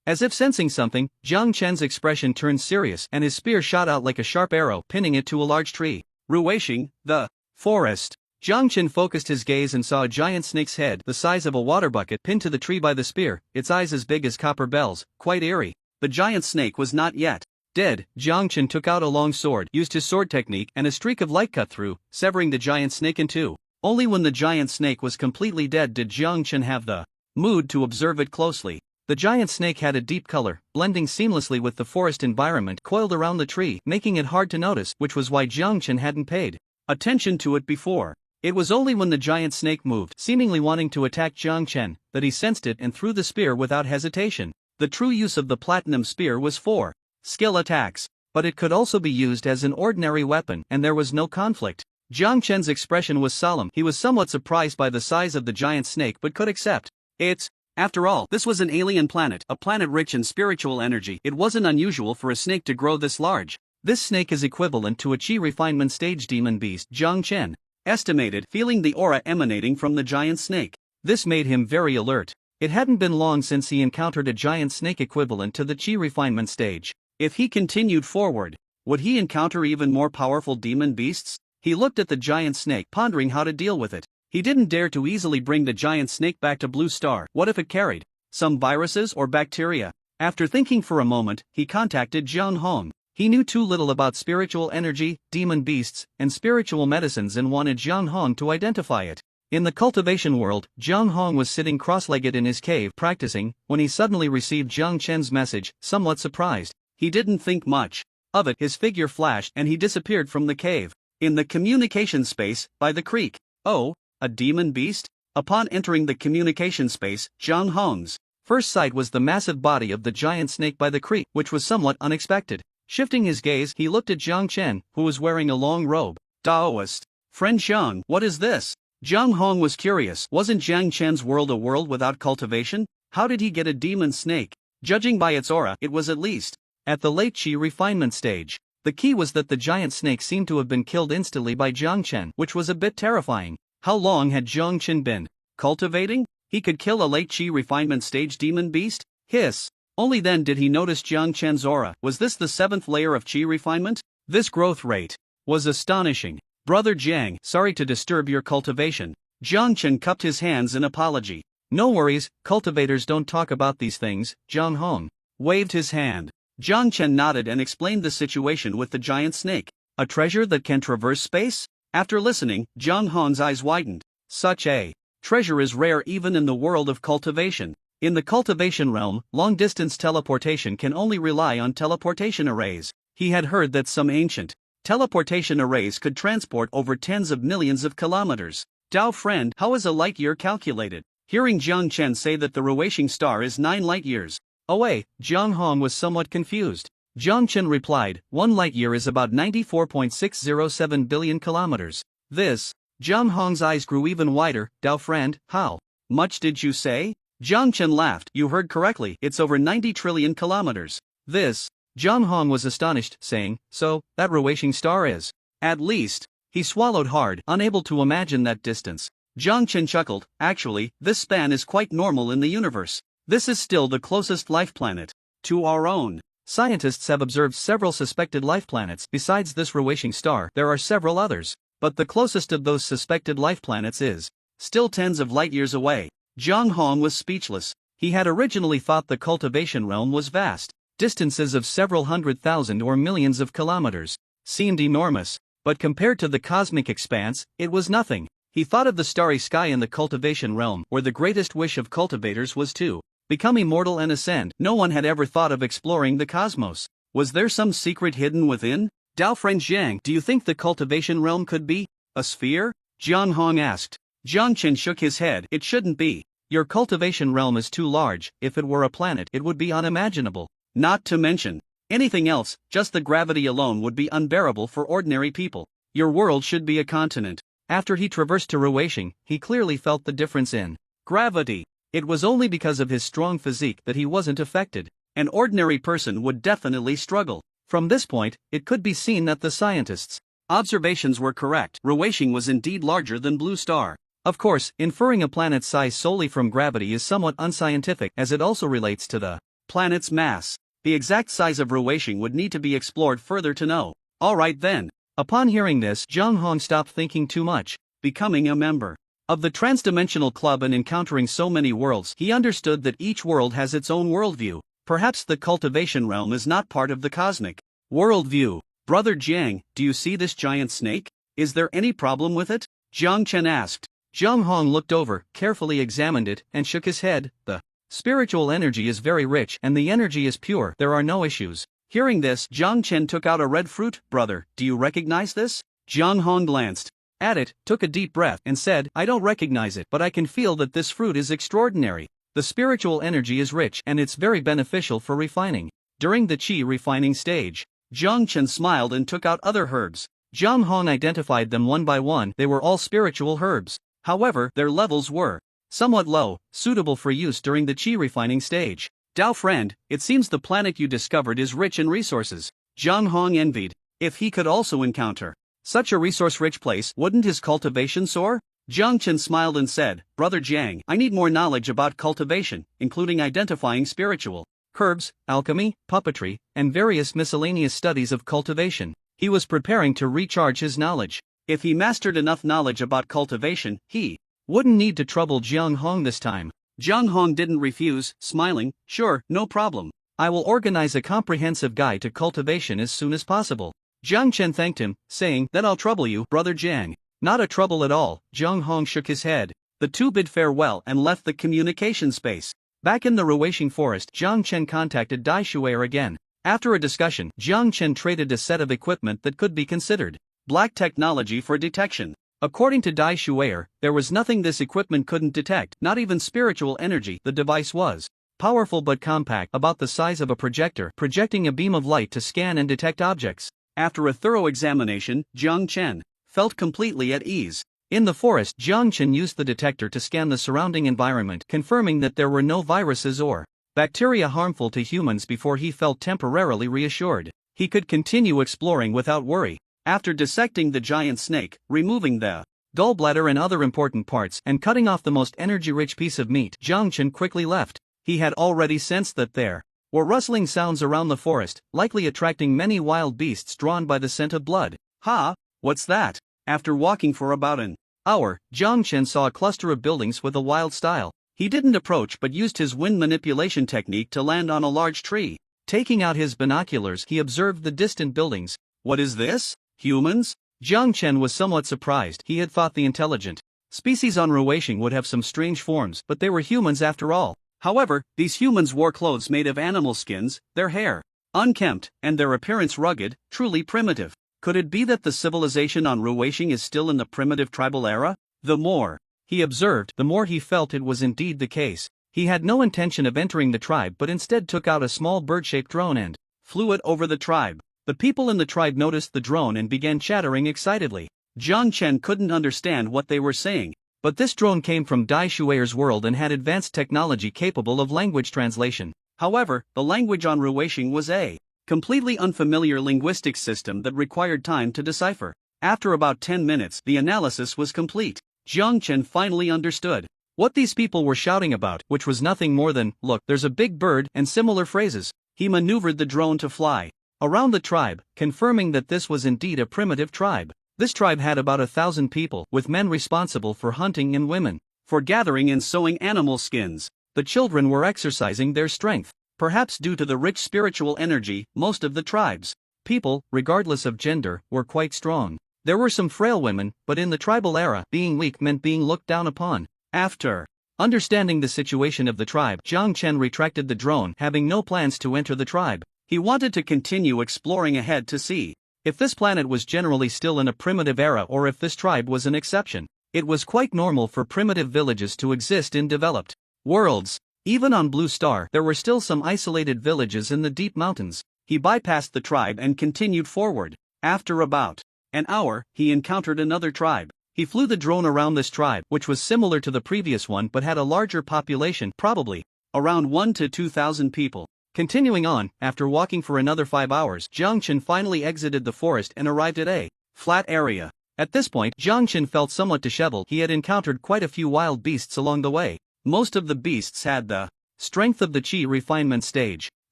As if sensing something, Jiang Chen's expression turned serious and his spear shot out like a sharp arrow, pinning it to a large tree. Ruishing, the forest. Jiang Chen focused his gaze and saw a giant snake's head the size of a water bucket pinned to the tree by the spear, its eyes as big as copper bells, quite eerie. The giant snake was not yet dead. Jiang Chen took out a long sword, used his sword technique, and a streak of light cut through, severing the giant snake in two. Only when the giant snake was completely dead did Jiang Chen have the mood to observe it closely. The giant snake had a deep color, blending seamlessly with the forest environment coiled around the tree, making it hard to notice, which was why Jiang Chen hadn't paid attention to it before. It was only when the giant snake moved, seemingly wanting to attack Jiang Chen, that he sensed it and threw the spear without hesitation. The true use of the platinum spear was for skill attacks, but it could also be used as an ordinary weapon, and there was no conflict. Jiang Chen's expression was solemn. He was somewhat surprised by the size of the giant snake but could accept it. After all, this was an alien planet, a planet rich in spiritual energy. It wasn't unusual for a snake to grow this large. This snake is equivalent to a chi refinement stage demon beast, Jiang Chen estimated, feeling the aura emanating from the giant snake. This made him very alert. It hadn't been long since he encountered a giant snake equivalent to the chi refinement stage. If he continued forward, would he encounter even more powerful demon beasts? He looked at the giant snake, pondering how to deal with it. He didn't dare to easily bring the giant snake back to Blue Star. What if it carried some viruses or bacteria? After thinking for a moment, he contacted Jiang Hong. He knew too little about spiritual energy, demon beasts, and spiritual medicines and wanted Jiang Hong to identify it. In the cultivation world, Jiang Hong was sitting cross-legged in his cave practicing, when he suddenly received Jiang Chen's message, somewhat surprised. He didn't think much of it. His figure flashed and he disappeared from the cave. In the communication space, by the creek. Oh, a demon beast? Upon entering the communication space, Jiang Hong's first sight was the massive body of the giant snake by the creek, which was somewhat unexpected. Shifting his gaze, he looked at Jiang Chen, who was wearing a long robe. Taoist. Friend Jiang, what is this? Jiang Hong was curious. Wasn't Jiang Chen's world a world without cultivation? How did he get a demon snake? Judging by its aura, it was at least at the late chi refinement stage. The key was that the giant snake seemed to have been killed instantly by Jiang Chen, which was a bit terrifying. How long had Jiang Chen been cultivating? He could kill a late chi refinement stage demon beast? Hiss. Only then did he notice Jiang Chen's aura. Was this the 7th layer of chi refinement? This growth rate was astonishing. Brother Jiang, sorry to disturb your cultivation. Jiang Chen cupped his hands in apology. No worries, cultivators don't talk about these things. Jiang Hong waved his hand. Jiang Chen nodded and explained the situation with the giant snake. A treasure that can traverse space? After listening, Jiang Hong's eyes widened. Such a treasure is rare even in the world of cultivation. In the cultivation realm, long-distance teleportation can only rely on teleportation arrays. He had heard that some ancient teleportation arrays could transport over tens of millions of kilometers. Dao friend, how is a light year calculated? Hearing Jiang Chen say that the Ruishing star is 9 light years away, Jiang Hong was somewhat confused. Jiang Chen replied, 1 light year is about 94.607 billion kilometers. Jiang Hong's eyes grew even wider. Dao friend, how much did you say? Jiang Chen laughed. You heard correctly, it's over 90 trillion kilometers. Jiang Hong was astonished, saying, so, that Ruishing star is at least. He swallowed hard, unable to imagine that distance. Jiang Chen chuckled. Actually, this span is quite normal in the universe. This is still the closest life planet to our own. Scientists have observed several suspected life planets. Besides this Ruishing star, there are several others. But the closest of those suspected life planets is still tens of light years away. Jiang Hong was speechless. He had originally thought the cultivation realm was vast. Distances of several 100,000 or millions of kilometers seemed enormous, but compared to the cosmic expanse, it was nothing. He thought of the starry sky in the cultivation realm, where the greatest wish of cultivators was to become immortal and ascend. No one had ever thought of exploring the cosmos. Was there some secret hidden within? Dao friend Zhang, do you think the cultivation realm could be a sphere? Jiang Hong asked. Jiang Chen shook his head. It shouldn't be. Your cultivation realm is too large. If it were a planet, it would be unimaginable. Not to mention anything else, just the gravity alone would be unbearable for ordinary people. Your world should be a continent. After he traversed to Ruweixing, he clearly felt the difference in gravity. It was only because of his strong physique that he wasn't affected. An ordinary person would definitely struggle. From this point, it could be seen that the scientists' observations were correct. Ruweixing was indeed larger than Blue Star. Of course, inferring a planet's size solely from gravity is somewhat unscientific, as it also relates to the planet's mass. The exact size of Ruweixing would need to be explored further to know. Alright then. Upon hearing this, Jiang Hong stopped thinking too much. Becoming a member of the Transdimensional Club and encountering so many worlds, he understood that each world has its own worldview. Perhaps the cultivation realm is not part of the cosmic worldview. Brother Jiang, do you see this giant snake? Is there any problem with it? Jiang Chen asked. Jiang Hong looked over, carefully examined it, and shook his head. The spiritual energy is very rich and the energy is pure. There are no issues. Hearing this, Jiang Chen took out a red fruit. Brother, do you recognize this? Jiang Hong glanced at it, took a deep breath, and said, I don't recognize it, but I can feel that this fruit is extraordinary. The spiritual energy is rich and it's very beneficial for refining. During the qi refining stage, Jiang Chen smiled and took out other herbs. Jiang Hong identified them one by one. They were all spiritual herbs. However, their levels were somewhat low, suitable for use during the qi refining stage. Dao friend, it seems the planet you discovered is rich in resources. Jiang Hong envied. If he could also encounter such a resource-rich place, wouldn't his cultivation soar? Jiang Chen smiled and said, Brother Jiang, I need more knowledge about cultivation, including identifying spiritual herbs, alchemy, puppetry, and various miscellaneous studies of cultivation. He was preparing to recharge his knowledge. If he mastered enough knowledge about cultivation, he wouldn't need to trouble Jiang Hong this time. Jiang Hong didn't refuse, smiling, sure, no problem. I will organize a comprehensive guide to cultivation as soon as possible. Jiang Chen thanked him, saying, Then I'll trouble you, Brother Jiang. Not a trouble at all. Jiang Hong shook his head. The two bid farewell and left the communication space. Back in the Ruweixing forest, Jiang Chen contacted Dai Shuer again. After a discussion, Jiang Chen traded a set of equipment that could be considered black technology for detection. According to Dai Shuer, there was nothing this equipment couldn't detect, not even spiritual energy. The device was powerful but compact, about the size of a projector, projecting a beam of light to scan and detect objects. After a thorough examination, Jiang Chen felt completely at ease. In the forest, Jiang Chen used the detector to scan the surrounding environment, confirming that there were no viruses or bacteria harmful to humans before he felt temporarily reassured. He could continue exploring without worry. After dissecting the giant snake, removing the gallbladder and other important parts, and cutting off the most energy-rich piece of meat, Jiang Chen quickly left. He had already sensed that there were rustling sounds around the forest, likely attracting many wild beasts drawn by the scent of blood. Ha! What's that? After walking for about an hour, Jiang Chen saw a cluster of buildings with a wild style. He didn't approach but used his wind manipulation technique to land on a large tree. Taking out his binoculars, he observed the distant buildings. What is this? Humans? Jiang Chen was somewhat surprised. He had thought the intelligent species on Ruweixing would have some strange forms, but they were humans after all. However, these humans wore clothes made of animal skins, their hair unkempt, and their appearance rugged, truly primitive. Could it be that the civilization on Ruweixing is still in the primitive tribal era? The more he observed, the more he felt it was indeed the case. He had no intention of entering the tribe but instead took out a small bird-shaped drone and flew it over the tribe. The people in the tribe noticed the drone and began chattering excitedly. Jiang Chen couldn't understand what they were saying, but this drone came from Dai Shuer's world and had advanced technology capable of language translation. However, the language on Ruweixing was a completely unfamiliar linguistic system that required time to decipher. After about 10 minutes, the analysis was complete. Jiang Chen finally understood what these people were shouting about, which was nothing more than, look, there's a big bird, and similar phrases. He maneuvered the drone to fly around the tribe, confirming that this was indeed a primitive tribe. This tribe had about 1,000 people, with men responsible for hunting and women for gathering and sewing animal skins. The children were exercising their strength. Perhaps due to the rich spiritual energy, most of the tribe's people, regardless of gender, were quite strong. There were some frail women, but in the tribal era, being weak meant being looked down upon. After Understanding the situation of the tribe, Jiang Chen retracted the drone, having no plans to enter the tribe. He wanted to continue exploring ahead to see if this planet was generally still in a primitive era or if this tribe was an exception. It was quite normal for primitive villages to exist in developed worlds. Even on Blue Star, there were still some isolated villages in the deep mountains. He bypassed the tribe and continued forward. After about an hour, he encountered another tribe. He flew the drone around this tribe, which was similar to the previous one but had a larger population, probably around 1 to 2,000 people. Continuing on, after walking for another 5 hours, Jiang Chen finally exited the forest and arrived at a flat area. At this point, Jiang Chen felt somewhat disheveled. He had encountered quite a few wild beasts along the way. Most of the beasts had the strength of the Qi refinement stage.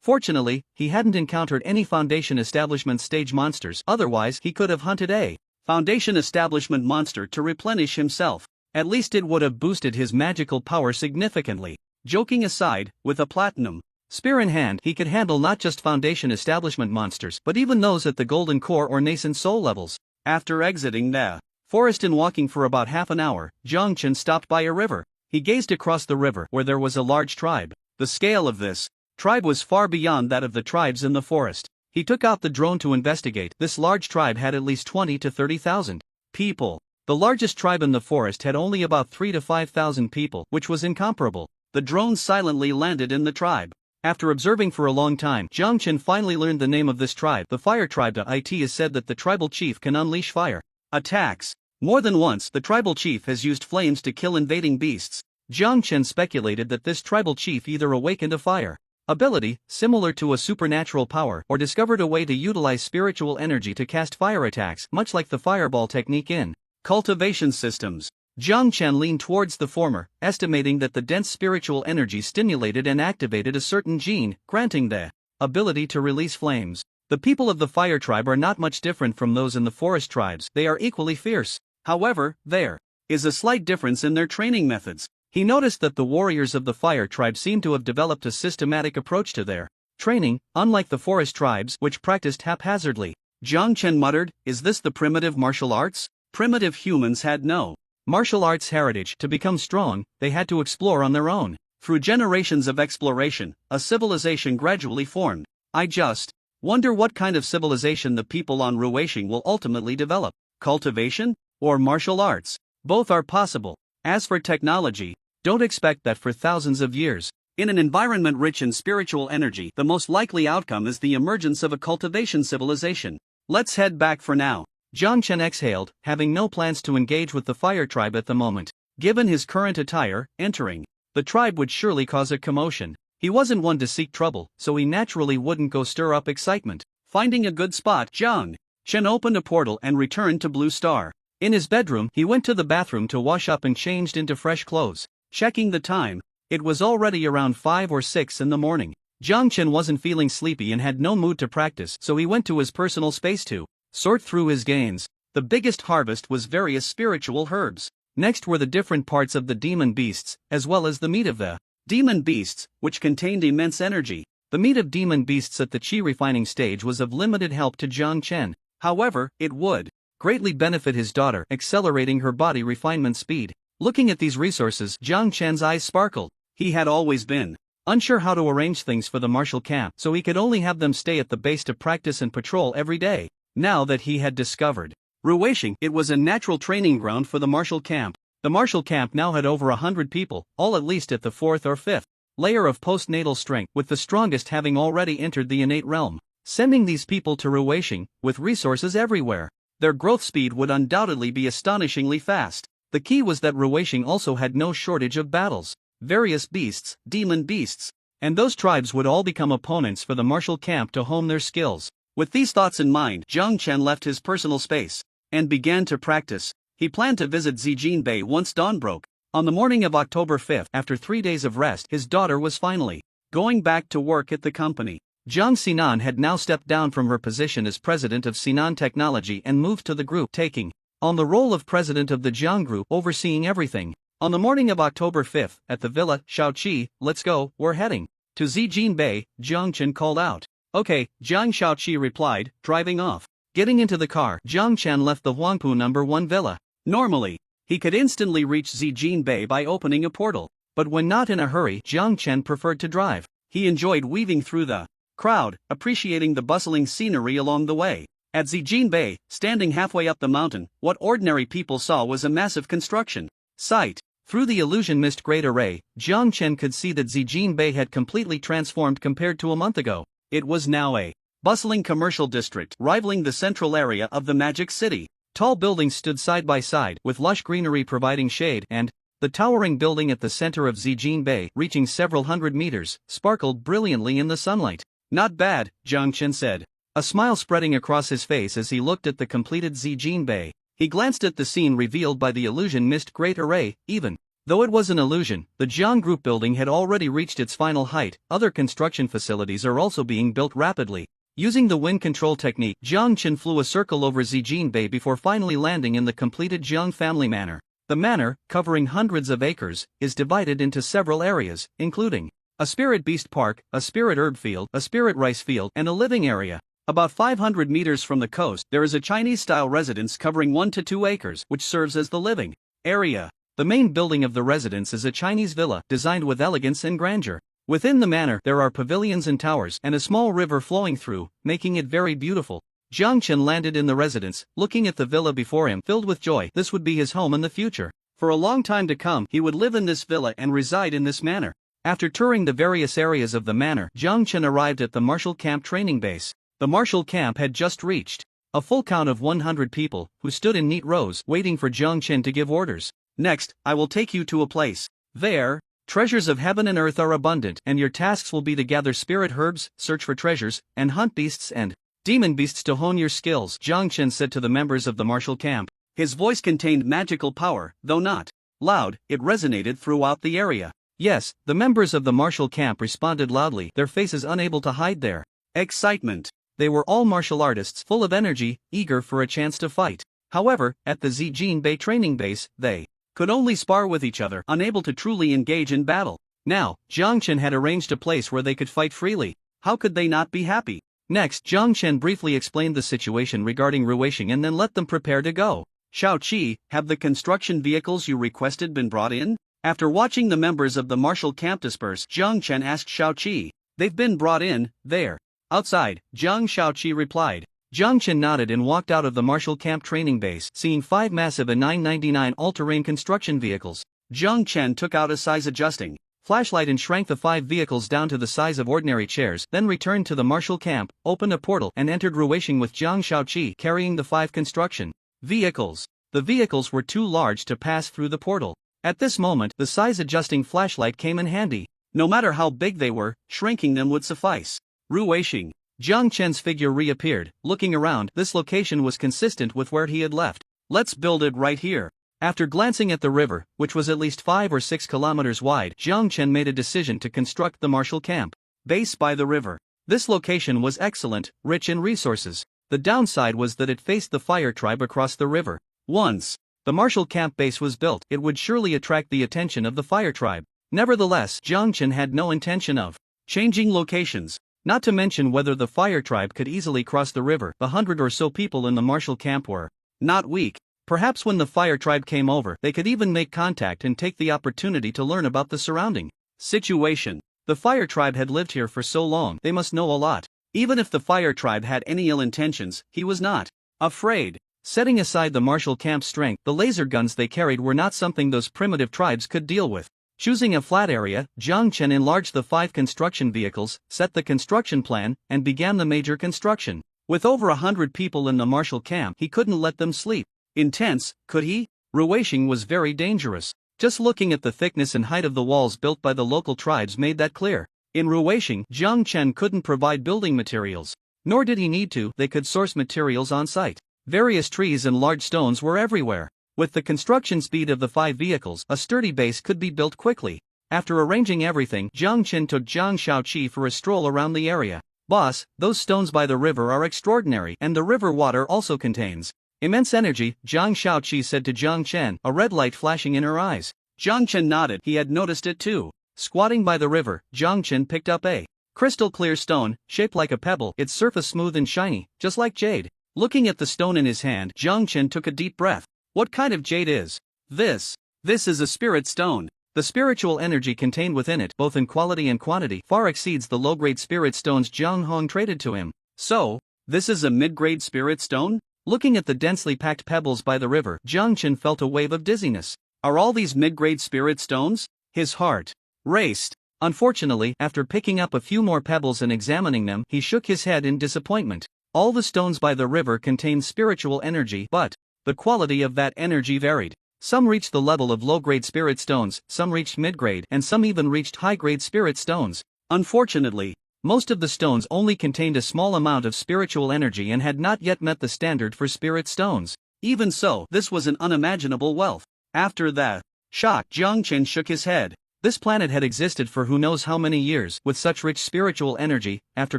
Fortunately, he hadn't encountered any Foundation Establishment stage monsters, otherwise he could have hunted a Foundation Establishment monster to replenish himself. At least it would have boosted his magical power significantly. Joking aside, with a platinum spear in hand, he could handle not just Foundation Establishment monsters but even those at the Golden Core or Nascent Soul levels. After exiting the forest and walking for about half an hour, Jiang Chen stopped by a river. He gazed across the river where there was a large tribe. The scale of this tribe was far beyond that of the tribes in the forest. He took out the drone to investigate. This large tribe had at least 20 to 30,000 people. The largest tribe in the forest had only about 3 to 5,000 people, which was incomparable. The drone silently landed in the tribe. After observing for a long time, Jiang Chen finally learned the name of this tribe. The Fire Tribe. It is said that the tribal chief can unleash fire attacks. More than once, the tribal chief has used flames to kill invading beasts. Jiang Chen speculated that this tribal chief either awakened a fire ability, similar to a supernatural power, or discovered a way to utilize spiritual energy to cast fire attacks, much like the fireball technique in cultivation systems. Jiang Chen leaned towards the former, estimating that the dense spiritual energy stimulated and activated a certain gene, granting the ability to release flames. The people of the Fire Tribe are not much different from those in the Forest Tribes. They are equally fierce. However, there is a slight difference in their training methods. He noticed that the warriors of the Fire Tribe seem to have developed a systematic approach to their training, unlike the Forest Tribes, which practiced haphazardly. Jiang Chen muttered, "Is this the primitive martial arts?" Primitive humans had no martial arts heritage. To become strong, they had to explore on their own. Through generations of exploration, a civilization gradually formed. I just wonder what kind of civilization the people on Ruweixing will ultimately develop. Cultivation? Or martial arts? Both are possible. As for technology, don't expect that for thousands of years. In an environment rich in spiritual energy, the most likely outcome is the emergence of a cultivation civilization. Let's head back for now. Jiang Chen exhaled, having no plans to engage with the Fire Tribe at the moment. Given his current attire, entering the tribe would surely cause a commotion. He wasn't one to seek trouble, so he naturally wouldn't go stir up excitement. Finding a good spot, Jiang Chen opened a portal and returned to Blue Star. In his bedroom, he went to the bathroom to wash up and changed into fresh clothes. Checking the time, it was already around 5 or 6 in the morning. Jiang Chen wasn't feeling sleepy and had no mood to practice, so he went to his personal space to sort through his gains. The biggest harvest was various spiritual herbs. Next were the different parts of the demon beasts, as well as the meat of the demon beasts, which contained immense energy. The meat of demon beasts at the Qi refining stage was of limited help to Jiang Chen. However, it would greatly benefit his daughter, accelerating her body refinement speed. Looking at these resources, Jiang Chen's eyes sparkled. He had always been unsure how to arrange things for the martial camp, so he could only have them stay at the base to practice and patrol every day. Now that he had discovered Ruweixing, it was a natural training ground for the martial camp. The martial camp now had over 100 people, all at least at the 4th or 5th layer of postnatal strength, with the strongest having already entered the innate realm. Sending these people to Ruweixing, with resources everywhere, their growth speed would undoubtedly be astonishingly fast. The key was that Ruweixing also had no shortage of battles, various beasts, demon beasts, and those tribes would all become opponents for the martial camp to hone their skills. With these thoughts in mind, Jiang Chen left his personal space and began to practice. He planned to visit Zijin Bay once dawn broke. On the morning of October 5th, after 3 days of rest, his daughter was finally going back to work at the company. Jiang Xinan had now stepped down from her position as president of Xinan Technology and moved to the group, taking on the role of president of the Jiang Group, overseeing everything. On the morning of October 5th, at the villa, Shaoqi, "Let's go, we're heading to Zijin Bay," Jiang Chen called out. "Okay," Jiang Shaoqi replied, driving off. Getting into the car, Jiang Chen left the Huangpu No. 1 villa. Normally, he could instantly reach Zijin Bay by opening a portal. But when not in a hurry, Jiang Chen preferred to drive. He enjoyed weaving through the crowd, appreciating the bustling scenery along the way. At Zijin Bay, standing halfway up the mountain, what ordinary people saw was a massive construction site. Through the illusion mist great array, Jiang Chen could see that Zijin Bay had completely transformed compared to a month ago. It was now a bustling commercial district, rivaling the central area of the Magic City. Tall buildings stood side by side, with lush greenery providing shade, and the towering building at the center of Zijin Bay, reaching several hundred meters, sparkled brilliantly in the sunlight. Not bad, Jiang Chen said, a smile spreading across his face as he looked at the completed Zijin Bay. He glanced at the scene revealed by the illusion mist great array. Even though it was an illusion, the Jiang Group building had already reached its final height. Other construction facilities are also being built rapidly. Using the wind control technique, Jiang Chen flew a circle over Zijin Bay before finally landing in the completed Jiang family manor. The manor, covering hundreds of acres, is divided into several areas, including a spirit beast park, a spirit herb field, a spirit rice field, and a living area. About 500 meters from the coast, there is a Chinese-style residence covering 1 to 2 acres, which serves as the living area. The main building of the residence is a Chinese villa, designed with elegance and grandeur. Within the manor, there are pavilions and towers, and a small river flowing through, making it very beautiful. Jiang Chen landed in the residence, looking at the villa before him, filled with joy. This would be his home in the future. For a long time to come, he would live in this villa and reside in this manor. After touring the various areas of the manor, Jiang Chen arrived at the martial camp training base. The martial camp had just reached a full count of 100 people, who stood in neat rows, waiting for Jiang Chen to give orders. Next, I will take you to a place. There, treasures of heaven and earth are abundant, and your tasks will be to gather spirit herbs, search for treasures, and hunt beasts and demon beasts to hone your skills, Jiang Chen said to the members of the martial camp. His voice contained magical power, though not loud, it resonated throughout the area. Yes, the members of the martial camp responded loudly, their faces unable to hide their excitement. They were all martial artists, full of energy, eager for a chance to fight. However, at the Zijin Bay training base, they could only spar with each other, unable to truly engage in battle. Now, Jiang Chen had arranged a place where they could fight freely. How could they not be happy? Next, Jiang Chen briefly explained the situation regarding Ruishing and then let them prepare to go. Shao Qi, have the construction vehicles you requested been brought in? After watching the members of the martial camp disperse, Jiang Chen asked Shao Qi. They've been brought in, there. Outside, Shao Qi replied. Jiang Chen nodded and walked out of the martial camp training base, seeing 5 massive A999 all-terrain construction vehicles. Jiang Chen took out a size-adjusting flashlight and shrank the 5 vehicles down to the size of ordinary chairs, then returned to the martial camp, opened a portal, and entered Ruishing with Shao Qi carrying the 5 construction vehicles. The vehicles were too large to pass through the portal. At this moment, the size-adjusting flashlight came in handy. No matter how big they were, shrinking them would suffice. Ruishing. Jiang Chen's figure reappeared, looking around. This location was consistent with where he had left. Let's build it right here. After glancing at the river, which was at least 5 or 6 kilometers wide, Jiang Chen made a decision to construct the martial camp base by the river. This location was excellent, rich in resources. The downside was that it faced the fire tribe across the river. Once the martial camp base was built, it would surely attract the attention of the fire tribe. Nevertheless, Jiang Chen had no intention of changing locations. Not to mention whether the fire tribe could easily cross the river. The 100 or so people in the martial camp were not weak. Perhaps when the fire tribe came over, they could even make contact and take the opportunity to learn about the surrounding situation. The fire tribe had lived here for so long, they must know a lot. Even if the fire tribe had any ill intentions, he was not afraid. Setting aside the martial camp's strength, the laser guns they carried were not something those primitive tribes could deal with. Choosing a flat area, Jiang Chen enlarged the 5 construction vehicles, set the construction plan, and began the major construction. With over 100 people in the martial camp, he couldn't let them sleep. Intense, could he? Ruishing was very dangerous. Just looking at the thickness and height of the walls built by the local tribes made that clear. In Ruishing, Jiang Chen couldn't provide building materials. Nor did he need to, they could source materials on site. Various trees and large stones were everywhere. With the construction speed of the 5 vehicles, a sturdy base could be built quickly. After arranging everything, Jiang Chen took Shao Qi for a stroll around the area. Boss, those stones by the river are extraordinary, and the river water also contains immense energy, Shao Qi said to Jiang Chen, a red light flashing in her eyes. Jiang Chen nodded, he had noticed it too. Squatting by the river, Jiang Chen picked up a crystal clear stone, shaped like a pebble, its surface smooth and shiny, just like jade. Looking at the stone in his hand, Jiang Chen took a deep breath. What kind of jade is this? This is a spirit stone. The spiritual energy contained within it, both in quality and quantity, far exceeds the low-grade spirit stones Jiang Hong traded to him. So, this is a mid-grade spirit stone? Looking at the densely packed pebbles by the river, Jiang Chen felt a wave of dizziness. Are all these mid-grade spirit stones? His heart raced. Unfortunately, after picking up a few more pebbles and examining them, he shook his head in disappointment. All the stones by the river contained spiritual energy, but the quality of that energy varied. Some reached the level of low-grade spirit stones, some reached mid-grade, and some even reached high-grade spirit stones. Unfortunately, most of the stones only contained a small amount of spiritual energy and had not yet met the standard for spirit stones. Even so, this was an unimaginable wealth. After that shock, Jiang Chen shook his head. This planet had existed for who knows how many years, with such rich spiritual energy. After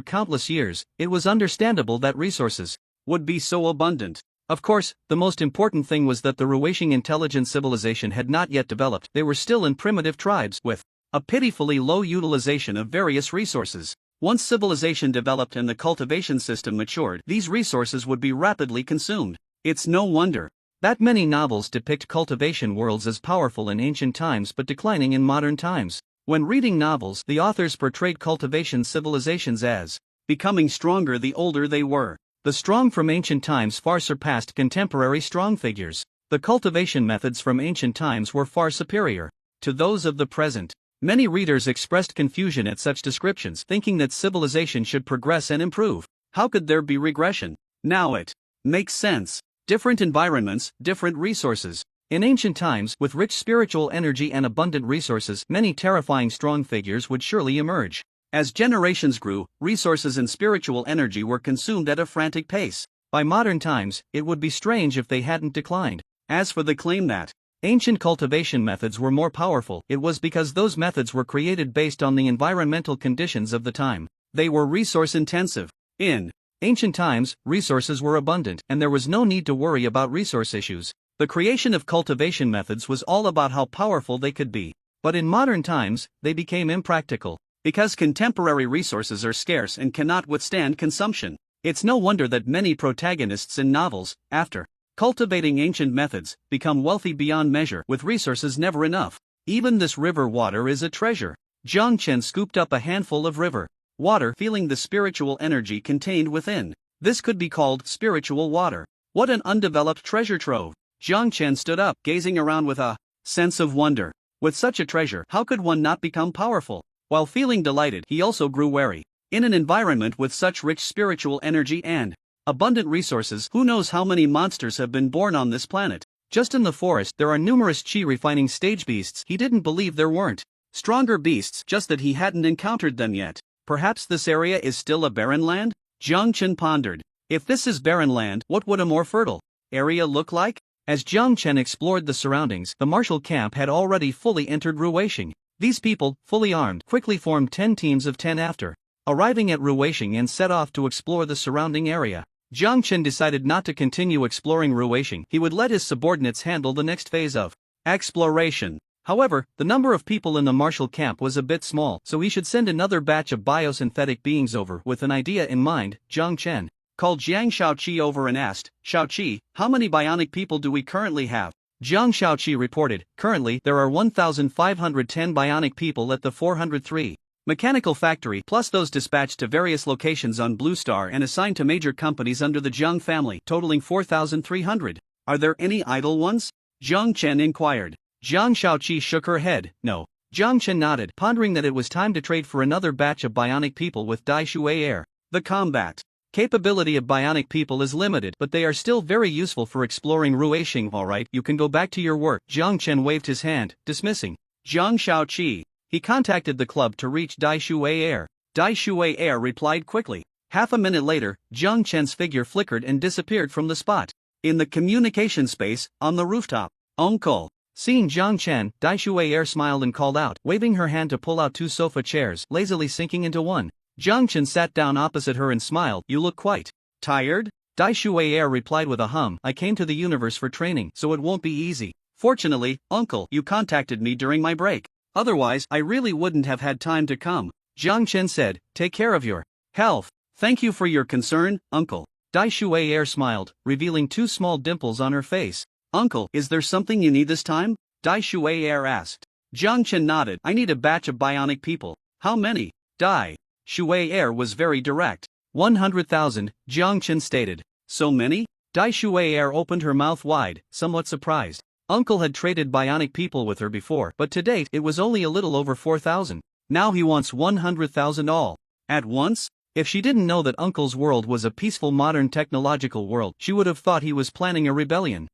countless years, it was understandable that resources would be so abundant. Of course, the most important thing was that the Ruweixing intelligent civilization had not yet developed. They were still in primitive tribes, with a pitifully low utilization of various resources. Once civilization developed and the cultivation system matured, these resources would be rapidly consumed. It's no wonder that many novels depict cultivation worlds as powerful in ancient times but declining in modern times. When reading novels, the authors portrayed cultivation civilizations as becoming stronger the older they were. The strong from ancient times far surpassed contemporary strong figures. The cultivation methods from ancient times were far superior to those of the present. Many readers expressed confusion at such descriptions, thinking that civilization should progress and improve. How could there be regression? Now it makes sense. Different environments, different resources. In ancient times, with rich spiritual energy and abundant resources, many terrifying strong figures would surely emerge. As generations grew, resources and spiritual energy were consumed at a frantic pace. By modern times, it would be strange if they hadn't declined. As for the claim that ancient cultivation methods were more powerful, it was because those methods were created based on the environmental conditions of the time. They were resource-intensive. In ancient times, resources were abundant, and there was no need to worry about resource issues. The creation of cultivation methods was all about how powerful they could be. But in modern times, they became impractical. Because contemporary resources are scarce and cannot withstand consumption. It's no wonder that many protagonists in novels, after cultivating ancient methods, become wealthy beyond measure with resources never enough. Even this river water is a treasure. Jiang Chen scooped up a handful of river water, feeling the spiritual energy contained within. This could be called spiritual water. What an undeveloped treasure trove. Jiang Chen stood up, gazing around with a sense of wonder. With such a treasure, how could one not become powerful? While feeling delighted, he also grew wary. In an environment with such rich spiritual energy and abundant resources, who knows how many monsters have been born on this planet? Just in the forest, there are numerous chi refining stage beasts. He didn't believe there weren't stronger beasts, just that he hadn't encountered them yet. Perhaps this area is still a barren land? Jiang Chen pondered. If this is barren land, what would a more fertile area look like? As Jiang Chen explored the surroundings, the martial camp had already fully entered Ruweixing. These people, fully armed, quickly formed 10 teams of 10 after arriving at Ruweixing and set off to explore the surrounding area. Jiang Chen decided not to continue exploring Ruweixing. He would let his subordinates handle the next phase of exploration. However, the number of people in the martial camp was a bit small, so he should send another batch of biosynthetic beings over. With an idea in mind, Jiang Chen called Jiang Shaoqi over and asked, "Shaoqi, how many bionic people do we currently have?" Jiang Shaoqi reported, "Currently, there are 1,510 bionic people at the 403 mechanical factory, plus those dispatched to various locations on Blue Star and assigned to major companies under the Jiang family, totaling 4,300. Are there any idle ones?" Jiang Chen inquired. Jiang Shaoqi shook her head, "No." Jiang Chen nodded, pondering that it was time to trade for another batch of bionic people with Dai Shui Air. The combat capability of bionic people is limited, but they are still very useful for exploring Ruweixing. "Alright, you can go back to your work." Jiang Chen waved his hand, dismissing Jiang Shaoqi. He contacted the club to reach Dai Shui Air. Dai Shui Air replied quickly. Half a minute later, Jiang Chen's figure flickered and disappeared from the spot. In the communication space, on the rooftop, "Uncle." Seeing Jiang Chen, Dai Shui Air smiled and called out, waving her hand to pull out 2 sofa chairs, lazily sinking into one. Jiang Chen sat down opposite her and smiled. "You look quite tired?" Dai Shui Air replied with a hum. "I came to the universe for training, so it won't be easy. Fortunately, Uncle, you contacted me during my break. Otherwise, I really wouldn't have had time to come." Jiang Chen said, "Take care of your health." "Thank you for your concern, Uncle." Dai Shui Air smiled, revealing 2 small dimples on her face. "Uncle, is there something you need this time?" Dai Shui Air asked. Jiang Chen nodded. I need a batch of bionic people. How many? Dai Shui Air was very direct. 100,000, Jiang Chen stated. So many? Dai Shui Air opened her mouth wide, somewhat surprised. Uncle had traded bionic people with her before, but to date it was only a little over 4,000. Now he wants 100,000 all. At once? If she didn't know that Uncle's world was a peaceful modern technological world, she would have thought he was planning a rebellion.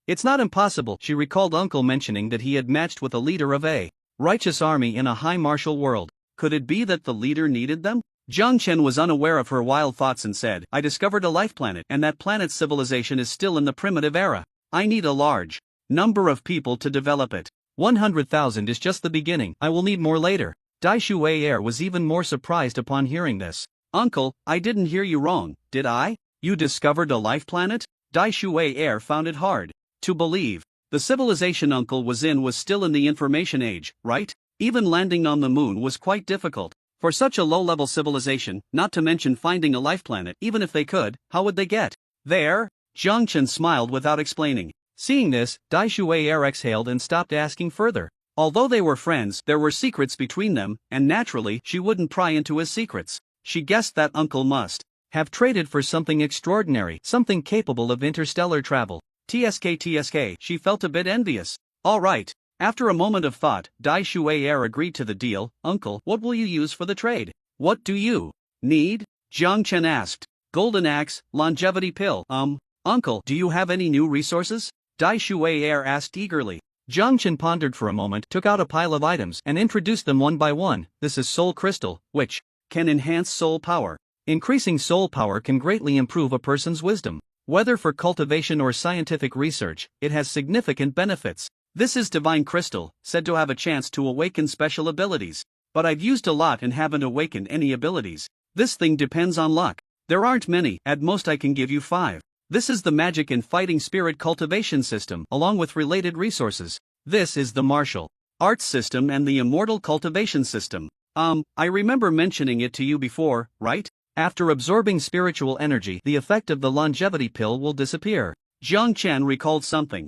It's not impossible. She recalled Uncle mentioning that he had matched with a leader of a righteous army in a high martial world. Could it be that the leader needed them? Jiang Chen was unaware of her wild thoughts and said, I discovered a life planet, and that planet's civilization is still in the primitive era. I need a large number of people to develop it. 100,000 is just the beginning. I will need more later. Dai Shui Air was even more surprised upon hearing this. Uncle, I didn't hear you wrong, did I? You discovered a life planet? Dai Shui Air found it hard to believe. The civilization Uncle was in was still in the information age, right? Even landing on the moon was quite difficult. For such a low-level civilization, not to mention finding a life planet, even if they could, how would they get there? Jiang Chen smiled without explaining. Seeing this, Dai Shui Air exhaled and stopped asking further. Although they were friends, there were secrets between them, and naturally, she wouldn't pry into his secrets. She guessed that Uncle must have traded for something extraordinary, something capable of interstellar travel. TSK, she felt a bit envious. All right. After a moment of thought, Dai Shui Air agreed to the deal. Uncle, what will you use for the trade? What do you need? Jiang Chen asked. Golden axe, longevity pill. Uncle, do you have any new resources? Dai Shui Air asked eagerly. Jiang Chen pondered for a moment, took out a pile of items, and introduced them one by one. This is Soul Crystal, which can enhance soul power. Increasing soul power can greatly improve a person's wisdom. Whether for cultivation or scientific research, it has significant benefits. This is Divine Crystal, said to have a chance to awaken special abilities. But I've used a lot and haven't awakened any abilities. This thing depends on luck. There aren't many, at most I can give you 5. This is the Magic and Fighting Spirit Cultivation System, along with related resources. This is the Martial Arts System and the Immortal Cultivation System. I remember mentioning it to you before, right? After absorbing spiritual energy, the effect of the longevity pill will disappear. Jiang Chen recalled something.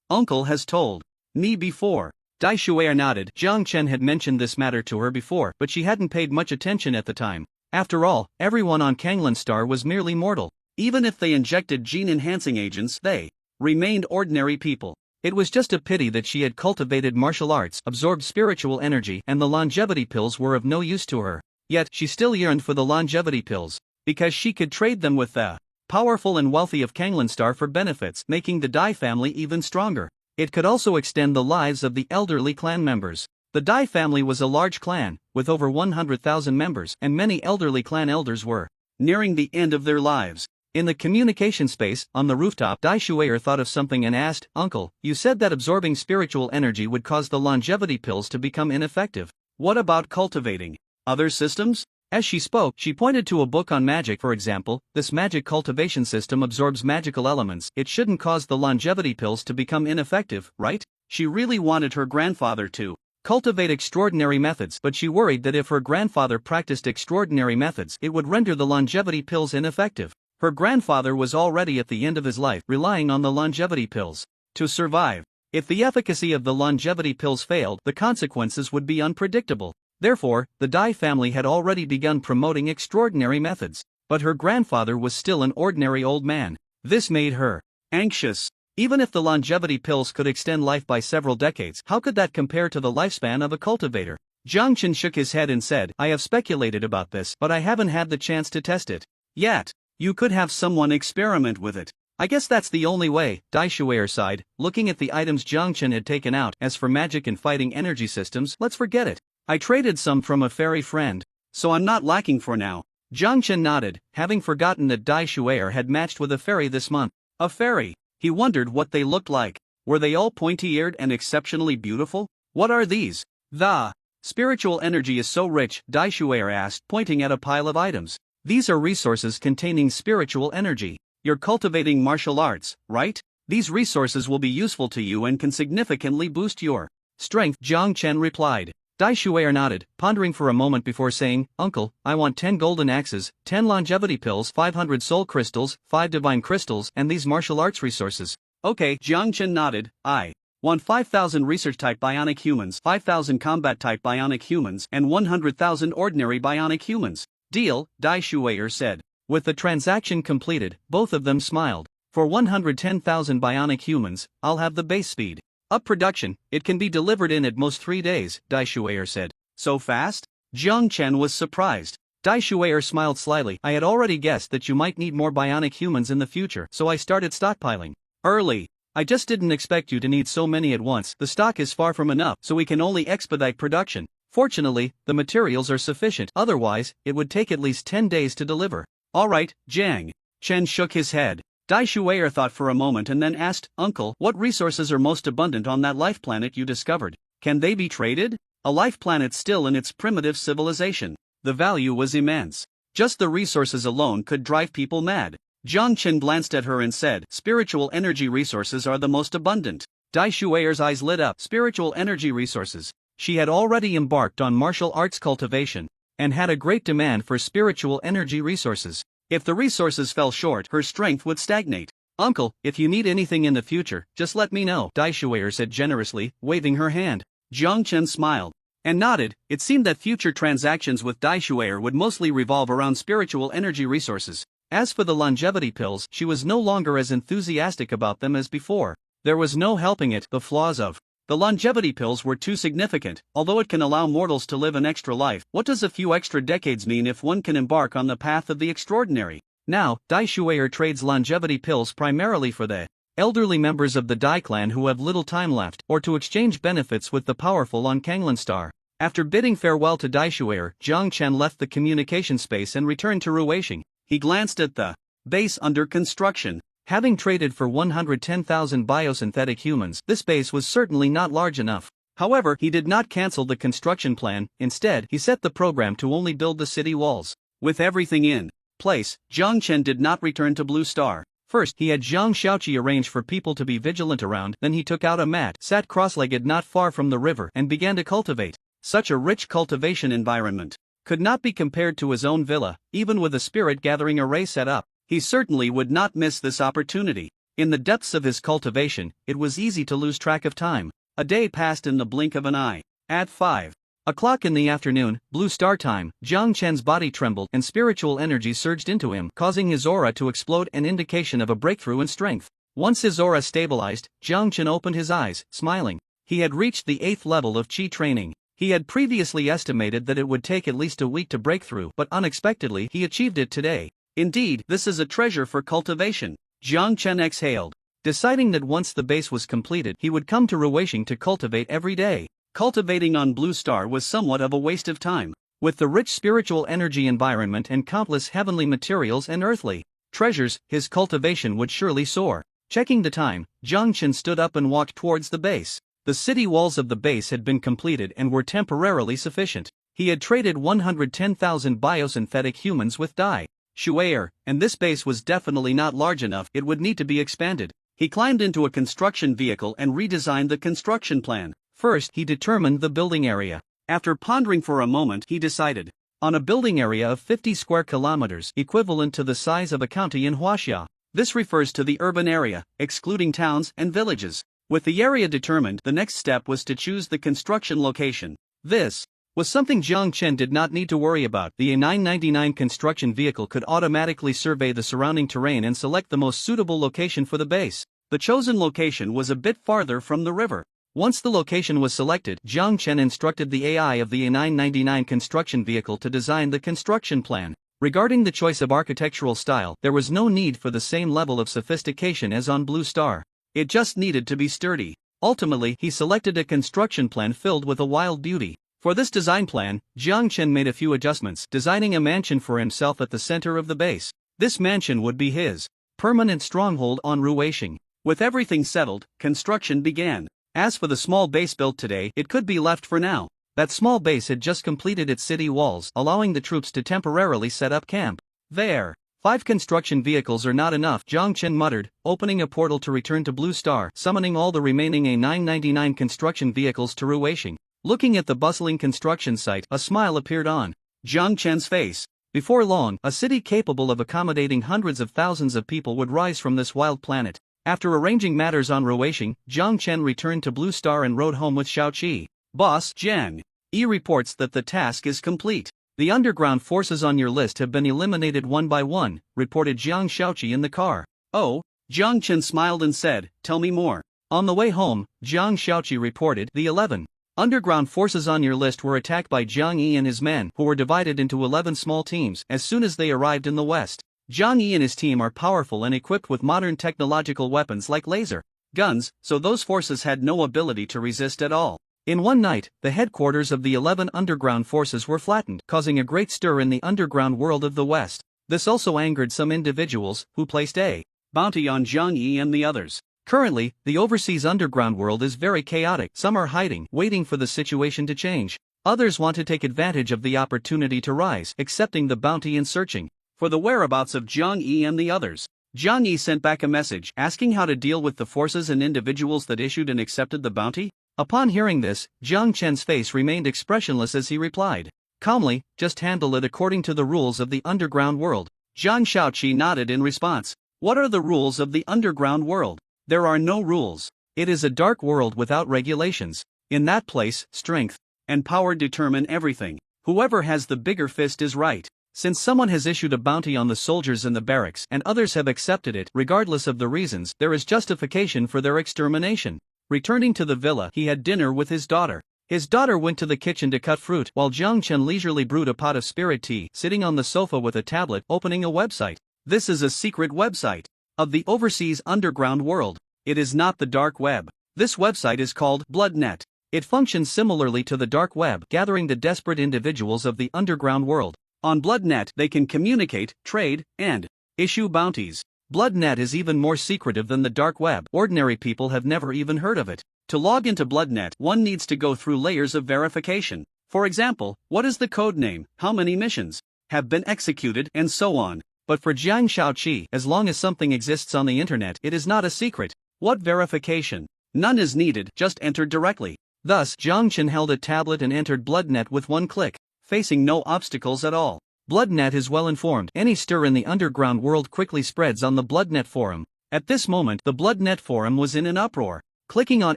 Uncle has told me before. Dai Shui nodded. Jiang Chen had mentioned this matter to her before, but she hadn't paid much attention at the time. After all, everyone on Kanglan Star was merely mortal. Even if they injected gene-enhancing agents, they remained ordinary people. It was just a pity that she had cultivated martial arts, absorbed spiritual energy, and the longevity pills were of no use to her. Yet, she still yearned for the longevity pills, because she could trade them with the powerful and wealthy of Kanglan Star for benefits, making the Dai family even stronger. It could also extend the lives of the elderly clan members. The Dai family was a large clan, with over 100,000 members, and many elderly clan elders were nearing the end of their lives. In the communication space, on the rooftop, Dai Shuier thought of something and asked, Uncle, you said that absorbing spiritual energy would cause the longevity pills to become ineffective. What about cultivating other systems? As she spoke, she pointed to a book on magic. For example, this magic cultivation system absorbs magical elements. It shouldn't cause the longevity pills to become ineffective, right? She really wanted her grandfather to cultivate extraordinary methods, but she worried that if her grandfather practiced extraordinary methods, it would render the longevity pills ineffective. Her grandfather was already at the end of his life, relying on the longevity pills to survive. If the efficacy of the longevity pills failed, the consequences would be unpredictable. Therefore, the Dai family had already begun promoting extraordinary methods. But her grandfather was still an ordinary old man. This made her anxious. Even if the longevity pills could extend life by several decades, how could that compare to the lifespan of a cultivator? Jiang Chen shook his head and said, I have speculated about this, but I haven't had the chance to test it yet. You could have someone experiment with it. I guess that's the only way, Dai Shuier sighed, looking at the items Jiang Chen had taken out. As for magic and fighting energy systems, let's forget it. I traded some from a fairy friend, so I'm not lacking for now. Jiang Chen nodded, having forgotten that Dai Shuier had matched with a fairy this month. A fairy? He wondered what they looked like. Were they all pointy-eared and exceptionally beautiful? What are these? The spiritual energy is so rich, Dai Shuier asked, pointing at a pile of items. These are resources containing spiritual energy. You're cultivating martial arts, right? These resources will be useful to you and can significantly boost your strength, Jiang Chen replied. Dai Shuier nodded, pondering for a moment before saying, Uncle, I want 10 golden axes, 10 longevity pills, 500 soul crystals, 5 divine crystals, and these martial arts resources. Okay, Jiang Chen nodded. I Want 5,000 research-type bionic humans, 5,000 combat-type bionic humans, and 100,000 ordinary bionic humans. Deal, Dai Shuayer said. With the transaction completed, both of them smiled. For 110,000 bionic humans, I'll have the base speed. Up production, it can be delivered in at most 3 days, Dai Shuayer said. So fast? Jiang Chen was surprised. Dai Shuayer smiled slyly. I had already guessed that you might need more bionic humans in the future, so I started stockpiling early. I just didn't expect you to need so many at once. The stock is far from enough, so we can only expedite production. Fortunately, the materials are sufficient, otherwise, it would take at least 10 days to deliver. Alright, Jiang. Chen shook his head. Dai Shuayer thought for a moment and then asked, Uncle, what resources are most abundant on that life planet you discovered? Can they be traded? A life planet still in its primitive civilization. The value was immense. Just the resources alone could drive people mad. Jiang Chen glanced at her and said, spiritual energy resources are the most abundant. Dai Shuayer's eyes lit up. Spiritual energy resources. She had already embarked on martial arts cultivation, and had a great demand for spiritual energy resources. If the resources fell short, her strength would stagnate. Uncle, if you need anything in the future, just let me know, Dai Shuayer said generously, waving her hand. Jiang Chen smiled and nodded. It seemed that future transactions with Dai Shuayer would mostly revolve around spiritual energy resources. As for the longevity pills, she was no longer as enthusiastic about them as before. There was no helping it. The flaws of the longevity pills were too significant. Although it can allow mortals to live an extra life, what does a few extra decades mean if one can embark on the path of the extraordinary? Now, Dai Shuayer trades longevity pills primarily for the elderly members of the Dai clan who have little time left, or to exchange benefits with the powerful on Kanglan Star. After bidding farewell to Dai Shuayer, Jiang Chen left the communication space and returned to Ruweixing. He glanced at the base under construction. Having traded for 110,000 biosynthetic humans, this base was certainly not large enough. However, he did not cancel the construction plan. Instead, he set the program to only build the city walls. With everything in place, Jiang Chen did not return to Blue Star. First, he had Zhang Xiaoqi arrange for people to be vigilant around, then he took out a mat, sat cross-legged not far from the river, and began to cultivate. Such a rich cultivation environment could not be compared to his own villa. Even with a spirit gathering array set up, he certainly would not miss this opportunity. In the depths of his cultivation, it was easy to lose track of time. A day passed in the blink of an eye. At 5:00 in the afternoon, Blue Star time, Jiang Chen's body trembled and spiritual energy surged into him, causing his aura to explode, an indication of a breakthrough in strength. Once his aura stabilized, Jiang Chen opened his eyes, smiling. He had reached the 8th level of Qi training. He had previously estimated that it would take at least a week to break through, but unexpectedly he achieved it today. Indeed, this is a treasure for cultivation. Jiang Chen exhaled, deciding that once the base was completed, he would come to Ruweixing to cultivate every day. Cultivating on Blue Star was somewhat of a waste of time. With the rich spiritual energy environment and countless heavenly materials and earthly treasures, his cultivation would surely soar. Checking the time, Jiang Chen stood up and walked towards the base. The city walls of the base had been completed and were temporarily sufficient. He had traded 110,000 biosynthetic humans with Dai Shuayer, and this base was definitely not large enough. It would need to be expanded. He climbed into a construction vehicle and redesigned the construction plan. First, he determined the building area. After pondering for a moment, he decided on a building area of 50 square kilometers, equivalent to the size of a county in Huaxia. This refers to the urban area, excluding towns and villages. With the area determined, the next step was to choose the construction location. This was something Jiang Chen did not need to worry about. The A999 construction vehicle could automatically survey the surrounding terrain and select the most suitable location for the base. The chosen location was a bit farther from the river. Once the location was selected, Jiang Chen instructed the AI of the A999 construction vehicle to design the construction plan. Regarding the choice of architectural style, there was no need for the same level of sophistication as on Blue Star. It just needed to be sturdy. Ultimately, he selected a construction plan filled with a wild beauty. For this design plan, Jiang Chen made a few adjustments, designing a mansion for himself at the center of the base. This mansion would be his permanent stronghold on Ruweixing. With everything settled, construction began. As for the small base built today, it could be left for now. That small base had just completed its city walls, allowing the troops to temporarily set up camp there. 5 construction vehicles are not enough, Jiang Chen muttered, opening a portal to return to Blue Star, summoning all the remaining A999 construction vehicles to Ruweixing. Looking at the bustling construction site, a smile appeared on Jiang Chen's face. Before long, a city capable of accommodating hundreds of thousands of people would rise from this wild planet. After arranging matters on Ruishing, Jiang Chen returned to Blue Star and rode home with Xiao Qi. Boss Jiang Yi reports that the task is complete. The underground forces on your list have been eliminated one by one, reported Jiang Xiaoqi in the car. Oh, Jiang Chen smiled and said, tell me more. On the way home, Jiang Xiaoqi reported the 11 underground forces on your list were attacked by Jiang Yi and his men, who were divided into 11 small teams as soon as they arrived in the west. Jiang Yi and his team are powerful and equipped with modern technological weapons like laser guns, so those forces had no ability to resist at all. In one night, the headquarters of the 11 underground forces were flattened, causing a great stir in the underground world of the West. This also angered some individuals, who placed a bounty on Jiang Yi and the others. Currently, the overseas underground world is very chaotic. Some are hiding, waiting for the situation to change. Others want to take advantage of the opportunity to rise, accepting the bounty and searching for the whereabouts of Jiang Yi and the others. Jiang Yi sent back a message, asking how to deal with the forces and individuals that issued and accepted the bounty. Upon hearing this, Jiang Chen's face remained expressionless as he replied calmly, just handle it according to the rules of the underground world. Jiang Xiaoqi nodded in response. What are the rules of the underground world? There are no rules. It is a dark world without regulations. In that place, strength and power determine everything. Whoever has the bigger fist is right. Since someone has issued a bounty on the soldiers in the barracks and others have accepted it, regardless of the reasons, there is justification for their extermination. Returning to the villa, he had dinner with his daughter. His daughter went to the kitchen to cut fruit, while Jiang Chen leisurely brewed a pot of spirit tea, sitting on the sofa with a tablet, opening a website. This is a secret website of the overseas underground world. It is not the dark web. This website is called BloodNet. It functions similarly to the dark web, gathering the desperate individuals of the underground world. On BloodNet, they can communicate, trade, and issue bounties. BloodNet is even more secretive than the dark web. Ordinary people have never even heard of it. To log into BloodNet, one needs to go through layers of verification. For example, what is the code name, how many missions have been executed, and so on. But for Jiang Xiaoqi, as long as something exists on the internet, it is not a secret. What verification? None is needed, just enter directly. Thus, Jiang Chen held a tablet and entered BloodNet with one click, facing no obstacles at all. BloodNet is well informed. Any stir in the underground world quickly spreads on the BloodNet forum. At this moment, the BloodNet forum was in an uproar. Clicking on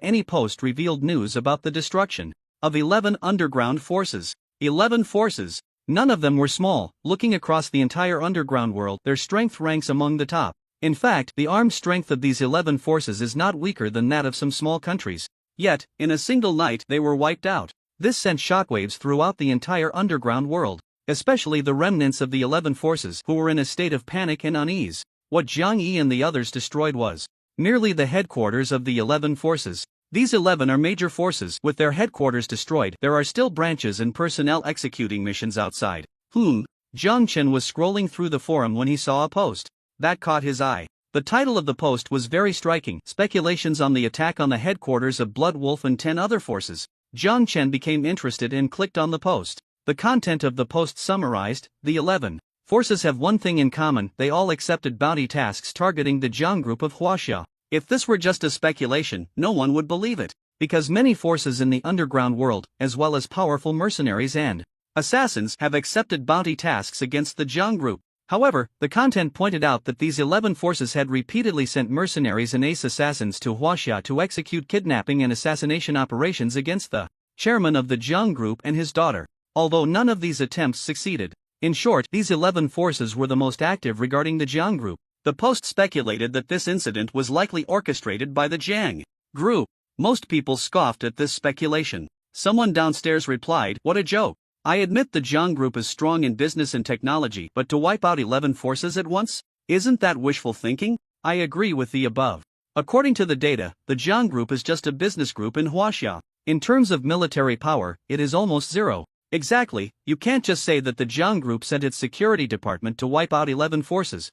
any post revealed news about the destruction of 11 underground forces. 11 forces. None of them were small. Looking across the entire underground world, their strength ranks among the top. In fact, the armed strength of these 11 forces is not weaker than that of some small countries. Yet, in a single night, they were wiped out. This sent shockwaves throughout the entire underground world, especially the remnants of the 11 forces, who were in a state of panic and unease. What Jiang Yi and the others destroyed was merely the headquarters of the 11 forces. These 11 are major forces. With their headquarters destroyed, there are still branches and personnel executing missions outside. Jiang Chen was scrolling through the forum when he saw a post that caught his eye. The title of the post was very striking: Speculations on the attack on the headquarters of Blood Wolf and 10 other forces. Jiang Chen became interested and clicked on the post. The content of the post summarized: the 11 forces have one thing in common, they all accepted bounty tasks targeting the Jiang group of Huaxia. If this were just a speculation, no one would believe it, because many forces in the underground world, as well as powerful mercenaries and assassins, have accepted bounty tasks against the Jiang group. However, the content pointed out that these 11 forces had repeatedly sent mercenaries and ace assassins to Huaxia to execute kidnapping and assassination operations against the chairman of the Jiang group and his daughter, although none of these attempts succeeded. In short, these 11 forces were the most active regarding the Jiang group. The post speculated that this incident was likely orchestrated by the Jiang group. Most people scoffed at this speculation. Someone downstairs replied, "What a joke. I admit the Jiang group is strong in business and technology, but to wipe out 11 forces at once? Isn't that wishful thinking?" I agree with the above. According to the data, the Jiang group is just a business group in Huaxia. In terms of military power, it is almost zero. Exactly, you can't just say that the Jiang group sent its security department to wipe out 11 forces.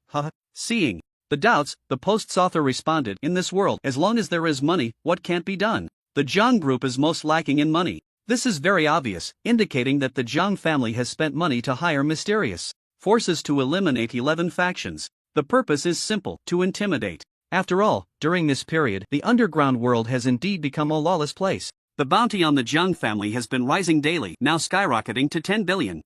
Seeing the doubts, the post's author responded, "In this world, as long as there is money, what can't be done? The Jiang group is most lacking in money. This is very obvious, indicating that the Jiang family has spent money to hire mysterious forces to eliminate 11 factions. The purpose is simple: to intimidate. After all, during this period, the underground world has indeed become a lawless place. The bounty on the Jiang family has been rising daily, now skyrocketing to $10 billion.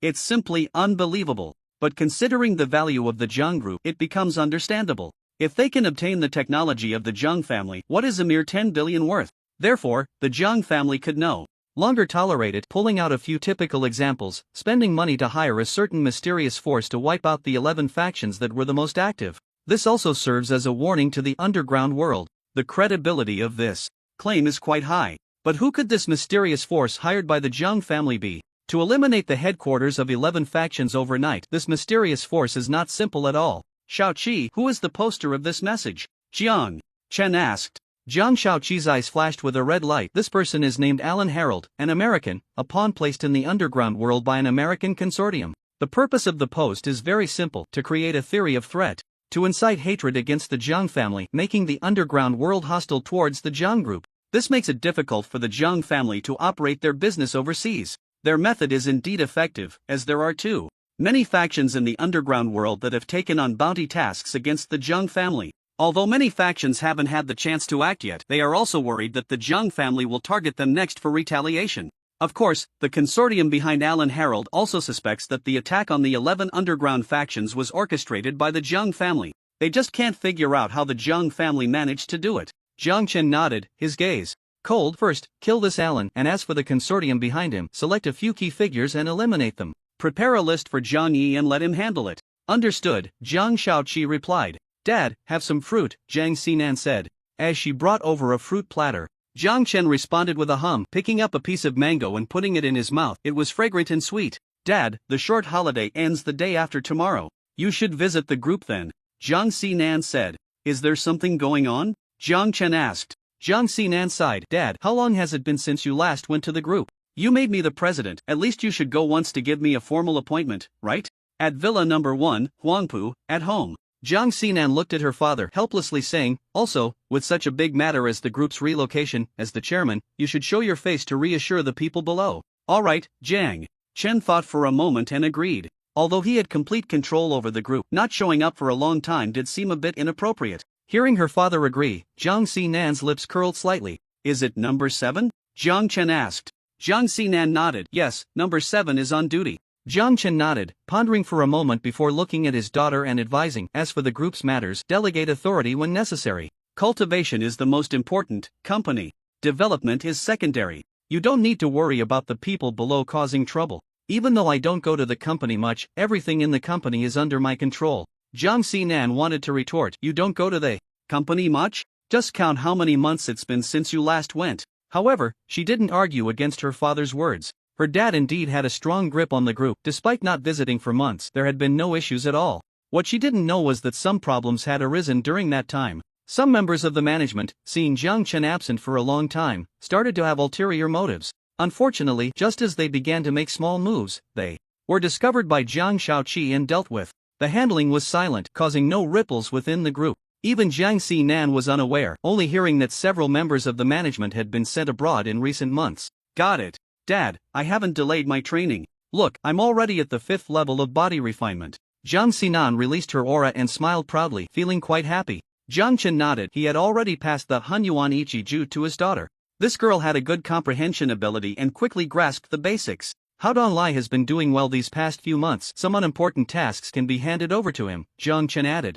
It's simply unbelievable. But considering the value of the Jiang group, it becomes understandable. If they can obtain the technology of the Zhang family, what is a mere 10 billion worth? Therefore, the Zhang family could no longer tolerate it. Pulling out a few typical examples, spending money to hire a certain mysterious force to wipe out the 11 factions that were the most active. This also serves as a warning to the underground world. The credibility of this claim is quite high. But who could this mysterious force hired by the Zhang family be? To eliminate the headquarters of 11 factions overnight, this mysterious force is not simple at all. Xiaoqi, who is the poster of this message? Jiang Chen asked. Jiang Xiaoqi's eyes flashed with a red light. This person is named Alan Harold, an American, a pawn placed in the underground world by an American consortium. The purpose of the post is very simple: to create a theory of threat, to incite hatred against the Zhang family, making the underground world hostile towards the Zhang group. This makes it difficult for the Zhang family to operate their business overseas. Their method is indeed effective, as there are too many factions in the underground world that have taken on bounty tasks against the Zhang family. Although many factions haven't had the chance to act yet, they are also worried that the Zhang family will target them next for retaliation. Of course, the consortium behind Alan Harold also suspects that the attack on the 11 underground factions was orchestrated by the Zhang family. They just can't figure out how the Zhang family managed to do it. Jiang Chen nodded, his gaze cold. First, kill this Alan, and as for the consortium behind him, select a few key figures and eliminate them. Prepare a list for Jiang Yi and let him handle it. Understood, Jiang Xiaoqi replied. Dad, have some fruit, Jiang Xinan said, as she brought over a fruit platter. Jiang Chen responded with a hum, picking up a piece of mango and putting it in his mouth. It was fragrant and sweet. Dad, the short holiday ends the day after tomorrow. You should visit the group then, Jiang Xinan said. Is there something going on? Jiang Chen asked. Jiang Xinan sighed. Dad, how long has it been since you last went to the group? You made me the president, at least you should go once to give me a formal appointment, right? At Villa number 1, Huangpu, at home. Jiang Xinan looked at her father helplessly, saying, also, with such a big matter as the group's relocation, as the chairman, you should show your face to reassure the people below. Alright, Jiang Chen thought for a moment and agreed. Although he had complete control over the group, not showing up for a long time did seem a bit inappropriate. Hearing her father agree, Jiang Xinan's lips curled slightly. Is it number 7? Jiang Chen asked. Jiang Xinan nodded. Yes, number 7 is on duty. Jiang Chen nodded, pondering for a moment before looking at his daughter and advising, as for the group's matters, delegate authority when necessary. Cultivation is the most important, company development is secondary. You don't need to worry about the people below causing trouble. Even though I don't go to the company much, everything in the company is under my control. Jiang Xinan wanted to retort, you don't go to the company much? Just count how many months it's been since you last went. However, she didn't argue against her father's words. Her dad indeed had a strong grip on the group. Despite not visiting for months, there had been no issues at all. What she didn't know was that some problems had arisen during that time. Some members of the management, seeing Jiang Chen absent for a long time, started to have ulterior motives. Unfortunately, just as they began to make small moves, they were discovered by Jiang Xiaoqi and dealt with. The handling was silent, causing no ripples within the group. Even Jiang Xinan was unaware, only hearing that several members of the management had been sent abroad in recent months. Got it. Dad, I haven't delayed my training. Look, I'm already at the 5th level of body refinement. Jiang Xinan released her aura and smiled proudly, feeling quite happy. Jiang Chen nodded. He had already passed the Hunyuan Ichi Ju to his daughter. This girl had a good comprehension ability and quickly grasped the basics. Hao Donglai has been doing well these past few months. Some unimportant tasks can be handed over to him, Jiang Chen added.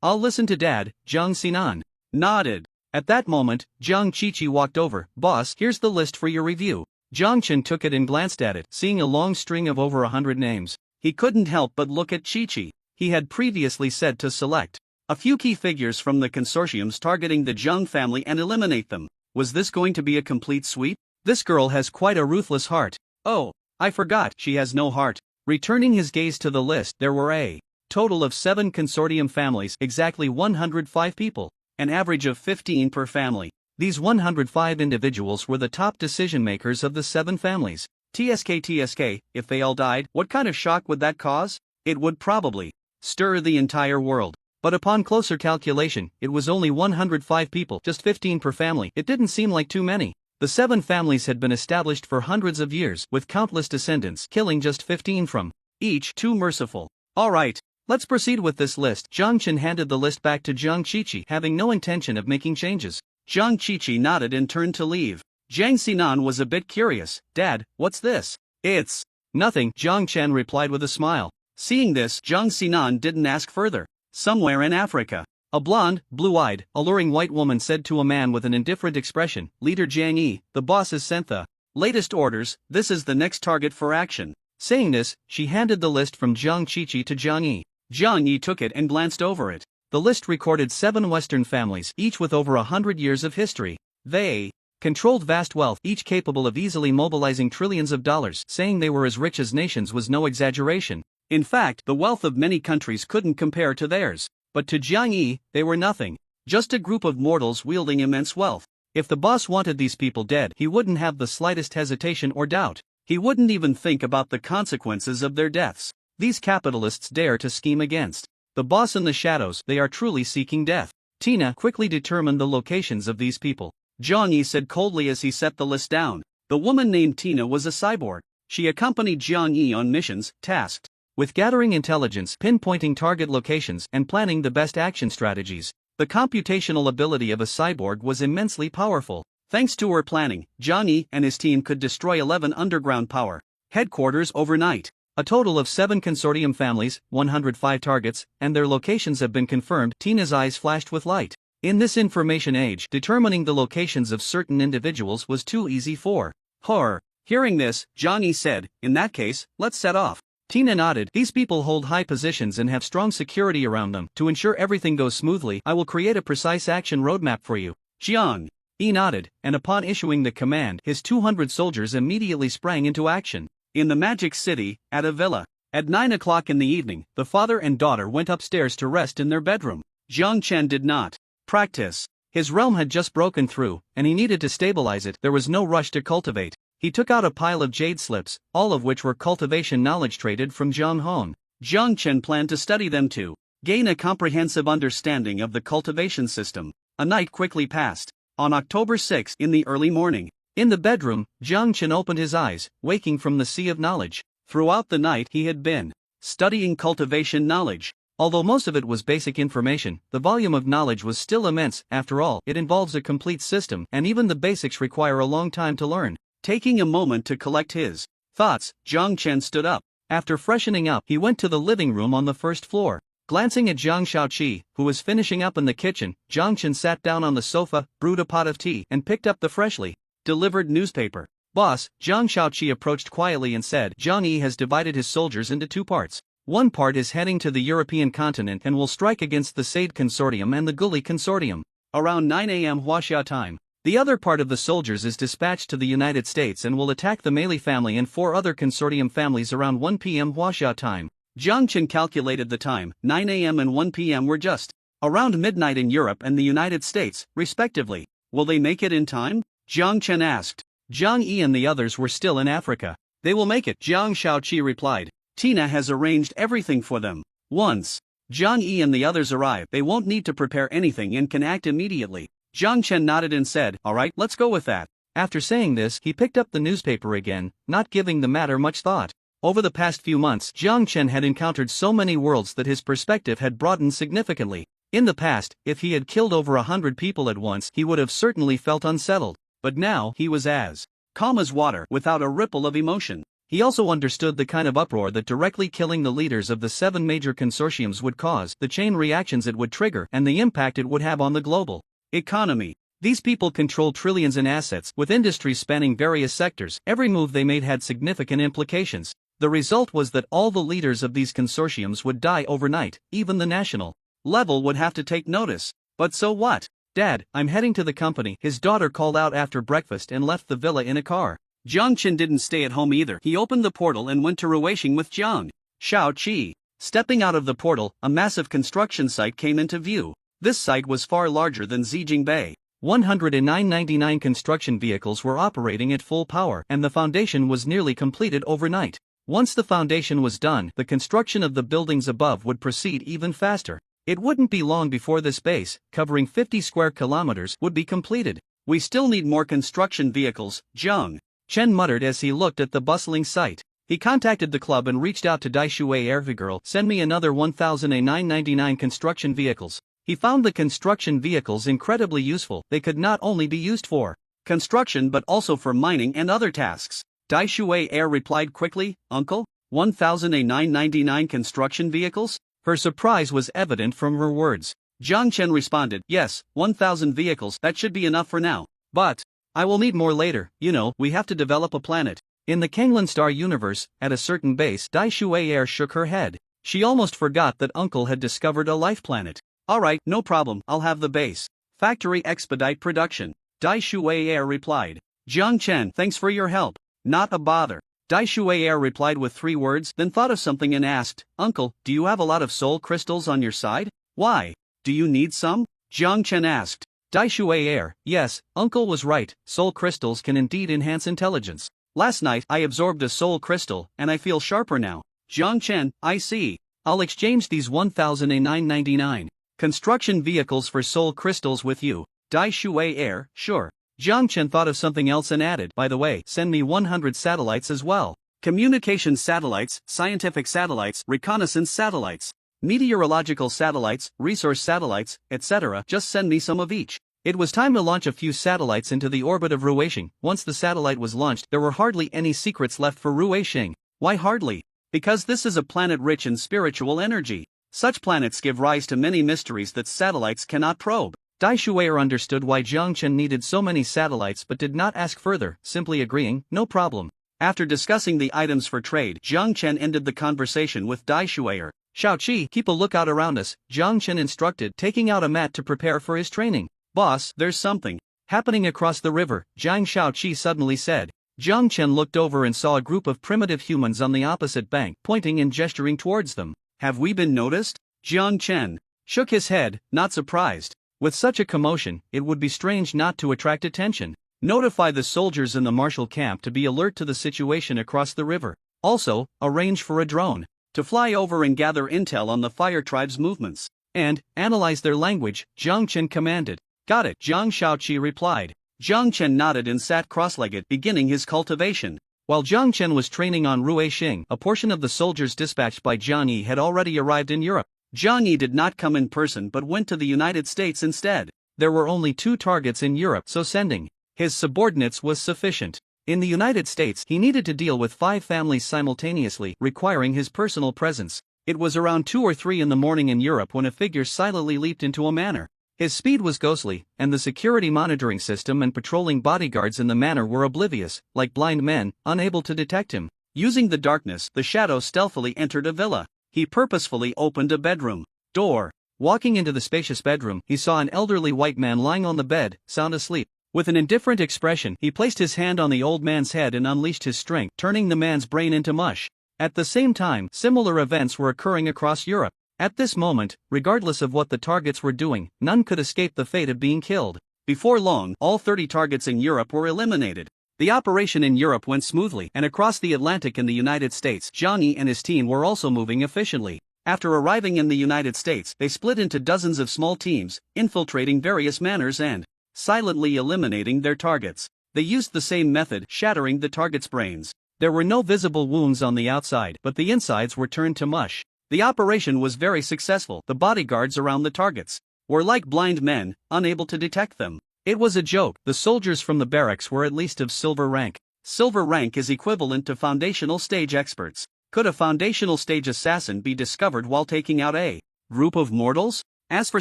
I'll listen to Dad, Jiang Xinan nodded. At that moment, Jiang Qiqi walked over. Boss, here's the list for your review. Jiang Chen took it and glanced at it, seeing a long string of over 100 names. He couldn't help but look at Qiqi. He had previously said to select a few key figures from the consortiums targeting the Zhang family and eliminate them. Was this going to be a complete sweep? This girl has quite a ruthless heart. Oh, I forgot, she has no heart. Returning his gaze to the list, there were a total of 7 consortium families, exactly 105 people, an average of 15 per family. These 105 individuals were the top decision makers of the 7 families. TSK, if they all died, what kind of shock would that cause? It would probably stir the entire world. But upon closer calculation, it was only 105 people, just 15 per family. It didn't seem like too many. The 7 families had been established for hundreds of years, with countless descendants, killing just 15 from each. Too merciful. Alright, let's proceed with this list. Jiang Chen handed the list back to Jiang Qiqi, having no intention of making changes. Jiang Qiqi nodded and turned to leave. Jiang Xinan was a bit curious. Dad, what's this? It's nothing, Jiang Chen replied with a smile. Seeing this, Jiang Xinan didn't ask further. Somewhere in Africa, A blonde, blue-eyed, alluring white woman said to a man with an indifferent expression, "Leader Jiang Yi, the boss has sent the latest orders, this is the next target for action." Saying this, she handed the list from Jiang Qiqi to Jiang Yi. Jiang Yi took it and glanced over it. The list recorded 7 Western families, each with over 100 years of history. They controlled vast wealth, each capable of easily mobilizing trillions of dollars. Saying they were as rich as nations was no exaggeration. In fact, the wealth of many countries couldn't compare to theirs. But to Jiang Yi, they were nothing. Just a group of mortals wielding immense wealth. If the boss wanted these people dead, he wouldn't have the slightest hesitation or doubt. He wouldn't even think about the consequences of their deaths. These capitalists dare to scheme against the boss in the shadows. They are truly seeking death. Tina quickly determined the locations of these people. Jiang Yi said coldly as he set the list down. The woman named Tina was a cyborg. She accompanied Jiang Yi on missions, tasked with gathering intelligence, pinpointing target locations, and planning the best action strategies. The computational ability of a cyborg was immensely powerful. Thanks to her planning, Jiang Yi and his team could destroy 11 underground power headquarters overnight. A total of 7 consortium families, 105 targets, and their locations have been confirmed. Tina's eyes flashed with light. In this information age, determining the locations of certain individuals was too easy for her. Hearing this, Jiang Yi said, "In that case, let's set off." Tina nodded. "These people hold high positions and have strong security around them. To ensure everything goes smoothly, I will create a precise action roadmap for you." Jiang Yi nodded, and upon issuing the command, his 200 soldiers immediately sprang into action. In the Magic City, at a villa. At 9 o'clock in the evening, the father and daughter went upstairs to rest in their bedroom. Jiang Chen did not practice. His realm had just broken through, and he needed to stabilize it. There was no rush to cultivate. He took out a pile of jade slips, all of which were cultivation knowledge traded from Jiang Hong. Jiang Chen planned to study them to gain a comprehensive understanding of the cultivation system. A night quickly passed. On October 6, in the early morning, in the bedroom, Jiang Chen opened his eyes, waking from the sea of knowledge. Throughout the night he had been studying cultivation knowledge. Although most of it was basic information, the volume of knowledge was still immense. After all, it involves a complete system, and even the basics require a long time to learn. Taking a moment to collect his thoughts, Jiang Chen stood up. After freshening up, he went to the living room on the first floor. Glancing at Jiang Shaoqi, who was finishing up in the kitchen, Jiang Chen sat down on the sofa, brewed a pot of tea, and picked up the freshly delivered newspaper. "Boss," Jiang Shaoqi approached quietly and said, "Jiang Yi has divided his soldiers into 2 parts. One part is heading to the European continent and will strike against the Sade Consortium and the Ghoul Consortium around 9 a.m. Huaxia time. The other part of the soldiers is dispatched to the United States and will attack the Meili family and 4 other consortium families around 1 p.m. Huaxia time." Jiang Chen calculated the time. 9 a.m. and 1 p.m. were just around midnight in Europe and the United States, respectively. Will they make it in time? Jiang Chen asked. Jiang Yi and the others were still in Africa. "They will make it," Jiang Shaoqi replied. "Tina has arranged everything for them. Once Jiang Yi and the others arrive, they won't need to prepare anything and can act immediately." Jiang Chen nodded and said, "All right, let's go with that." After saying this, he picked up the newspaper again, not giving the matter much thought. Over the past few months, Jiang Chen had encountered so many worlds that his perspective had broadened significantly. In the past, if he had killed over 100 people at once, he would have certainly felt unsettled. But now, he was as calm as water, without a ripple of emotion. He also understood the kind of uproar that directly killing the leaders of the 7 major consortiums would cause, the chain reactions it would trigger, and the impact it would have on the global economy. These people controlled trillions in assets, with industries spanning various sectors. Every move they made had significant implications. The result was that all the leaders of these consortiums would die overnight. Even the national level would have to take notice. But so what? "Dad, I'm heading to the company," his daughter called out after breakfast and left the villa in a car. Jiang Chen didn't stay at home either. He opened the portal and went to Ruweixing with Jiang Shaoqi. Stepping out of the portal, a massive construction site came into view. This site was far larger than Zijing Bay. 109.99 construction vehicles were operating at full power, and the foundation was nearly completed overnight. Once the foundation was done, the construction of the buildings above would proceed even faster. It wouldn't be long before this base, covering 50 square kilometers, would be completed. "We still need more construction vehicles," Jiang Chen muttered as he looked at the bustling site. He contacted the club and reached out to Daishui Airvigirl, "Send me another 1,999 construction vehicles." He found the construction vehicles incredibly useful. They could not only be used for construction but also for mining and other tasks. Daishui Air replied quickly, "Uncle, 1,999 construction vehicles?" Her surprise was evident from her words. Jiang Chen responded, yes, 1,000 vehicles, that should be enough for now. But I will need more later, we have to develop a planet. In the Kanglan Star universe, at a certain base, Dai Shuai shook her head. She almost forgot that Uncle had discovered a life planet. Alright, no problem, I'll have the base. Factory expedite production. Dai Shuai replied. Jiang Chen, thanks for your help. Not a bother. Dai Shuai replied with 3 words, then thought of something and asked, Uncle, do you have a lot of soul crystals on your side? Why? Do you need some? Jiang Chen asked. Dai Shuai, yes, Uncle was right, soul crystals can indeed enhance intelligence. Last night I absorbed a soul crystal, and I feel sharper now. Jiang Chen, I see. I'll exchange these 1,999 construction vehicles for soul crystals with you. Dai Shuai, sure. Jiang Chen thought of something else and added, by the way, send me 100 satellites as well. Communications satellites, scientific satellites, reconnaissance satellites, meteorological satellites, resource satellites, etc. Just send me some of each. It was time to launch a few satellites into the orbit of Ruisheng. Once the satellite was launched, there were hardly any secrets left for Ruisheng. Why hardly? Because this is a planet rich in spiritual energy. Such planets give rise to many mysteries that satellites cannot probe. Dai Shuai understood why Jiang Chen needed so many satellites but did not ask further, simply agreeing, no problem. After discussing the items for trade, Jiang Chen ended the conversation with Dai Shuai. Xiaoqi, keep a lookout around us, Jiang Chen instructed, taking out a mat to prepare for his training. Boss, there's something happening across the river, Jiang Xiaoqi suddenly said. Jiang Chen looked over and saw a group of primitive humans on the opposite bank, pointing and gesturing towards them. Have we been noticed? Jiang Chen shook his head, not surprised. With such a commotion, it would be strange not to attract attention. Notify the soldiers in the martial camp to be alert to the situation across the river. Also, arrange for a drone to fly over and gather intel on the fire tribe's movements. And analyze their language, Jiang Chen commanded. Got it, Jiang Xiaoqi replied. Jiang Chen nodded and sat cross-legged, beginning his cultivation. While Jiang Chen was training on Ruisheng, a portion of the soldiers dispatched by Jiang Yi had already arrived in Europe. Jiang Yi did not come in person but went to the United States instead. There were only 2 targets in Europe, so sending his subordinates was sufficient. In the United States, he needed to deal with 5 families simultaneously, requiring his personal presence. It was around 2 or 3 in the morning in Europe when a figure silently leaped into a manor. His speed was ghostly, and the security monitoring system and patrolling bodyguards in the manor were oblivious, like blind men, unable to detect him. Using the darkness, the shadow stealthily entered a villa. He purposefully opened a bedroom door. Walking into the spacious bedroom, he saw an elderly white man lying on the bed, sound asleep. With an indifferent expression, he placed his hand on the old man's head and unleashed his strength, turning the man's brain into mush. At the same time, similar events were occurring across Europe. At this moment, regardless of what the targets were doing, none could escape the fate of being killed. Before long, all 30 targets in Europe were eliminated. The operation in Europe went smoothly, and across the Atlantic in the United States, Jiang Yi and his team were also moving efficiently. After arriving in the United States, they split into dozens of small teams, infiltrating various manors and silently eliminating their targets. They used the same method, shattering the target's brains. There were no visible wounds on the outside, but the insides were turned to mush. The operation was very successful. The bodyguards around the targets were like blind men, unable to detect them. It was a joke. The soldiers from the barracks were at least of silver rank. Silver rank is equivalent to foundational stage experts. Could a foundational stage assassin be discovered while taking out a group of mortals? As for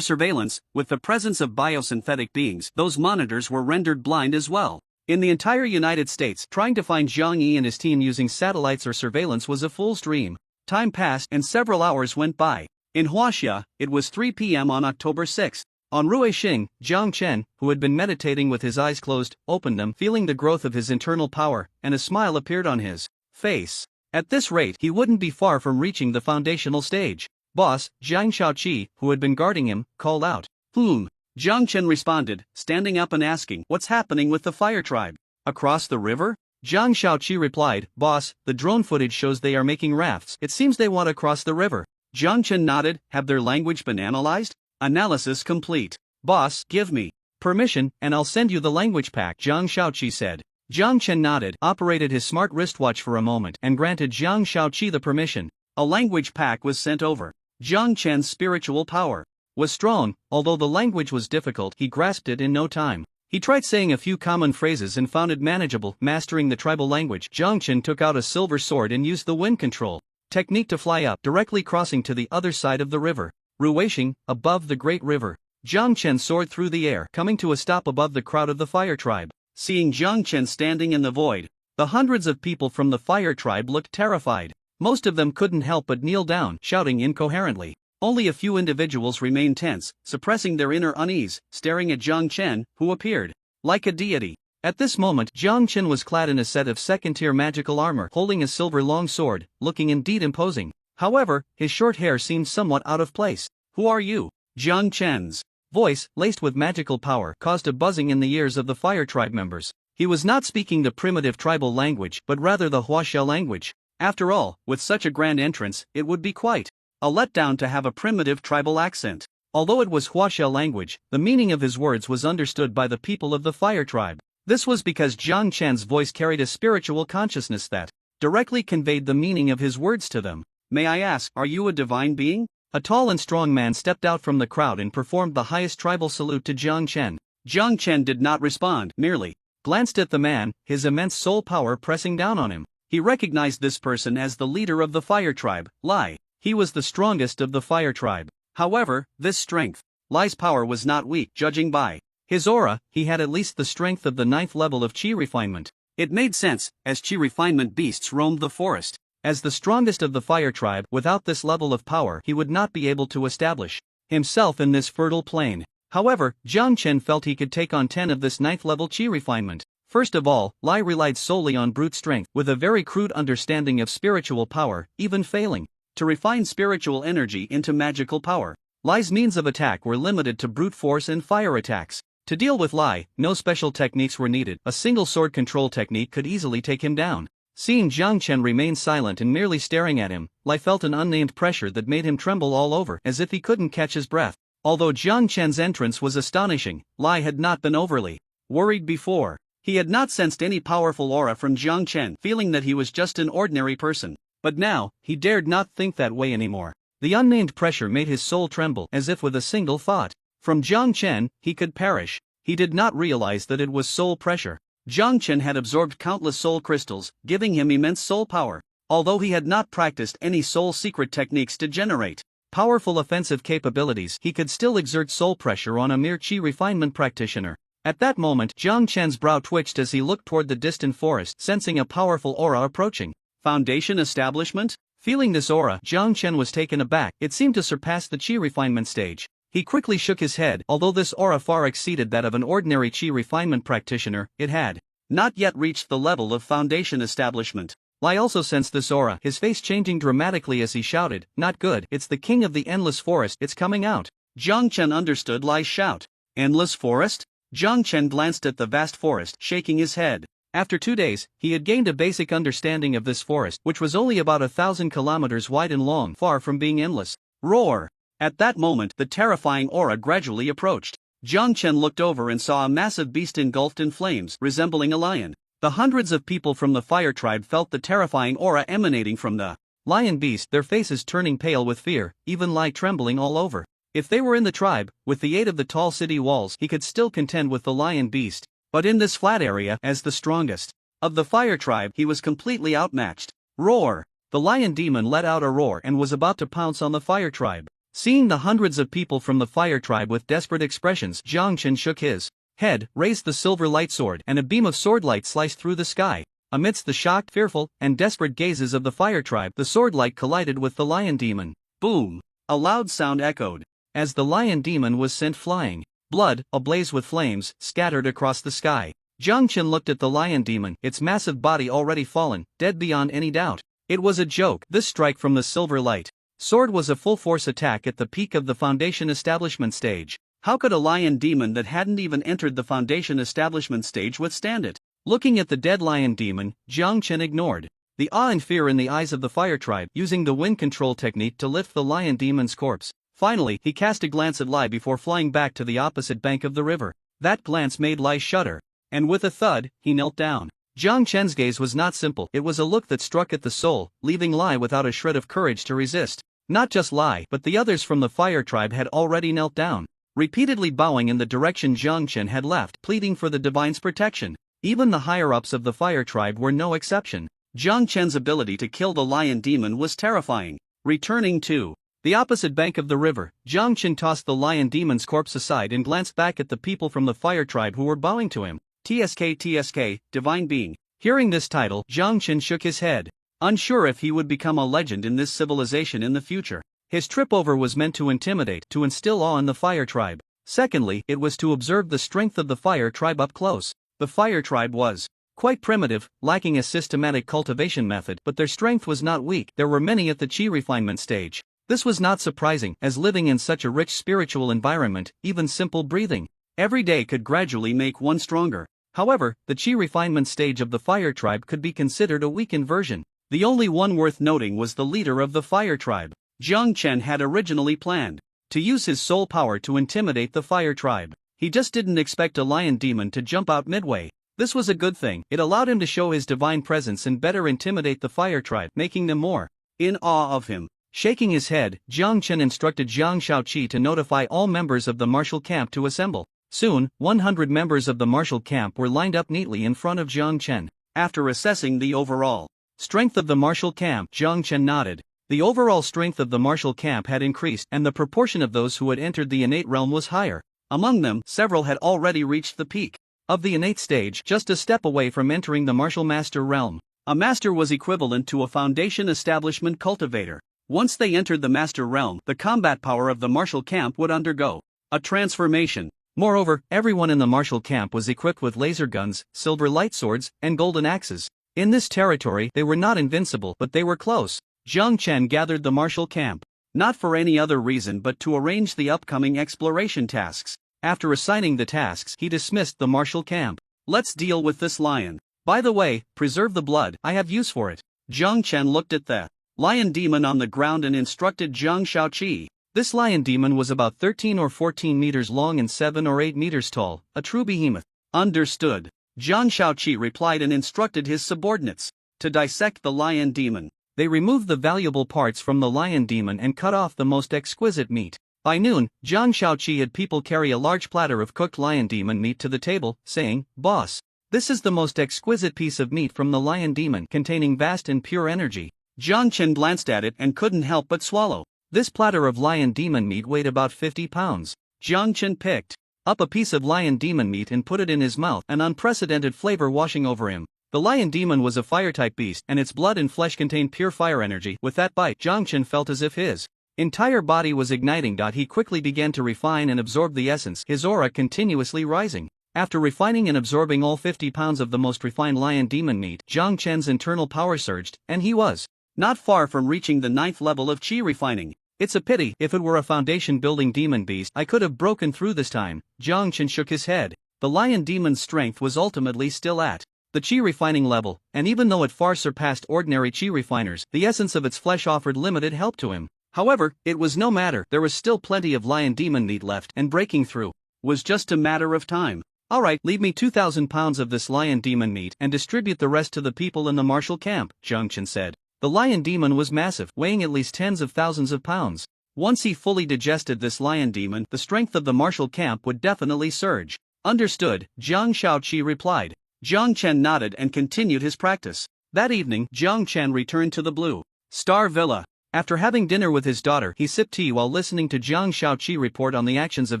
surveillance, with the presence of biosynthetic beings, those monitors were rendered blind as well. In the entire United States, trying to find Jiang Yi and his team using satellites or surveillance was a fool's dream. Time passed and several hours went by. In Huaxia, it was 3 p.m. on October 6. On Ruisheng, Jiang Chen, who had been meditating with his eyes closed, opened them, feeling the growth of his internal power, and a smile appeared on his face. At this rate, he wouldn't be far from reaching the foundational stage. Boss, Jiang Xiaoqi, who had been guarding him, called out. Jiang Chen responded, standing up and asking, what's happening with the fire tribe? Across the river? Jiang Xiaoqi replied, Boss, the drone footage shows they are making rafts. It seems they want to cross the river. Jiang Chen nodded. Have their language been analyzed? Analysis complete. Boss, give me permission, and I'll send you the language pack, Jiang Xiaoqi said. Jiang Chen nodded, operated his smart wristwatch for a moment, and granted Jiang Xiaoqi the permission. A language pack was sent over. Jiang Chen's spiritual power was strong. Although the language was difficult, he grasped it in no time. He tried saying a few common phrases and found it manageable. Mastering the tribal language, Jiang Chen took out a silver sword and used the wind control technique to fly up, directly crossing to the other side of the river. Ruishing, above the great river, Jiang Chen soared through the air, coming to a stop above the crowd of the fire tribe. Seeing Jiang Chen standing in the void, the hundreds of people from the fire tribe looked terrified. Most of them couldn't help but kneel down, shouting incoherently. Only a few individuals remained tense, suppressing their inner unease, staring at Jiang Chen, who appeared like a deity. At this moment, Jiang Chen was clad in a set of second-tier magical armor, holding a silver long sword, looking indeed imposing. However, his short hair seemed somewhat out of place. "Who are you?" Jiang Chen's voice, laced with magical power, caused a buzzing in the ears of the fire tribe members. He was not speaking the primitive tribal language, but rather the Huaxiao language. After all, with such a grand entrance, it would be quite a letdown to have a primitive tribal accent. Although it was Huaxiao language, the meaning of his words was understood by the people of the fire tribe. This was because Jiang Chen's voice carried a spiritual consciousness that directly conveyed the meaning of his words to them. "May I ask, are you a divine being?" A tall and strong man stepped out from the crowd and performed the highest tribal salute to Jiang Chen. Jiang Chen did not respond, merely glanced at the man, his immense soul power pressing down on him. He recognized this person as the leader of the fire tribe, Lai. He was the strongest of the fire tribe. However, this strength, Lai's power was not weak, judging by his aura. He had at least the strength of the 9th level of Qi refinement. It made sense, as Qi refinement beasts roamed the forest. As the strongest of the fire tribe, without this level of power, he would not be able to establish himself in this fertile plain. However, Jiang Chen felt he could take on 10 of this 9th level Qi refinement. First of all, Lai relied solely on brute strength, with a very crude understanding of spiritual power, even failing to refine spiritual energy into magical power. Lai's means of attack were limited to brute force and fire attacks. To deal with Lai, no special techniques were needed. A single sword control technique could easily take him down. Seeing Jiang Chen remain silent and merely staring at him, Lai felt an unnamed pressure that made him tremble all over, as if he couldn't catch his breath. Although Jiang Chen's entrance was astonishing, Lai had not been overly worried before. He had not sensed any powerful aura from Jiang Chen, feeling that he was just an ordinary person. But now, he dared not think that way anymore. The unnamed pressure made his soul tremble, as if with a single thought. From Jiang Chen, he could perish. He did not realize that it was soul pressure. Jiang Chen had absorbed countless soul crystals, giving him immense soul power. Although he had not practiced any soul secret techniques to generate powerful offensive capabilities, he could still exert soul pressure on a mere Qi refinement practitioner. At that moment, Jiang Chen's brow twitched as he looked toward the distant forest, sensing a powerful aura approaching. Foundation establishment? Feeling this aura, Jiang Chen was taken aback. It seemed to surpass the Qi refinement stage. He quickly shook his head. Although this aura far exceeded that of an ordinary Qi refinement practitioner, it had not yet reached the level of foundation establishment. Lai also sensed this aura, his face changing dramatically as he shouted, "Not good, it's the king of the endless forest, it's coming out." Jiang Chen understood Lai's shout. Endless forest? Jiang Chen glanced at the vast forest, shaking his head. After 2 days, he had gained a basic understanding of this forest, which was only about 1,000 kilometers wide and long, far from being endless. Roar! At that moment, the terrifying aura gradually approached. Jiang Chen looked over and saw a massive beast engulfed in flames, resembling a lion. The hundreds of people from the fire tribe felt the terrifying aura emanating from the lion beast, their faces turning pale with fear, even Lai trembling all over. If they were in the tribe, with the aid of the tall city walls, he could still contend with the lion beast. But in this flat area, as the strongest of the fire tribe, he was completely outmatched. Roar! The lion demon let out a roar and was about to pounce on the fire tribe. Seeing the hundreds of people from the fire tribe with desperate expressions, Jiang Chen shook his head, raised the silver light sword, and a beam of sword light sliced through the sky. Amidst the shocked, fearful, and desperate gazes of the fire tribe, the sword light collided with the lion demon. Boom! A loud sound echoed as the lion demon was sent flying. Blood, ablaze with flames, scattered across the sky. Jiang Chen looked at the lion demon, its massive body already fallen, dead beyond any doubt. It was a joke. This strike from the silver light sword was a full-force attack at the peak of the foundation establishment stage. How could a lion demon that hadn't even entered the foundation establishment stage withstand it? Looking at the dead lion demon, Jiang Chen ignored the awe and fear in the eyes of the fire tribe, using the wind control technique to lift the lion demon's corpse. Finally, he cast a glance at Lai before flying back to the opposite bank of the river. That glance made Lai shudder, and with a thud, he knelt down. Jiang Chen's gaze was not simple. It was a look that struck at the soul, leaving Lai without a shred of courage to resist. Not just Lai, but the others from the fire tribe had already knelt down, repeatedly bowing in the direction Jiang Chen had left, pleading for the divine's protection. Even the higher-ups of the fire tribe were no exception. Jiang Chen's ability to kill the lion demon was terrifying. Returning to The opposite bank of the river, Jiang Chen tossed the lion demon's corpse aside and glanced back at the people from the fire tribe who were bowing to him. TSK, Divine Being. Hearing this title, Jiang Chen shook his head, unsure if he would become a legend in this civilization in the future. His trip over was meant to intimidate, to instill awe in the fire tribe. Secondly, it was to observe the strength of the fire tribe up close. The fire tribe was quite primitive, lacking a systematic cultivation method, but their strength was not weak. There were many at the chi refinement stage. This was not surprising, as living in such a rich spiritual environment, even simple breathing every day could gradually make one stronger. However, the chi refinement stage of the fire tribe could be considered a weakened version. The only one worth noting was the leader of the fire tribe. Jiang Chen had originally planned to use his soul power to intimidate the fire tribe. He just didn't expect a lion demon to jump out midway. This was a good thing. It allowed him to show his divine presence and better intimidate the fire tribe, making them more in awe of him. Shaking his head, Jiang Chen instructed Zhang Shaoqi to notify all members of the martial camp to assemble. Soon, 100 members of the martial camp were lined up neatly in front of Jiang Chen. After assessing the overall strength of the martial camp, Jiang Chen nodded. The overall strength of the martial camp had increased, and the proportion of those who had entered the innate realm was higher. Among them, several had already reached the peak of the innate stage, just a step away from entering the martial master realm. A master was equivalent to a foundation establishment cultivator. Once they entered the master realm, the combat power of the martial camp would undergo a transformation. Moreover, everyone in the martial camp was equipped with laser guns, silver light swords, and golden axes. In this territory, they were not invincible, but they were close. Jiang Chen gathered the martial camp, not for any other reason but to arrange the upcoming exploration tasks. After assigning the tasks, he dismissed the martial camp. Let's deal with this lion. By the way, preserve the blood, I have use for it. Jiang Chen looked at the lion demon on the ground and instructed Zhang Shaoqi. This lion demon was about 13 or 14 meters long and 7 or 8 meters tall, a true behemoth. Understood. Zhang Shaoqi replied and instructed his subordinates to dissect the lion demon. They removed the valuable parts from the lion demon and cut off the most exquisite meat. By noon, Zhang Shaoqi had people carry a large platter of cooked lion demon meat to the table, saying, "Boss, this is the most exquisite piece of meat from the lion demon, containing vast and pure energy." Jiang Chen glanced at it and couldn't help but swallow. This platter of lion demon meat weighed about 50 pounds. Jiang Chen picked up a piece of lion demon meat and put it in his mouth, an unprecedented flavor washing over him. The lion demon was a fire-type beast, and its blood and flesh contained pure fire energy. With that bite, Jiang Chen felt as if his entire body was igniting. He quickly began to refine and absorb the essence, his aura continuously rising. After refining and absorbing all 50 pounds of the most refined lion demon meat, Jiang Chen's internal power surged, and he was not far from reaching the 9th level of chi refining. It's a pity. If it were a foundation-building demon beast, I could have broken through this time. Jiang Chen shook his head. The lion demon's strength was ultimately still at the chi refining level, and even though it far surpassed ordinary chi refiners, the essence of its flesh offered limited help to him. However, it was no matter. There was still plenty of lion demon meat left, and breaking through was just a matter of time. Alright, leave me 2,000 pounds of this lion demon meat and distribute the rest to the people in the martial camp, Jiang Chen said. The lion demon was massive, weighing at least tens of thousands of pounds. Once he fully digested this lion demon, the strength of the martial camp would definitely surge. Understood, Zhang Shaoqi replied. Jiang Chen nodded and continued his practice. That evening, Jiang Chen returned to the Blue Star Villa. After having dinner with his daughter, he sipped tea while listening to Zhang Shaoqi report on the actions of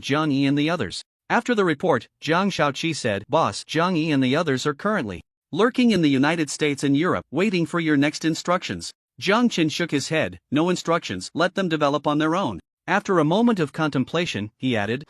Zhang Yi and the others. After the report, Zhang Shaoqi said, "Boss, Zhang Yi and the others are currently lurking in the United States and Europe, waiting for your next instructions." Jiang Chen shook his head. "No instructions, let them develop on their own." After a moment of contemplation, he added,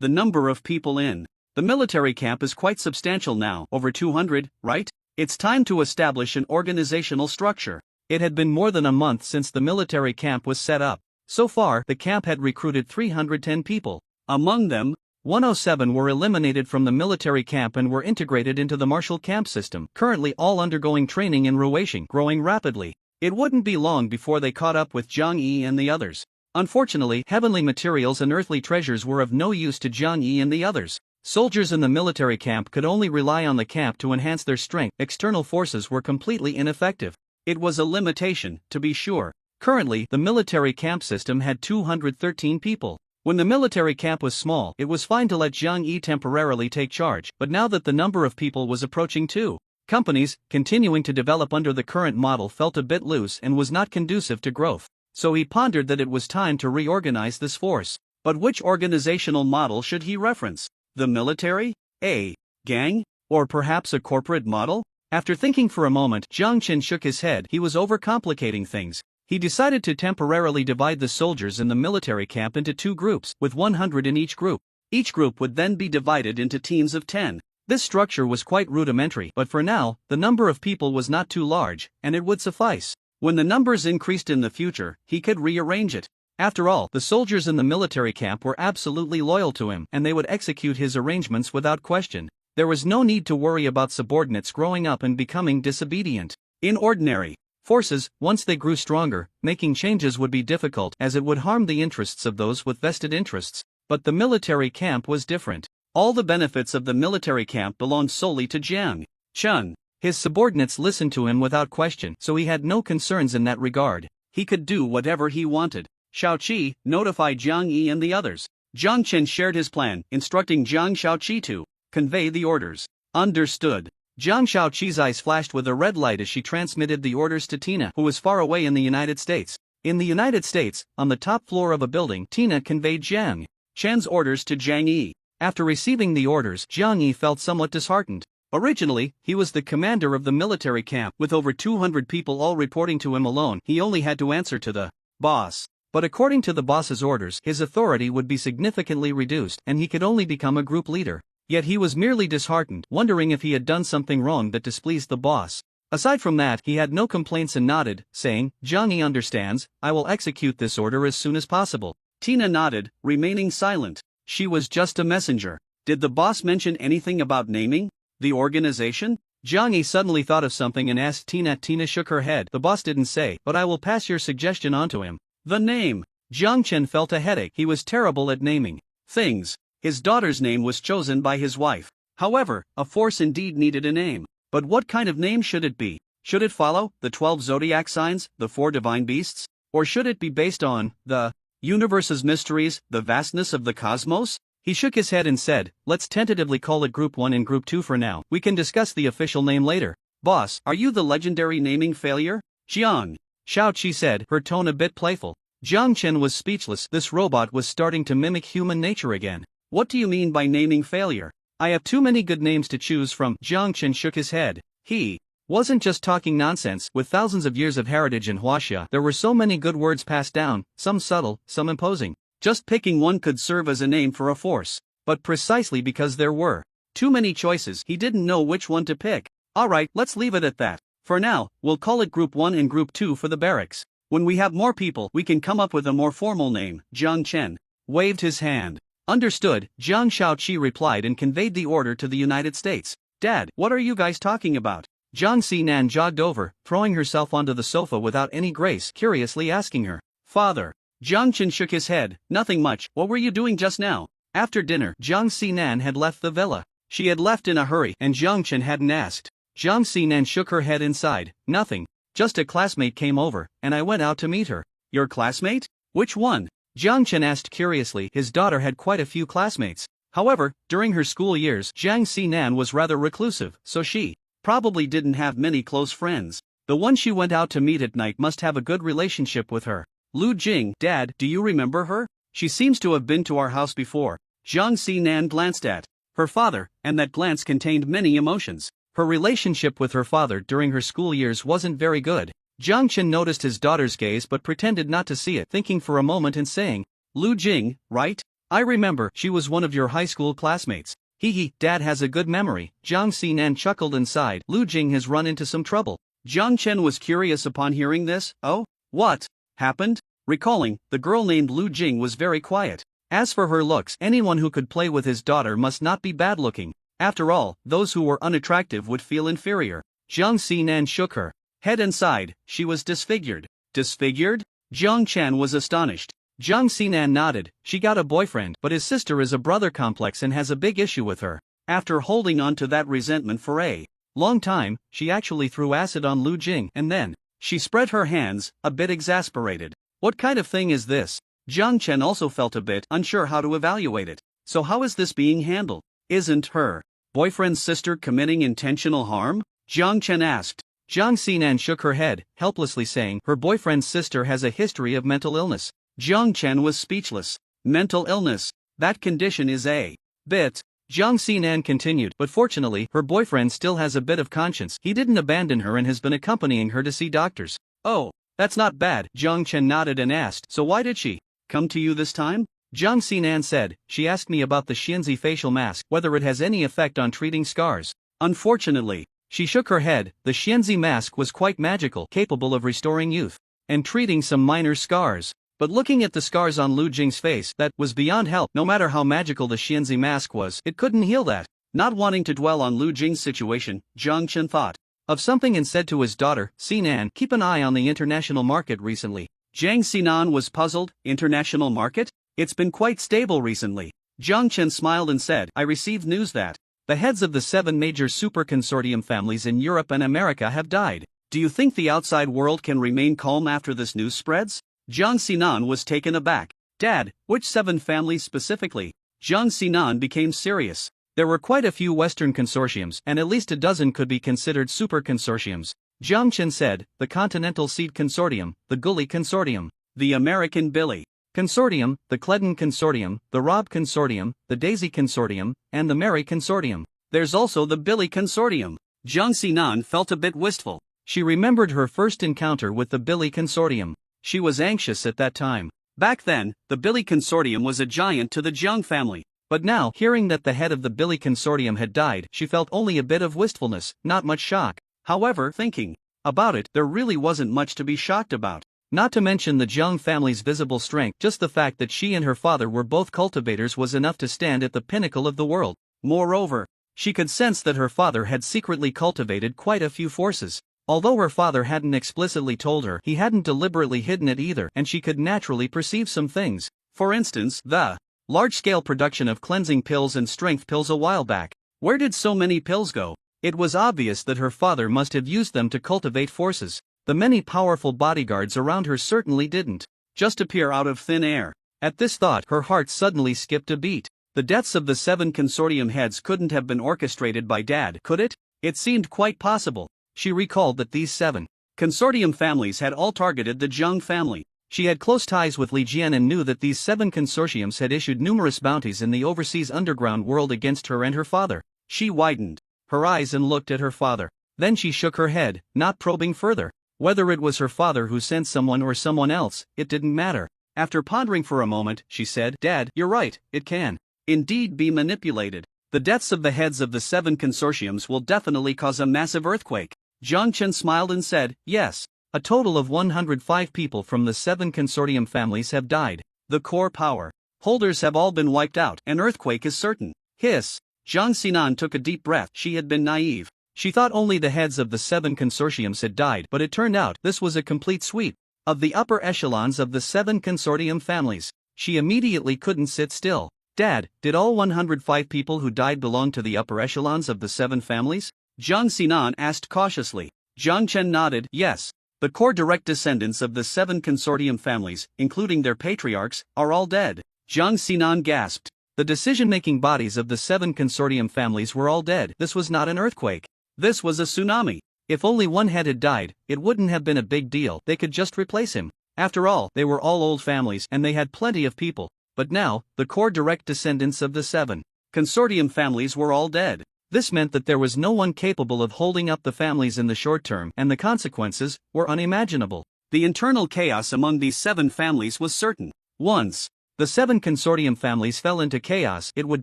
the number of people in the military camp is quite substantial now, over 200, right? It's time to establish an organizational structure. It had been more than a month since the military camp was set up. So far, the camp had recruited 310 people. Among them, 107 were eliminated from the military camp and were integrated into the martial camp system, currently all undergoing training in Ruweixing, growing rapidly. It wouldn't be long before they caught up with Zhang Yi and the others. Unfortunately, heavenly materials and earthly treasures were of no use to Zhang Yi and the others. Soldiers in the military camp could only rely on the camp to enhance their strength. External forces were completely ineffective. It was a limitation, to be sure. Currently, the military camp system had 213 people. When the military camp was small, it was fine to let Zhang Yi temporarily take charge, but now that the number of people was approaching 2 companies, continuing to develop under the current model felt a bit loose and was not conducive to growth. so he pondered that it was time to reorganize this force. But which organizational model should he reference? The military? A gang? Or perhaps a corporate model? After thinking for a moment, Jiang Qin shook his head. He was overcomplicating things. He decided to temporarily divide the soldiers in the military camp into 2 groups, with 100 in each group. Each group would then be divided into teams of 10. This structure was quite rudimentary, but for now, the number of people was not too large, and it would suffice. When the numbers increased in the future, he could rearrange it. After all, the soldiers in the military camp were absolutely loyal to him, and they would execute his arrangements without question. There was no need to worry about subordinates growing up and becoming disobedient. In ordinary forces, once they grew stronger, making changes would be difficult as it would harm the interests of those with vested interests. But the military camp was different. All the benefits of the military camp belonged solely to Jiang Chun. His subordinates listened to him without question, so he had no concerns in that regard. He could do whatever he wanted. Xiaoqi notified Jiang Yi and the others. Jiang Chen shared his plan, instructing Jiang Xiaoqi to convey the orders. Understood. Jiang Xiaoqi's eyes flashed with a red light as she transmitted the orders to Tina, who was far away in the United States. In the United States, on the top floor of a building, Tina conveyed Jiang Chen's orders to Jiang Yi. After receiving the orders, Jiang Yi felt somewhat disheartened. Originally, he was the commander of the military camp, with over 200 people all reporting to him alone. He only had to answer to the boss. But according to the boss's orders, his authority would be significantly reduced, and he could only become a group leader. Yet he was merely disheartened, wondering if he had done something wrong that displeased the boss. Aside from that, he had no complaints and nodded, saying, Jiang Yi understands, I will execute this order as soon as possible. Tina nodded, remaining silent. She was just a messenger. Did the boss mention anything about naming the organization? Jiang Yi suddenly thought of something and asked Tina. Tina shook her head. The boss didn't say, but I will pass your suggestion on to him. The name. Jiang Chen felt a headache. He was terrible at naming things. His daughter's name was chosen by his wife. However, a force indeed needed a name. But what kind of name should it be? Should it follow the 12 zodiac signs, the 4 divine beasts? Or should it be based on the universe's mysteries, the vastness of the cosmos? He shook his head and said, let's tentatively call it Group 1 and Group 2 for now. We can discuss the official name later. Boss, are you the legendary naming failure? Jiang Xiaoqi said, her tone a bit playful. Jiang Chen was speechless. This robot was starting to mimic human nature again. What do you mean by naming failure? I have too many good names to choose from. Jiang Chen shook his head. He wasn't just talking nonsense. With thousands of years of heritage in Huaxia, there were so many good words passed down, some subtle, some imposing. Just picking one could serve as a name for a force. But precisely because there were too many choices, he didn't know which one to pick. Alright, let's leave it at that. For now, we'll call it Group 1 and Group 2 for the barracks. When we have more people, we can come up with a more formal name. Jiang Chen waved his hand. Understood, Jiang Xiaoqi replied and conveyed the order to the United States. Dad, what are you guys talking about? Jiang Xinan jogged over, throwing herself onto the sofa without any grace, curiously asking her father. Jiang Chen shook his head. Nothing much. What were you doing just now? After dinner, Jiang Xinan had left the villa. She had left in a hurry, and Jiang Chen hadn't asked. Jiang Xinan shook her head and sighed. Nothing. Just a classmate came over, and I went out to meet her. Your classmate? Which one? Jiang Chen asked curiously. His daughter had quite a few classmates. However, during her school years, Jiang Xinan was rather reclusive, so she probably didn't have many close friends. The one she went out to meet at night must have a good relationship with her. Lu Jing, Dad, do you remember her? She seems to have been to our house before. Jiang Xinan glanced at her father, and that glance contained many emotions. Her relationship with her father during her school years wasn't very good. Jiang Chen noticed his daughter's gaze but pretended not to see it, thinking for a moment and saying, Lu Jing, right? I remember, she was one of your high school classmates. Hee, Dad has a good memory. Jiang Xinan chuckled and sighed. Lu Jing has run into some trouble. Jiang Chen was curious upon hearing this. Oh? What happened? Recalling, the girl named Lu Jing was very quiet. As for her looks, anyone who could play with his daughter must not be bad-looking. After all, those who were unattractive would feel inferior. Jiang Xinan shook her head and sighed. She was disfigured. Disfigured? Jiang Chen was astonished. Jiang Xinan nodded. She got a boyfriend, but his sister is a brother complex and has a big issue with her. After holding on to that resentment for a long time, she actually threw acid on Lu Jing, and then she spread her hands, a bit exasperated. What kind of thing is this? Jiang Chen also felt a bit unsure how to evaluate it. So how is this being handled? Isn't her boyfriend's sister committing intentional harm? Jiang Chen asked. Jiang Xinan shook her head, helplessly saying her boyfriend's sister has a history of mental illness. Jiang Chen was speechless. Mental illness? That condition is a bit. Jiang Xinan continued, but fortunately, her boyfriend still has a bit of conscience. He didn't abandon her and has been accompanying her to see doctors. Oh, that's not bad. Jiang Chen nodded and asked, so why did she come to you this time? Jiang Xinan said, she asked me about the Xianzi facial mask, whether it has any effect on treating scars. Unfortunately, she shook her head, the Xianzi mask was quite magical, capable of restoring youth and treating some minor scars. But looking at the scars on Lu Jing's face, that was beyond help. No matter how magical the Xianzi mask was, it couldn't heal that. Not wanting to dwell on Lu Jing's situation, Jiang Chen thought of something and said to his daughter, Xinan, keep an eye on the international market recently. Jiang Xinan was puzzled. International market? It's been quite stable recently. Jiang Chen smiled and said, I received news that the heads of the 7 major super consortium families in Europe and America have died. Do you think the outside world can remain calm after this news spreads? Jiang Xinan was taken aback. Dad, which 7 families specifically? Jiang Xinan became serious. There were quite a few Western consortiums, and at least a dozen could be considered super consortiums. Jiang Chen said, the Continental Seed Consortium, the Ghoul Consortium, the American Billy Consortium, the Cledon Consortium, the Rob Consortium, the Daisy Consortium, and the Mary Consortium. There's also the Billy Consortium. Jiang Xinan felt a bit wistful. She remembered her first encounter with the Billy Consortium. She was anxious at that time. Back then, the Billy Consortium was a giant to the Jiang family. But now, hearing that the head of the Billy Consortium had died, she felt only a bit of wistfulness, not much shock. However, thinking about it, there really wasn't much to be shocked about. Not to mention the Jiang family's visible strength, just the fact that she and her father were both cultivators was enough to stand at the pinnacle of the world. Moreover, she could sense that her father had secretly cultivated quite a few forces. Although her father hadn't explicitly told her, he hadn't deliberately hidden it either, and she could naturally perceive some things. For instance, the large-scale production of cleansing pills and strength pills a while back. Where did so many pills go? It was obvious that her father must have used them to cultivate forces. The many powerful bodyguards around her certainly didn't just appear out of thin air. At this thought, her heart suddenly skipped a beat. The deaths of the 7 consortium heads couldn't have been orchestrated by Dad, could it? It seemed quite possible. She recalled that these 7 consortium families had all targeted the Jiang family. She had close ties with Li Jian and knew that these 7 consortiums had issued numerous bounties in the overseas underground world against her and her father. She widened her eyes and looked at her father. Then she shook her head, not probing further. Whether it was her father who sent someone or someone else, it didn't matter. After pondering for a moment, she said, Dad, you're right, it can indeed be manipulated. The deaths of the heads of the 7 consortiums will definitely cause a massive earthquake. Jiang Chen smiled and said, yes. A total of 105 people from the 7 consortium families have died. The core power holders have all been wiped out. An earthquake is certain. Hiss. Jiang Xinan took a deep breath. She had been naive. She thought only the heads of the 7 consortiums had died, but it turned out this was a complete sweep of the upper echelons of the 7 consortium families. She immediately couldn't sit still. Dad, did all 105 people who died belong to the upper echelons of the 7 families? Jiang Xinan asked cautiously. Jiang Chen nodded, yes. The core direct descendants of the 7 consortium families, including their patriarchs, are all dead. Jiang Xinan gasped. The decision-making bodies of the 7 consortium families were all dead. This was not an earthquake. This was a tsunami. If only one head had died, it wouldn't have been a big deal. They could just replace him. After all, they were all old families and they had plenty of people. But now, the core direct descendants of the 7 consortium families were all dead. This meant that there was no one capable of holding up the families in the short term, and the consequences were unimaginable. The internal chaos among these 7 families was certain. Once the 7 consortium families fell into chaos, it would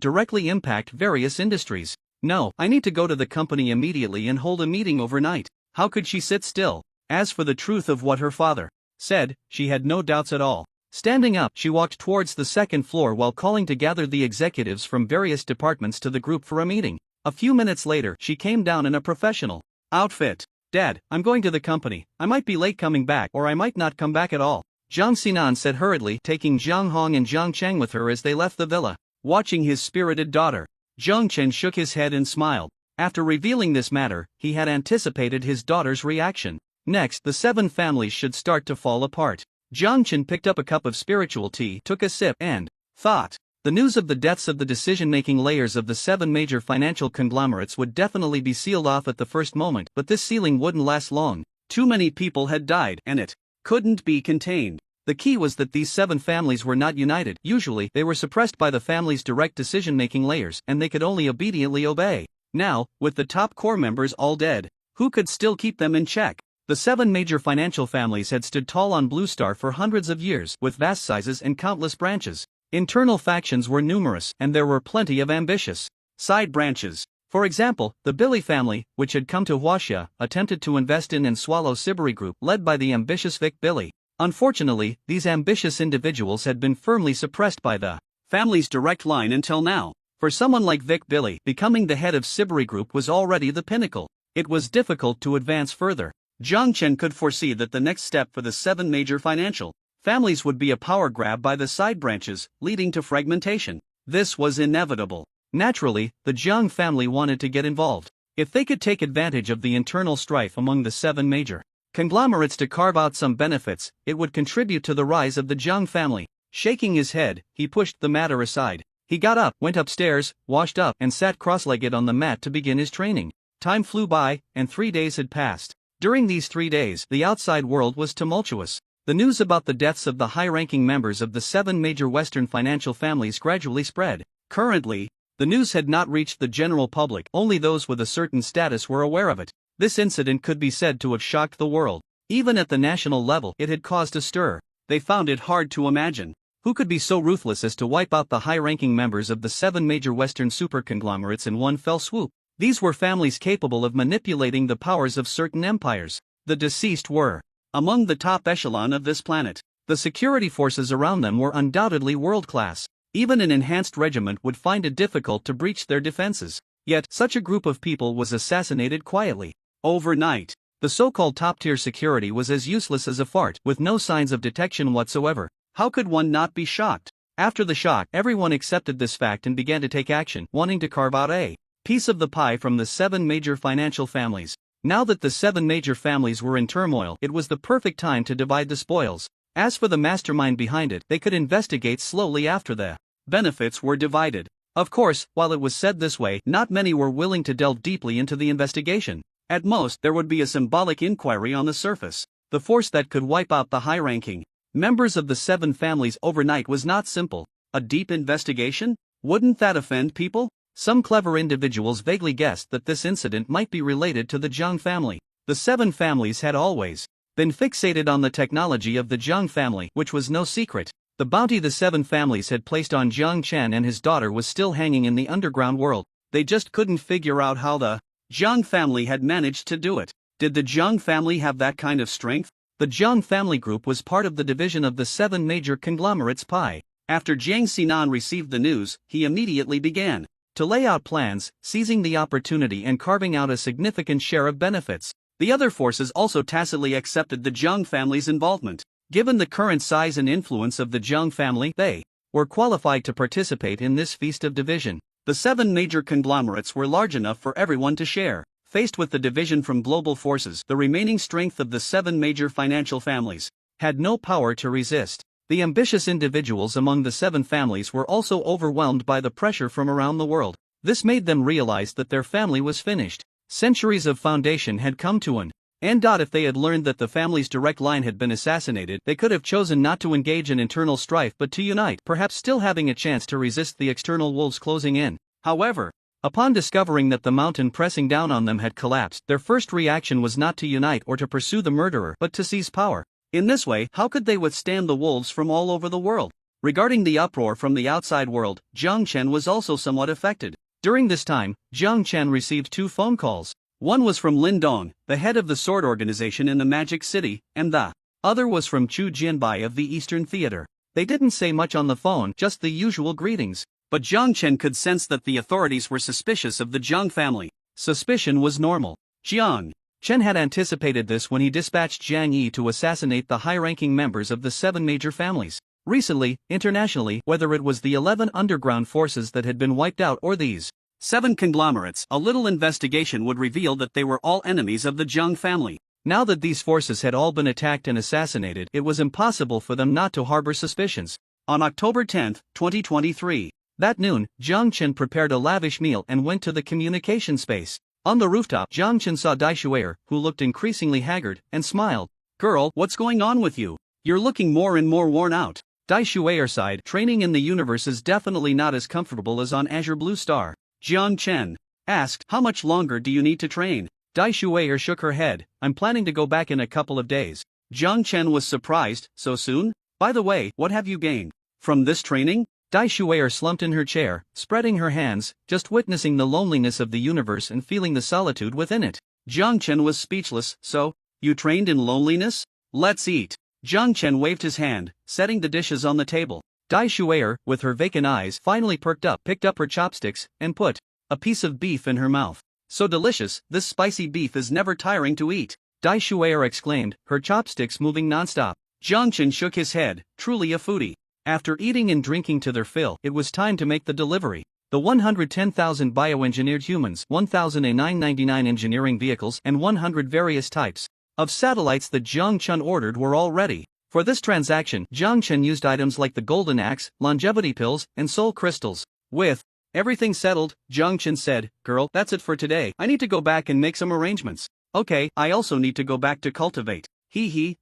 directly impact various industries. No, I need to go to the company immediately and hold a meeting overnight. How could she sit still? As for the truth of what her father said, she had no doubts at all. Standing up, she walked towards the 2nd floor while calling to gather the executives from various departments to the group for a meeting. A few minutes later, she came down in a professional outfit. Dad, I'm going to the company. I might be late coming back, or I might not come back at all. Jiang Xinan said hurriedly, taking Jiang Hong and Jiang Cheng with her as they left the villa. Watching his spirited daughter, Jiang Chen shook his head and smiled. After revealing this matter, he had anticipated his daughter's reaction. Next, the 7 families should start to fall apart. Jiang Chen picked up a cup of spiritual tea, took a sip, and thought. The news of the deaths of the decision-making layers of the 7 major financial conglomerates would definitely be sealed off at the first moment, but this sealing wouldn't last long. Too many people had died, and it couldn't be contained. The key was that these 7 families were not united. Usually, they were suppressed by the family's direct decision-making layers, and they could only obediently obey. Now, with the top core members all dead, who could still keep them in check? The 7 major financial families had stood tall on Blue Star for hundreds of years, with vast sizes and countless branches. Internal factions were numerous, and there were plenty of ambitious side branches. For example, the Billy family, which had come to Huaxia, attempted to invest in and swallow Siberi Group, led by the ambitious Vic Billy. Unfortunately, these ambitious individuals had been firmly suppressed by the family's direct line until now. For someone like Vic Billy, becoming the head of Siberi Group was already the pinnacle. It was difficult to advance further. Jiang Chen could foresee that the next step for the 7 major financial families would be a power grab by the side branches, leading to fragmentation. This was inevitable. Naturally, the Jiang family wanted to get involved. If they could take advantage of the internal strife among the 7 major conglomerates to carve out some benefits, it would contribute to the rise of the Jiang family. Shaking his head, he pushed the matter aside. He got up, went upstairs, washed up, and sat cross-legged on the mat to begin his training. Time flew by, and 3 days had passed. During these 3 days, the outside world was tumultuous. The news about the deaths of the high-ranking members of the 7 major Western financial families gradually spread. Currently, the news had not reached the general public, only those with a certain status were aware of it. This incident could be said to have shocked the world. Even at the national level, it had caused a stir. They found it hard to imagine. Who could be so ruthless as to wipe out the high-ranking members of the 7 major Western superconglomerates in one fell swoop? These were families capable of manipulating the powers of certain empires. The deceased were among the top echelon of this planet. The security forces around them were undoubtedly world-class. Even an enhanced regiment would find it difficult to breach their defenses. Yet, such a group of people was assassinated quietly. Overnight, the so-called top-tier security was as useless as a fart, with no signs of detection whatsoever. How could one not be shocked? After the shock, everyone accepted this fact and began to take action, wanting to carve out a piece of the pie from the 7 major financial families. Now that the 7 major families were in turmoil, it was the perfect time to divide the spoils. As for the mastermind behind it, they could investigate slowly after the benefits were divided. Of course, while it was said this way, not many were willing to delve deeply into the investigation. At most, there would be a symbolic inquiry on the surface. The force that could wipe out the high-ranking members of the 7 families overnight was not simple. A deep investigation? Wouldn't that offend people? Some clever individuals vaguely guessed that this incident might be related to the Jiang family. The 7 families had always been fixated on the technology of the Jiang family, which was no secret. The bounty the 7 families had placed on Jiang Chen and his daughter was still hanging in the underground world. They just couldn't figure out how the Jiang family had managed to do it. Did the Jiang family have that kind of strength? The Jiang family group was part of the division of the 7 major conglomerates pie. After Jiang Xinan received the news, he immediately began to lay out plans, seizing the opportunity and carving out a significant share of benefits. The other forces also tacitly accepted the Jiang family's involvement. Given the current size and influence of the Jiang family, they were qualified to participate in this feast of division. The 7 major conglomerates were large enough for everyone to share. Faced with the division from global forces, the remaining strength of the 7 major financial families had no power to resist. The ambitious individuals among the 7 families were also overwhelmed by the pressure from around the world. This made them realize that their family was finished. Centuries of foundation had come to an end. If they had learned that the family's direct line had been assassinated, they could have chosen not to engage in internal strife but to unite, perhaps still having a chance to resist the external wolves closing in. However, upon discovering that the mountain pressing down on them had collapsed, their first reaction was not to unite or to pursue the murderer, but to seize power. In this way, how could they withstand the wolves from all over the world? Regarding the uproar from the outside world, Jiang Chen was also somewhat affected. During this time, Jiang Chen received 2 phone calls. One was from Lin Dong, the head of the sword organization in the Magic City, and the other was from Chu Jianbai of the Eastern Theater. They didn't say much on the phone, just the usual greetings. But Jiang Chen could sense that the authorities were suspicious of the Jiang family. Suspicion was normal. Jiang Chen had anticipated this when he dispatched Jiang Yi to assassinate the high-ranking members of the 7 major families. Recently, internationally, whether it was the 11 underground forces that had been wiped out or these 7 conglomerates, a little investigation would reveal that they were all enemies of the Jiang family. Now that these forces had all been attacked and assassinated, it was impossible for them not to harbor suspicions. On October 10, 2023. That noon, Jiang Chen prepared a lavish meal and went to the communication space. On the rooftop, Jiang Chen saw Dai Shuer, who looked increasingly haggard, and smiled. "Girl, what's going on with you? You're looking more and more worn out." Dai Shuer sighed. "Training in the universe is definitely not as comfortable as on Azure Blue Star." Jiang Chen asked, "How much longer do you need to train?" Dai Shuer shook her head. "I'm planning to go back in a couple of days." Jiang Chen was surprised. "So soon? By the way, what have you gained from this training?" Dai Shuer slumped in her chair, spreading her hands, just witnessing the loneliness of the universe and feeling the solitude within it. Jiang Chen was speechless. "So, you trained in loneliness? Let's eat." Jiang Chen waved his hand, setting the dishes on the table. Dai Shuer, with her vacant eyes, finally perked up, picked up her chopsticks, and put a piece of beef in her mouth. "So delicious, this spicy beef is never tiring to eat," Dai Shuer exclaimed, her chopsticks moving nonstop. Jiang Chen shook his head, truly a foodie. After eating and drinking to their fill, it was time to make the delivery. The 110,000 bioengineered humans, 1,999 engineering vehicles, and 100 various types of satellites that Jiang Chen ordered were all ready. For this transaction, Jiang Chen used items like the golden axe, longevity pills, and soul crystals. With everything settled, Jiang Chen said, "Girl, that's it for today. I need to go back and make some arrangements." "Okay, I also need to go back to cultivate.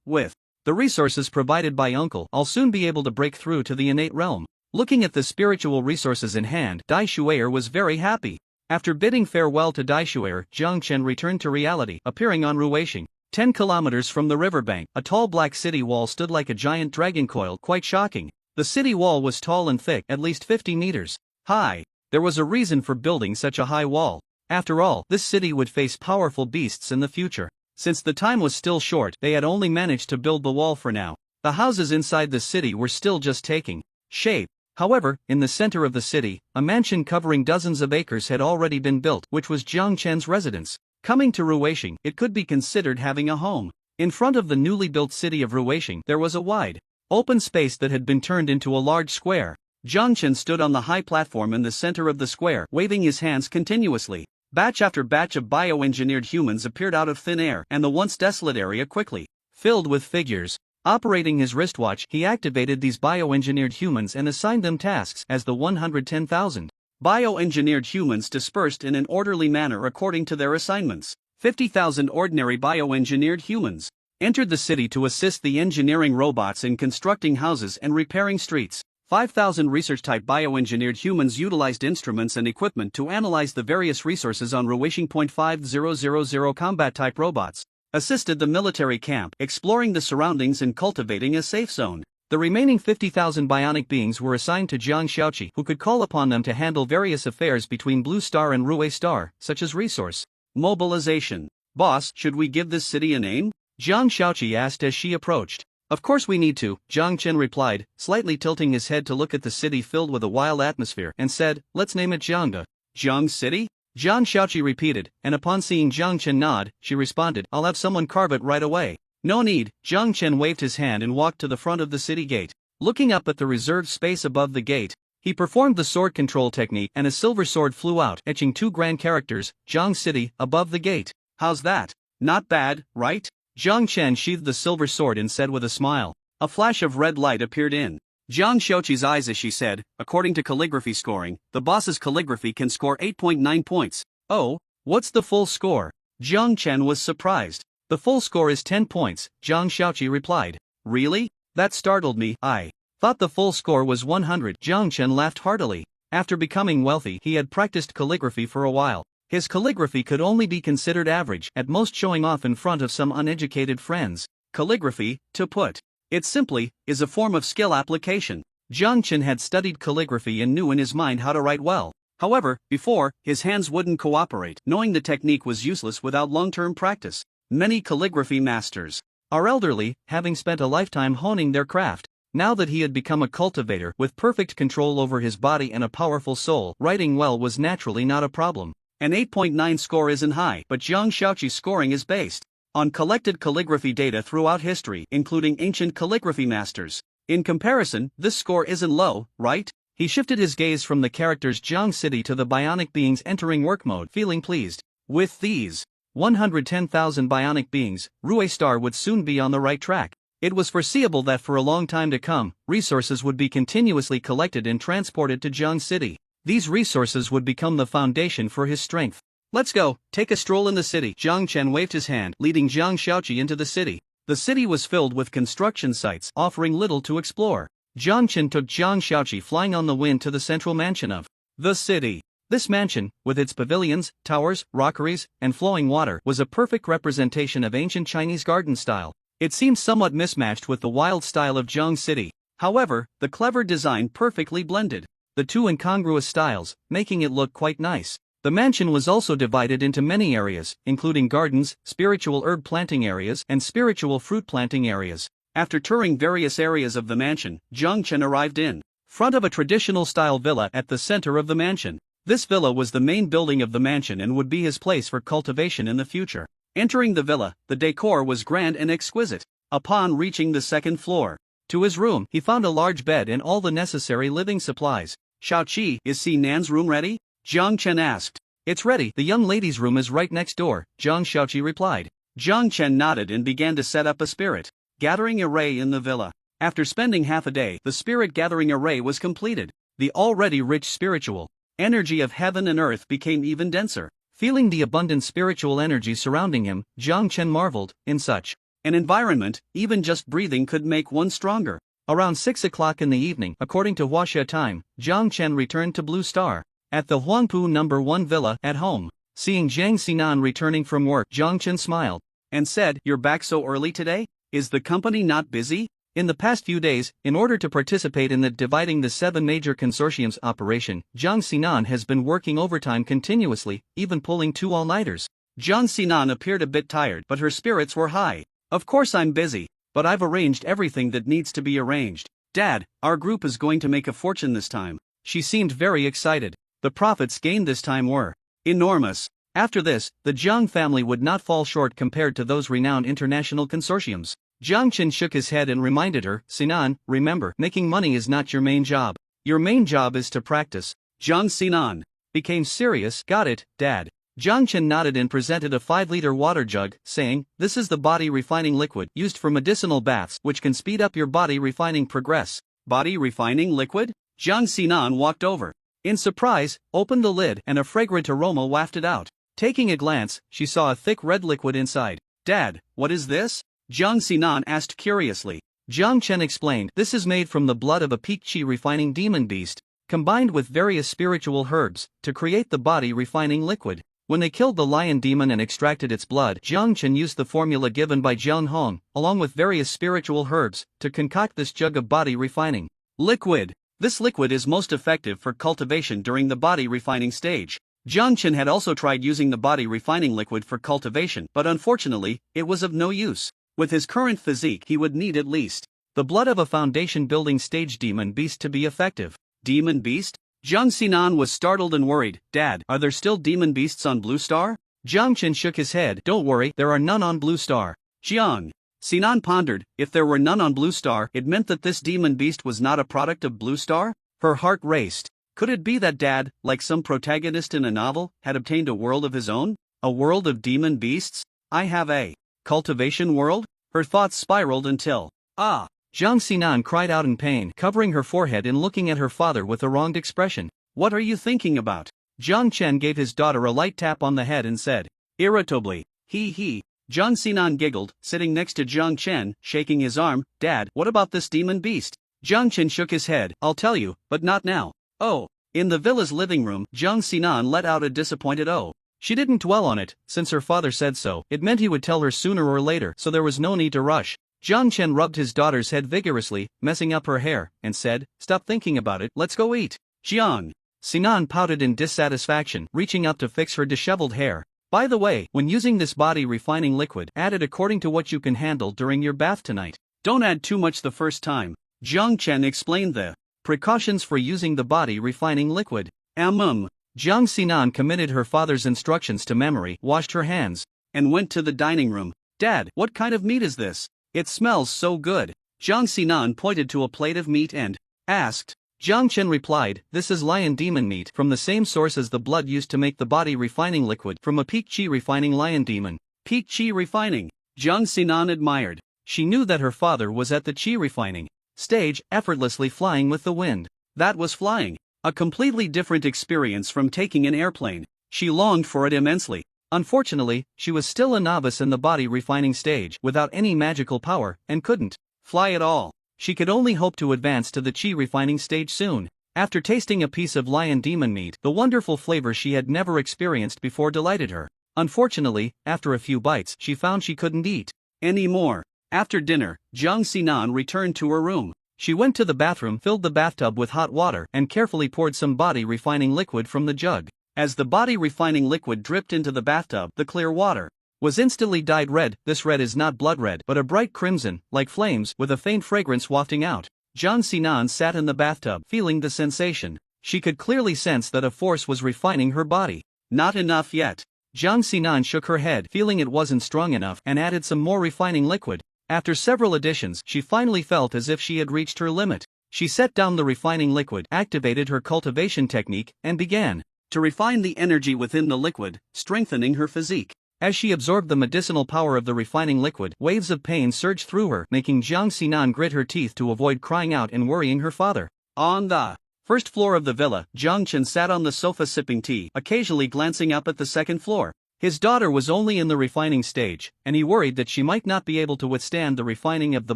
With the resources provided by Uncle, I'll soon be able to break through to the innate realm." Looking at the spiritual resources in hand, Dai Shuer was very happy. After bidding farewell to Dai Shuer, Jiang Chen returned to reality, appearing on Ruweixing. 10 kilometers from the riverbank, a tall black city wall stood like a giant dragon coil, quite shocking. The city wall was tall and thick, at least 50 meters high. There was a reason for building such a high wall. After all, this city would face powerful beasts in the future. Since the time was still short, they had only managed to build the wall for now. The houses inside the city were still just taking shape. However, in the center of the city, a mansion covering dozens of acres had already been built, which was Jiang Chen's residence. Coming to Ruweixing, it could be considered having a home. In front of the newly built city of Ruweixing, there was a wide, open space that had been turned into a large square. Jiang Chen stood on the high platform in the center of the square, waving his hands continuously. Batch after batch of bioengineered humans appeared out of thin air, and the once desolate area quickly filled with figures. Operating his wristwatch, he activated these bioengineered humans and assigned them tasks as the 110,000 bioengineered humans dispersed in an orderly manner according to their assignments. 50,000 ordinary bioengineered humans entered the city to assist the engineering robots in constructing houses and repairing streets. 5,000 research-type bioengineered humans utilized instruments and equipment to analyze the various resources on Ruweixing. 5000 combat-type robots assisted the military camp, exploring the surroundings and cultivating a safe zone. The remaining 50,000 bionic beings were assigned to Jiang Xiaoqi, who could call upon them to handle various affairs between Blue Star and Ruwei Star, such as resource mobilization. "Boss, should we give this city a name?" Jiang Xiaoqi asked as she approached. "Of course we need to," Jiang Chen replied, slightly tilting his head to look at the city filled with a wild atmosphere, and said, "Let's name it Jiangda." "Jiang City?" Jiang Xiaoqi repeated, and upon seeing Jiang Chen nod, she responded, "I'll have someone carve it right away." "No need." Jiang Chen waved his hand and walked to the front of the city gate. Looking up at the reserved space above the gate, he performed the sword control technique and a silver sword flew out, etching two grand characters, Jiang City, above the gate. "How's that? Not bad, right?" Jiang Chen sheathed the silver sword and said with a smile. A flash of red light appeared in Jiang Xiaoqi's eyes as she said, "According to calligraphy scoring, the boss's calligraphy can score 8.9 points. Oh, what's the full score?" Jiang Chen was surprised. "The full score is 10 points, Jiang Xiaoqi replied. "Really? That startled me. I thought the full score was 100. Jiang Chen laughed heartily. After becoming wealthy, he had practiced calligraphy for a while. His calligraphy could only be considered average, at most showing off in front of some uneducated friends. Calligraphy, to put it simply, is a form of skill application. Jiang Chen had studied calligraphy and knew in his mind how to write well. However, before, his hands wouldn't cooperate, knowing the technique was useless without long-term practice. Many calligraphy masters are elderly, having spent a lifetime honing their craft. Now that he had become a cultivator with perfect control over his body and a powerful soul, writing well was naturally not a problem. An 8.9 score isn't high, but Jiang Xiaoqi's scoring is based on collected calligraphy data throughout history, including ancient calligraphy masters. In comparison, this score isn't low, right? He shifted his gaze from the characters Jiang City to the bionic beings entering work mode, feeling pleased. With these 110,000 bionic beings, Ruwei Star would soon be on the right track. It was foreseeable that for a long time to come, resources would be continuously collected and transported to Jiang City. These resources would become the foundation for his strength. Let's go, take a stroll in the city. Jiang Chen waved his hand, leading Jiang Shaoqi into the city. The city was filled with construction sites, offering little to explore. Jiang Chen took Jiang Shaoqi flying on the wind to the central mansion of the city. This mansion, with its pavilions, towers, rockeries, and flowing water, was a perfect representation of ancient Chinese garden style. It seemed somewhat mismatched with the wild style of Jiang City. However, the clever design perfectly blended the two incongruous styles, making it look quite nice. The mansion was also divided into many areas, including gardens, spiritual herb planting areas, and spiritual fruit planting areas. After touring various areas of the mansion, Jiang Chen arrived in front of a traditional-style villa at the center of the mansion. This villa was the main building of the mansion and would be his place for cultivation in the future. Entering the villa, the decor was grand and exquisite. Upon reaching the second floor, to his room, he found a large bed and all the necessary living supplies. Shaoqi, is Sinan's room ready? Jiang Chen asked. It's ready, the young lady's room is right next door, Jiang Shaoqi replied. Jiang Chen nodded and began to set up a spirit gathering array in the villa. After spending half a day, the spirit gathering array was completed. The already rich spiritual energy of heaven and earth became even denser. Feeling the abundant spiritual energy surrounding him, Jiang Chen marveled, in such an environment, even just breathing could make one stronger. Around 6 o'clock in the evening, according to Huaxia time, Jiang Chen returned to Blue Star. At the Huangpu No. 1 villa, at home. Seeing Zhang Xinan returning from work, Jiang Chen smiled and said, "You're back so early today? Is the company not busy?" In the past few days, in order to participate in the dividing the 7 major consortiums operation, Zhang Xinan has been working overtime continuously, even pulling 2 all-nighters. Zhang Xinan appeared a bit tired, but her spirits were high. Of course I'm busy, but I've arranged everything that needs to be arranged. Dad, our group is going to make a fortune this time. She seemed very excited. The profits gained this time were enormous. After this, the Jiang family would not fall short compared to those renowned international consortiums. Jiang Chen shook his head and reminded her, "Sinan, remember, making money is not your main job. Your main job is to practice." Jiang Sinan became serious. "Got it, Dad." Jiang Chen nodded and presented a 5-liter water jug, saying, "This is the body refining liquid used for medicinal baths, which can speed up your body refining progress." Body refining liquid? Jiang Sinan walked over in surprise, opened the lid, and a fragrant aroma wafted out. Taking a glance, she saw a thick red liquid inside. "Dad, what is this?" Jiang Sinan asked curiously. Jiang Chen explained, "This is made from the blood of a peak chi refining demon beast, combined with various spiritual herbs, to create the body refining liquid." When they killed the lion demon and extracted its blood, Jiang Chen used the formula given by Jiang Hong, along with various spiritual herbs, to concoct this jug of body refining liquid. This liquid is most effective for cultivation during the body refining stage. Jiang Chen had also tried using the body refining liquid for cultivation, but unfortunately, it was of no use. With his current physique, he would need at least the blood of a foundation building stage demon beast to be effective. Demon beast? Jiang Sinan was startled and worried. "Dad, are there still demon beasts on Blue Star?" Jiang Chen shook his head. "Don't worry, there are none on Blue Star." Jiang Sinan pondered, if there were none on Blue Star, it meant that this demon beast was not a product of Blue Star? Her heart raced. Could it be that Dad, like some protagonist in a novel, had obtained a world of his own? A world of demon beasts? I have a cultivation world? Her thoughts spiraled until, Jiang Sinan cried out in pain, covering her forehead and looking at her father with a wronged expression. "What are you thinking about?" Jiang Chen gave his daughter a light tap on the head and said, irritably, "He." Jiang Sinan giggled, sitting next to Jiang Chen, shaking his arm. "Dad, what about this demon beast?" Jiang Chen shook his head. "I'll tell you, but not now." "Oh." In the villa's living room, Jiang Sinan let out a disappointed "oh." She didn't dwell on it, since her father said so. It meant he would tell her sooner or later, so there was no need to rush. Jiang Chen rubbed his daughter's head vigorously, messing up her hair, and said, "Stop thinking about it, let's go eat." Jiang Sinan pouted in dissatisfaction, reaching up to fix her disheveled hair. "By the way, when using this body refining liquid, add it according to what you can handle during your bath tonight. Don't add too much the first time." Jiang Chen explained the precautions for using the body refining liquid. Jiang Sinan committed her father's instructions to memory, washed her hands, and went to the dining room. "Dad, what kind of meat is this? It smells so good." Jiang Sinan pointed to a plate of meat and asked. Jiang Chen replied, "This is lion demon meat, from the same source as the blood used to make the body refining liquid, from a peak chi refining lion demon." Peak chi refining? Jiang Sinan admired. She knew that her father was at the chi refining stage, effortlessly flying with the wind. That was flying. A completely different experience from taking an airplane. She longed for it immensely. Unfortunately, she was still a novice in the body refining stage without any magical power, and couldn't fly at all. She could only hope to advance to the chi refining stage soon. After tasting a piece of lion demon meat, the wonderful flavor she had never experienced before delighted her. Unfortunately, after a few bites, she found she couldn't eat anymore. After dinner, Jiang Xinan returned to her room. She went to the bathroom, filled the bathtub with hot water, and carefully poured some body refining liquid from the jug. As the body refining liquid dripped into the bathtub, the clear water was instantly dyed red. This red is not blood red, but a bright crimson, like flames, with a faint fragrance wafting out. Jiang Xinan sat in the bathtub, feeling the sensation. She could clearly sense that a force was refining her body. Not enough yet. Jiang Xinan shook her head, feeling it wasn't strong enough, and added some more refining liquid. After several additions, she finally felt as if she had reached her limit. She set down the refining liquid, activated her cultivation technique, and began to refine the energy within the liquid, strengthening her physique. As she absorbed the medicinal power of the refining liquid, waves of pain surged through her, making Jiang Xinan grit her teeth to avoid crying out and worrying her father. On the first floor of the villa, Jiang Chen sat on the sofa sipping tea, occasionally glancing up at the second floor. His daughter was only in the refining stage, and he worried that she might not be able to withstand the refining of the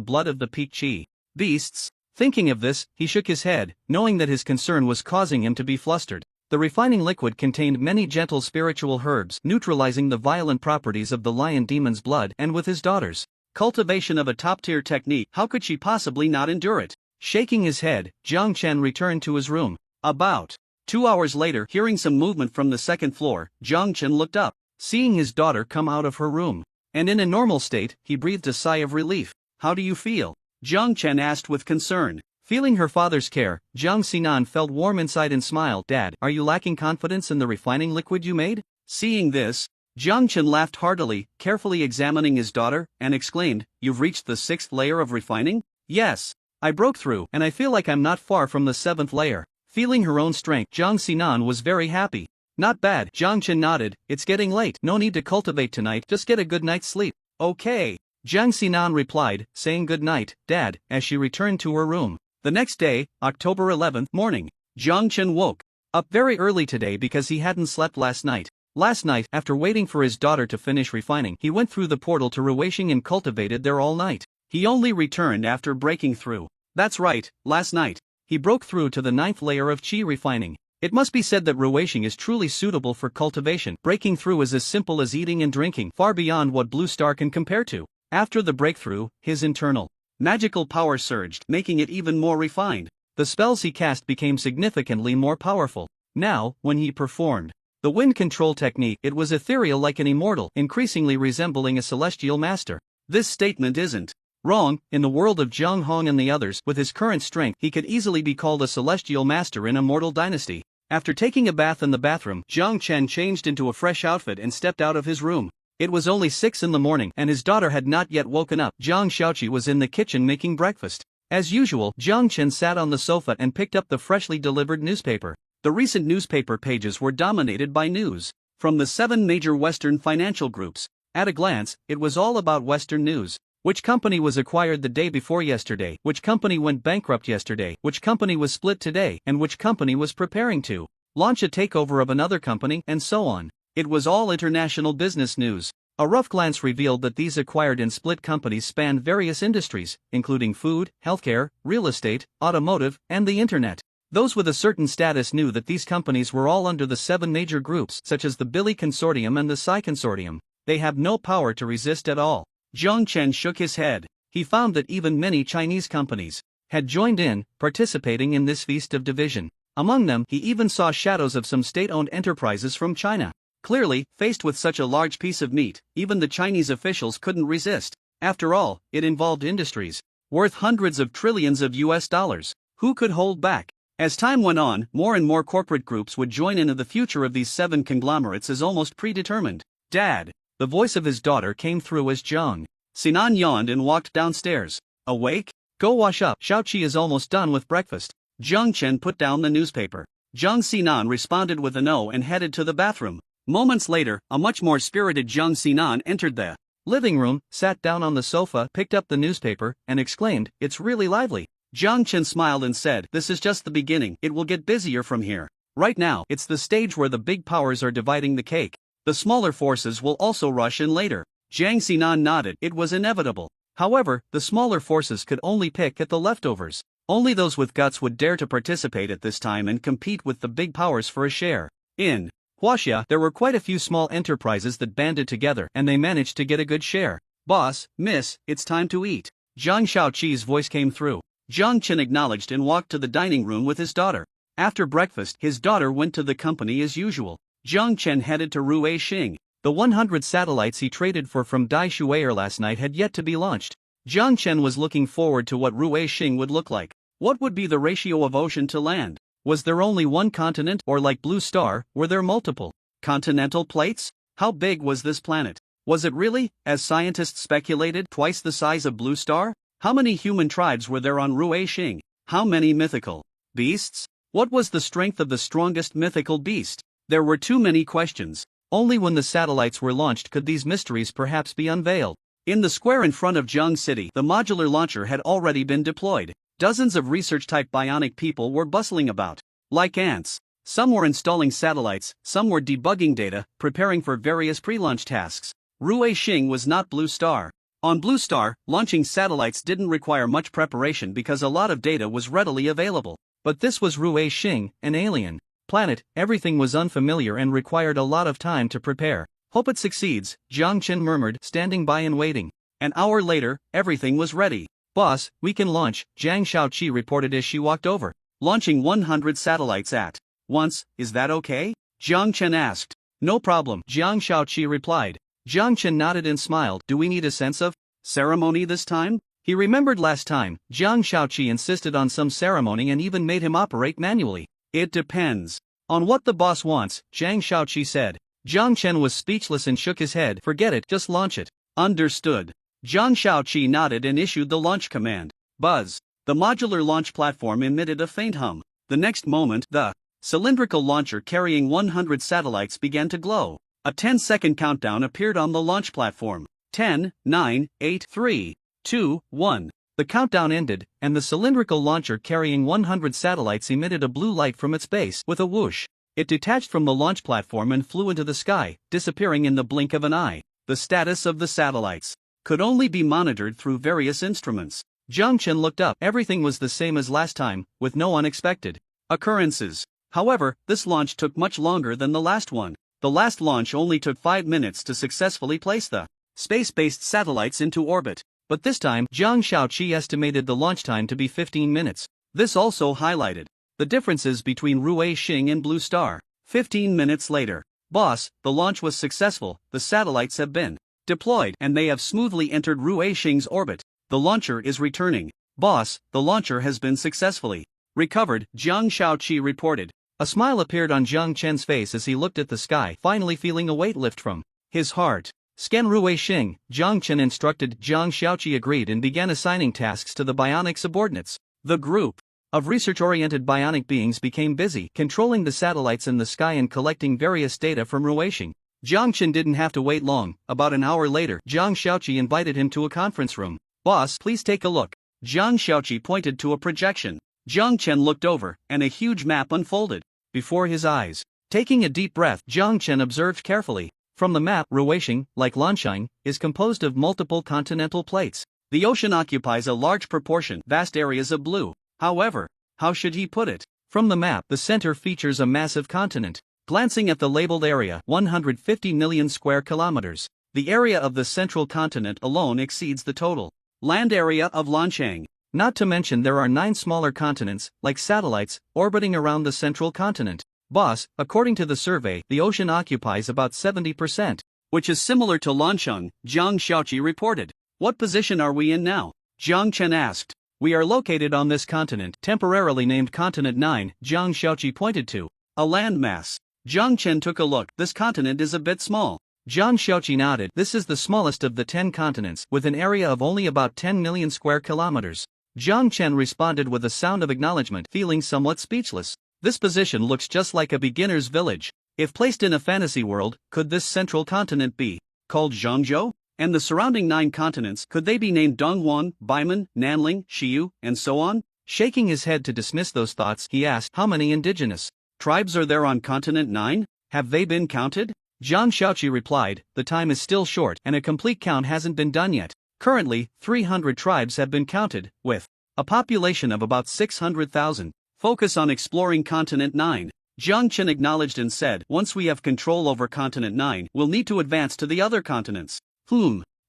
blood of the peak chi beasts. Thinking of this, he shook his head, knowing that his concern was causing him to be flustered. The refining liquid contained many gentle spiritual herbs, neutralizing the violent properties of the lion demon's blood, and with his daughter's cultivation of a top-tier technique, how could she possibly not endure it? Shaking his head, Jiang Chen returned to his room. About 2 hours later, hearing some movement from the second floor, Jiang Chen looked up, seeing his daughter come out of her room. And in a normal state, he breathed a sigh of relief. How do you feel? Jiang Chen asked with concern. Feeling her father's care, Jiang Xinan felt warm inside and smiled. Dad, are you lacking confidence in the refining liquid you made? Seeing this, Jiang Chen laughed heartily, carefully examining his daughter, and exclaimed, You've reached the 6th layer of refining? Yes. I broke through, and I feel like I'm not far from the 7th layer. Feeling her own strength, Jiang Xinan was very happy. Not bad, Jiang Chen nodded. It's getting late. No need to cultivate tonight, just get a good night's sleep. Okay. Jiang Xinan replied, saying good night, Dad, as she returned to her room. The next day, October 11th morning, Jiang Chen woke up very early today because he hadn't slept last night. Last night, after waiting for his daughter to finish refining, he went through the portal to Ruweixing and cultivated there all night. He only returned after breaking through. That's right, last night, he broke through to the 9th layer of chi refining. It must be said that Ruweixing is truly suitable for cultivation. Breaking through is as simple as eating and drinking, far beyond what Blue Star can compare to. After the breakthrough, his internal magical power surged, making it even more refined. The spells he cast became significantly more powerful. Now, when he performed the wind control technique, it was ethereal like an immortal, increasingly resembling a celestial master. This statement isn't wrong. In the world of Zhang Hong and the others, with his current strength, he could easily be called a celestial master in a mortal dynasty. After taking a bath in the bathroom, Jiang Chen changed into a fresh outfit and stepped out of his room. It was only 6 in the morning, and his daughter had not yet woken up. Jiang Xiaoqi was in the kitchen making breakfast. As usual, Jiang Chen sat on the sofa and picked up the freshly delivered newspaper. The recent newspaper pages were dominated by news from the 7 major Western financial groups. At a glance, it was all about Western news. Which company was acquired the day before yesterday? Which company went bankrupt yesterday? Which company was split today? And which company was preparing to launch a takeover of another company? And so on. It was all international business news. A rough glance revealed that these acquired and split companies spanned various industries, including food, healthcare, real estate, automotive, and the internet. Those with a certain status knew that these companies were all under the 7 major groups, such as the Billy Consortium and the Psi Consortium. They have no power to resist at all. Jiang Chen shook his head. He found that even many Chinese companies had joined in, participating in this feast of division. Among them, he even saw shadows of some state-owned enterprises from China. Clearly, faced with such a large piece of meat, even the Chinese officials couldn't resist. After all, it involved industries worth hundreds of trillions of US dollars. Who could hold back? As time went on, more and more corporate groups would join in, and the future of these 7 conglomerates is almost predetermined. Dad! The voice of his daughter came through as Jiang Xinan yawned and walked downstairs. Awake? Go wash up. Xiaoqi is almost done with breakfast. Jiang Chen put down the newspaper. Jiang Xinan responded with a no and headed to the bathroom. Moments later, a much more spirited Jiang Xinan entered the living room, sat down on the sofa, picked up the newspaper, and exclaimed, "It's really lively." Jiang Chen smiled and said, "This is just the beginning, it will get busier from here. Right now, it's the stage where the big powers are dividing the cake. The smaller forces will also rush in later." Jiang Xinan nodded, it was inevitable. However, the smaller forces could only pick at the leftovers. Only those with guts would dare to participate at this time and compete with the big powers for a share. In Huaxia, there were quite a few small enterprises that banded together and they managed to get a good share. "Boss, miss, it's time to eat." Zhang Shaoqi's voice came through. Jiang Chen acknowledged and walked to the dining room with his daughter. After breakfast, his daughter went to the company as usual. Jiang Chen headed to Ruei Xing. The 100 satellites he traded for from Dai Shuier last night had yet to be launched. Jiang Chen was looking forward to what Ruei Xing would look like. What would be the ratio of ocean to land? Was there only one continent, or like Blue Star, were there multiple continental plates? How big was this planet? Was it really, as scientists speculated, twice the size of Blue Star? How many human tribes were there on Ruei Xing? How many mythical beasts? What was the strength of the strongest mythical beast? There were too many questions. Only when the satellites were launched could these mysteries perhaps be unveiled. In the square in front of Zheng City, the modular launcher had already been deployed. Dozens of research-type bionic people were bustling about. Like ants. Some were installing satellites, some were debugging data, preparing for various pre-launch tasks. Ruei Xing was not Blue Star. On Blue Star, launching satellites didn't require much preparation because a lot of data was readily available. But this was Ruei Xing, an alien planet. Everything was unfamiliar and required a lot of time to prepare. "Hope it succeeds," Jiang Chen murmured, standing by and waiting. An hour later, everything was ready. "Boss, we can launch," Zhang Shaoqi reported as she walked over. "Launching 100 satellites at once, is that okay?" Jiang Chen asked. "No problem," Jiang Shaoqi replied. Jiang Chen nodded and smiled. "Do we need a sense of ceremony this time?" He remembered last time, Jiang Shaoqi insisted on some ceremony and even made him operate manually. "It depends on what the boss wants," Zhang Shaoqi said. Jiang Chen was speechless and shook his head. "Forget it, just launch it." "Understood." Zhang Shaoqi nodded and issued the launch command. Buzz. The modular launch platform emitted a faint hum. The next moment, the cylindrical launcher carrying 100 satellites began to glow. A 10-second countdown appeared on the launch platform. 10, 9, 8, 3, 2, 1. The countdown ended, and the cylindrical launcher carrying 100 satellites emitted a blue light from its base. With a whoosh, it detached from the launch platform and flew into the sky, disappearing in the blink of an eye. The status of the satellites could only be monitored through various instruments. Jiang Chen looked up. Everything was the same as last time, with no unexpected occurrences. However, this launch took much longer than the last one. The last launch only took 5 minutes to successfully place the space-based satellites into orbit. But this time, Zhang Shaoqi estimated the launch time to be 15 minutes. This also highlighted the differences between Ruei Xing and Blue Star. 15 minutes later. "Boss, the launch was successful, the satellites have been deployed and they have smoothly entered Ruei Xing's orbit. The launcher is returning." "Boss, the launcher has been successfully recovered," Jiang Shaoqi reported. A smile appeared on Jiang Chen's face as he looked at the sky, finally feeling a weight lift from his heart. "Scan Ruei Xing," Jiang Chen instructed. Jiang Shaoqi agreed and began assigning tasks to the bionic subordinates. The group of research-oriented bionic beings became busy, controlling the satellites in the sky and collecting various data from Ruei Xing. Jiang Chen didn't have to wait long. About an hour later, Jiang Shaoqi invited him to a conference room. "Boss, please take a look." Jiang Shaoqi pointed to a projection. Jiang Chen looked over, and a huge map unfolded before his eyes. Taking a deep breath, Jiang Chen observed carefully. From the map, Ruei Xing, like Lanshine, is composed of multiple continental plates. The ocean occupies a large proportion, vast areas of blue. However, how should he put it? From the map, the center features a massive continent. Glancing at the labeled area, 150 million square kilometers. The area of the central continent alone exceeds the total land area of Lanshang. Not to mention there are 9 smaller continents, like satellites, orbiting around the central continent. "Boss, according to the survey, the ocean occupies about 70%, which is similar to Lanshang," Jiang Shaoqi reported. "What position are we in now?" Jiang Chen asked. "We are located on this continent, temporarily named Continent 9, Jiang Shaoqi pointed to a landmass. Jiang Chen took a look. "This continent is a bit small." Jiang Shaoqi nodded. "This is the smallest of the 10 continents, with an area of only about 10 million square kilometers. Jiang Chen responded with a sound of acknowledgement, feeling somewhat speechless. This position looks just like a beginner's village. If placed in a fantasy world, could this central continent be called Zhangzhou? And the surrounding 9 continents, could they be named Dongwon, Baiman, Nanling, Xiu, and so on? Shaking his head to dismiss those thoughts, he asked, how many indigenous tribes are there on continent 9? Have they been counted? Zhang Xiaoqi replied, the time is still short and a complete count hasn't been done yet. Currently, 300 tribes have been counted, with a population of about 600,000. Focus on exploring continent 9. Zhang Chen acknowledged and said, once we have control over continent 9, we'll need to advance to the other continents.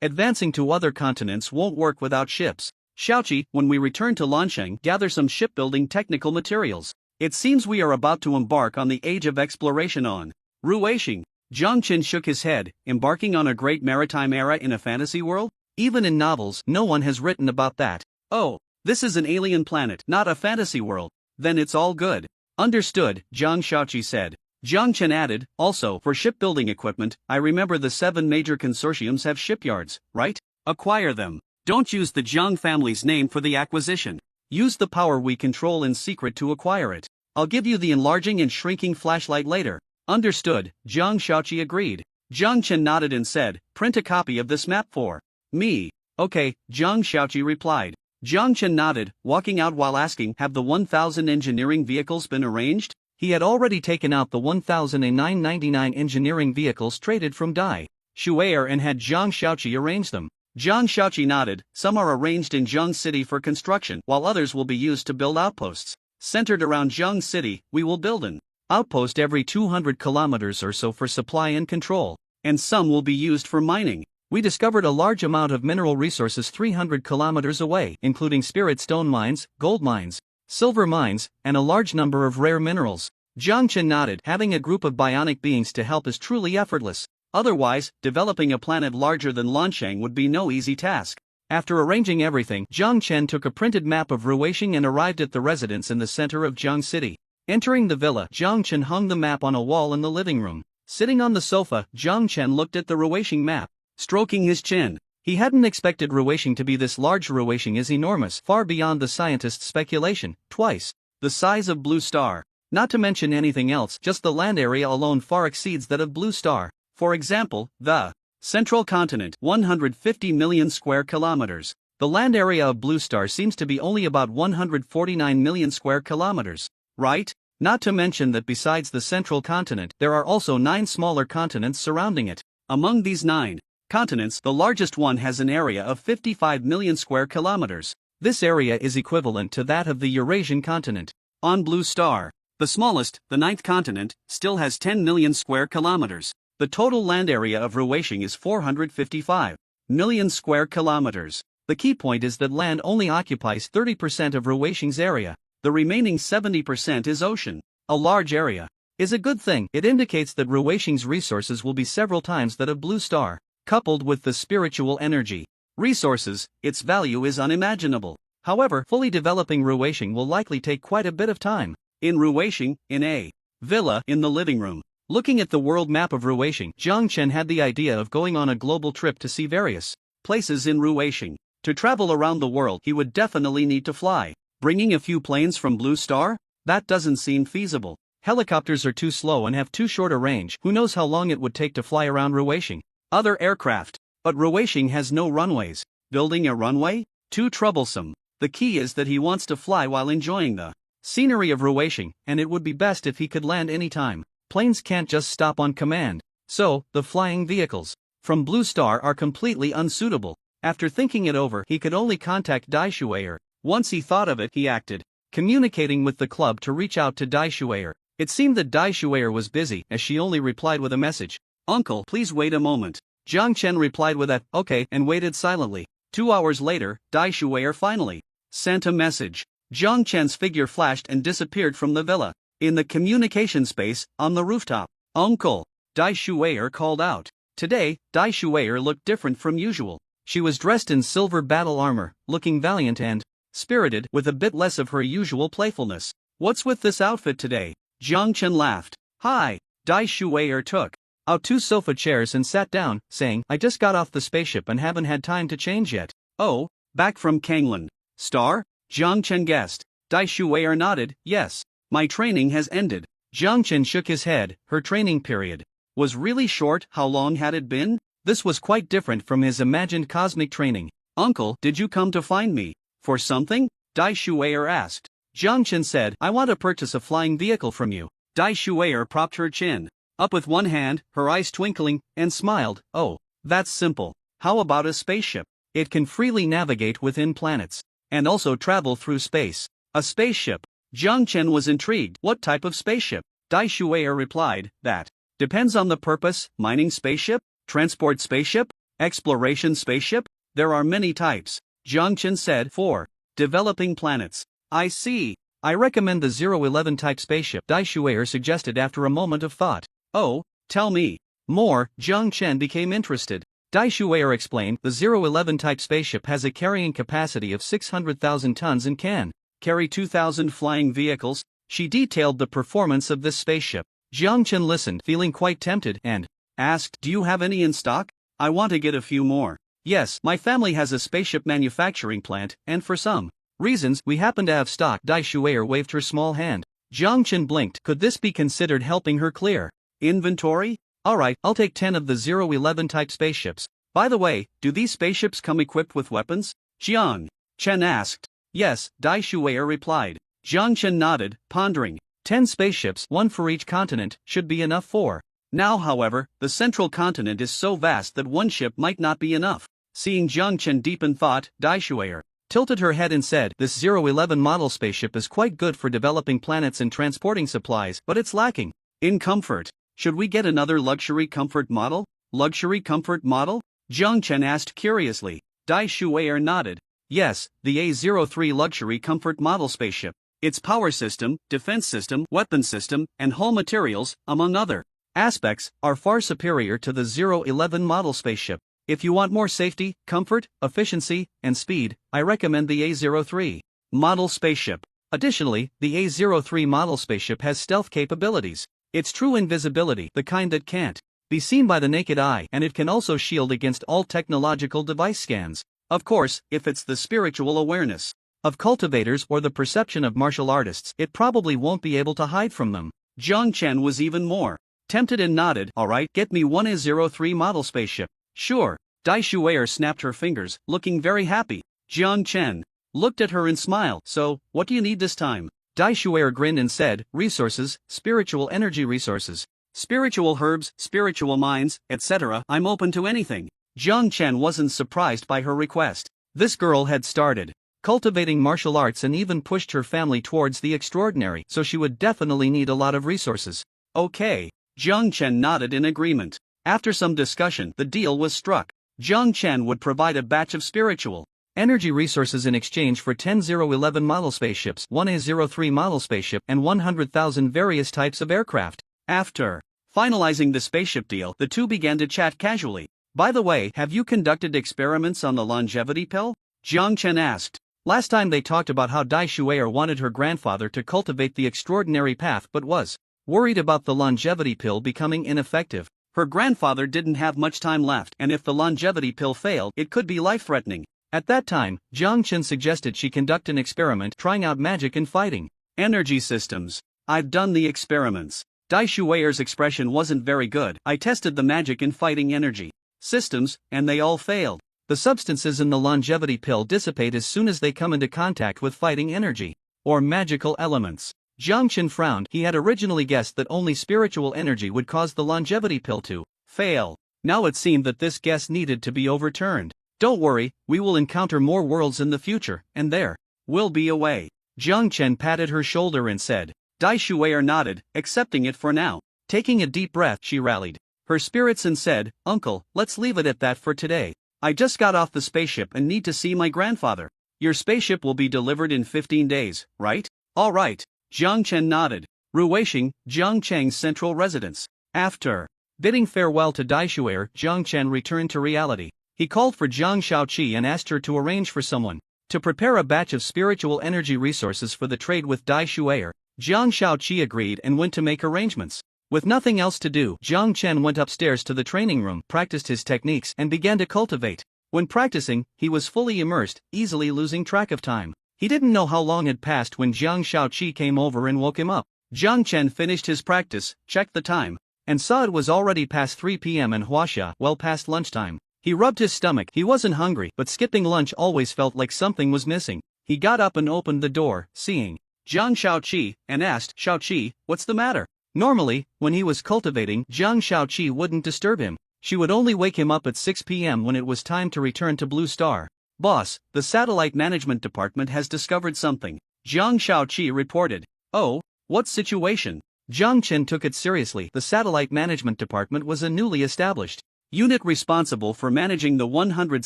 Advancing to other continents won't work without ships. Xiaoqi, when we return to Lansheng, gather some shipbuilding technical materials. It seems we are about to embark on the age of exploration on Ruweixing. Zhang Chen shook his head, embarking on a great maritime era in a fantasy world? Even in novels, no one has written about that. Oh, this is an alien planet, not a fantasy world. Then it's all good. Understood, Zhang Xiaoqi said. Zhang Chen added, also, for shipbuilding equipment, I remember the 7 major consortiums have shipyards, right? Acquire them. Don't use the Zhang family's name for the acquisition. Use the power we control in secret to acquire it. I'll give you the enlarging and shrinking flashlight later. Understood, Zhang Xiaoqi agreed. Zhang Chen nodded and said, print a copy of this map for me. Okay, Zhang Xiaoqi replied. Zhang Chen nodded, walking out while asking, have the 1,000 engineering vehicles been arranged? He had already taken out the 1,999 engineering vehicles traded from Dai Shuair and had Zhang Xiaoqi arrange them. Zhang Xiaoqi nodded, some are arranged in Zhang City for construction, while others will be used to build outposts. Centered around Zhang City, we will build an outpost every 200 kilometers or so for supply and control, and some will be used for mining. We discovered a large amount of mineral resources 300 kilometers away, including spirit stone mines, gold mines, silver mines, and a large number of rare minerals. Zhang Chen nodded, having a group of bionic beings to help is truly effortless. Otherwise, developing a planet larger than Lansheng would be no easy task. After arranging everything, Zhang Chen took a printed map of Ruweixing and arrived at the residence in the center of Zhang City. Entering the villa, Zhang Chen hung the map on a wall in the living room. Sitting on the sofa, Zhang Chen looked at the Ruweixing map, stroking his chin. He hadn't expected Ruweixing to be this large. Ruweixing is enormous, far beyond the scientists' speculation, twice the size of Blue Star. Not to mention anything else, just the land area alone far exceeds that of Blue Star. For example, the central continent, 150 million square kilometers. The land area of Blue Star seems to be only about 149 million square kilometers. Right? Not to mention that besides the central continent, there are also 9 smaller continents surrounding it. Among these 9 continents, the largest one has an area of 55 million square kilometers. This area is equivalent to that of the Eurasian continent. On Blue Star, the smallest, the 9th continent, still has 10 million square kilometers. The total land area of Ruweixing is 455 million square kilometers. The key point is that land only occupies 30% of Ruweixing's area. The remaining 70% is ocean. A large area is a good thing. It indicates that Ruweixing's resources will be several times that of Blue Star. Coupled with the spiritual energy resources, its value is unimaginable. However, fully developing Ruweixing will likely take quite a bit of time. In Ruweixing, in a villa in the living room. Looking at the world map of Ruweixing, Zhang Chen had the idea of going on a global trip to see various places in Ruweixing. To travel around the world, he would definitely need to fly. Bringing a few planes from Blue Star? That doesn't seem feasible. Helicopters are too slow and have too short a range. Who knows how long it would take to fly around Ruweixing? Other aircraft. But Ruweixing has no runways. Building a runway? Too troublesome. The key is that he wants to fly while enjoying the scenery of Ruweixing, and it would be best if he could land anytime. Planes can't just stop on command. So, the flying vehicles from Blue Star are completely unsuitable. After thinking it over, he could only contact Dai Shuair. Once he thought of it, he acted, communicating with the club to reach out to Dai Shuair. It seemed that Dai Shuair was busy, as she only replied with a message. Uncle, please wait a moment. Zhang Chen replied with a, okay, and waited silently. 2 hours later, Dai Shuair finally sent a message. Zhang Chen's figure flashed and disappeared from the villa. In the communication space, on the rooftop, Uncle, Dai Shuair called out. Today, Dai Shuair looked different from usual. She was dressed in silver battle armor, looking valiant and spirited, with a bit less of her usual playfulness. What's with this outfit today? Zhang Chen laughed. Hi. Dai Shuair took out 2 sofa chairs and sat down, saying, I just got off the spaceship and haven't had time to change yet. Oh, back from Kanglan Star? Zhang Chen guessed. Dai Shuair nodded, yes. My training has ended. Zhang Chen shook his head. Her training period was really short. How long had it been? This was quite different from his imagined cosmic training. "Uncle, did you come to find me for something?" Dai Shui'er asked. Jiang Chen said, "I want to purchase a flying vehicle from you." Dai Shui'er propped her chin up with one hand, her eyes twinkling, and smiled. "Oh, that's simple. How about a spaceship? It can freely navigate within planets, and also travel through space." "A spaceship?" Jiang Chen was intrigued. "What type of spaceship?" Dai Shui'er replied, "That depends on the purpose. Mining spaceship? Transport spaceship? Exploration spaceship? There are many types." Jiang Chen said, "For developing planets." "I see. I recommend the 011 type spaceship," Dai Shui'er suggested after a moment of thought. "Oh, tell me more." Jiang Chen became interested. Dai Shui'er explained, "The 011 type spaceship has a carrying capacity of 600,000 tons and can carry 2,000 flying vehicles." She detailed the performance of this spaceship. Jiang Chen listened, feeling quite tempted, and asked, "Do you have any in stock? I want to get a few more." "Yes, my family has a spaceship manufacturing plant, and for some reasons, we happen to have stock." Dai Shui'er waved her small hand. Jiang Chen blinked. Could this be considered helping her clear inventory? "Alright, I'll take 10 of the 011 type spaceships. By the way, do these spaceships come equipped with weapons?" Jiang Chen asked. "Yes," Dai Shui'er replied. Jiang Chen nodded, pondering. 10 spaceships, one for each continent, should be enough for now. However, the central continent is so vast that one ship might not be enough. Seeing Jiang Chen deep in thought, Dai Shui'er tilted her head and said, "This 011 model spaceship is quite good for developing planets and transporting supplies, but it's lacking in comfort. Should we get another luxury comfort model?" "Luxury comfort model?" Jiang Chen asked curiously. Dai Shui'er nodded. "Yes, the A03 luxury comfort model spaceship. Its power system, defense system, weapon system, and hull materials, among other aspects, are far superior to the 011 model spaceship. If you want more safety, comfort, efficiency, and speed, I recommend the A03 model spaceship." Additionally, the A03 model spaceship has stealth capabilities. It's true invisibility, the kind that can't be seen by the naked eye, and it can also shield against all technological device scans. Of course, if it's the spiritual awareness of cultivators or the perception of martial artists, it probably won't be able to hide from them. Jiang Chen was even more tempted and nodded. "Alright, get me one A03 model spaceship." "Sure." Dai Shui'er snapped her fingers, looking very happy. Jiang Chen looked at her and smiled. "So, what do you need this time?" Dai Shui'er grinned and said, "Resources, spiritual energy resources. Spiritual herbs, spiritual mines, etc. I'm open to anything." Jiang Chen wasn't surprised by her request. This girl had started cultivating martial arts and even pushed her family towards the extraordinary, so she would definitely need a lot of resources. "Okay." Jiang Chen nodded in agreement. After some discussion, the deal was struck. Jiang Chen would provide a batch of spiritual energy resources in exchange for 10 011 model spaceships, 1 A03 model spaceship, and 100,000 various types of aircraft. After finalizing the spaceship deal, the two began to chat casually. "By the way, have you conducted experiments on the longevity pill?" Jiang Chen asked. Last time they talked about how Dai Shui'er wanted her grandfather to cultivate the extraordinary path but was worried about the longevity pill becoming ineffective. Her grandfather didn't have much time left, and if the longevity pill failed, it could be life-threatening. At that time, Jiang Chen suggested she conduct an experiment trying out magic and fighting energy systems. "I've done the experiments." Dai Shui'er's expression wasn't very good. "I tested the magic and fighting energy systems, and they all failed. The substances in the longevity pill dissipate as soon as they come into contact with fighting energy or magical elements." Jiang Chen frowned. He had originally guessed that only spiritual energy would cause the longevity pill to fail. Now it seemed that this guess needed to be overturned. "Don't worry, we will encounter more worlds in the future, and there will be a way." Jiang Chen patted her shoulder and said. Dai Shui'er nodded, accepting it for now. Taking a deep breath, she rallied her spirits and said, "Uncle, let's leave it at that for today. I just got off the spaceship and need to see my grandfather." "Your spaceship will be delivered in 15 days, right?" "All right." Jiang Chen nodded. Ruweixing, Jiang Cheng's central residence. After bidding farewell to Dai Shui'er, Jiang Chen returned to reality. He called for Jiang Shaoqi and asked her to arrange for someone to prepare a batch of spiritual energy resources for the trade with Dai Shui'er. Jiang Shaoqi agreed and went to make arrangements. With nothing else to do, Jiang Chen went upstairs to the training room, practiced his techniques, and began to cultivate. When practicing, he was fully immersed, easily losing track of time. He didn't know how long had passed when Jiang Shaoqi came over and woke him up. Jiang Chen finished his practice, checked the time, and saw it was already past 3 p.m. in Huaxia, well past lunchtime. He rubbed his stomach. He wasn't hungry, but skipping lunch always felt like something was missing. He got up and opened the door, seeing Zhang Shaoqi, and asked, "Shaoqi, what's the matter?" Normally, when he was cultivating, Zhang Shaoqi wouldn't disturb him. She would only wake him up at 6 p.m. when it was time to return to Blue Star. "Boss, the Satellite Management Department has discovered something," Zhang Shaoqi reported. "Oh, what situation?" Zhang Chen took it seriously. The Satellite Management Department was a newly established unit responsible for managing the 100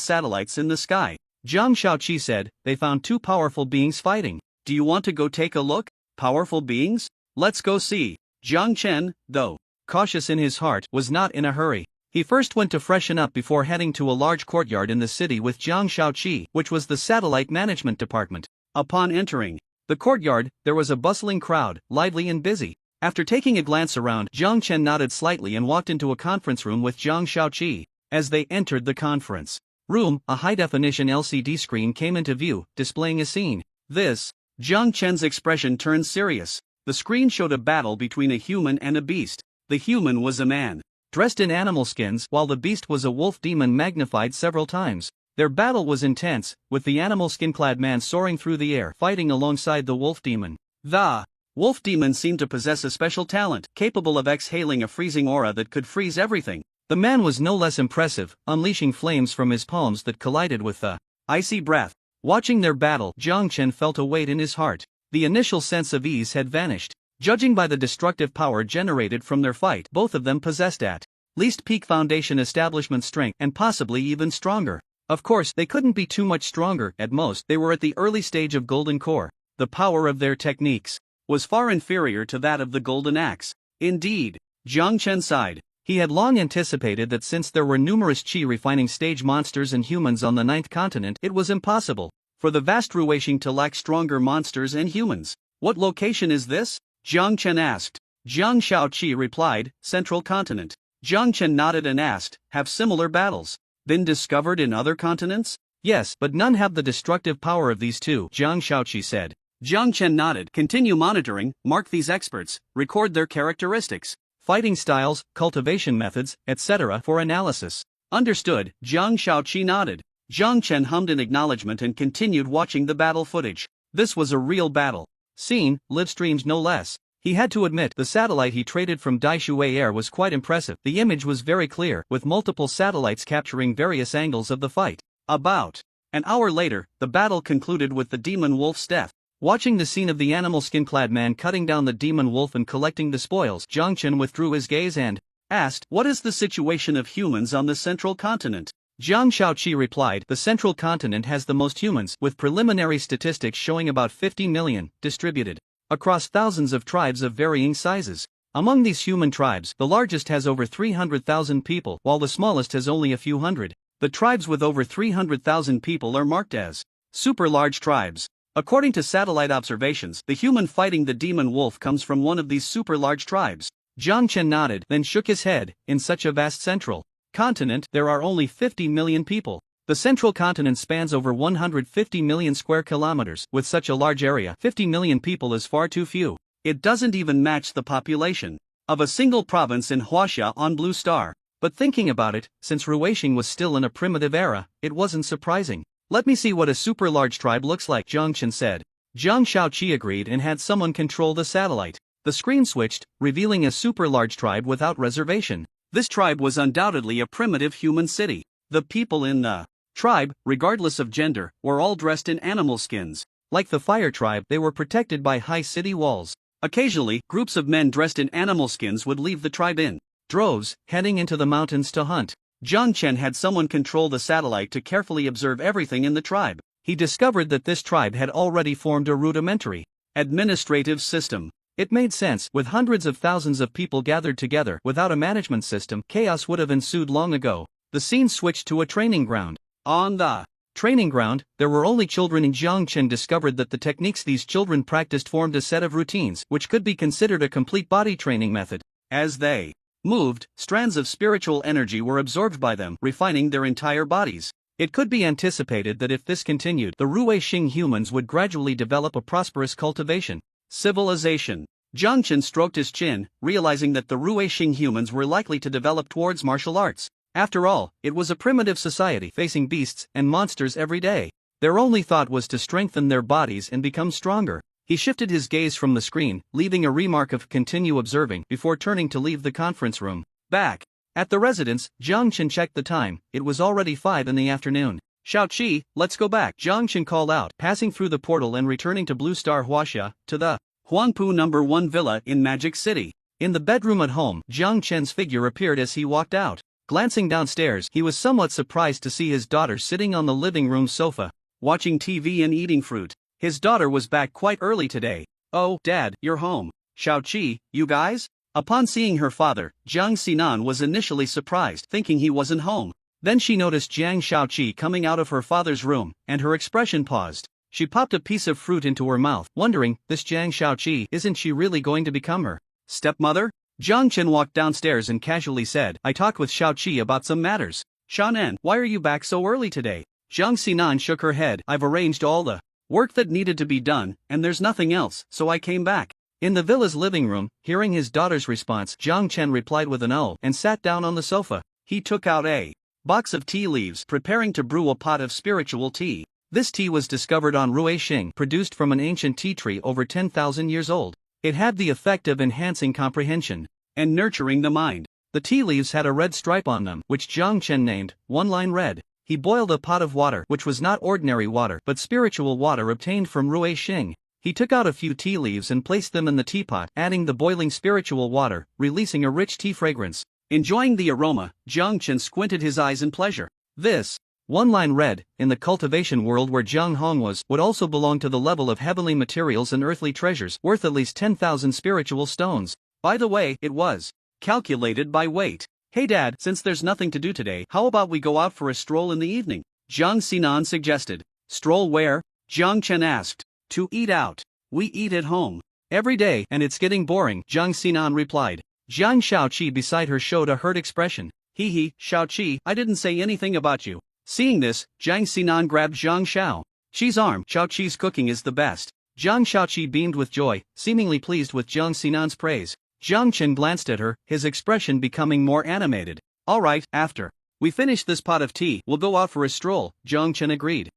satellites in the sky. Zhang Shaoqi said, "They found two powerful beings fighting. Do you want to go take a look?" "Powerful beings? Let's go see." Zhang Chen, though cautious in his heart, was not in a hurry. He first went to freshen up before heading to a large courtyard in the city with Zhang Shaoqi, which was the Satellite Management Department. Upon entering the courtyard, there was a bustling crowd, lively and busy. After taking a glance around, Zhang Chen nodded slightly and walked into a conference room with Zhang Shaoqi. As they entered the conference room, a high-definition LCD screen came into view, displaying a scene. Zhang Chen's expression turned serious. The screen showed a battle between a human and a beast. The human was a man dressed in animal skins, while the beast was a wolf demon magnified several times. Their battle was intense, with the animal skin-clad man soaring through the air, fighting alongside the wolf demon. The wolf demon seemed to possess a special talent, capable of exhaling a freezing aura that could freeze everything. The man was no less impressive, unleashing flames from his palms that collided with the icy breath. Watching their battle, Zhang Chen felt a weight in his heart. The initial sense of ease had vanished. Judging by the destructive power generated from their fight, both of them possessed at least peak Foundation establishment strength, and possibly even stronger. Of course, they couldn't be too much stronger. At most, they were at the early stage of Golden Core. The power of their techniques was far inferior to that of the Golden Axe. Indeed, Zhang Chen sighed. He had long anticipated that since there were numerous Qi refining stage monsters and humans on the 9th continent, it was impossible for the vast Ruweixing to lack stronger monsters and humans. "What location is this?" Zhang Chen asked. Zhang Shaoqi replied, "Central Continent." Zhang Chen nodded and asked, "Have similar battles been discovered in other continents?" "Yes, but none have the destructive power of these two," Zhang Shaoqi said. Zhang Chen nodded. "Continue monitoring, mark these experts, record their characteristics, fighting styles, cultivation methods, etc. for analysis." "Understood," Zhang Shaoqi nodded. Zhang Chen hummed in acknowledgement and continued watching the battle footage. This was a real battle. Seen, live-streamed no less. He had to admit, the satellite he traded from Daishuwei Air was quite impressive. The image was very clear, with multiple satellites capturing various angles of the fight. About an hour later, the battle concluded with the demon wolf's death. Watching the scene of the animal skin-clad man cutting down the demon wolf and collecting the spoils, Zhang Chen withdrew his gaze and asked, "What is the situation of humans on the Central Continent?" Zhang Shaoqi replied, "The Central Continent has the most humans, with preliminary statistics showing about 50 million, distributed across thousands of tribes of varying sizes. Among these human tribes, the largest has over 300,000 people, while the smallest has only a few hundred. The tribes with over 300,000 people are marked as super large tribes. According to satellite observations, the human fighting the demon wolf comes from one of these super large tribes." Zhang Chen nodded, then shook his head. "In such a vast central continent, there are only 50 million people. The Central Continent spans over 150 million square kilometers. With such a large area, 50 million people is far too few. It doesn't even match the population of a single province in Huaxia on Blue Star." But thinking about it, since Ruweixing was still in a primitive era, it wasn't surprising. "Let me see what a super large tribe looks like," Zhang Chen said. Zhang Shaoqi agreed and had someone control the satellite. The screen switched, revealing a super large tribe without reservation. This tribe was undoubtedly a primitive human city. The people in the tribe, regardless of gender, were all dressed in animal skins. Like the fire tribe, they were protected by high city walls. Occasionally, groups of men dressed in animal skins would leave the tribe in droves, heading into the mountains to hunt. Zhang Chen had someone control the satellite to carefully observe everything in the tribe. He discovered that this tribe had already formed a rudimentary administrative system. It made sense. With hundreds of thousands of people gathered together, without a management system, chaos would have ensued long ago. The scene switched to a training ground. On the training ground, there were only children, and Zhang Chen discovered that the techniques these children practiced formed a set of routines, which could be considered a complete body training method. As they moved, strands of spiritual energy were absorbed by them, refining their entire bodies. It could be anticipated that if this continued, the Ruweixing humans would gradually develop a prosperous cultivation civilization. Jiang Chen stroked his chin, realizing that the Ruixing humans were likely to develop towards martial arts. After all, it was a primitive society facing beasts and monsters every day. Their only thought was to strengthen their bodies and become stronger. He shifted his gaze from the screen, leaving a remark of continue observing before turning to leave the conference room. Back at the residence, Jiang Chen checked the time. It was already 5 in the afternoon. Xiaoqi, let's go back, Jiang Chen called out, passing through the portal and returning to Blue Star Huaxia, to the Huangpu No. 1 villa in Magic City. In the bedroom at home, Jiang Chen's figure appeared as he walked out. Glancing downstairs, he was somewhat surprised to see his daughter sitting on the living room sofa, watching TV and eating fruit. His daughter was back quite early today. Oh, Dad, you're home. Xiaoqi, you guys? Upon seeing her father, Jiang Xinan was initially surprised, thinking he wasn't home. Then she noticed Jiang Xiaoqi coming out of her father's room, and her expression paused. She popped a piece of fruit into her mouth, wondering, this Jiang Xiaoqi, isn't she really going to become her stepmother? Jiang Chen walked downstairs and casually said, I talked with Xiaoqi about some matters. Shanan, why are you back so early today? Jiang Xinan shook her head. I've arranged all the work that needed to be done, and there's nothing else, so I came back. In the villa's living room, hearing his daughter's response, Jiang Chen replied with an "oh" and sat down on the sofa. He took out a box of tea leaves, preparing to brew a pot of spiritual tea. This tea was discovered on Ruixing, produced from an ancient tea tree over 10,000 years old. It had the effect of enhancing comprehension and nurturing the mind. The tea leaves had a red stripe on them, which Jiang Chen named One Line Red. He boiled a pot of water, which was not ordinary water but spiritual water obtained from Ruixing. He took out a few tea leaves and placed them in the teapot, adding the boiling spiritual water, releasing a rich tea fragrance. Enjoying the aroma, Jiang Chen squinted his eyes in pleasure. This One Line Red, in the cultivation world where Jiang Hong was, would also belong to the level of heavenly materials and earthly treasures, worth at least 10,000 spiritual stones. By the way, it was calculated by weight. Hey Dad, since there's nothing to do today, how about we go out for a stroll in the evening? Jiang Xinan suggested. Stroll where? Jiang Chen asked. To eat out. We eat at home every day, and it's getting boring, Jiang Xinan replied. Jiang Xiaoqi beside her showed a hurt expression. Hee, Xiaoqi, I didn't say anything about you. Seeing this, Jiang Xinan grabbed Jiang Xiaoqi's arm. Xiaoqi's cooking is the best. Jiang Xiaoqi beamed with joy, seemingly pleased with Jiang Xinan's praise. Jiang Chen glanced at her, his expression becoming more animated. Alright, after we finish this pot of tea, we'll go out for a stroll, Jiang Chen agreed.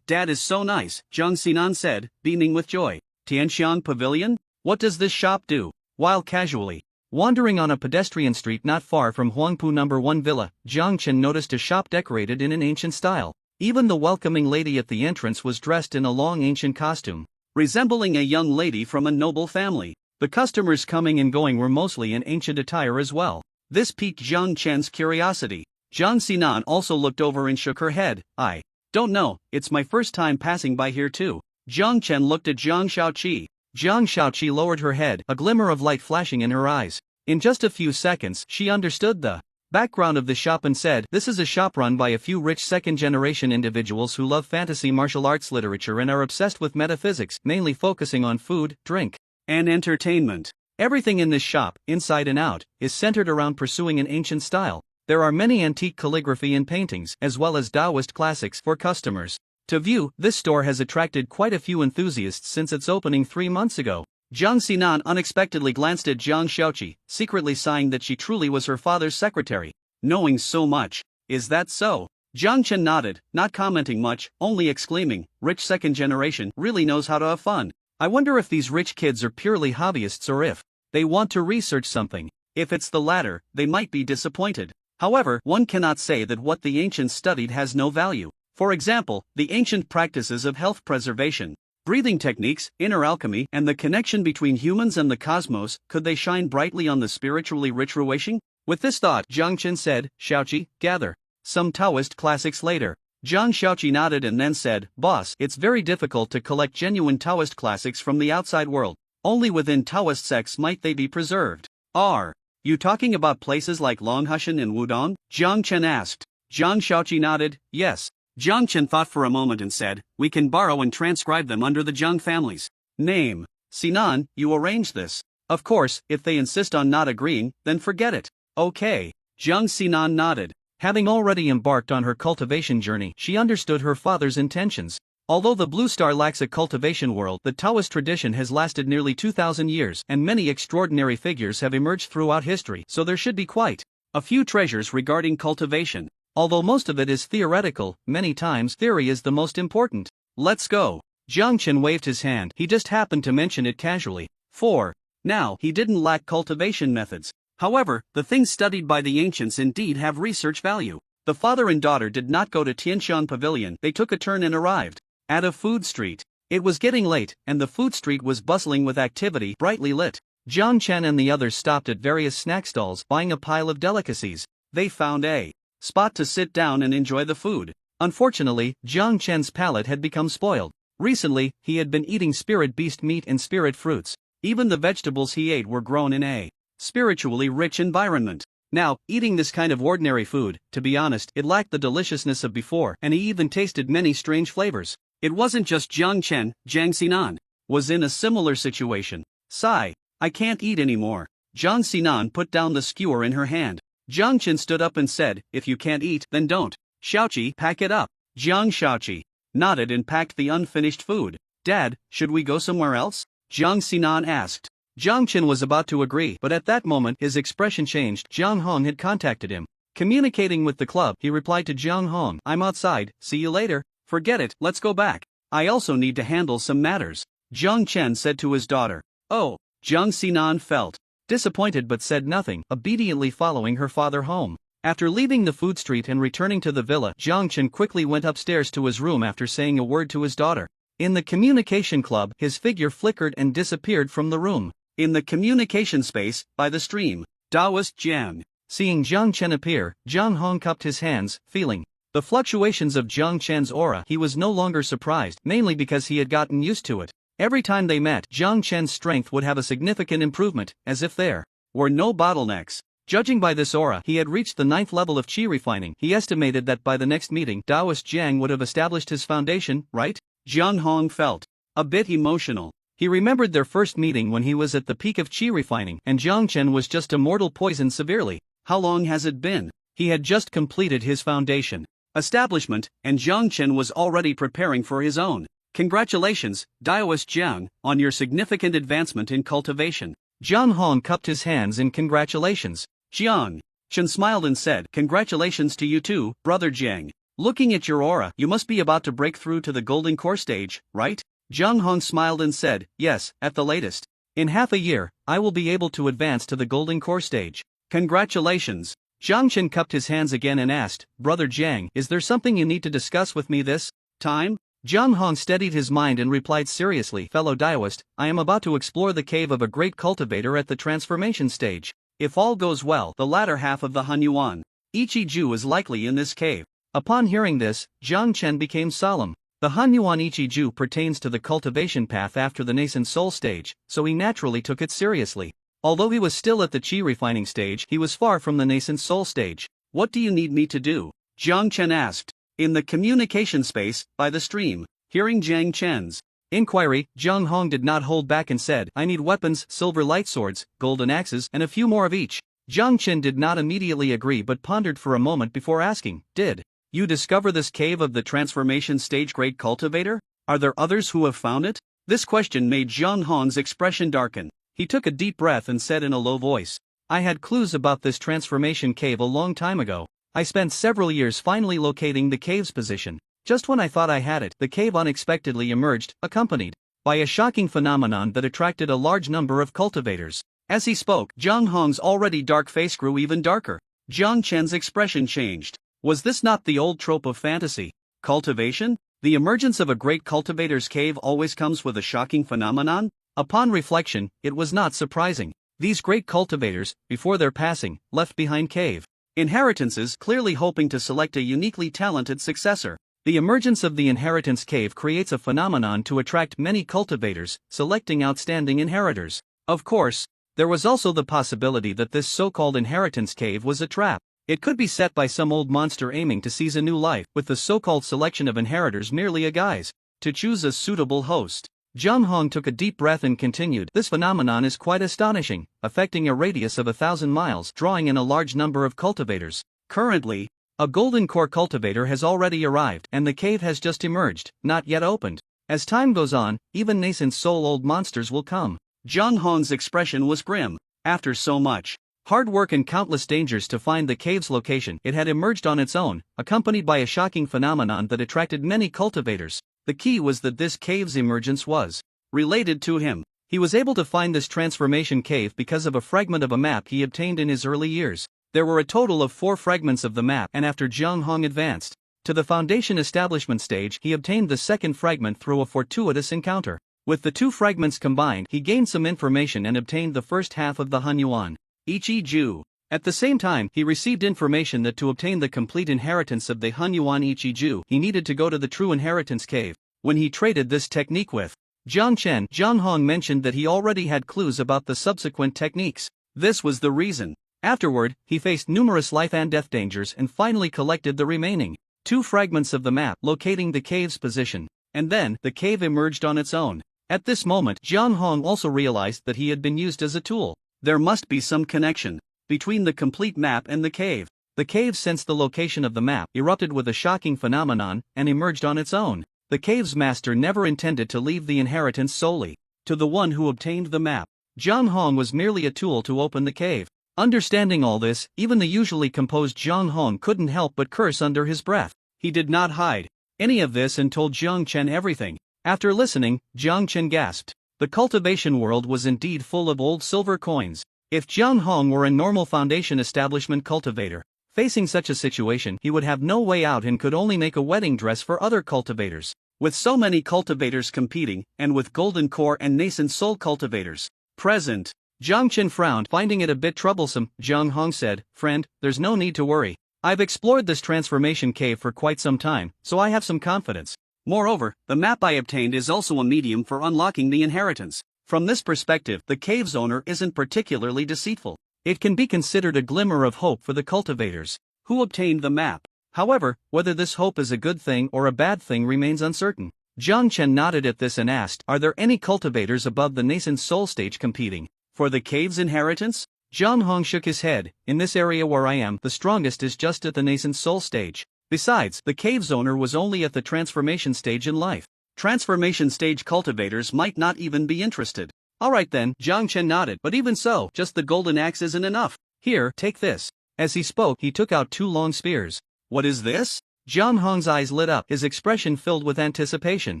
Dad is so nice, Jiang Xinan said, beaming with joy. Tianxiang Pavilion? What does this shop do? While casually wandering on a pedestrian street not far from Huangpu No. 1 villa, Jiang Chen noticed a shop decorated in an ancient style. Even the welcoming lady at the entrance was dressed in a long ancient costume, resembling a young lady from a noble family. The customers coming and going were mostly in ancient attire as well. This piqued Jiang Chen's curiosity. Jiang Xinan also looked over and shook her head. I don't know, it's my first time passing by here too. Jiang Chen looked at Jiang Xiaoqi. Jiang Xiaoqi lowered her head, a glimmer of light flashing in her eyes. In just a few seconds, she understood the background of the shop and said, this is a shop run by a few rich second-generation individuals who love fantasy martial arts literature and are obsessed with metaphysics, mainly focusing on food, drink, and entertainment. Everything in this shop, inside and out, is centered around pursuing an ancient style. There are many antique calligraphy and paintings, as well as Taoist classics for customers to view. This store has attracted quite a few enthusiasts since its opening 3 months ago. Jiang Xinan unexpectedly glanced at Jiang Xiaoqi, secretly sighing that she truly was her father's secretary. Knowing so much. Is that so? Jiang Chen nodded, not commenting much, only exclaiming, rich second generation really knows how to have fun. I wonder if these rich kids are purely hobbyists or if they want to research something. If it's the latter, they might be disappointed. However, one cannot say that what the ancients studied has no value. For example, the ancient practices of health preservation, breathing techniques, inner alchemy, and the connection between humans and the cosmos, could they shine brightly on the spiritually rich Ruixing? With this thought, Jiang Chen said, Xiaoqi, gather some Taoist classics later. Jiang Xiaoqi nodded and then said, Boss, it's very difficult to collect genuine Taoist classics from the outside world. Only within Taoist sects might they be preserved. Are you talking about places like Longhushan and Wudong? Jiang Chen asked. Jiang Xiaoqi nodded, yes. Jiang Chen thought for a moment and said, we can borrow and transcribe them under the Jiang family's name. Sinan, you arrange this. Of course, if they insist on not agreeing, then forget it. Okay. Jiang Sinan nodded. Having already embarked on her cultivation journey, she understood her father's intentions. Although the Blue Star lacks a cultivation world, the Taoist tradition has lasted nearly 2,000 years, and many extraordinary figures have emerged throughout history, so there should be quite a few treasures regarding cultivation. Although most of it is theoretical, many times theory is the most important. Let's go. Jiang Chen waved his hand, he just happened to mention it casually. 4. Now, he didn't lack cultivation methods. However, the things studied by the ancients indeed have research value. The father and daughter did not go to Tianshan Pavilion, they took a turn and arrived at a food street. It was getting late, and the food street was bustling with activity, brightly lit. Jiang Chen and the others stopped at various snack stalls, buying a pile of delicacies. They found a spot to sit down and enjoy the food. Unfortunately, Jiang Chen's palate had become spoiled. Recently, he had been eating spirit beast meat and spirit fruits. Even the vegetables he ate were grown in a spiritually rich environment. Now, eating this kind of ordinary food, to be honest, it lacked the deliciousness of before, and he even tasted many strange flavors. It wasn't just Jiang Chen, Jiang Xinan was in a similar situation. Sigh, I can't eat anymore. Jiang Xinan put down the skewer in her hand. Jiang Chen stood up and said, if you can't eat, then don't. Xiaoqi, pack it up. Jiang Xiaoqi nodded and packed the unfinished food. Dad, should we go somewhere else? Jiang Xinan asked. Jiang Chen was about to agree, but at that moment his expression changed. Jiang Hong had contacted him. Communicating with the club, he replied to Jiang Hong, I'm outside, see you later. Forget it, let's go back. I also need to handle some matters. Jiang Chen said to his daughter. Oh, Jiang Xinan felt disappointed but said nothing, obediently following her father home. After leaving the food street and returning to the villa, Jiang Chen quickly went upstairs to his room after saying a word to his daughter. In the communication club, his figure flickered and disappeared from the room. In the communication space, by the stream, Taoist Jiang. Seeing Jiang Chen appear, Jiang Hong cupped his hands, feeling the fluctuations of Jiang Chen's aura. He was no longer surprised, mainly because he had gotten used to it. Every time they met, Jiang Chen's strength would have a significant improvement, as if there were no bottlenecks. Judging by this aura, he had reached the 9th level of qi refining. He estimated that by the next meeting, Taoist Jiang would have established his foundation, right? Jiang Hong felt a bit emotional. He remembered their first meeting when he was at the peak of qi refining, and Jiang Chen was just a mortal poisoned severely. How long has it been? He had just completed his foundation establishment, and Jiang Chen was already preparing for his own. Congratulations, Taoist Jiang, on your significant advancement in cultivation. Jiang Hong cupped his hands in congratulations. Jiang Chen smiled and said, congratulations to you too, brother Jiang. Looking at your aura, you must be about to break through to the golden core stage, right? Jiang Hong smiled and said, yes, at the latest. In half a year, I will be able to advance to the golden core stage. Congratulations. Jiang Chen cupped his hands again and asked, brother Jiang, is there something you need to discuss with me this time? Jiang Hong steadied his mind and replied seriously, fellow Taoist, I am about to explore the cave of a great cultivator at the transformation stage. If all goes well, the latter half of the Hanyuan Ichi-Ju is likely in this cave. Upon hearing this, Jiang Chen became solemn. The Hanyuan Ichi-Ju pertains to the cultivation path after the nascent soul stage, so he naturally took it seriously. Although he was still at the qi refining stage, he was far from the nascent soul stage. What do you need me to do? Jiang Chen asked. In the communication space, by the stream. Hearing Jiang Chen's inquiry, Jiang Hong did not hold back and said, I need weapons, silver light swords, golden axes, and a few more of each. Jiang Chen did not immediately agree but pondered for a moment before asking, did you discover this cave of the transformation stage great cultivator? Are there others who have found it? This question made Jiang Hong's expression darken. He took a deep breath and said in a low voice, I had clues about this transformation cave a long time ago. I spent several years finally locating the cave's position. Just when I thought I had it, the cave unexpectedly emerged, accompanied by a shocking phenomenon that attracted a large number of cultivators. As he spoke, Jiang Hong's already dark face grew even darker. Jiang Chen's expression changed. Was this not the old trope of fantasy? Cultivation? The emergence of a great cultivator's cave always comes with a shocking phenomenon? Upon reflection, it was not surprising. These great cultivators, before their passing, left behind cave inheritances, clearly hoping to select a uniquely talented successor. The emergence of the inheritance cave creates a phenomenon to attract many cultivators, selecting outstanding inheritors. Of course, there was also the possibility that this so-called inheritance cave was a trap. It could be set by some old monster aiming to seize a new life, with the so-called selection of inheritors merely a guise to choose a suitable host. Jiang Hong took a deep breath and continued, this phenomenon is quite astonishing, affecting a radius of 1,000 miles, drawing in a large number of cultivators. Currently, A golden core cultivator has already arrived and the cave has just emerged, not yet opened. As time goes on, even nascent soul-old monsters will come. Zhang Hong's expression was grim. After so much hard work and countless dangers to find the cave's location, it had emerged on its own, accompanied by a shocking phenomenon that attracted many cultivators. The key was that this cave's emergence was related to him. He was able to find this transformation cave because of a fragment of a map he obtained in his early years. There were a total of 4 fragments of the map, and after Zhang Hong advanced to the foundation establishment stage, he obtained the second fragment through a fortuitous encounter. With the 2 fragments combined, he gained some information and obtained the first half of the Hunyuan Ichi-Ju. At the same time, he received information that to obtain the complete inheritance of the Hunyuan Ichi-Ju, he needed to go to the true inheritance cave. When he traded this technique with Zhang Chen, Zhang Hong mentioned that he already had clues about the subsequent techniques. This was the reason. Afterward, he faced numerous life and death dangers and finally collected the remaining 2 fragments of the map, locating the cave's position. And then, the cave emerged on its own. At this moment, Zhang Hong also realized that he had been used as a tool. There must be some connection between the complete map and the cave. The cave sensed the location of the map, erupted with a shocking phenomenon, and emerged on its own. The cave's master never intended to leave the inheritance solely to the one who obtained the map. Zhang Hong was merely a tool to open the cave. Understanding all this, even the usually composed Zhang Hong couldn't help but curse under his breath. He did not hide any of this and told Zhang Chen everything. After listening, Zhang Chen gasped. The cultivation world was indeed full of old silver coins. If Zhang Hong were a normal foundation establishment cultivator, facing such a situation, he would have no way out and could only make a wedding dress for other cultivators. With so many cultivators competing, and with golden core and nascent soul cultivators present, Zhang Chen frowned, finding it a bit troublesome. Zhang Hong said, "Friend, there's no need to worry. I've explored this transformation cave for quite some time, so I have some confidence. Moreover, the map I obtained is also a medium for unlocking the inheritance. From this perspective, the cave's owner isn't particularly deceitful. It can be considered a glimmer of hope for the cultivators who obtained the map. However, whether this hope is a good thing or a bad thing remains uncertain." Zhang Chen nodded at this and asked, "Are there any cultivators above the nascent soul stage competing for the cave's inheritance?" Zhang Hong shook his head. "In this area where I am, the strongest is just at the nascent soul stage. Besides, the cave's owner was only at the transformation stage in life. Transformation stage cultivators might not even be interested." "Alright then," Zhang Chen nodded, "but even so, just the golden axe isn't enough. Here, take this." As he spoke, he took out 2 long spears. "What is this?" Zhang Hong's eyes lit up, his expression filled with anticipation.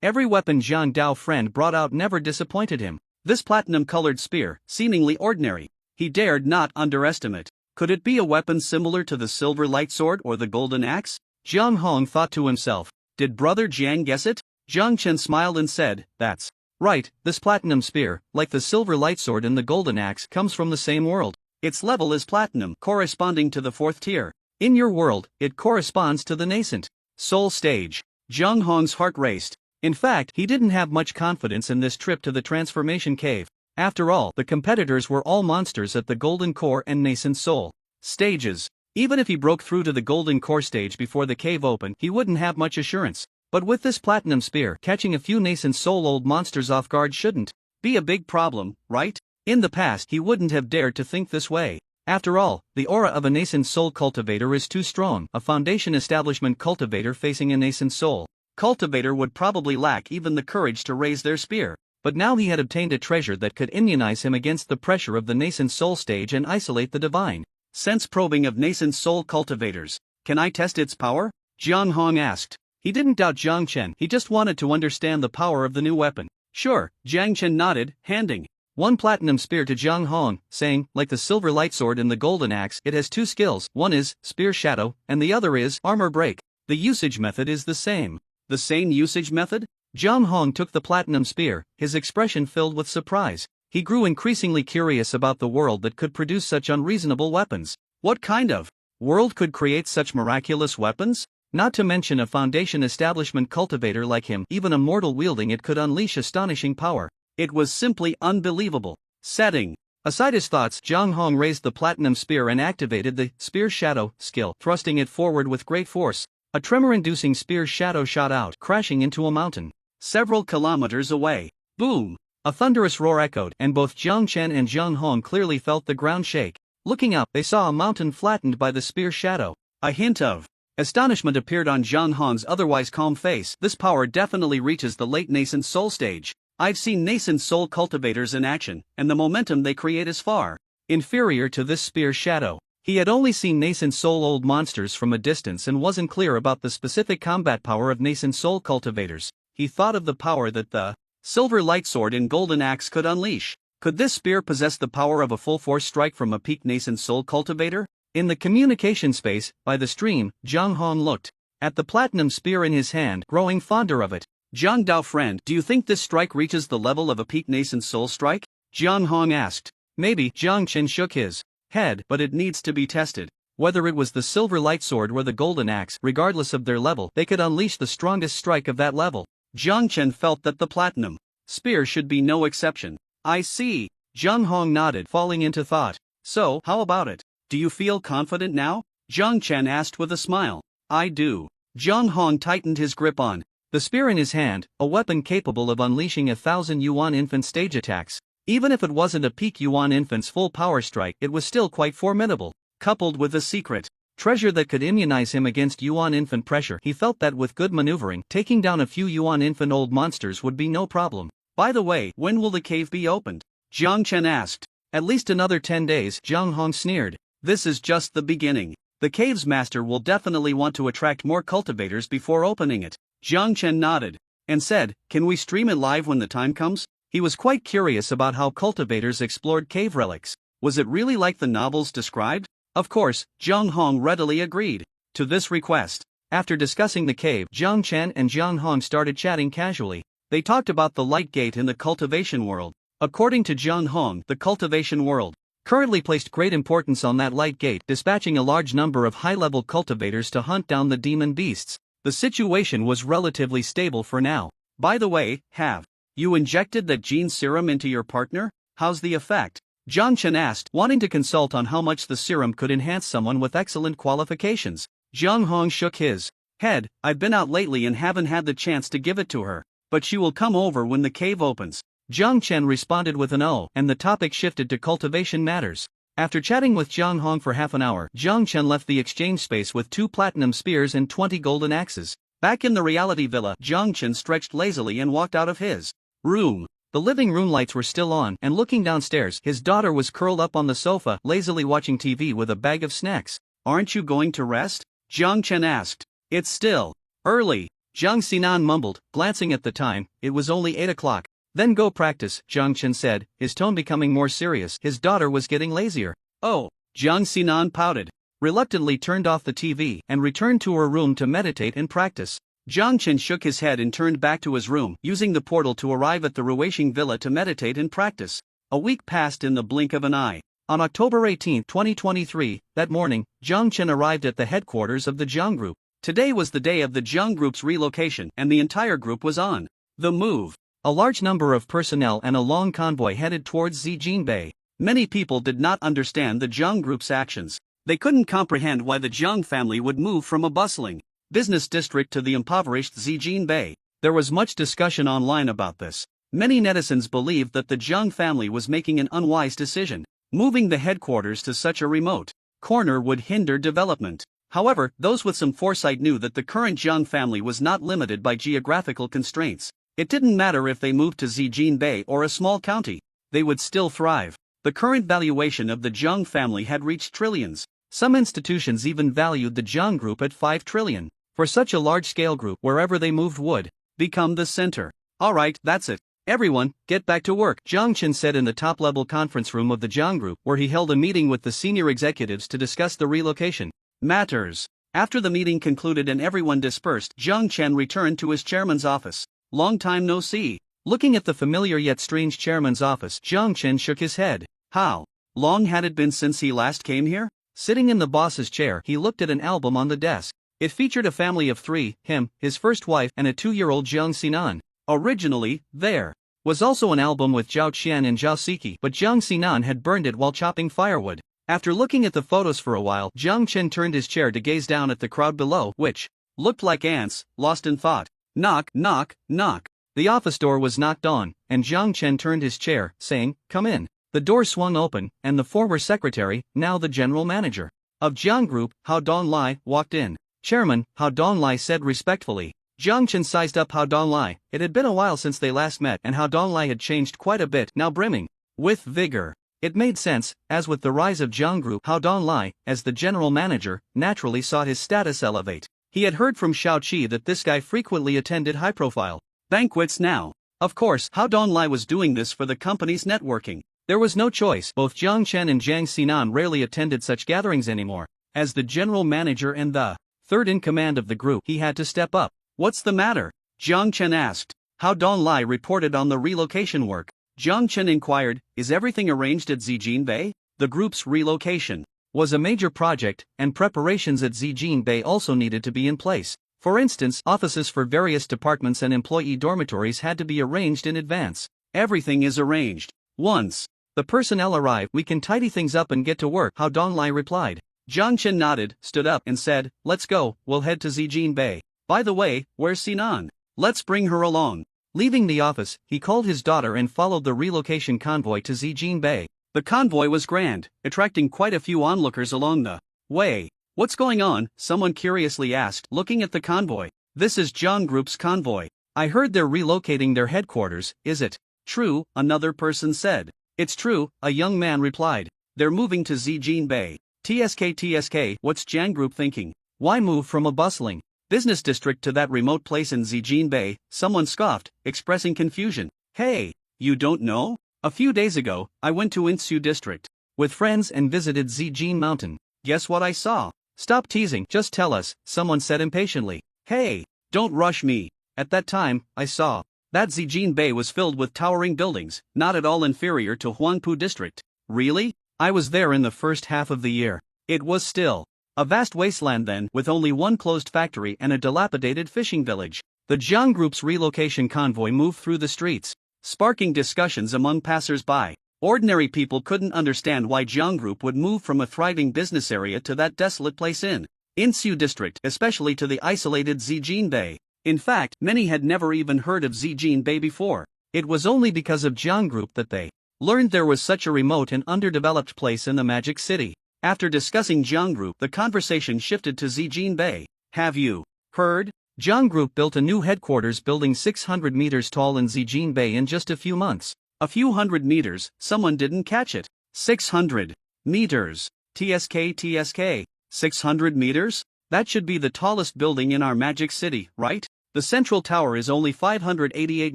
Every weapon Zhang Dao friend brought out never disappointed him. This platinum-colored spear, seemingly ordinary, he dared not underestimate. Could it be a weapon similar to the silver light sword or the golden axe? Zhang Hong thought to himself. Did Brother Jiang guess it? Zhang Chen smiled and said, "That's right, this platinum spear, like the silver light sword and the golden axe, comes from the same world. Its level is platinum, corresponding to the 4th tier. In your world, it corresponds to the nascent soul stage." Zhang Hong's heart raced. In fact, he didn't have much confidence in this trip to the transformation cave. After all, the competitors were all monsters at the golden core and nascent soul stages. Even if he broke through to the golden core stage before the cave opened, he wouldn't have much assurance. But with this platinum spear, catching a few nascent soul old monsters off guard shouldn't be a big problem, right? In the past, he wouldn't have dared to think this way. After all, the aura of a nascent soul cultivator is too strong. A foundation establishment cultivator facing a nascent soul cultivator would probably lack even the courage to raise their spear. But now he had obtained a treasure that could immunize him against the pressure of the nascent soul stage and isolate the divine sense probing of nascent soul cultivators. "Can I test its power?" Zhang Hong asked. He didn't doubt Zhang Chen, he just wanted to understand the power of the new weapon. "Sure," Zhang Chen nodded, handing 1 platinum spear to Zhang Hong, saying, "Like the silver light sword and the golden axe, it has 2 skills. One is Spear Shadow, and the other is Armor Break. The usage method is the same." "The same usage method?" Zhang Hong took the platinum spear, his expression filled with surprise. He grew increasingly curious about the world that could produce such unreasonable weapons. What kind of world could create such miraculous weapons? Not to mention a foundation establishment cultivator like him, even a mortal wielding it could unleash astonishing power. It was simply unbelievable. Setting aside his thoughts, Zhang Hong raised the platinum spear and activated the Spear Shadow skill, thrusting it forward with great force. A tremor-inducing spear shadow shot out, crashing into a mountain several kilometers away. Boom! A thunderous roar echoed, and both Zhang Chen and Zhang Hong clearly felt the ground shake. Looking up, they saw a mountain flattened by the spear shadow. A hint of astonishment appeared on Zhang Hong's otherwise calm face. This power definitely reaches the late nascent soul stage. I've seen nascent soul cultivators in action, and the momentum they create is far inferior to this spear's shadow. He had only seen nascent soul old monsters from a distance and wasn't clear about the specific combat power of nascent soul cultivators. He thought of the power that the silver light sword in golden axe could unleash. Could this spear possess the power of a full-force strike from a peak nascent soul cultivator? In the communication space, by the stream, Zhang Hong looked at the platinum spear in his hand, growing fonder of it. Zhang Dao friend, do you think this strike reaches the level of a peak nascent soul strike? Zhang Hong asked. Maybe. Zhang Chen shook his head, but it needs to be tested. Whether it was the silver light sword or the golden axe, regardless of their level, they could unleash the strongest strike of that level. Zhang Chen felt that the platinum spear should be no exception. I see. Zhang Hong nodded, falling into thought. So, how about it? Do you feel confident now? Zhang Chen asked with a smile. I do. Zhang Hong tightened his grip on the spear in his hand, a weapon capable of unleashing 1,000 Yuan infant stage attacks. Even if it wasn't a peak Yuan infant's full power strike, it was still quite formidable. Coupled with a secret treasure that could immunize him against Yuan infant pressure, he felt that with good maneuvering, taking down a few Yuan infant old monsters would be no problem. By the way, when will the cave be opened? Zhang Chen asked. At least another 10 days, Zhang Hong sneered. This is just the beginning. The cave's master will definitely want to attract more cultivators before opening it. Zhang Chen nodded and said, can we stream it live when the time comes? He was quite curious about how cultivators explored cave relics. Was it really like the novels described? Of course, Zhang Hong readily agreed to this request. After discussing the cave, Zhang Chen and Zhang Hong started chatting casually. They talked about the light gate in the cultivation world. According to Zhang Hong, the cultivation world currently placed great importance on that light gate, dispatching a large number of high-level cultivators to hunt down the demon beasts. The situation was relatively stable for now. By the way, have you injected that gene serum into your partner? How's the effect? Zhang Chen asked, wanting to consult on how much the serum could enhance someone with excellent qualifications. Zhang Hong shook his head. I've been out lately and haven't had the chance to give it to her, but she will come over when the cave opens. Zhang Chen responded with an "oh," and the topic shifted to cultivation matters. After chatting with Zhang Hong for half an hour, Zhang Chen left the exchange space with 2 platinum spears and 20 golden axes. Back in the reality villa, Zhang Chen stretched lazily and walked out of his room. The living room lights were still on, and looking downstairs, his daughter was curled up on the sofa, lazily watching TV with a bag of snacks. Aren't you going to rest? Zhang Chen asked. It's still early. Zhang Xinan mumbled, glancing at the time. It was only 8 o'clock. Then go practice, Zhang Chen said, his tone becoming more serious. His daughter was getting lazier. Oh, Zhang Xinan pouted, reluctantly turned off the TV, and returned to her room to meditate and practice. Zhang Chen shook his head and turned back to his room, using the portal to arrive at the Ruweixing Villa to meditate and practice. A week passed in the blink of an eye. On October 18, 2023, that morning, Zhang Chen arrived at the headquarters of the Zhang Group. Today was the day of the Zhang Group's relocation, and the entire group was on the move. A large number of personnel and a long convoy headed towards Zijinbei. Many people did not understand the Zhang Group's actions. They couldn't comprehend why the Zhang family would move from a bustling business district to the impoverished Zijinbei. There was much discussion online about this. Many netizens believed that the Zhang family was making an unwise decision. Moving the headquarters to such a remote corner would hinder development. However, those with some foresight knew that the current Zhang family was not limited by geographical constraints. It didn't matter if they moved to Zijinbei or a small county, they would still thrive. The current valuation of the Zhang family had reached trillions. Some institutions even valued the Zhang Group at 5 trillion. For such a large-scale group, wherever they moved would become the center. Alright, that's it. Everyone, get back to work, Zhang Chen said in the top-level conference room of the Zhang Group, where he held a meeting with the senior executives to discuss the relocation matters. After the meeting concluded and everyone dispersed, Zhang Chen returned to his chairman's office. Long time no see. Looking at the familiar yet strange chairman's office, Zhang Chen shook his head. How long had it been since he last came here? Sitting in the boss's chair, he looked at an album on the desk. It featured a family of 3, him, his first wife, and a 2-year-old Zhang Xinan. Originally, there was also an album with Zhao Qian and Zhao Siki, but Zhang Xinan had burned it while chopping firewood. After looking at the photos for a while, Zhang Chen turned his chair to gaze down at the crowd below, which looked like ants, lost in thought. Knock, knock, knock. The office door was knocked on, and Zhang Chen turned his chair, saying, "Come in." The door swung open, and the former secretary, now the general manager, of Jiang Group, Hao Donglai, walked in. Chairman, Hao Donglai said respectfully. Jiang Chen sized up Hao Donglai. It had been a while since they last met and Hao Donglai had changed quite a bit, now brimming with vigor. It made sense, as with the rise of Jiang Group, Hao Donglai, as the general manager, naturally sought his status elevate. He had heard from Xiao Qi that this guy frequently attended high-profile banquets now. Of course, Hao Donglai was doing this for the company's networking. There was no choice. Both Jiang Chen and Jiang Xinan rarely attended such gatherings anymore. As the general manager and the third in command of the group, he had to step up. What's the matter? Jiang Chen asked. Hao Donglai reported on the relocation work. Jiang Chen inquired, is everything arranged at Zijin Bay? The group's relocation was a major project, and preparations at Zijin Bay also needed to be in place. For instance, offices for various departments and employee dormitories had to be arranged in advance. Everything is arranged. Once the personnel arrive, we can tidy things up and get to work, Hao Donglai replied. Jiang Chen nodded, stood up and said, let's go, we'll head to Zijin Bay. By the way, where's Sinan? Let's bring her along. Leaving the office, he called his daughter and followed the relocation convoy to Zijin Bay. The convoy was grand, attracting quite a few onlookers along the way. What's going on? Someone curiously asked, looking at the convoy. This is Jiang Group's convoy. I heard they're relocating their headquarters, is it true? Another person said. It's true, a young man replied. They're moving to Zijin Bay. TSK, what's Jiang Group thinking? Why move from a bustling business district to that remote place in Zijin Bay? Someone scoffed, expressing confusion. Hey, you don't know? A few days ago, I went to Insu district with friends and visited Zijin Mountain. Guess what I saw? Stop teasing, just tell us, someone said impatiently. Hey, don't rush me. At that time, I saw that Zijin Bay was filled with towering buildings, not at all inferior to Huangpu district. Really? I was there in the first half of the year. It was still a vast wasteland then, with only one closed factory and a dilapidated fishing village. The Jiang Group's relocation convoy moved through the streets, sparking discussions among passers-by. Ordinary people couldn't understand why Jiang Group would move from a thriving business area to that desolate place in Insu district, especially to the isolated Zijin Bay. In fact, many had never even heard of Zijin Bay before. It was only because of Jiang Group that they learned there was such a remote and underdeveloped place in the Magic City. After discussing Jiang Group, the conversation shifted to Zijin Bay. Have you heard? Jiang Group built a new headquarters building 600 meters tall in Zijin Bay in just a few months. A few hundred meters, someone didn't catch it. 600 meters. TSK. 600 meters? That should be the tallest building in our Magic City, right? The central tower is only 588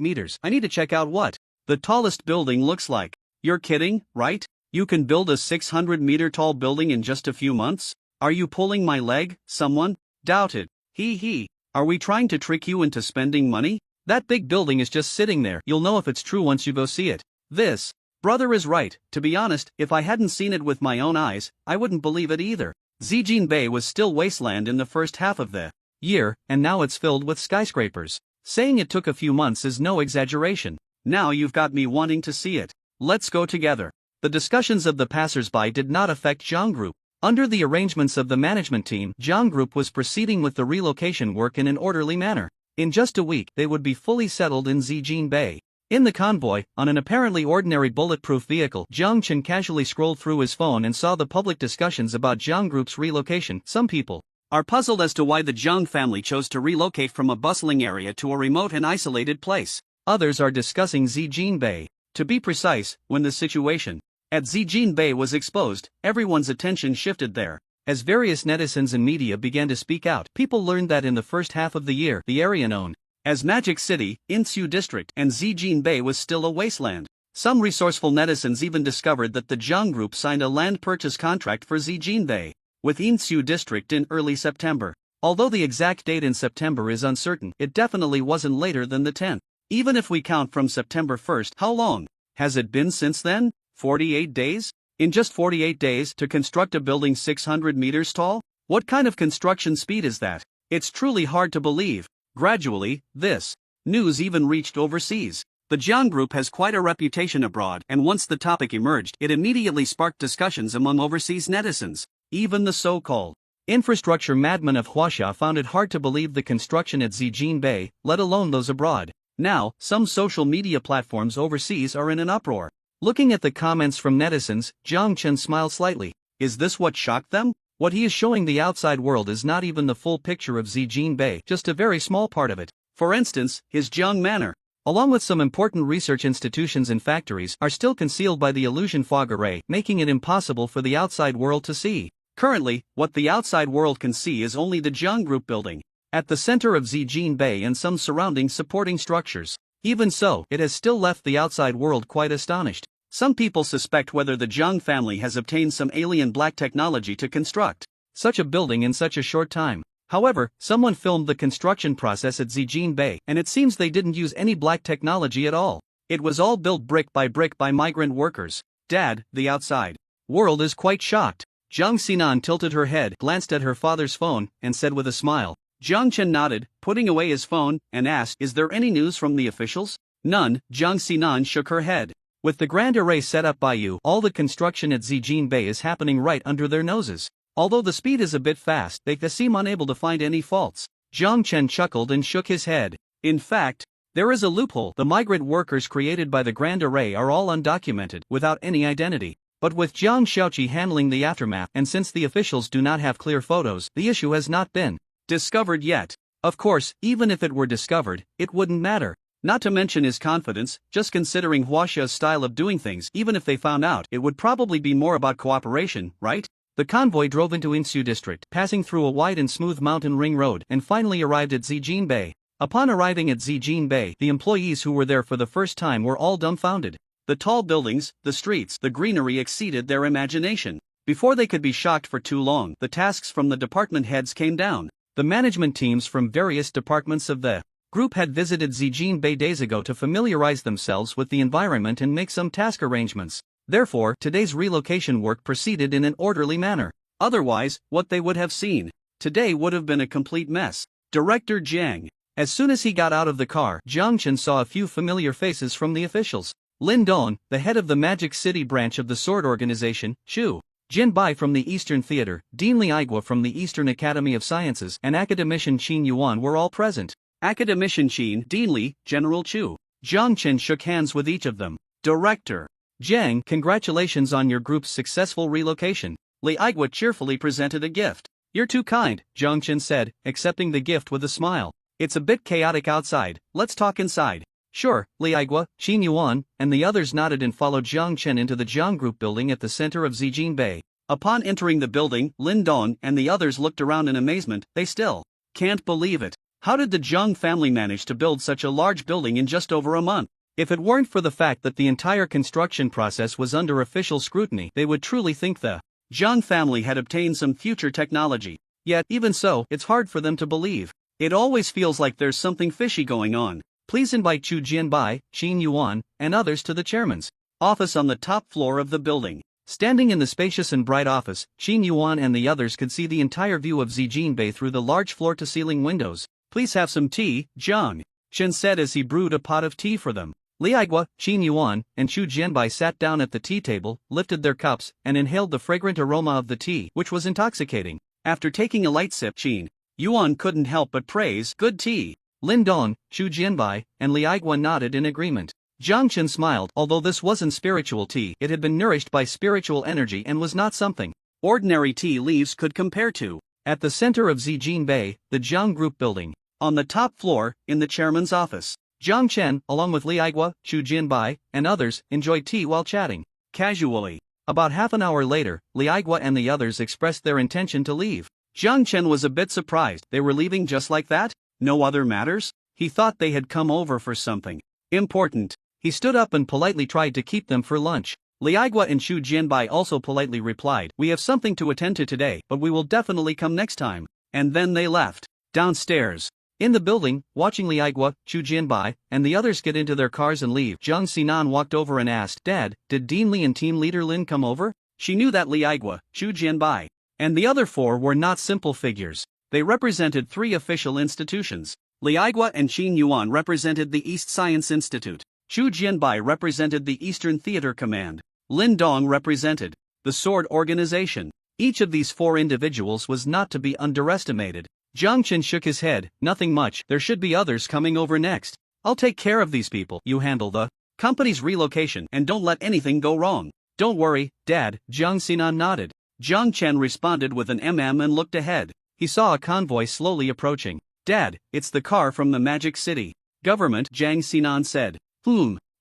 meters. I need to check out what the tallest building looks like. You're kidding, right? You can build a 600-meter tall building in just a few months? Are you pulling my leg? Someone doubted. He. Are we trying to trick you into spending money? That big building is just sitting there. You'll know if it's true once you go see it. This brother is right. To be honest, if I hadn't seen it with my own eyes, I wouldn't believe it either. Zijin Bay was still wasteland in the first half of the year, and now it's filled with skyscrapers. Saying it took a few months is no exaggeration. Now you've got me wanting to see it. Let's go together. The discussions of the passers-by did not affect Jiang Group. Under the arrangements of the management team, Jiang Group was proceeding with the relocation work in an orderly manner. In just a week, they would be fully settled in Zijin Bay. In the convoy, on an apparently ordinary bulletproof vehicle, Jiang Chen casually scrolled through his phone and saw the public discussions about Jiang Group's relocation. Some people are puzzled as to why the Jiang family chose to relocate from a bustling area to a remote and isolated place. Others are discussing Zijin Bay. To be precise, when the situation at Zijin Bay was exposed, everyone's attention shifted there. As various netizens and media began to speak out, people learned that in the first half of the year, the area known as Magic City, Insu District, and Zijin Bay was still a wasteland. Some resourceful netizens even discovered that the Jiang Group signed a land purchase contract for Zijin Bay with Insu District in early September. Although the exact date in September is uncertain, it definitely wasn't later than the 10th. Even if we count from September 1st, how long has it been since then? 48 days? In just 48 days to construct a building 600 meters tall? What kind of construction speed is that? It's truly hard to believe. Gradually, this news even reached overseas. The Jiang Group has quite a reputation abroad, and once the topic emerged, it immediately sparked discussions among overseas netizens. Even the so-called infrastructure madmen of Huaxia found it hard to believe the construction at Zijin Bay, let alone those abroad. Now, some social media platforms overseas are in an uproar. Looking at the comments from netizens, Jiang Chen smiled slightly. Is this what shocked them? What he is showing the outside world is not even the full picture of Zijin Bay, just a very small part of it. For instance, his Jiang Manor, along with some important research institutions and factories, are still concealed by the illusion fog array, making it impossible for the outside world to see. Currently, what the outside world can see is only the Jiang Group building, at the center of Zijin Bay and some surrounding supporting structures. Even so, it has still left the outside world quite astonished. Some people suspect whether the Jiang family has obtained some alien black technology to construct such a building in such a short time. However, someone filmed the construction process at Zijin Bay, and it seems they didn't use any black technology at all. It was all built brick by migrant workers. Dad, the outside world is quite shocked. Jiang Xinan tilted her head, glanced at her father's phone, and said with a smile. Jiang Chen nodded, putting away his phone, and asked, "Is there any news from the officials?" "None." Jiang Xinan shook her head. "With the grand array set up by you, all the construction at Zijin Bay is happening right under their noses. Although the speed is a bit fast, they seem unable to find any faults." Jiang Chen chuckled and shook his head. "In fact, there is a loophole. The migrant workers created by the grand array are all undocumented, without any identity. But with Jiang Xiaoqi handling the aftermath, and since the officials do not have clear photos, the issue has not been discovered yet. Of course, even if it were discovered, it wouldn't matter. Not to mention his confidence, just considering Huaxia's style of doing things, even if they found out, it would probably be more about cooperation, right?" The convoy drove into Insu district, passing through a wide and smooth mountain ring road, and finally arrived at Zijin Bay. Upon arriving at Zijin Bay, the employees who were there for the first time were all dumbfounded. The tall buildings, the streets, the greenery exceeded their imagination. Before they could be shocked for too long, the tasks from the department heads came down. The management teams from various departments of the group had visited Zijin Bay days ago to familiarize themselves with the environment and make some task arrangements. Therefore, today's relocation work proceeded in an orderly manner. Otherwise, what they would have seen today would have been a complete mess. Director Jiang. As soon as he got out of the car, Jiang Chen saw a few familiar faces from the officials. Lin Dong, the head of the Magic City branch of the Sword Organization, Xu Jinbai from the Eastern Theater, Dean Li Aigua from the Eastern Academy of Sciences, and Academician Qin Yuan were all present. Academician Qin, Dean Li, General Chu. Jiang Chen shook hands with each of them. Director Jiang, congratulations on your group's successful relocation. Li Aigua cheerfully presented a gift. "You're too kind," Jiang Chen said, accepting the gift with a smile. "It's a bit chaotic outside, let's talk inside." "Sure." Li Aigua, Qin Yuan, and the others nodded and followed Jiang Chen into the Jiang Group building at the center of Zijin Bay. Upon entering the building, Lin Dong and the others looked around in amazement. They still can't believe it. How did the Jiang family manage to build such a large building in just over a month? If it weren't for the fact that the entire construction process was under official scrutiny, they would truly think the Jiang family had obtained some future technology. Yet, even so, it's hard for them to believe. It always feels like there's something fishy going on. Please invite Chu Jianbai, Qin Yuan, and others to the chairman's office on the top floor of the building. Standing in the spacious and bright office, Qin Yuan and the others could see the entire view of Zijin Bay through the large floor-to-ceiling windows. "Please have some tea," Jiang Chen said as he brewed a pot of tea for them. Li Aigua, Qin Yuan, and Chu Jianbai sat down at the tea table, lifted their cups, and inhaled the fragrant aroma of the tea, which was intoxicating. After taking a light sip, Qin Yuan couldn't help but praise, "Good tea." Lin Dong, Chu Jianbai, and Li Aigua nodded in agreement. Jiang Chen smiled. Although this wasn't spiritual tea, it had been nourished by spiritual energy and was not something ordinary tea leaves could compare to. At the center of Zijin Bay, the Jiang Group building. On the top floor, in the chairman's office, Jiang Chen, along with Li Aigua, Chu Jianbai, and others, enjoyed tea while chatting casually. About half an hour later, Li Aigua and the others expressed their intention to leave. Jiang Chen was a bit surprised. They were leaving just like that? No other matters? He thought they had come over for something important. He stood up and politely tried to keep them for lunch. Li Aigua and Chu Jianbai also politely replied, "We have something to attend to today, but we will definitely come next time." And then they left. Downstairs, in the building, watching Li Aigua, Chu Jianbai, and the others get into their cars and leave, Jiang Xinan walked over and asked, "Dad, did Dean Li and Team Leader Lin come over?" She knew that Li Aigua, Chu Jianbai, and the other four were not simple figures. They represented three official institutions. Li Aigua and Qin Yuan represented the East Science Institute. Chu Jianbai represented the Eastern Theater Command. Lin Dong represented the Sword Organization. Each of these four individuals was not to be underestimated. Jiang Chen shook his head. "Nothing much, there should be others coming over next. I'll take care of these people. You handle the company's relocation and don't let anything go wrong." "Don't worry, Dad," Jiang Xinan nodded. Jiang Chen responded with an and looked ahead. He saw a convoy slowly approaching. Dad, it's the car from the Magic City government, Jiang Xinan said.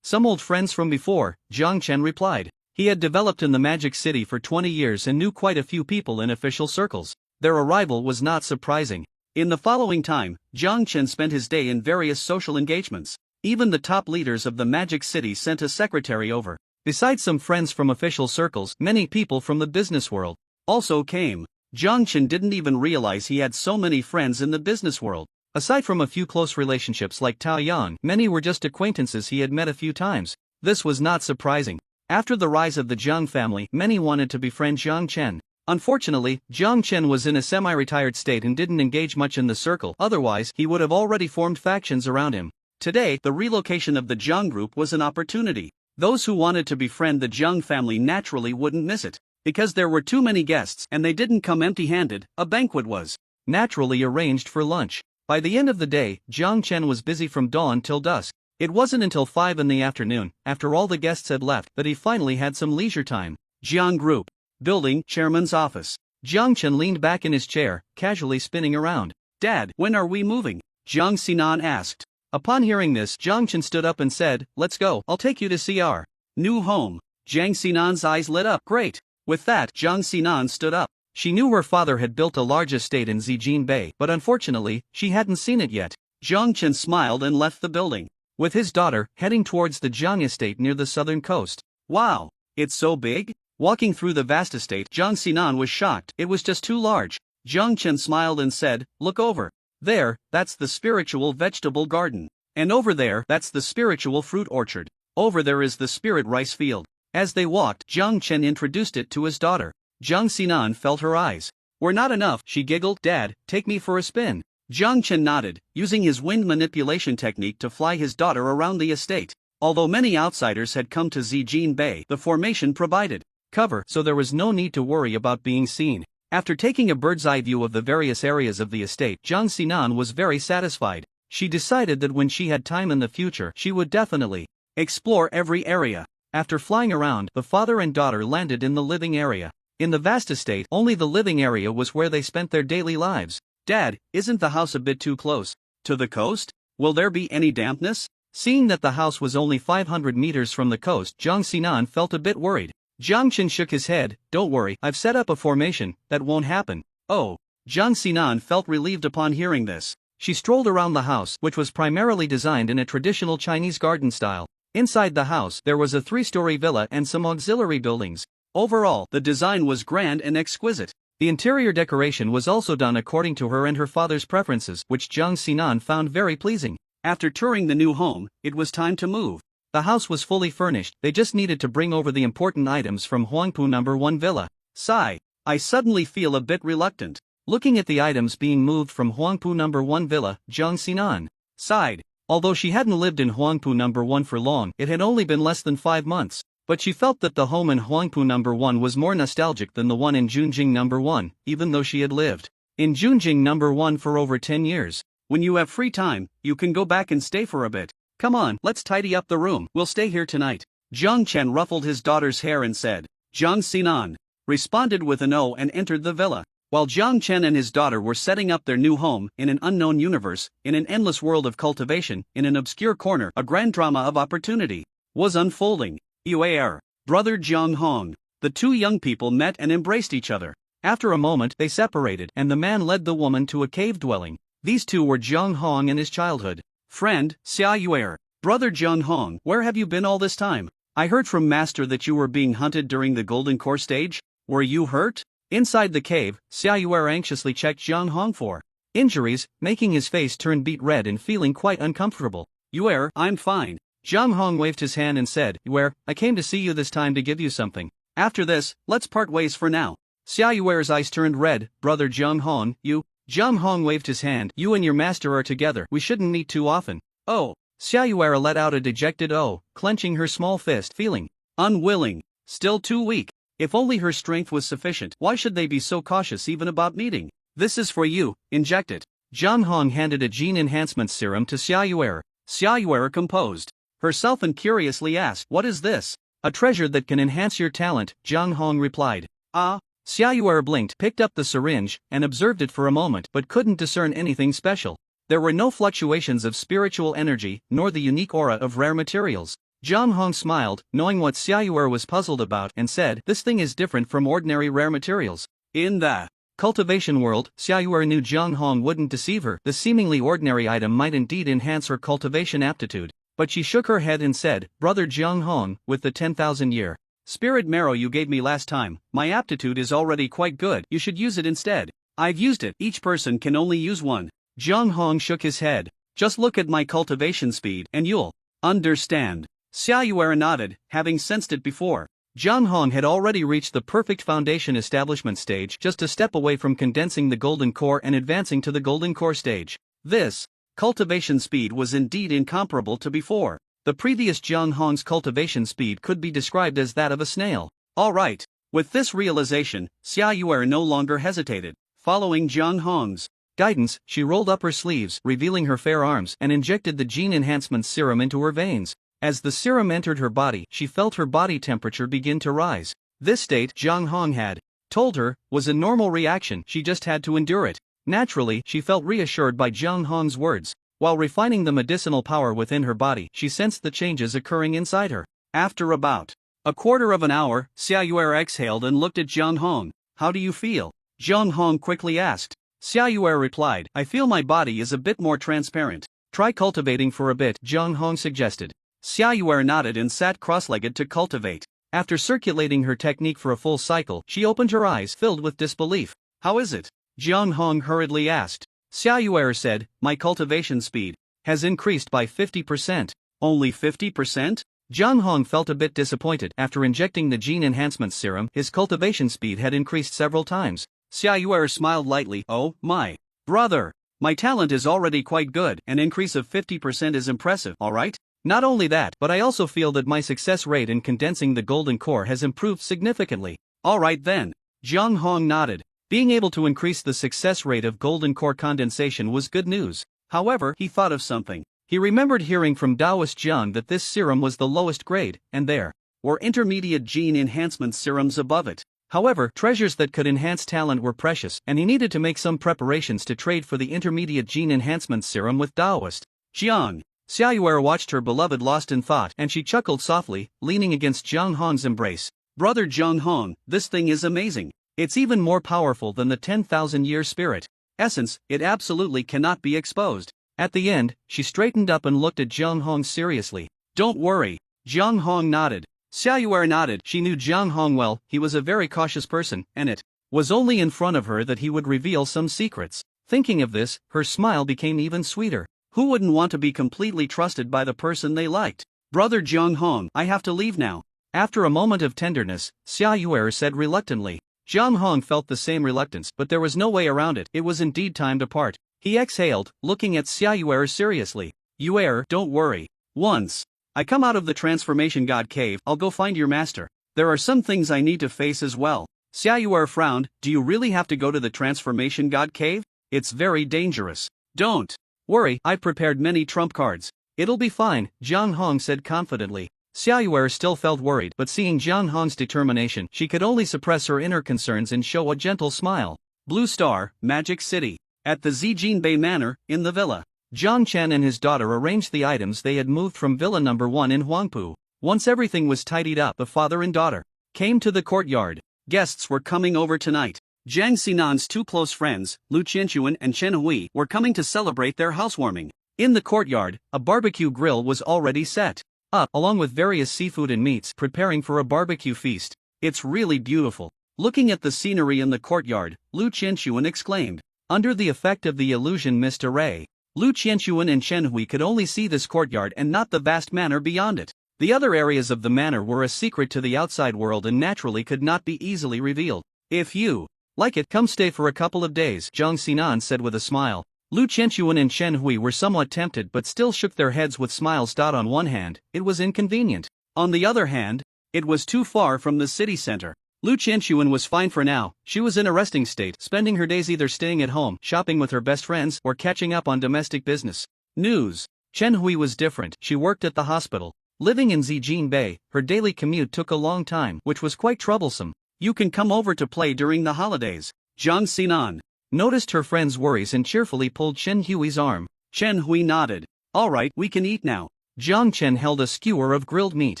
Some old friends from before, Jiang Chen replied. He had developed in the Magic City for 20 years and knew quite a few people in official circles. Their arrival was not surprising. In the following time, Jiang Chen spent his day in various social engagements. Even the top leaders of the Magic City sent a secretary over. Besides some friends from official circles, many people from the business world also came. Jiang Chen didn't even realize he had so many friends in the business world. Aside from a few close relationships like Tao Yan, many were just acquaintances he had met a few times. This was not surprising. After the rise of the Jiang family, many wanted to befriend Jiang Chen. Unfortunately, Jiang Chen was in a semi-retired state and didn't engage much in the circle, otherwise he would have already formed factions around him. Today, the relocation of the Jiang group was an opportunity. Those who wanted to befriend the Jiang family naturally wouldn't miss it. Because there were too many guests and they didn't come empty-handed, a banquet was naturally arranged for lunch. By the end of the day, Jiang Chen was busy from dawn till dusk. It wasn't until 5 in the afternoon, after all the guests had left, that he finally had some leisure time. Jiang Group Building, Chairman's Office. Jiang Chen leaned back in his chair, casually spinning around. Dad, when are we moving? Jiang Xinan asked. Upon hearing this, Jiang Chen stood up and said, let's go, I'll take you to see our new home. Jiang Xinan's eyes lit up. Great. With that, Jiang Xinan stood up. She knew her father had built a large estate in Zijin Bay, but unfortunately, she hadn't seen it yet. Jiang Chen smiled and left the building, with his daughter heading towards the Jiang estate near the southern coast. Wow, it's so big? Walking through the vast estate, Jiang Xinan was shocked. It was just too large. Jiang Chen smiled and said, look over. There, that's the spiritual vegetable garden. And over there, that's the spiritual fruit orchard. Over there is the spirit rice field. As they walked, Jiang Chen introduced it to his daughter. Jiang Xinan felt her eyes were not enough. She giggled, Dad, take me for a spin. Jiang Chen nodded, using his wind manipulation technique to fly his daughter around the estate. Although many outsiders had come to Zijin Bay, the formation provided cover, so there was no need to worry about being seen. After taking a bird's-eye view of the various areas of the estate, Jiang Xinan was very satisfied. She decided that when she had time in the future, she would definitely explore every area. After flying around, the father and daughter landed in the living area. In the vast estate, only the living area was where they spent their daily lives. Dad, isn't the house a bit too close to the coast? Will there be any dampness? Seeing that the house was only 500 meters from the coast, Jiang Xinan felt a bit worried. Jiang Chen shook his head. Don't worry, I've set up a formation, that won't happen. Oh. Jiang Xinan felt relieved upon hearing this. She strolled around the house, which was primarily designed in a traditional Chinese garden style. Inside the house, there was a 3-story villa and some auxiliary buildings. Overall, the design was grand and exquisite. The interior decoration was also done according to her and her father's preferences, which Jiang Xinan found very pleasing. After touring the new home, it was time to move. The house was fully furnished, they just needed to bring over the important items from Huangpu No. 1 Villa. Sigh. I suddenly feel a bit reluctant. Looking at the items being moved from Huangpu No. 1 Villa, Jiang Xinan sighed. Although she hadn't lived in Huangpu No. 1 for long, it had only been less than 5 months. But she felt that the home in Huangpu No. 1 was more nostalgic than the one in Junjing No. 1, even though she had lived in Junjing No. 1 for over 10 years. When you have free time, you can go back and stay for a bit. Come on, let's tidy up the room, we'll stay here tonight. Jiang Chen ruffled his daughter's hair and said. Jiang Xinan responded with an O and entered the villa. While Jiang Chen and his daughter were setting up their new home, in an unknown universe, in an endless world of cultivation, in an obscure corner, a grand drama of opportunity was unfolding. Yuer, brother Jiang Hong. The two young people met and embraced each other. After a moment, they separated, and the man led the woman to a cave dwelling. These two were Jiang Hong and his childhood friend, Xia Yuer. Brother Jiang Hong, where have you been all this time? I heard from Master that you were being hunted during the Golden Core stage. Were you hurt? Inside the cave, Xia Yuer anxiously checked Jiang Hong for injuries, making his face turn beet red and feeling quite uncomfortable. Yuer, I'm fine. Jiang Hong waved his hand and said, Yuer, I came to see you this time to give you something. After this, let's part ways for now. Xia Yuer's eyes turned red. Brother Jiang Hong, you? Jiang Hong waved his hand. You and your master are together. We shouldn't meet too often. Oh. Xia Yuer let out a dejected oh, clenching her small fist, feeling unwilling. Still too weak. If only her strength was sufficient. Why should they be so cautious even about meeting? This is for you, inject it. Jiang Hong handed a gene enhancement serum to Xia Yuer. Xia Yuer composed herself and curiously asked, what is this? A treasure that can enhance your talent, Jiang Hong replied. Ah, Xiaoyuer blinked, picked up the syringe, and observed it for a moment but couldn't discern anything special. There were no fluctuations of spiritual energy, nor the unique aura of rare materials. Zhang Hong smiled, knowing what Xiaoyuer was puzzled about, and said, "This thing is different from ordinary rare materials." In the cultivation world, Xiaoyuer knew Zhang Hong wouldn't deceive her. The seemingly ordinary item might indeed enhance her cultivation aptitude. But she shook her head and said, "Brother Zhang Hong, with the 10,000-year spirit marrow you gave me last time, my aptitude is already quite good. You should use it instead." "I've used it. Each person can only use one." Zhang Hong shook his head. "Just look at my cultivation speed, and you'll understand." Xiaoyuer nodded, having sensed it before. Zhang Hong had already reached the perfect foundation establishment stage, just a step away from condensing the golden core and advancing to the golden core stage. This cultivation speed was indeed incomparable to before. The previous Zhang Hong's cultivation speed could be described as that of a snail. All right. With this realization, Xiaoyuer no longer hesitated. Following Zhang Hong's guidance, she rolled up her sleeves, revealing her fair arms, and injected the gene enhancement serum into her veins. As the serum entered her body, she felt her body temperature begin to rise. This state, Zhang Hong had told her, was a normal reaction, she just had to endure it. Naturally, she felt reassured by Zhang Hong's words. While refining the medicinal power within her body, she sensed the changes occurring inside her. After about a quarter of an hour, Xiaoyuer exhaled and looked at Zhang Hong. "How do you feel?" Zhang Hong quickly asked. Xiaoyuer replied, "I feel my body is a bit more transparent." "Try cultivating for a bit," Zhang Hong suggested. Xiaoyuer nodded and sat cross-legged to cultivate. After circulating her technique for a full cycle, she opened her eyes filled with disbelief. "How is it?" Zhang Hong hurriedly asked. Xiaoyuer said, "My cultivation speed has increased by 50%. "Only 50%? Zhang Hong felt a bit disappointed. After injecting the gene enhancement serum, his cultivation speed had increased several times. Xiaoyuer smiled lightly. "Oh, my brother. My talent is already quite good. An increase of 50% is impressive, alright? Not only that, but I also feel that my success rate in condensing the golden core has improved significantly." "Alright then." Zhang Hong nodded. Being able to increase the success rate of golden core condensation was good news. However, he thought of something. He remembered hearing from Taoist Jiang that this serum was the lowest grade, and there were intermediate gene enhancement serums above it. However, treasures that could enhance talent were precious, and he needed to make some preparations to trade for the intermediate gene enhancement serum with Taoist Jiang. Xiaoyuer watched her beloved lost in thought, and she chuckled softly, leaning against Zhang Hong's embrace. "Brother Zhang Hong, this thing is amazing. It's even more powerful than the 10,000-year spirit essence. It absolutely cannot be exposed." At the end, she straightened up and looked at Zhang Hong seriously. "Don't worry." Zhang Hong nodded. Xiaoyuer nodded. She knew Zhang Hong well. He was a very cautious person, and it was only in front of her that he would reveal some secrets. Thinking of this, her smile became even sweeter. Who wouldn't want to be completely trusted by the person they liked? "Brother Zhang Hong, I have to leave now." After a moment of tenderness, Xiaoyuer said reluctantly. Zhang Hong felt the same reluctance, but there was no way around it. It was indeed time to part. He exhaled, looking at Xiaoyuer seriously. "Yuer, don't worry. Once I come out of the Transformation God Cave, I'll go find your master. There are some things I need to face as well." Xiaoyuer frowned. "Do you really have to go to the Transformation God Cave? It's very dangerous." "Don't worry, I've prepared many trump cards. It'll be fine," Zhang Hong said confidently. Xiaoyuer still felt worried, but seeing Zhang Hong's determination, she could only suppress her inner concerns and show a gentle smile. Blue Star, Magic City. At the Zijinbei Manor, in the villa, Zhang Chen and his daughter arranged the items they had moved from Villa Number 1 in Huangpu. Once everything was tidied up, the father and daughter came to the courtyard. Guests were coming over tonight. Zhang Xinan's two close friends, Lu Qianquan and Chen Hui, were coming to celebrate their housewarming. In the courtyard, a barbecue grill was already set up, along with various seafood and meats, preparing for a barbecue feast. "It's really beautiful." Looking at the scenery in the courtyard, Lu Qianquan exclaimed. Under the effect of the illusion mist array, Lu Qianquan and Chen Hui could only see this courtyard and not the vast manor beyond it. The other areas of the manor were a secret to the outside world and naturally could not be easily revealed. "If you like it, come stay for a couple of days," Zhang Xinan said with a smile. Lu Qianquan and Chen Hui were somewhat tempted but still shook their heads with smiles. On one hand, it was inconvenient. On the other hand, it was too far from the city center. Lu Qianquan was fine for now. She was in a resting state, spending her days either staying at home, shopping with her best friends, or catching up on domestic business news. Chen Hui was different. She worked at the hospital. Living in Zijinbei, her daily commute took a long time, which was quite troublesome. You can come over to play during the holidays. Jiang Xinan noticed her friend's worries and cheerfully pulled Chen Hui's arm. Chen Hui nodded. All right, we can eat now. Jiang Chen held a skewer of grilled meat.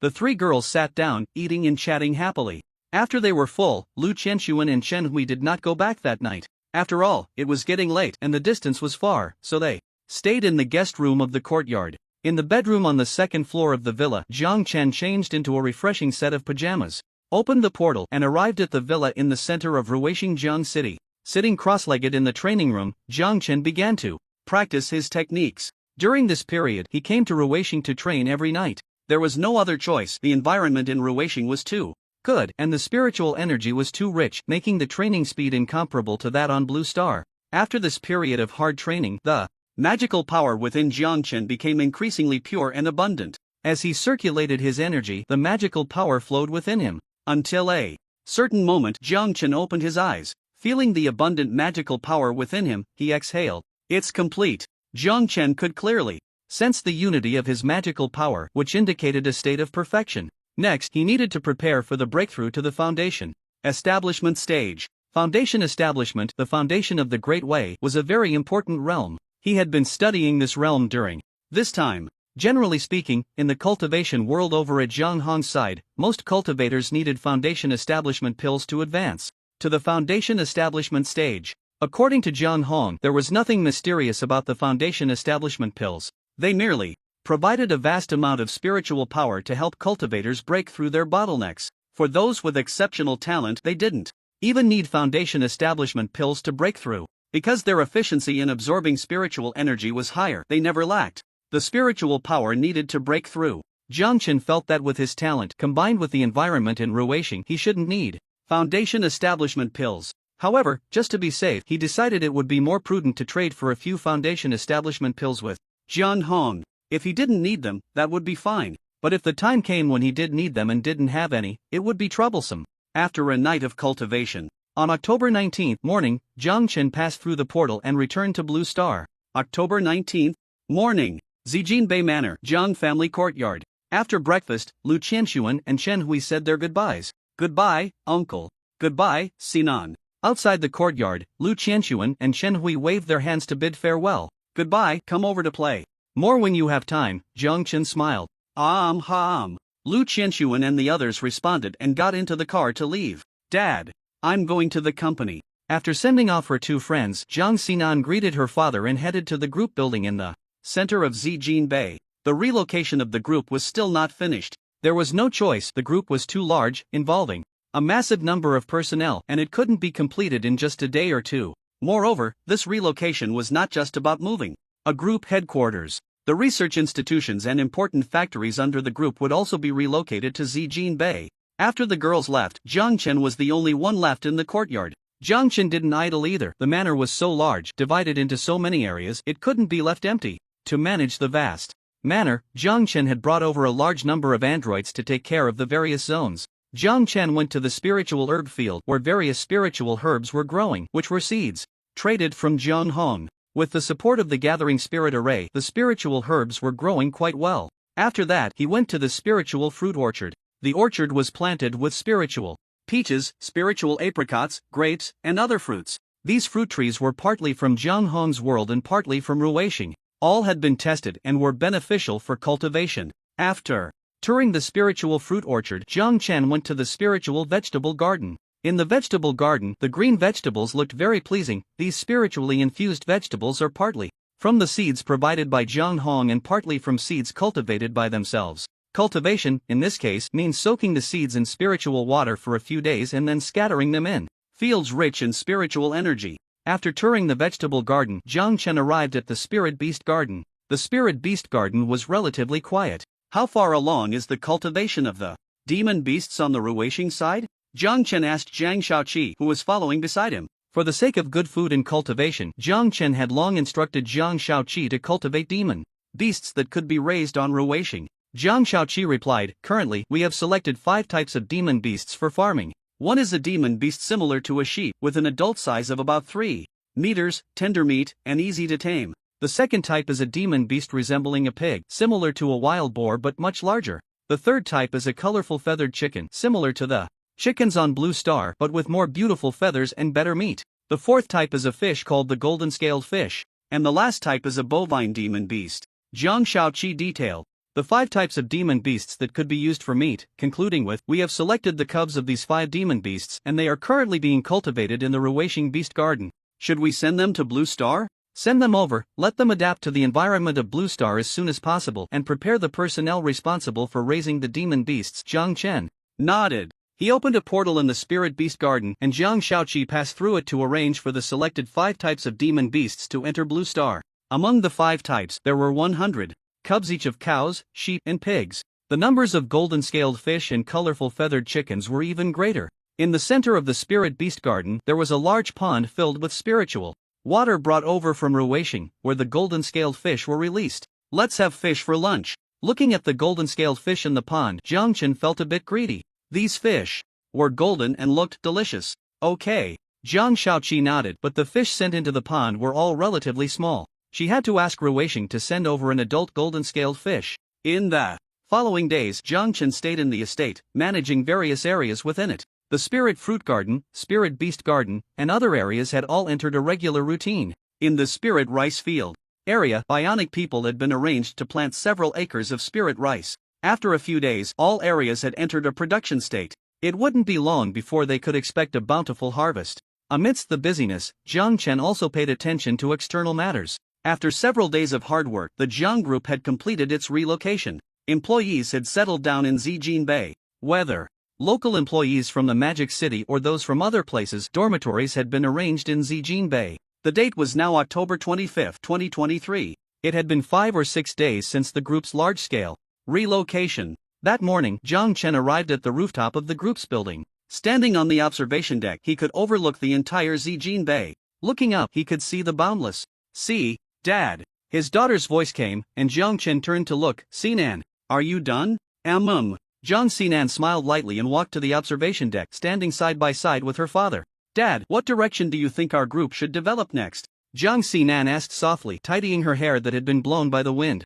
The three girls sat down, eating and chatting happily. After they were full, Lu Qianxuan and Chen Hui did not go back that night. After all, it was getting late and the distance was far, so they stayed in the guest room of the courtyard. In the bedroom on the second floor of the villa, Jiang Chen changed into a refreshing set of pajamas, opened the portal and arrived at the villa in the center of Ruixing Jiang City. Sitting cross-legged in the training room, Jiang Chen began to practice his techniques. During this period, he came to Ruixing to train every night. There was no other choice. The environment in Ruixing was too good, and the spiritual energy was too rich, making the training speed incomparable to that on Blue Star. After this period of hard training, the magical power within Jiang Chen became increasingly pure and abundant. As he circulated his energy, the magical power flowed within him. Until a certain moment, Jiang Chen opened his eyes. Feeling the abundant magical power within him, he exhaled. It's complete. Jiang Chen could clearly sense the unity of his magical power, which indicated a state of perfection. Next, he needed to prepare for the breakthrough to the foundation establishment stage. Foundation establishment, the foundation of the Great Way, was a very important realm. He had been studying this realm during this time. Generally speaking, in the cultivation world over at Zhang Hong's side, most cultivators needed foundation establishment pills to advance to the foundation establishment stage. According to Zhang Hong, there was nothing mysterious about the foundation establishment pills. They merely provided a vast amount of spiritual power to help cultivators break through their bottlenecks. For those with exceptional talent, they didn't even need foundation establishment pills to break through. Because their efficiency in absorbing spiritual energy was higher, they never lacked the spiritual power needed to break through. Jiang Chen felt that with his talent, combined with the environment in Ruixing, he shouldn't need foundation establishment pills. However, just to be safe, he decided it would be more prudent to trade for a few foundation establishment pills with Jiang Hong. If he didn't need them, that would be fine. But if the time came when he did need them and didn't have any, it would be troublesome. After a night of cultivation, on October 19th morning, Jiang Chen passed through the portal and returned to Blue Star. October 19th morning, Zijinbei Manor, Jiang Family Courtyard. After breakfast, Lu Qianxuan and Chen Hui said their goodbyes. Goodbye, uncle. Goodbye, Sinan. Outside the courtyard, Lu Qianxuan and Chen Hui waved their hands to bid farewell. Goodbye, come over to play more when you have time, Jiang Chen smiled. Lu Qianxuan and the others responded and got into the car to leave. Dad, I'm going to the company. After sending off her two friends, Jiang Xinan greeted her father and headed to the group building in the center of Zijinbei. The relocation of the group was still not finished. There was no choice, the group was too large, involving a massive number of personnel, and it couldn't be completed in just a day or two. Moreover, this relocation was not just about moving a group headquarters. The research institutions and important factories under the group would also be relocated to Zijinbei. After the girls left, Jiang Chen was the only one left in the courtyard. Jiang Chen didn't idle either. The manor was so large, divided into so many areas, it couldn't be left empty. To manage the vast manor, Jiang Chen had brought over a large number of androids to take care of the various zones. Jiang Chen went to the spiritual herb field where various spiritual herbs were growing, which were seeds traded from Jiang Hong. With the support of the Gathering Spirit Array, the spiritual herbs were growing quite well. After that, he went to the spiritual fruit orchard. The orchard was planted with spiritual peaches, spiritual apricots, grapes, and other fruits. These fruit trees were partly from Jiang Hong's world and partly from Ruixing. All had been tested and were beneficial for cultivation. After touring the spiritual fruit orchard, Jiang Chen went to the spiritual vegetable garden. In the vegetable garden, the green vegetables looked very pleasing. These spiritually infused vegetables are partly from the seeds provided by Jiang Hong and partly from seeds cultivated by themselves. Cultivation, in this case, means soaking the seeds in spiritual water for a few days and then scattering them in fields rich in spiritual energy. After touring the vegetable garden, Jiang Chen arrived at the Spirit Beast Garden. The Spirit Beast Garden was relatively quiet. How far along is the cultivation of the demon beasts on the Ruixing side? Jiang Chen asked Zhang Shaoqi, who was following beside him. For the sake of good food and cultivation, Jiang Chen had long instructed Zhang Shaoqi to cultivate demon beasts that could be raised on Ruixing. Zhang Shaoqi replied, currently, we have selected 5 types of demon beasts for farming. One is a demon beast similar to a sheep, with an adult size of about 3 meters, tender meat, and easy to tame. The second type is a demon beast resembling a pig, similar to a wild boar but much larger. The third type is a colorful feathered chicken, similar to the chickens on Blue Star but with more beautiful feathers and better meat. The fourth type is a fish called the golden scaled fish. And the last type is a bovine demon beast. Zhang Shaoqi detailed the 5 types of demon beasts that could be used for meat, concluding with, we have selected the cubs of these 5 demon beasts and they are currently being cultivated in the Ruweixing Beast Garden. Should we send them to Blue Star? Send them over, let them adapt to the environment of Blue Star as soon as possible and prepare the personnel responsible for raising the demon beasts. Zhang Chen nodded. He opened a portal in the Spirit Beast Garden and Zhang Shaoqi passed through it to arrange for the selected 5 types of demon beasts to enter Blue Star. Among the 5 types, there were 100 cubs each of cows, sheep, and pigs. The numbers of golden scaled fish and colorful feathered chickens were even greater. In the center of the Spirit Beast Garden, there was a large pond filled with spiritual water brought over from Ruweixing, where the golden scaled fish were released. Let's have fish for lunch. Looking at the golden scaled fish in the pond, Zhang Chen felt a bit greedy. These fish were golden and looked delicious. Okay. Zhang Shaoqi nodded, but the fish sent into the pond were all relatively small. She had to ask Ruweixing to send over an adult golden-scaled fish. In the following days, Zhang Chen stayed in the estate, managing various areas within it. The Spirit Fruit Garden, Spirit Beast Garden, and other areas had all entered a regular routine. In the Spirit Rice Field area, bionic people had been arranged to plant several acres of spirit rice. After a few days, all areas had entered a production state. It wouldn't be long before they could expect a bountiful harvest. Amidst the busyness, Zhang Chen also paid attention to external matters. After several days of hard work, the Jiang Group had completed its relocation. Employees had settled down in Zijin Bay. Whether local employees from the Magic City or those from other places, dormitories had been arranged in Zijin Bay. The date was now October 25, 2023. It had been 5 or 6 days since the group's large-scale relocation. That morning, Zhang Chen arrived at the rooftop of the group's building. Standing on the observation deck, he could overlook the entire Zijin Bay. Looking up, he could see the boundless sea. Dad. His daughter's voice came, and Zhang Chen turned to look. Sinan, are you done? Zhang Sinan smiled lightly and walked to the observation deck, standing side by side with her father. Dad, what direction do you think our group should develop next? Zhang Sinan asked softly, tidying her hair that had been blown by the wind.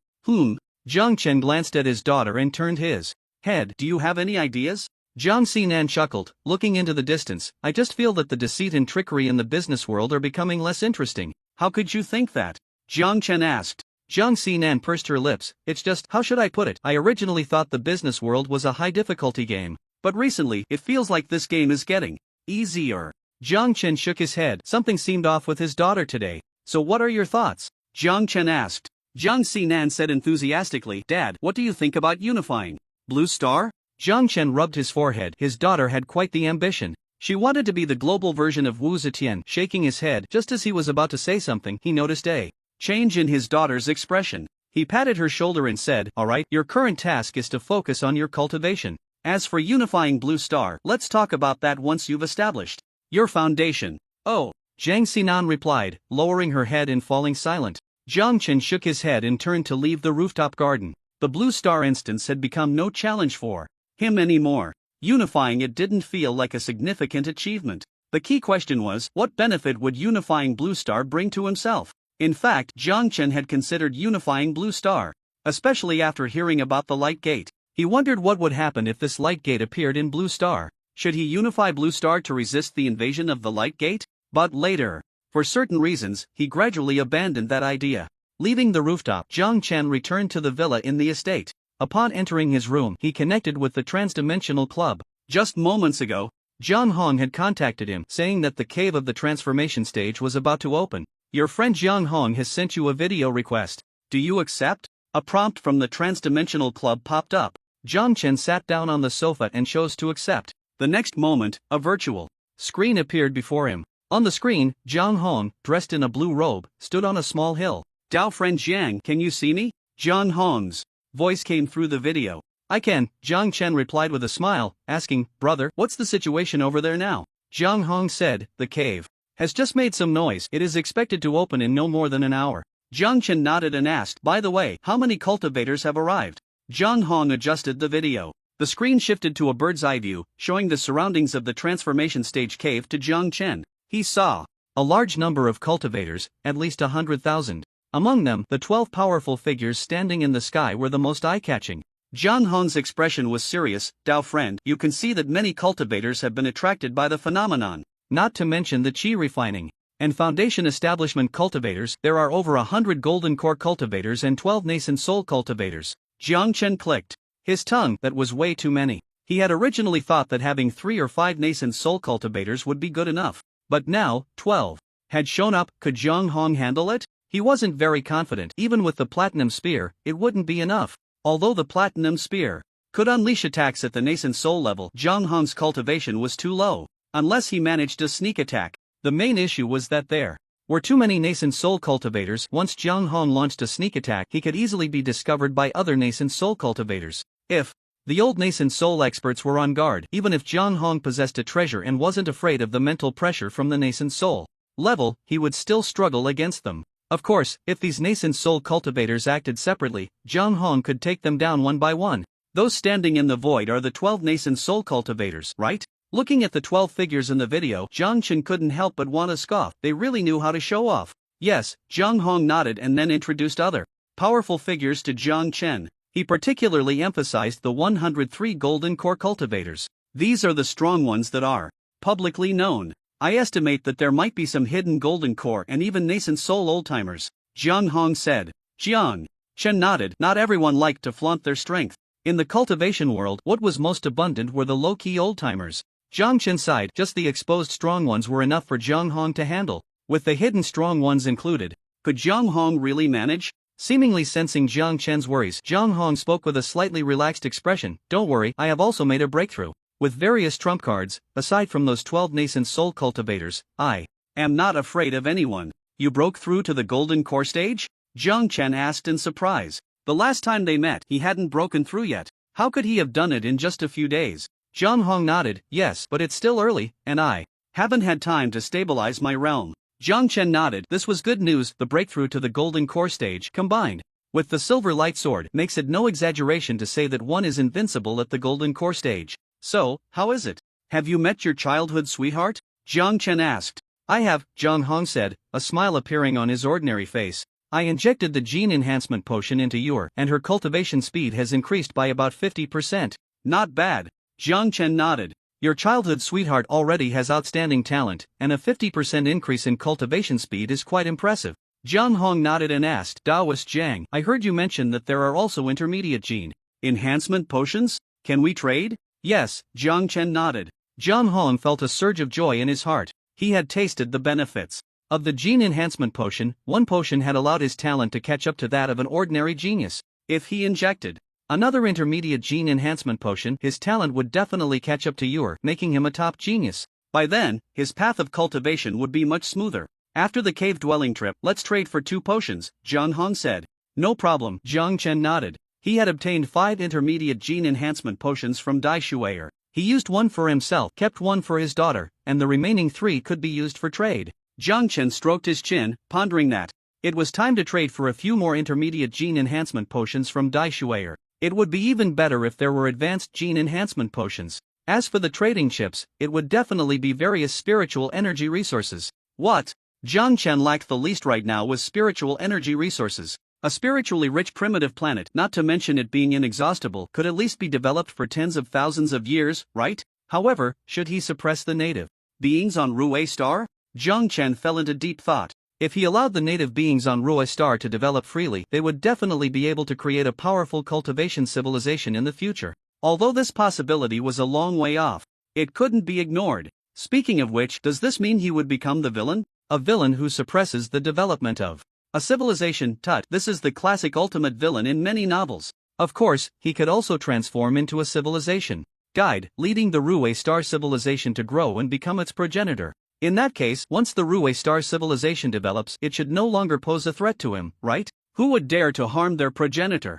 Zhang Chen glanced at his daughter and turned his head. Do you have any ideas? Zhang Sinan chuckled, looking into the distance. I just feel that the deceit and trickery in the business world are becoming less interesting. How could you think that? Zhang Chen asked. Zhang Sinan pursed her lips. It's just, how should I put it? I originally thought the business world was a high difficulty game. But recently, it feels like this game is getting easier. Zhang Chen shook his head. Something seemed off with his daughter today. So what are your thoughts? Zhang Chen asked. Zhang Sinan said enthusiastically, Dad, what do you think about unifying Blue Star? Zhang Chen rubbed his forehead. His daughter had quite the ambition. She wanted to be the global version of Wu Zetian. Shaking his head, just as he was about to say something, he noticed a change in his daughter's expression. He patted her shoulder and said, Alright, your current task is to focus on your cultivation. As for unifying Blue Star, let's talk about that once you've established your foundation. Oh, Zhang Sinan replied, lowering her head and falling silent. Zhang Chen shook his head and turned to leave the rooftop garden. The Blue Star instance had become no challenge for him anymore. Unifying it didn't feel like a significant achievement. The key question was, what benefit would unifying Blue Star bring to himself? In fact, Zhang Chen had considered unifying Blue Star, especially after hearing about the Light Gate. He wondered what would happen if this Light Gate appeared in Blue Star. Should he unify Blue Star to resist the invasion of the Light Gate? But later, for certain reasons, he gradually abandoned that idea. Leaving the rooftop, Zhang Chen returned to the villa in the estate. Upon entering his room, he connected with the Transdimensional Club. Just moments ago, Jiang Hong had contacted him, saying that the cave of the transformation stage was about to open. Your friend Jiang Hong has sent you a video request. Do you accept? A prompt from the Transdimensional Club popped up. Zhang Chen sat down on the sofa and chose to accept. The next moment, a virtual screen appeared before him. On the screen, Jiang Hong, dressed in a blue robe, stood on a small hill. Dao friend Jiang, can you see me? Jiang Hong's voice came through the video. I can, Zhang Chen replied with a smile, asking, Brother, what's the situation over there now? Jiang Hong said, the cave has just made some noise. It is expected to open in no more than an hour. Zhang Chen nodded and asked, by the way, how many cultivators have arrived? Jiang Hong adjusted the video. The screen shifted to a bird's eye view, showing the surroundings of the transformation stage cave to Zhang Chen. He saw a large number of cultivators, at least 100,000. Among them, the 12 powerful figures standing in the sky were the most eye-catching. Jiang Hong's expression was serious. Dao friend, you can see that many cultivators have been attracted by the phenomenon. Not to mention the qi refining and foundation establishment cultivators. There are over 100 golden core cultivators and 12 nascent soul cultivators. Jiang Chen clicked his tongue. That was way too many. He had originally thought that having 3 or 5 nascent soul cultivators would be good enough. But now, 12 had shown up. Could Jiang Hong handle it? He wasn't very confident. Even with the platinum spear, it wouldn't be enough. Although the platinum spear could unleash attacks at the nascent soul level, Jiang Hong's cultivation was too low. Unless he managed a sneak attack. The main issue was that there were too many nascent soul cultivators. Once Jiang Hong launched a sneak attack, he could easily be discovered by other nascent soul cultivators. If the old nascent soul experts were on guard, even if Jiang Hong possessed a treasure and wasn't afraid of the mental pressure from the nascent soul level, he would still struggle against them. Of course, if these nascent soul cultivators acted separately, Jiang Hong could take them down one by one. Those standing in the void are the 12 nascent soul cultivators, right? Looking at the 12 figures in the video, Jiang Chen couldn't help but want to scoff. They really knew how to show off. Yes, Jiang Hong nodded and then introduced other powerful figures to Jiang Chen. He particularly emphasized the 103 golden core cultivators. These are the strong ones that are publicly known. I estimate that there might be some hidden golden core and even nascent soul oldtimers, Jiang Hong said. Jiang Chen nodded. Not everyone liked to flaunt their strength. In the cultivation world, what was most abundant were the low-key oldtimers. Jiang Chen sighed. Just the exposed strong ones were enough for Jiang Hong to handle. With the hidden strong ones included, could Jiang Hong really manage? Seemingly sensing Jiang Chen's worries, Jiang Hong spoke with a slightly relaxed expression. Don't worry, I have also made a breakthrough. With various trump cards, aside from those 12 nascent soul cultivators, I am not afraid of anyone. You broke through to the golden core stage? Jiang Chen asked in surprise. The last time they met, he hadn't broken through yet. How could he have done it in just a few days? Jiang Hong nodded. Yes, but it's still early, and I haven't had time to stabilize my realm. Jiang Chen nodded. This was good news. The breakthrough to the golden core stage, combined with the silver light sword, makes it no exaggeration to say that one is invincible at the golden core stage. So, how is it? Have you met your childhood sweetheart? Jiang Chen asked. I have, Jiang Hong said, a smile appearing on his ordinary face. I injected the gene enhancement potion into your, and her cultivation speed has increased by about 50%. Not bad. Jiang Chen nodded. Your childhood sweetheart already has outstanding talent, and a 50% increase in cultivation speed is quite impressive. Jiang Hong nodded and asked, Taoist Jiang, I heard you mention that there are also intermediate gene enhancement potions? Can we trade? Yes, Jiang Chen nodded. Jiang Hong felt a surge of joy in his heart. He had tasted the benefits of the gene enhancement potion. One potion had allowed his talent to catch up to that of an ordinary genius. If he injected another intermediate gene enhancement potion, his talent would definitely catch up to yours, making him a top genius. By then, his path of cultivation would be much smoother. After the cave dwelling trip, let's trade for 2 potions, Jiang Hong said. No problem, Jiang Chen nodded. He had obtained 5 intermediate gene enhancement potions from Dai Shuayer. He used one for himself, kept one for his daughter, and the remaining 3 could be used for trade. Jiang Chen stroked his chin, pondering that it was time to trade for a few more intermediate gene enhancement potions from Dai Shuayer. It would be even better if there were advanced gene enhancement potions. As for the trading chips, it would definitely be various spiritual energy resources. What Jiang Chen lacked the least right now was spiritual energy resources. A spiritually rich primitive planet, not to mention it being inexhaustible, could at least be developed for tens of thousands of years, right? However, should he suppress the native beings on Ruwei Star? Jiang Chen fell into deep thought. If he allowed the native beings on Ruwei Star to develop freely, they would definitely be able to create a powerful cultivation civilization in the future. Although this possibility was a long way off, it couldn't be ignored. Speaking of which, does this mean he would become the villain? A villain who suppresses the development of a civilization. Tut, this is the classic ultimate villain in many novels. Of course, he could also transform into a civilization guide, leading the Ruwei Star civilization to grow and become its progenitor. In that case, once the Ruwei Star civilization develops, it should no longer pose a threat to him, right? Who would dare to harm their progenitor?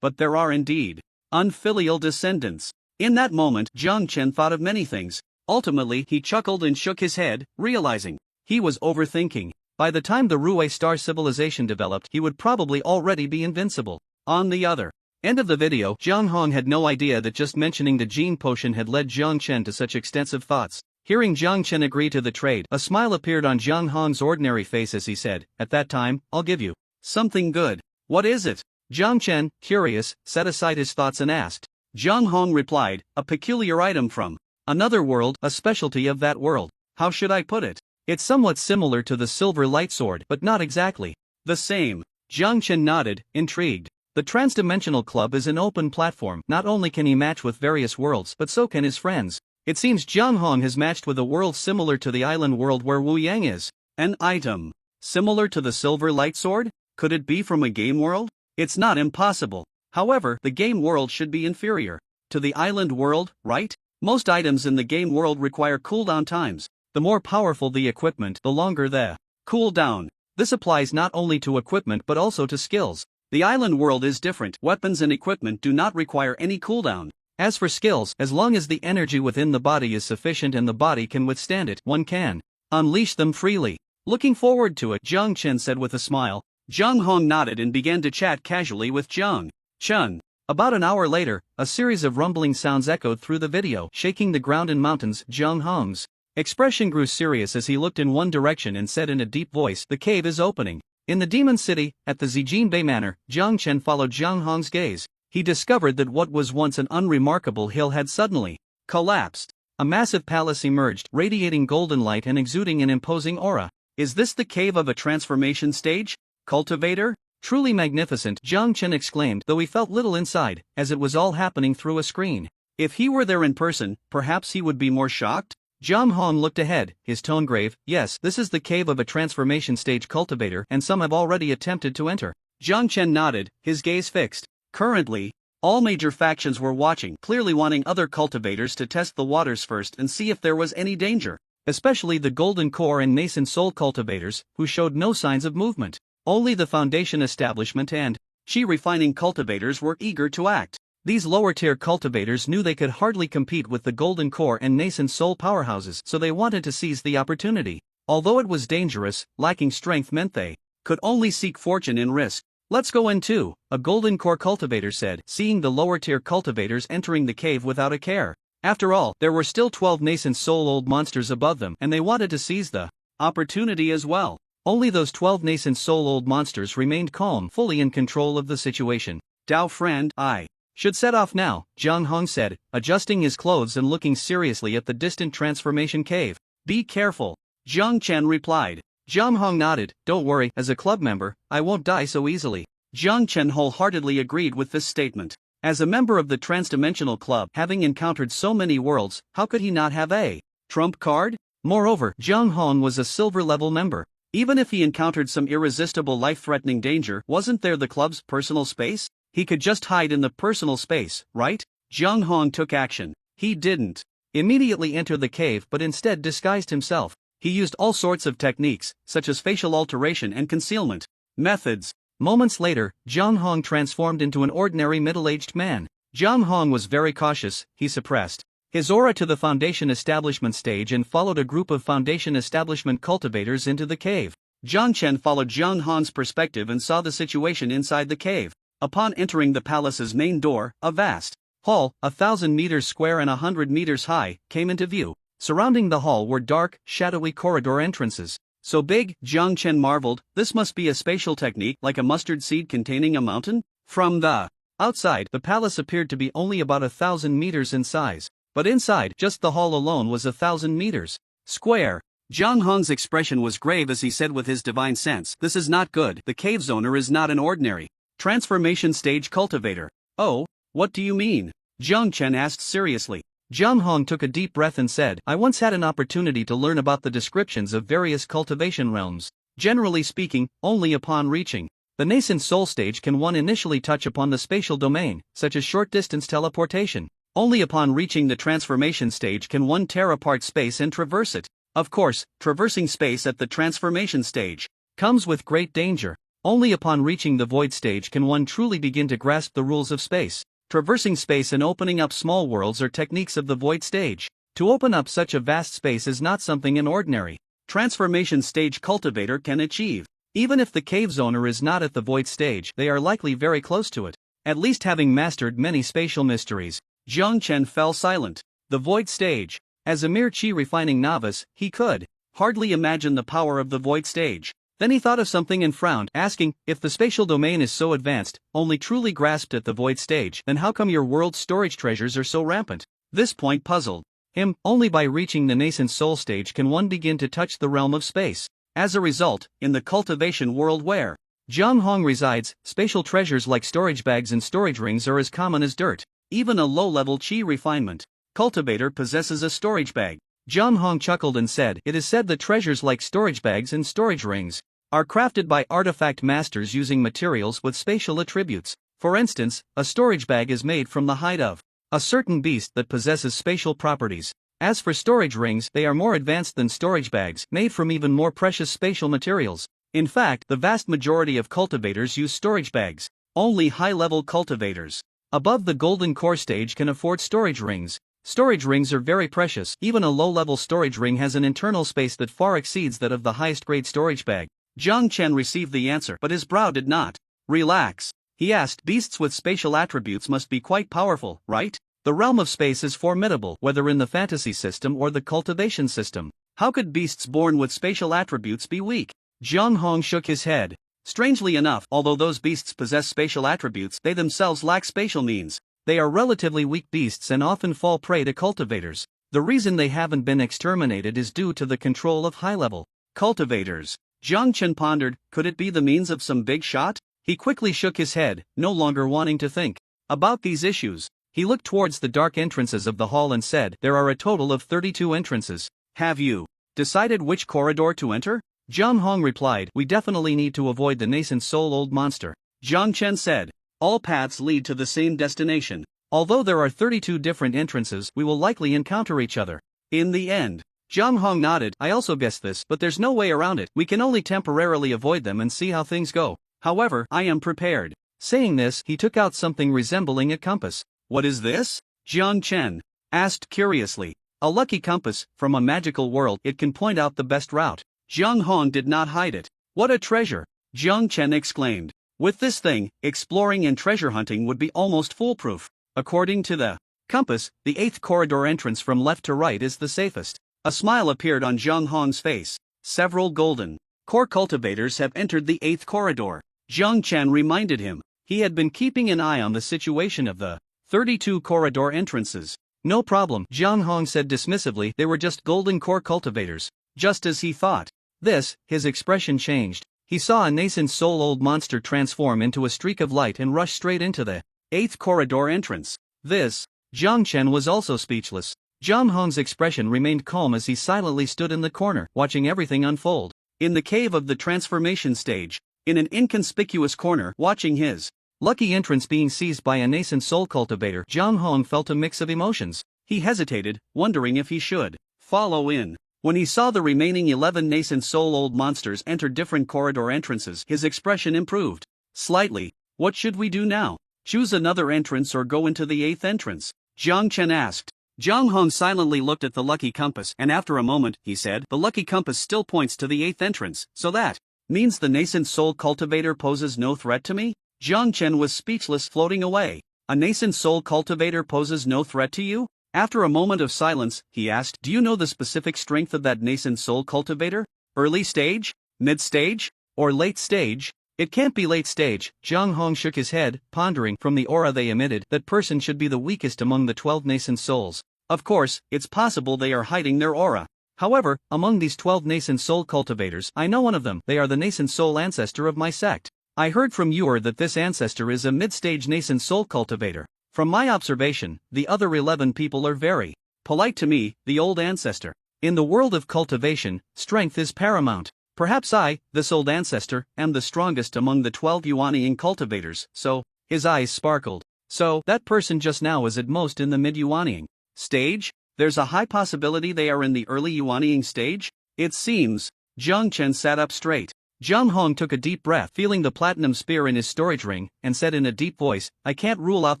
But there are indeed unfilial descendants. In that moment, Jiang Chen thought of many things. Ultimately, he chuckled and shook his head, realizing he was overthinking. By the time the Ruwei Star civilization developed, he would probably already be invincible. On the other end of the video, Jiang Hong had no idea that just mentioning the gene potion had led Jiang Chen to such extensive thoughts. Hearing Jiang Chen agree to the trade, a smile appeared on Jiang Hong's ordinary face as he said, at that time, I'll give you something good. What is it? Jiang Chen, curious, set aside his thoughts and asked. Jiang Hong replied, a peculiar item from another world, a specialty of that world. How should I put it? It's somewhat similar to the silver light sword, but not exactly the same. Jiang Chen nodded, intrigued. The Transdimensional Club is an open platform. Not only can he match with various worlds, but so can his friends. It seems Jiang Hong has matched with a world similar to the island world where Wu Yang is. An item similar to the silver light sword? Could it be from a game world? It's not impossible. However, the game world should be inferior to the island world, right? Most items in the game world require cooldown times. The more powerful the equipment, the longer the cooldown. This applies not only to equipment but also to skills. The island world is different. Weapons and equipment do not require any cooldown. As for skills, as long as the energy within the body is sufficient and the body can withstand it, one can unleash them freely. Looking forward to it, Jiang Chen said with a smile. Jiang Hong nodded and began to chat casually with Jiang Chen. About an hour later, a series of rumbling sounds echoed through the video, shaking the ground and mountains. Jiang Hong's expression grew serious as he looked in one direction and said in a deep voice, the cave is opening. In the Demon City, at the Zijin Bei Manor, Jiang Chen followed Jiang Hong's gaze. He discovered that what was once an unremarkable hill had suddenly collapsed. A massive palace emerged, radiating golden light and exuding an imposing aura. Is this the cave of a transformation stage? Cultivator? Truly magnificent, Jiang Chen exclaimed, though he felt little inside, as it was all happening through a screen. If he were there in person, perhaps he would be more shocked? Jiang Hong looked ahead, his tone grave. Yes, this is the cave of a transformation stage cultivator, and some have already attempted to enter. Jiang Chen nodded, his gaze fixed. Currently, all major factions were watching, clearly wanting other cultivators to test the waters first and see if there was any danger. Especially the Golden Core and Nascent Soul cultivators, who showed no signs of movement. Only the Foundation Establishment and Chi refining cultivators were eager to act. These lower-tier cultivators knew they could hardly compete with the Golden Core and Nascent Soul powerhouses, so they wanted to seize the opportunity. Although it was dangerous, lacking strength meant they could only seek fortune in risk. Let's go in too, a Golden Core cultivator said, seeing the lower-tier cultivators entering the cave without a care. After all, there were still 12 Nascent Soul old monsters above them, and they wanted to seize the opportunity as well. Only those 12 Nascent Soul old monsters remained calm, fully in control of the situation. Dao friend, I should set off now, Jiang Hong said, adjusting his clothes and looking seriously at the distant transformation cave. Be careful, Jiang Chen replied. Jiang Hong nodded, don't worry, as a club member, I won't die so easily. Jiang Chen wholeheartedly agreed with this statement. As a member of the Transdimensional Club, having encountered so many worlds, how could he not have a trump card? Moreover, Jiang Hong was a silver-level member. Even if he encountered some irresistible life-threatening danger, wasn't there the club's personal space? He could just hide in the personal space, right? Jiang Hong took action. He didn't immediately enter the cave but instead disguised himself. He used all sorts of techniques, such as facial alteration and concealment methods. Moments later, Jiang Hong transformed into an ordinary middle-aged man. Jiang Hong was very cautious, he suppressed his aura to the Foundation Establishment stage and followed a group of Foundation Establishment cultivators into the cave. Jiang Chen followed Jiang Hong's perspective and saw the situation inside the cave. Upon entering the palace's main door, a vast hall, 1,000 meters square and 100 meters high, came into view. Surrounding the hall were dark, shadowy corridor entrances. So big, Jiang Chen marveled, this must be a spatial technique like a mustard seed containing a mountain? From the outside, the palace appeared to be only about 1,000 meters in size. But inside, just the hall alone was 1,000 meters square. Jiang Hong's expression was grave as he said with his divine sense, this is not good. The cave's owner is not an ordinary transformation stage cultivator. Oh, what do you mean? Jiang Chen asked seriously. Jiang Hong took a deep breath and said, I once had an opportunity to learn about the descriptions of various cultivation realms. Generally speaking, only upon reaching the nascent soul stage can one initially touch upon the spatial domain, such as short-distance teleportation. Only upon reaching the transformation stage can one tear apart space and traverse it. Of course, traversing space at the transformation stage comes with great danger. Only upon reaching the void stage can one truly begin to grasp the rules of space. Traversing space and opening up small worlds are techniques of the void stage. To open up such a vast space is not something an ordinary transformation stage cultivator can achieve. Even if the cave's owner is not at the void stage, they are likely very close to it. At least having mastered many spatial mysteries. Jiang Chen fell silent. The void stage. As a mere chi refining novice, he could hardly imagine the power of the void stage. Then he thought of something and frowned, asking, if the spatial domain is so advanced, only truly grasped at the void stage, then how come your world's storage treasures are so rampant? This point puzzled him. Only by reaching the nascent soul stage can one begin to touch the realm of space. As a result, in the cultivation world where Jiang Hong resides, spatial treasures like storage bags and storage rings are as common as dirt. Even a low-level chi refinement cultivator possesses a storage bag. Jiang Hong chuckled and said, it is said that treasures like storage bags and storage rings are crafted by artifact masters using materials with spatial attributes. For instance, a storage bag is made from the hide of a certain beast that possesses spatial properties. As for storage rings, they are more advanced than storage bags, made from even more precious spatial materials. In fact, the vast majority of cultivators use storage bags. Only high-level cultivators above the golden core stage can afford storage rings. Storage rings are very precious. Even a low-level storage ring has an internal space that far exceeds that of the highest-grade storage bag. Zhang Chen received the answer, but his brow did not relax. He asked, beasts with spatial attributes must be quite powerful, right? The realm of space is formidable, whether in the fantasy system or the cultivation system. How could beasts born with spatial attributes be weak? Jiang Hong shook his head. Strangely enough, although those beasts possess spatial attributes, they themselves lack spatial means. They are relatively weak beasts and often fall prey to cultivators. The reason they haven't been exterminated is due to the control of high-level cultivators. Zhang Chen pondered, could it be the means of some big shot? He quickly shook his head, no longer wanting to think about these issues. He looked towards the dark entrances of the hall and said, there are a total of 32 entrances. Have you decided which corridor to enter? Jiang Hong replied, we definitely need to avoid the nascent soul old monster. Zhang Chen said, all paths lead to the same destination. Although there are 32 different entrances, we will likely encounter each other in the end. Jiang Hong nodded, I also guessed this, but there's no way around it. We can only temporarily avoid them and see how things go. However, I am prepared. Saying this, he took out something resembling a compass. What is this? Jiang Chen asked curiously. A lucky compass, from a magical world. It can point out the best route. Jiang Hong did not hide it. What a treasure! Jiang Chen exclaimed. With this thing, exploring and treasure hunting would be almost foolproof. According to the compass, the 8th corridor entrance from left to right is the safest. A smile appeared on Jiang Hong's face. Several golden core cultivators have entered the 8th corridor. Jiang Chen reminded him. He had been keeping an eye on the situation of the 32 corridor entrances. No problem, Jiang Hong said dismissively, they were just golden core cultivators. Just as he thought. This, his expression changed. He saw a nascent soul old monster transform into a streak of light and rush straight into the 8th corridor entrance. This, Jiang Chen was also speechless. Jiang Hong's expression remained calm as he silently stood in the corner, watching everything unfold. In the cave of the transformation stage, in an inconspicuous corner, watching his lucky entrance being seized by a nascent soul cultivator, Jiang Hong felt a mix of emotions. He hesitated, wondering if he should follow in. When he saw the remaining 11 nascent soul old monsters enter different corridor entrances, his expression improved slightly. What should we do now? Choose another entrance or go into the 8th entrance? Jiang Chen asked. Jiang Hong silently looked at the lucky compass, and after a moment, he said, the lucky compass still points to the 8th entrance, so that means the nascent soul cultivator poses no threat to me? Jiang Chen was speechless, floating away. A nascent soul cultivator poses no threat to you? After a moment of silence, he asked, do you know the specific strength of that nascent soul cultivator? Early stage? Mid stage? Or late stage? It can't be late stage. Jiang Hong shook his head, pondering. From the aura they emitted, that person should be the weakest among the 12 nascent souls. Of course, it's possible they are hiding their aura. However, among these 12 nascent soul cultivators, I know one of them. They are the nascent soul ancestor of my sect. I heard from Yuer that this ancestor is a mid-stage nascent soul cultivator. From my observation, the other 11 people are very polite to me, the old ancestor. In the world of cultivation, strength is paramount. Perhaps I, this old ancestor, am the strongest among the 12 Yuaniing cultivators, so, his eyes sparkled. So, that person just now is at most in the mid-Yuaniing stage? There's a high possibility they are in the early Yuaniing stage? It seems. Jiang Chen sat up straight. Jiang Hong took a deep breath, feeling the platinum spear in his storage ring, and said in a deep voice, I can't rule out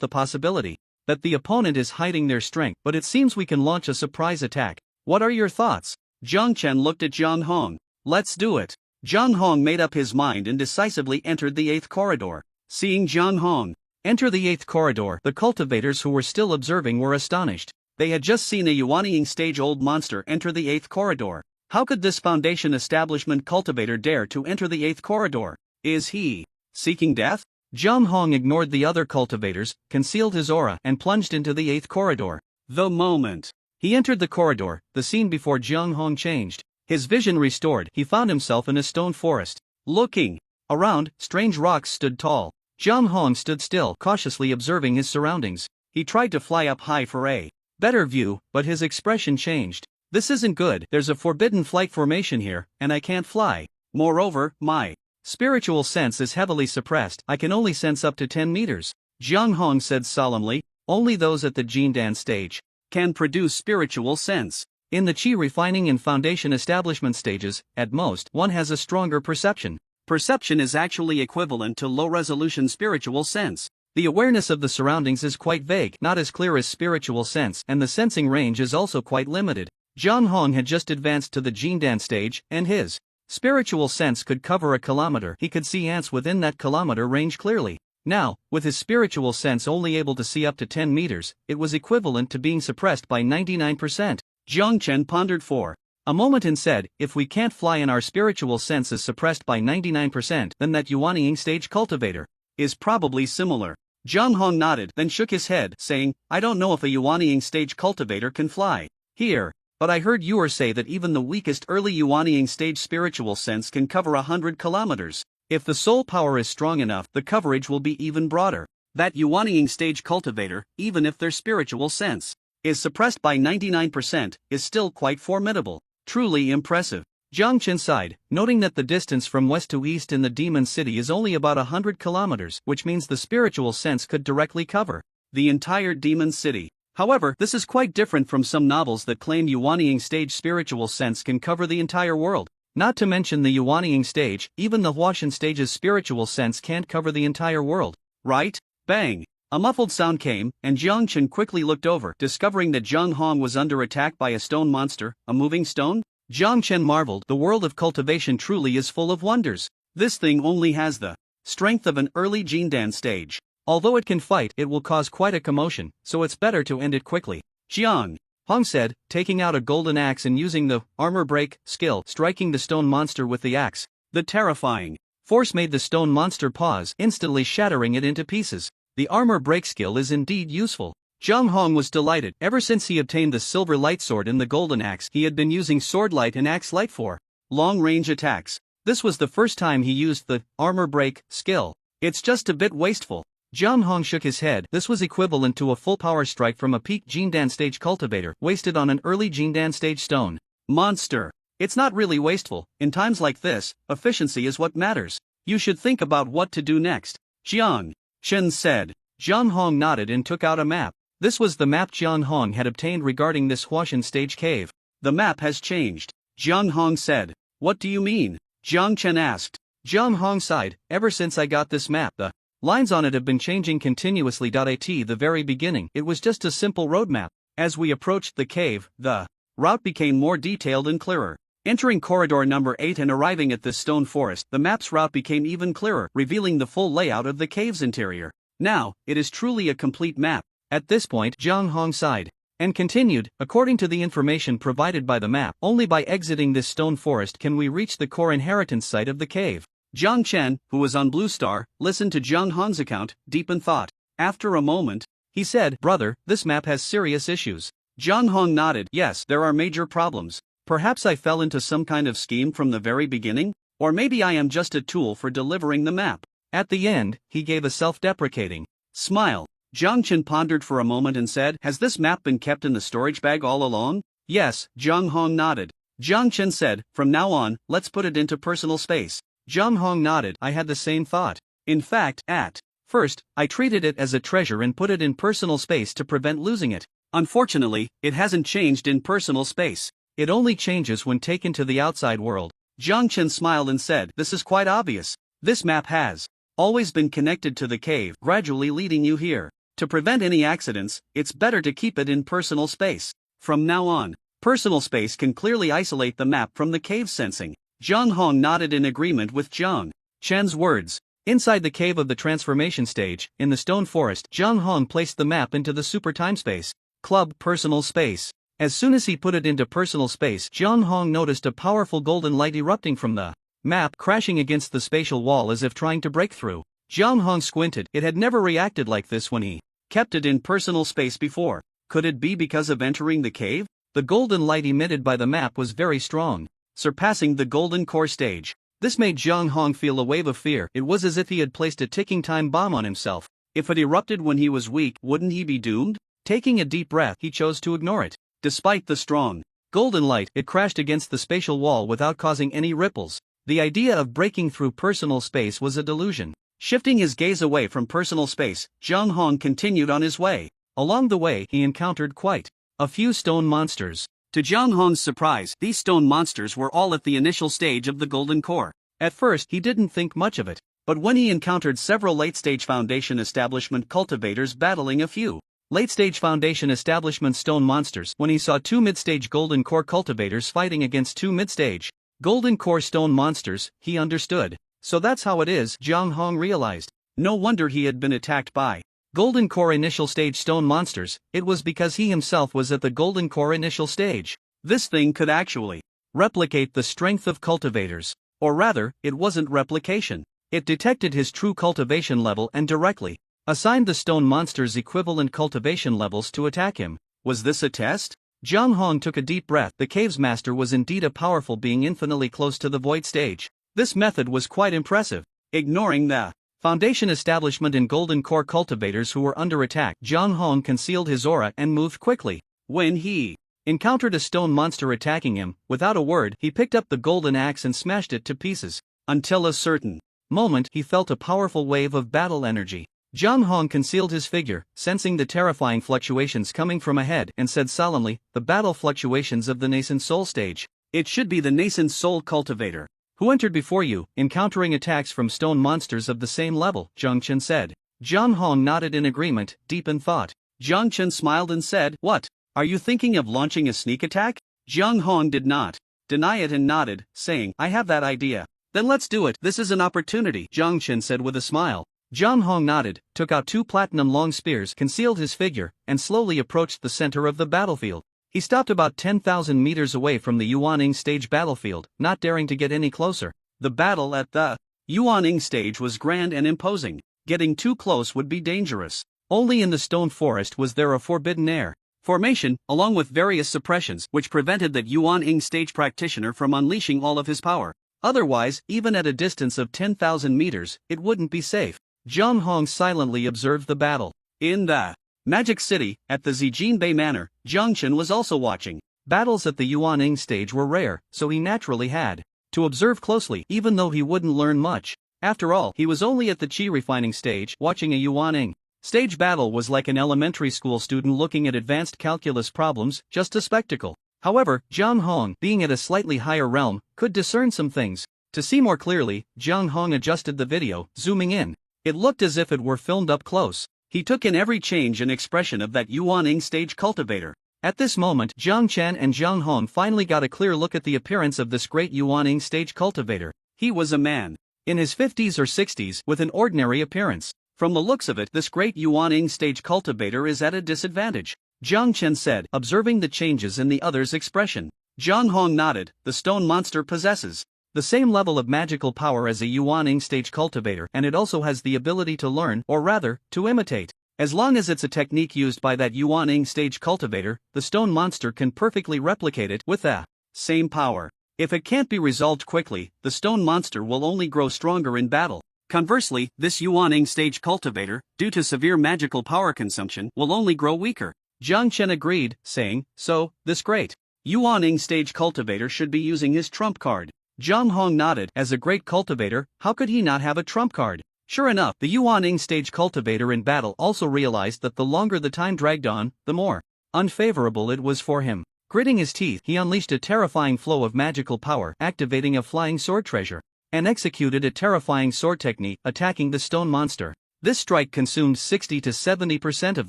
the possibility that the opponent is hiding their strength, but it seems we can launch a surprise attack. What are your thoughts? Jiang Chen looked at Jiang Hong. Let's do it. Jiang Hong made up his mind and decisively entered the 8th corridor. Seeing Jiang Hong enter the 8th corridor, the cultivators who were still observing were astonished. They had just seen a Yuaniing stage old monster enter the 8th corridor. How could this Foundation establishment cultivator dare to enter the 8th corridor? Is he seeking death? Jiang Hong ignored the other cultivators, concealed his aura, and plunged into the 8th corridor. The moment he entered the corridor, the scene before Jiang Hong changed. His vision restored, he found himself in a stone forest. Looking around, strange rocks stood tall. Jiang Hong stood still, cautiously observing his surroundings. He tried to fly up high for a better view, but his expression changed. This isn't good, there's a forbidden flight formation here, and I can't fly. Moreover, my spiritual sense is heavily suppressed, I can only sense up to 10 meters. Jiang Hong said solemnly, only those at the Jindan stage can produce spiritual sense. In the Qi refining and foundation establishment stages, at most, one has a stronger perception. Perception is actually equivalent to low-resolution spiritual sense. The awareness of the surroundings is quite vague, not as clear as spiritual sense, and the sensing range is also quite limited. Jiang Hong had just advanced to the Jindan stage, and his spiritual sense could cover a kilometer. He could see ants within that kilometer range clearly. Now, with his spiritual sense only able to see up to 10 meters, it was equivalent to being suppressed by 99%. Jiang Chen pondered for a moment and said, if we can't fly and our spiritual sense is suppressed by 99%, then that Yuanying stage cultivator is probably similar. Jiang Hong nodded, then shook his head, saying, I don't know if a Yuanying stage cultivator can fly here, but I heard you say that even the weakest early Yuanying stage spiritual sense can cover 100 kilometers. If the soul power is strong enough, the coverage will be even broader. That Yuanying stage cultivator, even if their spiritual sense is suppressed by 99%, is still quite formidable. Truly impressive. Jiang Chen sighed, noting that the distance from west to east in the Demon City is only about 100 kilometers, which means the spiritual sense could directly cover the entire Demon City. However, this is quite different from some novels that claim Yuanying stage spiritual sense can cover the entire world. Not to mention the Yuanying stage, even the Huashan stage's spiritual sense can't cover the entire world. Right? Bang! A muffled sound came, and Jiang Chen quickly looked over, discovering that Jiang Hong was under attack by a stone monster, a moving stone. Jiang Chen marveled, the world of cultivation truly is full of wonders. This thing only has the strength of an early Jindan stage. Although it can fight, it will cause quite a commotion, so it's better to end it quickly. Jiang Hong said, taking out a golden axe and using the armor break skill, striking the stone monster with the axe. The terrifying force made the stone monster pause, instantly shattering it into pieces. The armor break skill is indeed useful. Jiang Hong was delighted. Ever since he obtained the silver light sword and the golden axe, he had been using sword light and axe light for long-range attacks. This was the first time he used the armor break skill. It's just a bit wasteful. Jiang Hong shook his head. This was equivalent to a full power strike from a peak Jindan stage cultivator, wasted on an early Jindan stage stone monster. It's not really wasteful. In times like this, efficiency is what matters. You should think about what to do next. Jiang Chen said. Jiang Hong nodded and took out a map. This was the map Jiang Hong had obtained regarding this Huashan stage cave. The map has changed. Jiang Hong said. What do you mean? Jiang Chen asked. Jiang Hong sighed. Ever since I got this map, the lines on it have been changing continuously. At the very beginning, it was just a simple roadmap. As we approached the cave, the route became more detailed and clearer. Entering corridor number 8 and arriving at this stone forest, the map's route became even clearer, revealing the full layout of the cave's interior. Now, it is truly a complete map. At this point, Jiang Hong sighed and continued, according to the information provided by the map, only by exiting this stone forest can we reach the core inheritance site of the cave. Jiang Chen, who was on Blue Star, listened to Jiang Hong's account, deep in thought. After a moment, he said, Brother, this map has serious issues. Jiang Hong nodded. Yes, there are major problems. Perhaps I fell into some kind of scheme from the very beginning? Or maybe I am just a tool for delivering the map. At the end, he gave a self-deprecating smile. Jiang Chen pondered for a moment and said, Has this map been kept in the storage bag all along? Yes, Jiang Hong nodded. Jiang Chen said, From now on, let's put it into personal space. Jiang Hong nodded. I had the same thought. In fact, at first, I treated it as a treasure and put it in personal space to prevent losing it. Unfortunately, it hasn't changed in personal space. It only changes when taken to the outside world. Jiang Chen smiled and said, This is quite obvious. This map has always been connected to the cave, gradually leading you here. To prevent any accidents, it's better to keep it in personal space. From now on, personal space can clearly isolate the map from the cave sensing. Jiang Hong nodded in agreement with Jiang Chen's words. Inside the cave of the transformation stage, in the stone forest, Jiang Hong placed the map into the super timespace club personal space. As soon as he put it into personal space, Jiang Hong noticed a powerful golden light erupting from the map, crashing against the spatial wall as if trying to break through. Jiang Hong squinted. It had never reacted like this when he kept it in personal space before. Could it be because of entering the cave? The golden light emitted by the map was very strong, surpassing the golden core stage. This made Jiang Hong feel a wave of fear. It was as if he had placed a ticking time bomb on himself. If it erupted when he was weak, wouldn't he be doomed? Taking a deep breath, he chose to ignore it. Despite the strong golden light, it crashed against the spatial wall without causing any ripples. The idea of breaking through personal space was a delusion. Shifting his gaze away from personal space, Jiang Hong continued on his way. Along the way, he encountered quite a few stone monsters. To Jiang Hong's surprise, these stone monsters were all at the initial stage of the golden core. At first, he didn't think much of it, but when he encountered several late-stage Foundation Establishment cultivators battling a few late-stage Foundation Establishment stone monsters, when he saw two mid-stage golden core cultivators fighting against two mid-stage golden core stone monsters, he understood. So that's how it is, Jiang Hong realized. No wonder he had been attacked by golden core initial stage stone monsters. It was because he himself was at the golden core initial stage. This thing could actually replicate the strength of cultivators. Or rather, it wasn't replication. It detected his true cultivation level and directly assigned the stone monster's equivalent cultivation levels to attack him. Was this a test? Jiang Hong took a deep breath. The cave's master was indeed a powerful being infinitely close to the void stage. This method was quite impressive. Ignoring the Foundation Establishment and golden core cultivators who were under attack, Jiang Hong concealed his aura and moved quickly. When he encountered a stone monster attacking him, without a word, he picked up the golden axe and smashed it to pieces. Until a certain moment, he felt a powerful wave of battle energy. Jiang Hong concealed his figure, sensing the terrifying fluctuations coming from ahead, and said solemnly, "The battle fluctuations of the nascent soul stage. It should be the nascent soul cultivator who entered before you, encountering attacks from stone monsters of the same level," Zhang Chen said. Jiang Hong nodded in agreement, deep in thought. Zhang Chen smiled and said, "What? Are you thinking of launching a sneak attack?" Jiang Hong did not deny it and nodded, saying, "I have that idea." "Then let's do it. This is an opportunity," Zhang Chen said with a smile. Jiang Hong nodded, took out two platinum long spears, concealed his figure, and slowly approached the center of the battlefield. He stopped about 10,000 meters away from the Yuaning stage battlefield, not daring to get any closer. The battle at the Yuaning stage was grand and imposing. Getting too close would be dangerous. Only in the stone forest was there a forbidden air formation, along with various suppressions, which prevented that Yuaning stage practitioner from unleashing all of his power. Otherwise, even at a distance of 10,000 meters, it wouldn't be safe. Jiang Hong silently observed the battle. In the Magic City, at the Zijin Bay Manor, Jiang Chen was also watching. Battles at the Yuaning stage were rare, so he naturally had to observe closely, even though he wouldn't learn much. After all, he was only at the Qi refining stage. Watching a Yuaning stage battle was like an elementary school student looking at advanced calculus problems, just a spectacle. However, Jiang Hong, being at a slightly higher realm, could discern some things. To see more clearly, Jiang Hong adjusted the video, zooming in. It looked as if it were filmed up close. He took in every change and expression of that Yuaning stage cultivator. At this moment, Jiang Chen and Jiang Hong finally got a clear look at the appearance of this great Yuaning stage cultivator. He was a man in his 50s or 60s, with an ordinary appearance. From the looks of it, this great Yuaning stage cultivator is at a disadvantage, Jiang Chen said, observing the changes in the other's expression. Jiang Hong nodded. The stone monster possesses the same level of magical power as a Yuaning stage cultivator, and it also has the ability to learn, or rather, to imitate. As long as it's a technique used by that Yuaning stage cultivator, the stone monster can perfectly replicate it with the same power. If it can't be resolved quickly, the stone monster will only grow stronger in battle. Conversely, this Yuaning stage cultivator, due to severe magical power consumption, will only grow weaker. Jiang Chen agreed, saying, "So, this great Yuaning stage cultivator should be using his trump card." Jiang Hong nodded. As a great cultivator, how could he not have a trump card? Sure enough, the Yuaning stage cultivator in battle also realized that the longer the time dragged on, the more unfavorable it was for him. Gritting his teeth, he unleashed a terrifying flow of magical power, activating a flying sword treasure, and executed a terrifying sword technique, attacking the stone monster. This strike consumed 60 to 70% of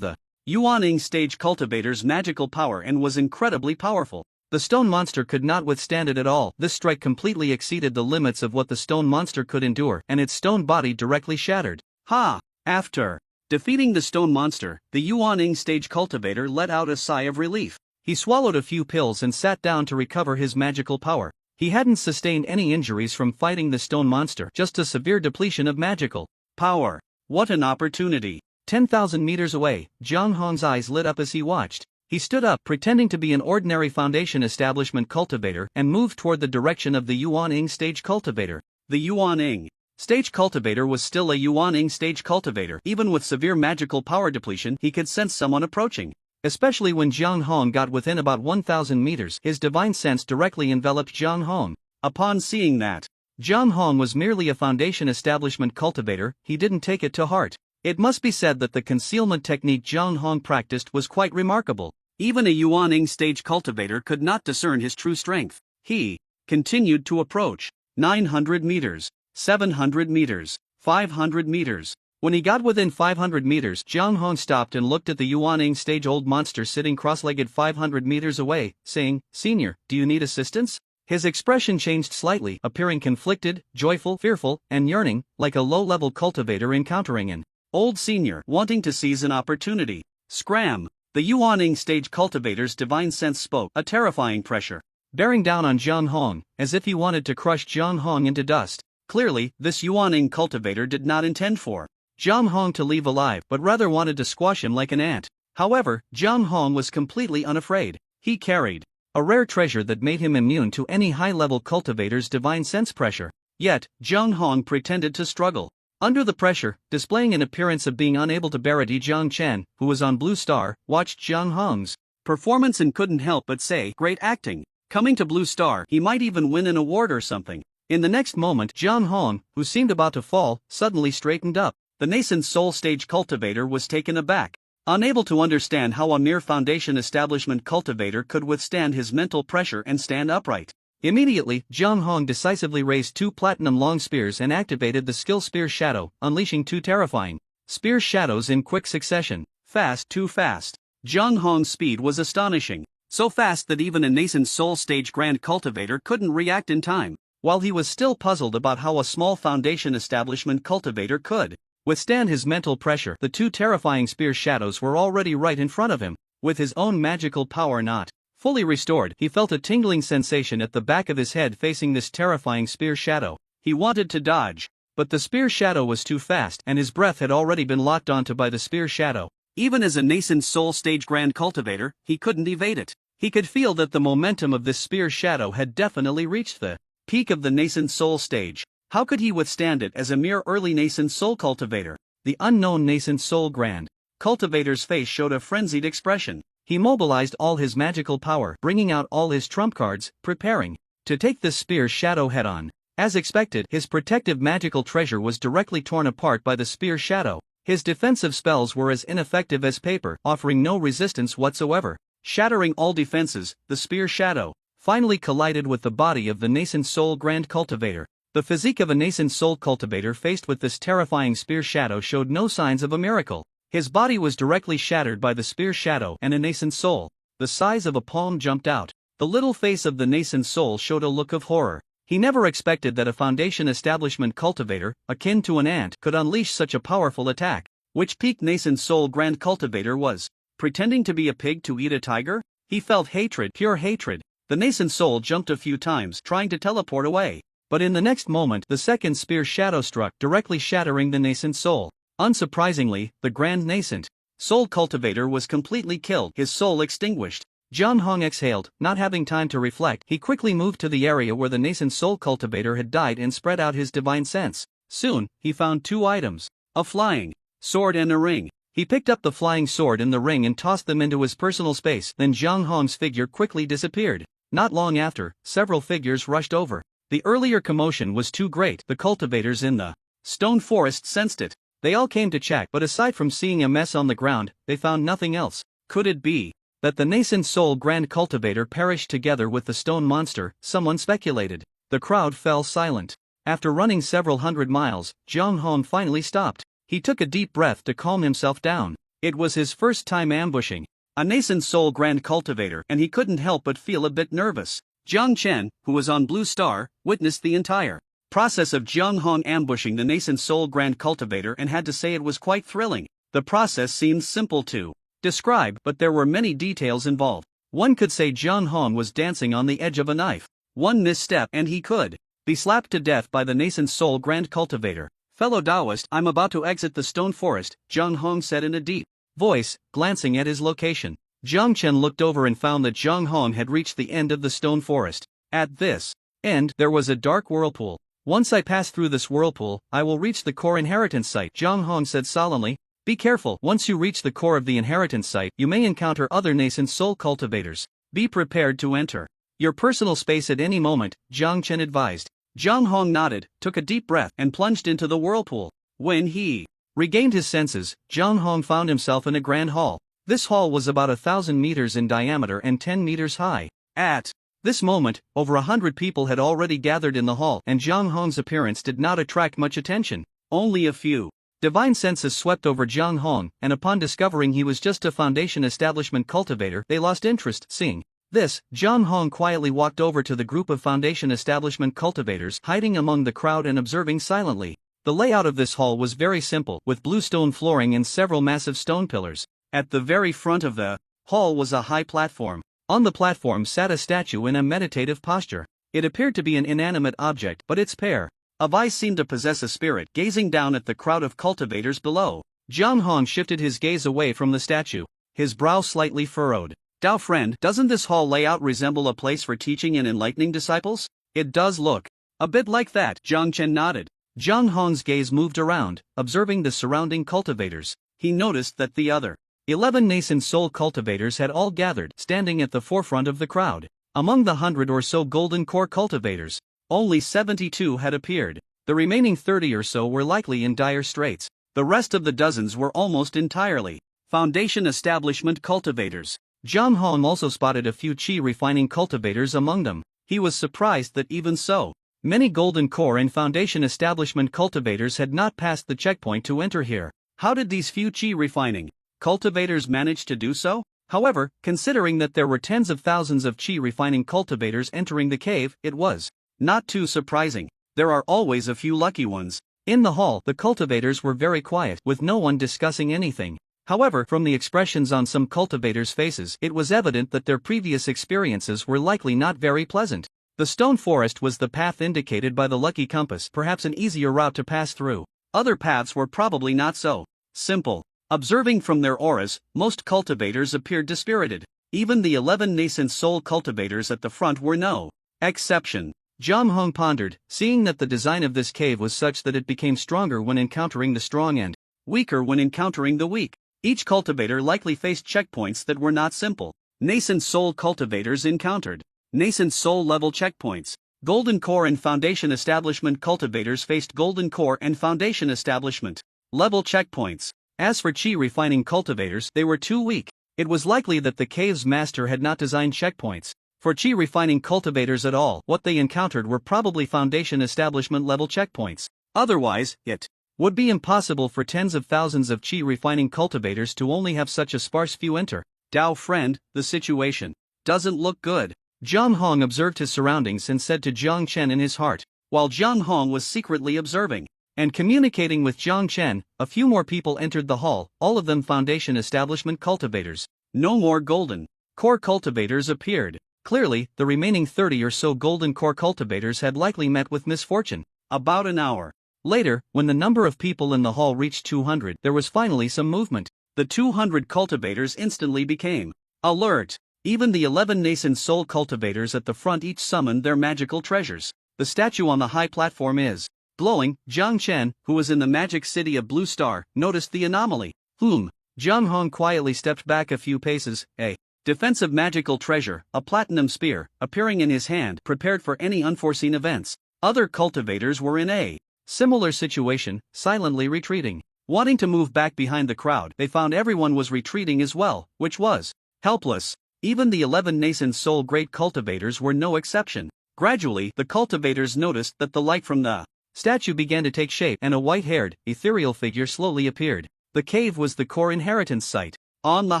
the Yuaning stage cultivator's magical power and was incredibly powerful. The stone monster could not withstand it at all. This strike completely exceeded the limits of what the stone monster could endure, and its stone body directly shattered. Ha! After defeating the stone monster, the Yuaning stage cultivator let out a sigh of relief. He swallowed a few pills and sat down to recover his magical power. He hadn't sustained any injuries from fighting the stone monster, just a severe depletion of magical power. What an opportunity! 10,000 meters away, Jiang Hong's eyes lit up as he watched. He stood up, pretending to be an ordinary Foundation establishment cultivator, and moved toward the direction of the Yuan-Ing stage cultivator. The Yuan-Ing stage cultivator was still a Yuan-Ing stage cultivator. Even with severe magical power depletion, he could sense someone approaching. Especially when Jiang Hong got within about 1,000 meters, his divine sense directly enveloped Jiang Hong. Upon seeing that Jiang Hong was merely a Foundation establishment cultivator, he didn't take it to heart. It must be said that the concealment technique Jiang Hong practiced was quite remarkable. Even a Yuan-Ing stage cultivator could not discern his true strength. He continued to approach. 900 meters, 700 meters, 500 meters. When he got within 500 meters, Jiang Hong stopped and looked at the Yuan-Ing stage old monster sitting cross-legged 500 meters away, saying, "Senior, do you need assistance?" His expression changed slightly, appearing conflicted, joyful, fearful, and yearning, like a low-level cultivator encountering an old senior wanting to seize an opportunity. Scram! The Yuan-Ing stage cultivator's divine sense spoke, a terrifying pressure bearing down on Jiang Hong, as if he wanted to crush Jiang Hong into dust. Clearly, this Yuan-Ing cultivator did not intend for Jiang Hong to leave alive, but rather wanted to squash him like an ant. However, Jiang Hong was completely unafraid. He carried a rare treasure that made him immune to any high-level cultivator's divine sense pressure. Yet, Jiang Hong pretended to struggle under the pressure, displaying an appearance of being unable to bear it. Jiang Chen, who was on Blue Star, watched Jiang Hong's performance and couldn't help but say, "Great acting. Coming to Blue Star, he might even win an award or something." In the next moment, Jiang Hong, who seemed about to fall, suddenly straightened up. The nascent soul stage cultivator was taken aback, unable to understand how a mere Foundation establishment cultivator could withstand his mental pressure and stand upright. Immediately, Jiang Hong decisively raised 2 platinum long spears and activated the skill Spear Shadow, unleashing 2 terrifying spear shadows in quick succession. Fast, too fast. Jiang Hong's speed was astonishing, so fast that even a nascent soul stage grand cultivator couldn't react in time. While he was still puzzled about how a small Foundation establishment cultivator could withstand his mental pressure, the 2 terrifying spear shadows were already right in front of him. With his own magical power not fully restored, he felt a tingling sensation at the back of his head facing this terrifying spear shadow. He wanted to dodge, but the spear shadow was too fast and his breath had already been locked onto by the spear shadow. Even as a nascent soul stage grand cultivator, he couldn't evade it. He could feel that the momentum of this spear shadow had definitely reached the peak of the nascent soul stage. How could he withstand it as a mere early nascent soul cultivator? The unknown nascent soul grand cultivator's face showed a frenzied expression. He mobilized all his magical power, bringing out all his trump cards, preparing to take this spear shadow head-on. As expected, his protective magical treasure was directly torn apart by the spear shadow. His defensive spells were as ineffective as paper, offering no resistance whatsoever. Shattering all defenses, the spear shadow finally collided with the body of the nascent soul grand cultivator. The physique of a nascent soul cultivator faced with this terrifying spear shadow showed no signs of a miracle. His body was directly shattered by the spear shadow, and a nascent soul the size of a palm jumped out. The little face of the nascent soul showed a look of horror. He never expected that a Foundation establishment cultivator, akin to an ant, could unleash such a powerful attack. Which peak nascent soul grand cultivator was pretending to be a pig to eat a tiger? He felt hatred, pure hatred. The nascent soul jumped a few times, trying to teleport away. But in the next moment, the second spear shadow struck, directly shattering the nascent soul. Unsurprisingly, the grand nascent soul cultivator was completely killed, his soul extinguished. Jiang Hong exhaled, not having time to reflect. He quickly moved to the area where the nascent soul cultivator had died and spread out his divine sense. Soon, he found 2 items, a flying sword and a ring. He picked up the flying sword and the ring and tossed them into his personal space. Then Jiang Hong's figure quickly disappeared. Not long after, several figures rushed over. The earlier commotion was too great. The cultivators in the stone forest sensed it. They all came to check, but aside from seeing a mess on the ground, they found nothing else. Could it be that the nascent soul grand cultivator perished together with the stone monster? Someone speculated. The crowd fell silent. After running several hundred miles, Jiang Hong finally stopped. He took a deep breath to calm himself down. It was his first time ambushing a nascent soul grand cultivator, and he couldn't help but feel a bit nervous. Jiang Chen, who was on Blue Star, witnessed the entire process of Jiang Hong ambushing the nascent soul grand cultivator and had to say it was quite thrilling. The process seemed simple to describe, but there were many details involved. One could say Jiang Hong was dancing on the edge of a knife. One misstep and he could be slapped to death by the nascent soul Grand Cultivator. Fellow Taoist, I'm about to exit the stone forest, Jiang Hong said in a deep voice, glancing at his location. Jiang Chen looked over and found that Jiang Hong had reached the end of the stone forest. At this end, there was a dark whirlpool. Once I pass through this whirlpool, I will reach the core inheritance site, Jiang Hong said solemnly. Be careful, once you reach the core of the inheritance site, you may encounter other nascent soul cultivators. Be prepared to enter your personal space at any moment, Jiang Chen advised. Jiang Hong nodded, took a deep breath, and plunged into the whirlpool. When he regained his senses, Jiang Hong found himself in a grand hall. This hall was about 1,000 meters in diameter and 10 meters high. At this moment, over 100 people had already gathered in the hall, and Jiang Hong's appearance did not attract much attention. Only a few divine senses swept over Jiang Hong, and upon discovering he was just a Foundation Establishment cultivator, they lost interest. Seeing this, Jiang Hong quietly walked over to the group of Foundation Establishment cultivators hiding among the crowd and observing silently. The layout of this hall was very simple, with blue stone flooring and several massive stone pillars. At the very front of the hall was a high platform. On the platform sat a statue in a meditative posture. It appeared to be an inanimate object, but its pair of eyes seemed to possess a spirit, gazing down at the crowd of cultivators below. Jiang Hong shifted his gaze away from the statue, his brow slightly furrowed. Dao friend, doesn't this hall layout resemble a place for teaching and enlightening disciples? It does look a bit like that, Jiang Chen nodded. Jiang Hong's gaze moved around, observing the surrounding cultivators. He noticed that the other 11 nascent soul cultivators had all gathered, standing at the forefront of the crowd. Among the 100 or so golden core cultivators, only 72 had appeared. The remaining 30 or so were likely in dire straits. The rest of the dozens were almost entirely Foundation Establishment cultivators. Jiang Hong also spotted a few chi refining cultivators among them. He was surprised that even so many golden core and Foundation Establishment cultivators had not passed the checkpoint to enter here. How did these few chi refining cultivators manage to do so? However, considering that there were tens of thousands of chi refining cultivators entering the cave, it was not too surprising. There are always a few lucky ones. In the hall, the cultivators were very quiet, with no one discussing anything. However, from the expressions on some cultivators' faces, it was evident that their previous experiences were likely not very pleasant. The stone forest was the path indicated by the lucky compass, perhaps an easier route to pass through. Other paths were probably not so simple. Observing from their auras, most cultivators appeared dispirited. Even the 11 nascent soul cultivators at the front were no exception. Jiang Hong pondered, seeing that the design of this cave was such that it became stronger when encountering the strong and weaker when encountering the weak. Each cultivator likely faced checkpoints that were not simple. Nascent soul cultivators encountered nascent soul level checkpoints. Golden core and Foundation Establishment cultivators faced golden core and Foundation Establishment level checkpoints. As for chi refining cultivators, they were too weak. It was likely that the cave's master had not designed checkpoints for chi refining cultivators at all. What they encountered were probably Foundation Establishment level checkpoints. Otherwise, it would be impossible for tens of thousands of chi refining cultivators to only have such a sparse few enter. Dao friend, the situation doesn't look good. Jiang Hong observed his surroundings and said to Jiang Chen in his heart, while Jiang Hong was secretly observing and communicating with Jiang Chen. A few more people entered the hall, all of them Foundation Establishment cultivators. No more golden core cultivators appeared. Clearly, the remaining 30 or so golden core cultivators had likely met with misfortune. About an hour later, when the number of people in the hall reached 200, there was finally some movement. The 200 cultivators instantly became alert. Even the 11 nascent soul cultivators at the front each summoned their magical treasures. The statue on the high platform is glowing. Jiang Chen, who was in the magic city of Blue Star, noticed the anomaly. Jiang Hong quietly stepped back a few paces. A defensive magical treasure, a platinum spear, appearing in his hand, prepared for any unforeseen events. Other cultivators were in a similar situation, silently retreating. Wanting to move back behind the crowd, they found everyone was retreating as well, which was helpless. Even the 11 nascent soul great cultivators were no exception. Gradually, the cultivators noticed that the light from the statue began to take shape, and a white-haired, ethereal figure slowly appeared. The cave was the core inheritance site. On the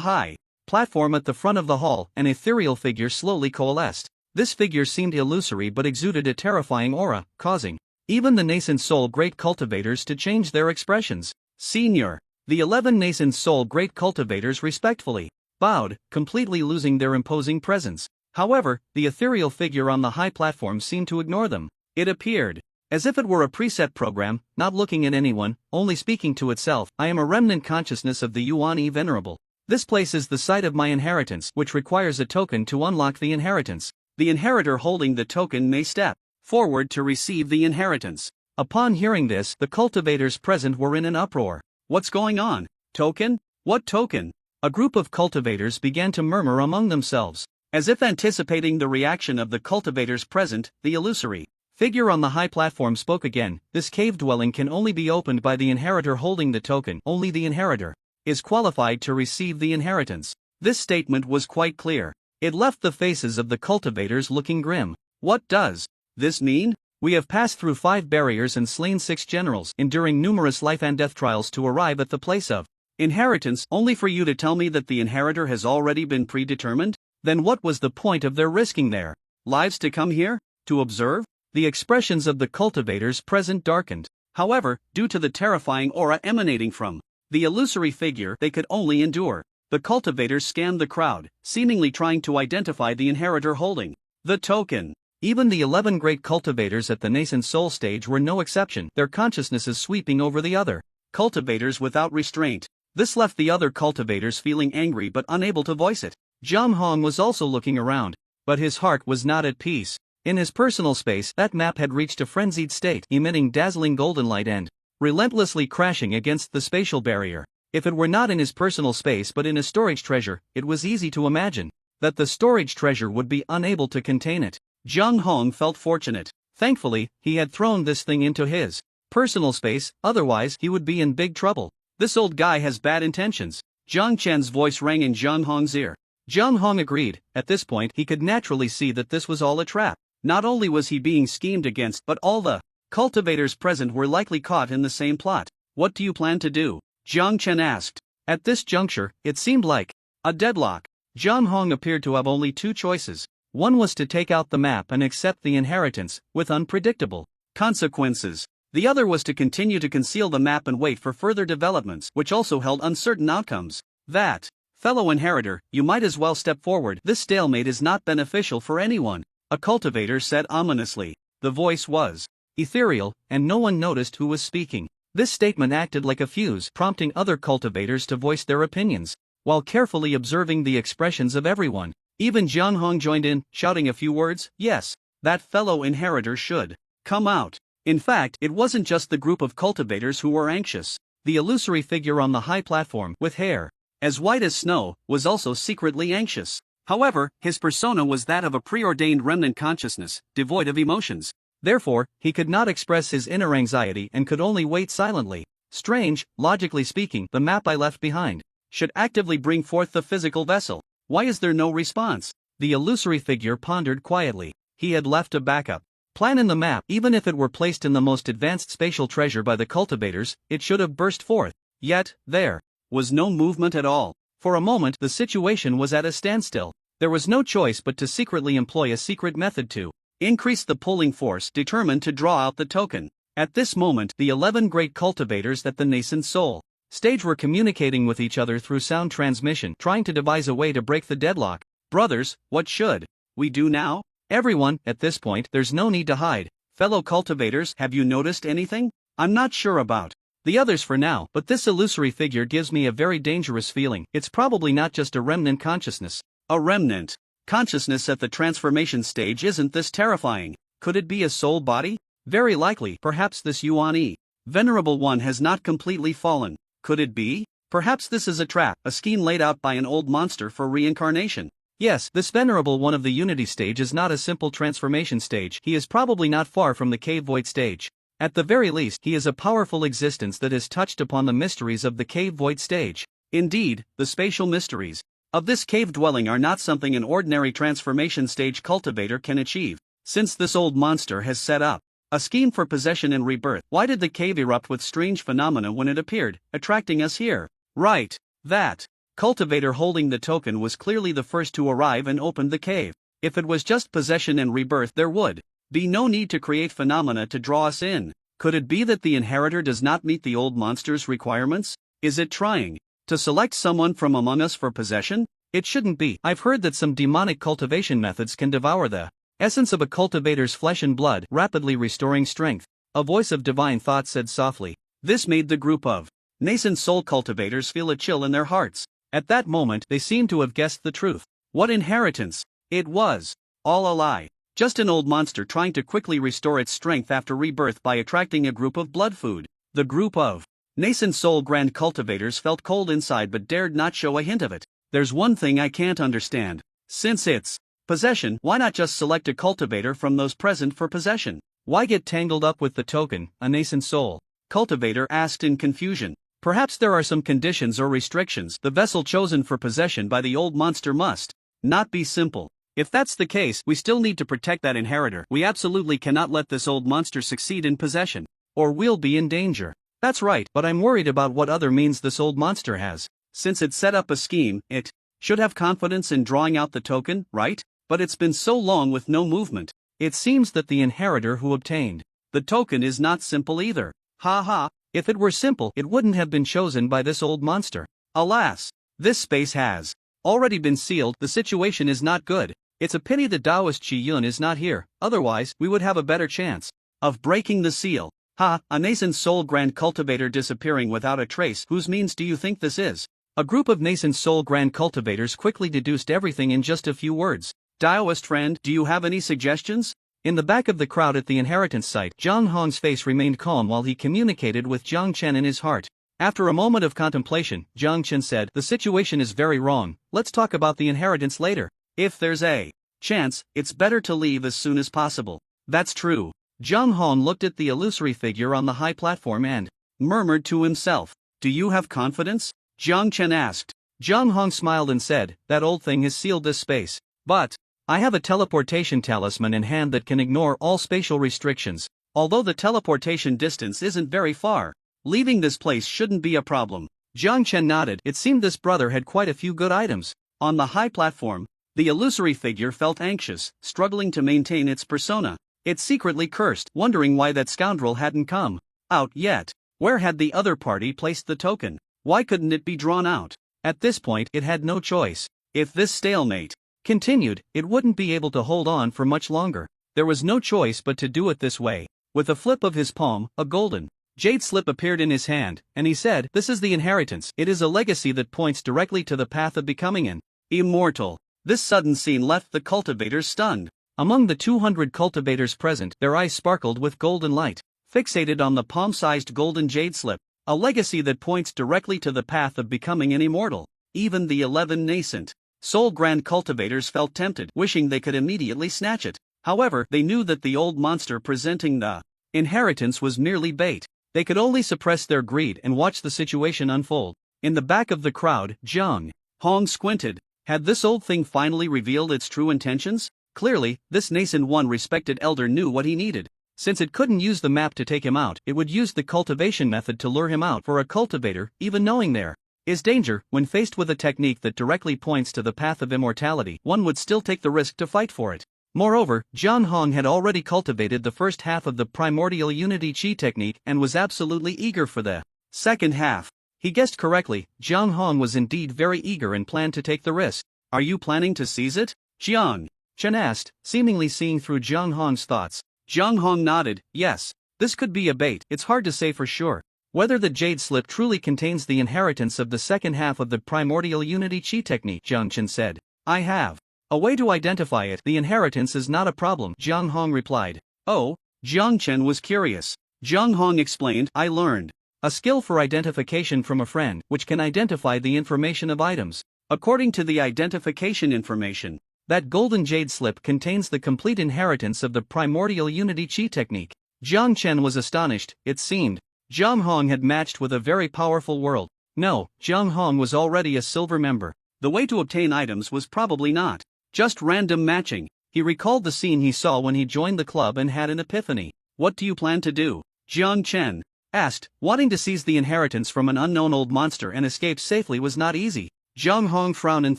high platform at the front of the hall, an ethereal figure slowly coalesced. This figure seemed illusory but exuded a terrifying aura, causing even the nascent soul great cultivators to change their expressions. Senior, the 11 nascent soul great cultivators respectfully bowed, completely losing their imposing presence. However, the ethereal figure on the high platform seemed to ignore them. It appeared as if it were a preset program, not looking at anyone, only speaking to itself. I am a remnant consciousness of the Yuan-E Venerable. This place is the site of my inheritance, which requires a token to unlock the inheritance. The inheritor holding the token may step forward to receive the inheritance. Upon hearing this, the cultivators present were in an uproar. What's going on? Token? What token? A group of cultivators began to murmur among themselves. As if anticipating the reaction of the cultivators present, the illusory figure on the high platform spoke again. This cave dwelling can only be opened by the inheritor holding the token. Only the inheritor is qualified to receive the inheritance. This statement was quite clear. It left the faces of the cultivators looking grim. What does this mean? We have passed through 5 barriers and slain 6 generals, enduring numerous life and death trials to arrive at the place of inheritance, only for you to tell me that the inheritor has already been predetermined? Then what was the point of their risking their lives to come here? To observe? The expressions of the cultivators present darkened. However, due to the terrifying aura emanating from the illusory figure, they could only endure. The cultivators scanned the crowd, seemingly trying to identify the inheritor holding the token. Even the 11 great cultivators at the nascent soul stage were no exception, their consciousnesses sweeping over the other cultivators without restraint. This left the other cultivators feeling angry but unable to voice it. Zhang Hong was also looking around, but his heart was not at peace. In his personal space, that map had reached a frenzied state, emitting dazzling golden light and relentlessly crashing against the spatial barrier. If it were not in his personal space but in a storage treasure, it was easy to imagine that the storage treasure would be unable to contain it. Zhang Hong felt fortunate. Thankfully, he had thrown this thing into his personal space, otherwise he would be in big trouble. This old guy has bad intentions. Zhang Chen's voice rang in Zhang Hong's ear. Zhang Hong agreed. At this point, he could naturally see that this was all a trap. Not only was he being schemed against, but all the cultivators present were likely caught in the same plot. What do you plan to do? Zhang Chen asked. At this juncture, it seemed like a deadlock. Zhang Hong appeared to have only 2 choices. One was to take out the map and accept the inheritance, with unpredictable consequences. The other was to continue to conceal the map and wait for further developments, which also held uncertain outcomes. That, fellow inheritor, you might as well step forward. This stalemate is not beneficial for anyone, a cultivator said ominously. The voice was ethereal, and no one noticed who was speaking. This statement acted like a fuse, prompting other cultivators to voice their opinions, while carefully observing the expressions of everyone. Even Zhang Hong joined in, shouting a few words. Yes, that fellow inheritor should come out. In fact, it wasn't just the group of cultivators who were anxious. The illusory figure on the high platform, with hair as white as snow, was also secretly anxious. However, his persona was that of a preordained remnant consciousness, devoid of emotions. Therefore, he could not express his inner anxiety and could only wait silently. Strange, logically speaking, the map I left behind should actively bring forth the physical vessel. Why is there no response? The illusory figure pondered quietly. He had left a backup plan in the map. Even if it were placed in the most advanced spatial treasure by the cultivators, it should have burst forth. Yet, there was no movement at all. For a moment, the situation was at a standstill. There was no choice but to secretly employ a secret method to increase the pulling force, determined to draw out the token. At this moment, the 11 great cultivators at the nascent soul stage were communicating with each other through sound transmission, trying to devise a way to break the deadlock. Brothers, what should we do now? Everyone, at this point, there's no need to hide. Fellow cultivators, have you noticed anything? I'm not sure about the others for now, but this illusory figure gives me a very dangerous feeling. It's probably not just a remnant consciousness. A remnant consciousness at the transformation stage isn't this terrifying. Could it be a soul body? Very likely. Perhaps this Yuan-E Venerable One has not completely fallen. Could it be? Perhaps this is a trap, a scheme laid out by an old monster for reincarnation. Yes, this Venerable One of the Unity stage is not a simple transformation stage. He is probably not far from the Cave Void stage. At the very least, he is a powerful existence that has touched upon the mysteries of the Cave Void stage. Indeed, the spatial mysteries of this cave dwelling are not something an ordinary transformation stage cultivator can achieve. Since this old monster has set up a scheme for possession and rebirth, why did the cave erupt with strange phenomena when it appeared, attracting us here? Right. That cultivator holding the token was clearly the first to arrive and opened the cave. If it was just possession and rebirth, there would be no need to create phenomena to draw us in. Could it be that the inheritor does not meet the old monster's requirements? Is it trying to select someone from among us for possession? It shouldn't be. I've heard that some demonic cultivation methods can devour the essence of a cultivator's flesh and blood, rapidly restoring strength. A voice of divine thought said softly. This made the group of nascent soul cultivators feel a chill in their hearts. At that moment, they seemed to have guessed the truth. What inheritance? It was all a lie. Just an old monster trying to quickly restore its strength after rebirth by attracting a group of blood food. The group of nascent soul grand cultivators felt cold inside but dared not show a hint of it. There's one thing I can't understand. Since it's possession, why not just select a cultivator from those present for possession? Why get tangled up with the token, a nascent soul cultivator asked in confusion. Perhaps there are some conditions or restrictions. The vessel chosen for possession by the old monster must not be simple. If that's the case, we still need to protect that inheritor. We absolutely cannot let this old monster succeed in possession, or we'll be in danger. That's right, but I'm worried about what other means this old monster has. Since it set up a scheme, it should have confidence in drawing out the token, right? But it's been so long with no movement. It seems that the inheritor who obtained the token is not simple either. Ha ha, if it were simple, it wouldn't have been chosen by this old monster. Alas, this space has already been sealed. The situation is not good. It's a pity the Taoist Qi Yun is not here, otherwise, we would have a better chance of breaking the seal. Ha, a nascent soul grand cultivator disappearing without a trace. Whose means do you think this is? A group of nascent soul grand cultivators quickly deduced everything in just a few words. Taoist friend, do you have any suggestions? In the back of the crowd at the inheritance site, Zhang Hong's face remained calm while he communicated with Jiang Chen in his heart. After a moment of contemplation, Jiang Chen said, the situation is very wrong, let's talk about the inheritance later. If there's a chance, it's better to leave as soon as possible. That's true. Zhang Hong looked at the illusory figure on the high platform and murmured to himself. Do you have confidence? Jiang Chen asked. Zhang Hong smiled and said, that old thing has sealed this space. But I have a teleportation talisman in hand that can ignore all spatial restrictions. Although the teleportation distance isn't very far, leaving this place shouldn't be a problem. Jiang Chen nodded. It seemed this brother had quite a few good items. On the high platform, the illusory figure felt anxious, struggling to maintain its persona. It secretly cursed, wondering why that scoundrel hadn't come out yet. Where had the other party placed the token? Why couldn't it be drawn out? At this point, it had no choice. If this stalemate continued, it wouldn't be able to hold on for much longer. There was no choice but to do it this way. With a flip of his palm, a golden jade slip appeared in his hand, and he said, this is the inheritance. It is a legacy that points directly to the path of becoming an immortal. This sudden scene left the cultivators stunned. Among the 200 cultivators present, their eyes sparkled with golden light, fixated on the palm-sized golden jade slip, a legacy that points directly to the path of becoming an immortal. Even the 11 nascent soul grand cultivators felt tempted, wishing they could immediately snatch it. However, they knew that the old monster presenting the inheritance was merely bait. They could only suppress their greed and watch the situation unfold. In the back of the crowd, Zhang Hong squinted. Had this old thing finally revealed its true intentions? Clearly, this nascent one respected elder knew what he needed. Since it couldn't use the map to take him out, it would use the cultivation method to lure him out. For a cultivator, even knowing there is danger, when faced with a technique that directly points to the path of immortality, one would still take the risk to fight for it. Moreover, Zhang Hong had already cultivated the first half of the primordial unity chi technique and was absolutely eager for the second half. He guessed correctly. Zhang Hong was indeed very eager and planned to take the risk. Are you planning to seize it? Jiang Chen asked, seemingly seeing through Zhang Hong's thoughts. Zhang Hong nodded. Yes, this could be a bait. It's hard to say for sure whether the jade slip truly contains the inheritance of the second half of the primordial unity chi technique, Jiang Chen said. I have a way to identify it. The inheritance is not a problem, Zhang Hong replied. Oh? Jiang Chen was curious. Zhang Hong explained, I learned a skill for identification from a friend, which can identify the information of items. According to the identification information, that golden jade slip contains the complete inheritance of the primordial unity chi technique. Jiang Chen was astonished. It seemed Zhang Hong had matched with a very powerful world. No, Zhang Hong was already a silver member. The way to obtain items was probably not just random matching. He recalled the scene he saw when he joined the club and had an epiphany. What do you plan to do? Jiang Chen asked. Wanting to seize the inheritance from an unknown old monster and escape safely was not easy. Zhang Hong frowned and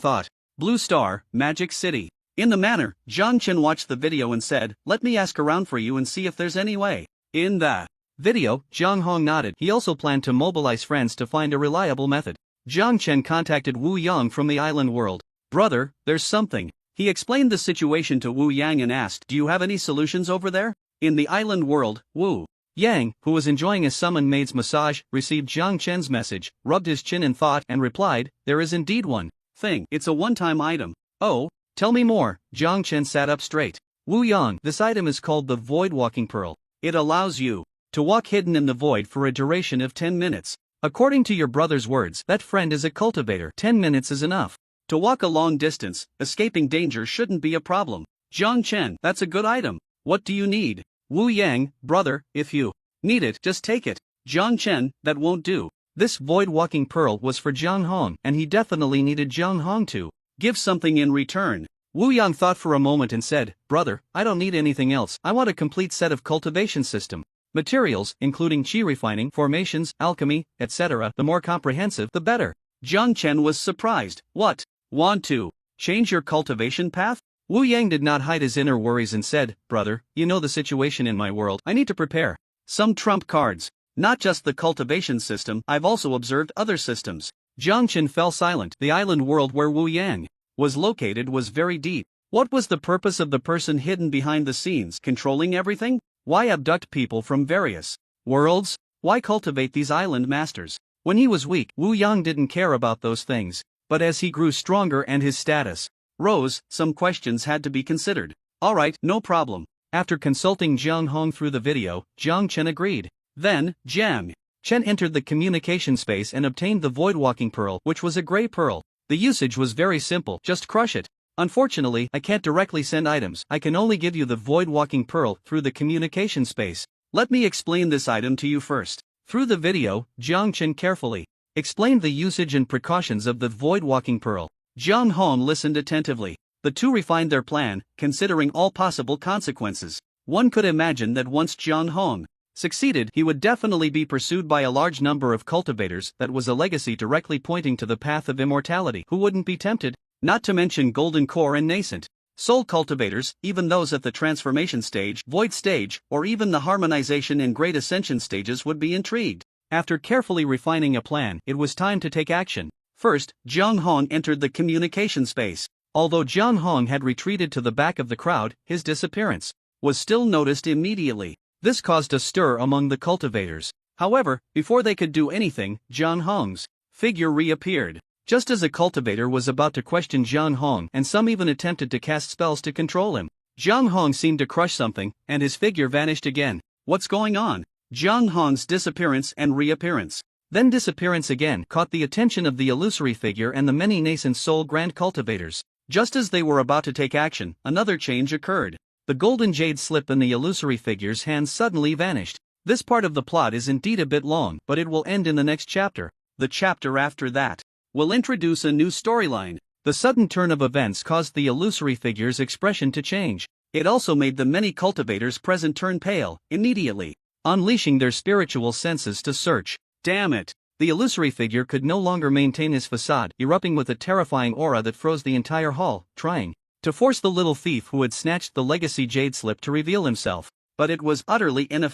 thought. Blue Star, Magic City. In the manner, Jiang Chen watched the video and said, let me ask around for you and see if there's any way. In the video, Zhang Hong nodded. He also planned to mobilize friends to find a reliable method. Jiang Chen contacted Wu Yang from the island world. Brother, there's something. He explained the situation to Wu Yang and asked, do you have any solutions over there? In the island world, Wu Yang, who was enjoying a summon maid's massage, received Jiang Chen's message, rubbed his chin in thought and replied, there is indeed one thing. It's a one-time item. Oh, tell me more. Jiang Chen sat up straight. Wu Yang, this item is called the Void Walking Pearl. It allows you to walk hidden in the void for a duration of 10 minutes. According to your brother's words, that friend is a cultivator. 10 minutes is enough. To walk a long distance, escaping danger shouldn't be a problem. Jiang Chen, that's a good item. What do you need? Wu Yang, brother, if you need it, just take it. Jiang Chen, that won't do. This void walking pearl was for Jiang Hong, and he definitely needed Jiang Hong to give something in return. Wu Yang thought for a moment and said, brother, I don't need anything else. I want a complete set of cultivation system materials, including qi refining, formations, alchemy, etc. The more comprehensive, the better. Jiang Chen was surprised. What? Want to change your cultivation path? Wu Yang did not hide his inner worries and said, brother, you know the situation in my world. I need to prepare some trump cards. Not just the cultivation system, I've also observed other systems. Jiang Chen fell silent. The island world where Wu Yang was located was very deep. What was the purpose of the person hidden behind the scenes, controlling everything? Why abduct people from various worlds? Why cultivate these island masters? When he was weak, Wu Yang didn't care about those things. But as he grew stronger and his status rose, some questions had to be considered. Alright, no problem. After consulting Jiang Hong through the video, Jiang Chen agreed. Then, Jiang Chen entered the communication space and obtained the Void Walking Pearl, which was a gray pearl. The usage was very simple, just crush it. Unfortunately, I can't directly send items. I can only give you the Void Walking Pearl through the communication space. Let me explain this item to you first. Through the video, Jiang Chen carefully explained the usage and precautions of the Void Walking Pearl. Jiang Hong listened attentively. The two refined their plan, considering all possible consequences. One could imagine that once Jiang Hong succeeded, he would definitely be pursued by a large number of cultivators. That was a legacy directly pointing to the path of immortality. Who wouldn't be tempted? Not to mention golden core and nascent soul cultivators, even those at the transformation stage, void stage, or even the harmonization and great ascension stages would be intrigued. After carefully refining a plan, it was time to take action. First, Jiang Hong entered the communication space. Although Jiang Hong had retreated to the back of the crowd, his disappearance was still noticed immediately. This caused a stir among the cultivators. However, before they could do anything, Jiang Hong's figure reappeared. Just as a cultivator was about to question Jiang Hong, and some even attempted to cast spells to control him, Jiang Hong seemed to crush something, and his figure vanished again. What's going on? Jiang Hong's disappearance and reappearance, then disappearance again, caught the attention of the illusory figure and the many nascent soul grand cultivators. Just as they were about to take action, another change occurred. The golden jade slip in the illusory figure's hands suddenly vanished. This part of the plot is indeed a bit long, but it will end in the next chapter. The chapter after that will introduce a new storyline. The sudden turn of events caused the illusory figure's expression to change. It also made the many cultivators present turn pale, immediately unleashing their spiritual senses to search. Damn it! The illusory figure could no longer maintain his facade, erupting with a terrifying aura that froze the entire hall, trying to force the little thief who had snatched the legacy jade slip to reveal himself. But it was utterly ineffective.